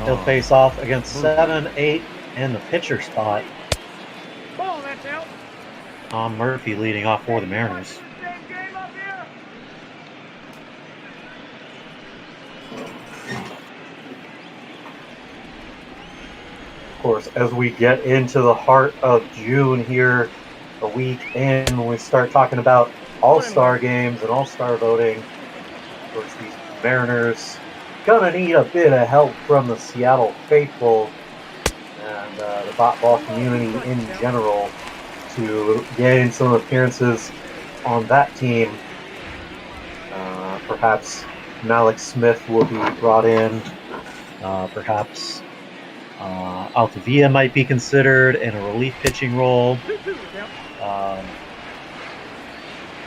He'll face off against 7, 8, and the pitcher spot. Tom Murphy leading off for the Mariners. Of course, as we get into the heart of June here, a week in, when we start talking about all-star games and all-star voting, of course, these Mariners gonna need a bit of help from the Seattle faithful and the ball community in general to gain some appearances on that team. Perhaps Malik Smith will be brought in. Perhaps Altavia might be considered in a relief pitching role.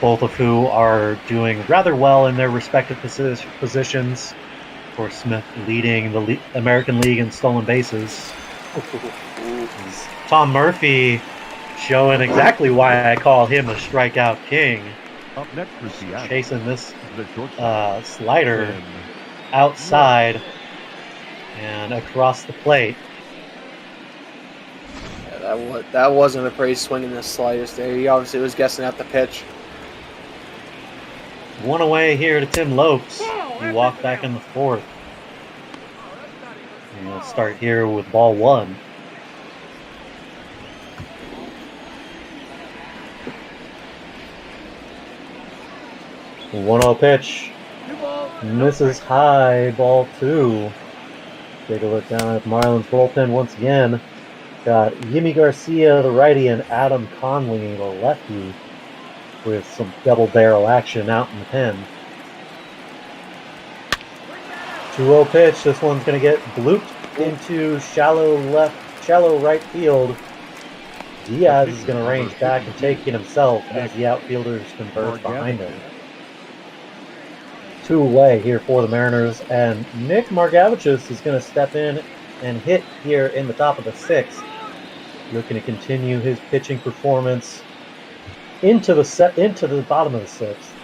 Both of who are doing rather well in their respective positions. Of course, Smith leading the American League in stolen bases. Tom Murphy showing exactly why I call him a strikeout king. Up next for Seattle, chasing this slider outside and across the plate. Yeah, that wasn't a praise swing in the slightest there. He obviously was guessing at the pitch. One away here to Tim Lopes. He walked back in the fourth. And we'll start here with ball one. The 1-0 pitch. Misses high, ball two. Take a look down at Marlins bullpen once again. Got Yimi Garcia, the righty, and Adam Conley, the lefty, with some double barrel action out in the pen. 2-0 pitch. This one's going to get blooped into shallow right field. Diaz is going to range back and take it himself as the outfielders converge behind him. 2 away here for the Mariners, and Nick Margevicius is going to step in and hit here in the top of the 6th. Looking to continue his pitching performance into the bottom of the 6th.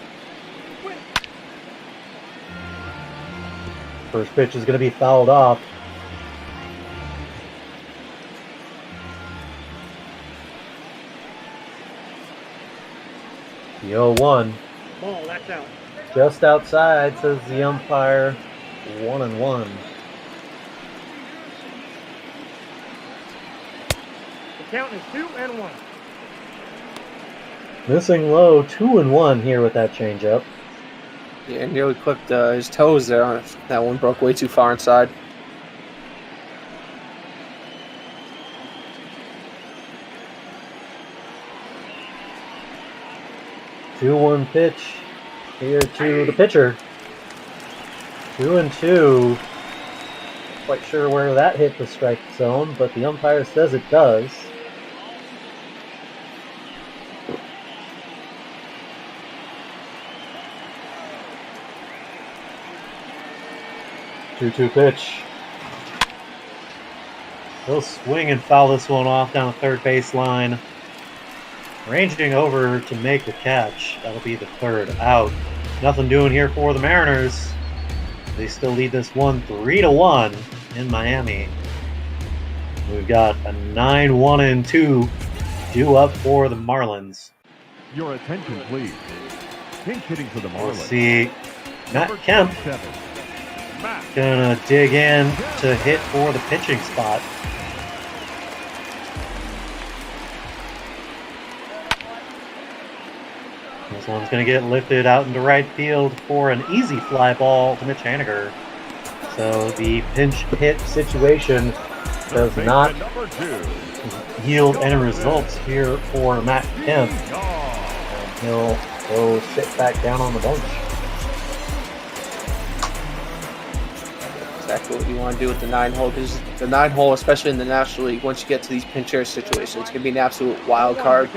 First pitch is going to be fouled off. The 0-1. Ball, that's out. Just outside, says the umpire. 1-1. The count is 2-1. Missing low, 2-1 here with that changeup. Yeah, nearly clipped his toes there. That one broke way too far inside. Two-one pitch here to the pitcher. 2-2. Quite sure where that hit the strike zone, but the umpire says it does. Two-two pitch. He'll swing and foul this one off down the third baseline. Ranging over to make the catch. That'll be the third out. Nothing doing here for the Mariners. They still lead this one 3-1 in Miami. We've got a 9-1-2 due up for the Marlins. Your attention, please. Pinch hitting for the Marlins. Let's see. Matt Kemp gonna dig in to hit for the pitching spot. This one's gonna get lifted out into right field for an easy fly ball to Mitch Haniger. So the pinch hit situation does not yield any results here for Matt Kemp. And he'll go sit back down on the bench. Exactly what you want to do with the 9-hole, because the 9-hole, especially in the National League, once you get to these pinch hitter situations, it's going to be an absolute wild card.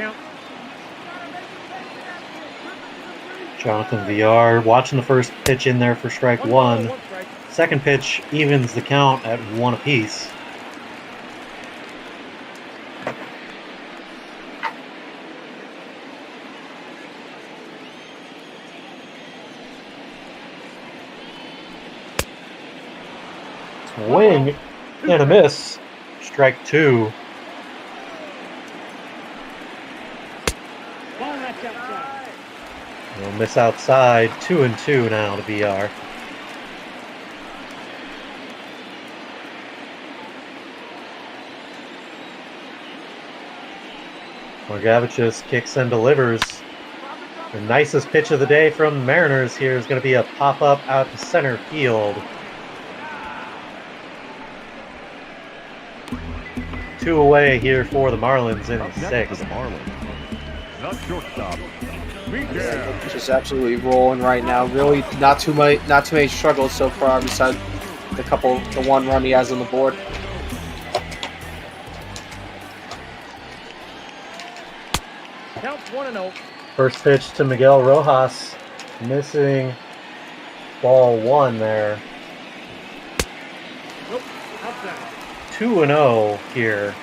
Jonathan VR watching the first pitch in there for strike one. Second pitch evens the count at 1 apiece. Swing and a miss. Strike two. We'll miss outside. 2-2 now to VR. Margevicius kicks and delivers. The nicest pitch of the day from the Mariners here is going to be a pop-up out to center field. 2 away here for the Marlins in 6th. Just absolutely rolling right now. Really, not too many struggles so far, besides the one run he has on the board. Counts 1-0. First pitch to Miguel Rojas, missing ball 1 there. Nope, outside. 2-0 here.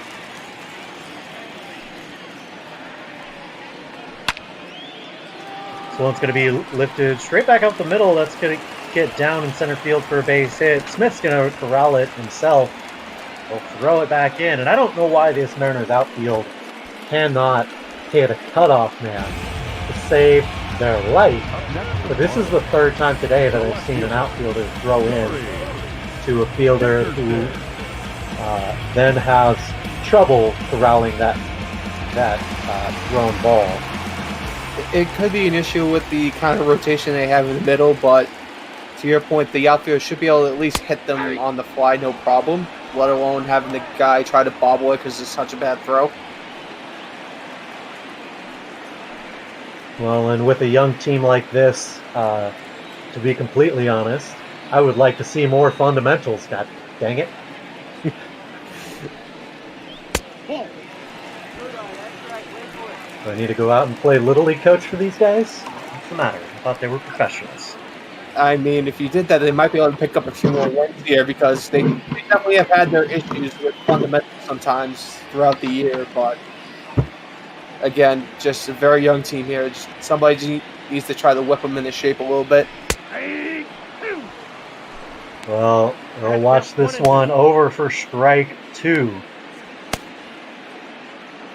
This one's going to be lifted straight back up the middle. That's going to get down in center field for a base hit. Smith's going to corral it himself. He'll throw it back in. And I don't know why this Mariners outfield cannot hit a cutoff man to save their life. But this is the third time today that I've seen an outfielder throw in to a fielder who then has trouble corralling that thrown ball. It could be an issue with the kind of rotation they have in the middle, but to your point, the outfielder should be able to at least hit them on the fly, no problem, let alone having the guy try to bobble it because it's such a bad throw. Well, and with a young team like this, to be completely honest, I would like to see more fundamentals, god dang it. Do I need to go out and play Little League coach for these guys? What's the matter? I thought they were professionals. I mean, if you did that, they might be able to pick up a few more wins here because they definitely have had their issues with fundamentals sometimes throughout the year. But again, just a very young team here. Just somebody needs to try to whip them into shape a little bit. Well, we'll watch this one over for strike 2.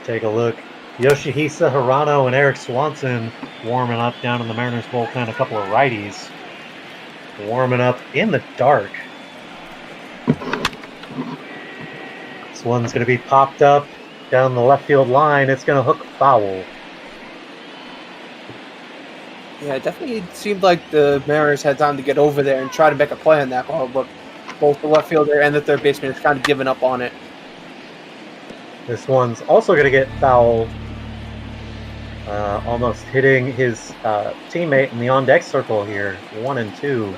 Take a look. Yoshihisa Hirano and Eric Swanson warming up down in the Mariners bullpen. A couple of righties warming up in the dark. This one's going to be popped up down the left field line. It's going to hook foul. Yeah, it definitely seemed like the Mariners had time to get over there and try to make a play on that ball, but both the left fielder and the third baseman have kind of given up on it. This one's also going to get fouled. Almost hitting his teammate in the on-deck circle here. 1-2.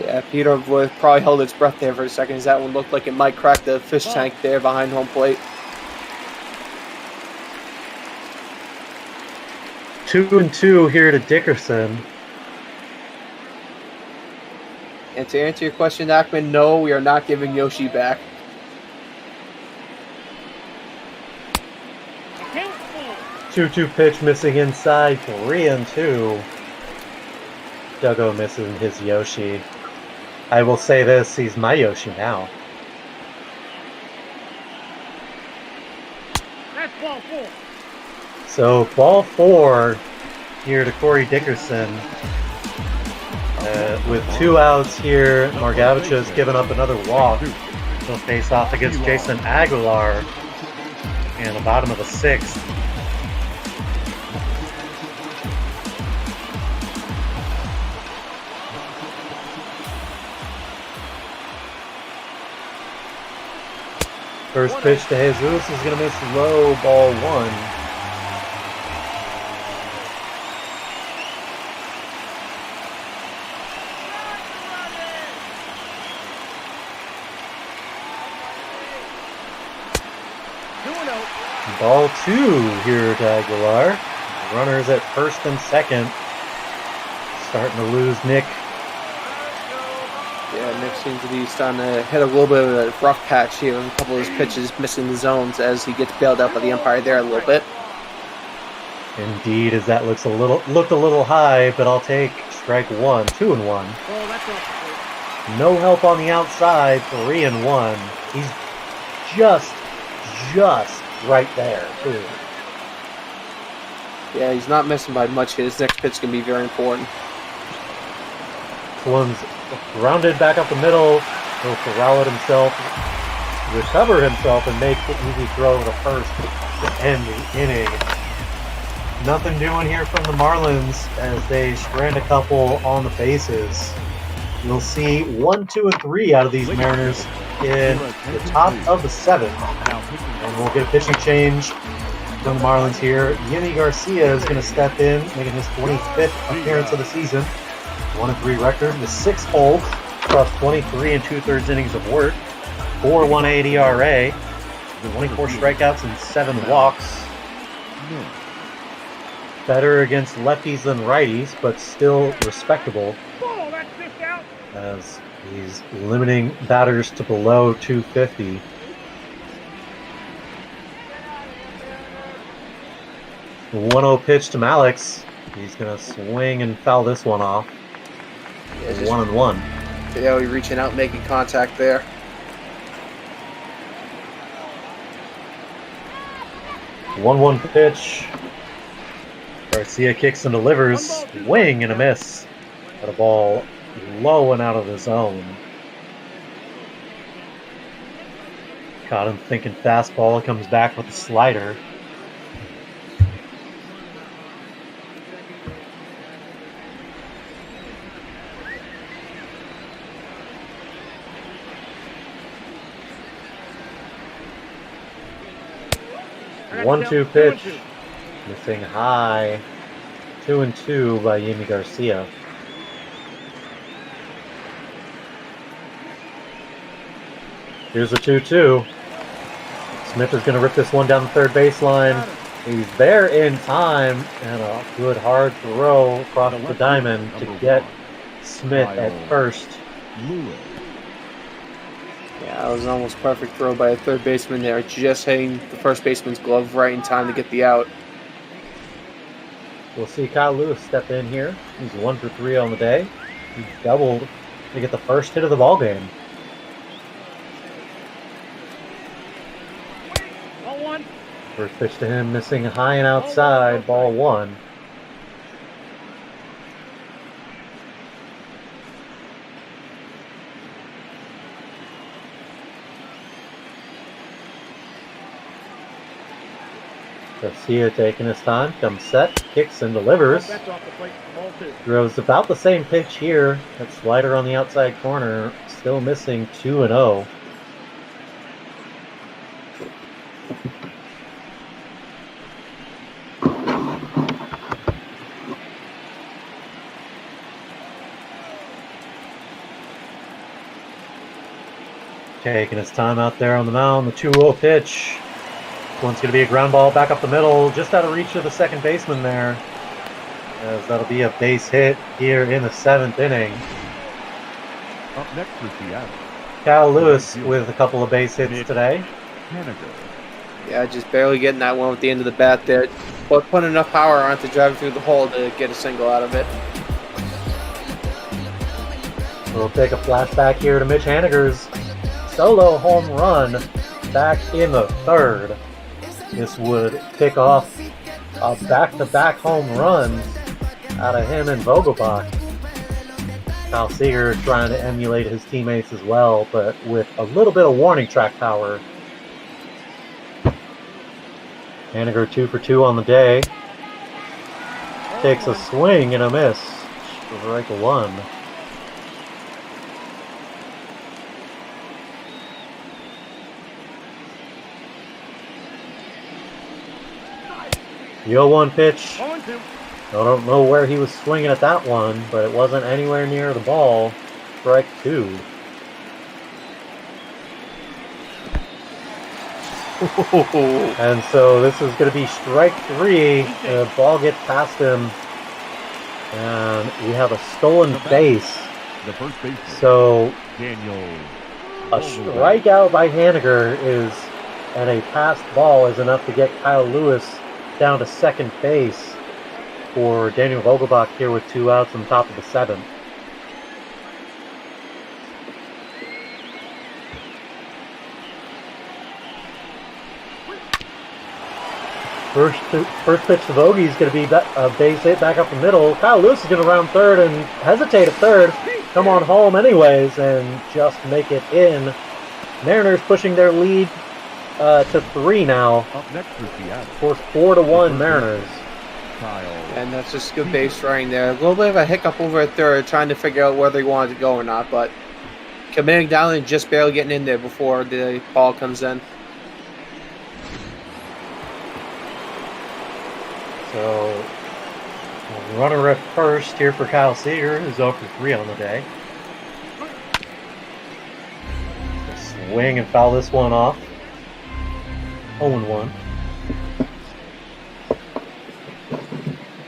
Yeah, Peter would probably held its breath there for a second as that one looked like it might crack the fish tank there behind home plate. 2-2 here to Dickerson. And to answer your question, Ackman, no, we are not giving Yoshi back. 2-2 pitch missing inside, 3-2. Duggo missing his Yoshi. I will say this, he's my Yoshi now. That's ball 4. So ball 4 here to Corey Dickerson. With 2 outs here, Margevicius giving up another walk. He'll face off against Jason Aguilar in the bottom of the 6th. First pitch to Jesus is going to miss low, ball 1. Ball 2 here to Aguilar. Runners at first and second. Starting to lose Nick. Yeah, Nick seems to be starting to hit a little bit of a rough patch here. A couple of his pitches missing the zones as he gets bailed out by the umpire there a little bit. Indeed, as that looked a little high, but I'll take strike 1, 2-1. Oh, that's off. No help on the outside, 3-1. He's just right there, too. Yeah, he's not missing by much. His next pitch can be very important. This one's grounded back up the middle. He'll corral it himself, recover himself, and make the easy throw to first to end the inning. Nothing doing here from the Marlins as they strand a couple on the bases. You'll see 1, 2, and 3 out of these Mariners in the top of the 7th. And we'll get a pitching change from the Marlins here. Yimi Garcia is going to step in, making his 25th appearance of the season. 1-3 record, the 6th hold, across 23 2/3 innings of work. 4.18 ERA, 24 strikeouts and 7 walks. Better against lefties than righties, but still respectable. As he's limiting batters to below 250. The 1-0 pitch to Malix. He's going to swing and foul this one off. Yeah, 1-1. Yeah, he's reaching out, making contact there. One pitch. Garcia kicks and delivers. Swing and a miss. Got a ball low and out of the zone. Caught him thinking fastball. Comes back with a slider. One-two pitch. Missing high. 2-2 by Yimi Garcia. Here's a 2-2. Smith is going to rip this one down the third baseline. He's there in time, and a good hard throw across the diamond to get Smith at first. Yeah, that was an almost perfect throw by a third baseman there, just hitting the first baseman's glove right in time to get the out. We'll see Kyle Lewis step in here. He's 1 for 3 on the day. He doubled to get the first hit of the ballgame. Ball 1. First pitch to him, missing high and outside, ball 1. Garcia taking his time, comes set, kicks and delivers. Throws about the same pitch here. That slider on the outside corner, still missing 2-0. Taking his time out there on the mound, the 2-0 pitch. One's going to be a ground ball back up the middle, just out of reach of the second baseman there. As that'll be a base hit here in the 7th inning. Up next for Seattle. Kyle Lewis with a couple of base hits today. Yeah, just barely getting that one with the end of the bat there. But putting enough power on to drive through the hole to get a single out of it. We'll take a flashback here to Mitch Haniger's solo home run back in the third. This would kick off a back-to-back home run out of him and Vogelbach. Kyle Seager trying to emulate his teammates as well, but with a little bit of warning track power. Haniger 2 for 2 on the day. Takes a swing and a miss. Strike one. The 0-1 pitch. I don't know where he was swinging at that one, but it wasn't anywhere near the ball. Strike two. And so this is going to be strike three. The ball gets past him, and we have a stolen base. The first baseman. So Daniel. a strikeout by Haniger is, and a passed ball is enough to get Kyle Lewis down to second base for Daniel Vogelbach here with 2 outs on top of the 7th. First pitch to Vogie is going to be a base hit back up the middle. Kyle Lewis is going to round third and hesitate at third. Come on home anyways and just make it in. Mariners pushing their lead to 3 now. Up next for Seattle. For 4-1 Mariners. And that's just good base running there. A little bit of a hiccup over at third, trying to figure out whether he wanted to go or not, but committing down and just barely getting in there before the ball comes in. So, runner at first here for Kyle Seager, who's 0 for 3 on the day. Swing and foul this one off. 0-1.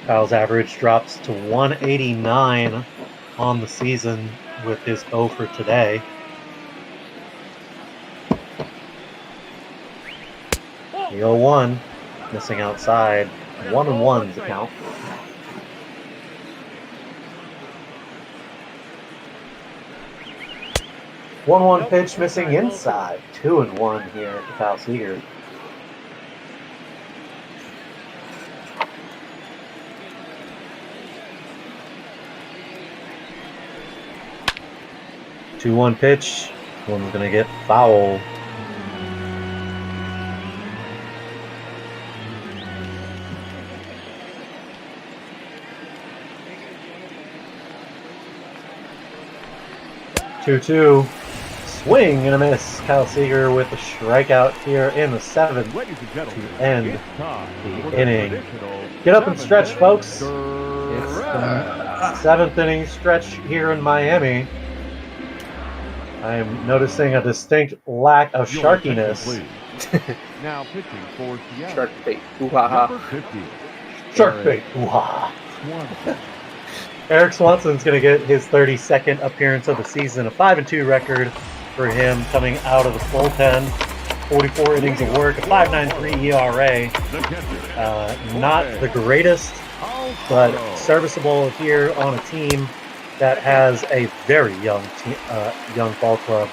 Kyle's average drops to 189 on the season with his 0 for today. The 0-1, missing outside. 1-1's the count. One pitch missing inside. 2-1 here for Kyle Seager. Two-one pitch. One's gonna get foul. Two-two. Swing and a miss. Kyle Seager with a strikeout here in the 7th to end the inning. Get up and stretch, folks. It's the 7th inning stretch here in Miami. I am noticing a distinct lack of sharkiness. Now pitching for Seattle. Shark bait. Ooh-ha-ha. Shark bait. Ooh-ha. Eric Swanson's going to get his 32nd appearance of the season. A 5-2 record for him coming out of the bullpen. 44 innings of work, a 5.93 ERA. Not the greatest, but serviceable here on a team that has a very young ball club.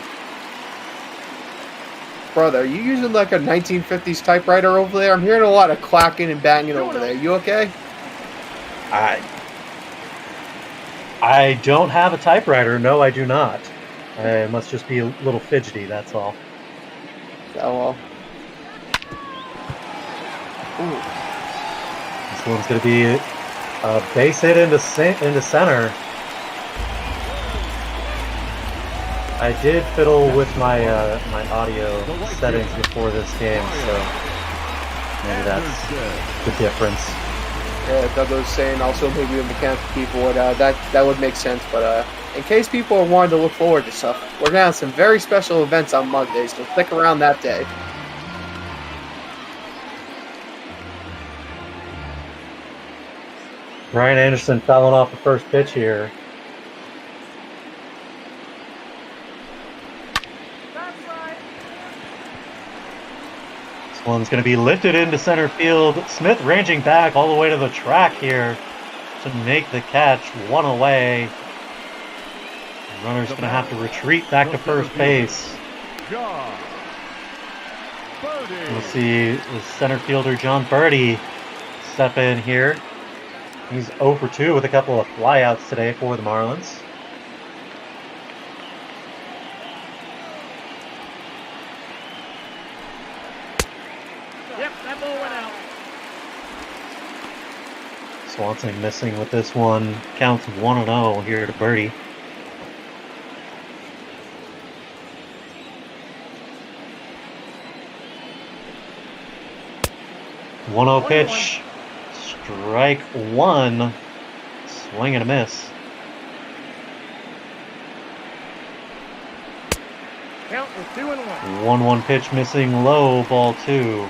Brother, are you using like a 1950s typewriter over there? I'm hearing a lot of clacking and banging over there. You okay? I don't have a typewriter. No, I do not. I must just be a little fidgety, that's all. Oh, well. Ooh. This one's going to be a base hit into center. I did fiddle with my my audio settings before this game, so maybe that's the difference. Yeah, Doug was saying also maybe the mechanical people would that would make sense, but in case people are wanting to look forward to stuff, we're gonna have some very special events on Monday, so stick around that day. Ryan Anderson fouling off the first pitch here. One's going to be lifted into center field. Smith ranging back all the way to the track here to make the catch. One away. The runner's going to have to retreat back to first base. We'll see the center fielder John Birdie step in here. He's 0 for 2 with a couple of flyouts today for the Marlins. Yep, that ball went out. Swanson missing with this one. Counts 1-0 here to Birdie. One-0 pitch. Strike one. Swing and a miss. Count is 2-1. 1-1 pitch missing low, ball 2.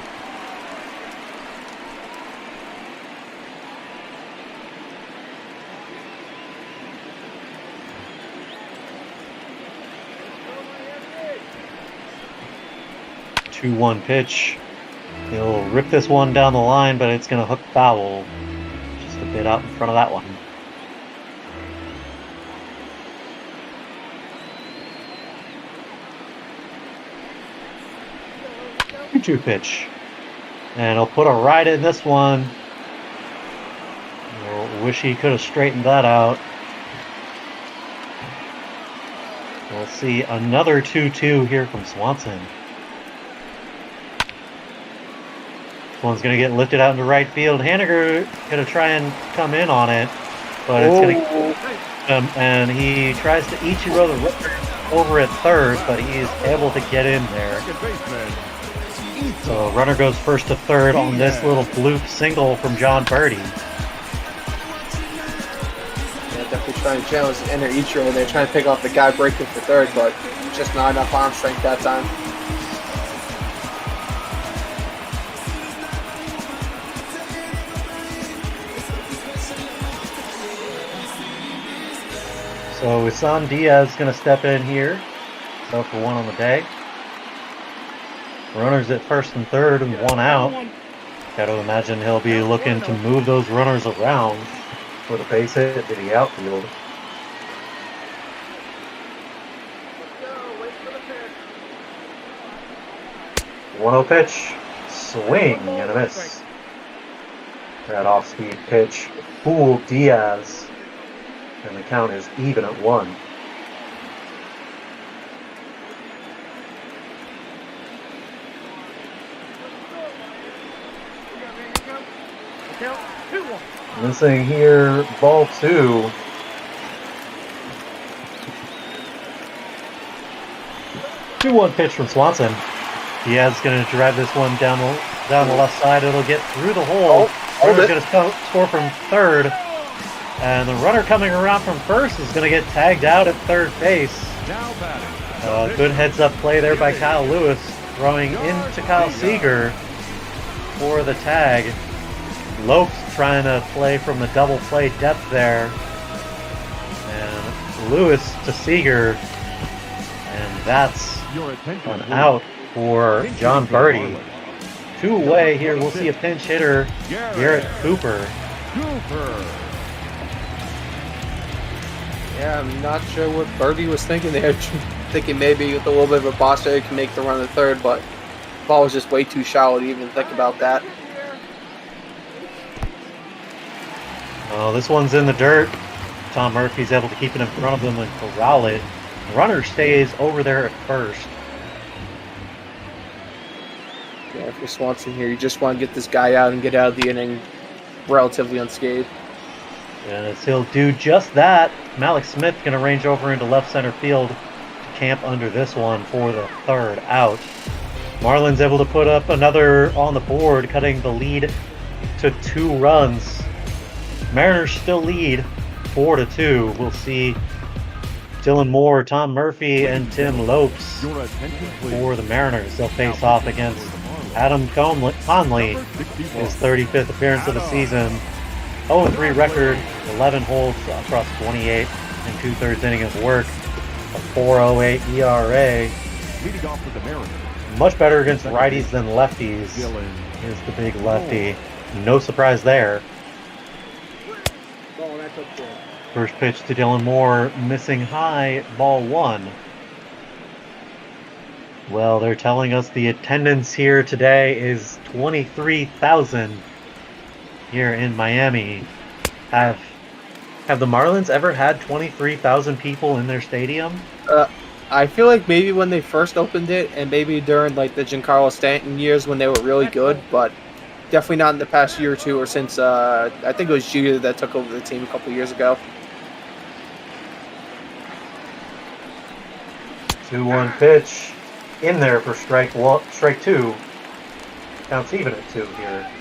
Two-one pitch. He'll rip this one down the line, but it's going to hook foul. Just a bit out in front of that one. Two pitch. And he'll put a right in this one. We'll wish he could have straightened that out. We'll see another 2-2 here from Swanson. One's going to get lifted out into right field. Haniger going to try and come in on it, but it's going to and he tries to Ichiro the runner over at third, but he's able to get in there. So runner goes first to third on this little bloop single from John Birdie. Yeah, definitely trying to challenge the inner Ichiro. They're trying to pick off the guy breaking for third, but just not enough arm strength that time. So Isan Diaz is going to step in here. 0 for 1 on the day. Runners at first and third and 1 out. Got to imagine he'll be looking to move those runners around for the base hit to the outfield. One-0 pitch. Swing and a miss. That off-speed pitch fooled Diaz. And the count is even at 1. Missing here, ball 2. Two-one pitch from Swanson. Diaz going to drive this one down the left side. It'll get through the hole. Runner's going to score from third. And the runner coming around from first is going to get tagged out at third base. Good heads-up play there by Kyle Lewis, throwing into Kyle Seager for the tag. Lopez trying to play from the double play depth there. And Lewis to Seager. And that's an out for John Birdie. Two away here. We'll see a pinch hitter, Garrett Cooper. Yeah, I'm not sure what Birdie was thinking there. Thinking maybe with a little bit of a boss there, he can make the run to third, but the ball was just way too shallow to even think about that. Oh, this one's in the dirt. Tom Murphy's able to keep it in front of him and corral it. The runner stays over there at first. Yeah, for Swanson here, you just want to get this guy out and get out of the inning relatively unscathed. Yes, he'll do just that. Malik Smith going to range over into left center field to camp under this one for the third out. Marlins able to put up another on the board, cutting the lead to 2 runs. Mariners still lead 4-2. We'll see Dylan Moore, Tom Murphy, and Tim Lopes for the Mariners. They'll face off against Adam Conley, his 35th appearance of the season. 0-3 record, 11 holds across 28 and 2/3 inning of work, a 4.08 ERA. much better against righties than lefties. Here's the big lefty. No surprise there. Oh, that's okay. First pitch to Dylan Moore, missing high, ball 1. Well, they're telling us the attendance here today is 23,000 here in Miami. Have the Marlins ever had 23,000 people in their stadium? I feel like maybe when they first opened it, and maybe during like the Giancarlo Stanton years when they were really good, but definitely not in the past year or two, or since I think it was Jeter that took over the team a couple years ago. 2-1 pitch in there for strike 2. Counts even at 2 here.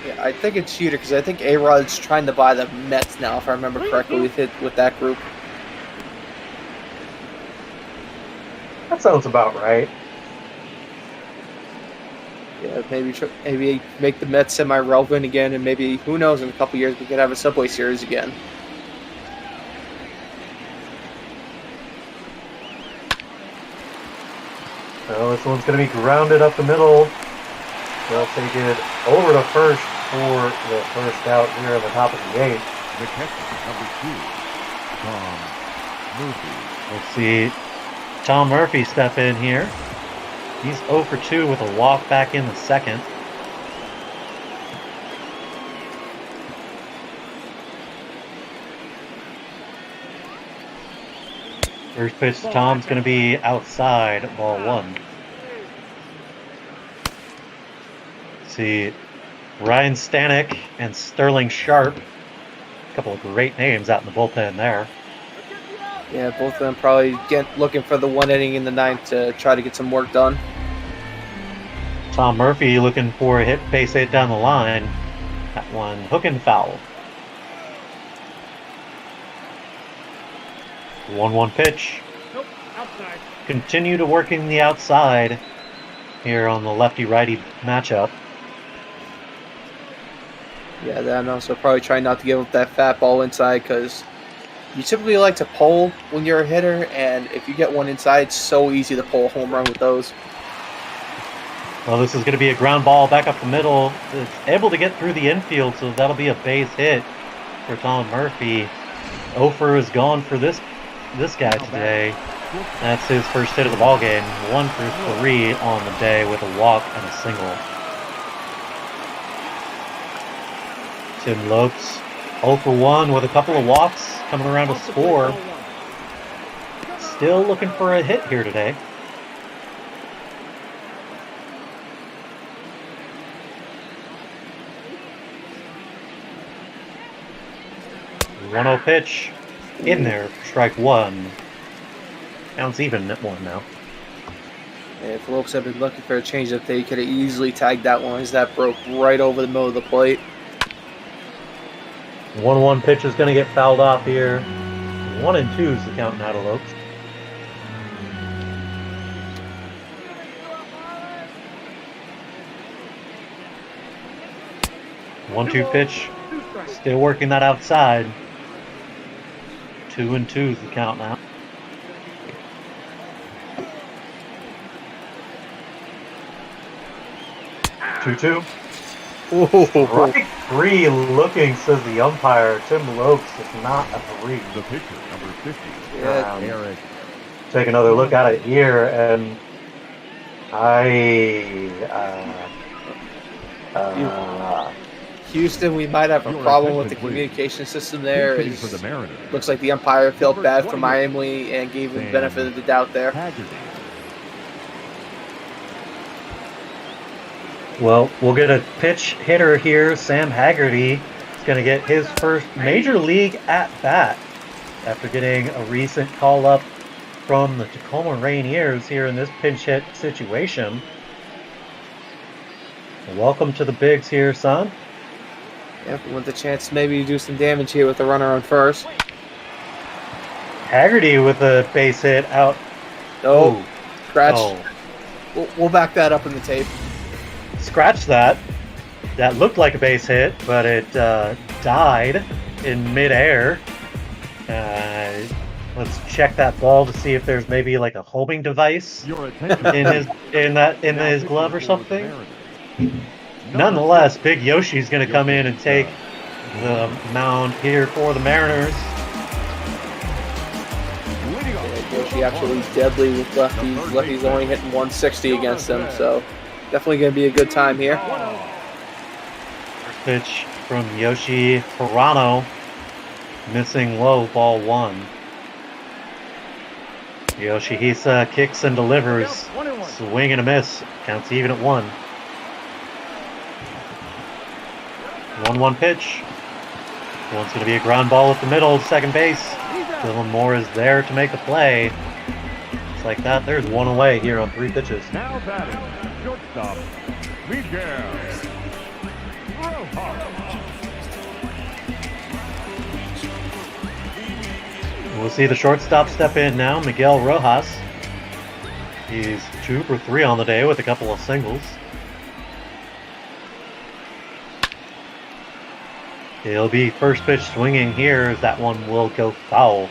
Yeah, I think it's Jeter because I think A-Rod's trying to buy the Mets now, if I remember correctly, with that group. That sounds about right. Yeah, maybe make the Mets semi-relevant again, and maybe, who knows, in a couple years we could have a Subway Series again. So this one's going to be grounded up the middle. They'll take it over to first for the first out here on the top of the 8th. The catcher, number 2, Tom Murphy. Let's see Tom Murphy step in here. He's 0 for 2 with a walk back in the second. First pitch to Tom's going to be outside, ball 1. See Ryan Stanek and Sterling Sharp. A couple of great names out in the bullpen there. Yeah, both of them probably looking for the 1 inning in the 9th to try to get some work done. Tom Murphy looking for a base hit down the line. That one hook and foul. 1-1 pitch. Nope, outside. Continue to working the outside here on the lefty-righty matchup. Yeah, then also probably try not to give up that fat ball inside because you typically like to pull when you're a hitter, and if you get one inside, it's so easy to pull a home run with those. Well, this is going to be a ground ball back up the middle. It's able to get through the infield, so that'll be a base hit for Tom Murphy. Ofer is gone for this guy today. That's his first hit of the ball game. 1 for 3 on the day with a walk and a single. Tim Lopes 0 for 1 with a couple of walks coming around to score. Still looking for a hit here today. The 1-0 pitch in there for strike 1. Counts even at 1 now. And if Lopez had been looking for a changeup, they could have easily tagged that one as that broke right over the middle of the plate. 1-1 pitch is going to get fouled off here. 1-2 is the count now to Lopes. One-two pitch. Still working that outside. 2-2 is the count now. Two. Strike 3 looking, says the umpire. Tim Lopes does not agree. The pitcher, number 50, Eric. Take another look at it here, and Houston, we might have a problem with the communication system there. Looks like the umpire felt bad for Miami and gave him the benefit of the doubt there. Well, we'll get a pinch hitter here. Sam Haggerty is going to get his first major league at-bat after getting a recent call-up from the Tacoma Rainiers here in this pinch hit situation. Welcome to the bigs here, son. Yep, with the chance maybe to do some damage here with the runner on first. Haggerty with a base hit out. Oh, scratch. Oh. We'll back that up in the tape. Scratch that. That looked like a base hit, but it died in midair. Let's check that ball to see if there's maybe like a homing device in his glove or something. Nonetheless, Big Yoshi's going to come in and take the mound here for the Mariners. Yeah, Yoshi absolutely deadly with lefties. Lefties only hitting 160 against him, so definitely going to be a good time here. First pitch from Yoshi Hirano, missing low, ball 1. Yoshihisa kicks and delivers. Swing and a miss. Counts even at 1. 1-1 pitch. One's going to be a ground ball at the middle, second base. Dylan Moore is there to make the play. Just like that, there's 1 away here on 3 pitches. Now batting, shortstop, Miguel Rojas. We'll see the shortstop step in now, Miguel Rojas. He's 2 for 3 on the day with a couple of singles. He'll be first pitch swinging here as that one will go foul.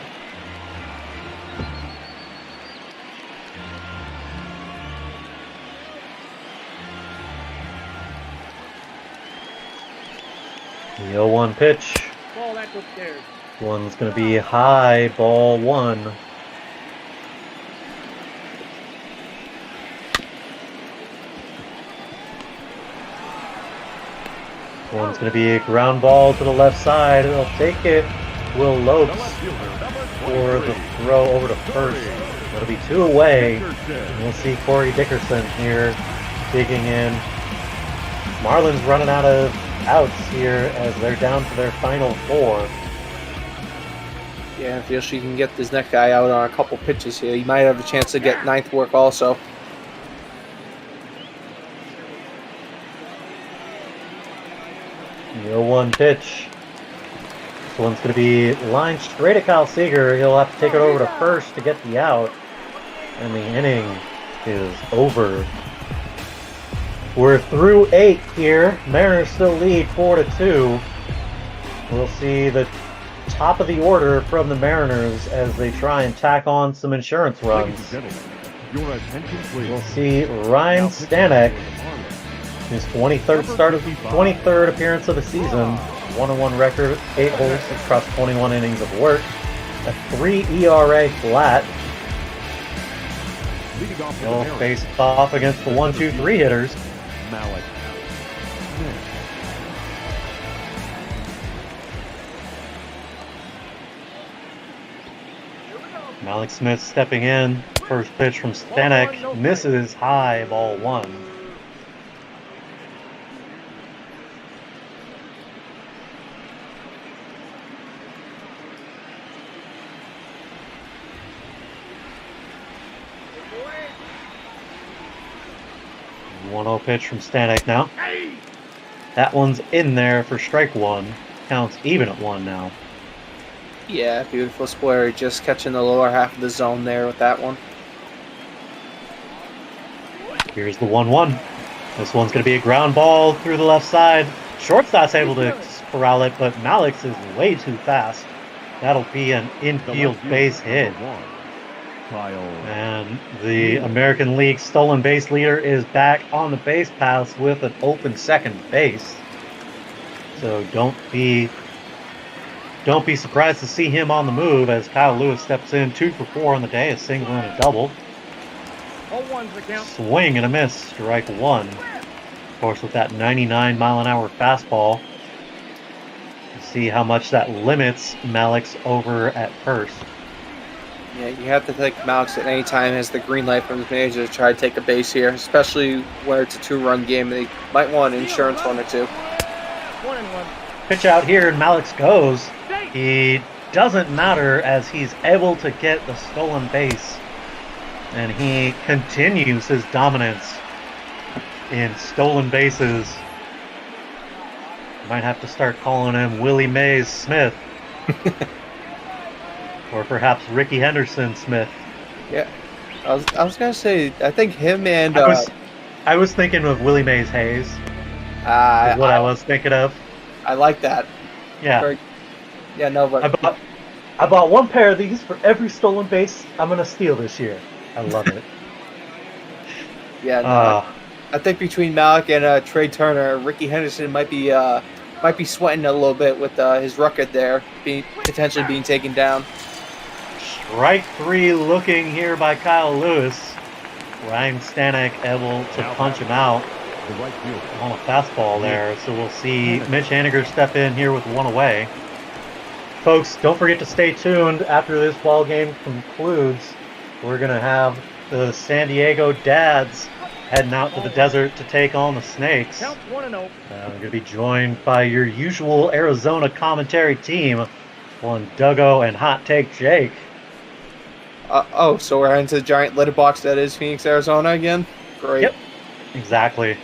The 0-1 pitch. Ball that's upstairs. One's going to be high, ball 1. One's going to be a ground ball to the left side. He'll take it. Will Lopez for the throw over to first. That'll be 2 away. And we'll see Corey Dickerson here digging in. Marlins running out of outs here as they're down to their final 4. Yeah, if Yoshi can get this next guy out on a couple pitches here, he might have a chance to get 9th work also. The 0-1 pitch. This one's going to be lined straight at Kyle Seager. He'll have to take it over to first to get the out. And the inning is over. We're through 8 here. Mariners still lead 4-2. We'll see the top of the order from the Mariners as they try and tack on some insurance runs. We'll see Ryan Stanek, his 23rd appearance of the season, 1-1 record, 8 holes across 21 innings of work, a 3 ERA flat. He'll face off against the 1-2-3 hitters. Malik. Malik Smith stepping in. First pitch from Stanek misses high, ball 1. Pitch from Stanek now. That one's in there for strike 1. Counts even at 1 now. Yeah, beautiful square. Just catching the lower half of the zone there with that one. Here's the 1-1. This one's going to be a ground ball through the left side. Shortstop's able to corral it, but Malik's is way too fast. That'll be an infield base hit. And the American League stolen base leader is back on the base paths with an open second base. So don't be surprised to see him on the move as Kyle Lewis steps in 2 for 4 on the day, a single and a double. Swing and a miss, strike 1. Of course, with that 99-mile-an-hour fastball, see how much that limits Malik's over at first. Yeah, you have to take Malik at any time has the green light from his manager to try to take a base here, especially where it's a 2-run game. They might want an insurance run or 2. Pitch out here and Malik's goes. He doesn't matter as he's able to get the stolen base. And he continues his dominance in stolen bases. Might have to start calling him Willie Mays Smith. Or perhaps Ricky Henderson Smith. Yeah, I was gonna say I think him and I was thinking of Willie Mays Hayes. Is what I was thinking of. I like that. Yeah. Yeah, no, but I bought one pair of these for every stolen base I'm going to steal this year. I love it. Yeah, no, I think between Malik and Trey Turner, Ricky Henderson might be sweating a little bit with his record there, potentially being taken down. Strike 3 looking here by Kyle Lewis. Ryan Stanek able to punch him out on a fastball there. So we'll see Mitch Haniger step in here with one away. Folks, don't forget to stay tuned. After this ball game concludes, we're going to have the San Diego Dads heading out to the desert to take on the Snakes. Count 1-0. We're going to be joined by your usual Arizona commentary team, one Duggo and Hot Take Jake. So we're into the giant litter box that is Phoenix, Arizona again? Great. Yep, exactly.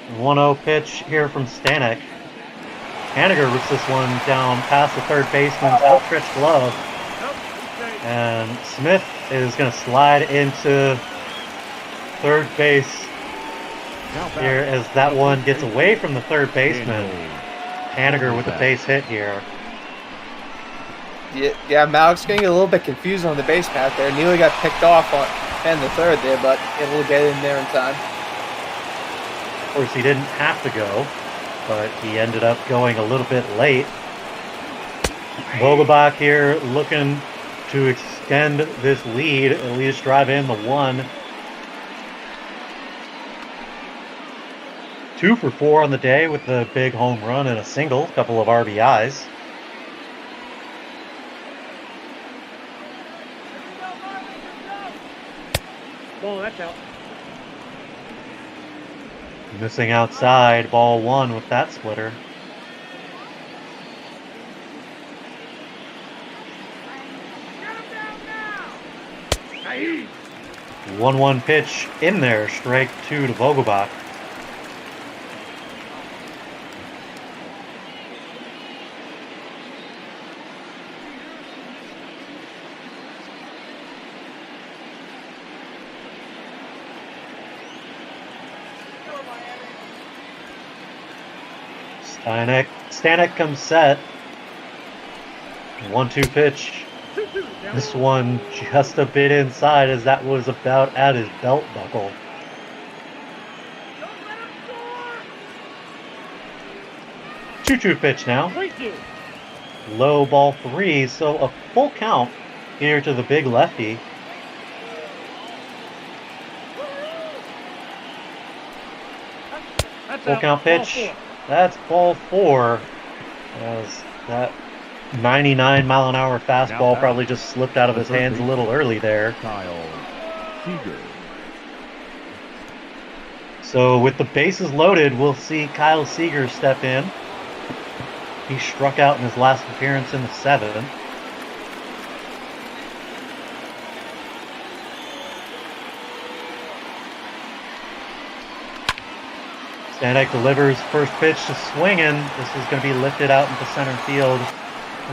The 1-0 pitch here from Stanek. Haniger rips this one down past the third baseman's outstretched glove. And Smith is going to slide into third base here as that one gets away from the third baseman. Haniger with the base hit here. Yeah, Malik's getting a little bit confused on the base path there. Nearly got picked off in the third there, but able to get in there in time. Of course, he didn't have to go, but he ended up going a little bit late. Vogelbach here looking to extend this lead, at least drive in the 1. 2 for 4 on the day with the big home run and a single, couple of RBIs. Ball, that's out. Missing outside, ball 1 with that splitter. Hey. 1-1 pitch in there, strike 2 to Vogelbach. Stanek comes set. 1-2 pitch. This one just a bit inside as that was about at his belt buckle. Choo-choo pitch now. Low ball 3, so a full count here to the big lefty. Full count pitch. That's ball 4. As that 99-mile-an-hour fastball probably just slipped out of his hands a little early there. Kyle Seager. So with the bases loaded, we'll see Kyle Seager step in. He struck out in his last appearance in the 7th. Stanek delivers first pitch to swinging. This is going to be lifted out into center field.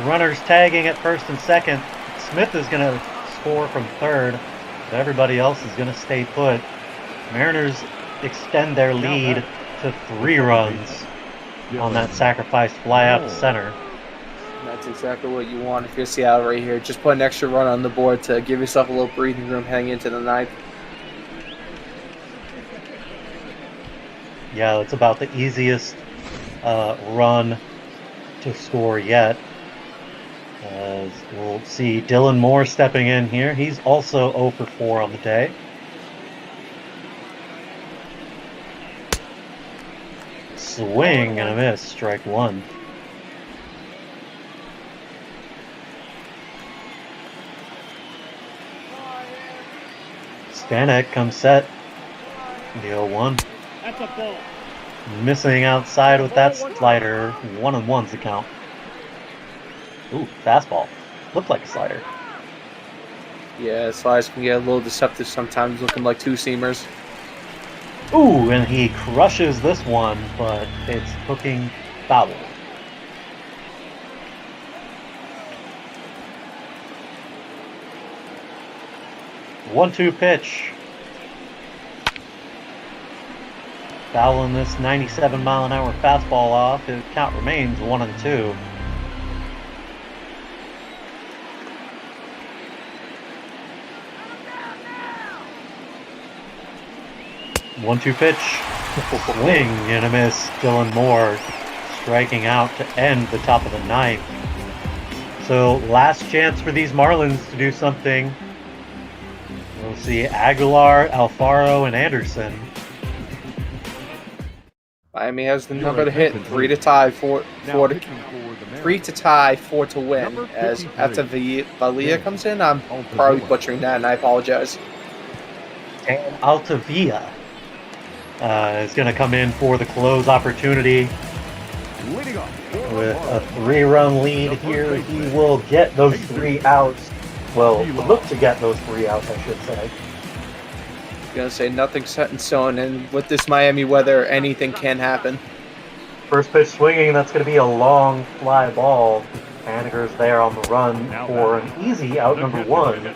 Runners tagging at first and second. Smith is going to score from third, but everybody else is going to stay put. Mariners extend their lead to 3 runs on that sacrifice fly out to center. That's exactly what you want if you're Seattle right here. Just put an extra run on the board to give yourself a little breathing room heading into the 9th. Yeah, it's about the easiest run to score yet. As we'll see Dylan Moore stepping in here. He's also 0 for 4 on the day. Swing and a miss, strike 1. Stanek comes set. The 0-1. That's a ball. Missing outside with that slider. 1-1's the count. Ooh, fastball. Looked like a slider. Yeah, sliders can get a little deceptive sometimes, looking like 2-seamers. Ooh, and he crushes this one, but it's hooking foul. fouling this 97-mile-an-hour fastball off. His count remains 1-2. One-two pitch. Swing and a miss. Dylan Moore striking out to end the top of the ninth. So last chance for these Marlins to do something. We'll see Aguilar, Alfaro, and Anderson. Miami has the number to hit, 3 to tie, 4 to win. As Altavia comes in, I'm probably butchering that, and I apologize. And Altavia is going to come in for the close opportunity. With a 3-run lead here, he will get those 3 outs. Well, look to get those 3 outs, I should say. I'm going to say nothing's set in stone, and with this Miami weather, anything can happen. First pitch swinging, that's going to be a long fly ball. Haniger's there on the run for an easy out number 1.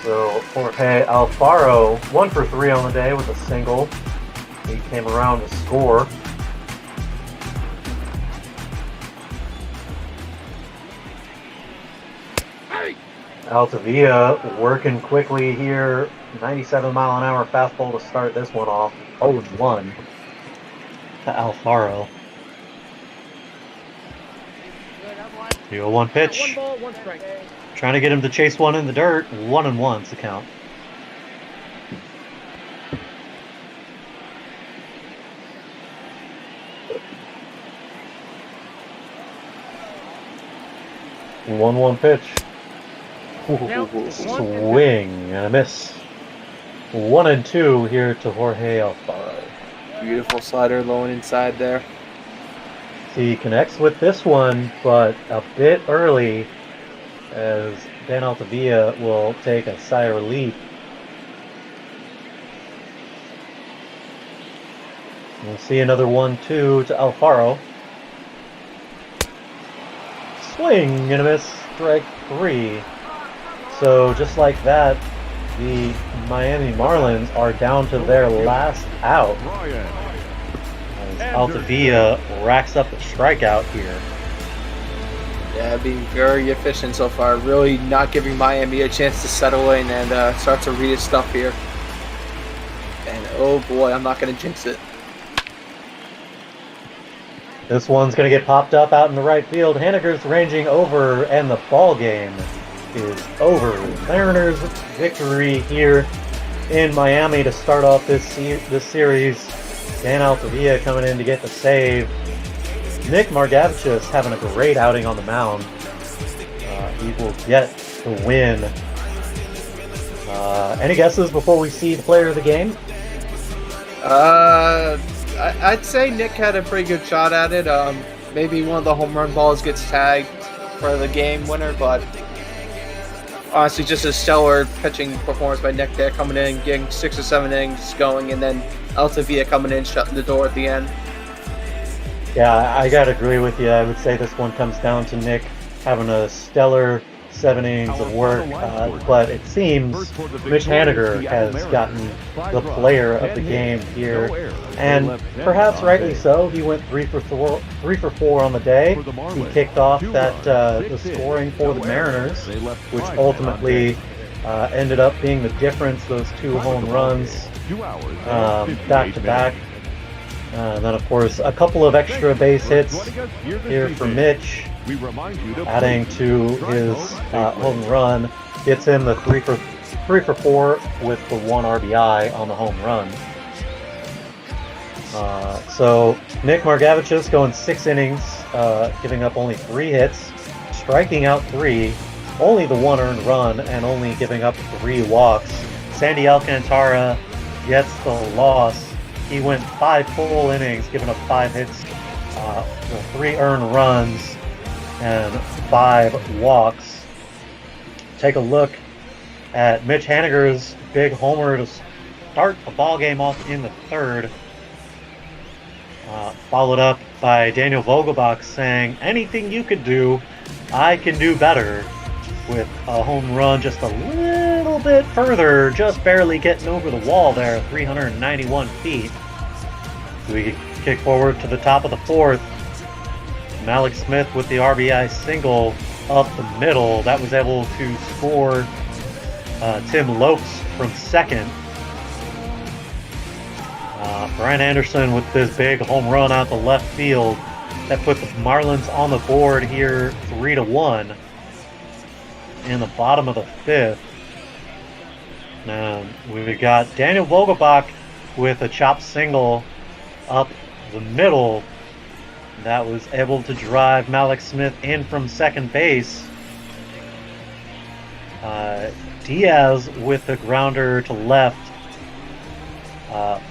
So Jorge Alfaro, 1 for 3 on the day with a single. He came around to score. Altavia working quickly here. 97-mile-an-hour fastball to start this one off. 0-1 to Alfaro. 0-1 pitch. Trying to get him to chase one in the dirt. 1-1's the count. One pitch. Swing and a miss. 1-2 here to Jorge Alfaro. Beautiful slider low and inside there. He connects with this one, but a bit early, as Dan Altavia will take a sigh of relief. We'll see another 1-2 to Alfaro. Swing and a miss, strike 3. So just like that, the Miami Marlins are down to their last out. As Altavia racks up a strikeout here. Yeah, being very efficient so far. Really not giving Miami a chance to settle in and start to read his stuff here. And oh boy, I'm not going to jinx it. This one's going to get popped up out in the right field. Haniger's ranging over, and the ball game is over. Mariners victory here in Miami to start off this series. Dan Altavia coming in to get the save. Nick Margevicius having a great outing on the mound. He will get the win. Any guesses before we see the player of the game? I'd say Nick had a pretty good shot at it. Maybe one of the home run balls gets tagged for the game winner, but honestly, just a stellar pitching performance by Nick there, coming in, getting 6 or 7 innings going, and then Altavia coming in, shutting the door at the end. Yeah, I gotta agree with you. I would say this one comes down to Nick having a stellar 7 innings of work, but it seems Mitch Haniger has gotten the player of the game here, and perhaps rightly so. He went 3 for 4 on the day. He kicked off the scoring for the Mariners, which ultimately ended up being the difference. Those 2 home runs back to back. And then, of course, a couple of extra base hits here for Mitch, adding to his home run. Gets him the 3 for 4 with the 1 RBI on the home run. So Nick Margevicius going 6 innings, giving up only 3 hits, striking out 3, only the 1 earned run, and only giving up 3 walks. Sandy Alcantara gets the loss. He went 5 full innings, giving up 5 hits, 3 earned runs, and 5 walks. Take a look at Mitch Haniger's big homer to start the ball game off in the 3rd. Followed up by Daniel Vogelbach saying, "Anything you could do, I can do better," with a home run just a little bit further, just barely getting over the wall there, 391 feet. We kick forward to the top of the fourth. Malik Smith with the RBI single up the middle. That was able to score Tim Lopes from second. Brian Anderson with this big home run out the left field. That put the Marlins on the board here 3-1 in the bottom of the fifth. Now we've got Daniel Vogelbach with a chopped single up the middle. That was able to drive Malik Smith in from second base. Diaz with the grounder to left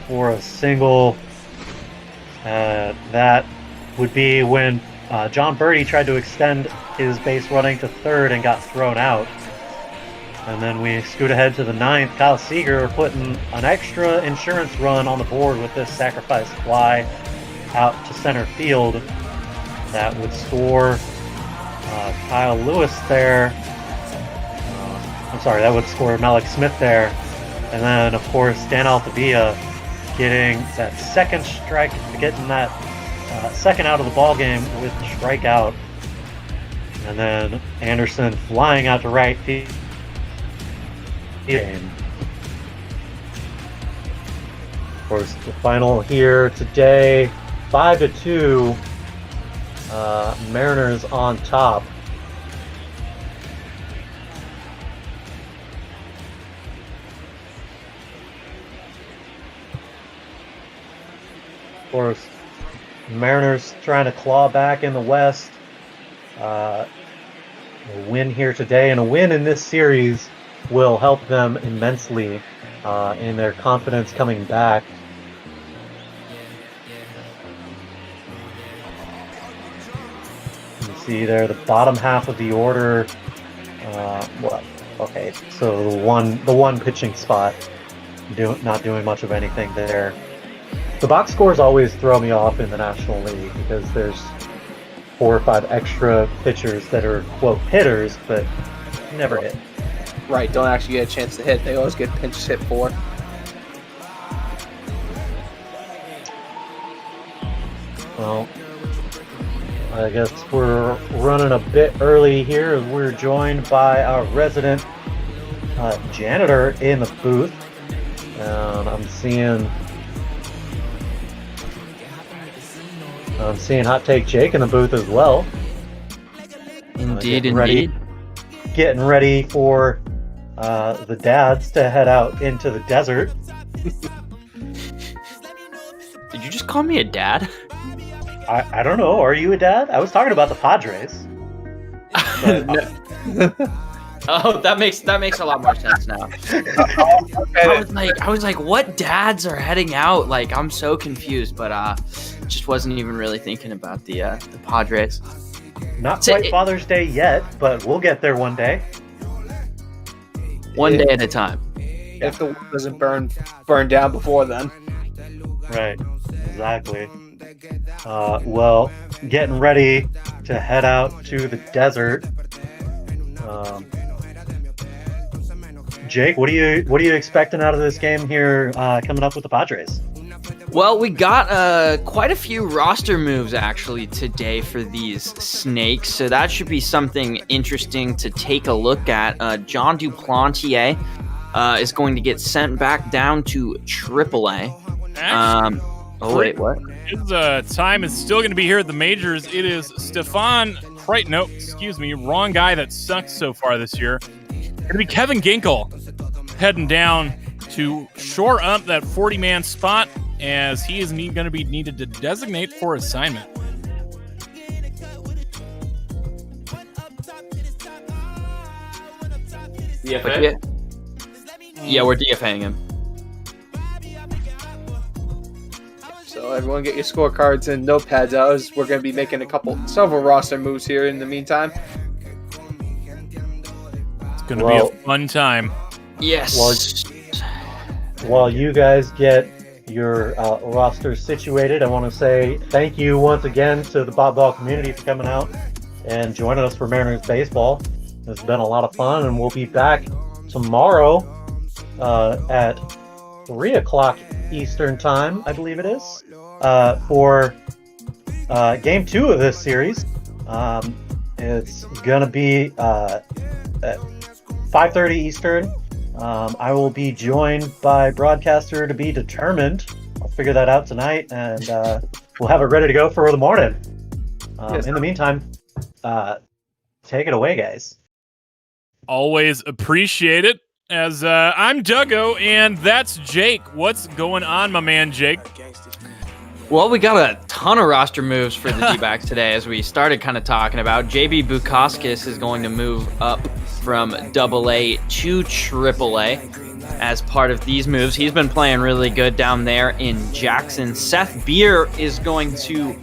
for a single. That would be when John Birdie tried to extend his base running to third and got thrown out. And then we scoot ahead to the ninth. Kyle Seager putting an extra insurance run on the board with this sacrifice fly out to center field. That would score Kyle Lewis there. That would score Malik Smith there. And then, of course, Dan Altavilla getting that second strike, getting that second out of the ball game with the strikeout. And then Anderson flying out to right field. Of course, the final here today, 5-2. Mariners on top. Of course, Mariners trying to claw back in the West. A win here today, and a win in this series will help them immensely in their confidence coming back. You see there the bottom half of the order. Okay, so the one pitching spot, not doing much of anything there. The box scores always throw me off in the National League because there's 4 or 5 extra pitchers that are, quote, hitters, but never hit. Right, don't actually get a chance to hit. They always get pinch hit for. Well, I guess we're running a bit early here as we're joined by our resident janitor in the booth. And I'm seeing Hot Take Jake in the booth as well. Indeed. Getting ready for the dads to head out into the desert. Did you just call me a dad? I don't know. Are you a dad? I was talking about the Padres. Oh, that makes a lot more sense now. I was like, what dads are heading out? Like, I'm so confused, but just wasn't even really thinking about the Padres. Not quite Father's Day yet, but we'll get there one day. One day at a time. If the world doesn't burn down before then. Right, exactly. Well, getting ready to head out to the desert. Jake, what are you expecting out of this game here coming up with the Padres? Well, we got quite a few roster moves actually today for these snakes, so that should be something interesting to take a look at. John Duplantier is going to get sent back down to AAA. Wait, what? His time is still going to be here at the majors. It is Stefan Kreit. No, excuse me, wrong guy that sucked so far this year. Going to be Kevin Ginkel heading down to shore up that 40-man spot, as he is going to be needed to designate for assignment. DFA? Yeah, we're DFAing him. So everyone get your scorecards and notepads out, as we're going to be making several roster moves here in the meantime. It's going to be a fun time. Yes. While you guys get your roster situated, I want to say thank you once again to the Bob Ball community for coming out and joining us for Mariners baseball. It's been a lot of fun, and we'll be back tomorrow at 3 o'clock Eastern Time, I believe it is, for Game 2 of this series. It's going to be at 5:30 Eastern. I will be joined by broadcaster to be determined. I'll figure that out tonight, and we'll have it ready to go for the morning. In the meantime, take it away, guys. Always appreciate it. As I'm Duggo, and that's Jake. What's going on, my man, Jake? Well, we got a ton of roster moves for the D-backs today, as we started kind of talking about. JB Bukauskas is going to move up from AA to AAA as part of these moves. He's been playing really good down there in Jackson. Seth Beer is going to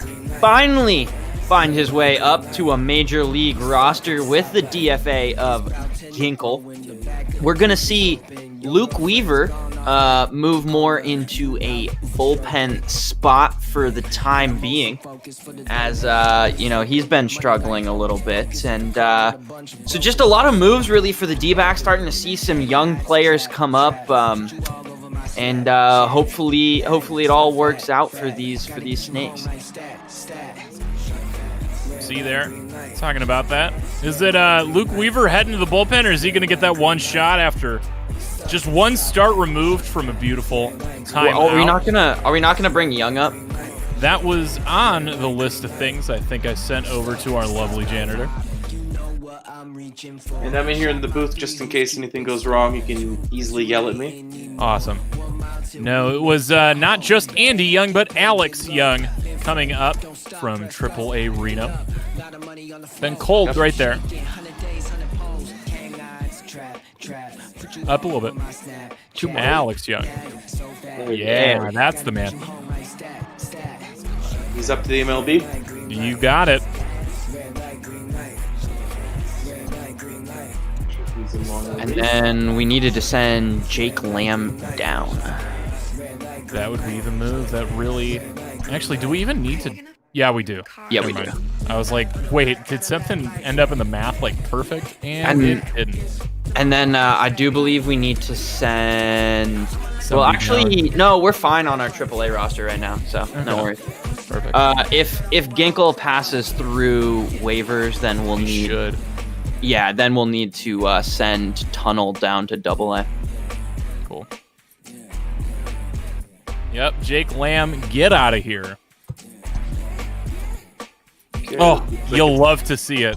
finally find his way up to a major league roster with the DFA of Ginkle. We're going to see Luke Weaver move more into a bullpen spot for the time being, as he's been struggling a little bit. And so just a lot of moves really for the D-backs, starting to see some young players come up, and hopefully it all works out for these Snakes. See there, talking about that. Is it Luke Weaver heading to the bullpen, or is he going to get that one shot after just one start removed from a beautiful time? Well, are we not gonna bring Young up? That was on the list of things I think I sent over to our lovely janitor. And I'm in here in the booth just in case anything goes wrong. You can easily yell at me. Awesome. No, it was not just Andy Young, but Alex Young coming up from AAA Reno. Been cold right there. Up a little bit. To Alex Young. Yeah, that's the man. He's up to the MLB. You got it. And then we needed to send Jake Lamb down. That would be the move that really... Actually, do we even need to... Yeah, we do. Yeah, we do. I was like, wait, did something end up in the math like perfect? And it didn't. And then I do believe we need to send... Well, actually, no, we're fine on our AAA roster right now, so no worries. Perfect. If Ginkle passes through waivers, then we'll need... Yeah, then we'll need to send Tunnel down to AA. Cool. Yep, Jake Lamb, get out of here. Okay. Oh, you'll love to see it.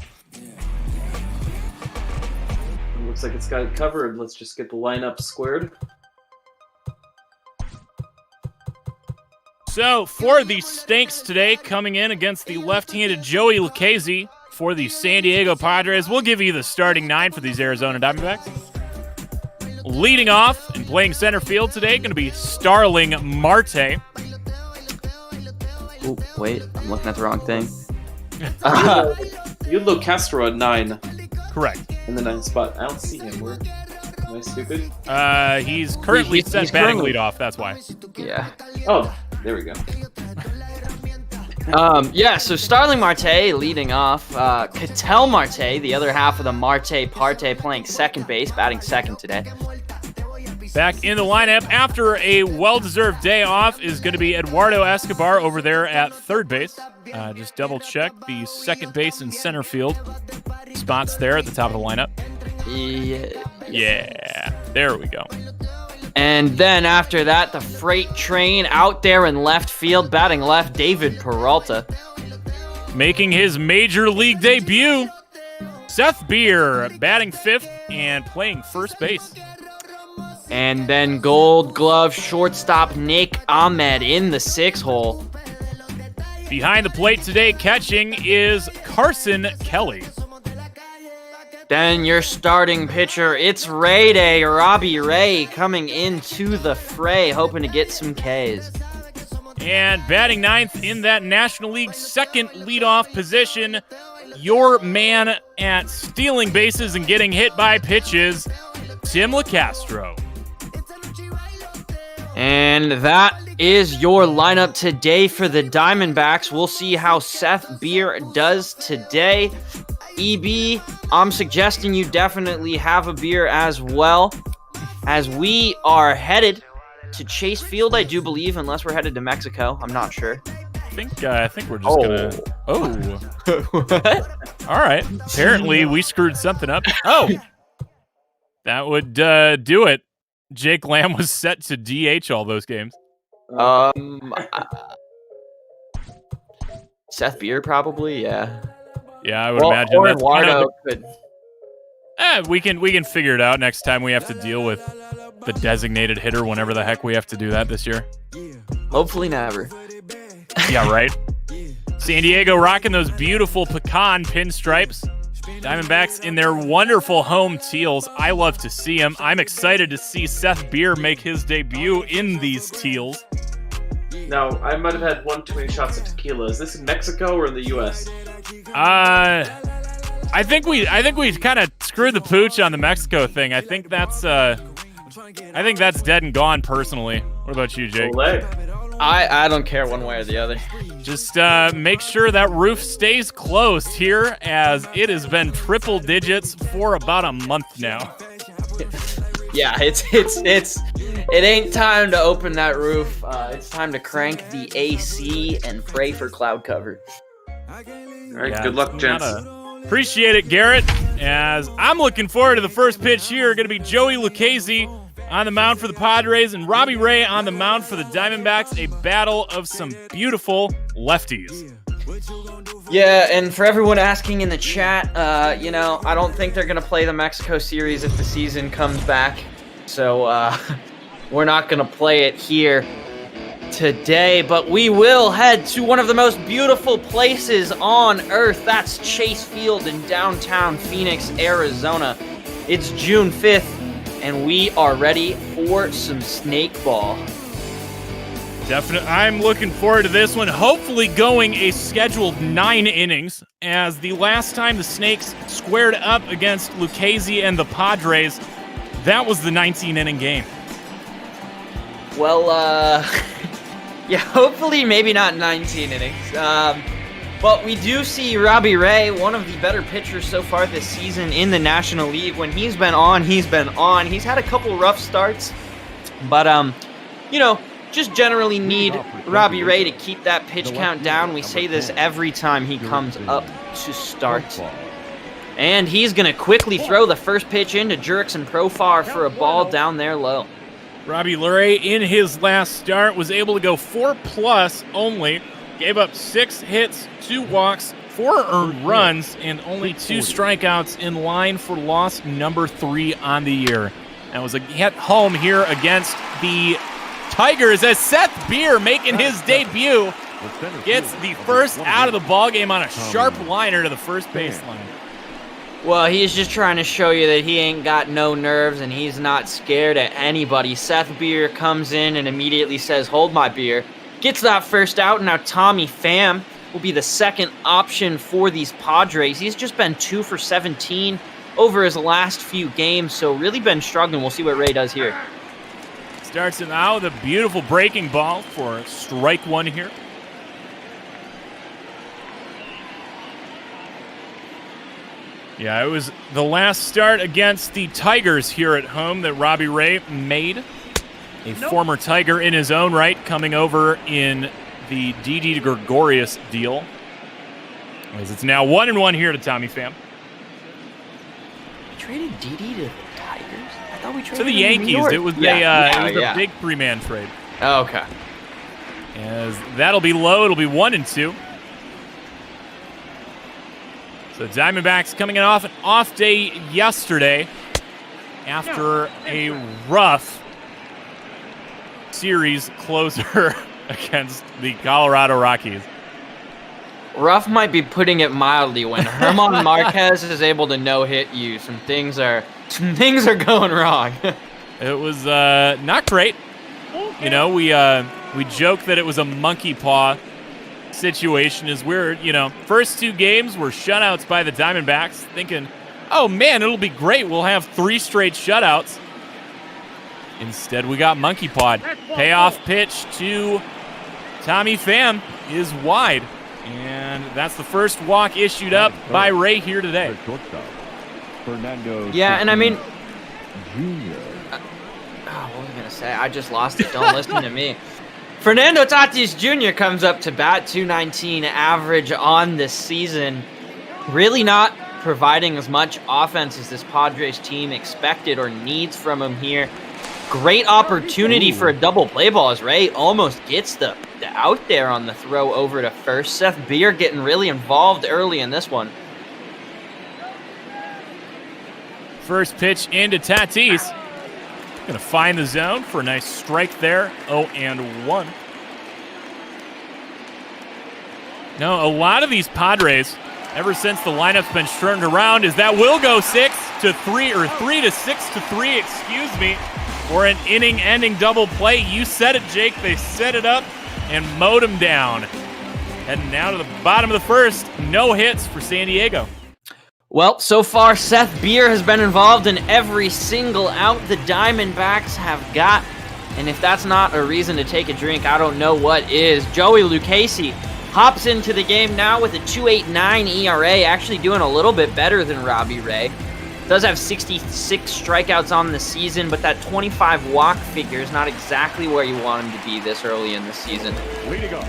Looks like it's got it covered. Let's just get the lineup squared. So, for the Snakes today, coming in against the left-handed Joey Lucchesi for the San Diego Padres, we'll give you the starting 9 for these Arizona Diamondbacks. Leading off and playing center field today, going to be Starling Marte. Oh, wait, I'm looking at the wrong thing. You had Castro at 9. Correct. In the 9th spot. I don't see him. Where? Am I stupid? He's currently set batting leadoff, that's why. Yeah. Oh, there we go. Yeah, so Starling Marte leading off. Ketel Marte, the other half of the Marte Parte, playing second base, batting second today. Back in the lineup after a well-deserved day off is going to be Eduardo Escobar over there at third base. Just double-check the second base and center field spots there at the top of the lineup. Yeah, there we go. And then after that, the freight train out there in left field, batting left, David Peralta. Making his major league debut, Seth Beer, batting fifth and playing first base. And then Gold Glove shortstop Nick Ahmed in the 6-hole. Behind the plate today, catching is Carson Kelly. Then your starting pitcher, it's Ray Day, Robbie Ray, coming into the fray, hoping to get some Ks. And batting ninth in that National League second leadoff position, your man at stealing bases and getting hit by pitches, Tim LeCastro. And that is your lineup today for the Diamondbacks. We'll see how Seth Beer does today. EB, I'm suggesting you definitely have a beer as well, as we are headed to Chase Field, I do believe, unless we're headed to Mexico. I'm not sure. I think we're just gonna. Oh. What? All right. Apparently, we screwed something up. Oh. That would do it. Jake Lamb was set to DH all those games. Seth Beer probably, yeah. Yeah, I would imagine or that's Eduardo could. We can figure it out next time we have to deal with the designated hitter, whenever the heck we have to do that this year. Hopefully never. Yeah, right. San Diego rocking those beautiful pecan pinstripes. Diamondbacks in their wonderful home teals. I love to see them. I'm excited to see Seth Beer make his debut in these teals. Now, I might have had one too many shots of tequila. Is this in Mexico or in the U.S.? I think we kind of screwed the pooch on the Mexico thing. I think that's dead and gone personally. What about you, Jake? I don't care one way or the other. Just make sure that roof stays closed here, as it has been triple digits for about a month now. Yeah, it ain't time to open that roof. It's time to crank the AC and pray for cloud cover. All right, good luck, gents. Appreciate it, Garrett. As I'm looking forward to the first pitch here, going to be Joey Lucchesi on the mound for the Padres and Robbie Ray on the mound for the Diamondbacks. A battle of some beautiful lefties. Yeah, and for everyone asking in the chat, I don't think they're going to play the Mexico series if the season comes back. So we're not going to play it here today, but we will head to one of the most beautiful places on earth. That's Chase Field in downtown Phoenix, Arizona. It's June 5th, and we are ready for some snake ball. Definitely. I'm looking forward to this one. Hopefully going a scheduled 9 innings, as the last time the Snakes squared up against Lucchesi and the Padres, that was the 19-inning game. Well, yeah, hopefully maybe not 19 innings. But we do see Robbie Ray, one of the better pitchers so far this season in the National League. When he's been on, he's been on. He's had a couple rough starts, but, just generally need Robbie Ray to keep that pitch count down. We say this every time he comes up to start. And he's going to quickly throw the first pitch into Jurickson Profar for a ball down there low. Robbie Ray in his last start was able to go 4+ only. Gave up 6 hits, 2 walks, 4 earned runs, and only 2 strikeouts in line for loss number 3 on the year. That was a hit home here against the Tigers, as Seth Beer, making his debut, gets the first out of the ballgame on a sharp liner to the first baseline. Well, he's just trying to show you that he ain't got no nerves and he's not scared at anybody. Seth Beer comes in and immediately says, "Hold my beer." Gets that first out. Now Tommy Pham will be the second option for these Padres. He's just been 2 for 17 over his last few games, so really been struggling. We'll see what Ray does here. Starts him out with a beautiful breaking ball for strike 1 here. Yeah, it was the last start against the Tigers here at home that Robbie Ray made. A former Tiger in his own right, coming over in the Didi Gregorius deal. As it's now 1-1 here to Tommy Pham. We traded Didi to the Tigers? I thought we traded to the Yankees. It was a big 3-man trade. Oh, okay. As that'll be low. It'll be 1-2. So Diamondbacks coming in off an off day yesterday after a rough series closer against the Colorado Rockies. Rough might be putting it mildly. When Herman Marquez is able to no-hit you, some things are going wrong. It was not great. You know, we joke that it was a monkey paw situation, as we're, first 2 games were shutouts by the Diamondbacks, thinking, oh man, it'll be great. We'll have 3 straight shutouts. Instead, we got monkey pawed. Payoff pitch to Tommy Pham is wide. And that's the first walk issued up by Ray here today. Yeah, and I mean, what was I going to say? I just lost it. Don't listen to me. Fernando Tatis Jr. comes up to bat, 219 average on this season. Really not providing as much offense as this Padres team expected or needs from him here. Great opportunity for a double play ball as Ray almost gets the out there on the throw over to first. Seth Beer getting really involved early in this one. First pitch into Tatis. Going to find the zone for a nice strike there. 0-1. Now, a lot of these Padres, ever since the lineup's been turned around, is that will go 6-3 or 3-6-3, excuse me, for an inning-ending double play. You said it, Jake. They set it up and mowed him down. Heading now to the bottom of the first. No hits for San Diego. Well, so far, Seth Beer has been involved in every single out the Diamondbacks have got. And if that's not a reason to take a drink, I don't know what is. Joey Lucchesi hops into the game now with a 2.89 ERA, actually doing a little bit better than Robbie Ray. Does have 66 strikeouts on the season, but that 25 walk figure is not exactly where you want him to be this early in the season.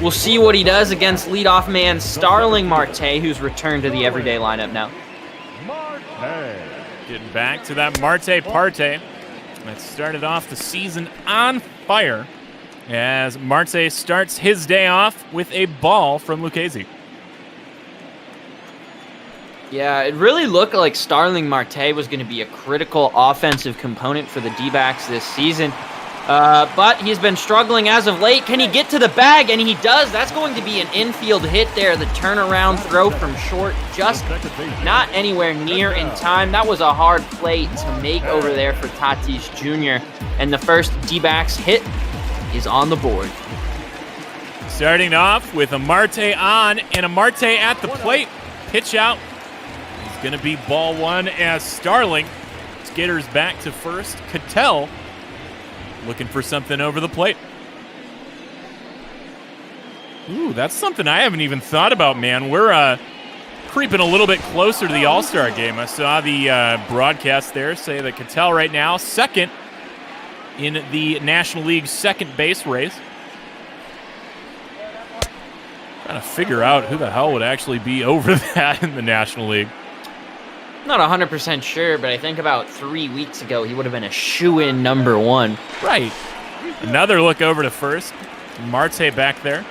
We'll see what he does against leadoff man Starling Marte, who's returned to the everyday lineup now. Getting back to that Marte Parte that started off the season on fire as Marte starts his day off with a ball from Lucchesi. Yeah, it really looked like Starling Marte was going to be a critical offensive component for the D-backs this season. But he's been struggling as of late. Can he get to the bag? And he does. That's going to be an infield hit there. The turnaround throw from short, just not anywhere near in time. That was a hard play to make over there for Tatis Jr. And the first D-backs hit is on the board. Starting off with a Marte on and a Marte at the plate. Pitch out. It's going to be ball one as Starling skitters back to first. Cattell looking for something over the plate. Ooh, that's something I haven't even thought about, man. We're creeping a little bit closer to the All-Star game. I saw the broadcast there say that Cattell right now second in the National League's second base race. Trying to figure out who the hell would actually be over that in the National League. Not 100% sure, but I think about 3 weeks ago he would have been a shoo-in number one. Right. Another look over to first. Marte back there.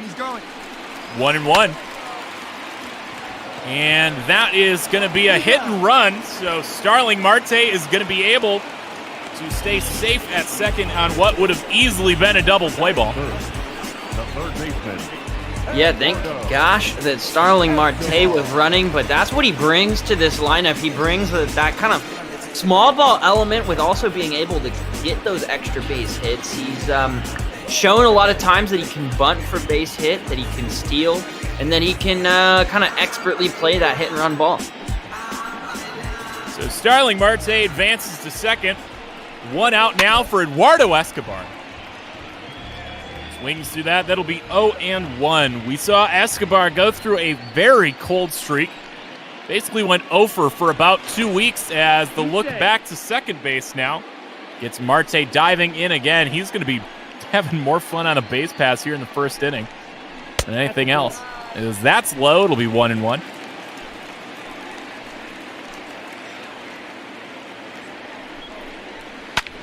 He's going. 1-1. And that is going to be a hit and run. So Starling Marte is going to be able to stay safe at second on what would have easily been a double play ball. Yeah, thank gosh that Starling Marte was running, but that's what he brings to this lineup. He brings that kind of small ball element with also being able to get those extra base hits. He's shown a lot of times that he can bunt for base hit, that he can steal, and that he can kind of expertly play that hit and run ball. So Starling Marte advances to second. One out now for Eduardo Escobar. Swings through that. That'll be 0-1. We saw Escobar go through a very cold streak. Basically went 0 for about 2 weeks as the look back to second base now gets Marte diving in again. He's going to be having more fun on a base pass here in the first inning than anything else. As that's low, it'll be 1-1.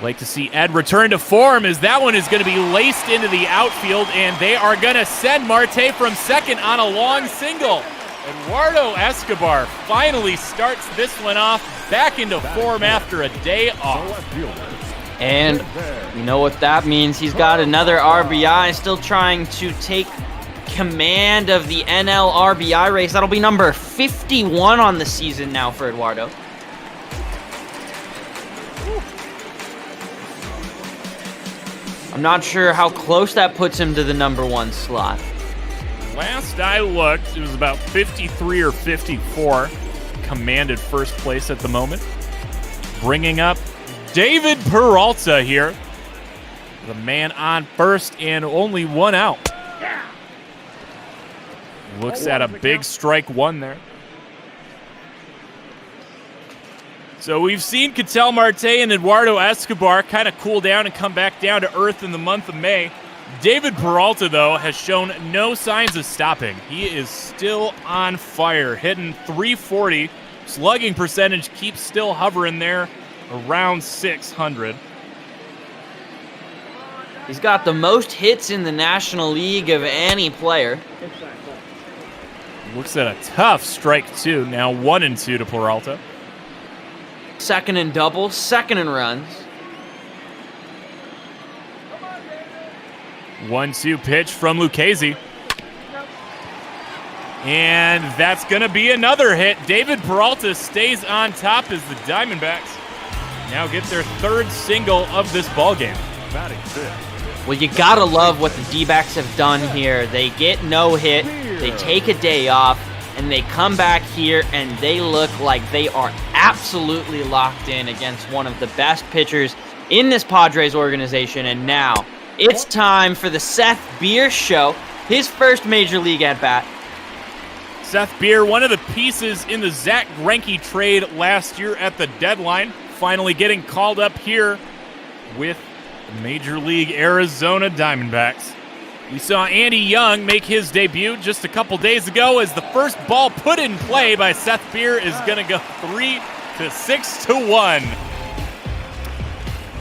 Like to see Ed return to form as that one is going to be laced into the outfield, and they are going to send Marte from second on a long single. Eduardo Escobar finally starts this one off back into form after a day off. And you know what that means. He's got another RBI, still trying to take command of the NL RBI race. That'll be number 51 on the season now for Eduardo. I'm not sure how close that puts him to the number one slot. Last I looked, it was about 53 or 54. Commanded first place at the moment. Bringing up David Peralta here. The man on first and only one out. Looks at a big strike one there. So we've seen Ketel Marte and Eduardo Escobar kind of cool down and come back down to earth in the month of May. David Peralta, though, has shown no signs of stopping. He is still on fire, hitting .340. Slugging percentage keeps still hovering there around 600. He's got the most hits in the National League of any player. Looks at a tough strike two. Now 1-2 to Peralta. Second in doubles, second in runs. 1-2 pitch from Lucchesi. And that's going to be another hit. David Peralta stays on top as the Diamondbacks now get their third single of this ballgame. Batting fifth. Well, you gotta love what the D-backs have done here. They get no hit, they take a day off, and they come back here and they look like they are absolutely locked in against one of the best pitchers in this Padres organization. And now it's time for the Seth Beer Show, his first major league at-bat. Seth Beer, one of the pieces in the Zach Greinke trade last year at the deadline, finally getting called up here with the Major League Arizona Diamondbacks. We saw Andy Young make his debut just a couple days ago as the first ball put in play by Seth Beer is going to go 3-6-1.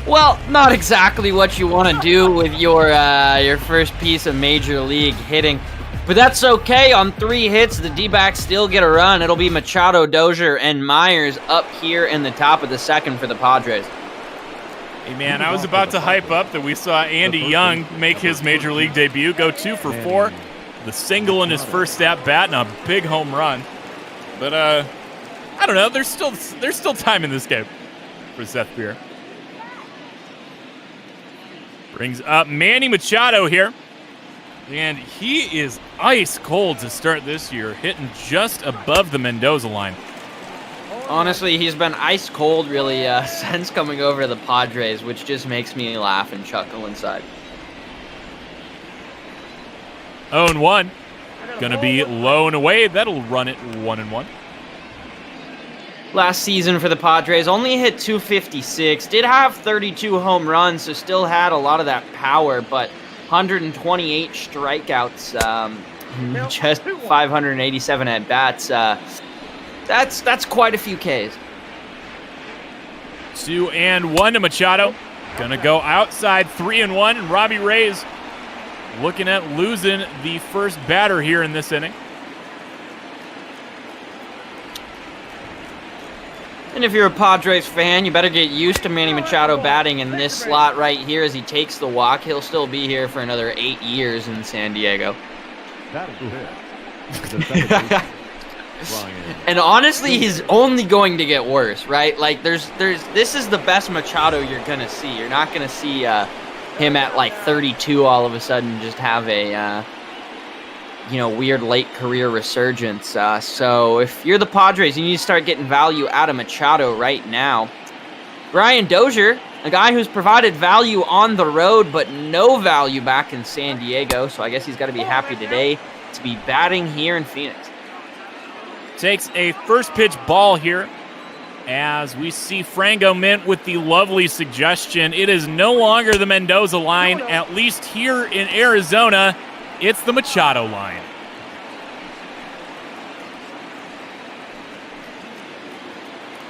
Well, not exactly what you want to do with your first piece of Major League hitting. But that's okay. On 3 hits, the D-backs still get a run. It'll be Machado, Dozier, and Myers up here in the top of the second for the Padres. Hey, man, I was about to hype up that we saw Andy Young make his Major League debut, go 2 for 4, the single in his first at-bat, and a big home run. But, I don't know. There's still time in this game for Seth Beer. Brings up Manny Machado here. And he is ice cold to start this year, hitting just above the Mendoza line. Honestly, he's been ice cold really since coming over to the Padres, which just makes me laugh and chuckle inside. 0-1. Gonna be low and away. That'll run it 1-1. Last season for the Padres, only hit .256. Did have 32 home runs, so still had a lot of that power, but 128 strikeouts, just 587 at-bats. That's quite a few Ks. 2-1 to Machado. Gonna go outside 3-1, and Robbie Reyes looking at losing the first batter here in this inning. And if you're a Padres fan, you better get used to Manny Machado batting in this slot right here as he takes the walk. He'll still be here for another 8 years in San Diego. And honestly, he's only going to get worse, right? Like, this is the best Machado you're gonna see. You're not gonna see him at like 32 all of a sudden just have a weird late career resurgence. So if you're the Padres, you need to start getting value out of Machado right now. Brian Dozier, a guy who's provided value on the road, but no value back in San Diego. So I guess he's got to be happy today to be batting here in Phoenix. Takes a first pitch ball here as we see Frango Mint with the lovely suggestion. It is no longer the Mendoza line, at least here in Arizona. It's the Machado line.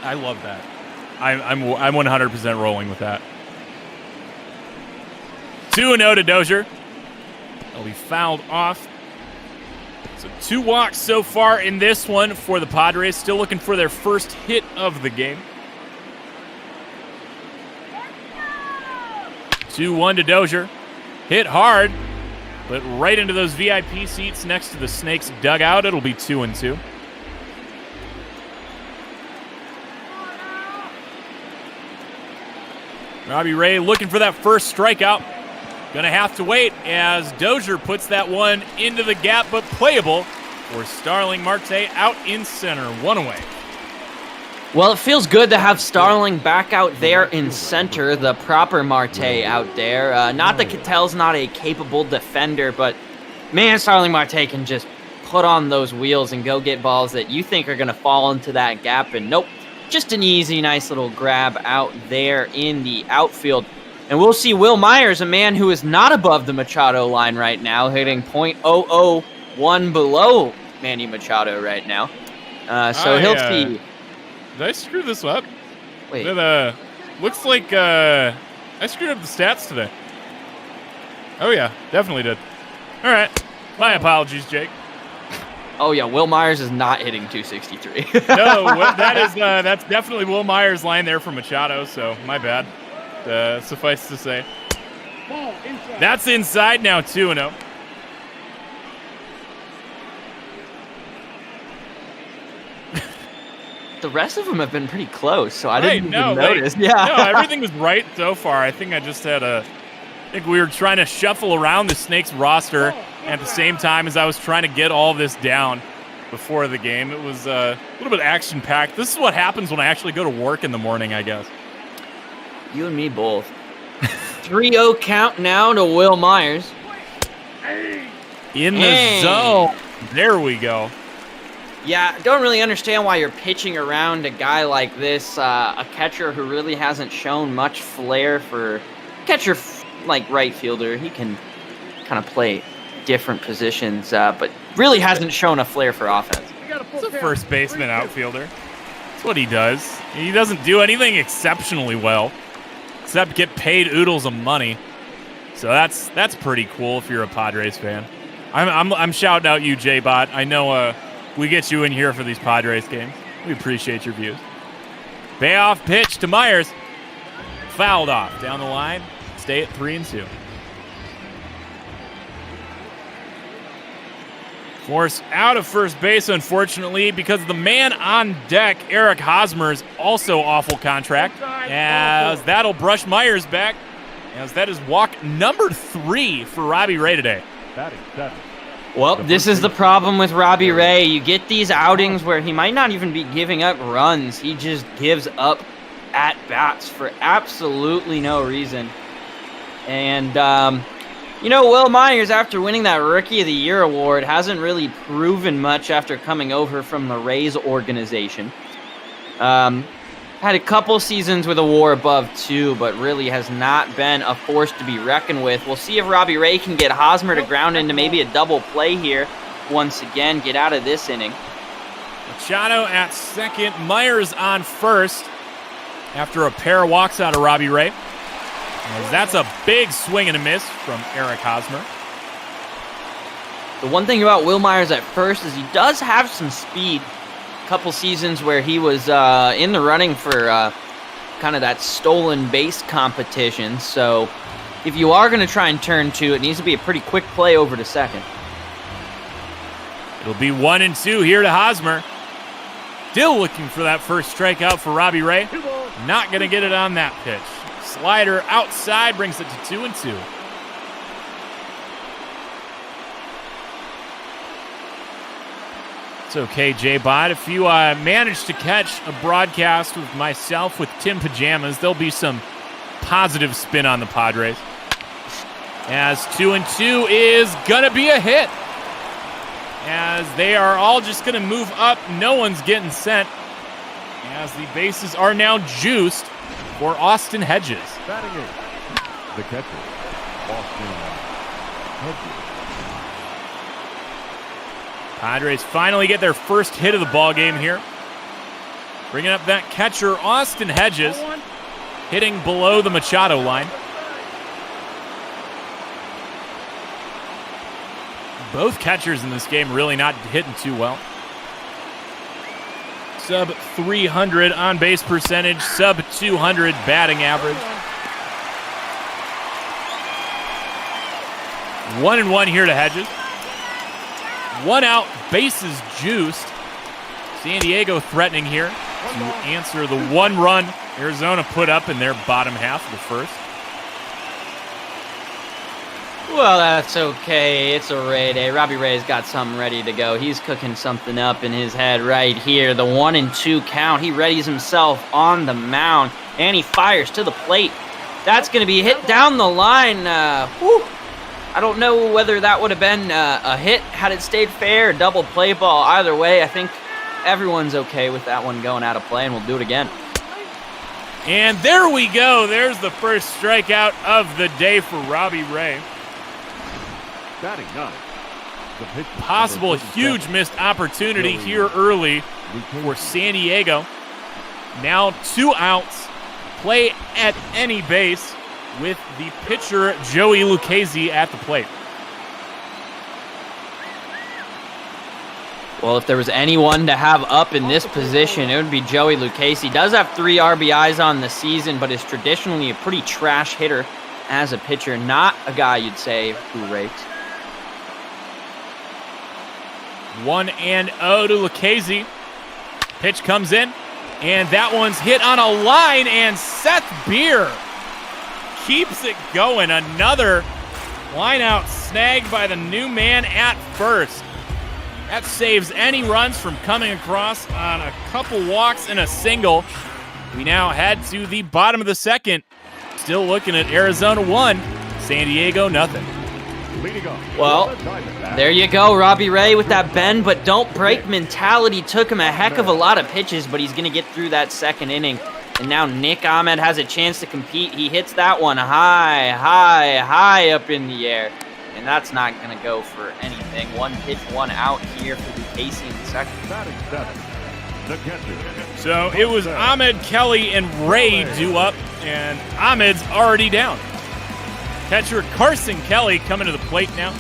I love that. I'm 100% rolling with that. 2-0 to Dozier. He'll be fouled off. So 2 walks so far in this one for the Padres. Still looking for their first hit of the game. 2-1 to Dozier. Hit hard, but right into those VIP seats next to the Snakes dugout. It'll be 2-2. Robbie Ray looking for that first strikeout. Gonna have to wait as Dozier puts that one into the gap, but playable for Starling Marte out in center. 1 away. Well, it feels good to have Starling back out there in center, the proper Marte out there. Not that Cattell's not a capable defender, but man, Starling Marte can just put on those wheels and go get balls that you think are going to fall into that gap, and nope, just an easy, nice little grab out there in the outfield. And we'll see Will Myers, a man who is not above the Machado line right now, hitting .001 below Manny Machado right now. So he'll see. Did I screw this up? Wait. Looks like I screwed up the stats today. Oh, yeah, definitely did. All right. My apologies, Jake. Oh, yeah, Will Myers is not hitting 263. No, that's definitely Will Myers' line there for Machado, so my bad. Suffice to say. That's inside now, 2-0. The rest of them have been pretty close, so I didn't even notice. Yeah. No, everything was right so far. I think I just had I think we were trying to shuffle around the Snakes roster at the same time as I was trying to get all this down before the game. It was a little bit action-packed. This is what happens when I actually go to work in the morning, I guess. You and me both. 3-0 count now to Will Myers. In the zone. There we go. Yeah, I don't really understand why you're pitching around a guy like this, a catcher who really hasn't shown much flair for catcher like right fielder. He can kind of play different positions, but really hasn't shown a flair for offense. He's a first baseman outfielder. That's what he does. He doesn't do anything exceptionally well, except get paid oodles of money. So that's pretty cool if you're a Padres fan. I'm shouting out you, J-Bot. I know we get you in here for these Padres games. We appreciate your views. Payoff pitch to Myers. Fouled off down the line. Stay at 3-2. Forced out of first base, unfortunately, because the man on deck, Eric Hosmer, is also awful contract, as that'll brush Myers back, as that is walk number 3 for Robbie Ray today. Batting 7. Well, this is the problem with Robbie Ray. You get these outings where he might not even be giving up runs. He just gives up at-bats for absolutely no reason. And, Will Myers, after winning that Rookie of the Year award, hasn't really proven much after coming over from the Rays organization. Had a couple seasons with a WAR above 2, but really has not been a force to be reckoned with. We'll see if Robbie Ray can get Hosmer to ground into maybe a double play here once again, get out of this inning. Machado at second, Myers on first after a pair of walks out of Robbie Ray. As that's a big swing and a miss from Eric Hosmer. The one thing about Will Myers at first is he does have some speed. Couple seasons where he was in the running for kind of that stolen base competition. So if you are going to try and turn 2, it needs to be a pretty quick play over to second. It'll be 1-2 here to Hosmer. Still looking for that first strikeout for Robbie Ray. Not going to get it on that pitch. Slider outside brings it to 2-2. It's okay, J-Bot. If you manage to catch a broadcast with myself with Tim Pajamas, there'll be some positive spin on the Padres. As 2-2 is going to be a hit. As they are all just going to move up. No one's getting sent. As the bases are now juiced for Austin Hedges. Batting 8, the catcher, Austin Hedges. Padres finally get their first hit of the ball game here. Bringing up that catcher, Austin Hedges, hitting below the Machado line. Both catchers in this game really not hitting too well. Sub 300 on base percentage, sub 200 batting average. 1-1 here to Hedges. 1 out, bases juiced. San Diego threatening here to answer the 1 run Arizona put up in their bottom half of the first. Well, that's okay. It's a Ray day. Robbie Ray's got something ready to go. He's cooking something up in his head right here. The 1-2 count. He readies himself on the mound, and he fires to the plate. That's going to be hit down the line. I don't know whether that would have been a hit had it stayed fair, or double play ball. Either way, I think everyone's okay with that one going out of play, and we'll do it again. And there we go. There's the first strikeout of the day for Robbie Ray. Batting ninth. Possible huge missed opportunity here early for San Diego. Now 2 outs. Play at any base with the pitcher Joey Lucchesi at the plate. Well, if there was anyone to have up in this position, it would be Joey Lucchesi. Does have 3 RBIs on the season, but is traditionally a pretty trash hitter as a pitcher. Not a guy you'd say who rakes. 1-0 to Lucchesi. Pitch comes in, and that one's hit on a line, and Seth Beer keeps it going. Another line out snagged by the new man at first. That saves any runs from coming across on a couple walks and a single. We now head to the bottom of the second. Still looking at Arizona 1, San Diego nothing. Well, there you go. Robbie Ray with that bend but don't break mentality. Took him a heck of a lot of pitches, but he's going to get through that second inning. And now Nick Ahmed has a chance to compete. He hits that one high up in the air. And that's not going to go for anything. 1 pitch, 1 out here for Lucchesi in the second. So it was Ahmed, Kelly, and Ray due up, and Ahmed's already down. Catcher Carson Kelly coming to the plate now.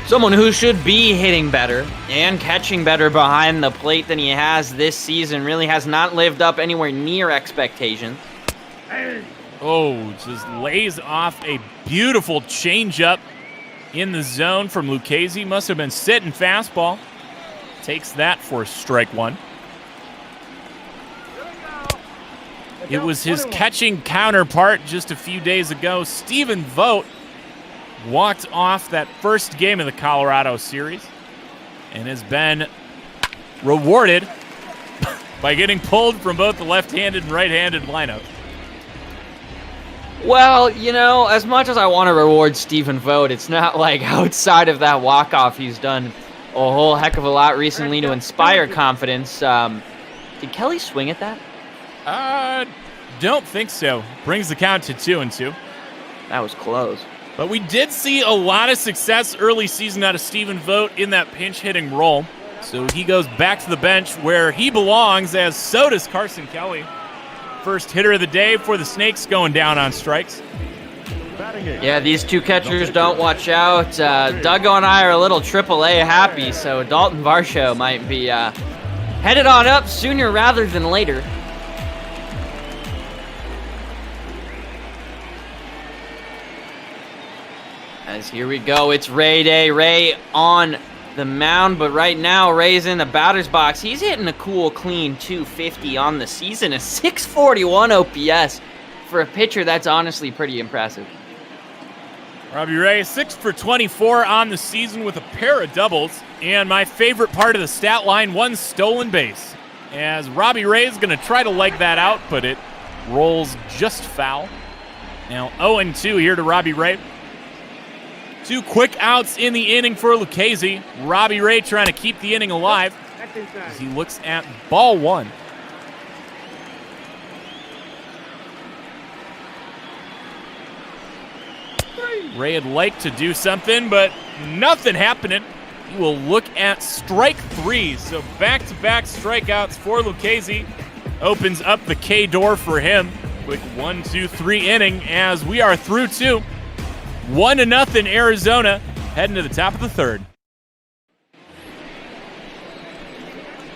Someone who should be hitting better and catching better behind the plate than he has this season. Really has not lived up anywhere near expectations. Oh, just lays off a beautiful changeup in the zone from Lucchesi. Must have been sitting fastball. Takes that for strike 1. It was his catching counterpart just a few days ago. Stephen Vogt walked off that first game of the Colorado series and has been rewarded by getting pulled from both the left-handed and right-handed lineup. Well, you know, as much as I want to reward Stephen Vogt, it's not like outside of that walk-off he's done a whole heck of a lot recently to inspire confidence. Did Kelly swing at that? Don't think so. Brings the count to 2-2. That was close. But we did see a lot of success early season out of Stephen Vogt in that pinch-hitting role. So he goes back to the bench where he belongs, as so does Carson Kelly. First hitter of the day for the Snakes, going down on strikes. Yeah, these two catchers don't watch out. Duggo and I are a little AAA happy, so Dalton Varsho might be headed on up sooner rather than later. As here we go, it's Ray Day. Ray on the mound, but right now Ray's in the batter's box. He's hitting a cool, clean 250 on the season, a 641 OPS for a pitcher. That's honestly pretty impressive. Robbie Ray, 6 for 24 on the season with a pair of doubles. And my favorite part of the stat line, 1 stolen base. As Robbie Ray is going to try to leg that out, but it rolls just foul. Now 0-2 here to Robbie Ray. 2 quick outs in the inning for Lucchesi. Robbie Ray trying to keep the inning alive as he looks at ball 1. Ray would like to do something, but nothing happening. He will look at strike 3. So back-to-back strikeouts for Lucchesi. Opens up the K door for him. Quick 1-2-3 inning as we are through 2. 1-0 Arizona, heading to the top of the third.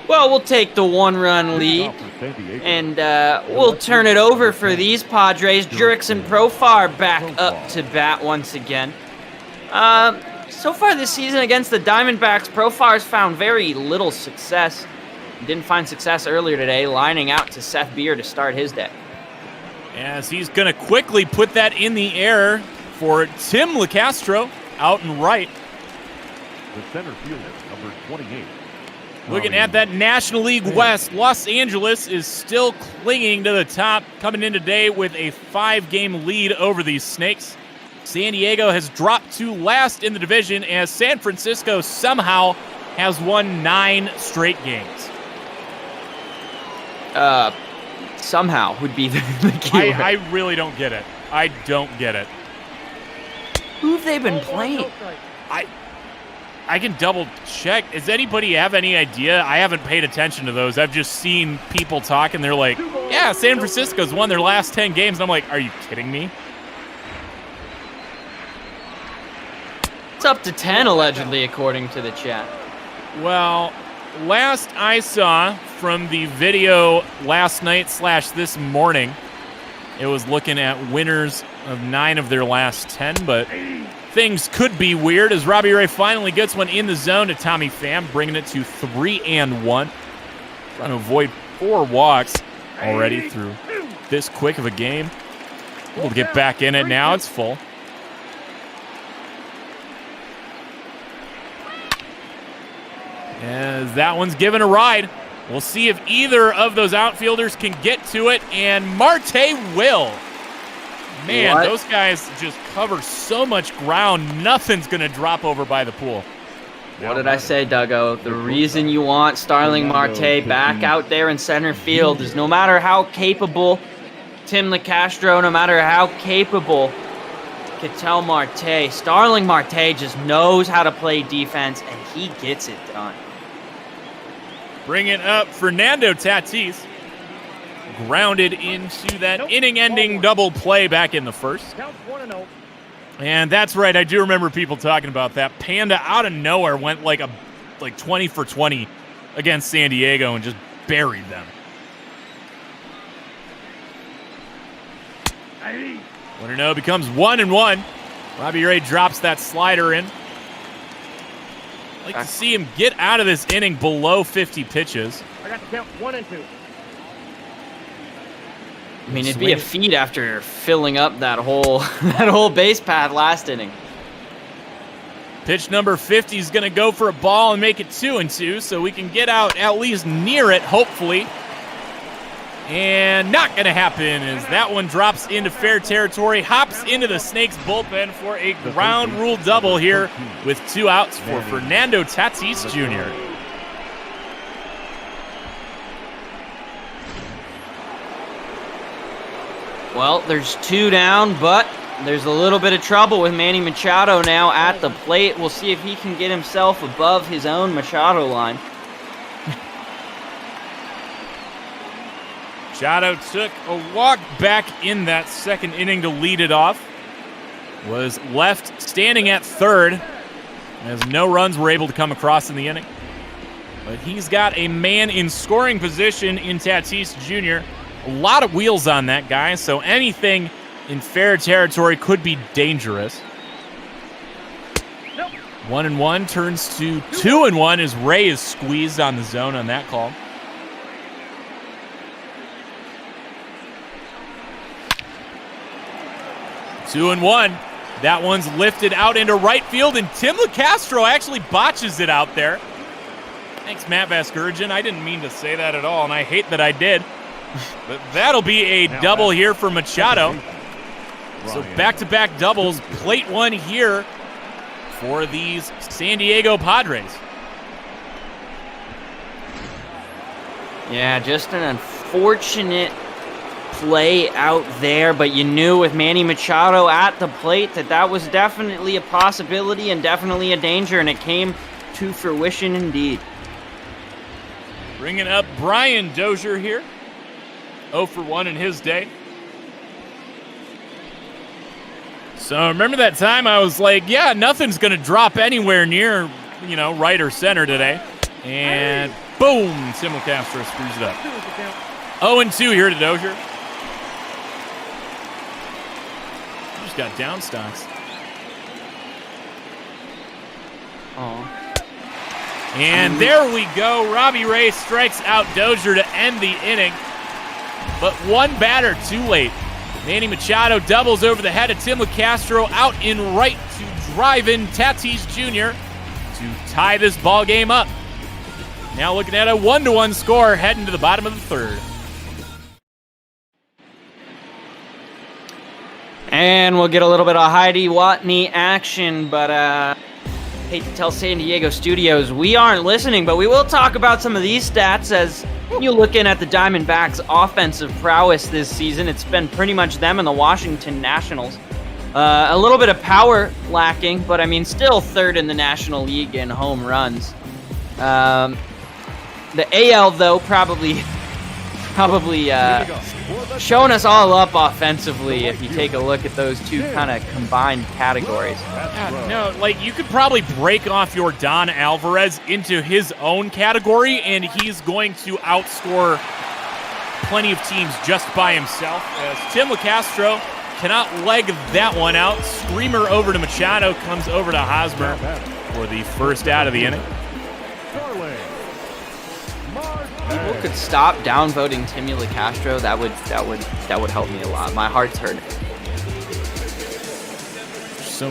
Well, we'll take the 1-run lead, and we'll turn it over for these Padres. Jurickson Profar back up to bat once again. So far this season against the Diamondbacks, Profar's found very little success. Didn't find success earlier today, lining out to Seth Beer to start his day. as he's going to quickly put that in the air for Tim LeCastro out and right. The center fielder, number 28. Looking at that National League West, Los Angeles is still clinging to the top, coming in today with a 5-game lead over these Snakes. San Diego has dropped to last in the division as San Francisco somehow has won 9 straight games. Somehow would be the key. I really don't get it. I don't get it. Who have they been playing? I can double check. Does anybody have any idea? I haven't paid attention to those. I've just seen people talk, and they're like, yeah, San Francisco's won their last 10 games. And I'm like, are you kidding me? It's up to 10, allegedly, according to the chat. Well, last I saw from the video last night / this morning, it was looking at winners of 9 of their last 10, but things could be weird as Robbie Ray finally gets one in the zone to Tommy Pham, bringing it to 3-1. Trying to avoid 4 walks already through this quick of a game. We'll get back in it now. It's full. As that one's given a ride. We'll see if either of those outfielders can get to it, and Marte will. Man, those guys just cover so much ground, nothing's going to drop over by the pool. What did I say, Duggo? The reason you want Starling Marte back out there in center field is no matter how capable Tim LeCastro, no matter how capable Ketel Marte, Starling Marte just knows how to play defense, and he gets it done. Bringing up Fernando Tatis. Grounded into that inning-ending double play back in the first. And that's right, I do remember people talking about that. Panda out of nowhere went like 20 for 20 against San Diego and just buried them. 1-0 becomes 1-1. Robbie Ray drops that slider in. I'd like to see him get out of this inning below 50 pitches. I got to count 1 and 2. I mean, it'd be a feat after filling up that whole base path last inning. Pitch number 50 is going to go for a ball and make it 2-2, so we can get out at least near it, hopefully. And not going to happen as that one drops into fair territory, hops into the Snakes bullpen for a ground rule double here with 2 outs for Fernando Tatis Jr. Well, there's 2 down, but there's a little bit of trouble with Manny Machado now at the plate. We'll see if he can get himself above his own Machado line. Machado took a walk back in that second inning to lead it off. Was left standing at third as no runs were able to come across in the inning. But he's got a man in scoring position in Tatis Jr. A lot of wheels on that guy, so anything in fair territory could be dangerous. 1-1 turns to 2-1 as Ray is squeezed on the zone on that call. Two and 1. That one's lifted out into right field, and Tim LeCastro actually botches it out there. Thanks, Matt Vasgersian. I didn't mean to say that at all, and I hate that I did. But that'll be a double here for Machado. So back-to-back doubles. Plate one here for these San Diego Padres. Yeah, just an unfortunate play out there, but you knew with Manny Machado at the plate that was definitely a possibility and definitely a danger, and it came to fruition indeed. Bringing up Brian Dozier here. 0 for 1 in his day. So remember that time I was like, yeah, nothing's going to drop anywhere near, right or center today. And boom, Tim LeCastro screws it up. 0-2 here to Dozier. Just got down stocks. Oh. And there we go. Robbie Ray strikes out Dozier to end the inning. But one batter too late. Manny Machado doubles over the head of Tim LeCastro out in right to drive in Tatis Jr. to tie this ball game up. Now looking at a 1-1 score heading to the bottom of the third. And we'll get a little bit of Heidi Watney action, but hate to tell San Diego Studios we aren't listening, but we will talk about some of these stats as you looking at the Diamondbacks' offensive prowess this season. It's been pretty much them and the Washington Nationals. A little bit of power lacking, but I mean, still third in the National League in home runs. The AL, though, probably showing us all up offensively if you take a look at those two kind of combined categories. No, like you could probably break off your Don Alvarez into his own category, and he's going to outscore plenty of teams just by himself. As Tim LeCastro cannot leg that one out. Screamer over to Machado, comes over to Hosmer for the first out of the inning. People could stop downvoting Timmy LeCastro. That would help me a lot. My heart's hurting. So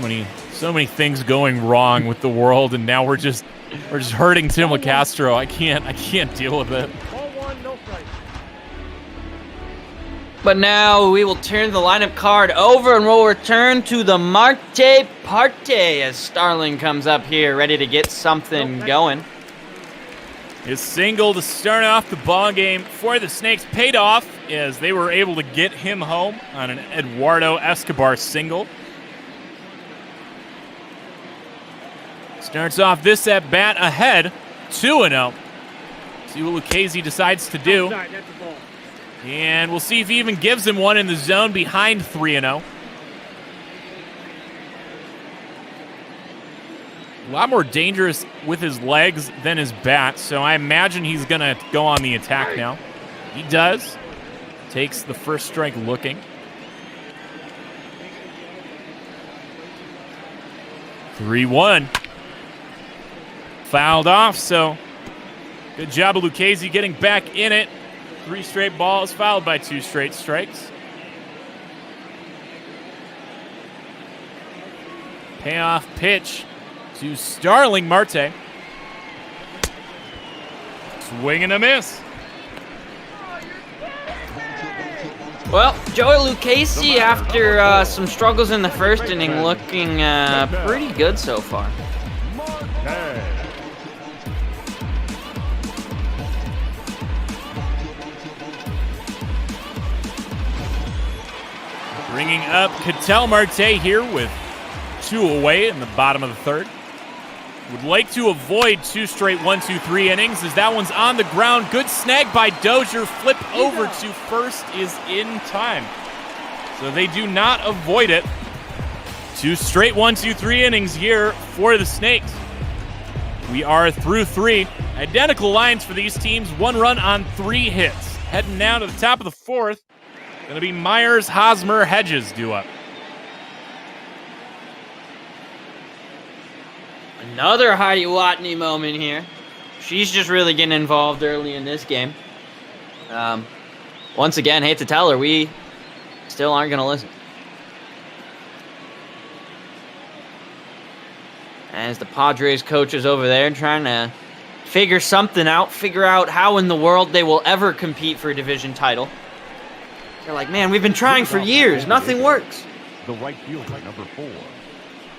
many things going wrong with the world, and now we're just hurting Tim LeCastro. I can't deal with it. But now we will turn the lineup card over and we'll return to the Marte Parte as Starling comes up here ready to get something going. His single to start off the ball game for the Snakes paid off as they were able to get him home on an Eduardo Escobar single. Starts off this at bat ahead, 2-0. See what Lucchesi decides to do. And we'll see if he even gives him one in the zone behind 3-0. A lot more dangerous with his legs than his bat, so I imagine he's going to go on the attack now. He does. Takes the first strike looking. 3-1. Fouled off, so good job of Lucchesi getting back in it. 3 straight balls fouled by 2 straight strikes. Payoff pitch to Starling Marte. Swing and a miss. Well, Joey Lucchesi, after some struggles in the first inning, looking pretty good so far. Bringing up Ketel Marte here with 2 away in the bottom of the third. Would like to avoid 2 straight 1-2-3 innings as that one's on the ground. Good snag by Dozier. Flip over to first is in time. So they do not avoid it. 2 straight 1-2-3 innings here for the Snakes. We are through 3. Identical lines for these teams. 1 run on 3 hits. Heading now to the top of the 4th. Going to be Myers, Hosmer, Hedges due up. Another Heidi Watney moment here. She's just really getting involved early in this game. Once again, hate to tell her, we still aren't going to listen. As the Padres coaches over there trying to figure something out, figure out how in the world they will ever compete for a division title. They're like, man, we've been trying for years. Nothing works. The right fielder, number 4,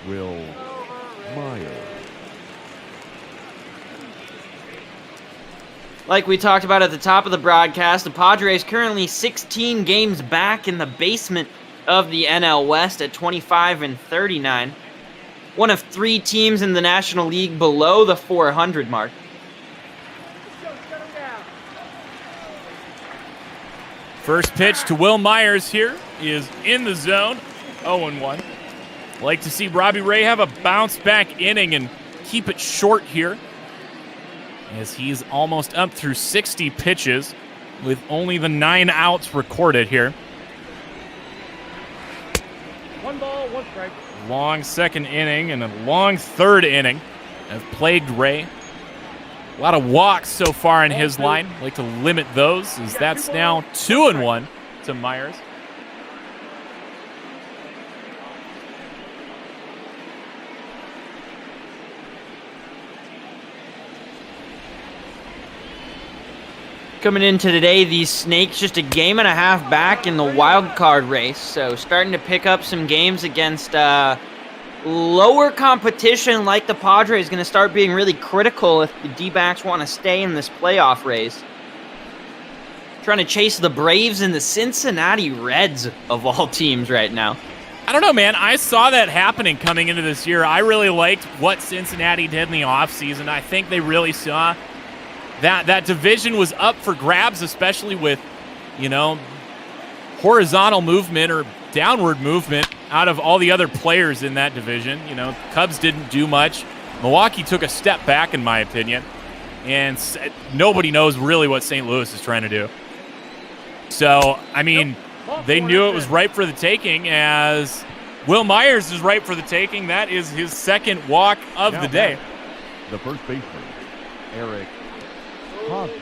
Will Myers. Like we talked about at the top of the broadcast, the Padres currently 16 games back in the basement of the NL West at 25-39. One of 3 teams in the National League below the 400 mark. First pitch to Will Myers here is in the zone, 0-1. Like to see Robbie Ray have a bounce-back inning and keep it short here, as he's almost up through 60 pitches with only the 9 outs recorded here. 1 ball, 1 strike. Long second inning and a long third inning have plagued Ray. A lot of walks so far in his line. Like to limit those, as that's now 2-1 to Myers. Coming into today, these Snakes just a game and a half back in the wild card race, so starting to pick up some games against lower competition like the Padres. Going to start being really critical if the D-backs want to stay in this playoff race. Trying to chase the Braves and the Cincinnati Reds of all teams right now. I don't know, man. I saw that happening coming into this year. I really liked what Cincinnati did in the offseason. I think they really saw that division was up for grabs, especially with, horizontal movement or downward movement out of all the other players in that division. Cubs didn't do much. Milwaukee took a step back, in my opinion, and nobody knows really what St. Louis is trying to do. So, they knew it was ripe for the taking, as Will Myers is ripe for the taking. That is his second walk of the day. The first baseman, Eric Hosmer.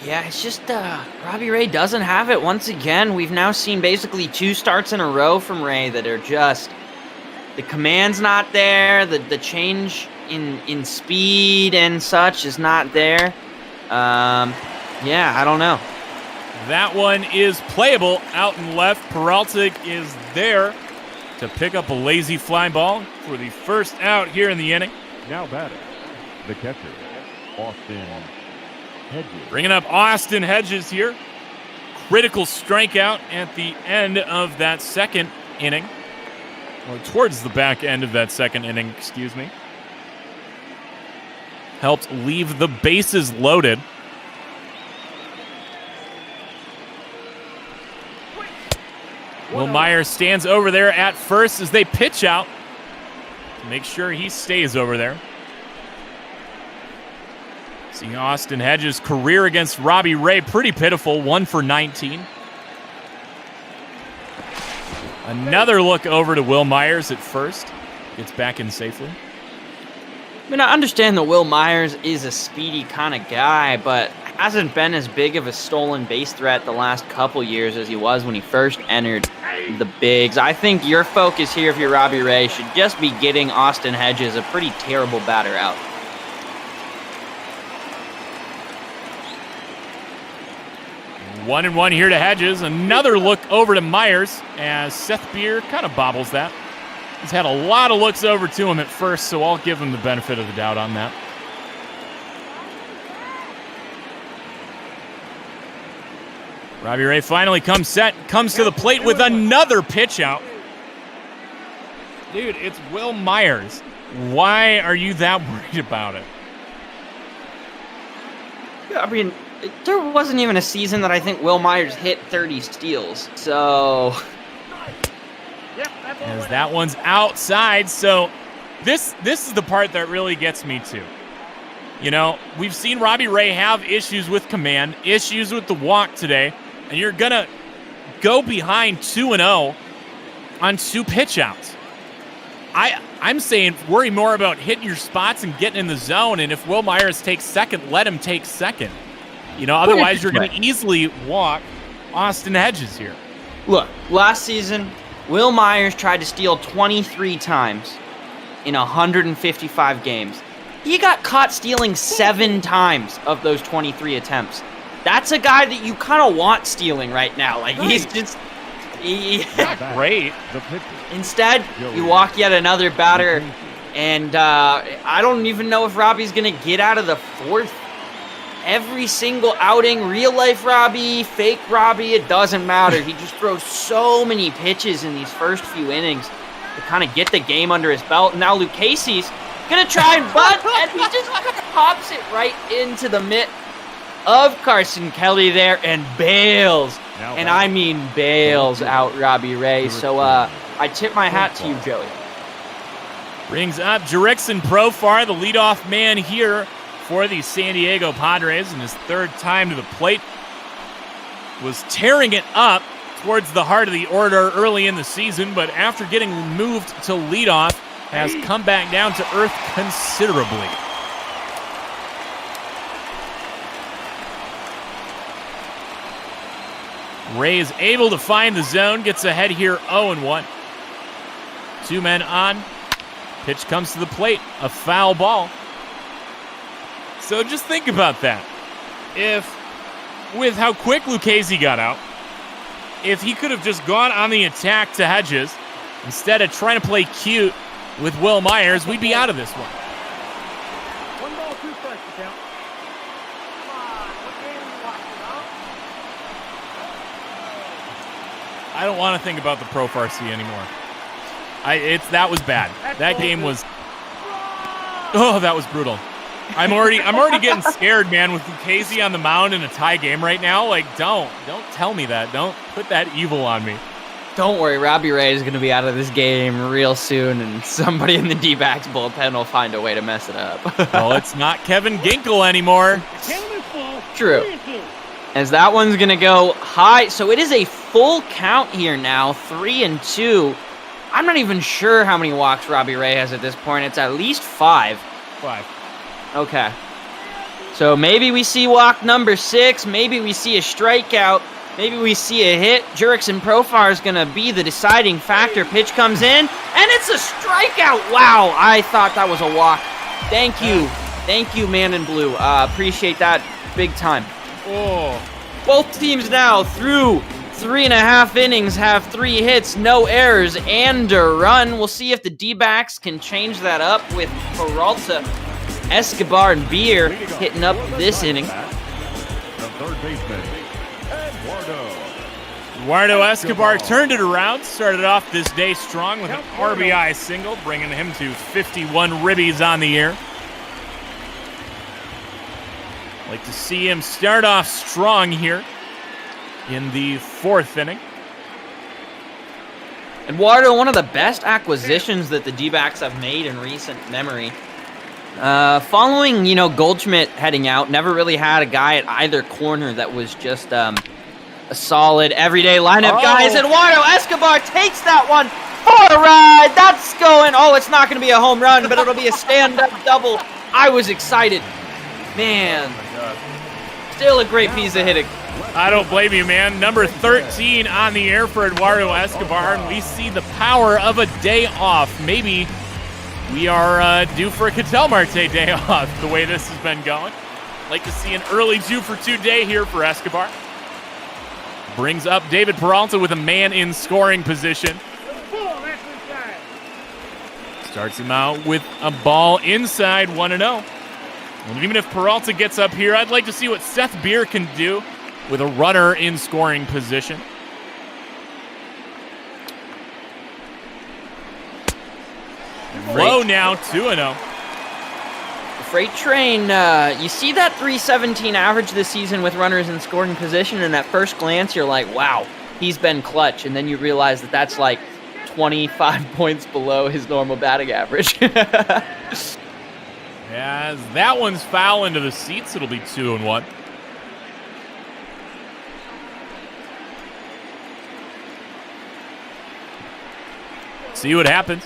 Yeah, it's just Robbie Ray doesn't have it once again. We've now seen basically 2 starts in a row from Ray that are just, the command's not there, the change in speed and such is not there. Yeah, I don't know. That one is playable out and left. Peralta is there to pick up a lazy fly ball for the first out here in the inning. Now batting, the catcher, Austin Hedges. Bringing up Austin Hedges here. Critical strikeout at the end of that second inning. Or towards the back end of that second inning, excuse me. Helped leave the bases loaded. Will Myers stands over there at first as they pitch out. Make sure he stays over there. See Austin Hedges' career against Robbie Ray, pretty pitiful, 1 for 19. Another look over to Will Myers at first. Gets back in safely. I understand that Will Myers is a speedy kind of guy, but hasn't been as big of a stolen base threat the last couple years as he was when he first entered the bigs. I think your focus here, if you're Robbie Ray, should just be getting Austin Hedges, a pretty terrible batter, out. One and one here to Hedges. Another look over to Myers as Seth Beer kind of bobbles that. He's had a lot of looks over to him at first, so I'll give him the benefit of the doubt on that. Robbie Ray finally comes to the plate with another pitch out. Dude, it's Will Myers. Why are you that worried about it? There wasn't even a season that I think Will Myers hit 30 steals, so... As that one's outside, so this is the part that really gets me too. We've seen Robbie Ray have issues with command, issues with the walk today, and you're going to go behind 2-0 on 2 pitch outs. I'm saying worry more about hitting your spots and getting in the zone, and if Will Myers takes second, let him take second. Otherwise you're going to easily walk Austin Hedges here. Look, last season, Will Myers tried to steal 23 times in 155 games. He got caught stealing 7 times of those 23 attempts. That's a guy that you kind of want stealing right now. Like, he's just... Great. Instead, you walk yet another batter, and I don't even know if Robbie's going to get out of the 4th. Every single outing, real-life Robbie, fake Robbie, it doesn't matter. He just throws so many pitches in these first few innings to kind of get the game under his belt. And now Lucchesi's going to try and bunt, and he just kind of pops it right into the mitt of Carson Kelly there and bails. And I mean bails out Robbie Ray. So I tip my hat to you, Joey. Brings up Jerickson Profar, the leadoff man here for the San Diego Padres, in his 3rd time to the plate. Was tearing it up towards the heart of the order early in the season, but after getting moved to leadoff, has come back down to earth considerably. Ray is able to find the zone, gets ahead here 0-1. 2 men on. Pitch comes to the plate, a foul ball. So just think about that. If, with how quick Lucchesi got out, if he could have just gone on the attack to Hedges instead of trying to play cute with Will Myers, we'd be out of this one. 1 ball, 2 strikes to count. I don't want to think about the Pro Farsi anymore. That was bad. That game was. Oh, that was brutal. I'm already getting scared, man, with Lucchesi on the mound in a tie game right now. Like, don't tell me that. Don't put that evil on me. Don't worry, Robbie Ray is going to be out of this game real soon, and somebody in the D-backs bullpen will find a way to mess it up. Well, it's not Kevin Ginkel anymore. True. As that one's going to go high. So it is a full count here now, 3-2. I'm not even sure how many walks Robbie Ray has at this point. It's at least 5. 5. Okay. So maybe we see walk number 6. Maybe we see a strikeout. Maybe we see a hit. Jurickson Profar is going to be the deciding factor. Pitch comes in, and it's a strikeout. Wow, I thought that was a walk. Thank you. Thank you, man in blue. Appreciate that big time. Oh. Both teams now through 3.5 innings have 3 hits, no errors, and a run. We'll see if the D-backs can change that up with Peralta, Escobar, and Beer hitting up this inning. The third baseman, Eduardo Escobar turned it around, started off this day strong with an RBI single, bringing him to 51 ribbies on the year. Like to see him start off strong here in the 4th inning. Eduardo, one of the best acquisitions that the D-backs have made in recent memory. Following, Goldschmidt heading out, never really had a guy at either corner that was just a solid everyday lineup guy. As Eduardo Escobar takes that one for a ride. That's going. Oh, it's not going to be a home run, but it'll be a stand-up double. I was excited. Man, still a great piece of hitting. I don't blame you, man. Number 13 on the air for Eduardo Escobar, and we see the power of a day off. Maybe we are due for a Cattell Marte day off, the way this has been going. Like to see an early 2-for-2 day here for Escobar. Brings up David Peralta with a man in scoring position. Starts him out with a ball inside 1-0. And even if Peralta gets up here, I'd like to see what Seth Beer can do with a runner in scoring position. Low now, 2-0. Freight train, you see that 317 average this season with runners in scoring position, and at first glance, you're like, wow, he's been clutch. And then you realize that that's like 25 points below his normal batting average. As that one's foul into the seats, it'll be 2-1. See what happens.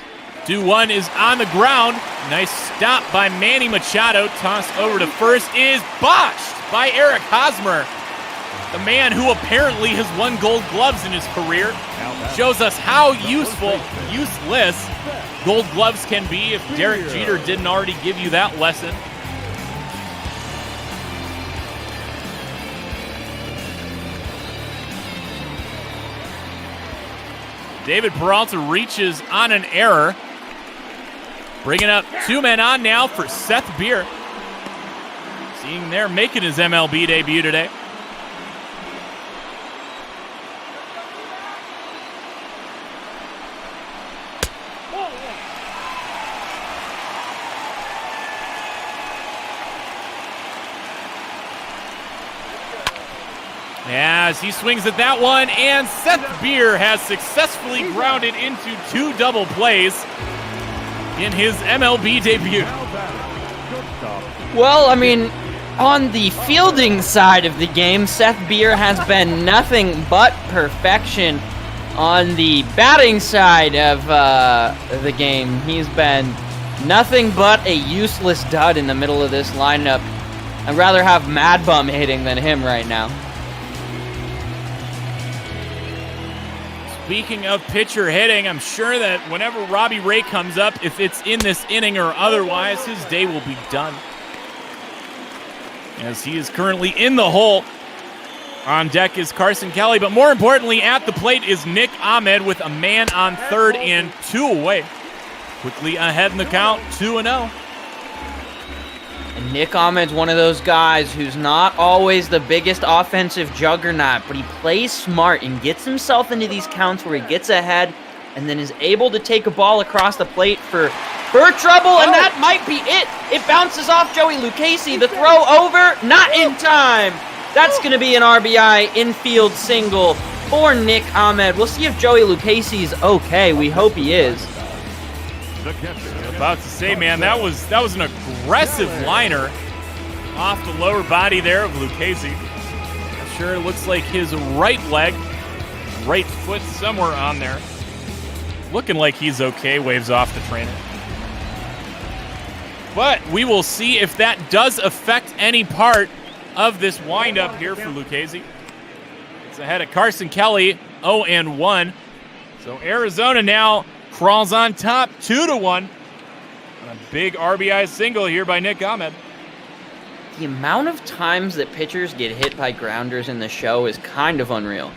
2-1 is on the ground. Nice stop by Manny Machado. Toss over to first is botched by Eric Hosmer. The man who apparently has won Gold Gloves in his career. Shows us how useless Gold Gloves can be if Derek Jeter didn't already give you that lesson. David Peralta reaches on an error. Bringing up 2 men on now for Seth Beer. Seeing there making his MLB debut today. As he swings at that one, and Seth Beer has successfully grounded into 2 double plays in his MLB debut. Well, I mean, on the fielding side of the game, Seth Beer has been nothing but perfection. On the batting side of the game, he's been nothing but a useless dud in the middle of this lineup. I'd rather have Mad Bum hitting than him right now. Speaking of pitcher hitting, I'm sure that whenever Robbie Ray comes up, if it's in this inning or otherwise, his day will be done. as he is currently in the hole. On deck is Carson Kelly, but more importantly, at the plate is Nick Ahmed with a man on third and 2 away. Quickly ahead in the count, 2-0. And Nick Ahmed's one of those guys who's not always the biggest offensive juggernaut, but he plays smart and gets himself into these counts where he gets ahead and then is able to take a ball across the plate for trouble, and that might be it. It bounces off Joey Lucchesi. The throw over, not in time. That's going to be an RBI infield single for Nick Ahmed. We'll see if Joey Lucchesi's okay. We hope he is. About to say, man, that was an aggressive liner off the lower body there of Lucchesi. Sure, it looks like his right leg, right foot somewhere on there. Looking like he's okay, waves off the trainer. But we will see if that does affect any part of this windup here for Lucchesi. It's ahead of Carson Kelly, 0-1. So Arizona now crawls on top, 2-1. On a big RBI single here by Nick Ahmed. The amount of times that pitchers get hit by grounders in the show is kind of unreal.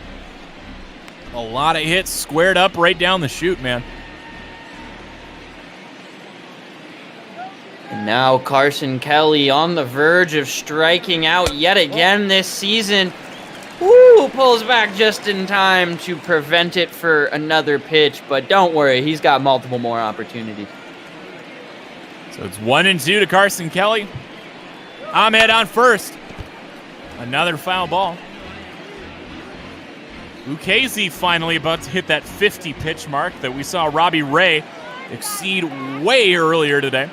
A lot of hits squared up right down the chute, man. And now Carson Kelly on the verge of striking out yet again this season. Woo, pulls back just in time to prevent it for another pitch, but don't worry, he's got multiple more opportunities. So it's 1-2 to Carson Kelly. Ahmed on first. Another foul ball. Lucchesi finally about to hit that 50 pitch mark that we saw Robbie Ray exceed way earlier today.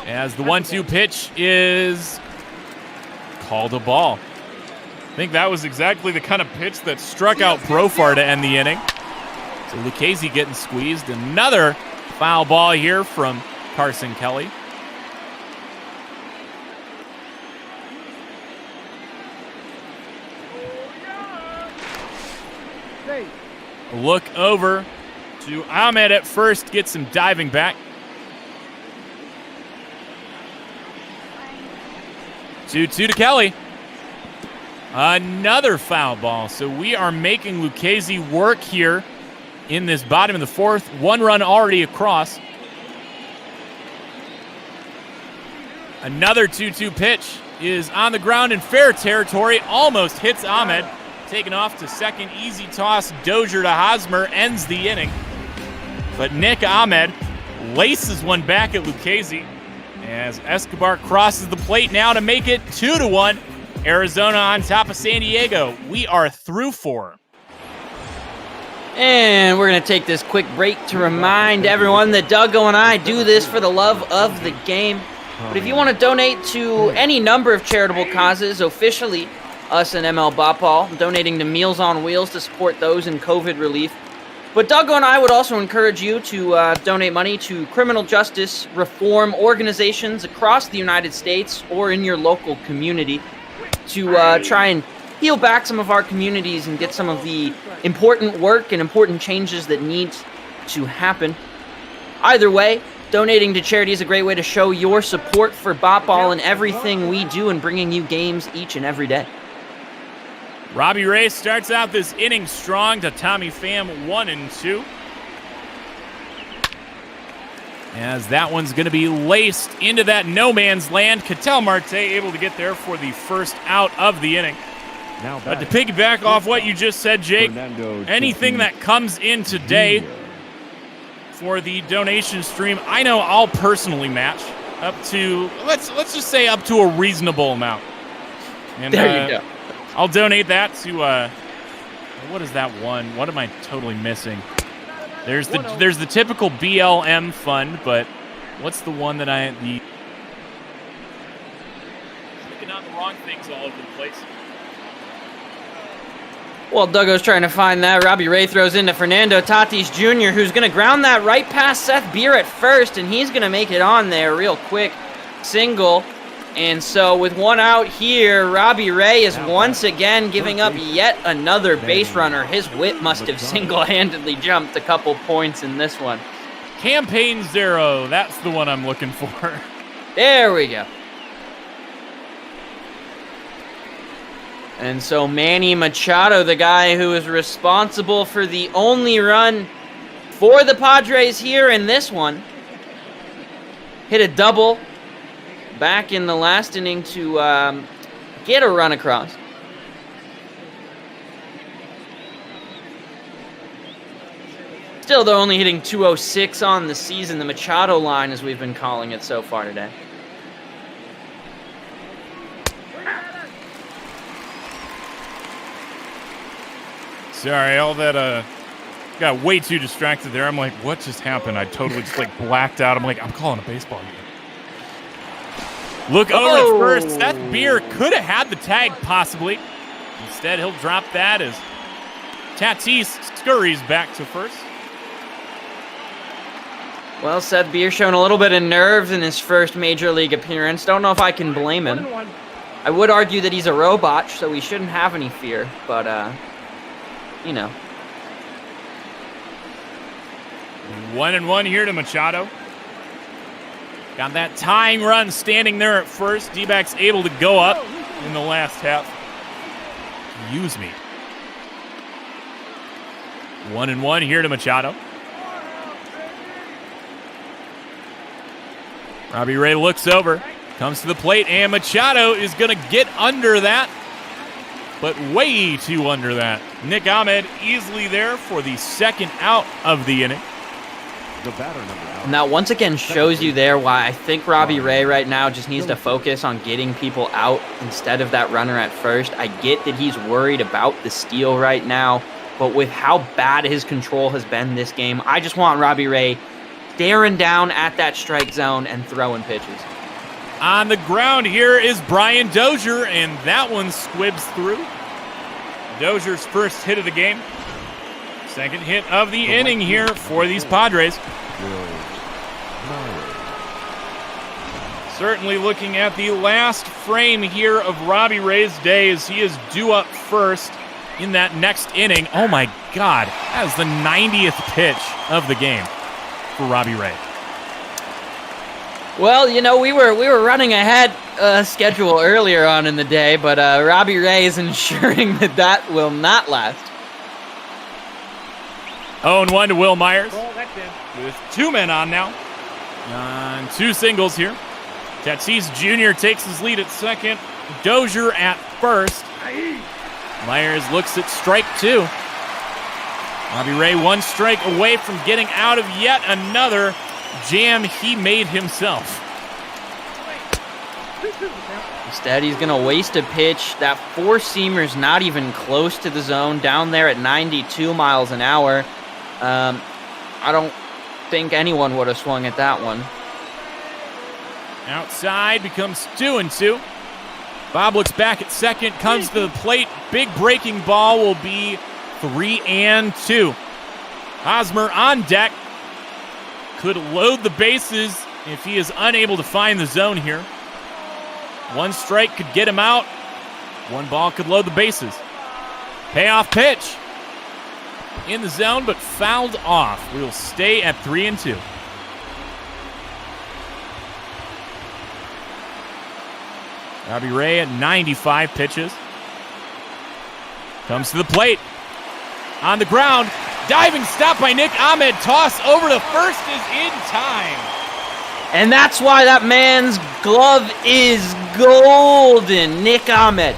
As the 1-2 pitch is called a ball. I think that was exactly the kind of pitch that struck out Profar to end the inning. So Lucchesi getting squeezed. Another foul ball here from Carson Kelly. A look over to Ahmed at first, gets him diving back. 2-2 to Kelly. Another foul ball. So we are making Lucchesi work here in this bottom of the fourth. 1 run already across. Another 2-2 pitch is on the ground in fair territory. Almost hits Ahmed. Taken off to second. Easy toss. Dozier to Hosmer ends the inning. But Nick Ahmed laces one back at Lucchesi as Escobar crosses the plate now to make it 2-1. Arizona on top of San Diego. We are through 4. And we're going to take this quick break to remind everyone that Duggo and I do this for the love of the game. But if you want to donate to any number of charitable causes, officially us and ML Bopal, donating to Meals on Wheels to support those in COVID relief. But Duggo and I would also encourage you to donate money to criminal justice reform organizations across the United States or in your local community to try and heal back some of our communities and get some of the important work and important changes that need to happen. Either way, donating to charity is a great way to show your support for Bopal and everything we do in bringing you games each and every day. Robbie Ray starts out this inning strong to Tommy Pham, 1-2. As that one's going to be laced into that no man's land. Ketel Marte able to get there for the first out of the inning. But to piggyback off what you just said, Jake, anything that comes in today for the donation stream, I know I'll personally match up to, let's just say up to a reasonable amount. And, there you go. I'll donate that to, what is that one? What am I totally missing? There's the typical BLM fund, but what's the one that clicking on the wrong things all over the place. Well, Duggo's trying to find that. Robbie Ray throws into Fernando Tatis Jr., who's going to ground that right past Seth Beer at first, and he's going to make it on there real quick. Single. And so with one out here, Robbie Ray is once again giving up yet another base runner. His whip must have single-handedly jumped a couple points in this one. Campaign 0. That's the one I'm looking for. There we go. And so Manny Machado, the guy who is responsible for the only run for the Padres here in this one, hit a double back in the last inning to get a run across. Still, though, only hitting 206 on the season, the Machado line, as we've been calling it so far today. Sorry, all that, got way too distracted there. I'm like, what just happened? I totally just, like, blacked out. I'm like, I'm calling a baseball game. Look over at first. Seth Beer could have had the tag, possibly. Instead, he'll drop that as Tatis scurries back to first. Well, Seth Beer showing a little bit of nerves in his first Major League appearance. Don't know if I can blame him. I would argue that he's a robot, so he shouldn't have any fear. But, you know. 1-1 here to Machado. Got that tying run standing there at first. D-backs able to go up in the last half. Use me. 1-1 here to Machado. Robbie Ray looks over, comes to the plate, and Machado is going to get under that, but way too under that. Nick Ahmed easily there for the second out of the inning. And that once again shows you there why I think Robbie Ray right now just needs to focus on getting people out instead of that runner at first. I get that he's worried about the steal right now, but with how bad his control has been this game, I just want Robbie Ray staring down at that strike zone and throwing pitches. On the ground here is Brian Dozier, and that one squibs through. Dozier's first hit of the game. Second hit of the inning here for these Padres. Certainly looking at the last frame here of Robbie Ray's day as he is due up first in that next inning. Oh my God, that is the 90th pitch of the game for Robbie Ray. Well, you know, we were running ahead schedule earlier on in the day, but Robbie Ray is ensuring that will not last. 0-1 to Will Myers with two men on now. On two singles here. Tatis Jr. takes his lead at second. Dozier at first. Myers looks at strike two. Robbie Ray one strike away from getting out of yet another jam he made himself. Instead, he's going to waste a pitch. That four-seamer's not even close to the zone, down there at 92 miles an hour. I don't think anyone would have swung at that one. Outside becomes 2-2. Bob looks back at second, comes to the plate. Big breaking ball will be 3-2. Hosmer on deck. Could load the bases if he is unable to find the zone here. One strike could get him out. One ball could load the bases. Payoff pitch. In the zone, but fouled off. We'll stay at 3-2. Robbie Ray at 95 pitches. Comes to the plate. On the ground. Diving stop by Nick Ahmed. Toss over to first is in time. And that's why that man's glove is golden. Nick Ahmed.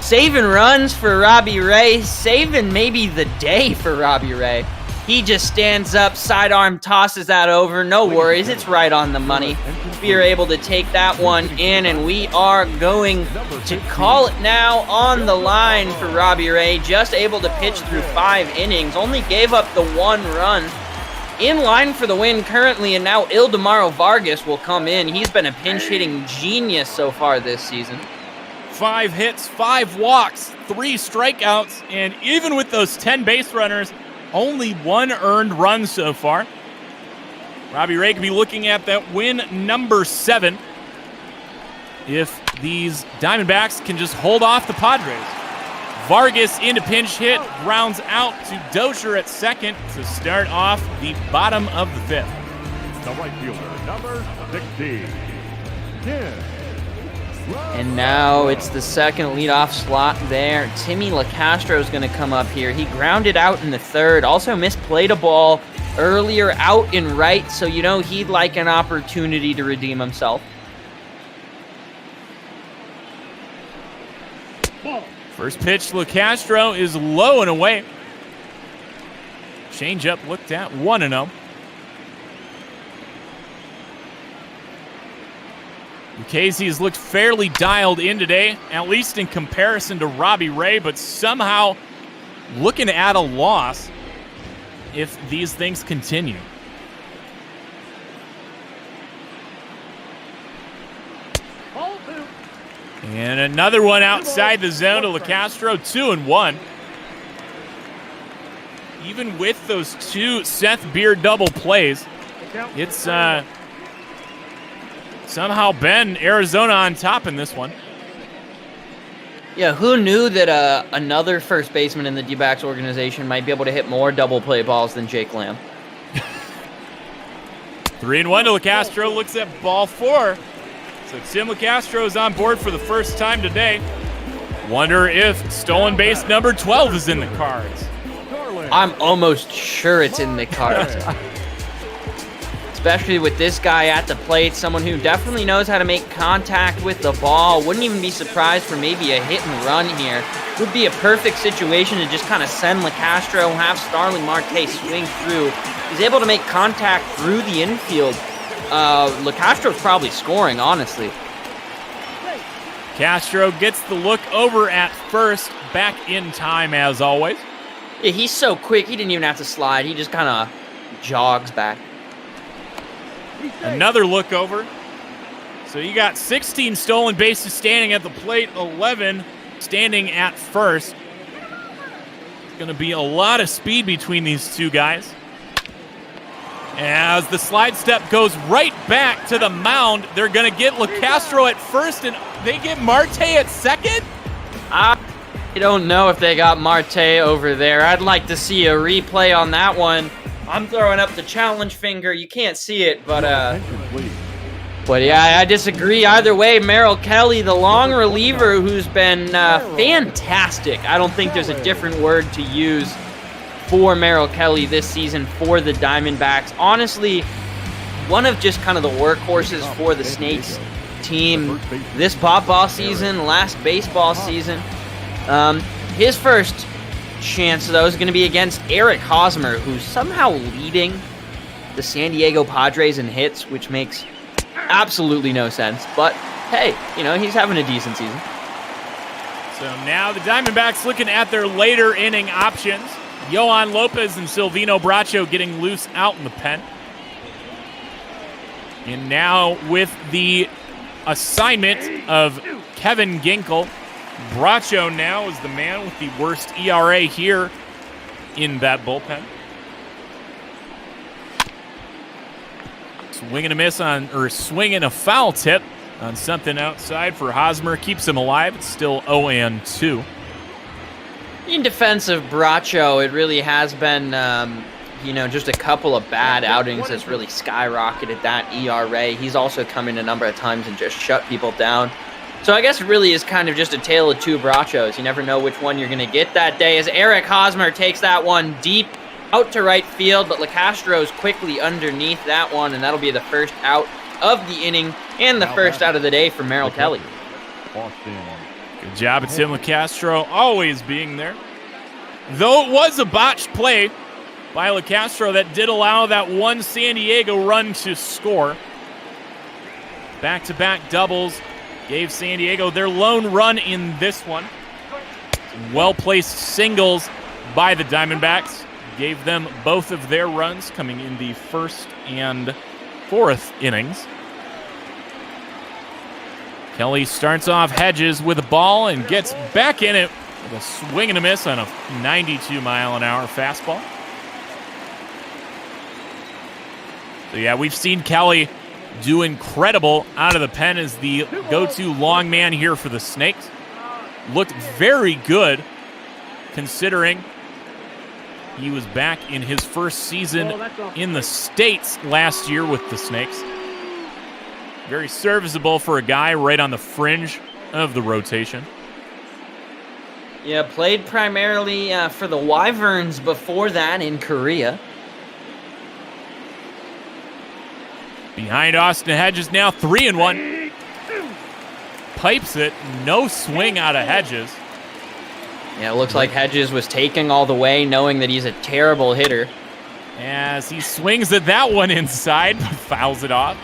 Saving runs for Robbie Ray. Saving maybe the day for Robbie Ray. He just stands up, sidearm tosses that over. No worries, it's right on the money. We are able to take that one in, and we are going to call it now on the line for Robbie Ray. Just able to pitch through 5 innings. Only gave up the 1 run. In line for the win currently, and now Ildemaro Vargas will come in. He's been a pinch-hitting genius so far this season. 5 hits, 5 walks, 3 strikeouts, and even with those 10 base runners, only 1 earned run so far. Robbie Ray could be looking at that win number 7 if these Diamondbacks can just hold off the Padres. Vargas into pinch hit, grounds out to Dozier at second to start off the bottom of the 5th. The right fielder, number 16, Tim And now it's the second leadoff slot there. Timmy LaCastro is going to come up here. He grounded out in the third. Also misplayed a ball earlier out in right, so you know he'd like an opportunity to redeem himself. First pitch, LaCastro is low and away. Changeup looked at, 1-0. Lucchesi has looked fairly dialed in today, at least in comparison to Robbie Ray, but somehow looking at a loss if these things continue. And another one outside the zone to LaCastro, 2-1. Even with those two Seth Beard double plays, it's somehow been Arizona on top in this one. Yeah, who knew that another first baseman in the D-backs organization might be able to hit more double play balls than Jake Lamb? 3-1 to LaCastro, looks at ball 4. So Tim LaCastro is on board for the first time today. Wonder if stolen base number 12 is in the cards. I'm almost sure it's in the cards. Especially with this guy at the plate, someone who definitely knows how to make contact with the ball. Wouldn't even be surprised for maybe a hit and run here. Would be a perfect situation to just kind of send LaCastro, have Starling Marte swing through. He's able to make contact through the infield. LaCastro's probably scoring, honestly. Castro gets the look over at first, back in time as always. Yeah, he's so quick, he didn't even have to slide. He just kind of jogs back. Another look over. So you got 16 stolen bases standing at the plate, 11 standing at first. It's going to be a lot of speed between these two guys. As the slide step goes right back to the mound, they're going to get LaCastro at first, and they get Marte at second? I don't know if they got Marte over there. I'd like to see a replay on that one. I'm throwing up the challenge finger. You can't see it, but yeah, I disagree. Either way, Merrill Kelly, the long reliever who's been fantastic. I don't think there's a different word to use for Merrill Kelly this season for the Diamondbacks. Honestly, one of just kind of the workhorses for the Snakes team this ball season, last baseball season. His first chance, though, is going to be against Eric Hosmer, who's somehow leading the San Diego Padres in hits, which makes absolutely no sense. But, hey, you know, he's having a decent season. So now the Diamondbacks looking at their later inning options. Yohan Lopez and Silvino Bracho getting loose out in the pen. And now with the assignment of Kevin Ginkel, Bracho now is the man with the worst ERA here in that bullpen. Swinging a miss on, or swinging a foul tip on something outside for Hosmer. Keeps him alive. It's still 0-2. In defense of Bracho, it really has been, you know, just a couple of bad outings that's really skyrocketed that ERA. He's also come in a number of times and just shut people down. So I guess it really is kind of just a tale of two Brachos. You never know which one you're going to get that day, as Eric Hosmer takes that one deep out to right field, but LaCastro's quickly underneath that one, and that'll be the first out of the inning and the first out of the day for Merrill Kelly. Good job at Tim LaCastro, always being there. Though it was a botched play by LaCastro that did allow that one San Diego run to score. Back-to-back doubles gave San Diego their lone run in this one. Well-placed singles by the Diamondbacks gave them both of their runs coming in the first and fourth innings. Kelly starts off Hedges with a ball and gets back in it with a swing and a miss on a 92-mile-an-hour fastball. So yeah, we've seen Kelly do incredible out of the pen as the go-to long man here for the Snakes. Looked very good considering he was back in his first season in the States last year with the Snakes. Very serviceable for a guy right on the fringe of the rotation. Yeah, played primarily for the Wyverns before that in Korea. Behind Austin Hedges now, 3-1. Pipes it, no swing out of Hedges. Yeah, it looks like Hedges was taking all the way, knowing that he's a terrible hitter. As he swings at that one inside, but fouls it off.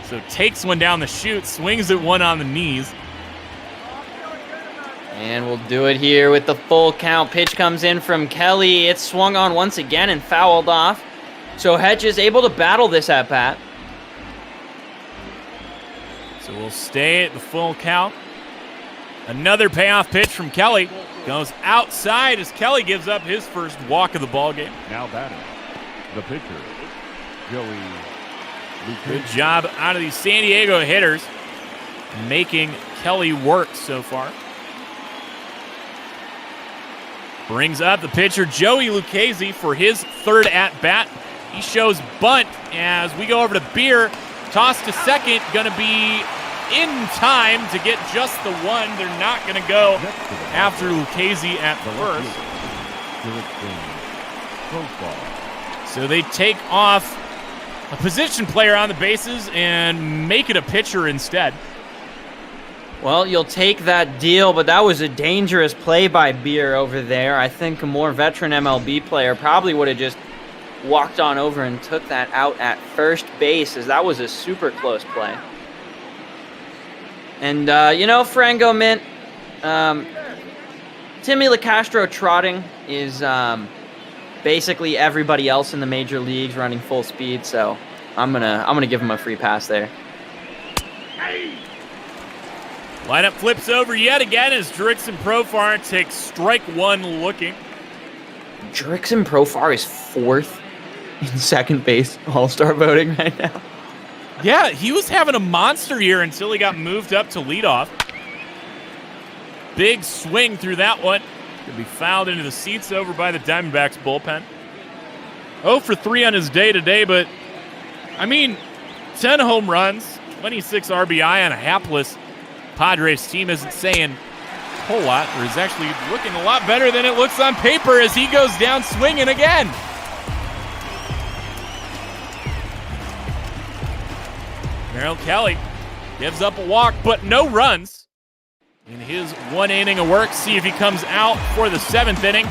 So takes one down the chute, swings at one on the knees. And we'll do it here with the full count. Pitch comes in from Kelly. It's swung on once again and fouled off. So Hedges able to battle this at bat. So we'll stay at the full count. Another payoff pitch from Kelly. Goes outside as Kelly gives up his first walk of the ball game. Now batting, the pitcher, Joey. Good job out of these San Diego hitters, making Kelly work so far. Brings up the pitcher, Joey Lucchesi, for his third at-bat. He shows bunt as we go over to Beer. Toss to second, going to be in time to get just the one. They're not going to go after Lucchesi at first. So they take off a position player on the bases and make it a pitcher instead. Well, you'll take that deal, but that was a dangerous play by Beer over there. I think a more veteran MLB player probably would have just walked on over and took that out at first base, as that was a super close play. And, Frango Mint, Timmy LaCastro trotting is basically everybody else in the major leagues running full speed, so I'm gonna give him a free pass there. Lineup flips over yet again as Jurickson Profar takes strike one looking. Jurickson Profar is fourth in second base All-Star voting right now. Yeah, he was having a monster year until he got moved up to leadoff. Big swing through that one. Could be fouled into the seats over by the Diamondbacks bullpen. 0 for 3 on his day today, but 10 home runs, 26 RBI on a hapless Padres team isn't saying a whole lot, or is actually looking a lot better than it looks on paper as he goes down swinging again. Merrill Kelly gives up a walk, but no runs in his one inning of work. See if he comes out for the 7th inning.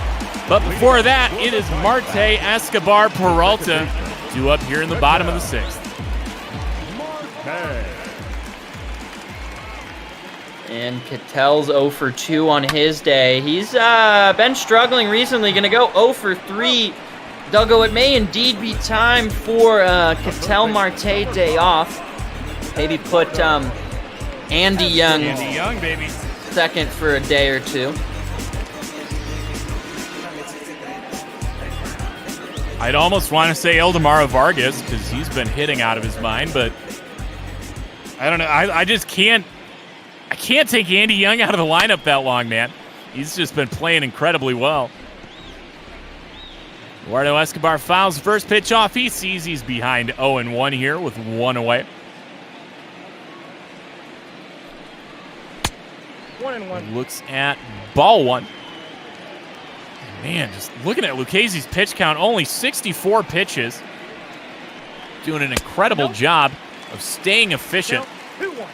But before that, it is Marte Escobar Peralta due up here in the bottom of the 6th. And Ketel's 0 for 2 on his day. He's been struggling recently. Going to go 0 for 3. Duggo, it may indeed be time for Ketel Marte day off. Maybe put Andy Young baby, second for a day or two. I'd almost want to say Eldemaro Vargas because he's been hitting out of his mind, but I don't know. I just can't. I can't take Andy Young out of the lineup that long, man. He's just been playing incredibly well. Eduardo Escobar fouls the first pitch off. He sees he's behind 0-1 here with 1 away. 1-1. Looks at ball 1. Man, just looking at Lucchesi's pitch count, only 64 pitches. Doing an incredible job of staying efficient. 2-1.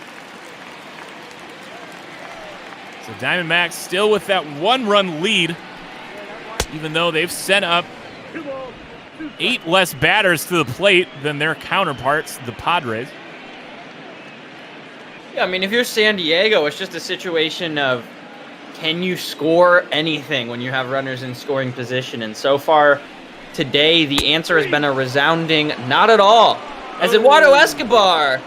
So Diamondbacks still with that 1-run lead, even though they've sent up 8 less batters to the plate than their counterparts, the Padres. Yeah, if you're San Diego, it's just a situation of can you score anything when you have runners in scoring position? And so far today, the answer has been a resounding not at all. As Eduardo Escobar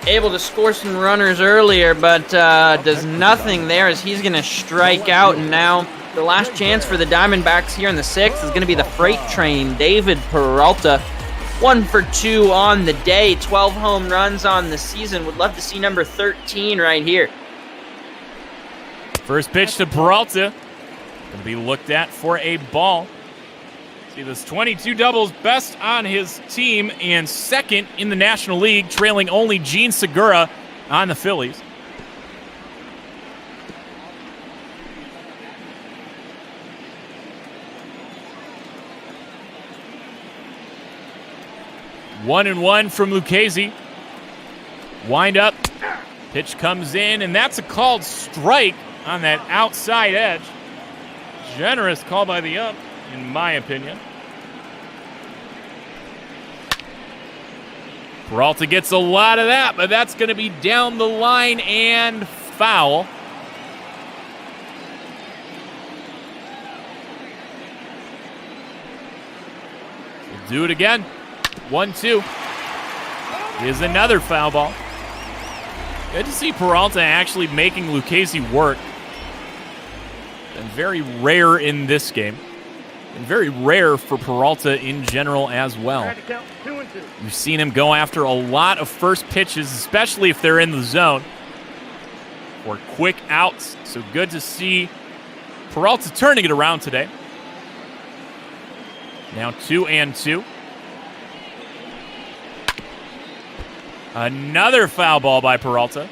able to score some runners earlier, but does nothing there as he's going to strike out. And now the last chance for the Diamondbacks here in the 6th is going to be the freight train, David Peralta. 1 for 2 on the day, 12 home runs on the season. Would love to see number 13 right here. First pitch to Peralta. Going to be looked at for a ball. See this 22 doubles, best on his team and second in the National League, trailing only Gene Segura on the Phillies. One and one from Lucchesi. Wind up. Pitch comes in, and that's a called strike on that outside edge. Generous call by the ump, in my opinion. Peralta gets a lot of that, but that's going to be down the line and foul. We'll do it again. 1-2 is another foul ball. Good to see Peralta actually making Lucchesi work. And very rare in this game. And very rare for Peralta in general as well. You've seen him go after a lot of first pitches, especially if they're in the zone, or quick outs. So good to see Peralta turning it around today. Now 2-2. Another foul ball by Peralta.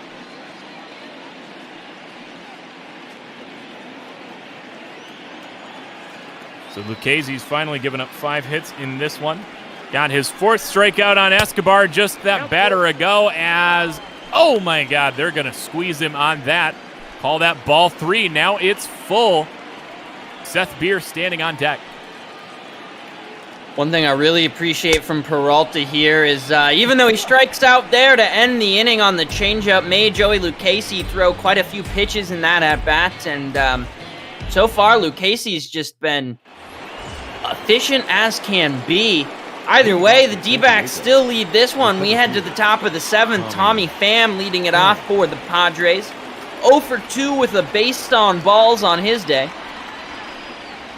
So Lucchesi's finally given up 5 hits in this one. Got his 4th strikeout on Escobar just that batter ago as, oh my God, they're going to squeeze him on that. Call that ball 3. Now it's full. Seth Beer standing on deck. One thing I really appreciate from Peralta here is even though he strikes out there to end the inning on the changeup, made Joey Lucchesi throw quite a few pitches in that at-bat. And so far, Lucchesi's just been efficient as can be. Either way, the D-backs still lead this one. We head to the top of the 7th. Tommy Pham leading it off for the Padres. 0 for 2 with a base on balls on his day.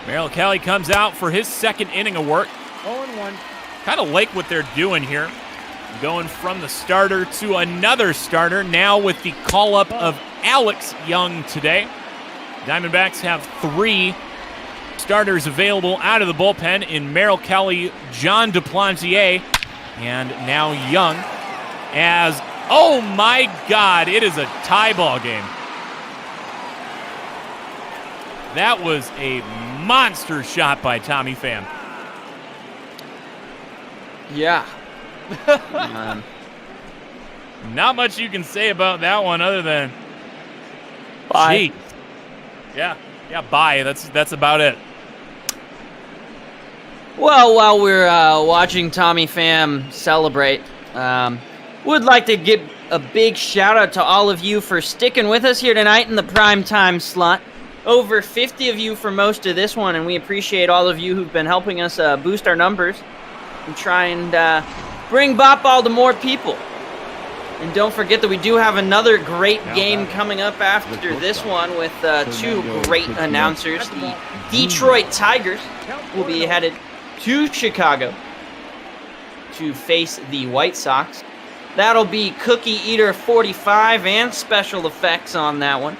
Merrill Kelly comes out for his 2nd inning of work. 0-1. Kind of like what they're doing here. Going from the starter to another starter, now with the call-up of Alex Young today. Diamondbacks have 3 starters available out of the bullpen in Merrill Kelly, John Duplantier, and now Young. As, oh my God, it is a tie ball game. That was a monster shot by Tommy Pham. Yeah. Not much you can say about that one other than bye. Gee. Yeah, bye. That's about it. Well, while we're watching Tommy Pham celebrate, would like to give a big shout out to all of you for sticking with us here tonight in the primetime slot. Over 50 of you for most of this one, and we appreciate all of you who've been helping us boost our numbers and try and bring Bop Ball to more people. And don't forget that we do have another great game coming up after this one with 2 great announcers. The Detroit Tigers will be headed to Chicago to face the White Sox. That'll be Cookie Eater 45 and special effects on that one.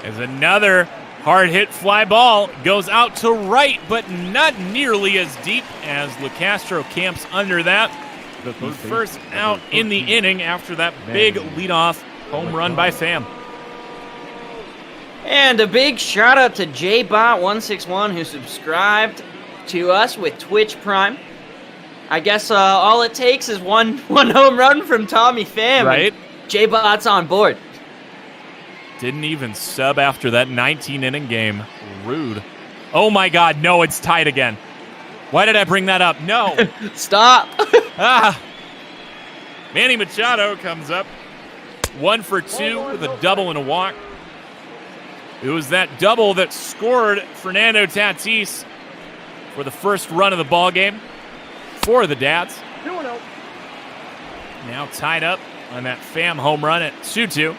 As another hard hit fly ball goes out to right, but not nearly as deep as LeCastro camps under that. The first out in the inning after that big leadoff home run by Pham. And a big shout out to JBot161 who subscribed to us with Twitch Prime. I guess all it takes is one home run from Tommy Pham. Right. JBot's on board. Didn't even sub after that 19-inning game. Rude. Oh my God, no, it's tied again. Why did I bring that up? No. Stop. Manny Machado comes up. 1 for 2 with a double and a walk. It was that double that scored Fernando Tatis for the first run of the ball game for the Dats. 2-0. Now tied up on that Pham home run at 2-2.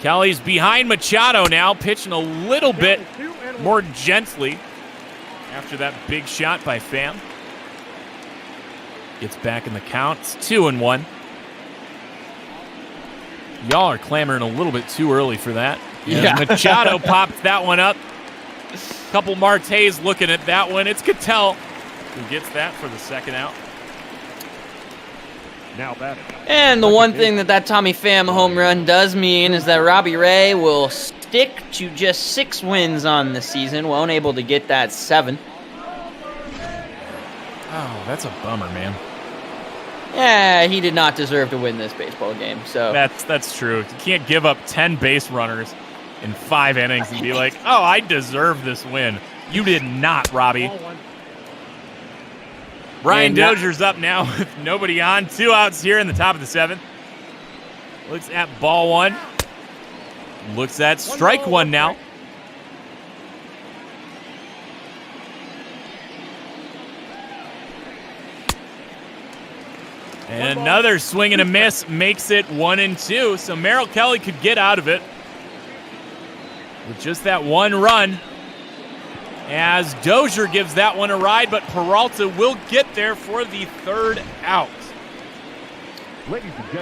Kelly's behind Machado now, pitching a little bit more gently after that big shot by Pham. Gets back in the count. It's 2-1. Y'all are clamoring a little bit too early for that. Yeah, Machado popped that one up. Couple Martes looking at that one. It's Cattell who gets that for the second out. Now batting. And the one thing that Tommy Pham home run does mean is that Robbie Ray will stick to just 6 wins on the season. Won't able to get that 7. Oh, that's a bummer, man. Yeah, he did not deserve to win this baseball game. So that's true. You can't give up 10 base runners in 5 innings and be like, oh, I deserve this win. You did not, Robbie. Ryan Dozier's up now with nobody on. 2 outs here in the top of the 7th. Looks at ball 1. Looks at strike 1 now. And another swing and a miss makes it 1-2. So Merrill Kelly could get out of it with just that 1 run. As Dozier gives that one a ride, but Peralta will get there for the 3rd out.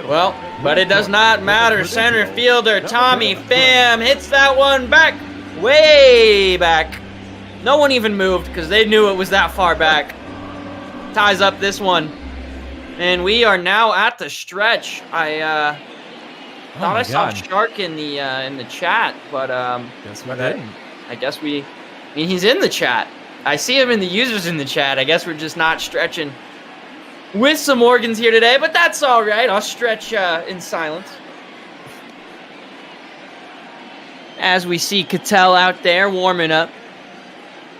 Well, but it does not matter. Center fielder Tommy Pham hits that one back, way back. No one even moved because they knew it was that far back. Ties up this one. And we are now at the stretch. I thought I saw Shark in the chat, but I guess we. I mean, he's in the chat. I see him in the users in the chat. I guess we're just not stretching with some organs here today, but that's all right. I'll stretch in silence. As we see Cattell out there warming up.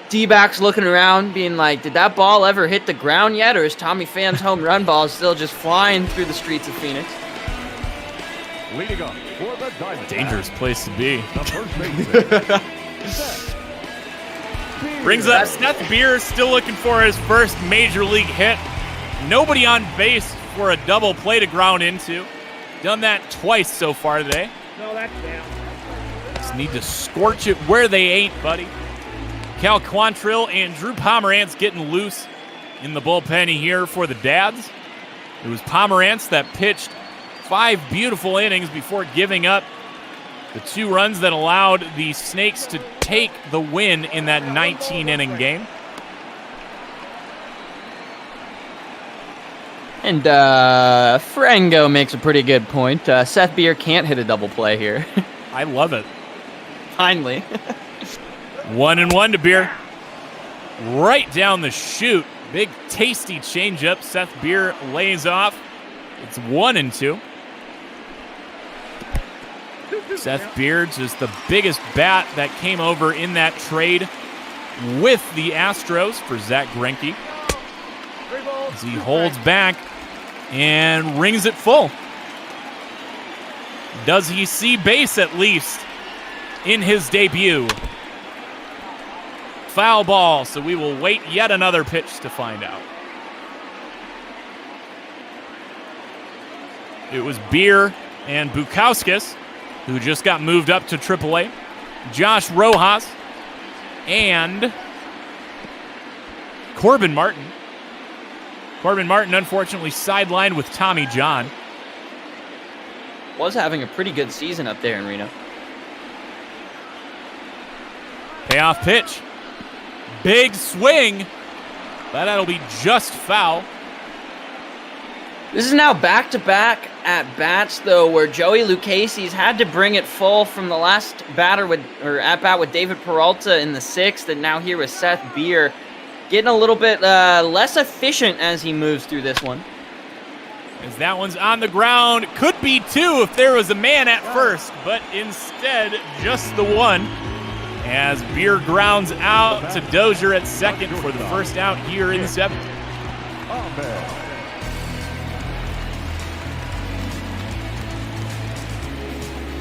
D-backs looking around, being like, did that ball ever hit the ground yet, or is Tommy Pham's home run ball still just flying through the streets of Phoenix? Leading up for the Diamondbacks. Dangerous place to be. The first Brings up Seth Beer, still looking for his first major league hit. Nobody on base for a double play to ground into. Done that twice so far today. No, that's down. Just need to scorch it where they ain't, buddy. Cal Quantrill and Drew Pomerantz getting loose in the bullpen here for the Dads. It was Pomerantz that pitched 5 beautiful innings before giving up the 2 runs that allowed the Snakes to take the win in that 19-inning game. And Frango makes a pretty good point. Seth Beer can't hit a double play here. I love it. Finally. 1-1 to Beer. Right down the chute. Big tasty changeup. Seth Beer lays off. It's 1-2. Seth Beer, just the biggest bat that came over in that trade with the Astros for Zach Greinke. As he holds back and rings it full. Does he see base at least in his debut? Foul ball, so we will wait yet another pitch to find out. It was Beer and Bukauskas, who just got moved up to AAA. Josh Rojas and Corbin Martin. Corbin Martin, unfortunately, sidelined with Tommy John. Was having a pretty good season up there in Reno. Payoff pitch. Big swing, but that'll be just foul. This is now back-to-back at-bats, though, where Joey Lucchesi's had to bring it full from the last at-bat with David Peralta in the 6th, and now here with Seth Beer. Getting a little bit less efficient as he moves through this one. As that one's on the ground. Could be 2 if there was a man at first, but instead just the 1. As Beer grounds out to Dozier at second for the first out here in the 7th.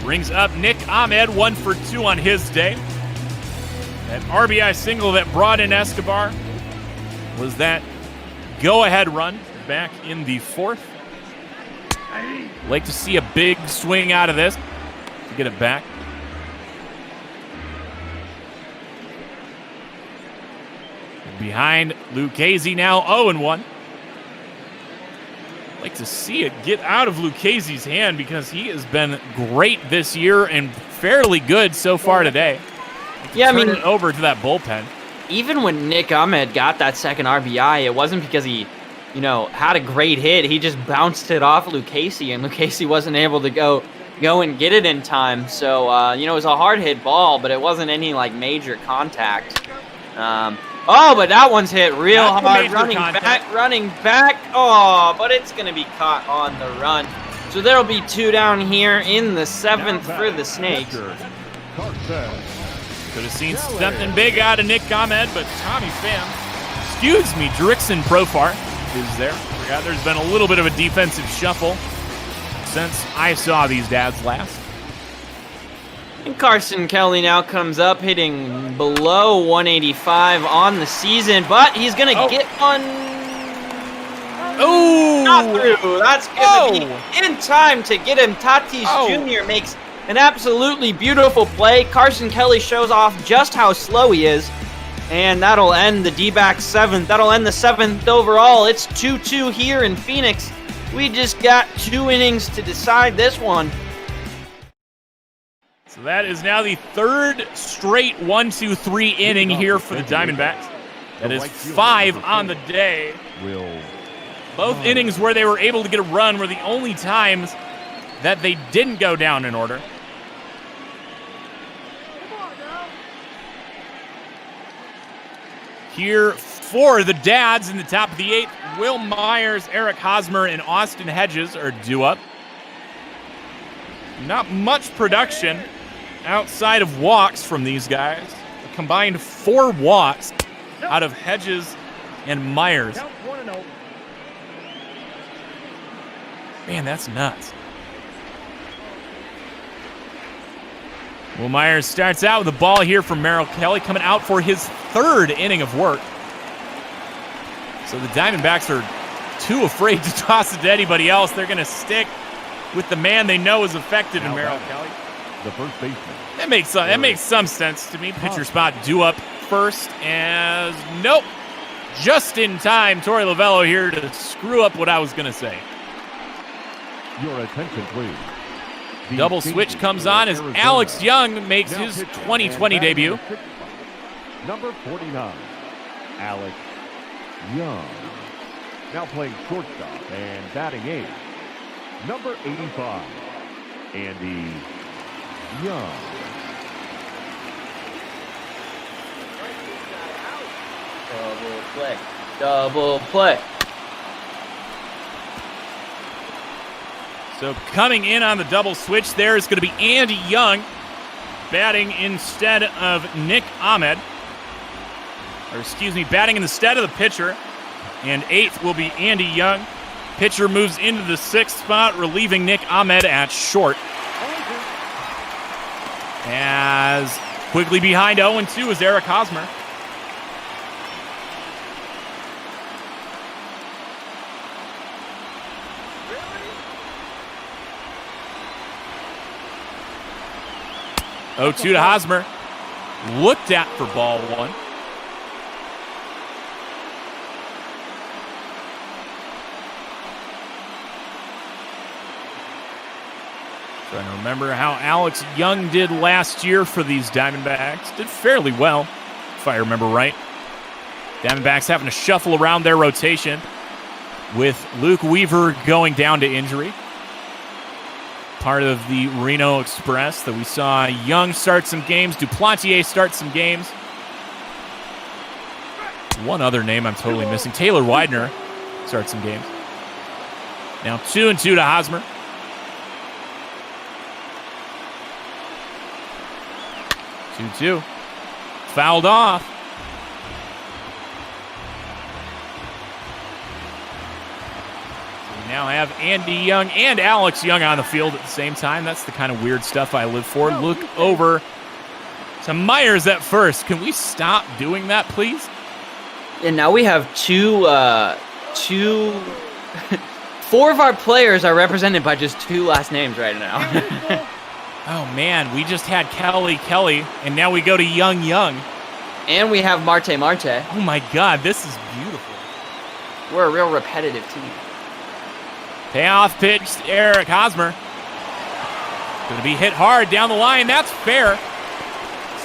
Brings up Nick Ahmed, 1 for 2 on his day. That RBI single that brought in Escobar was that go-ahead run back in the 4th. Like to see a big swing out of this to get it back. Behind Lucchesi now 0-1. like to see it get out of Lucchesi's hand because he has been great this year and fairly good so far today. Yeah, I mean, it over to that bullpen. Even when Nick Ahmed got that second RBI, it wasn't because he, had a great hit. He just bounced it off Lucchesi, and Lucchesi wasn't able to go and get it in time. So, it was a hard hit ball, but it wasn't any major contact. But that one's hit real hard, running back. Oh, but it's going to be caught on the run. So there'll be 2 down here in the 7th for the Snakes. Could have seen something big out of Nick Ahmed, but Drickson Profar is there. Forgot there's been a little bit of a defensive shuffle since I saw these dads last. And Carson Kelly now comes up, hitting below 185 on the season, but he's going to get one. Oh! Not through. That's going to be in time to get him. Tatis Jr. makes an absolutely beautiful play. Carson Kelly shows off just how slow he is, and that'll end the D-backs 7th. That'll end the 7th overall. It's 2-2 here in Phoenix. We just got 2 innings to decide this one. So that is now the 3rd straight 1-2-3 inning here for the Diamondbacks. That is 5 on the day. Both innings where they were able to get a run were the only times that they didn't go down in order. Here for the dads in the top of the 8th, Will Myers, Eric Hosmer, and Austin Hedges are due up. Not much production outside of walks from these guys. A combined 4 walks out of Hedges and Myers. Man, that's nuts. Will Myers starts out with the ball here from Merrill Kelly, coming out for his 3rd inning of work. So the Diamondbacks are too afraid to toss it to anybody else. They're going to stick with the man they know is effective in Merrill Kelly. The first baseman. That makes some sense to me. Pitcher spot due up first as nope. Just in time, Torey Lovello here to screw up what I was going to say. Your attention, please. Double switch comes on as Alex Young makes his 2020 debut. Number 49, Alex Young. Now playing shortstop and batting 8th. Number 85, Andy Young. Double play. So coming in on the double switch there is going to be Andy Young batting instead of Nick Ahmed. Batting instead of the pitcher. And 8th will be Andy Young. Pitcher moves into the 6th spot, relieving Nick Ahmed at short. As quickly behind 0-2 is Eric Hosmer. Oh, 2 to Hosmer. Looked at for ball 1. Trying to remember how Alex Young did last year for these Diamondbacks. Did fairly well, if I remember right. Diamondbacks having to shuffle around their rotation with Luke Weaver going down to injury. Part of the Reno Express that we saw Young start some games, Duplantier start some games. One other name I'm totally missing. Taylor Widener start some games. Now 2-2 to Hosmer. 2-2. Fouled off. We now have Andy Young and Alex Young on the field at the same time. That's the kind of weird stuff I live for. Look over to Myers at first. Can we stop doing that, please? And now we have four of our players are represented by just 2 last names right now. Oh, man, we just had Kelly, and now we go to Young. And we have Marte. Oh, my God, this is beautiful. We're a real repetitive team. Payoff pitch to Eric Hosmer. Going to be hit hard down the line. That's fair.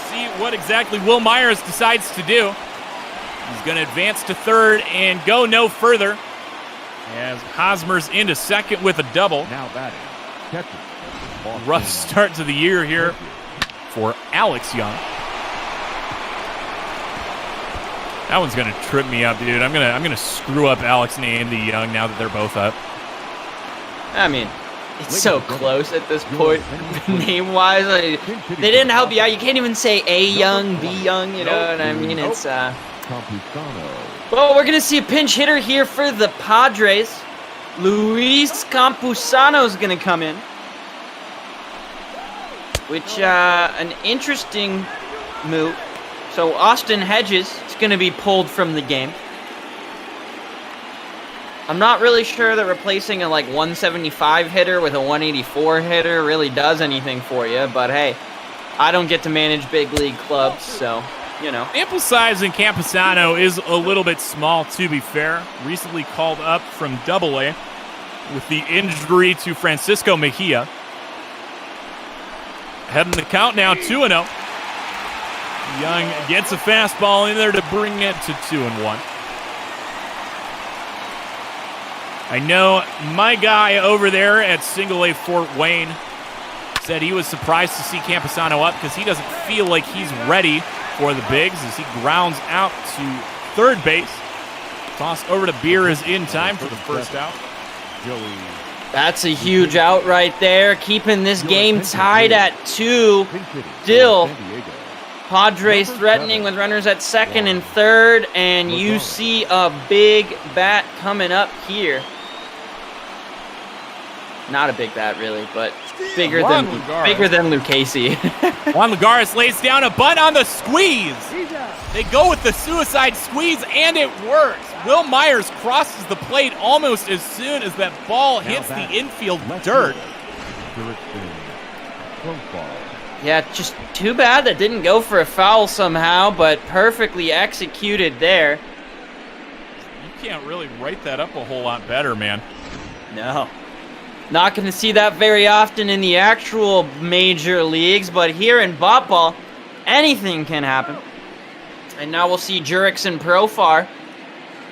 See what exactly Will Myers decides to do. He's going to advance to third and go no further as Hosmer's into second with a double. Now batting. Rough start to the year here for Alex Young. That one's gonna trip me up, dude. I'm gonna screw up Alex and Andy Young now that they're both up. I mean, it's so close at this point, name-wise. They didn't help you out. You can't even say A Young, B Young. You know what I mean? It's Well, we're gonna see a pinch hitter here for the Padres. Luis Campusano's gonna come in, which an interesting move. So Austin Hedges is going to be pulled from the game. I'm not really sure that replacing a 175 hitter with a 184 hitter really does anything for you, but hey, I don't get to manage big league clubs, so, you know. Sample size in Campusano is a little bit small, to be fair. Recently called up from AA with the injury to Francisco Mejia. Heading the count now, 2-0. Young gets a fastball in there to bring it to 2-1. I know my guy over there at Single A Fort Wayne said he was surprised to see Campusano up because he doesn't feel like he's ready for the bigs as he grounds out to third base. Toss over to Beer is in time for the first out. That's a huge out right there, keeping this game tied at 2. Still, Padres threatening with runners at second and third, and you see a big bat coming up here. Not a big bat, really, but bigger than Lucchesi. Juan Lagares lays down a bunt on the squeeze. They go with the suicide squeeze, and it works. Will Myers crosses the plate almost as soon as that ball hits the infield dirt. Yeah, just too bad that didn't go for a foul somehow, but perfectly executed there. You can't really write that up a whole lot better, man. No. Not going to see that very often in the actual major leagues, but here in Botball, anything can happen. And now we'll see Jurickson Profar.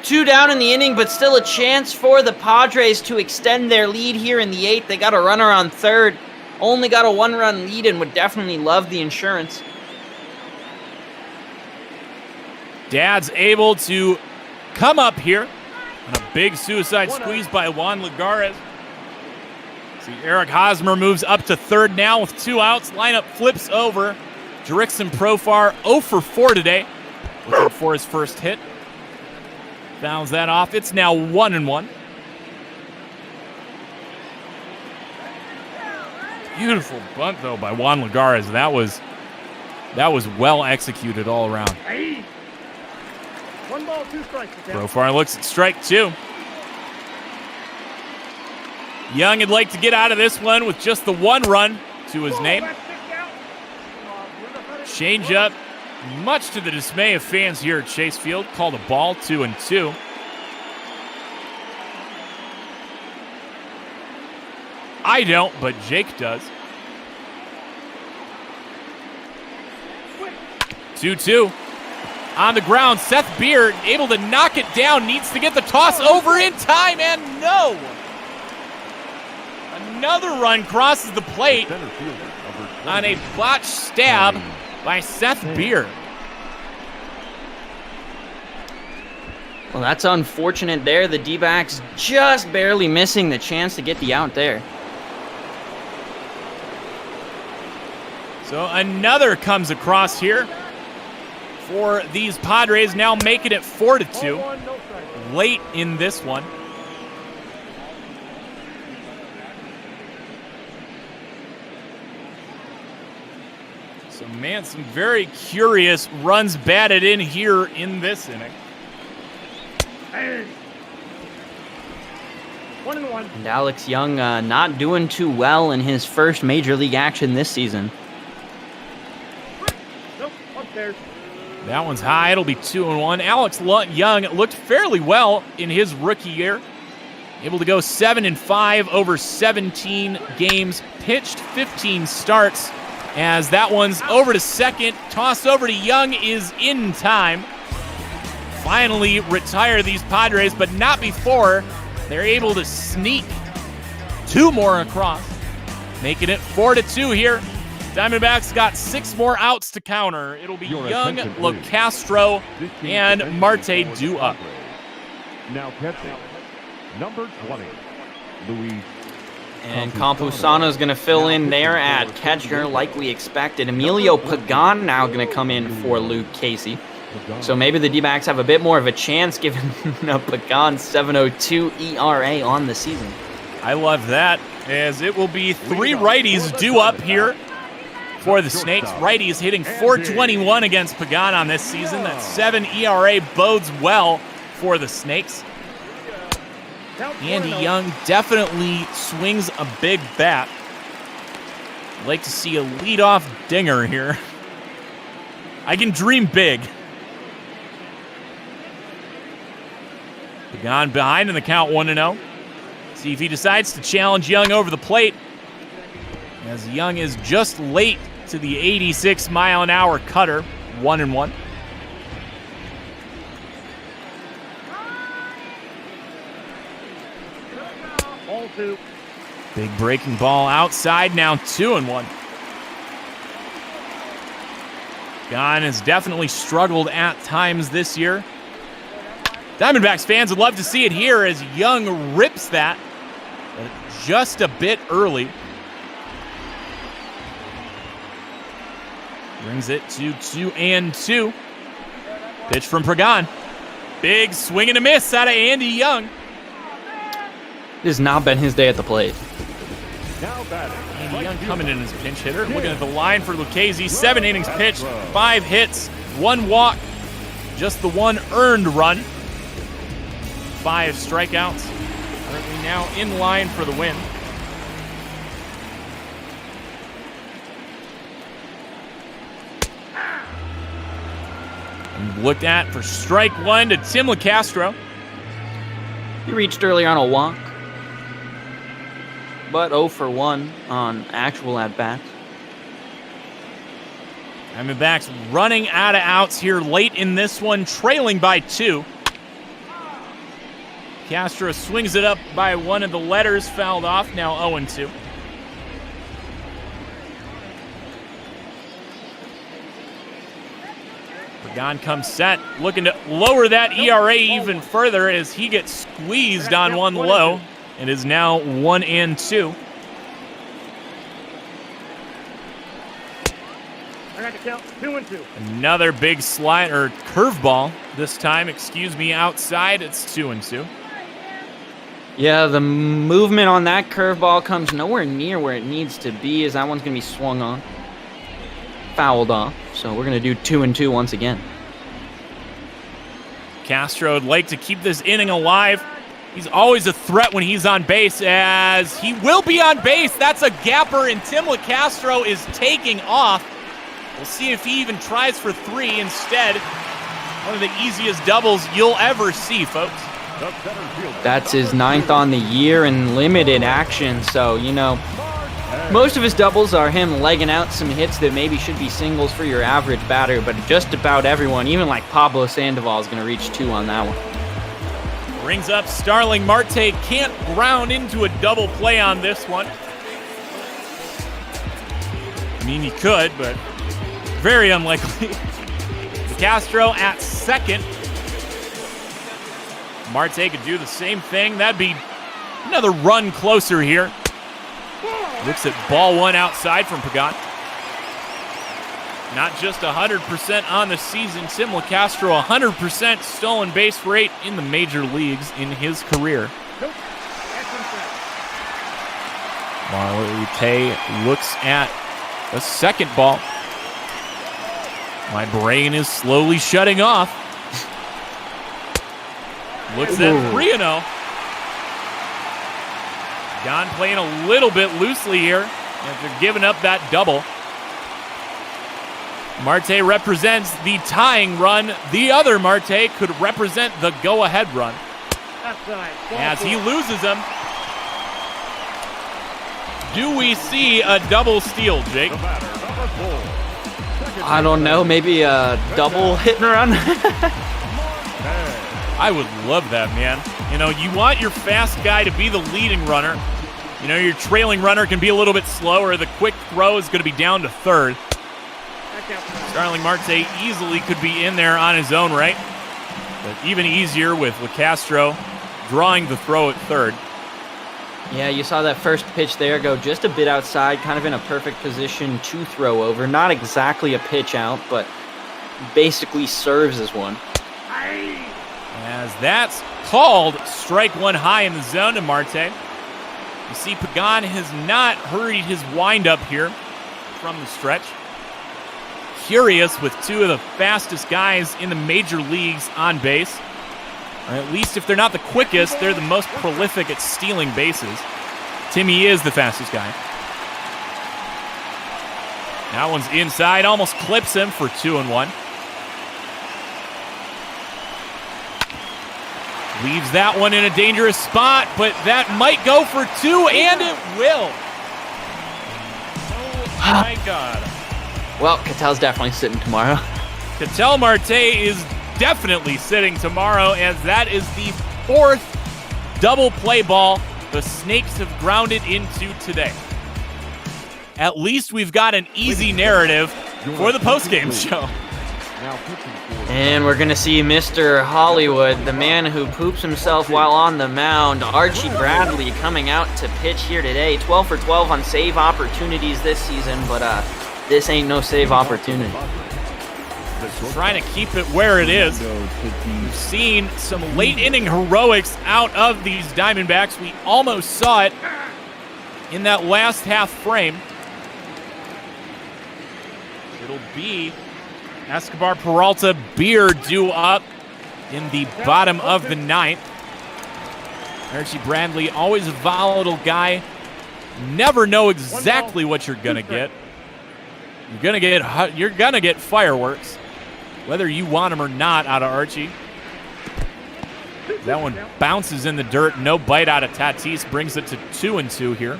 2 down in the inning, but still a chance for the Padres to extend their lead here in the 8th. They got a runner on third. Only got a 1-run lead and would definitely love the insurance. Dad's able to come up here on a big suicide squeeze by Juan Lagares. See, Eric Hosmer moves up to third now with 2 outs. Lineup flips over. Jurickson Profar 0 for 4 today, looking for his first hit. Fouls that off. It's now 1-1. Beautiful bunt though by Juan Lagares. That was well executed all around. 1 ball, 2 strikes. Profar looks at strike 2. Young would like to get out of this one with just the 1 run to his name. Change up, much to the dismay of fans here at Chase Field, called a ball, 2-2. I don't, but Jake does. 2-2. On the ground, Seth Beer able to knock it down, needs to get the toss over in time, and no! Another run crosses the plate on a botched stab by Seth Beer. Well, that's unfortunate there. The D-backs just barely missing the chance to get the out there. So another comes across here for these Padres, now making it 4-2 late in this one. So, man, some very curious runs batted in here in this inning. 1-1. And Alex Young not doing too well in his first major league action this season. Nope, upstairs. That one's high. It'll be 2-1. Alex Young looked fairly well in his rookie year. able to go 7-5 over 17 games pitched, 15 starts. As that one's over to second, toss over to Young is in time. Finally retire these Padres, but not before they're able to sneak 2 more across, making it 4-2 here. Diamondbacks got 6 more outs to counter. It'll be Young, LoCastro, and Marte due up. Now catching, number 20, Luis. And Campusano is going to fill in there at catcher like we expected. Emilio Pagan now going to come in for Lucchesi. So maybe the D-backs have a bit more of a chance given Pagan's 7.02 ERA on the season. I love that, as it will be 3 righties due up here for the Snakes. Righties hitting .421 against Pagan on this season. That 7 ERA bodes well for the Snakes. Andy Young definitely swings a big bat. I'd like to see a leadoff dinger here. I can dream big. Pagan behind in the count 1-0. See if he decides to challenge Young over the plate, as Young is just late to the 86-mile-an-hour cutter. 1-1. Big breaking ball outside, now 2-1. Pagan has definitely struggled at times this year. Diamondbacks fans would love to see it here as Young rips that, but just a bit early. Brings it to 2-2. Pitch from Pagan. Big swing and a miss out of Andy Young. This has not been his day at the plate. Andy Young coming in as pinch hitter. Looking at the line for Lucchesi. 7 innings pitched, 5 hits, 1 walk, just the 1 earned run. 5 strikeouts. Currently now in line for the win. And looked at for strike 1 to Tim LoCastro. He reached earlier on a walk, but 0 for 1 on actual at-bats. Diamondbacks running out of outs here late in this one, trailing by 2. Castro swings it up by 1 of the letters, fouled off, now 0-2. Pagan comes set, looking to lower that ERA even further as he gets squeezed on 1 low. It is now 1-2. I got to count 2-2. Another big slide or curveball this time, outside. It's 2-2. Yeah, the movement on that curveball comes nowhere near where it needs to be, as that one's going to be swung on. Fouled off, so we're going to do 2-2 once again. Castro would like to keep this inning alive. He's always a threat when he's on base, as he will be on base. That's a gapper, and Tim LoCastro is taking off. We'll see if he even tries for 3 instead. One of the easiest doubles you'll ever see, folks. That's his 9th on the year in limited action, so, most of his doubles are him legging out some hits that maybe should be singles for your average batter, but just about everyone, even like Pablo Sandoval, is going to reach 2 on that one. Brings up Starling Marte, can't ground into a double play on this one. I mean, he could, but very unlikely. Castro at second. Marte could do the same thing. That'd be another run closer here. Looks at ball 1 outside from Pagan. Not just 100% on the season, Tim LoCastro 100% stolen base rate in the major leagues in his career. Marte looks at a second ball. My brain is slowly shutting off. Looks at 3-0. Pagan playing a little bit loosely here after giving up that double. Marte represents the tying run. The other Marte could represent the go-ahead run. as he loses him. Do we see a double steal, Jake? I don't know. Maybe a double hit and run. I would love that, man. You know, you want your fast guy to be the leading runner. You know, your trailing runner can be a little bit slower. The quick throw is going to be down to third. Starling Marte easily could be in there on his own right. But even easier with LeCastro drawing the throw at third. Yeah, you saw that first pitch there go just a bit outside, kind of in a perfect position to throw over. Not exactly a pitch out, but basically serves as one. As that's called, strike one high in the zone to Marte. You see Pagan has not hurried his windup here from the stretch. Curious with two of the fastest guys in the major leagues on base. Or at least if they're not the quickest, they're the most prolific at stealing bases. Timmy is the fastest guy. That one's inside, almost clips him for 2-1. Leaves that one in a dangerous spot, but that might go for two, and it will. Oh my God. Well, Catel's definitely sitting tomorrow. Ketel Marte is definitely sitting tomorrow, as that is the fourth double play ball the Snakes have grounded into today. At least we've got an easy narrative for the postgame show. And we're going to see Mr. Hollywood, the man who poops himself while on the mound, Archie Bradley, coming out to pitch here today. 12 for 12 on save opportunities this season, but this ain't no save opportunity. Trying to keep it where it is. We've seen some late inning heroics out of these Diamondbacks. We almost saw it in that last half frame. It'll be Escobar, Peralta, Beer due up in the bottom of the ninth. Archie Bradley, always a volatile guy. Never know exactly what you're gonna get. You're gonna get fireworks, whether you want them or not, out of Archie. That one bounces in the dirt. No bite out of Tatis, brings it to 2-2 here.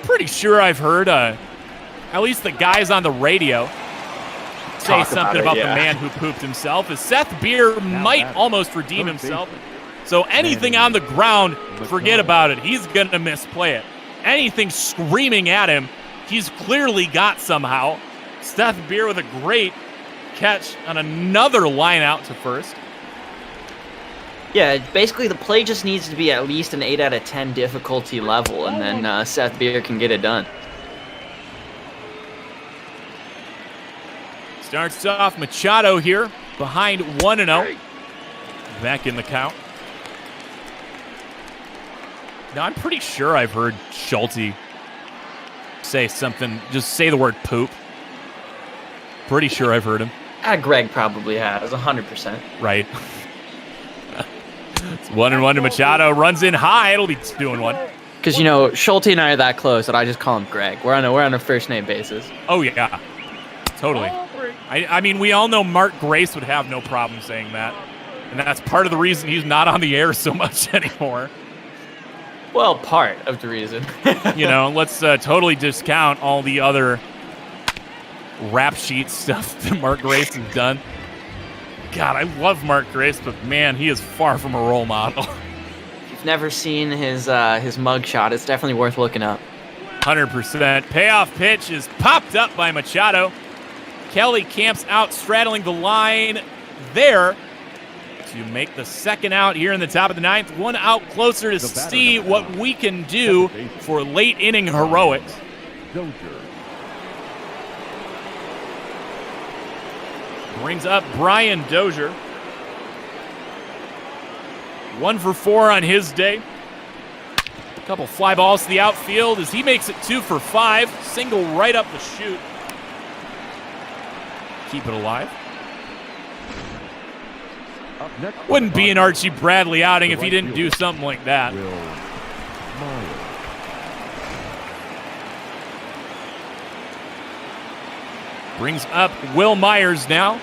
Pretty sure I've heard at least the guys on the radio say something about the man who pooped himself. As Seth Beer might almost redeem himself. So anything on the ground, forget about it. He's going to misplay it. Anything screaming at him, he's clearly got somehow. Seth Beer with a great catch on another line out to first. Yeah, basically the play just needs to be at least an 8 out of 10 difficulty level, and then Seth Beer can get it done. Starts off Machado here, behind 1-0. Back in the count. Now, I'm pretty sure I've heard Schulte say something, just say the word poop. Pretty sure I've heard him. Greg probably has, 100%. Right. It's 1-1 to Machado, runs in high, it'll be 2-1. Because, you know, Schulte and I are that close that I just call him Greg. We're on a first name basis. Oh, yeah. Totally. I mean, we all know Mark Grace would have no problem saying that. And that's part of the reason he's not on the air so much anymore. Well, part of the reason. You know, let's totally discount all the other rap sheet stuff that Mark Grace has done. God, I love Mark Grace, but man, he is far from a role model. If you've never seen his mugshot, it's definitely worth looking up. 100%. Payoff pitch is popped up by Machado. Kelly camps out, straddling the line there to make the second out here in the top of the ninth. One out closer to see what we can do for late inning heroics. Brings up Brian Dozier. 1 for 4 on his day. A couple fly balls to the outfield as he makes it 2 for 5. Single right up the chute. Keep it alive. Wouldn't be an Archie Bradley outing if he didn't do something like that. Brings up Will Myers now.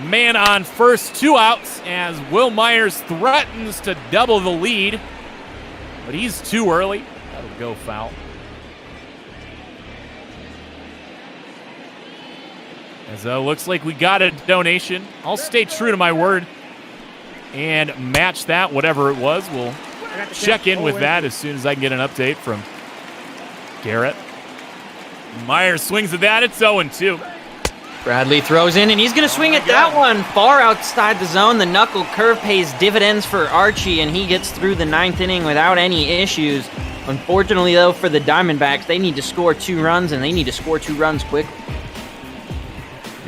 Man on first, 2 outs as Will Myers threatens to double the lead, but he's too early. That'll go foul. As looks like we got a donation. I'll stay true to my word and match that, whatever it was. We'll check in with that as soon as I can get an update from Garrett. Myers swings at that. It's 0-2. Bradley throws in, and he's going to swing at that one far outside the zone. The knuckle curve pays dividends for Archie, and he gets through the 9th inning without any issues. Unfortunately, though, for the Diamondbacks, they need to score 2 runs, and they need to score 2 runs quick.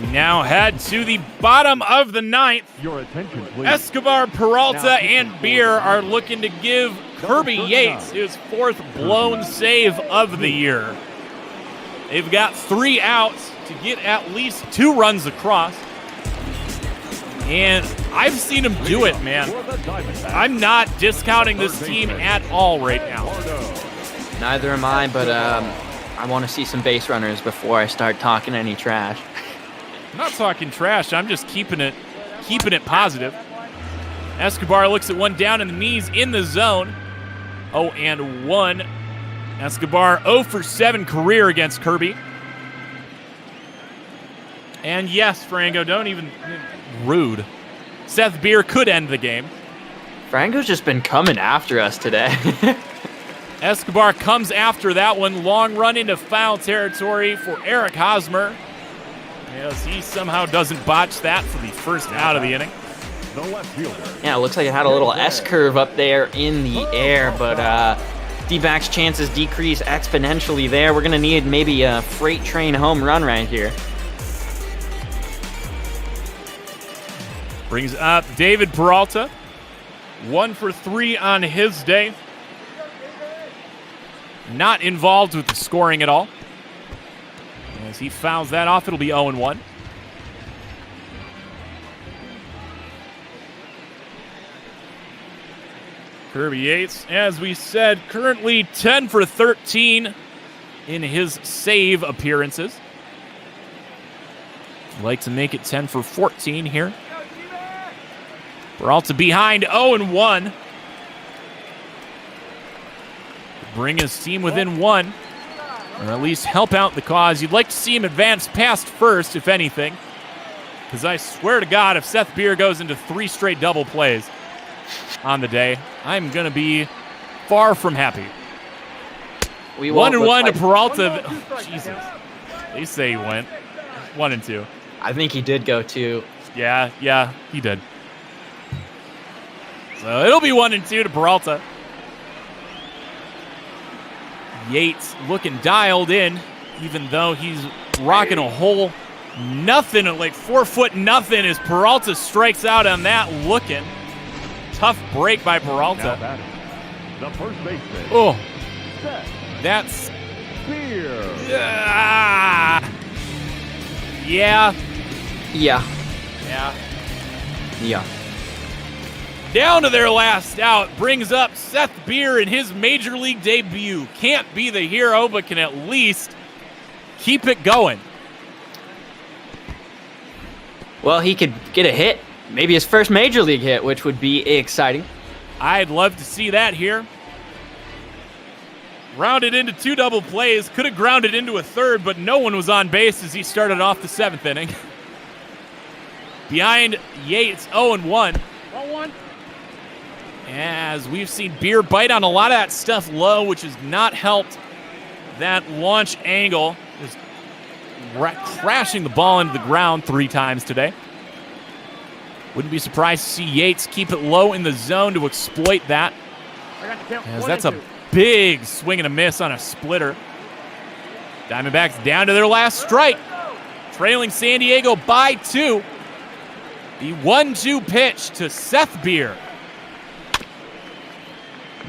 We now head to the bottom of the 9th. Your attention, please. Escobar, Peralta, and Beer are looking to give Kirby Yates his 4th blown save of the year. They've got 3 outs to get at least 2 runs across. And I've seen him do it, man. I'm not discounting this team at all right now. Neither am I, but I want to see some base runners before I start talking any trash. I'm not talking trash. I'm just keeping it positive. Escobar looks at one down in the knees in the zone. 0-1. Escobar 0 for 7 career against Kirby. And yes, Frango, don't even rude. Seth Beer could end the game. Frango's just been coming after us today. Escobar comes after that one. Long run into foul territory for Eric Hosmer. Yes, he somehow doesn't botch that for the first out of the inning. Yeah, it looks like it had a little S-curve up there in the air, but D-backs' chances decrease exponentially there. We're going to need maybe a freight train home run right here. Brings up David Peralta. 1 for 3 on his day. Not involved with the scoring at all. As he fouls that off, it'll be 0-1. Kirby Yates, as we said, currently 10 for 13 in his save appearances. Like to make it 10 for 14 here. Peralta behind 0-1. Bring his team within 1. Or at least help out the cause. You'd like to see him advance past first, if anything. Because I swear to God, if Seth Beer goes into 3 straight double plays on the day, I'm going to be far from happy. 1-1 to Peralta. Jesus. They say he went 1-2. I think he did go 2. Yeah, he did. So it'll be 1-2 to Peralta. Yates looking dialed in, even though he's rocking a whole nothing, like 4 foot nothing, as Peralta strikes out on that looking. Tough break by Peralta. The first baseman. Oh, that's Beer. Yeah. Down to their last out brings up Seth Beer in his major league debut. Can't be the hero, but can at least keep it going. Well, he could get a hit. Maybe his first major league hit, which would be exciting. I'd love to see that here. Rounded into 2 double plays. Could have grounded into a 3rd, but no one was on base as he started off the 7th inning. Behind Yates, 0-1. 0-1. As we've seen Beer bite on a lot of that stuff low, which has not helped that launch angle. Just crashing the ball into the ground 3 times today. Wouldn't be surprised to see Yates keep it low in the zone to exploit that. As that's a big swing and a miss on a splitter. Diamondbacks down to their last strike. Trailing San Diego by 2. The 1-2 pitch to Seth Beer.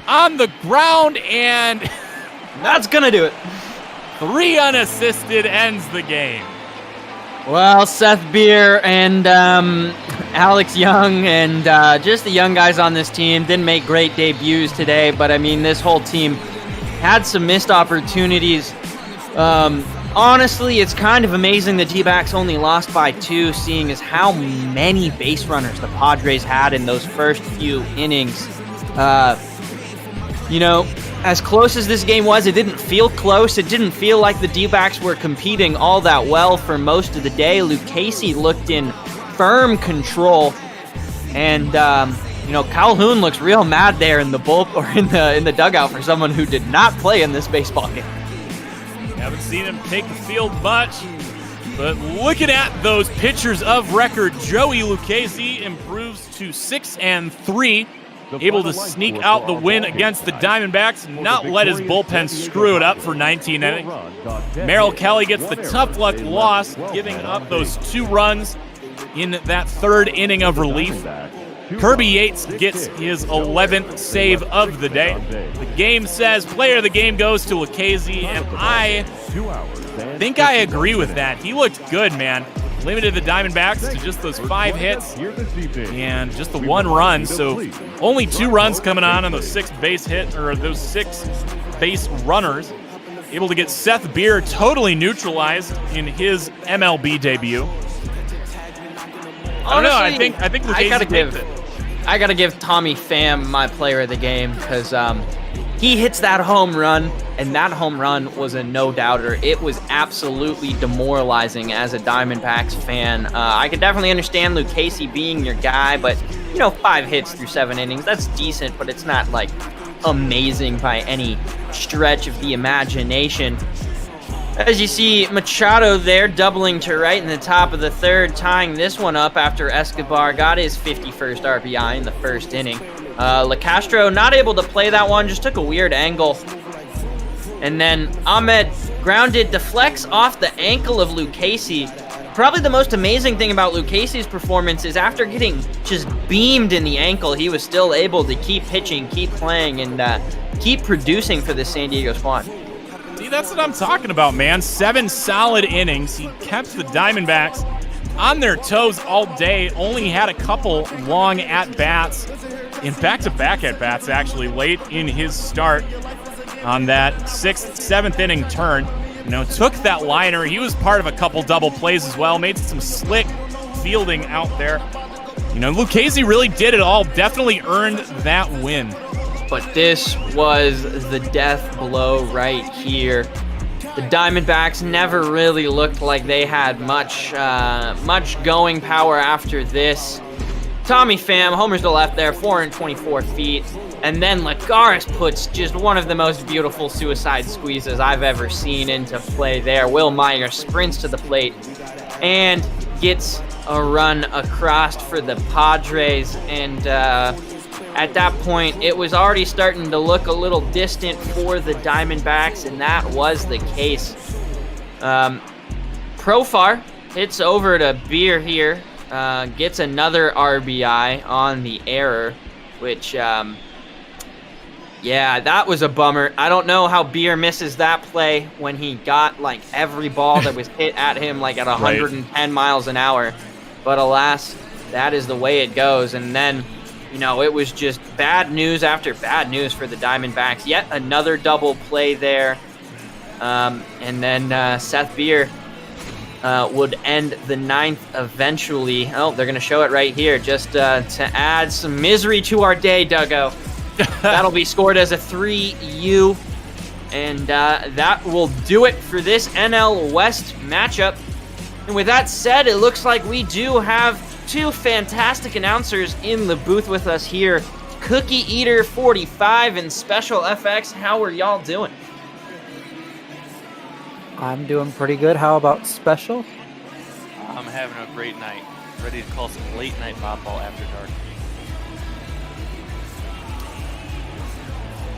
On the ground, and that's going to do it. 3 unassisted ends the game. Well, Seth Beer and Alex Young and just the young guys on this team didn't make great debuts today, but I mean, this whole team had some missed opportunities. honestly, it's kind of amazing the D-backs only lost by 2, seeing as how many base runners the Padres had in those first few innings. As close as this game was, it didn't feel close. It didn't feel like the D-backs were competing all that well for most of the day. Lucchesi looked in firm control, and Calhoun looks real mad there in the in the dugout for someone who did not play in this baseball game. Haven't seen him take the field much, but looking at those pitchers of record, Joey Lucchesi improves to 6-3. Able to sneak out the win against the Diamondbacks and not let his bullpen screw it up for 19 innings. Merrill Kelly gets the tough luck loss, giving up those 2 runs in that 3rd inning of relief. Kirby Yates gets his 11th save of the day. The game says player of the game goes to Lucchesi, and I think I agree with that. He looked good, man. Limited the Diamondbacks to just those 5 hits and just the 1 run. So only 2 runs coming on those 6 base runners. Able to get Seth Beer totally neutralized in his MLB debut. I don't know. I think I gotta give Tommy Pham my player of the game because he hits that home run, and that home run was a no-doubter. It was absolutely demoralizing as a Diamondbacks fan. I could definitely understand Lucchesi being your guy, but 5 hits through 7 innings, that's decent, but it's not like amazing by any stretch of the imagination. As you see, Machado there doubling to right in the top of the 3rd, tying this one up after Escobar got his 51st RBI in the 1st inning. LaCastro not able to play that one, just took a weird angle. And then Ahmed grounded, deflects off the ankle of Lucchesi. Probably the most amazing thing about Lucchesi's performance is after getting just beamed in the ankle, he was still able to keep pitching, keep playing, and keep producing for the San Diego Squad. See, that's what I'm talking about, man. 7 solid innings. He kept the Diamondbacks on their toes all day. Only had a couple long at-bats, in back-to-back at-bats, actually, late in his start on that 6th, 7th inning turn. Took that liner. He was part of a couple double plays as well. Made some slick fielding out there. Lucchesi really did it all. Definitely earned that win. But this was the death blow right here. The Diamondbacks never really looked like they had much going power after this. Tommy Pham homers to left there, 424 feet. And then Lagares puts just one of the most beautiful suicide squeezes I've ever seen into play there. Will Myers sprints to the plate and gets a run across for the Padres. And at that point, it was already starting to look a little distant for the Diamondbacks, and that was the case. Profar hits over to Beer here, gets another RBI on the error, which, yeah, that was a bummer. I don't know how Beer misses that play when he got, every ball that was hit at him, at 110 miles an hour. But alas, that is the way it goes. And then, it was just bad news after bad news for the Diamondbacks. Yet another double play there. And then Seth Beer would end the 9th eventually. Oh, they're going to show it right here just to add some misery to our day, Duggo. That'll be scored as a 3U. And that will do it for this NL West matchup. And with that said, it looks like we do have 2 fantastic announcers in the booth with us here. Cookie Eater 45 and Special FX. How are y'all doing? I'm doing pretty good. How about Special? I'm having a great night. Ready to call some late night football after dark.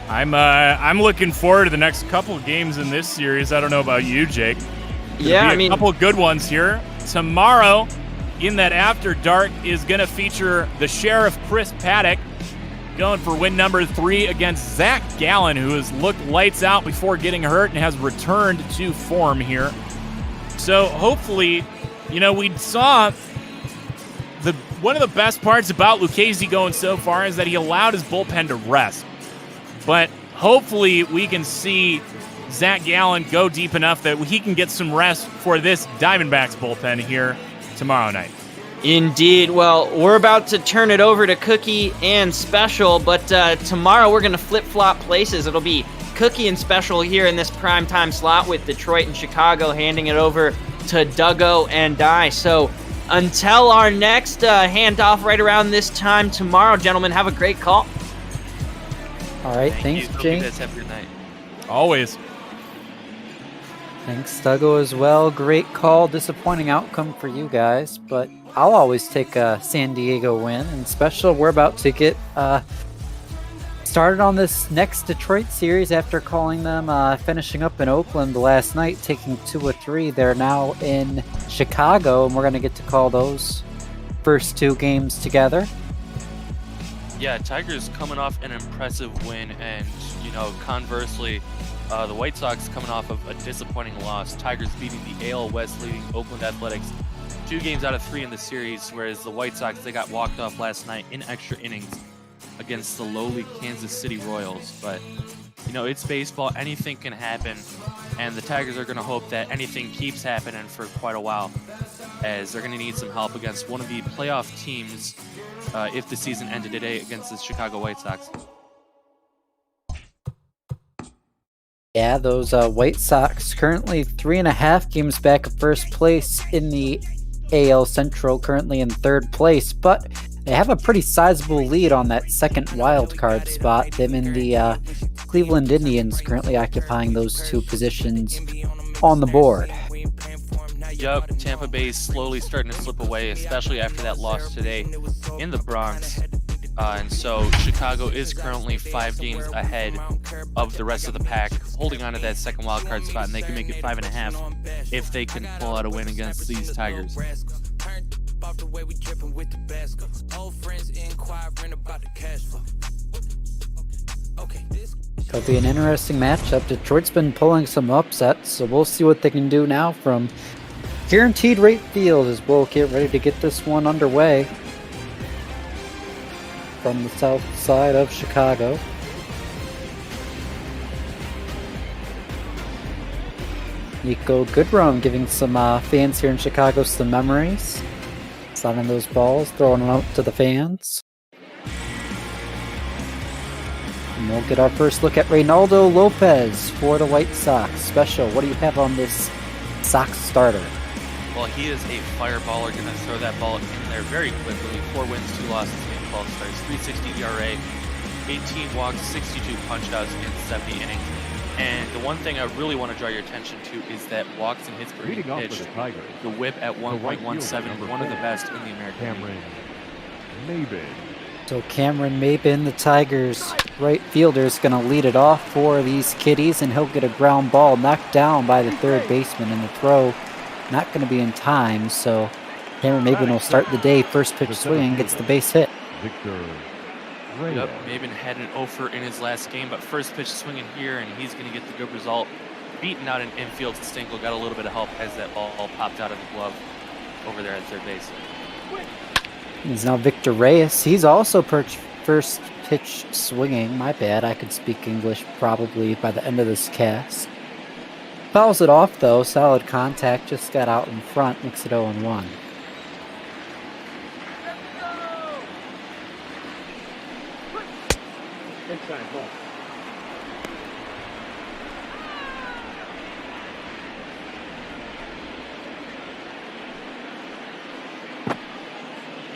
I'm looking forward to the next couple of games in this series. I don't know about you, Jake. Yeah, a couple of good ones here. Tomorrow, in that After Dark, is going to feature the Sheriff Chris Paddock going for win number 3 against Zach Gallen, who has looked lights out before getting hurt and has returned to form here. So hopefully, we saw one of the best parts about Lucchesi going so far is that he allowed his bullpen to rest. But hopefully we can see Zach Gallen go deep enough that he can get some rest for this Diamondbacks bullpen here tomorrow night. Indeed. Well, we're about to turn it over to Cookie and Special, but tomorrow we're going to flip-flop places. It'll be Cookie and Special here in this primetime slot with Detroit and Chicago handing it over to Duggo and I. So until our next handoff right around this time tomorrow, gentlemen, have a great call. All right, thanks, Jake. Have a good night. Always. Thanks, Duggo, as well. Great call. Disappointing outcome for you guys, but I'll always take a San Diego win. And Special, we're about to get started on this next Detroit series after calling them finishing up in Oakland last night, taking 2 of 3. They're now in Chicago, and we're going to get to call those first 2 games together. Yeah, Tigers coming off an impressive win, and, conversely, the White Sox coming off of a disappointing loss. Tigers beating the AL West leading Oakland Athletics 2 games out of 3 in the series, whereas the White Sox, they got walked off last night in extra innings against the lowly Kansas City Royals. But, it's baseball. Anything can happen, and the Tigers are going to hope that anything keeps happening for quite a while, as they're going to need some help against one of the playoff teams if the season ended today against the Chicago White Sox. Yeah, those White Sox currently 3.5 games back of first place in the AL Central, currently in 3rd place, but they have a pretty sizable lead on that second wild card spot. Them and the Cleveland Indians currently occupying those 2 positions on the board. Yup, Tampa Bay is slowly starting to slip away, especially after that loss today in the Bronx. And so Chicago is currently 5 games ahead of the rest of the pack, holding on to that second wild card spot, and they can make it 5.5 if they can pull out a win against these Tigers. It'll be an interesting matchup. Detroit's been pulling some upsets, so we'll see what they can do now from Guaranteed Rate Field as we'll get ready to get this one underway from the south side of Chicago. Nico Goodrum giving some fans here in Chicago some memories. Signing those balls, throwing them out to the fans. And we'll get our first look at Reynaldo Lopez for the White Sox. Special, what do you have on this Sox starter? Well, he is a fireballer, going to throw that ball in there very quickly. 4 wins, 2 losses in 12 starts, 3.60 ERA, 18 walks, 62 punchouts in 70 innings. And the one thing I really want to draw your attention to is that walks and hits per inning pitch, the whip at 1.17, one of the best in the American League. So Cameron Maben, the Tigers' right fielder, is going to lead it off for these kiddies, and he'll get a ground ball knocked down by the third baseman, and the throw not going to be in time, so Cameron Maben will start the day first pitch swinging, gets the base hit. Yep, Maben had an offer in his last game, but first pitch swinging here, and he's going to get the good result. Beaten out in infield, Stinkle got a little bit of help as that ball popped out of the glove over there at third base. He's now Victor Reyes. He's also first pitch swinging. My bad, I could speak English probably by the end of this cast. Fouls it off though, solid contact, just got out in front, makes it 0-1.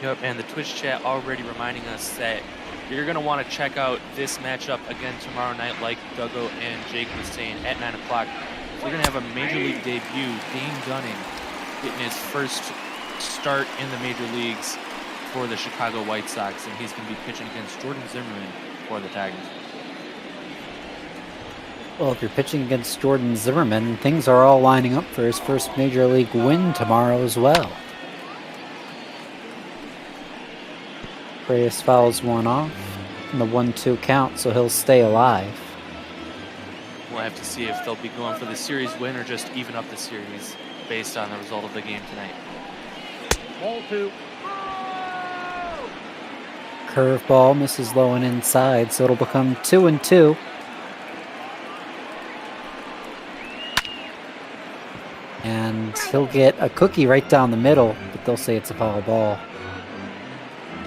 Yep, and the Twitch chat already reminding us that you're going to want to check out this matchup again tomorrow night, like Duggo and Jake was saying, at 9 o'clock. We're going to have a Major League debut, Dane Dunning, getting his first start in the Major Leagues for the Chicago White Sox, and he's going to be pitching against Jordan Zimmerman for the Tigers. Well, if you're pitching against Jordan Zimmerman, things are all lining up for his first Major League win tomorrow as well. Reyes fouls one off in the 1-2 count, so he'll stay alive. We'll have to see if they'll be going for the series win or just even up the series based on the result of the game tonight. Ball 2. Curveball misses low and inside, so it'll become 2-2. and he'll get a cookie right down the middle, but they'll say it's a foul ball.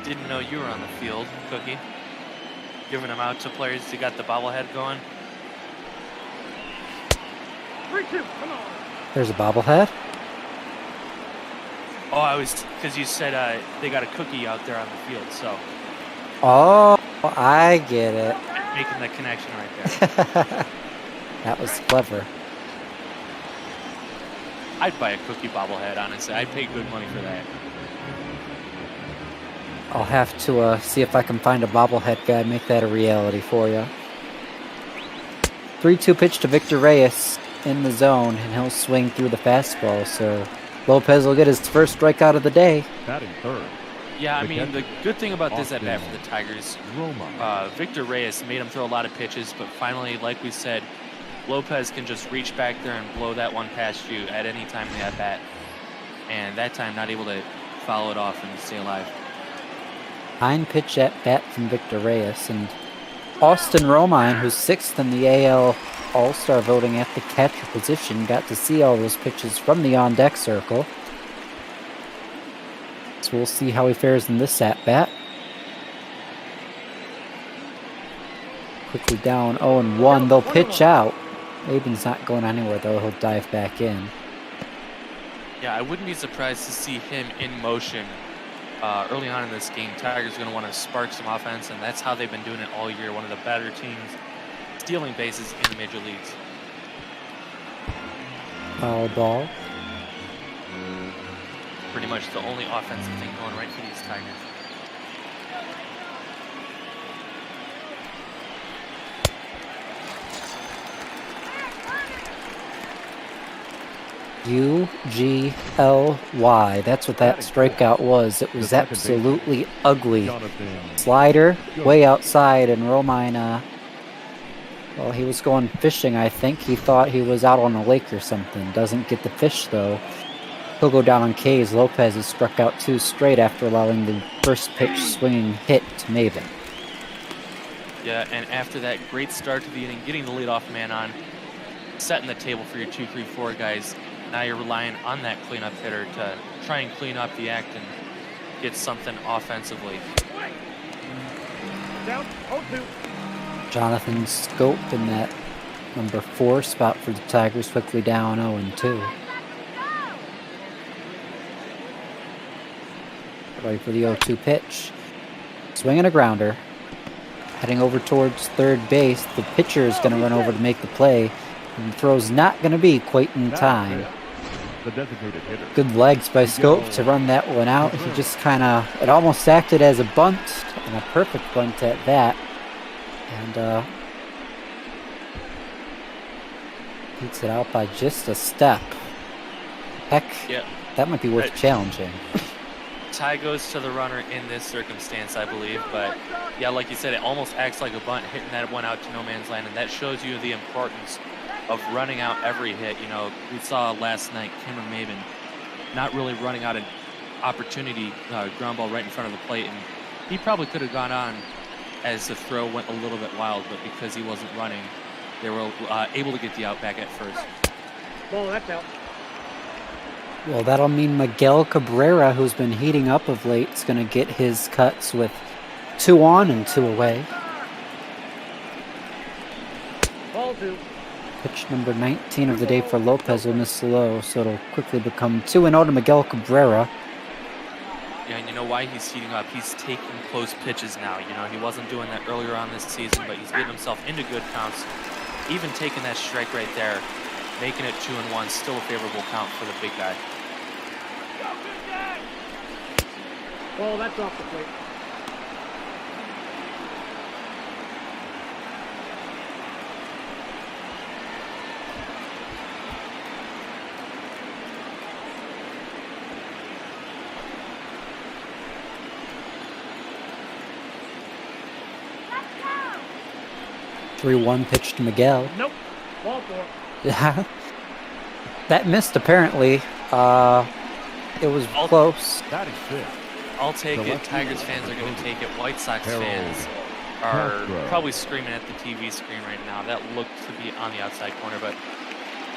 Didn't know you were on the field, Cookie. Giving them out to players who got the bobblehead going. 3-2, come on. There's a bobblehead. Oh, I was, because you said they got a cookie out there on the field, so. Oh, I get it. Making the connection right there. That was clever. I'd buy a cookie bobblehead, honestly. I'd pay good money for that. I'll have to see if I can find a bobblehead guy, make that a reality for you. 3-2 pitch to Victor Reyes in the zone, and he'll swing through the fastball, so Lopez will get his first strikeout of the day. Batting third. Yeah, I mean, the good thing about this at bat for the Tigers, Victor Reyes made him throw a lot of pitches, but finally, like we said, Lopez can just reach back there and blow that one past you at any time in the at bat, and that time not able to follow it off and stay alive. 9-pitch at bat from Victor Reyes, and Austin Romine, who's 6th in the AL All-Star voting at the catcher position, got to see all those pitches from the on-deck circle. So we'll see how he fares in this at-bat. Quickly down 0-1. They'll pitch out. Aben's not going anywhere, though. He'll dive back in. Yeah, I wouldn't be surprised to see him in motion early on in this game. Tigers are going to want to spark some offense, and that's how they've been doing it all year. One of the better teams stealing bases in the major leagues. Foul ball. Pretty much the only offensive thing going right for these Tigers. UGLY. That's what that strikeout was. It was absolutely ugly. Slider way outside, and Romine, well, he was going fishing, I think. He thought he was out on a lake or something. Doesn't get the fish, though. He'll go down on K's. Lopez has struck out 2 straight after allowing the first pitch swinging hit to Maven. Yeah, and after that great start to the inning, getting the leadoff man on, setting the table for your 2-3-4 guys. Now you're relying on that cleanup hitter to try and clean up the act and get something offensively. Down 0-2. Jonathan Scope in that number 4 spot for the Tigers, quickly down 0-2. Ready for the 0-2 pitch. Swing and a grounder. Heading over towards third base. The pitcher is going to run over to make the play. And the throw's not going to be quite in time. Good legs by Scope to run that one out. He just kind of, it almost acted as a bunt, and a perfect bunt at that. And beats it out by just a step. Heck, yep. That might be worth challenging. Tie goes to the runner in this circumstance, I believe. But, yeah, like you said, it almost acts like a bunt, hitting that one out to no man's land. And that shows you the importance of running out every hit. You know, we saw last night Cameron Maven not really running out an opportunity, ground ball right in front of the plate. And he probably could have gone on as the throw went a little bit wild. But because he wasn't running, they were able to get the out back at first. Ball, that's out. Well, that'll mean Miguel Cabrera, who's been heating up of late, is going to get his cuts with 2 on and 2 away. Ball 2. Pitch number 19 of the day for Lopez will miss low, so it'll quickly become 2-0 to Miguel Cabrera. Yeah, and you know why he's heating up? He's taking close pitches now. You know, he wasn't doing that earlier on this season, but he's getting himself into good counts. Even taking that strike right there, making it 2-1, still a favorable count for the big guy. Ball, that's off the plate. Go. 3-1 pitch to Miguel. Nope. Ball 4. Yeah. That missed apparently. It was close. That is it. I'll take it. Tigers fans are going to take it. White Sox fans are probably screaming at the TV screen right now. That looked to be on the outside corner, but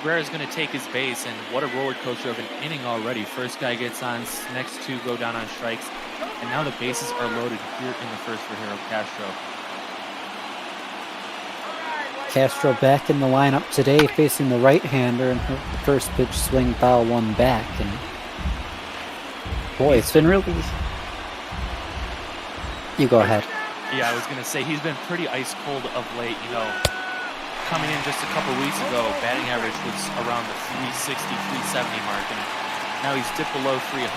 Rera's going to take his base, and what a roller coaster of an inning already. First guy gets on, next two go down on strikes, and now the bases are loaded here in the first for Harold Castro. Castro back in the lineup today, facing the right-hander, and her first pitch swing foul, one back. And boy, it's been really. You go ahead. Yeah, I was going to say he's been pretty ice cold of late. You know, coming in just a couple weeks ago, batting average was around the 360, 370 mark, and now he's dipped below 300.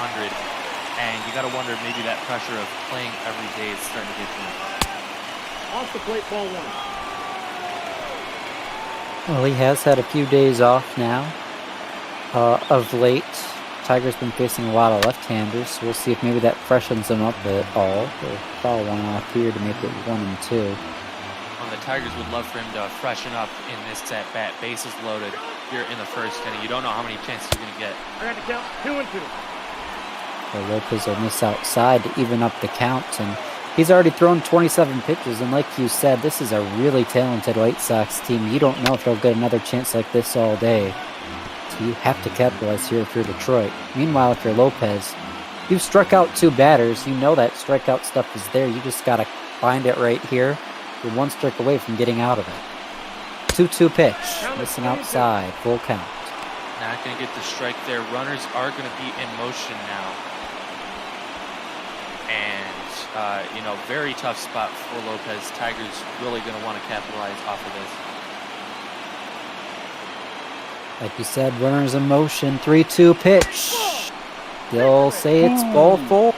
And you got to wonder maybe that pressure of playing every day is starting to get to him. Off the plate, ball one. Well, he has had a few days off now. Of late, Tiger's been facing a lot of left-handers, so we'll see if maybe that freshens him up at all. We'll foul one off here to make it 1-2. Well, the Tigers would love for him to freshen up in this at-bat. Bases loaded here in the first inning. You don't know how many chances you're going to get. I got to count 2-2. So Lopez will miss outside to even up the count, and he's already thrown 27 pitches, and like you said, this is a really talented White Sox team. You don't know if they'll get another chance like this all day. So you have to capitalize here if you're Detroit. Meanwhile, if you're Lopez, you've struck out 2 batters. You know that strikeout stuff is there. You just got to find it right here. You're 1 strike away from getting out of it. 2-2 pitch. Missing outside. Full count. Not going to get the strike there. Runners are going to be in motion now. And, you know, very tough spot for Lopez. Tigers really going to want to capitalize off of this. Like you said, runners in motion. 3-2 pitch. They'll say it's ball 4.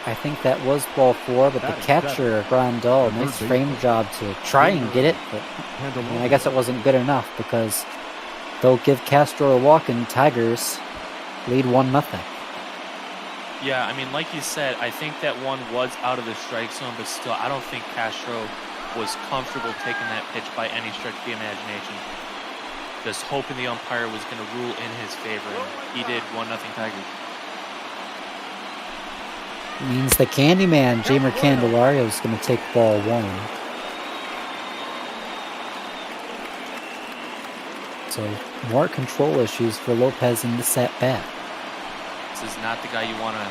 I think that was ball 4, but the catcher, Grandal, nice frame job to try and get it. But I guess it wasn't good enough because they'll give Castro a walk and Tigers lead 1-0. Yeah, I mean, like you said, I think that one was out of the strike zone, but still, I don't think Castro was comfortable taking that pitch by any stretch of the imagination. Just hoping the umpire was going to rule in his favor, and he did. 1-0 Tigers. Means the Candyman, Jamer Candelario, is going to take ball 1. So more control issues for Lopez in this at bat. This is not the guy you want to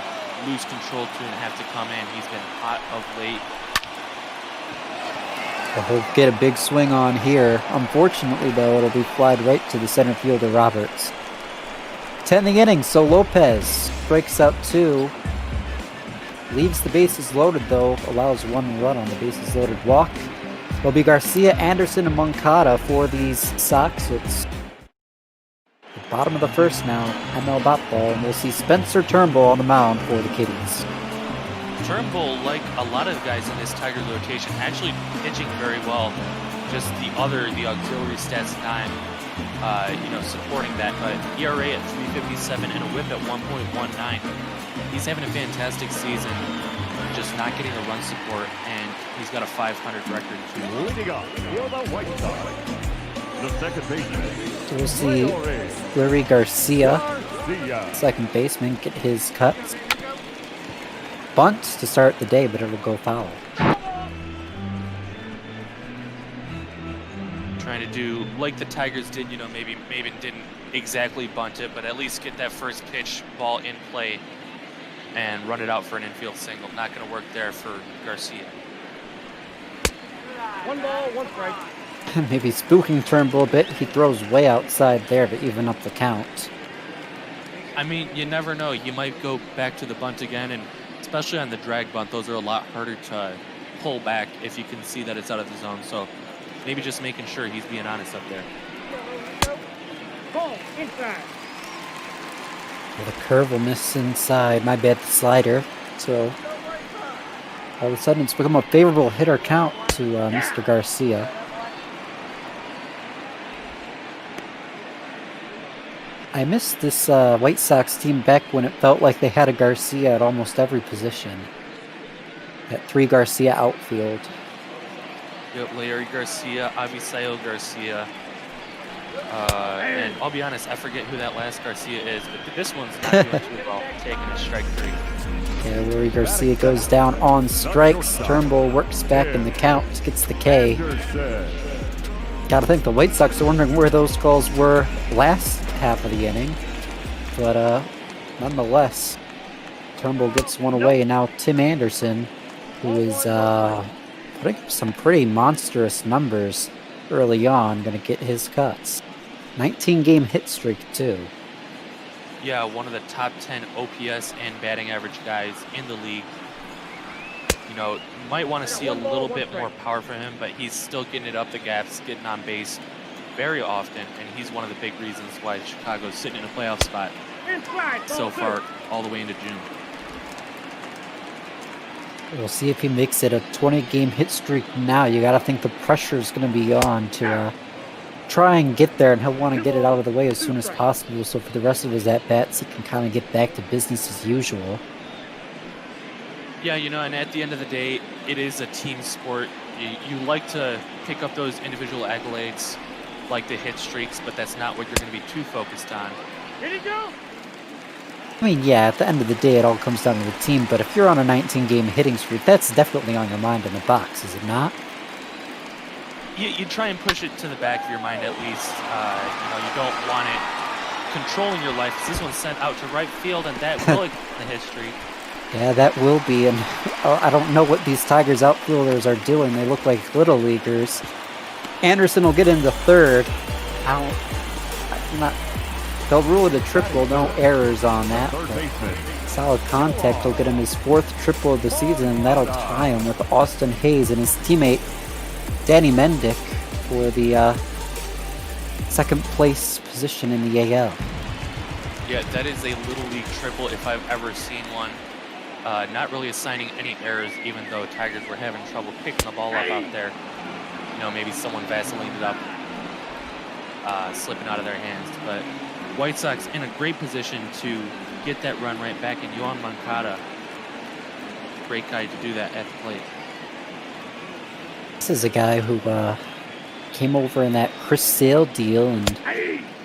lose control to and have to come in. He's been hot of late. He'll get a big swing on here. Unfortunately, though, it'll be flied right to the center fielder, Roberts. 10th inning, so Lopez strikes out 2. Leaves the bases loaded, though. Allows 1 run on the bases loaded walk. It'll be Garcia, Anderson, and Moncada for these Sox. It's the bottom of the first now. ML bat ball, and we'll see Spencer Turnbull on the mound for the Kitties. Turnbull, like a lot of guys in this Tigers rotation, actually pitching very well. Just the auxiliary stats time, supporting that. But ERA at 3.57 and a WHIP at 1.19. He's having a fantastic season, just not getting the run support, and he's got a .500 record too. Leading off for the White Sox, the second baseman. We'll see Lurie Garcia, second baseman, get his cuts. Bunt to start the day, but it'll go foul. Trying to do like the Tigers did, maybe didn't exactly bunt it, but at least get that first pitch ball in play and run it out for an infield single. Not going to work there for Garcia. 1 ball, 1 strike. Maybe spooking Turnbull a bit. He throws way outside there to even up the count. I mean, you never know. You might go back to the bunt again, and especially on the drag bunt, those are a lot harder to pull back if you can see that it's out of the zone. So maybe just making sure he's being honest up there. Ball inside. Well, the curve will miss inside. My bad, the slider. So all of a sudden it's become a favorable hitter count to Mr. Garcia. I missed this White Sox team back when it felt like they had a Garcia at almost every position. That 3 Garcia outfield. Yep, Larry Garcia, Avisayo Garcia. And I'll be honest, I forget who that last Garcia is, but this one's not doing too well, taking a strike 3. Yeah, Larry Garcia goes down on strikes. Turnbull works back in the count, gets the K. Gotta think the White Sox are wondering where those calls were last half of the inning. But nonetheless, Turnbull gets one away, and now Tim Anderson, who is putting up some pretty monstrous numbers early on, going to get his cuts. 19-game hit streak, too. Yeah, one of the top 10 OPS and batting average guys in the league. You know, might want to see a little bit more power from him, but he's still getting it up the gaps, getting on base very often, and he's one of the big reasons why Chicago's sitting in a playoff spot so far all the way into June. We'll see if he makes it a 20-game hit streak now. You got to think the pressure is going to be on to try and get there, and he'll want to get it out of the way as soon as possible. So for the rest of his at-bats, he can kind of get back to business as usual. Yeah, you know, and at the end of the day, it is a team sport. You like to pick up those individual accolades, like the hit streaks, but that's not what you're going to be too focused on. Here you go. I mean, yeah, at the end of the day, it all comes down to the team, but if you're on a 19-game hitting streak, that's definitely on your mind in the box, is it not? You try and push it to the back of your mind at least. You know, you don't want it controlling your life, because this one's sent out to right field, and that will extend the hit streak. Yeah, that will be, and I don't know what these Tigers outfielders are doing. They look like little leaguers. Anderson will get into third. They'll rule it a triple, no errors on that. Solid contact will get him his 4th triple of the season, and that'll tie him with Austin Hayes and his teammate Danny Mendick for the second place position in the AL. Yeah, that is a Little League triple if I've ever seen one. Not really assigning any errors, even though Tigers were having trouble picking the ball up out there. You know, maybe someone Vaselined it up, slipping out of their hands. But White Sox in a great position to get that run right back, and Yohan Moncada, great guy to do that at the plate. This is a guy who came over in that Chris Sale deal, and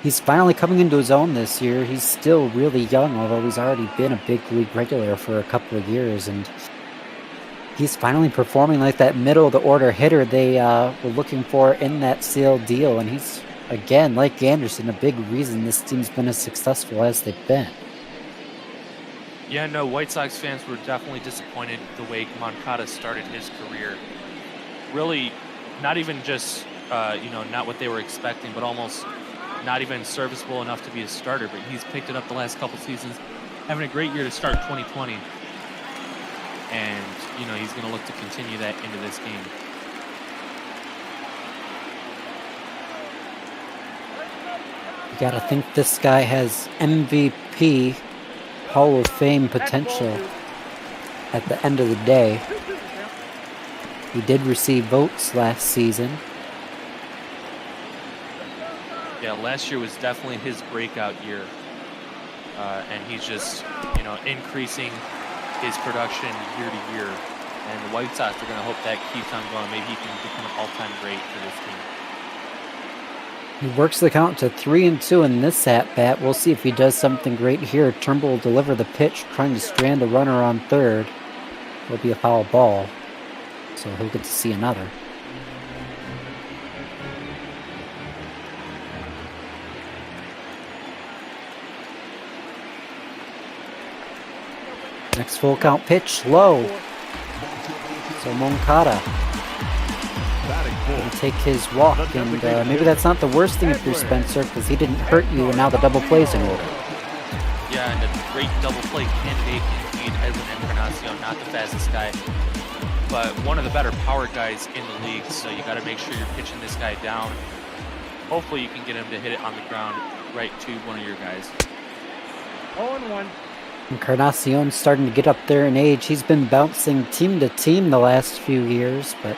he's finally coming into his own this year. He's still really young, although he's already been a big league regular for a couple of years, and he's finally performing like that middle-of-the-order hitter they were looking for in that Sale deal, and he's, again, like Anderson, a big reason this team's been as successful as they've been. Yeah, no, White Sox fans were definitely disappointed the way Moncada started his career. Really, not even just, you know, not what they were expecting, but almost not even serviceable enough to be a starter. But he's picked it up the last couple seasons, having a great year to start 2020. And, you know, he's going to look to continue that into this game. You gotta think this guy has MVP Hall of Fame potential at the end of the day. He did receive votes last season. Yeah, last year was definitely his breakout year. And he's just, you know, increasing his production year to year. And the White Sox are going to hope that keeps on going. Maybe he can become an all-time great for this team. He works the count to 3-2 in this at-bat. We'll see if he does something great here. Turnbull will deliver the pitch, trying to strand a runner on third. It'll be a foul ball, so he'll get to see another. Next full count pitch, low. So Moncada will take his walk, and maybe that's not the worst thing if you're Spencer, because he didn't hurt you, and now the double play's in order. Yeah, and a great double play candidate indeed as an Encarnacion, not the fastest guy, but one of the better power guys in the league, so you got to make sure you're pitching this guy down. Hopefully you can get him to hit it on the ground right to one of your guys. 0-1. Encarnacion's starting to get up there in age. He's been bouncing team to team the last few years, but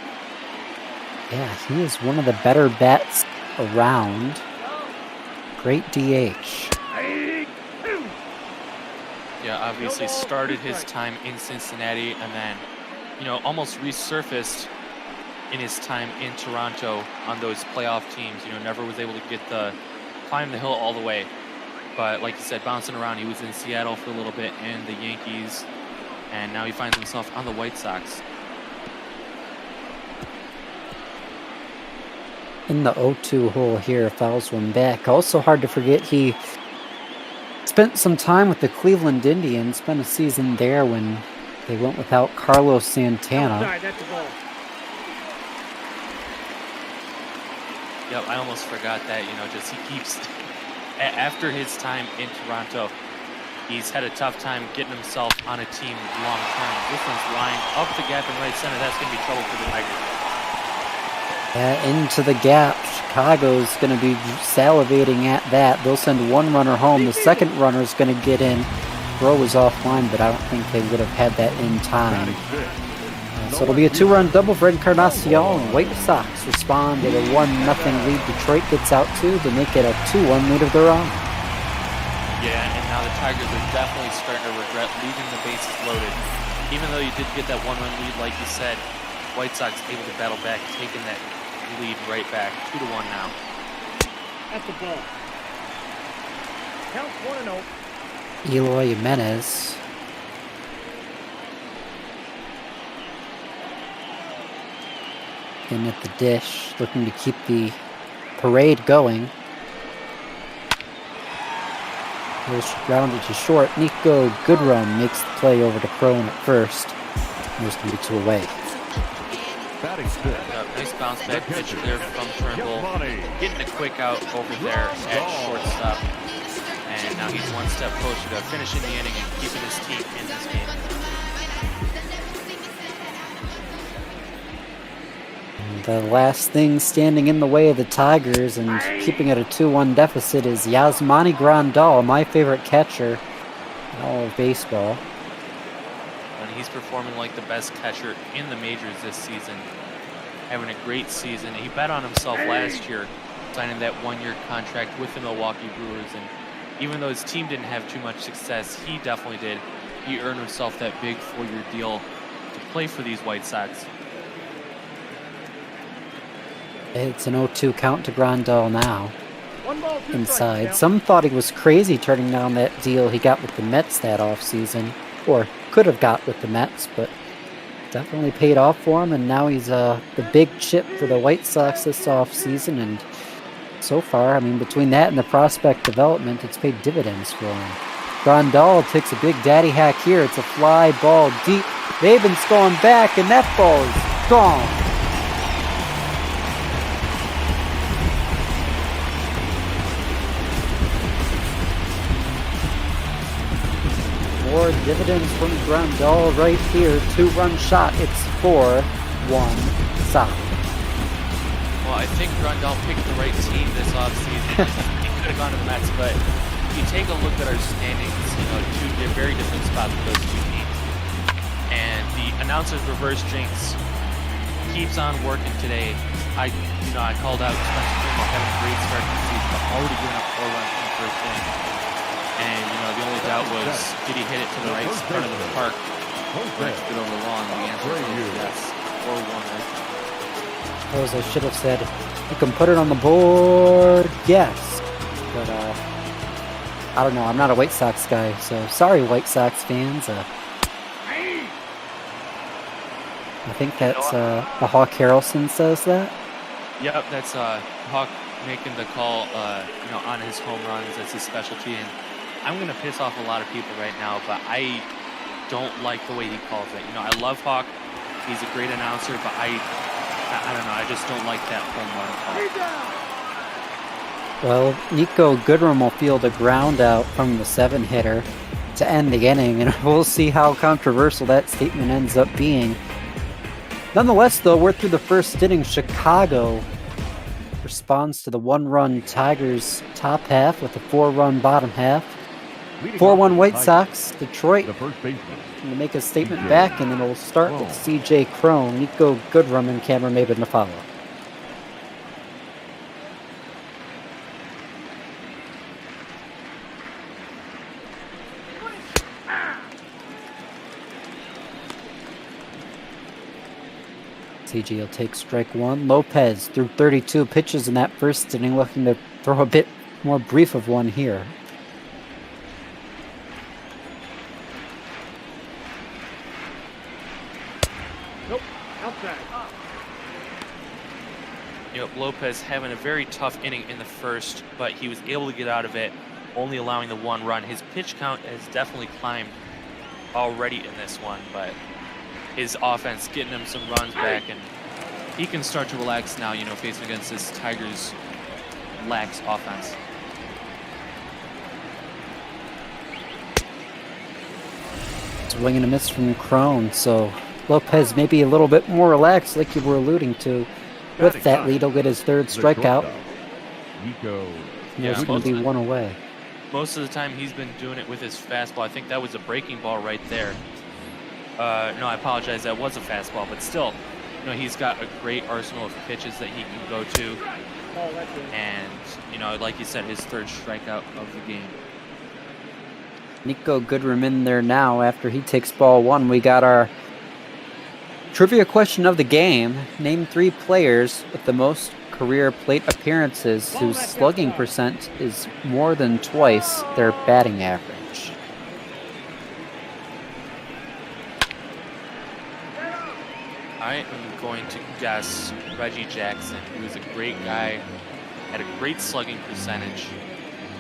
yeah, he is one of the better bats around. Great DH. Yeah, obviously started his time in Cincinnati and then, you know, almost resurfaced in his time in Toronto on those playoff teams. You know, never was able to climb the hill all the way. But like you said, bouncing around, he was in Seattle for a little bit and the Yankees, and now he finds himself on the White Sox. in the 0-2 hole here, fouls one back. Also hard to forget he spent some time with the Cleveland Indians, spent a season there when they went without Carlos Santana. Outside, that's a ball. Yep, I almost forgot that, just he keeps, after his time in Toronto, he's had a tough time getting himself on a team long term. This one's lined up the gap in right center. That's going to be trouble for the Tigers. Into the gap. Chicago's going to be salivating at that. They'll send one runner home. The second runner is going to get in. Throw was offline, but I don't think they would have had that in time. So it'll be a 2-run double for Encarnacion. White Sox respond to the 1-0 lead Detroit gets out to make it a 2-1 lead of their own. Yeah, and now the Tigers are definitely starting to regret leaving the bases loaded. Even though you did get that 1-run lead, like you said, White Sox able to battle back, taking that lead right back, 2-1 now. That's the ball. Count 1-0. Eloy Jimenez. In at the dish, looking to keep the parade going. Goes grounded to short. Nico Goodrum makes the play over to Crone at first. There's going to be 2 away. Nice bounce back pitch there from Turnbull. Getting a quick out over there at shortstop. And now he's one step closer to finishing the inning and keeping his team in this game. The last thing standing in the way of the Tigers and keeping it a 2-1 deficit is Yasmani Grandal, my favorite catcher in all of baseball. And he's performing like the best catcher in the majors this season. Having a great season. He bet on himself last year, signing that 1-year contract with the Milwaukee Brewers. And even though his team didn't have too much success, he definitely did. He earned himself that big 4-year deal to play for these White Sox. It's an 0-2 count to Grandal now. Inside. Some thought he was crazy turning down that deal he got with the Mets that offseason. Or could have got with the Mets, but definitely paid off for him. And now he's the big chip for the White Sox this offseason. And so far, I mean, between that and the prospect development, it's paid dividends for him. Grandal takes a big daddy hack here. It's a fly ball deep. Maben's going back, and that ball is gone. More dividends from Grandal right here. 2-run shot. It's 4-1 Sox. Well, I think Grandal picked the right team this offseason. He could have gone to the Mets, but if you take a look at our standings, they're very different spots with those two teams. And the announcer's reverse jinx keeps on working today. I called out Spencer Turnbull having a great start to the season, but already giving up 4 runs in the first inning. And, the only doubt was, did he hit it to the right part of the park? Right, get over the lawn. The answer is yes. 4-1 right. I should have said, you can put it on the board, yes. But, I don't know, I'm not a White Sox guy, so sorry, White Sox fans. I think that's, the Hawk Harrelson says that. Yep, that's, Hawk making the call, on his home runs. That's his specialty, and I'm going to piss off a lot of people right now, but I don't like the way he calls it. I love Hawk. He's a great announcer, but I don't know. I just don't like that home run call. Well, Nico Goodrum will field a ground out from the 7-hitter to end the inning, and we'll see how controversial that statement ends up being. Nonetheless, though, we're through the first inning. Chicago responds to the 1-run Tigers top half with a 4-run bottom half. 4-1 White Sox. Detroit going to make a statement back, and then we'll start with C.J. Crone, Nico Goodrum, and Cameron Maben to follow. CJ will take strike 1. Lopez threw 32 pitches in that first inning, looking to throw a bit more brief of one here. Nope, outside. Lopez having a very tough inning in the first, but he was able to get out of it, only allowing the 1 run. His pitch count has definitely climbed already in this one, but his offense getting him some runs back, and he can start to relax now, facing against this Tigers lax offense. Swing and a miss from Crone, so Lopez maybe a little bit more relaxed, like you were alluding to. With that lead, he'll get his 3rd strikeout. There's going to be 1 away. Most of the time, he's been doing it with his fastball. I think that was a breaking ball right there. No, I apologize. That was a fastball, but still, he's got a great arsenal of pitches that he can go to. And, like you said, his 3rd strikeout of the game. Nico Goodrum in there now after he takes ball 1. We got our trivia question of the game. Name 3 players with the most career plate appearances whose slugging percent is more than twice their batting average. I am going to guess Reggie Jackson, who is a great guy, had a great slugging percentage,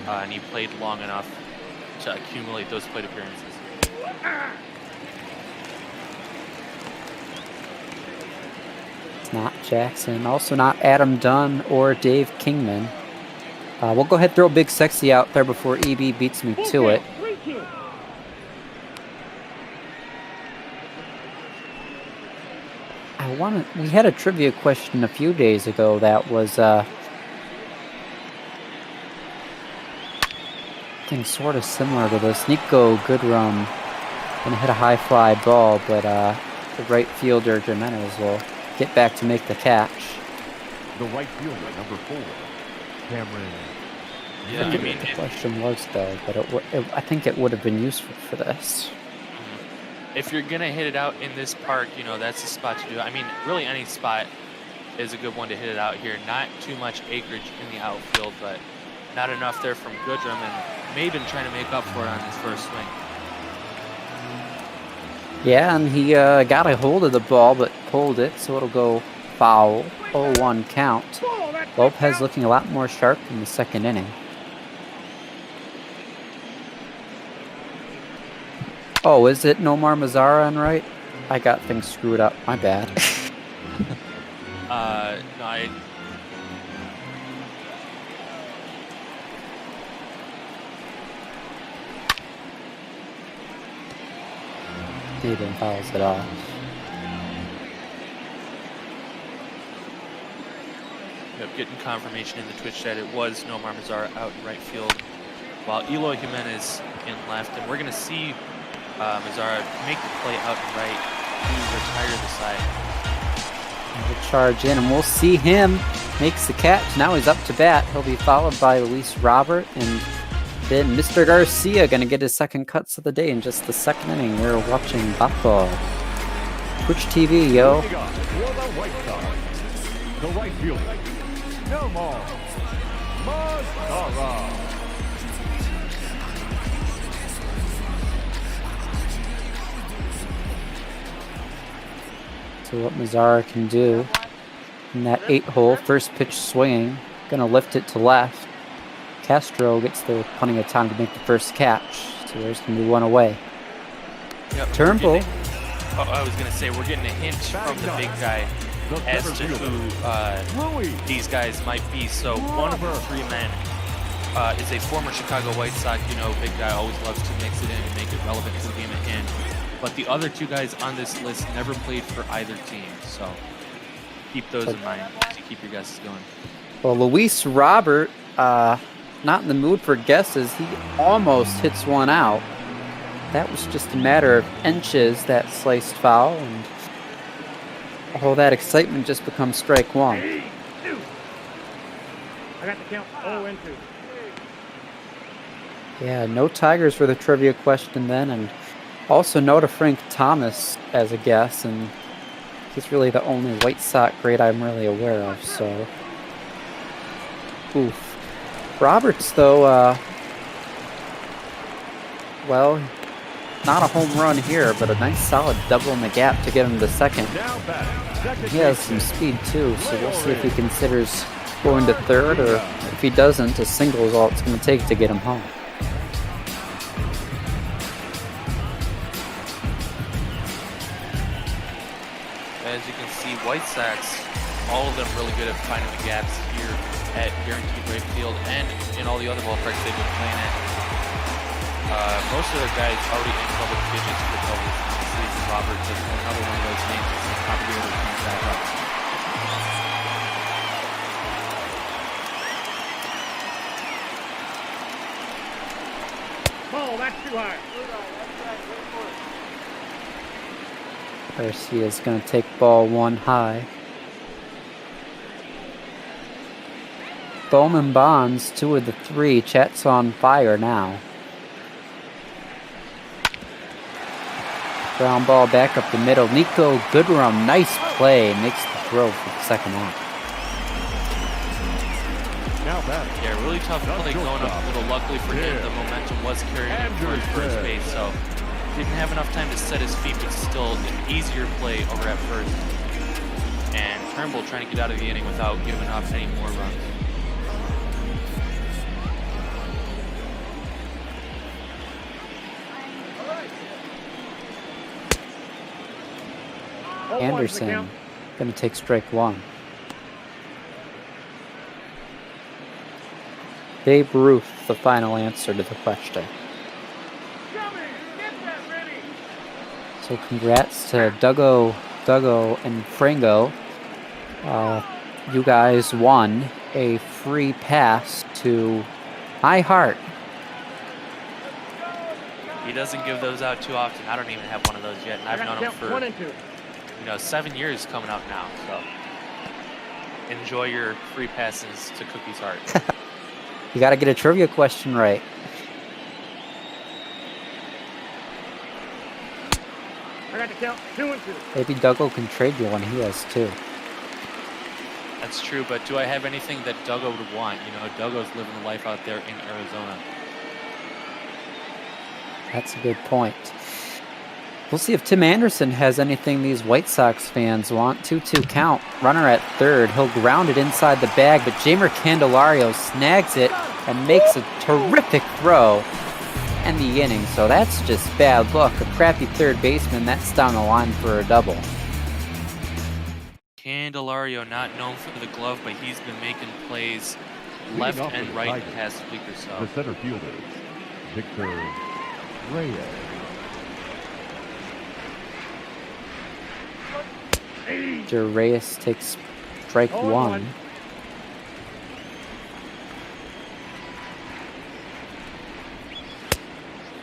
and he played long enough to accumulate those plate appearances. Not Jackson, also not Adam Dunn or Dave Kingman. We'll go ahead and throw Big Sexy out there before EB beats me to it. We had a trivia question a few days ago that was something sort of similar to this. Nico Goodrum gonna hit a high fly ball, but the right fielder Jimenez will get back to make the catch. The right fielder, number 4, Cameron. Yeah, I mean, the question was though, but I think it would have been useful for this. If you're gonna hit it out in this park, that's the spot to do it. I mean, really any spot is a good one to hit it out here. Not too much acreage in the outfield, but not enough there from Goodrum, and Maben trying to make up for it on his first swing. Yeah, and he got a hold of the ball, but pulled it, so it'll go foul. 0-1 count. Lopez looking a lot more sharp in the 2nd inning. Oh, is it Nomar Mazara on right? I got things screwed up. My bad. No, I... Maben fouls it off. Yep, getting confirmation in the Twitch chat. It was Nomar Mazara out in right field, while Eloy Jimenez in left. And we're going to see Mazara make the play out in right to retire the side. He'll charge in, and we'll see him makes the catch. Now he's up to bat. He'll be followed by Luis Robert, and then Mr. Garcia going to get his 2nd cuts of the day in just the 2nd inning. You're watching Bopball. Twitch TV, yo. The right fielder, Nomar Mazara. So what Mazara can do in that 8-hole, first pitch swinging, going to lift it to left. Castro gets there with plenty of time to make the first catch, so there's going to be 1 away. Yep, Turnbull. I was going to say, we're getting a hint from the big guy as to who these guys might be. So one of the 3 men is a former Chicago White Sox. Big guy always loves to mix it in and make it relevant to the game at hand. But the other 2 guys on this list never played for either team, so keep those in mind to keep your guesses going. Well, Luis Robert, not in the mood for guesses. He almost hits 1 out. That was just a matter of inches, that sliced foul, and all that excitement just becomes strike 1. I got the count 0-2. Yeah, no Tigers for the trivia question then, and also no to Frank Thomas as a guess, and he's really the only White Sox great I'm really aware of, so. Oof. Roberts, though, well, not a home run here, but a nice solid double in the gap to get him to 2nd. Now batting, He has some speed too, so we'll see if he considers going to third, or if he doesn't, a single is all it's going to take to get him home. As you can see, White Sox, all of them really good at finding the gaps here at Guaranteed Rate Field and in all the other ballparks they've been playing at. Most of their guys already in double digits for doubles. Obviously, Robert is another one of those names that's probably able to keep that up. Ball, that's too high. Garcia is going to take ball 1 high. Bowman Bonds, 2 of the 3. Chet's on fire now. Ground ball back up the middle. Nico Goodrum, nice play, makes the throw for the second out. Yeah, really tough play going up the middle. Luckily for him, the momentum was carrying him towards first base, so didn't have enough time to set his feet, but still an easier play over at first. And Turnbull trying to get out of the inning without giving up any more runs. Anderson going to take strike 1. Babe Ruth, the final answer to the question. So congrats to Duggo, and Frango. You guys won a free pass to My Heart. He doesn't give those out too often. I don't even have one of those yet, and I've known him for 7 years coming up now. So enjoy your free passes to Cookie's Heart. You got to get a trivia question right. I got to count 2 and 2. Maybe Duggo can trade you one. He has 2. That's true, but do I have anything that Duggo would want? You know, Duggo's living the life out there in Arizona. That's a good point. We'll see if Tim Anderson has anything these White Sox fans want. 2-2 count. Runner at third. He'll ground it inside the bag, but Jeimer Candelario snags it and makes a terrific throw and the inning. So that's just bad luck. A crappy third baseman. That's down the line for a double. Candelario, not known for the glove, but he's been making plays left and right the past week or so. The center fielder, Victor Reyes. Reyes takes strike 1.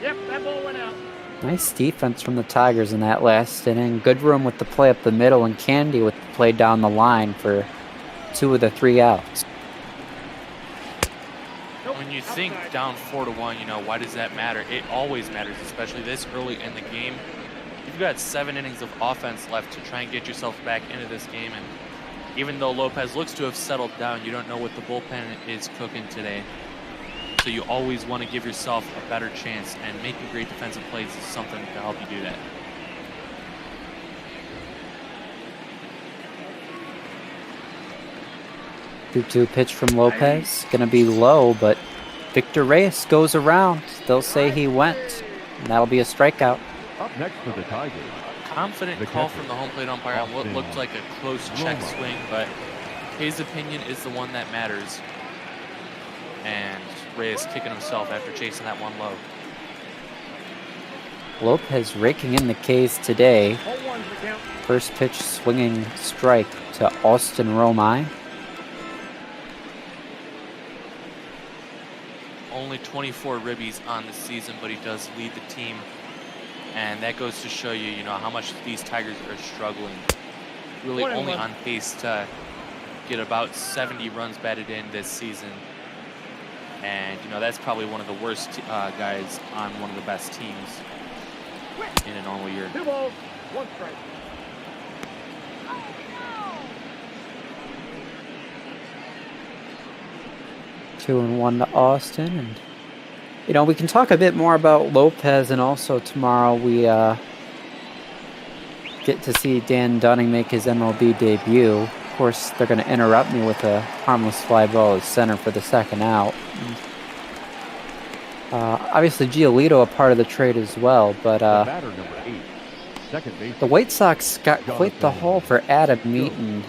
Yep, that ball went out. Nice defense from the Tigers in that last inning. Good room with the play up the middle, and Candy with the play down the line for 2 of the 3 outs. When you think down 4-1, you know, why does that matter? It always matters, especially this early in the game. You've got 7 innings of offense left to try and get yourself back into this game, and even though Lopez looks to have settled down, you don't know what the bullpen is cooking today. So you always want to give yourself a better chance, and making great defensive plays is something to help you do that. Two pitch from Lopez. Going to be low, but Victor Reyes goes around. They'll say he went, and that'll be a strikeout. Up next for the Tigers. Confident call from the home plate umpire on what looked like a close check swing, but his opinion is the one that matters. And Reyes kicking himself after chasing that one low. Lopez raking in the K's today. First pitch swinging strike to Austin Romine. Only 24 ribbies on the season, but he does lead the team. And that goes to show you, how much these Tigers are struggling. Really only on pace to get about 70 runs batted in this season. And, that's probably one of the worst guys on one of the best teams in a normal year. 2 balls, 1 strike. Two and 1 to Austin, and we can talk a bit more about Lopez, and also tomorrow we get to see Dan Dunning make his MLB debut. Of course, they're going to interrupt me with a harmless fly ball at center for the second out. Obviously, Giolito a part of the trade as well, but batter number 8, second base. the White Sox got quite the haul for Adam Eaton.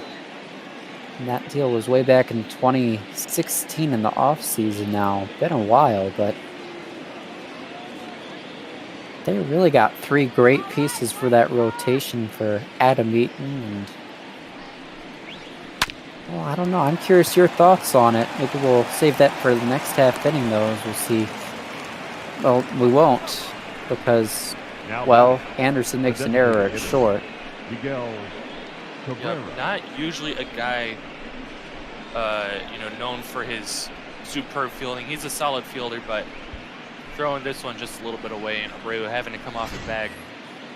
And that deal was way back in 2016 in the offseason now. Been a while, but they really got 3 great pieces for that rotation for Adam Eaton. And, well, I don't know. I'm curious your thoughts on it. Maybe we'll save that for the next half inning, though, as we'll see. Well, we won't, because, well, Anderson makes an error at short. Not usually a guy, known for his superb fielding. He's a solid fielder, but throwing this one just a little bit away, and Abreu having to come off the bag.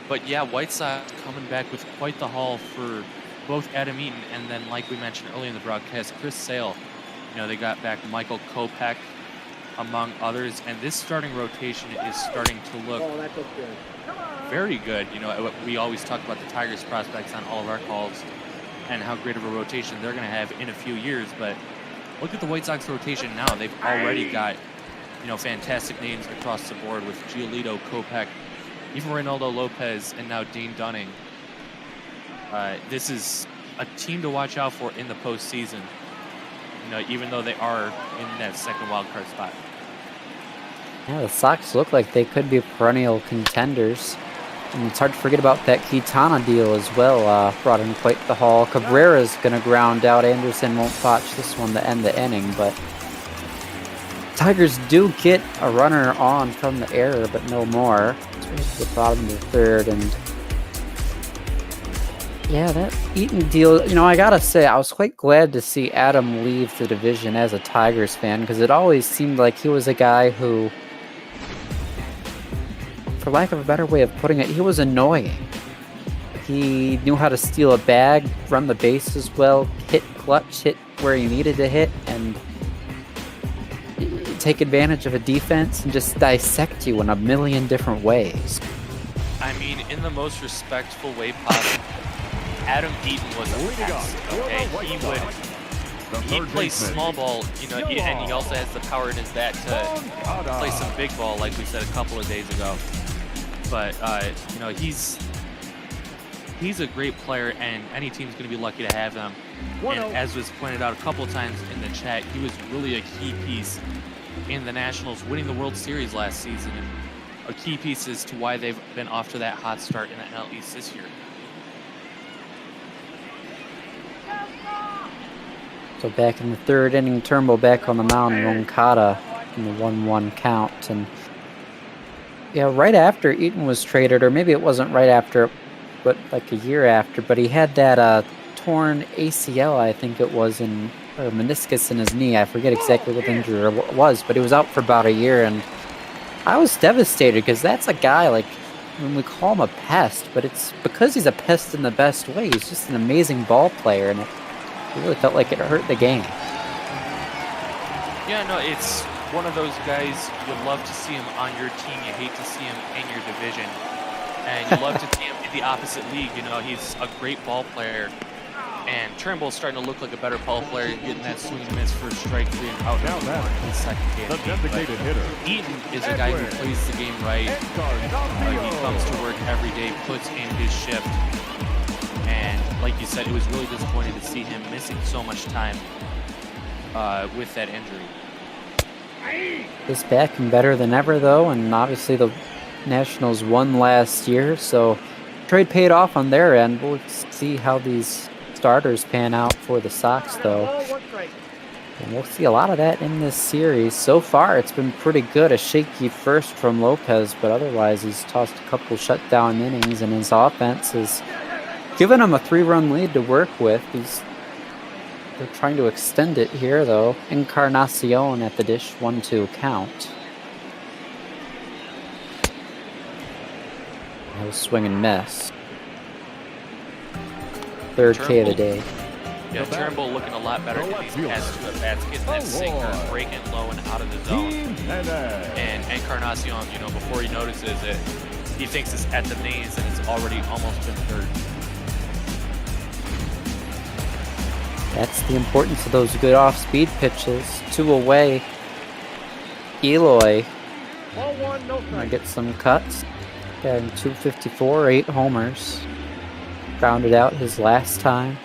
But yeah, White Sox coming back with quite the haul for both Adam Eaton and then, like we mentioned earlier in the broadcast, Chris Sale. They got back Michael Kopech, among others, and this starting rotation is starting to look very good. We always talk about the Tigers prospects on all of our calls and how great of a rotation they're going to have in a few years, but look at the White Sox rotation now. They've already got, fantastic names across the board with Giolito, Kopech, even Reynaldo Lopez, and now Dean Dunning. This is a team to watch out for in the postseason, even though they are in that second wild card spot. Yeah, the Sox look like they could be perennial contenders. And it's hard to forget about that Quintana deal as well. Brought in quite the haul. Cabrera's going to ground out. Anderson won't botch this one to end the inning, but Tigers do get a runner on from the error, but no more. So it's the bottom of the third, and yeah, that Eaton deal, I gotta say, I was quite glad to see Adam leave the division as a Tigers fan, because it always seemed like he was a guy who, for lack of a better way of putting it, he was annoying. He knew how to steal a bag, run the bases well, hit clutch, hit where he needed to hit, and take advantage of a defense and just dissect you in a million different ways. I mean, in the most respectful way possible. Adam Eaton was a pest, okay? He plays small ball, and he also has the power in his bat to play some big ball, like we said a couple of days ago. But, he's a great player, and any team's going to be lucky to have him. And as was pointed out a couple of times in the chat, he was really a key piece in the Nationals winning the World Series last season, and a key piece as to why they've been off to that hot start in the NL East this year. So back in the third inning, Turnbull back on the mound, Moncada in the 1-1 count. And yeah, right after Eaton was traded, or maybe it wasn't right after, but like a year after, but he had that torn ACL, I think it was, or meniscus in his knee. I forget exactly what the injury was, but he was out for about a year, and I was devastated because that's a guy, like, when we call him a pest, but it's because he's a pest in the best way. He's just an amazing ball player, and it really felt like it hurt the game. Yeah, no, it's one of those guys you love to see him on your team. You hate to see him in your division. And you love to see him in the opposite league. He's a great ball player. And Turnbull's starting to look like a better ball player, getting that swing and miss for strike 3 and out in his second game. Eaton is a guy who plays the game right. He comes to work every day, puts in his shift. And like you said, it was really disappointing to see him missing so much time with that injury. He's back and better than ever, though, and obviously the Nationals won last year, so trade paid off on their end. We'll see how these starters pan out for the Sox, though. And we'll see a lot of that in this series. So far, it's been pretty good. A shaky first from Lopez, but otherwise he's tossed a couple shutdown innings, and his offense has given him a 3-run lead to work with. They're trying to extend it here, though. Encarnacion at the dish, 1-2 count. No swing and miss. Third K of the day. Yeah, Turnbull looking a lot better in these past 2 at-bats, getting that sinker, breaking low and out of the zone. And Encarnacion, before he notices it, he thinks it's at the knees, and it's already almost been third. That's the importance of those good off-speed pitches. 2 away. Eloy Ball 1, no gonna strike. get some cuts. And 254, 8 homers. Rounded out his last time.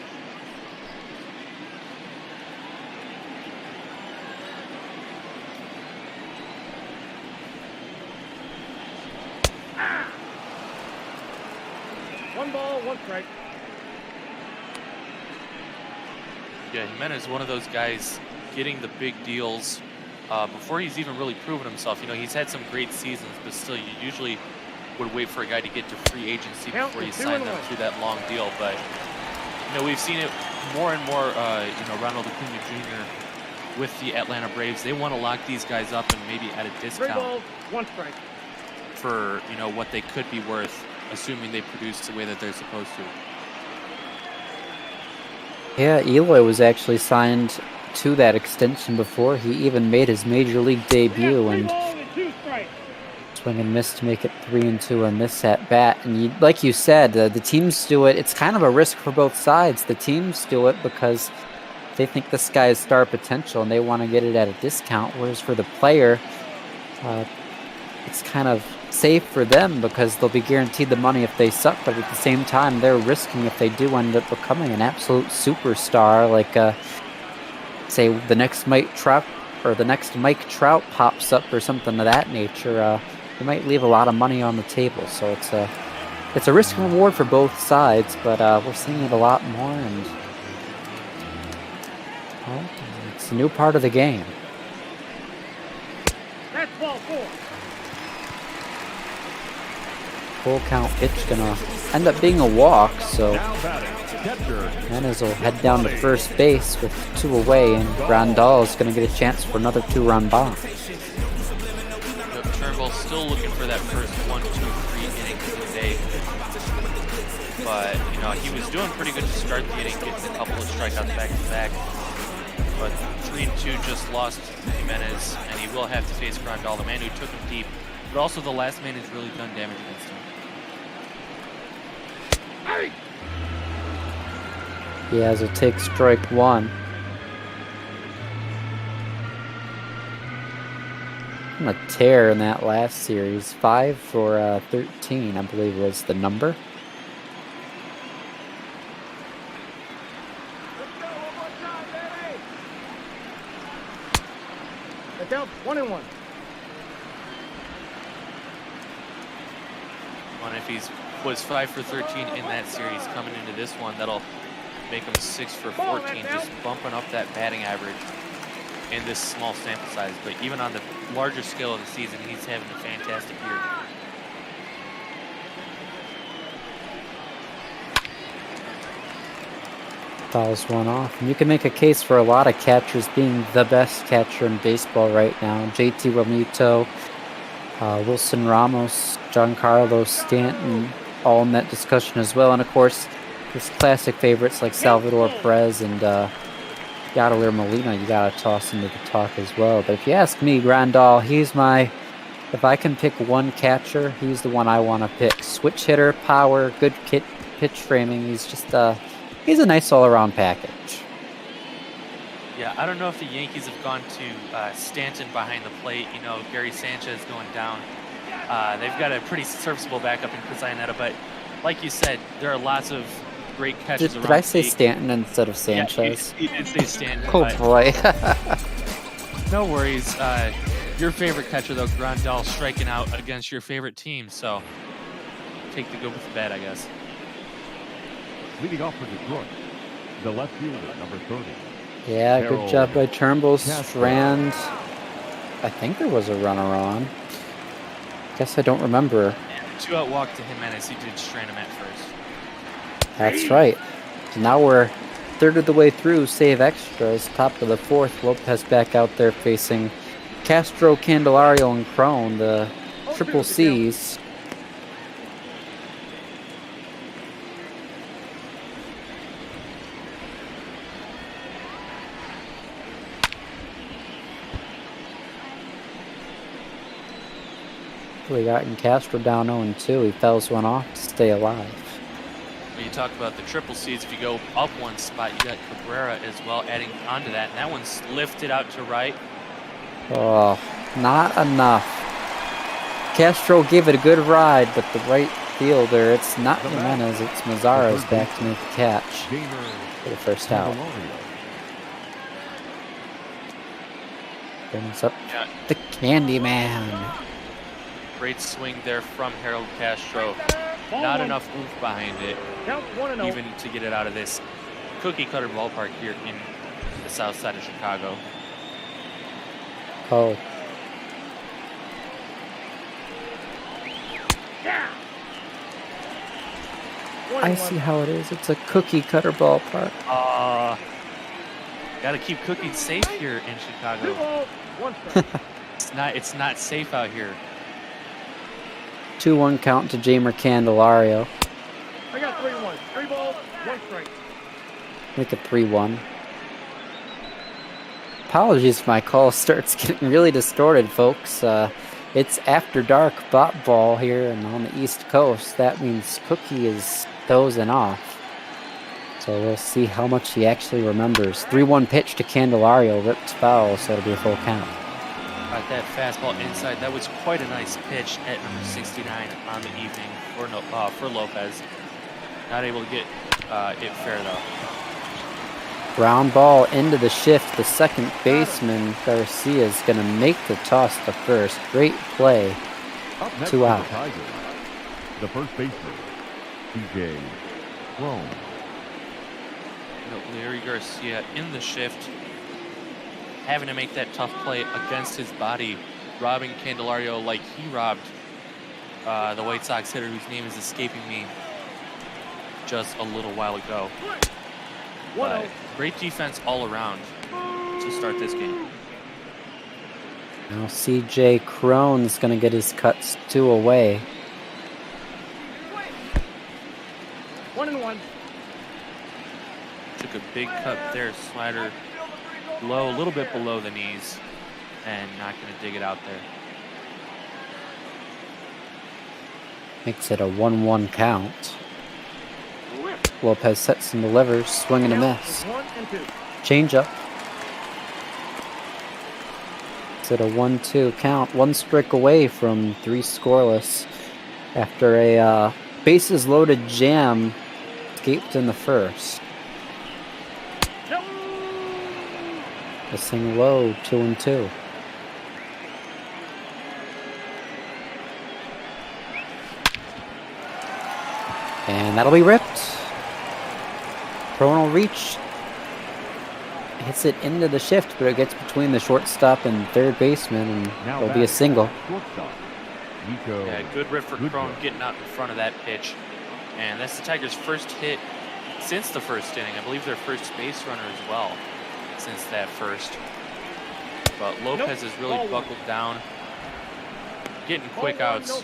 One ball, 1 strike. Yeah, Jimenez is one of those guys getting the big deals before he's even really proven himself. You know, he's had some great seasons, but still, you usually would wait for a guy to get to free agency before you sign them through that long deal. But, you know, we've seen it more and more, you know, Ronald Acuna Jr. with the Atlanta Braves. They want to lock these guys up and maybe at a 3 discount balls, 1 strike. for, you know, what they could be worth, assuming they produce the way that they're supposed to. Yeah, Eloy was actually signed to that extension before he even made his major league debut, and swing and miss to make it 3-2 and this at bat. And like you said, the teams do it. It's kind of a risk for both sides. The teams do it because they think this guy has star potential and they want to get it at a discount. Whereas for the player, it's kind of safe for them because they'll be guaranteed the money if they suck. But at the same time, they're risking if they do end up becoming an absolute superstar, like say the next Mike Trout or the next Mike Trout pops up or something of that nature. You might leave a lot of money on the table. So it's a risk and reward for both sides. But we're seeing it a lot more, and well, it's a new part of the game. That's ball 4. Full count pitch gonna end up being a walk, so Jimenez will head down to first base with 2 away, and Grandal is gonna get a chance for another 2-run bomb. Turnbull still looking for that first 1, 2, 3 inning of the day. But, you know, he was doing pretty good to start the inning, getting a couple of strikeouts back to back. But 3-2 just lost Jimenez, and he will have to face Grandal, the man who took him deep. But also the last man has really done damage against him. He has a take strike 1. On a tear in that last series. 5 for 13, I believe was the number. The count 1-1. And if he's was 5 for 13 in that series, coming into this one, that'll make him 6 for 14, just bumping up that batting average in this small sample size. But even on the larger scale of the season, he's having a fantastic year. Fouls one off. And you can make a case for a lot of catchers being the best catcher in baseball right now. JT Realmuto, Wilson Ramos, Giancarlo Stanton, all in that discussion as well. And of course, there's classic favorites like Salvador Perez and Yadier Molina you gotta toss into the talk as well. But if you ask me, Grandal, if I can pick one catcher, he's the one I want to pick. Switch hitter, power, good pitch framing. He's just he's a nice all-around package. Yeah, I don't know if the Yankees have gone to Stanton behind the plate. You know, Gary Sanchez going down. They've got a pretty serviceable backup in Chris Iannetta, but like you said, there are lots of great catches around. Did I say Stanton instead of Sanchez? Yeah, you did say Stanton. Oh boy. No worries. Your favorite catcher, though, Grandal, striking out against your favorite team, so take the good with the bad, I guess. Leading off for Detroit, the left fielder, number 30. Yeah, good job by Turnbull. Strand. I think there was a runner on. Guess I don't remember. And 2-out walk to Jimenez. He did strand him at first. That's right. So now we're third of the way through, save extras. Top of the fourth, Lopez back out there facing Castro, Candelario, and Crone, the triple C's. quickly gotten Castro down 0-2. He fouls one off to stay alive. When you talk about the triple C's, if you go up one spot, you got Cabrera as well adding onto that. And that one's lifted out to right. Oh, not enough. Castro gave it a good ride, but the right fielder, it's not Jimenez, it's Mazzaro's back to make the catch for the first out. Brings up the Candyman. Great swing there from Harold Castro. Not enough oomph behind it, even to get it out of this cookie cutter ballpark here in the south side of Chicago. Oh. I see how it is. It's a cookie cutter ballpark. Gotta keep cookies safe here in Chicago. It's not safe out here. 2-1 count to Jamer Candelario. I got 3-1. 3 balls, 1 strike. Make it 3-1. Apologies if my call starts getting really distorted, folks. It's after dark bot ball here and on the East Coast. That means Cookie is dozing off. So we'll see how much he actually remembers. 3-1 pitch to Candelario, ripped foul, so it'll be a full count. Got that fastball inside. That was quite a nice pitch at number 69 on the evening for Lopez. Not able to get it fair though. Ground ball into the shift. The second baseman, Garcia, is going to make the toss to first. Great play. 2 out. The first baseman, TJ Crone. Larry Garcia in the shift, having to make that tough play against his body, robbing Candelario like he robbed the White Sox hitter whose name is escaping me just a little while ago. Great defense all around to start this game. Now CJ Crone's going to get his cuts 2 away. 1-1. Took a big cut there, slider low, a little bit below the knees, and not going to dig it out there. Makes it a 1-1 count. Lopez sets and delivers, swing and a miss. Change up. It's at a 1-2 count. 1 strike away from 3 scoreless after a bases loaded jam escaped in the first. Missing low, 2-2. And that'll be ripped. Crone will reach. Hits it into the shift, but it gets between the shortstop and third baseman, and it'll be a single. Yeah, good rip for Crone getting out in front of that pitch. And that's the Tigers' first hit since the first inning. I believe their first base runner as well since that first. But Lopez has really buckled down, getting quick outs.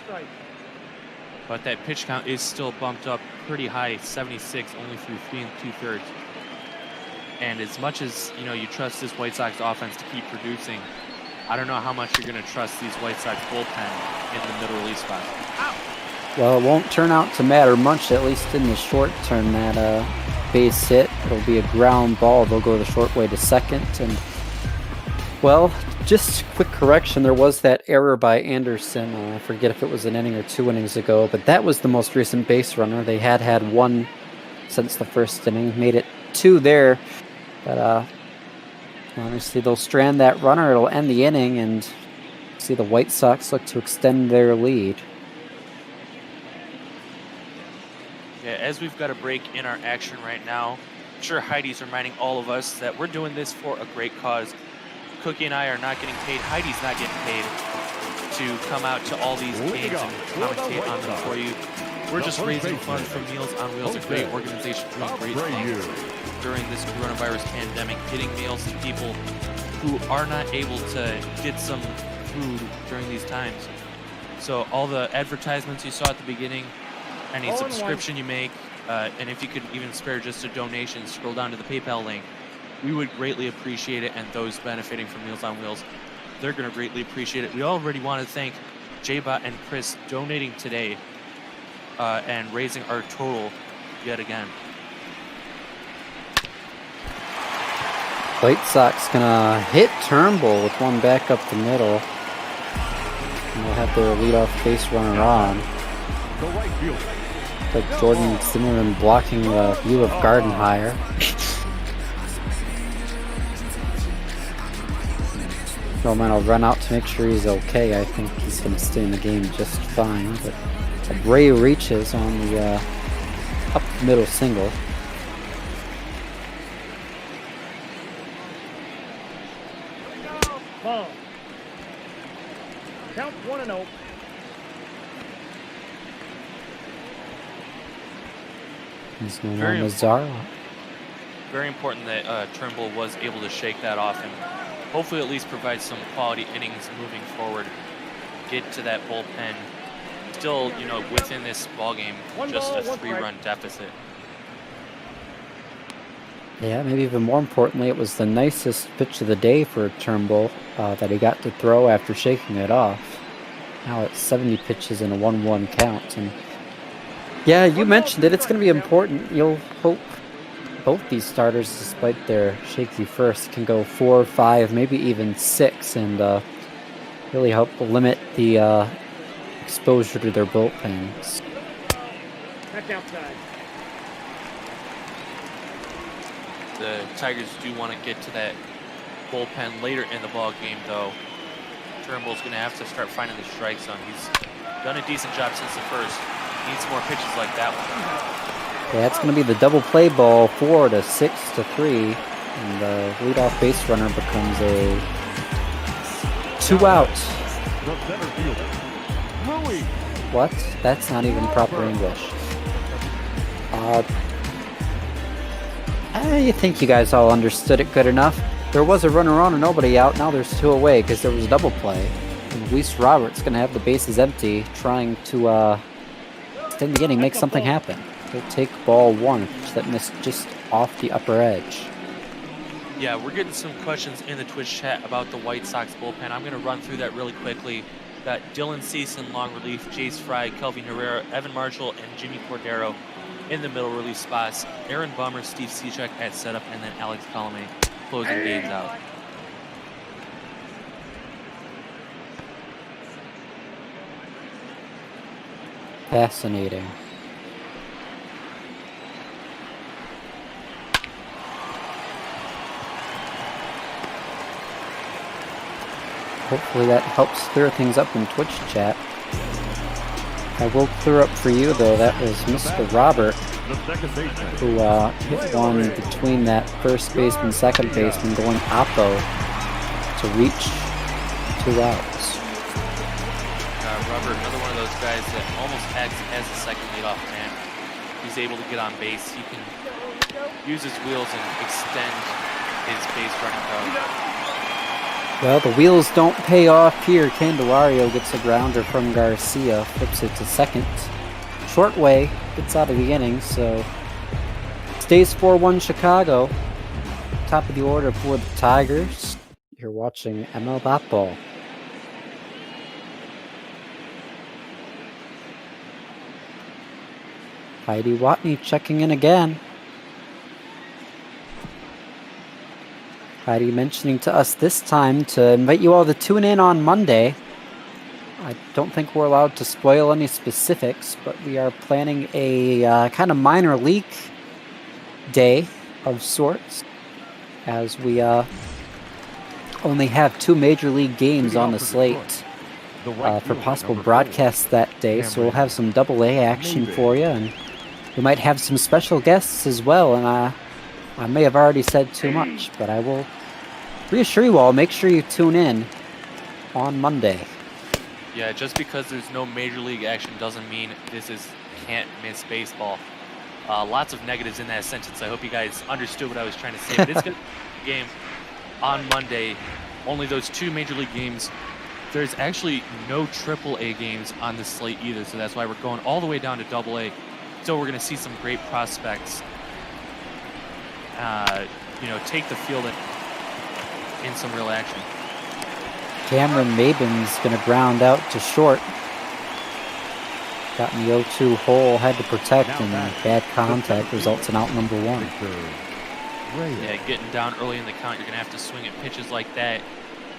But that pitch count is still bumped up pretty high, 76, only through 3 2/3. And as much as you trust this White Sox offense to keep producing, I don't know how much you're going to trust these White Sox bullpen in the middle relief spot. Well, it won't turn out to matter much, at least in the short term. That base hit, it'll be a ground ball. They'll go the short way to second. And well, just quick correction, there was that error by Anderson. I forget if it was an inning or 2 innings ago, but that was the most recent base runner. They had 1 since the first inning, made it 2 there. But obviously they'll strand that runner. It'll end the inning, and see the White Sox look to extend their lead. Yeah, as we've got a break in our action right now, I'm sure Heidi's reminding all of us that we're doing this for a great cause. Cookie and I are not getting paid. Heidi's not getting paid to come out to all these games and commentate on them for you. We're just raising funds for Meals on Wheels, a great organization doing great things during this coronavirus pandemic, getting meals to people who are not able to get some food during these times. So all the advertisements you saw at the beginning, any subscription you make, and if you could even spare just a donation, scroll down to the PayPal link. We would greatly appreciate it, and those benefiting from Meals on Wheels, they're going to greatly appreciate it. We already want to thank J-Bot and Chris donating today and raising our total yet again. White Sox gonna hit Turnbull with one back up the middle. And they'll have their leadoff base runner on. Like Jordan Zimmerman blocking the view of Gardenhire. Roman will run out to make sure he's okay. I think he's going to stay in the game just fine. But Ray reaches on the up middle single. Ball. Count 1-0. He's no longer Zara. Very important that Turnbull was able to shake that off and hopefully at least provide some quality innings moving forward. Get to that bullpen. Still, you know, within this ball game, just a 3-run deficit. Yeah, maybe even more importantly, it was the nicest pitch of the day for Turnbull that he got to throw after shaking it off. Now it's 70 pitches in a 1-1 count. And yeah, you mentioned it. It's going to be important. You'll hope both these starters, despite their shaky first, can go 4, 5, maybe even 6, and really help limit the exposure to their bullpens. Back outside. The Tigers do want to get to that bullpen later in the ball game, though. Turnbull's going to have to start finding the strike zone. He's done a decent job since the first. Needs more pitches like that one. Yeah, it's going to be the double play ball, 4 to 6 to 3, and the leadoff base runner becomes a 2 out. What? That's not even proper English. I think you guys all understood it good enough. There was a runner on and nobody out. Now there's 2 away because there was a double play. And Luis Roberts going to have the bases empty, trying to extend the inning, make something happen. He'll take ball 1 that missed just off the upper edge. Yeah, we're getting some questions in the Twitch chat about the White Sox bullpen. I'm going to run through that really quickly. Got Dylan Cease in long relief, Jace Fry, Kelvin Herrera, Evan Marshall, and Jimmy Cordero in the middle relief spots. Aaron Bummer, Steve Cechek at setup, and then Alex Colomé closing games out. Fascinating. Hopefully that helps clear things up in Twitch chat. I will clear up for you, though, that was Mr. Robert, who hit one between that first baseman, second baseman, going oppo to reach 2 outs. Robert, another one of those guys that almost acts as a second leadoff man. He's able to get on base. He can use his wheels and extend his base running code. Well, the wheels don't pay off here. Candelario gets a grounder from Garcia, flips it to second. Short way, gets out of the inning, so stays 4-1 Chicago. Top of the order for the Tigers. You're watching ML Bat Ball. Heidi Watney checking in again. Heidi mentioning to us this time to invite you all to tune in on Monday. I don't think we're allowed to spoil any specifics, but we are planning a kind of minor league day of sorts, as we only have 2 major league games on the slate for possible broadcasts that day, so we'll have some AA action for you, and we might have some special guests as well, and I may have already said too much, but I will reassure you all, make sure you tune in on Monday. Yeah, just because there's no major league action doesn't mean this is can't miss baseball. Lots of negatives in that sentence. I hope you guys understood what I was trying to say, but it's going to be a game on Monday. Only those 2 major league games. There's actually no AAA games on the slate either, so that's why we're going all the way down to AA. So we're going to see some great prospects take the field in some real action. Cameron Mabin's going to ground out to short. Got in the 0-2 hole, had to protect, and bad contact results in out number 1. Yeah, getting down early in the count, you're going to have to swing at pitches like that.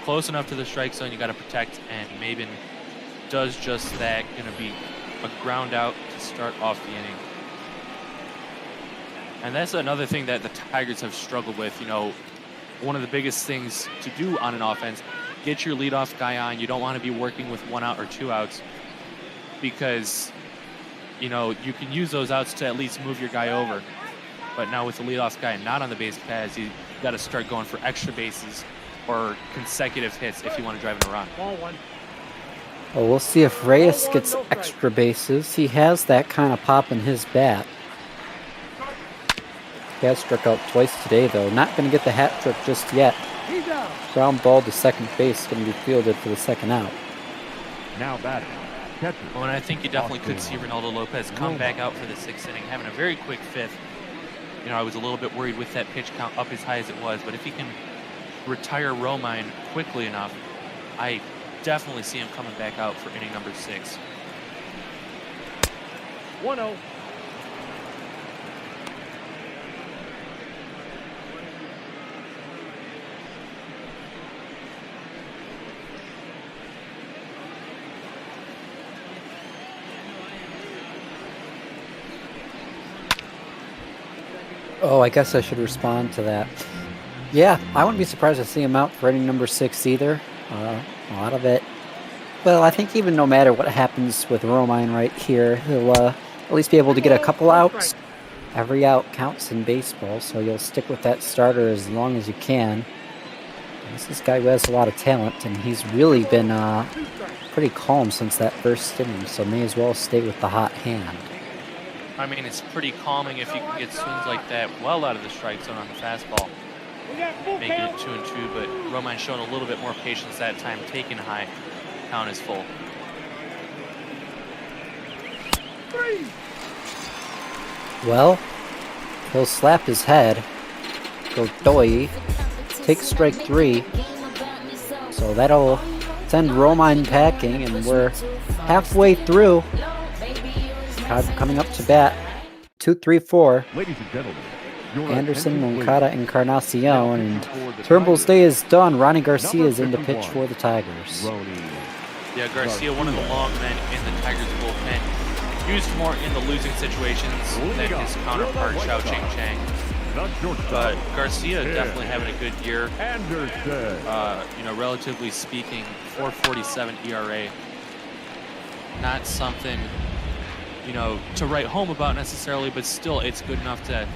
Close enough to the strike zone, you got to protect, and Mabin does just that. Going to be a ground out to start off the inning. And that's another thing that the Tigers have struggled with. You know, one of the biggest things to do on an offense, get your leadoff guy on. You don't want to be working with 1 out or 2 outs because, you know, you can use those outs to at least move your guy over. But now with the leadoff guy not on the base paths, you got to start going for extra bases or consecutive hits if you want to drive in a run. Well, we'll see if Reyes gets extra bases. He has that kind of pop in his bat. He has struck out twice today, though. Not going to get the hat trick just yet. Ground ball to second base, going to be fielded for the second out. Now batting. Well, and I think you definitely could see Ronaldo Lopez come back out for the 6th inning, having a very quick 5th. You know, I was a little bit worried with that pitch count up as high as it was, but if he can retire Romine quickly enough, I definitely see him coming back out for inning number 6. 1-0. Oh, I guess I should respond to that. Yeah, I wouldn't be surprised to see him out for inning number 6 either. A lot of it. Well, I think even no matter what happens with Romine right here, he'll at least be able to get a couple outs. Every out counts in baseball, so you'll stick with that starter as long as you can. This is a guy who has a lot of talent, and he's really been pretty calm since that first inning, so may as well stay with the hot hand. I mean, it's pretty calming if you can get swings like that well out of the strike zone on the fastball. Making it 2-2, but Romine's shown a little bit more patience that time, taking a high. Count is full. 3. Well, he'll slap his head, go doy, take strike 3. So that'll send Romine packing, and we're halfway through. Coming up to bat, 2-3-4. Ladies and gentlemen, Anderson, Moncada, Encarnacion, and Turnbull's day is done. Ronnie Garcia is in to pitch for the Tigers. Yeah, Garcia, one of the long men in the Tigers bullpen, used more in the losing situations than his counterpart, Xiao Ching Chang. But Garcia definitely having a good year. You know, relatively speaking, 4.47 ERA. Not something, you know, to write home about necessarily, but still it's good enough to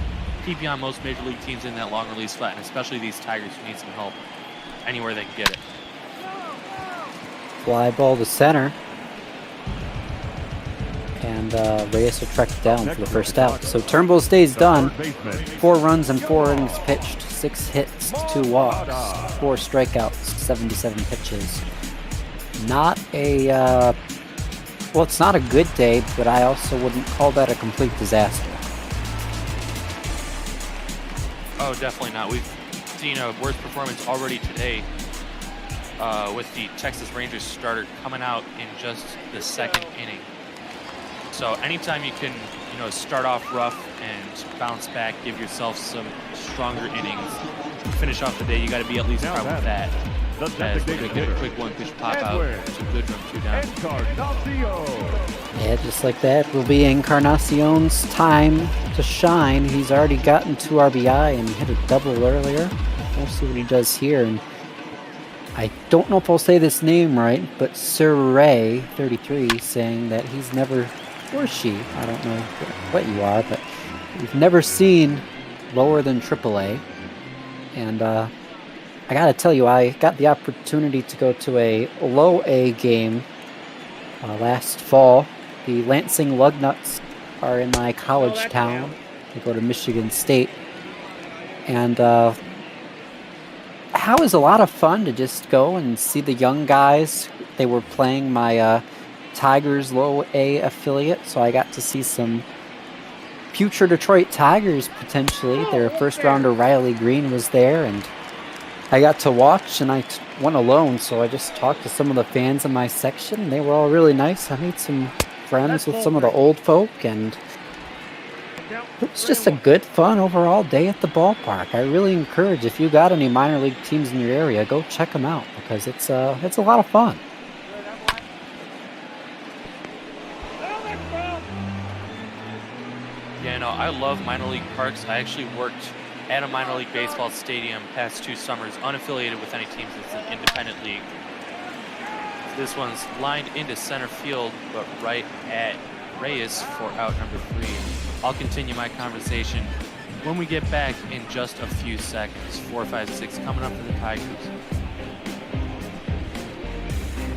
keep you on most major league teams in that long release flat, and especially these Tigers who need some help anywhere they can get it. Fly ball to center. And Reyes will track it down for the first out. So Turnbull's day's done. 4 runs and 4 innings pitched. 6 hits, 2 walks, 4 strikeouts, 77 pitches. Not a, well, it's not a good day, but I also wouldn't call that a complete disaster. Oh, definitely not. We've seen a worse performance already today with the Texas Rangers starter coming out in just the 2nd inning. So anytime you can, you know, start off rough and bounce back, give yourself some stronger innings, finish off the day, you got to be at least proud with that. As we're going to get a quick 1-pitch pop out to good from 2 down. Yeah, just like that will be Encarnacion's time to shine. He's already gotten 2 RBI and hit a double earlier. We'll see what he does here. And I don't know if I'll say this name right, but Sir Ray 33 saying that he's never, or she, I don't know what you are, but we've never seen lower than AAA. And I gotta tell you, I got the opportunity to go to a low A game last fall. The Lansing Lugnuts are in my college town. They go to Michigan State. And it was a lot of fun to just go and see the young guys. They were playing my Tigers low A affiliate, so I got to see some future Detroit Tigers potentially. Their first rounder Riley Green was there, and I got to watch, and I went alone, so I just talked to some of the fans in my section, and they were all really nice. I made some friends with some of the old folk, and it was just a good, fun overall day at the ballpark. I really encourage, if you got any minor league teams in your area, go check them out, because it's a lot of fun. Yeah, no, I love minor league parks. I actually worked at a minor league baseball stadium past 2 summers, unaffiliated with any teams. It's an independent league. This one's lined into center field, but right at Reyes for out number 3. I'll continue my conversation when we get back in just a few seconds. 4, 5, 6 coming up for the Tigers.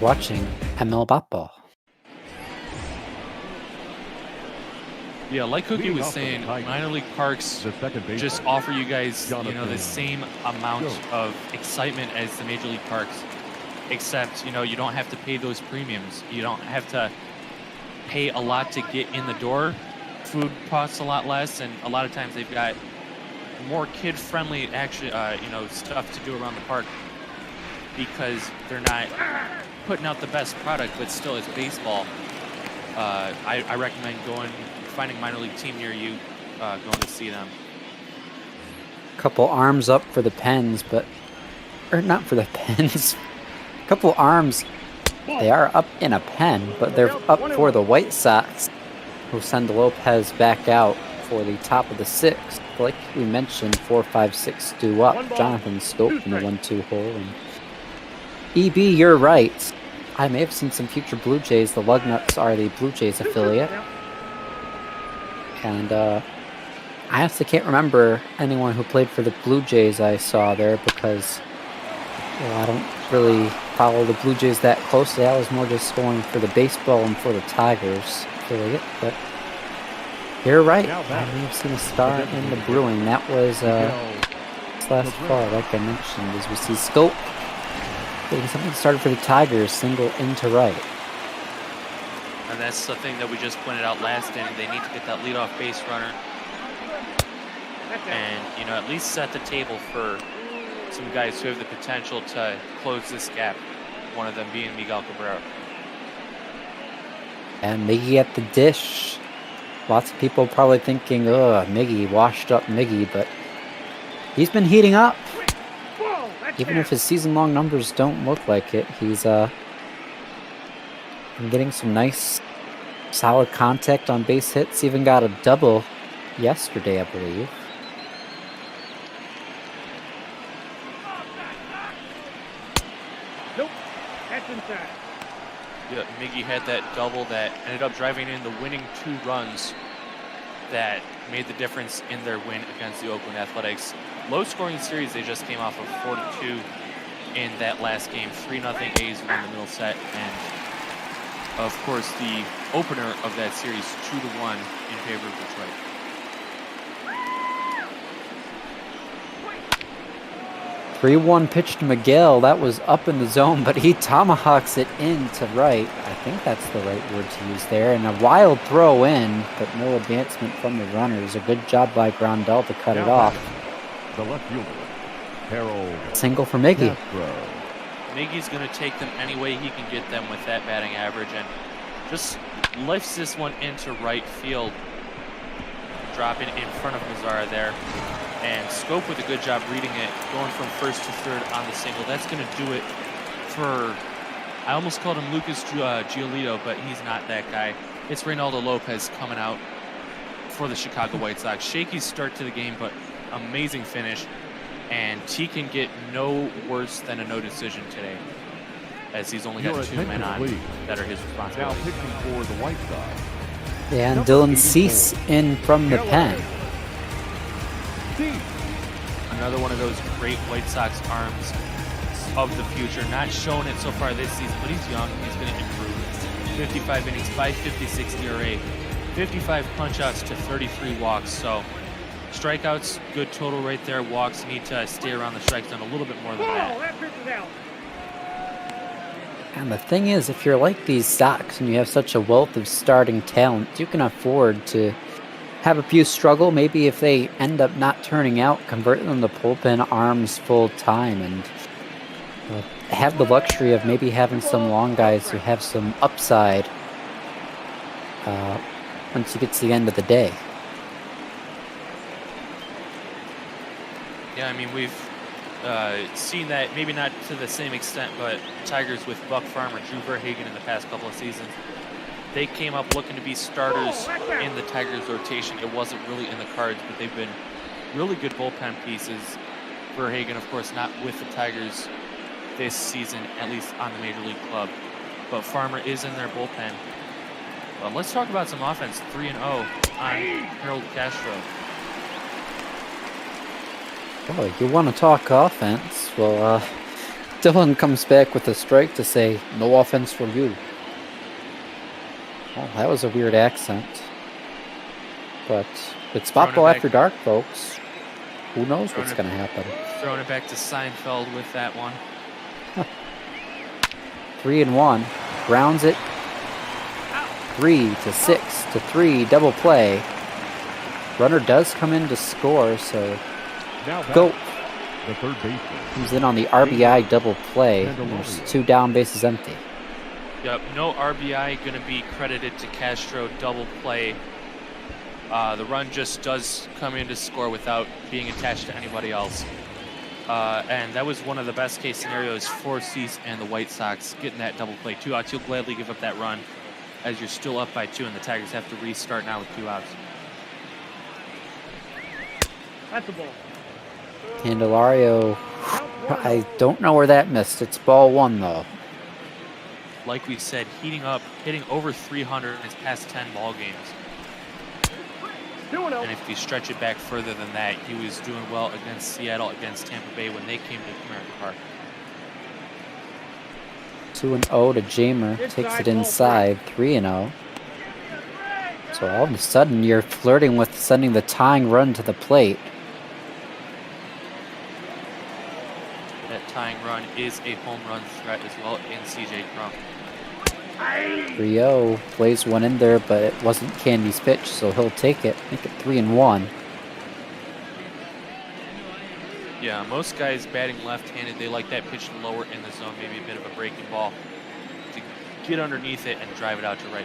Watching ML Ball. Yeah, like Cookie was saying, minor league parks just offer you guys, you know, the same amount of excitement as the major league parks, except, you know, you don't have to pay those premiums. You don't have to pay a lot to get in the door. Food costs a lot less, and a lot of times they've got more kid-friendly, actually, you know, stuff to do around the park because they're not putting out the best product, but still, it's baseball. I recommend finding a minor league team near you, going to see them. Couple arms up for the Pens, or not for the Pens. Couple arms. They are up in a pen, but they're up for the White Sox, who send Lopez back out for the top of the 6th. Like we mentioned, 4, 5, 6 due up. Jonathan Scope in the 1-2 hole. And EB, you're right. I may have seen some future Blue Jays. The Lugnuts are the Blue Jays affiliate. And I honestly can't remember anyone who played for the Blue Jays I saw there because I don't really follow the Blue Jays that closely. I was more just going for the baseball and for the Tigers affiliate. But you're right. I may have seen a star in the Brewing. That was last fall, like I mentioned, as we see Scope getting something started for the Tigers, single into right. And that's the thing that we just pointed out last inning. They need to get that leadoff base runner and, you know, at least set the table for some guys who have the potential to close this gap, one of them being Miguel Cabrera. And Miggy at the dish. Lots of people probably thinking, oh, Miggy, washed up Miggy, but he's been heating up. Even if his season-long numbers don't look like it, he's been getting some nice, solid contact on base hits. Even got a double yesterday, I believe. Nope, that's inside. Yeah, Miggy had that double that ended up driving in the winning 2 runs that made the difference in their win against the Oakland Athletics. Low-scoring series, they just came off of 4-2 in that last game. 3-0 A's won the middle set, and of course the opener of that series 2-1 in favor of Detroit. (3-1) pitch to Miguel. That was up in the zone, but he tomahawks it in to right. I think that's the right word to use there. And a wild throw in, but no advancement from the runners. A good job by Grandal to cut it off. The left fielder, Harold. Single for Miggy. Miggy's going to take them any way he can get them with that batting average, and just lifts this one into right field, dropping in front of Mazzara there. And Scope with a good job reading it, going from first to third on the single. That's going to do it for, I almost called him Lucas Giolito, but he's not that guy. It's Reynaldo Lopez coming out for the Chicago White Sox. Shaky start to the game, but amazing finish. And he can get no worse than a no decision today, as he's only got 2 men on that are his responsibility. Now pitching for the White Sox. Yeah, and Dylan Cease in from the pen. Another one of those great White Sox arms of the future. Not shown it so far this season, but he's young. He's going to improve. 55 innings, 5.56 ERA, 55 punch-outs to 33 walks. So strikeouts, good total right there. Walks need to stay around the strike zone a little bit more than that. And the thing is, if you're like these Sox and you have such a wealth of starting talent, you can afford to have a few struggle. Maybe if they end up not turning out, convert them to bullpen arms full time and have the luxury of maybe having some long guys who have some upside once you get to the end of the day. Yeah, I mean, we've seen that, maybe not to the same extent, but Tigers with Buck Farmer, Drew Verhagen in the past couple of seasons, they came up looking to be starters in the Tigers rotation. It wasn't really in the cards, but they've been really good bullpen pieces. Verhagen, of course, not with the Tigers this season, at least on the Major League club, but Farmer is in their bullpen. Well, let's talk about some offense. 3-0 on Harold Castro. Oh, you want to talk offense? Well, Dylan comes back with a strike to say, no offense for you. Well, that was a weird accent. But it's spot ball after dark, folks. Who knows what's going to happen? Throwing it back to Seinfeld with that one. 3-1. Grounds it. 3-6-3. Double play. Runner does come in to score, so go. The third baseman comes in on the RBI double play. There's 2 down bases empty. Yep, no RBI going to be credited to Castro. Double play. The run just does come in to score without being attached to anybody else. And that was one of the best case scenarios for Cease and the White Sox, getting that double play. 2 outs, you'll gladly give up that run as you're still up by 2, and the Tigers have to restart now with 2 outs. That's the ball. Candelario, I don't know where that missed. It's ball 1, though. Like we said, heating up, hitting over 300 in his past 10 ball games. And if you stretch it back further than that, he was doing well against Seattle, against Tampa Bay when they came to Comerica Park. 2-0 to Jamer. Takes it inside. 3-0. So all of a sudden, you're flirting with sending the tying run to the plate. That tying run is a home run threat as well in CJ Crum. 3-0. Plays one in there, but it wasn't Candy's pitch, so he'll take it. Make it 3-1. Yeah, most guys batting left-handed, they like that pitch lower in the zone, maybe a bit of a breaking ball to get underneath it and drive it out to right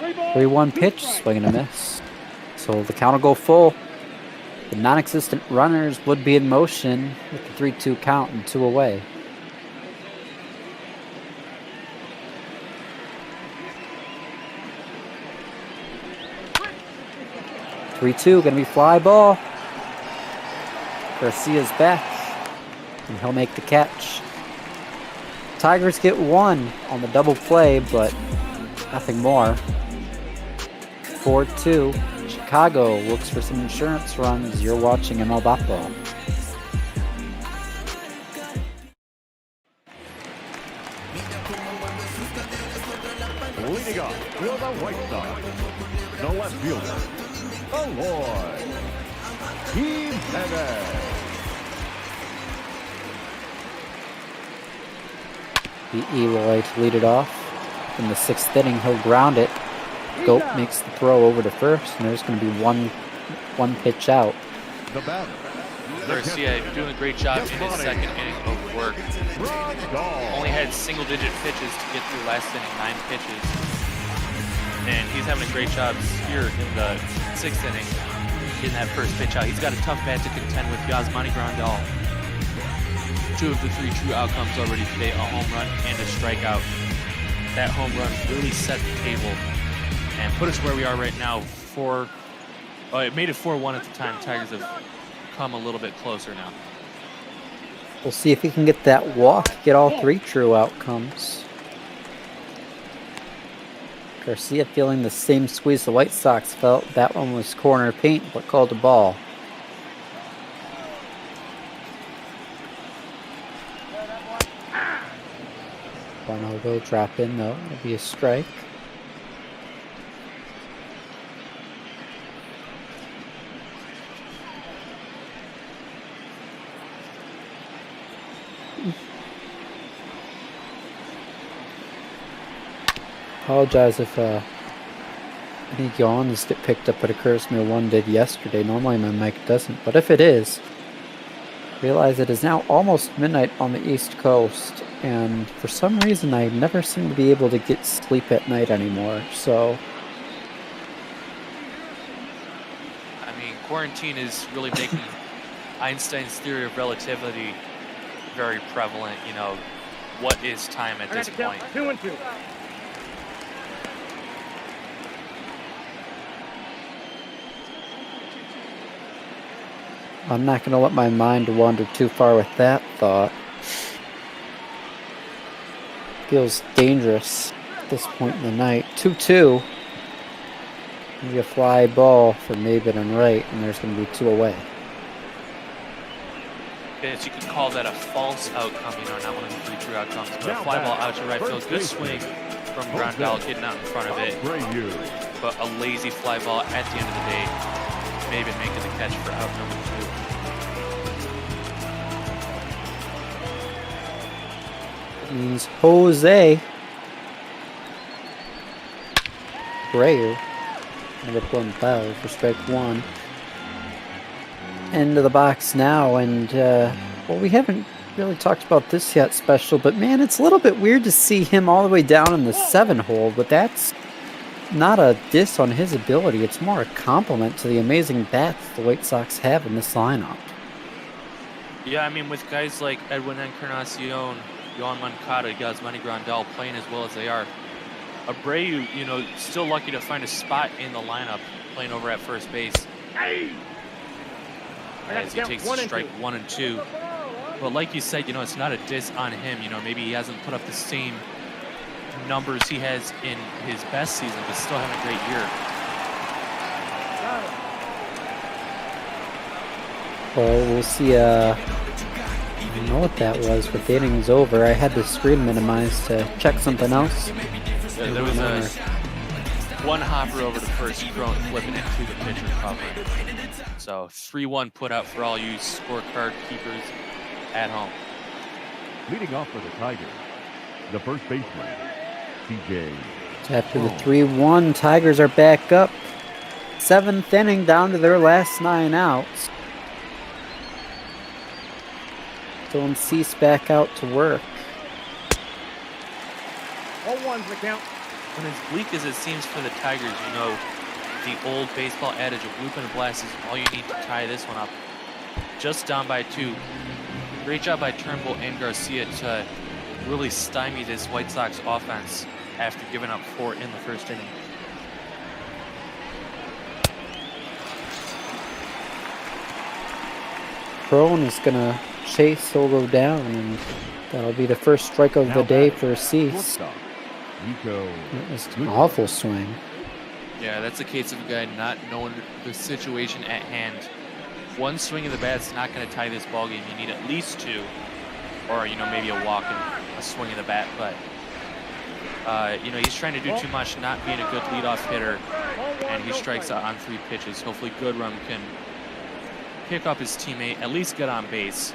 field. 3-1 pitch, swing and a miss. So the count will go full. The non-existent runners would be in motion with the 3-2 count and 2 away. Three-2, gonna be fly ball. Garcia's back, and he'll make the catch. Tigers get 1 on the double play, but nothing more. 4-2. Chicago looks for some insurance runs. You're watching ML Ball. Leading up for the White Sox, the left fielder, Eloy Jimenez. The Eloy to lead it off. In the 6th inning, he'll ground it. Goat makes the throw over to first, and there's going to be one pitch out. The batter. Garcia doing a great job in his 2nd inning of work. Only had single-digit pitches to get through last inning, 9 pitches. And he's having a great job here in the 6th inning, in that first pitch out. He's got a tough bat to contend with. Yasmani Grandal. 2 of the 3 true outcomes already today, a home run and a strikeout. That home run really set the table and put us where we are right now. It made it 4-1 at the time. Tigers have come a little bit closer now. We'll see if he can get that walk, get all 3 true outcomes. Garcia feeling the same squeeze the White Sox felt. That one was corner paint, but called a ball. One will drop in though. It'll be a strike. Apologize if any yawns get picked up. It occurs to me one did yesterday. Normally my mic doesn't, but if it is, realize it is now almost midnight on the East Coast, and for some reason I never seem to be able to get sleep at night anymore, so... I mean, quarantine is really making Einstein's theory of relativity very prevalent. You know, what is time at this point? 2 and 2. I'm not going to let my mind wander too far with that thought. Feels dangerous at this point in the night. 2-2. Maybe a fly ball for Maven and Wright, and there's going to be 2 away. Yes, you could call that a false outcome, you know, not one of the 3 true outcomes, but a fly ball out to right field. Good swing from Grandal, getting out in front of it. But a lazy fly ball at the end of the day. Maven making the catch for out number 2. Means Jose Breyer. Number 1 foul for strike 1. Into the box now, and well, we haven't really talked about this yet, Special, but man, it's a little bit weird to see him all the way down in the 7 hole, but that's not a diss on his ability. It's more a compliment to the amazing bats the White Sox have in this lineup. Yeah, I mean, with guys like Edwin Encarnacion, Yohan Moncada, Yasmani Grandal playing as well as they are, Abreu, you know, still lucky to find a spot in the lineup playing over at first base. As he takes strike 1 and 2. But like you said, you know, it's not a diss on him. You know, maybe he hasn't put up the same numbers he has in his best season, but still having a great year. Well, we'll see. I don't know what that was, but the inning's over. I had the screen minimized to check something else. There was a one hopper over the first throw and flipping into the pitcher cover. So 3-1 put out for all you scorecard keepers at home. Leading off for the Tigers, the first baseman, TJ. After the 3-1, Tigers are back up. 7th inning, down to their last 9 outs. Dylan Cease back out to work. 0-1's the count. And as bleak as it seems for the Tigers, you know, the old baseball adage of loop and a blast is all you need to tie this one up. Just down by 2. Great job by Turnbull and Garcia to really stymie this White Sox offense after giving up 4 in the first inning. Crone is going to chase Solo down, and that'll be the first strike of the day for Cease. That was an awful swing. Yeah, that's a case of a guy not knowing the situation at hand. One swing of the bat's not going to tie this ball game. You need at least 2, or you know, maybe a walk and a swing of the bat. But you know, he's trying to do too much, not being a good leadoff hitter, and he strikes out on 3 pitches. Hopefully, Goodrum can pick up his teammate, at least get on base,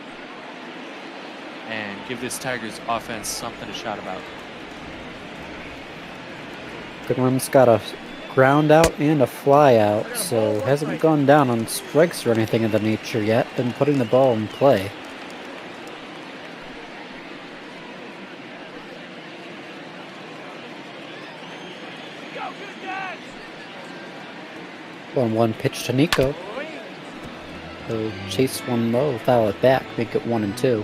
and give this Tigers offense something to shout about. Goodrum's got a ground out and a fly out, so hasn't gone down on strikes or anything of the nature yet. Been putting the ball in play. One pitch to Nico. So chase one low, foul it back, make it 1 and 2.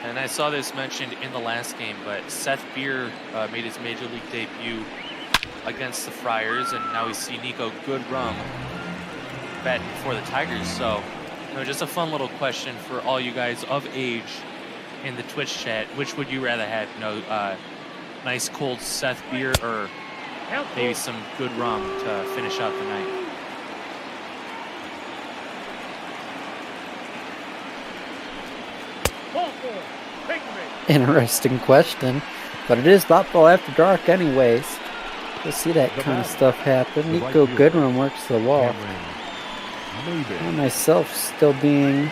And I saw this mentioned in the last game, but Seth Beer made his Major League debut against the Friars, and now we see Nico Goodrum batting for the Tigers. So, you know, just a fun little question for all you guys of age in the Twitch chat. Which would you rather have? You know, nice cold Seth Beer or maybe some good rum to finish out the night? Interesting question, but it is thoughtful after dark anyways. We'll see that kind of stuff happen. Nico Goodrum works the wall. And myself still being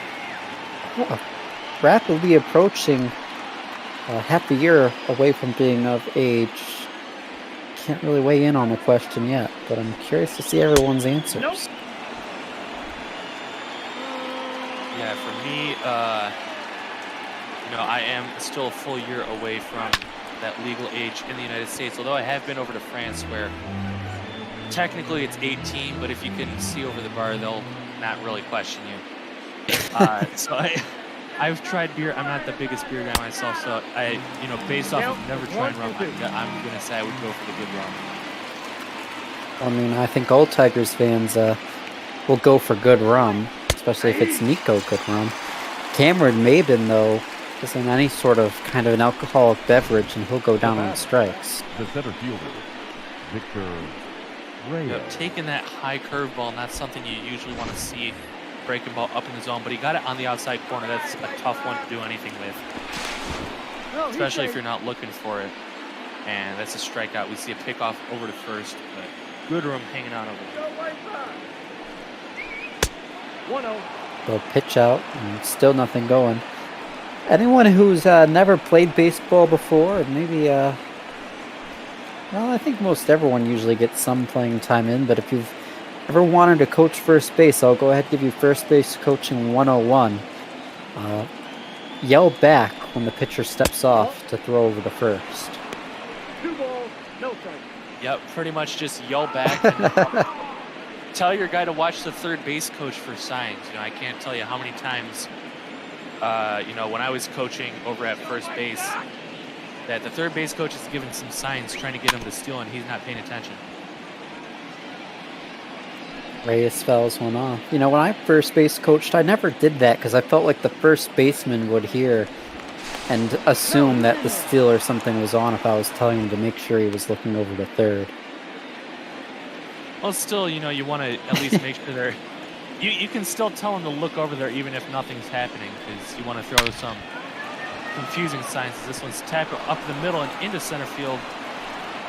rapidly approaching half a year away from being of age. Can't really weigh in on the question yet, but I'm curious to see everyone's answers. Yeah, for me, I am still a full year away from that legal age in the United States, although I have been over to France where technically it's 18, but if you can see over the bar, they'll not really question you. So I've tried beer. I'm not the biggest beer guy myself, so based off of never trying rum, I'm going to say I would go for the good rum. I mean, I think all Tigers fans will go for good rum, especially if it's Nico good rum. Cameron Maben, though, isn't any sort of kind of an alcoholic beverage, and he'll go down on strikes. The center fielder, Victor Reyes. Taking that high curveball, not something you usually want to see. Breaking ball up in the zone, but he got it on the outside corner. That's a tough one to do anything with, especially if you're not looking for it. And that's a strikeout. We see a pickoff over to first, but good room hanging on over there. 1-0. They'll pitch out, and still nothing going. Anyone who's never played baseball before, and maybe, well, I think most everyone usually gets some playing time in, but if you've ever wanted to coach first base, I'll go ahead and give you first base coaching 101. Yell back when the pitcher steps off to throw over to first. 2 balls, no strike. Yep, pretty much just yell back and tell your guy to watch the third base coach for signs. I can't tell you how many times, when I was coaching over at first base, that the third base coach is giving some signs trying to get him to steal, and he's not paying attention. Reyes fouls one off. When I first base coached, I never did that because I felt like the first baseman would hear and assume that the steal or something was on if I was telling him to make sure he was looking over to third. Well, still, you want to at least make sure they're... You can still tell them to look over there even if nothing's happening, because you want to throw some confusing signs. This one's tackled up the middle and into center field.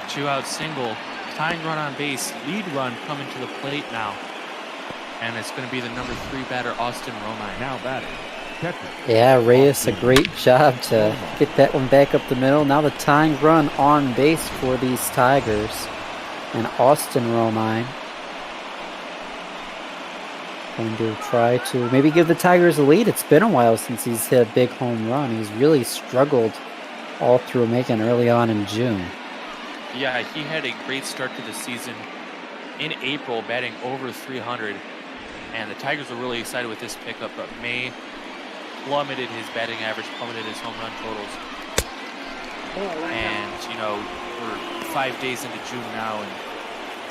2-out single. Tying run on base, lead run coming to the plate now. And it's going to be the number 3 batter, Austin Romine. Now batting. Yeah, Reyes, a great job to get that one back up the middle. Now the tying run on base for these Tigers. And Austin Romine going to try to maybe give the Tigers a lead. It's been a while since he's hit a big home run. He's really struggled all through Macon early on in June. Yeah, he had a great start to the season in April, batting over 300. And the Tigers were really excited with this pickup, but May plummeted his batting average, plummeted his home run totals. And, we're 5 days into June now, and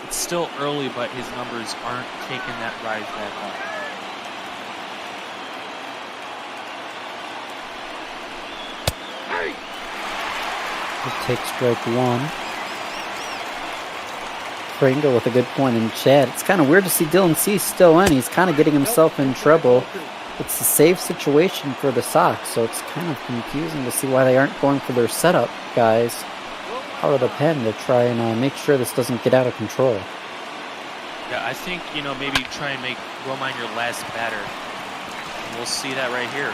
it's still early, but his numbers aren't taking that rise back up. He'll take strike one. Pringle with a good point in chat. It's kind of weird to see Dylan Cease still in. He's kind of getting himself in trouble. It's a safe situation for the Sox, so it's kind of confusing to see why they aren't going for their setup guys out of the pen to try and make sure this doesn't get out of control. Yeah, I think, maybe try and make Romine your last batter. And we'll see that right here.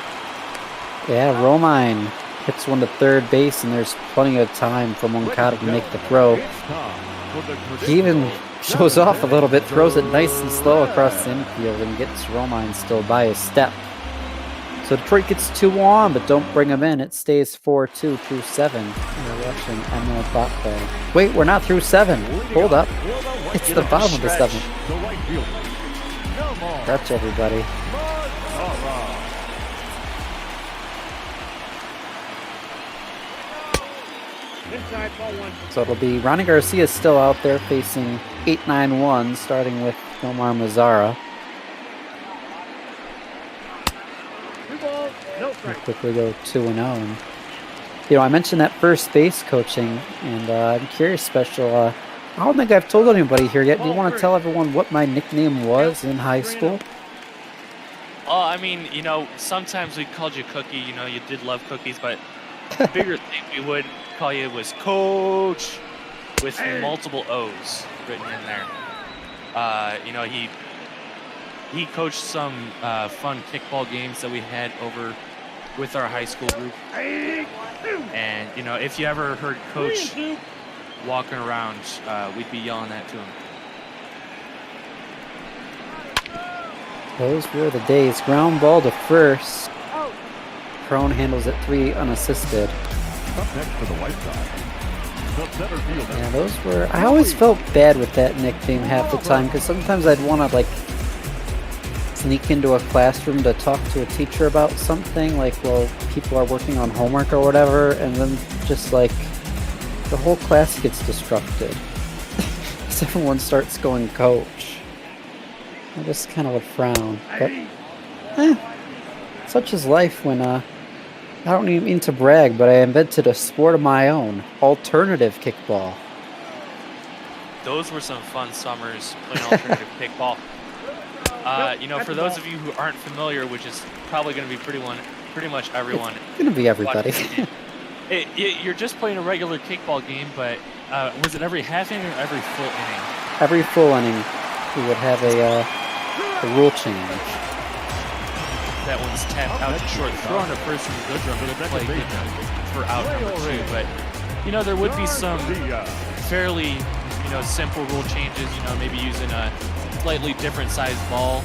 Yeah, Romine hits one to third base, and there's plenty of time for Moncada to make the throw. He even shows off a little bit, throws it nice and slow across the infield, and gets Romine still by a step. So Detroit gets 2 on, but don't bring him in. It stays 4-2 through 7. We're watching Emil Botbag. Wait, we're not through 7. Hold up. It's the bottom of the 7th. Stretch, everybody. So it'll be Ronnie Garcia still out there facing 8-9-1, starting with Omar Mazzara. We'll quickly go 2-0. I mentioned that first base coaching, and I'm curious, Special. I don't think I've told anybody here yet. Do you want to tell everyone what my nickname was in high school? Oh, I mean, sometimes we called you Cookie. You did love cookies, but the bigger thing we would call you was Coach with multiple O's written in there. he coached some fun kickball games that we had over with our high school group. And, you know, if you ever heard Coach walking around, we'd be yelling that to him. Those were the days. Ground ball to first. Crone handles it 3 unassisted. Up next for the White Sox, the center fielder. Yeah, those were... I always felt bad with that nickname half the time because sometimes I'd want to, like, sneak into a classroom to talk to a teacher about something, like, well, people are working on homework or whatever, and then just, like, the whole class gets disrupted. So everyone starts going coach. I just kind of would frown. But, such is life when, I don't even mean to brag, but I invented a sport of my own, alternative kickball. Those were some fun summers playing alternative kickball. You know, for those of you who aren't familiar, which is probably going to be pretty much everyone. It's going to be everybody. You're just playing a regular kickball game, but was it every half inning or every full inning? Every full inning, we would have a rule change. That one's tapped out to short. Throw on a Pearson good run for the play for out number 2. But, you know, there would be some fairly, you know, simple rule changes, you know, maybe using a slightly different size ball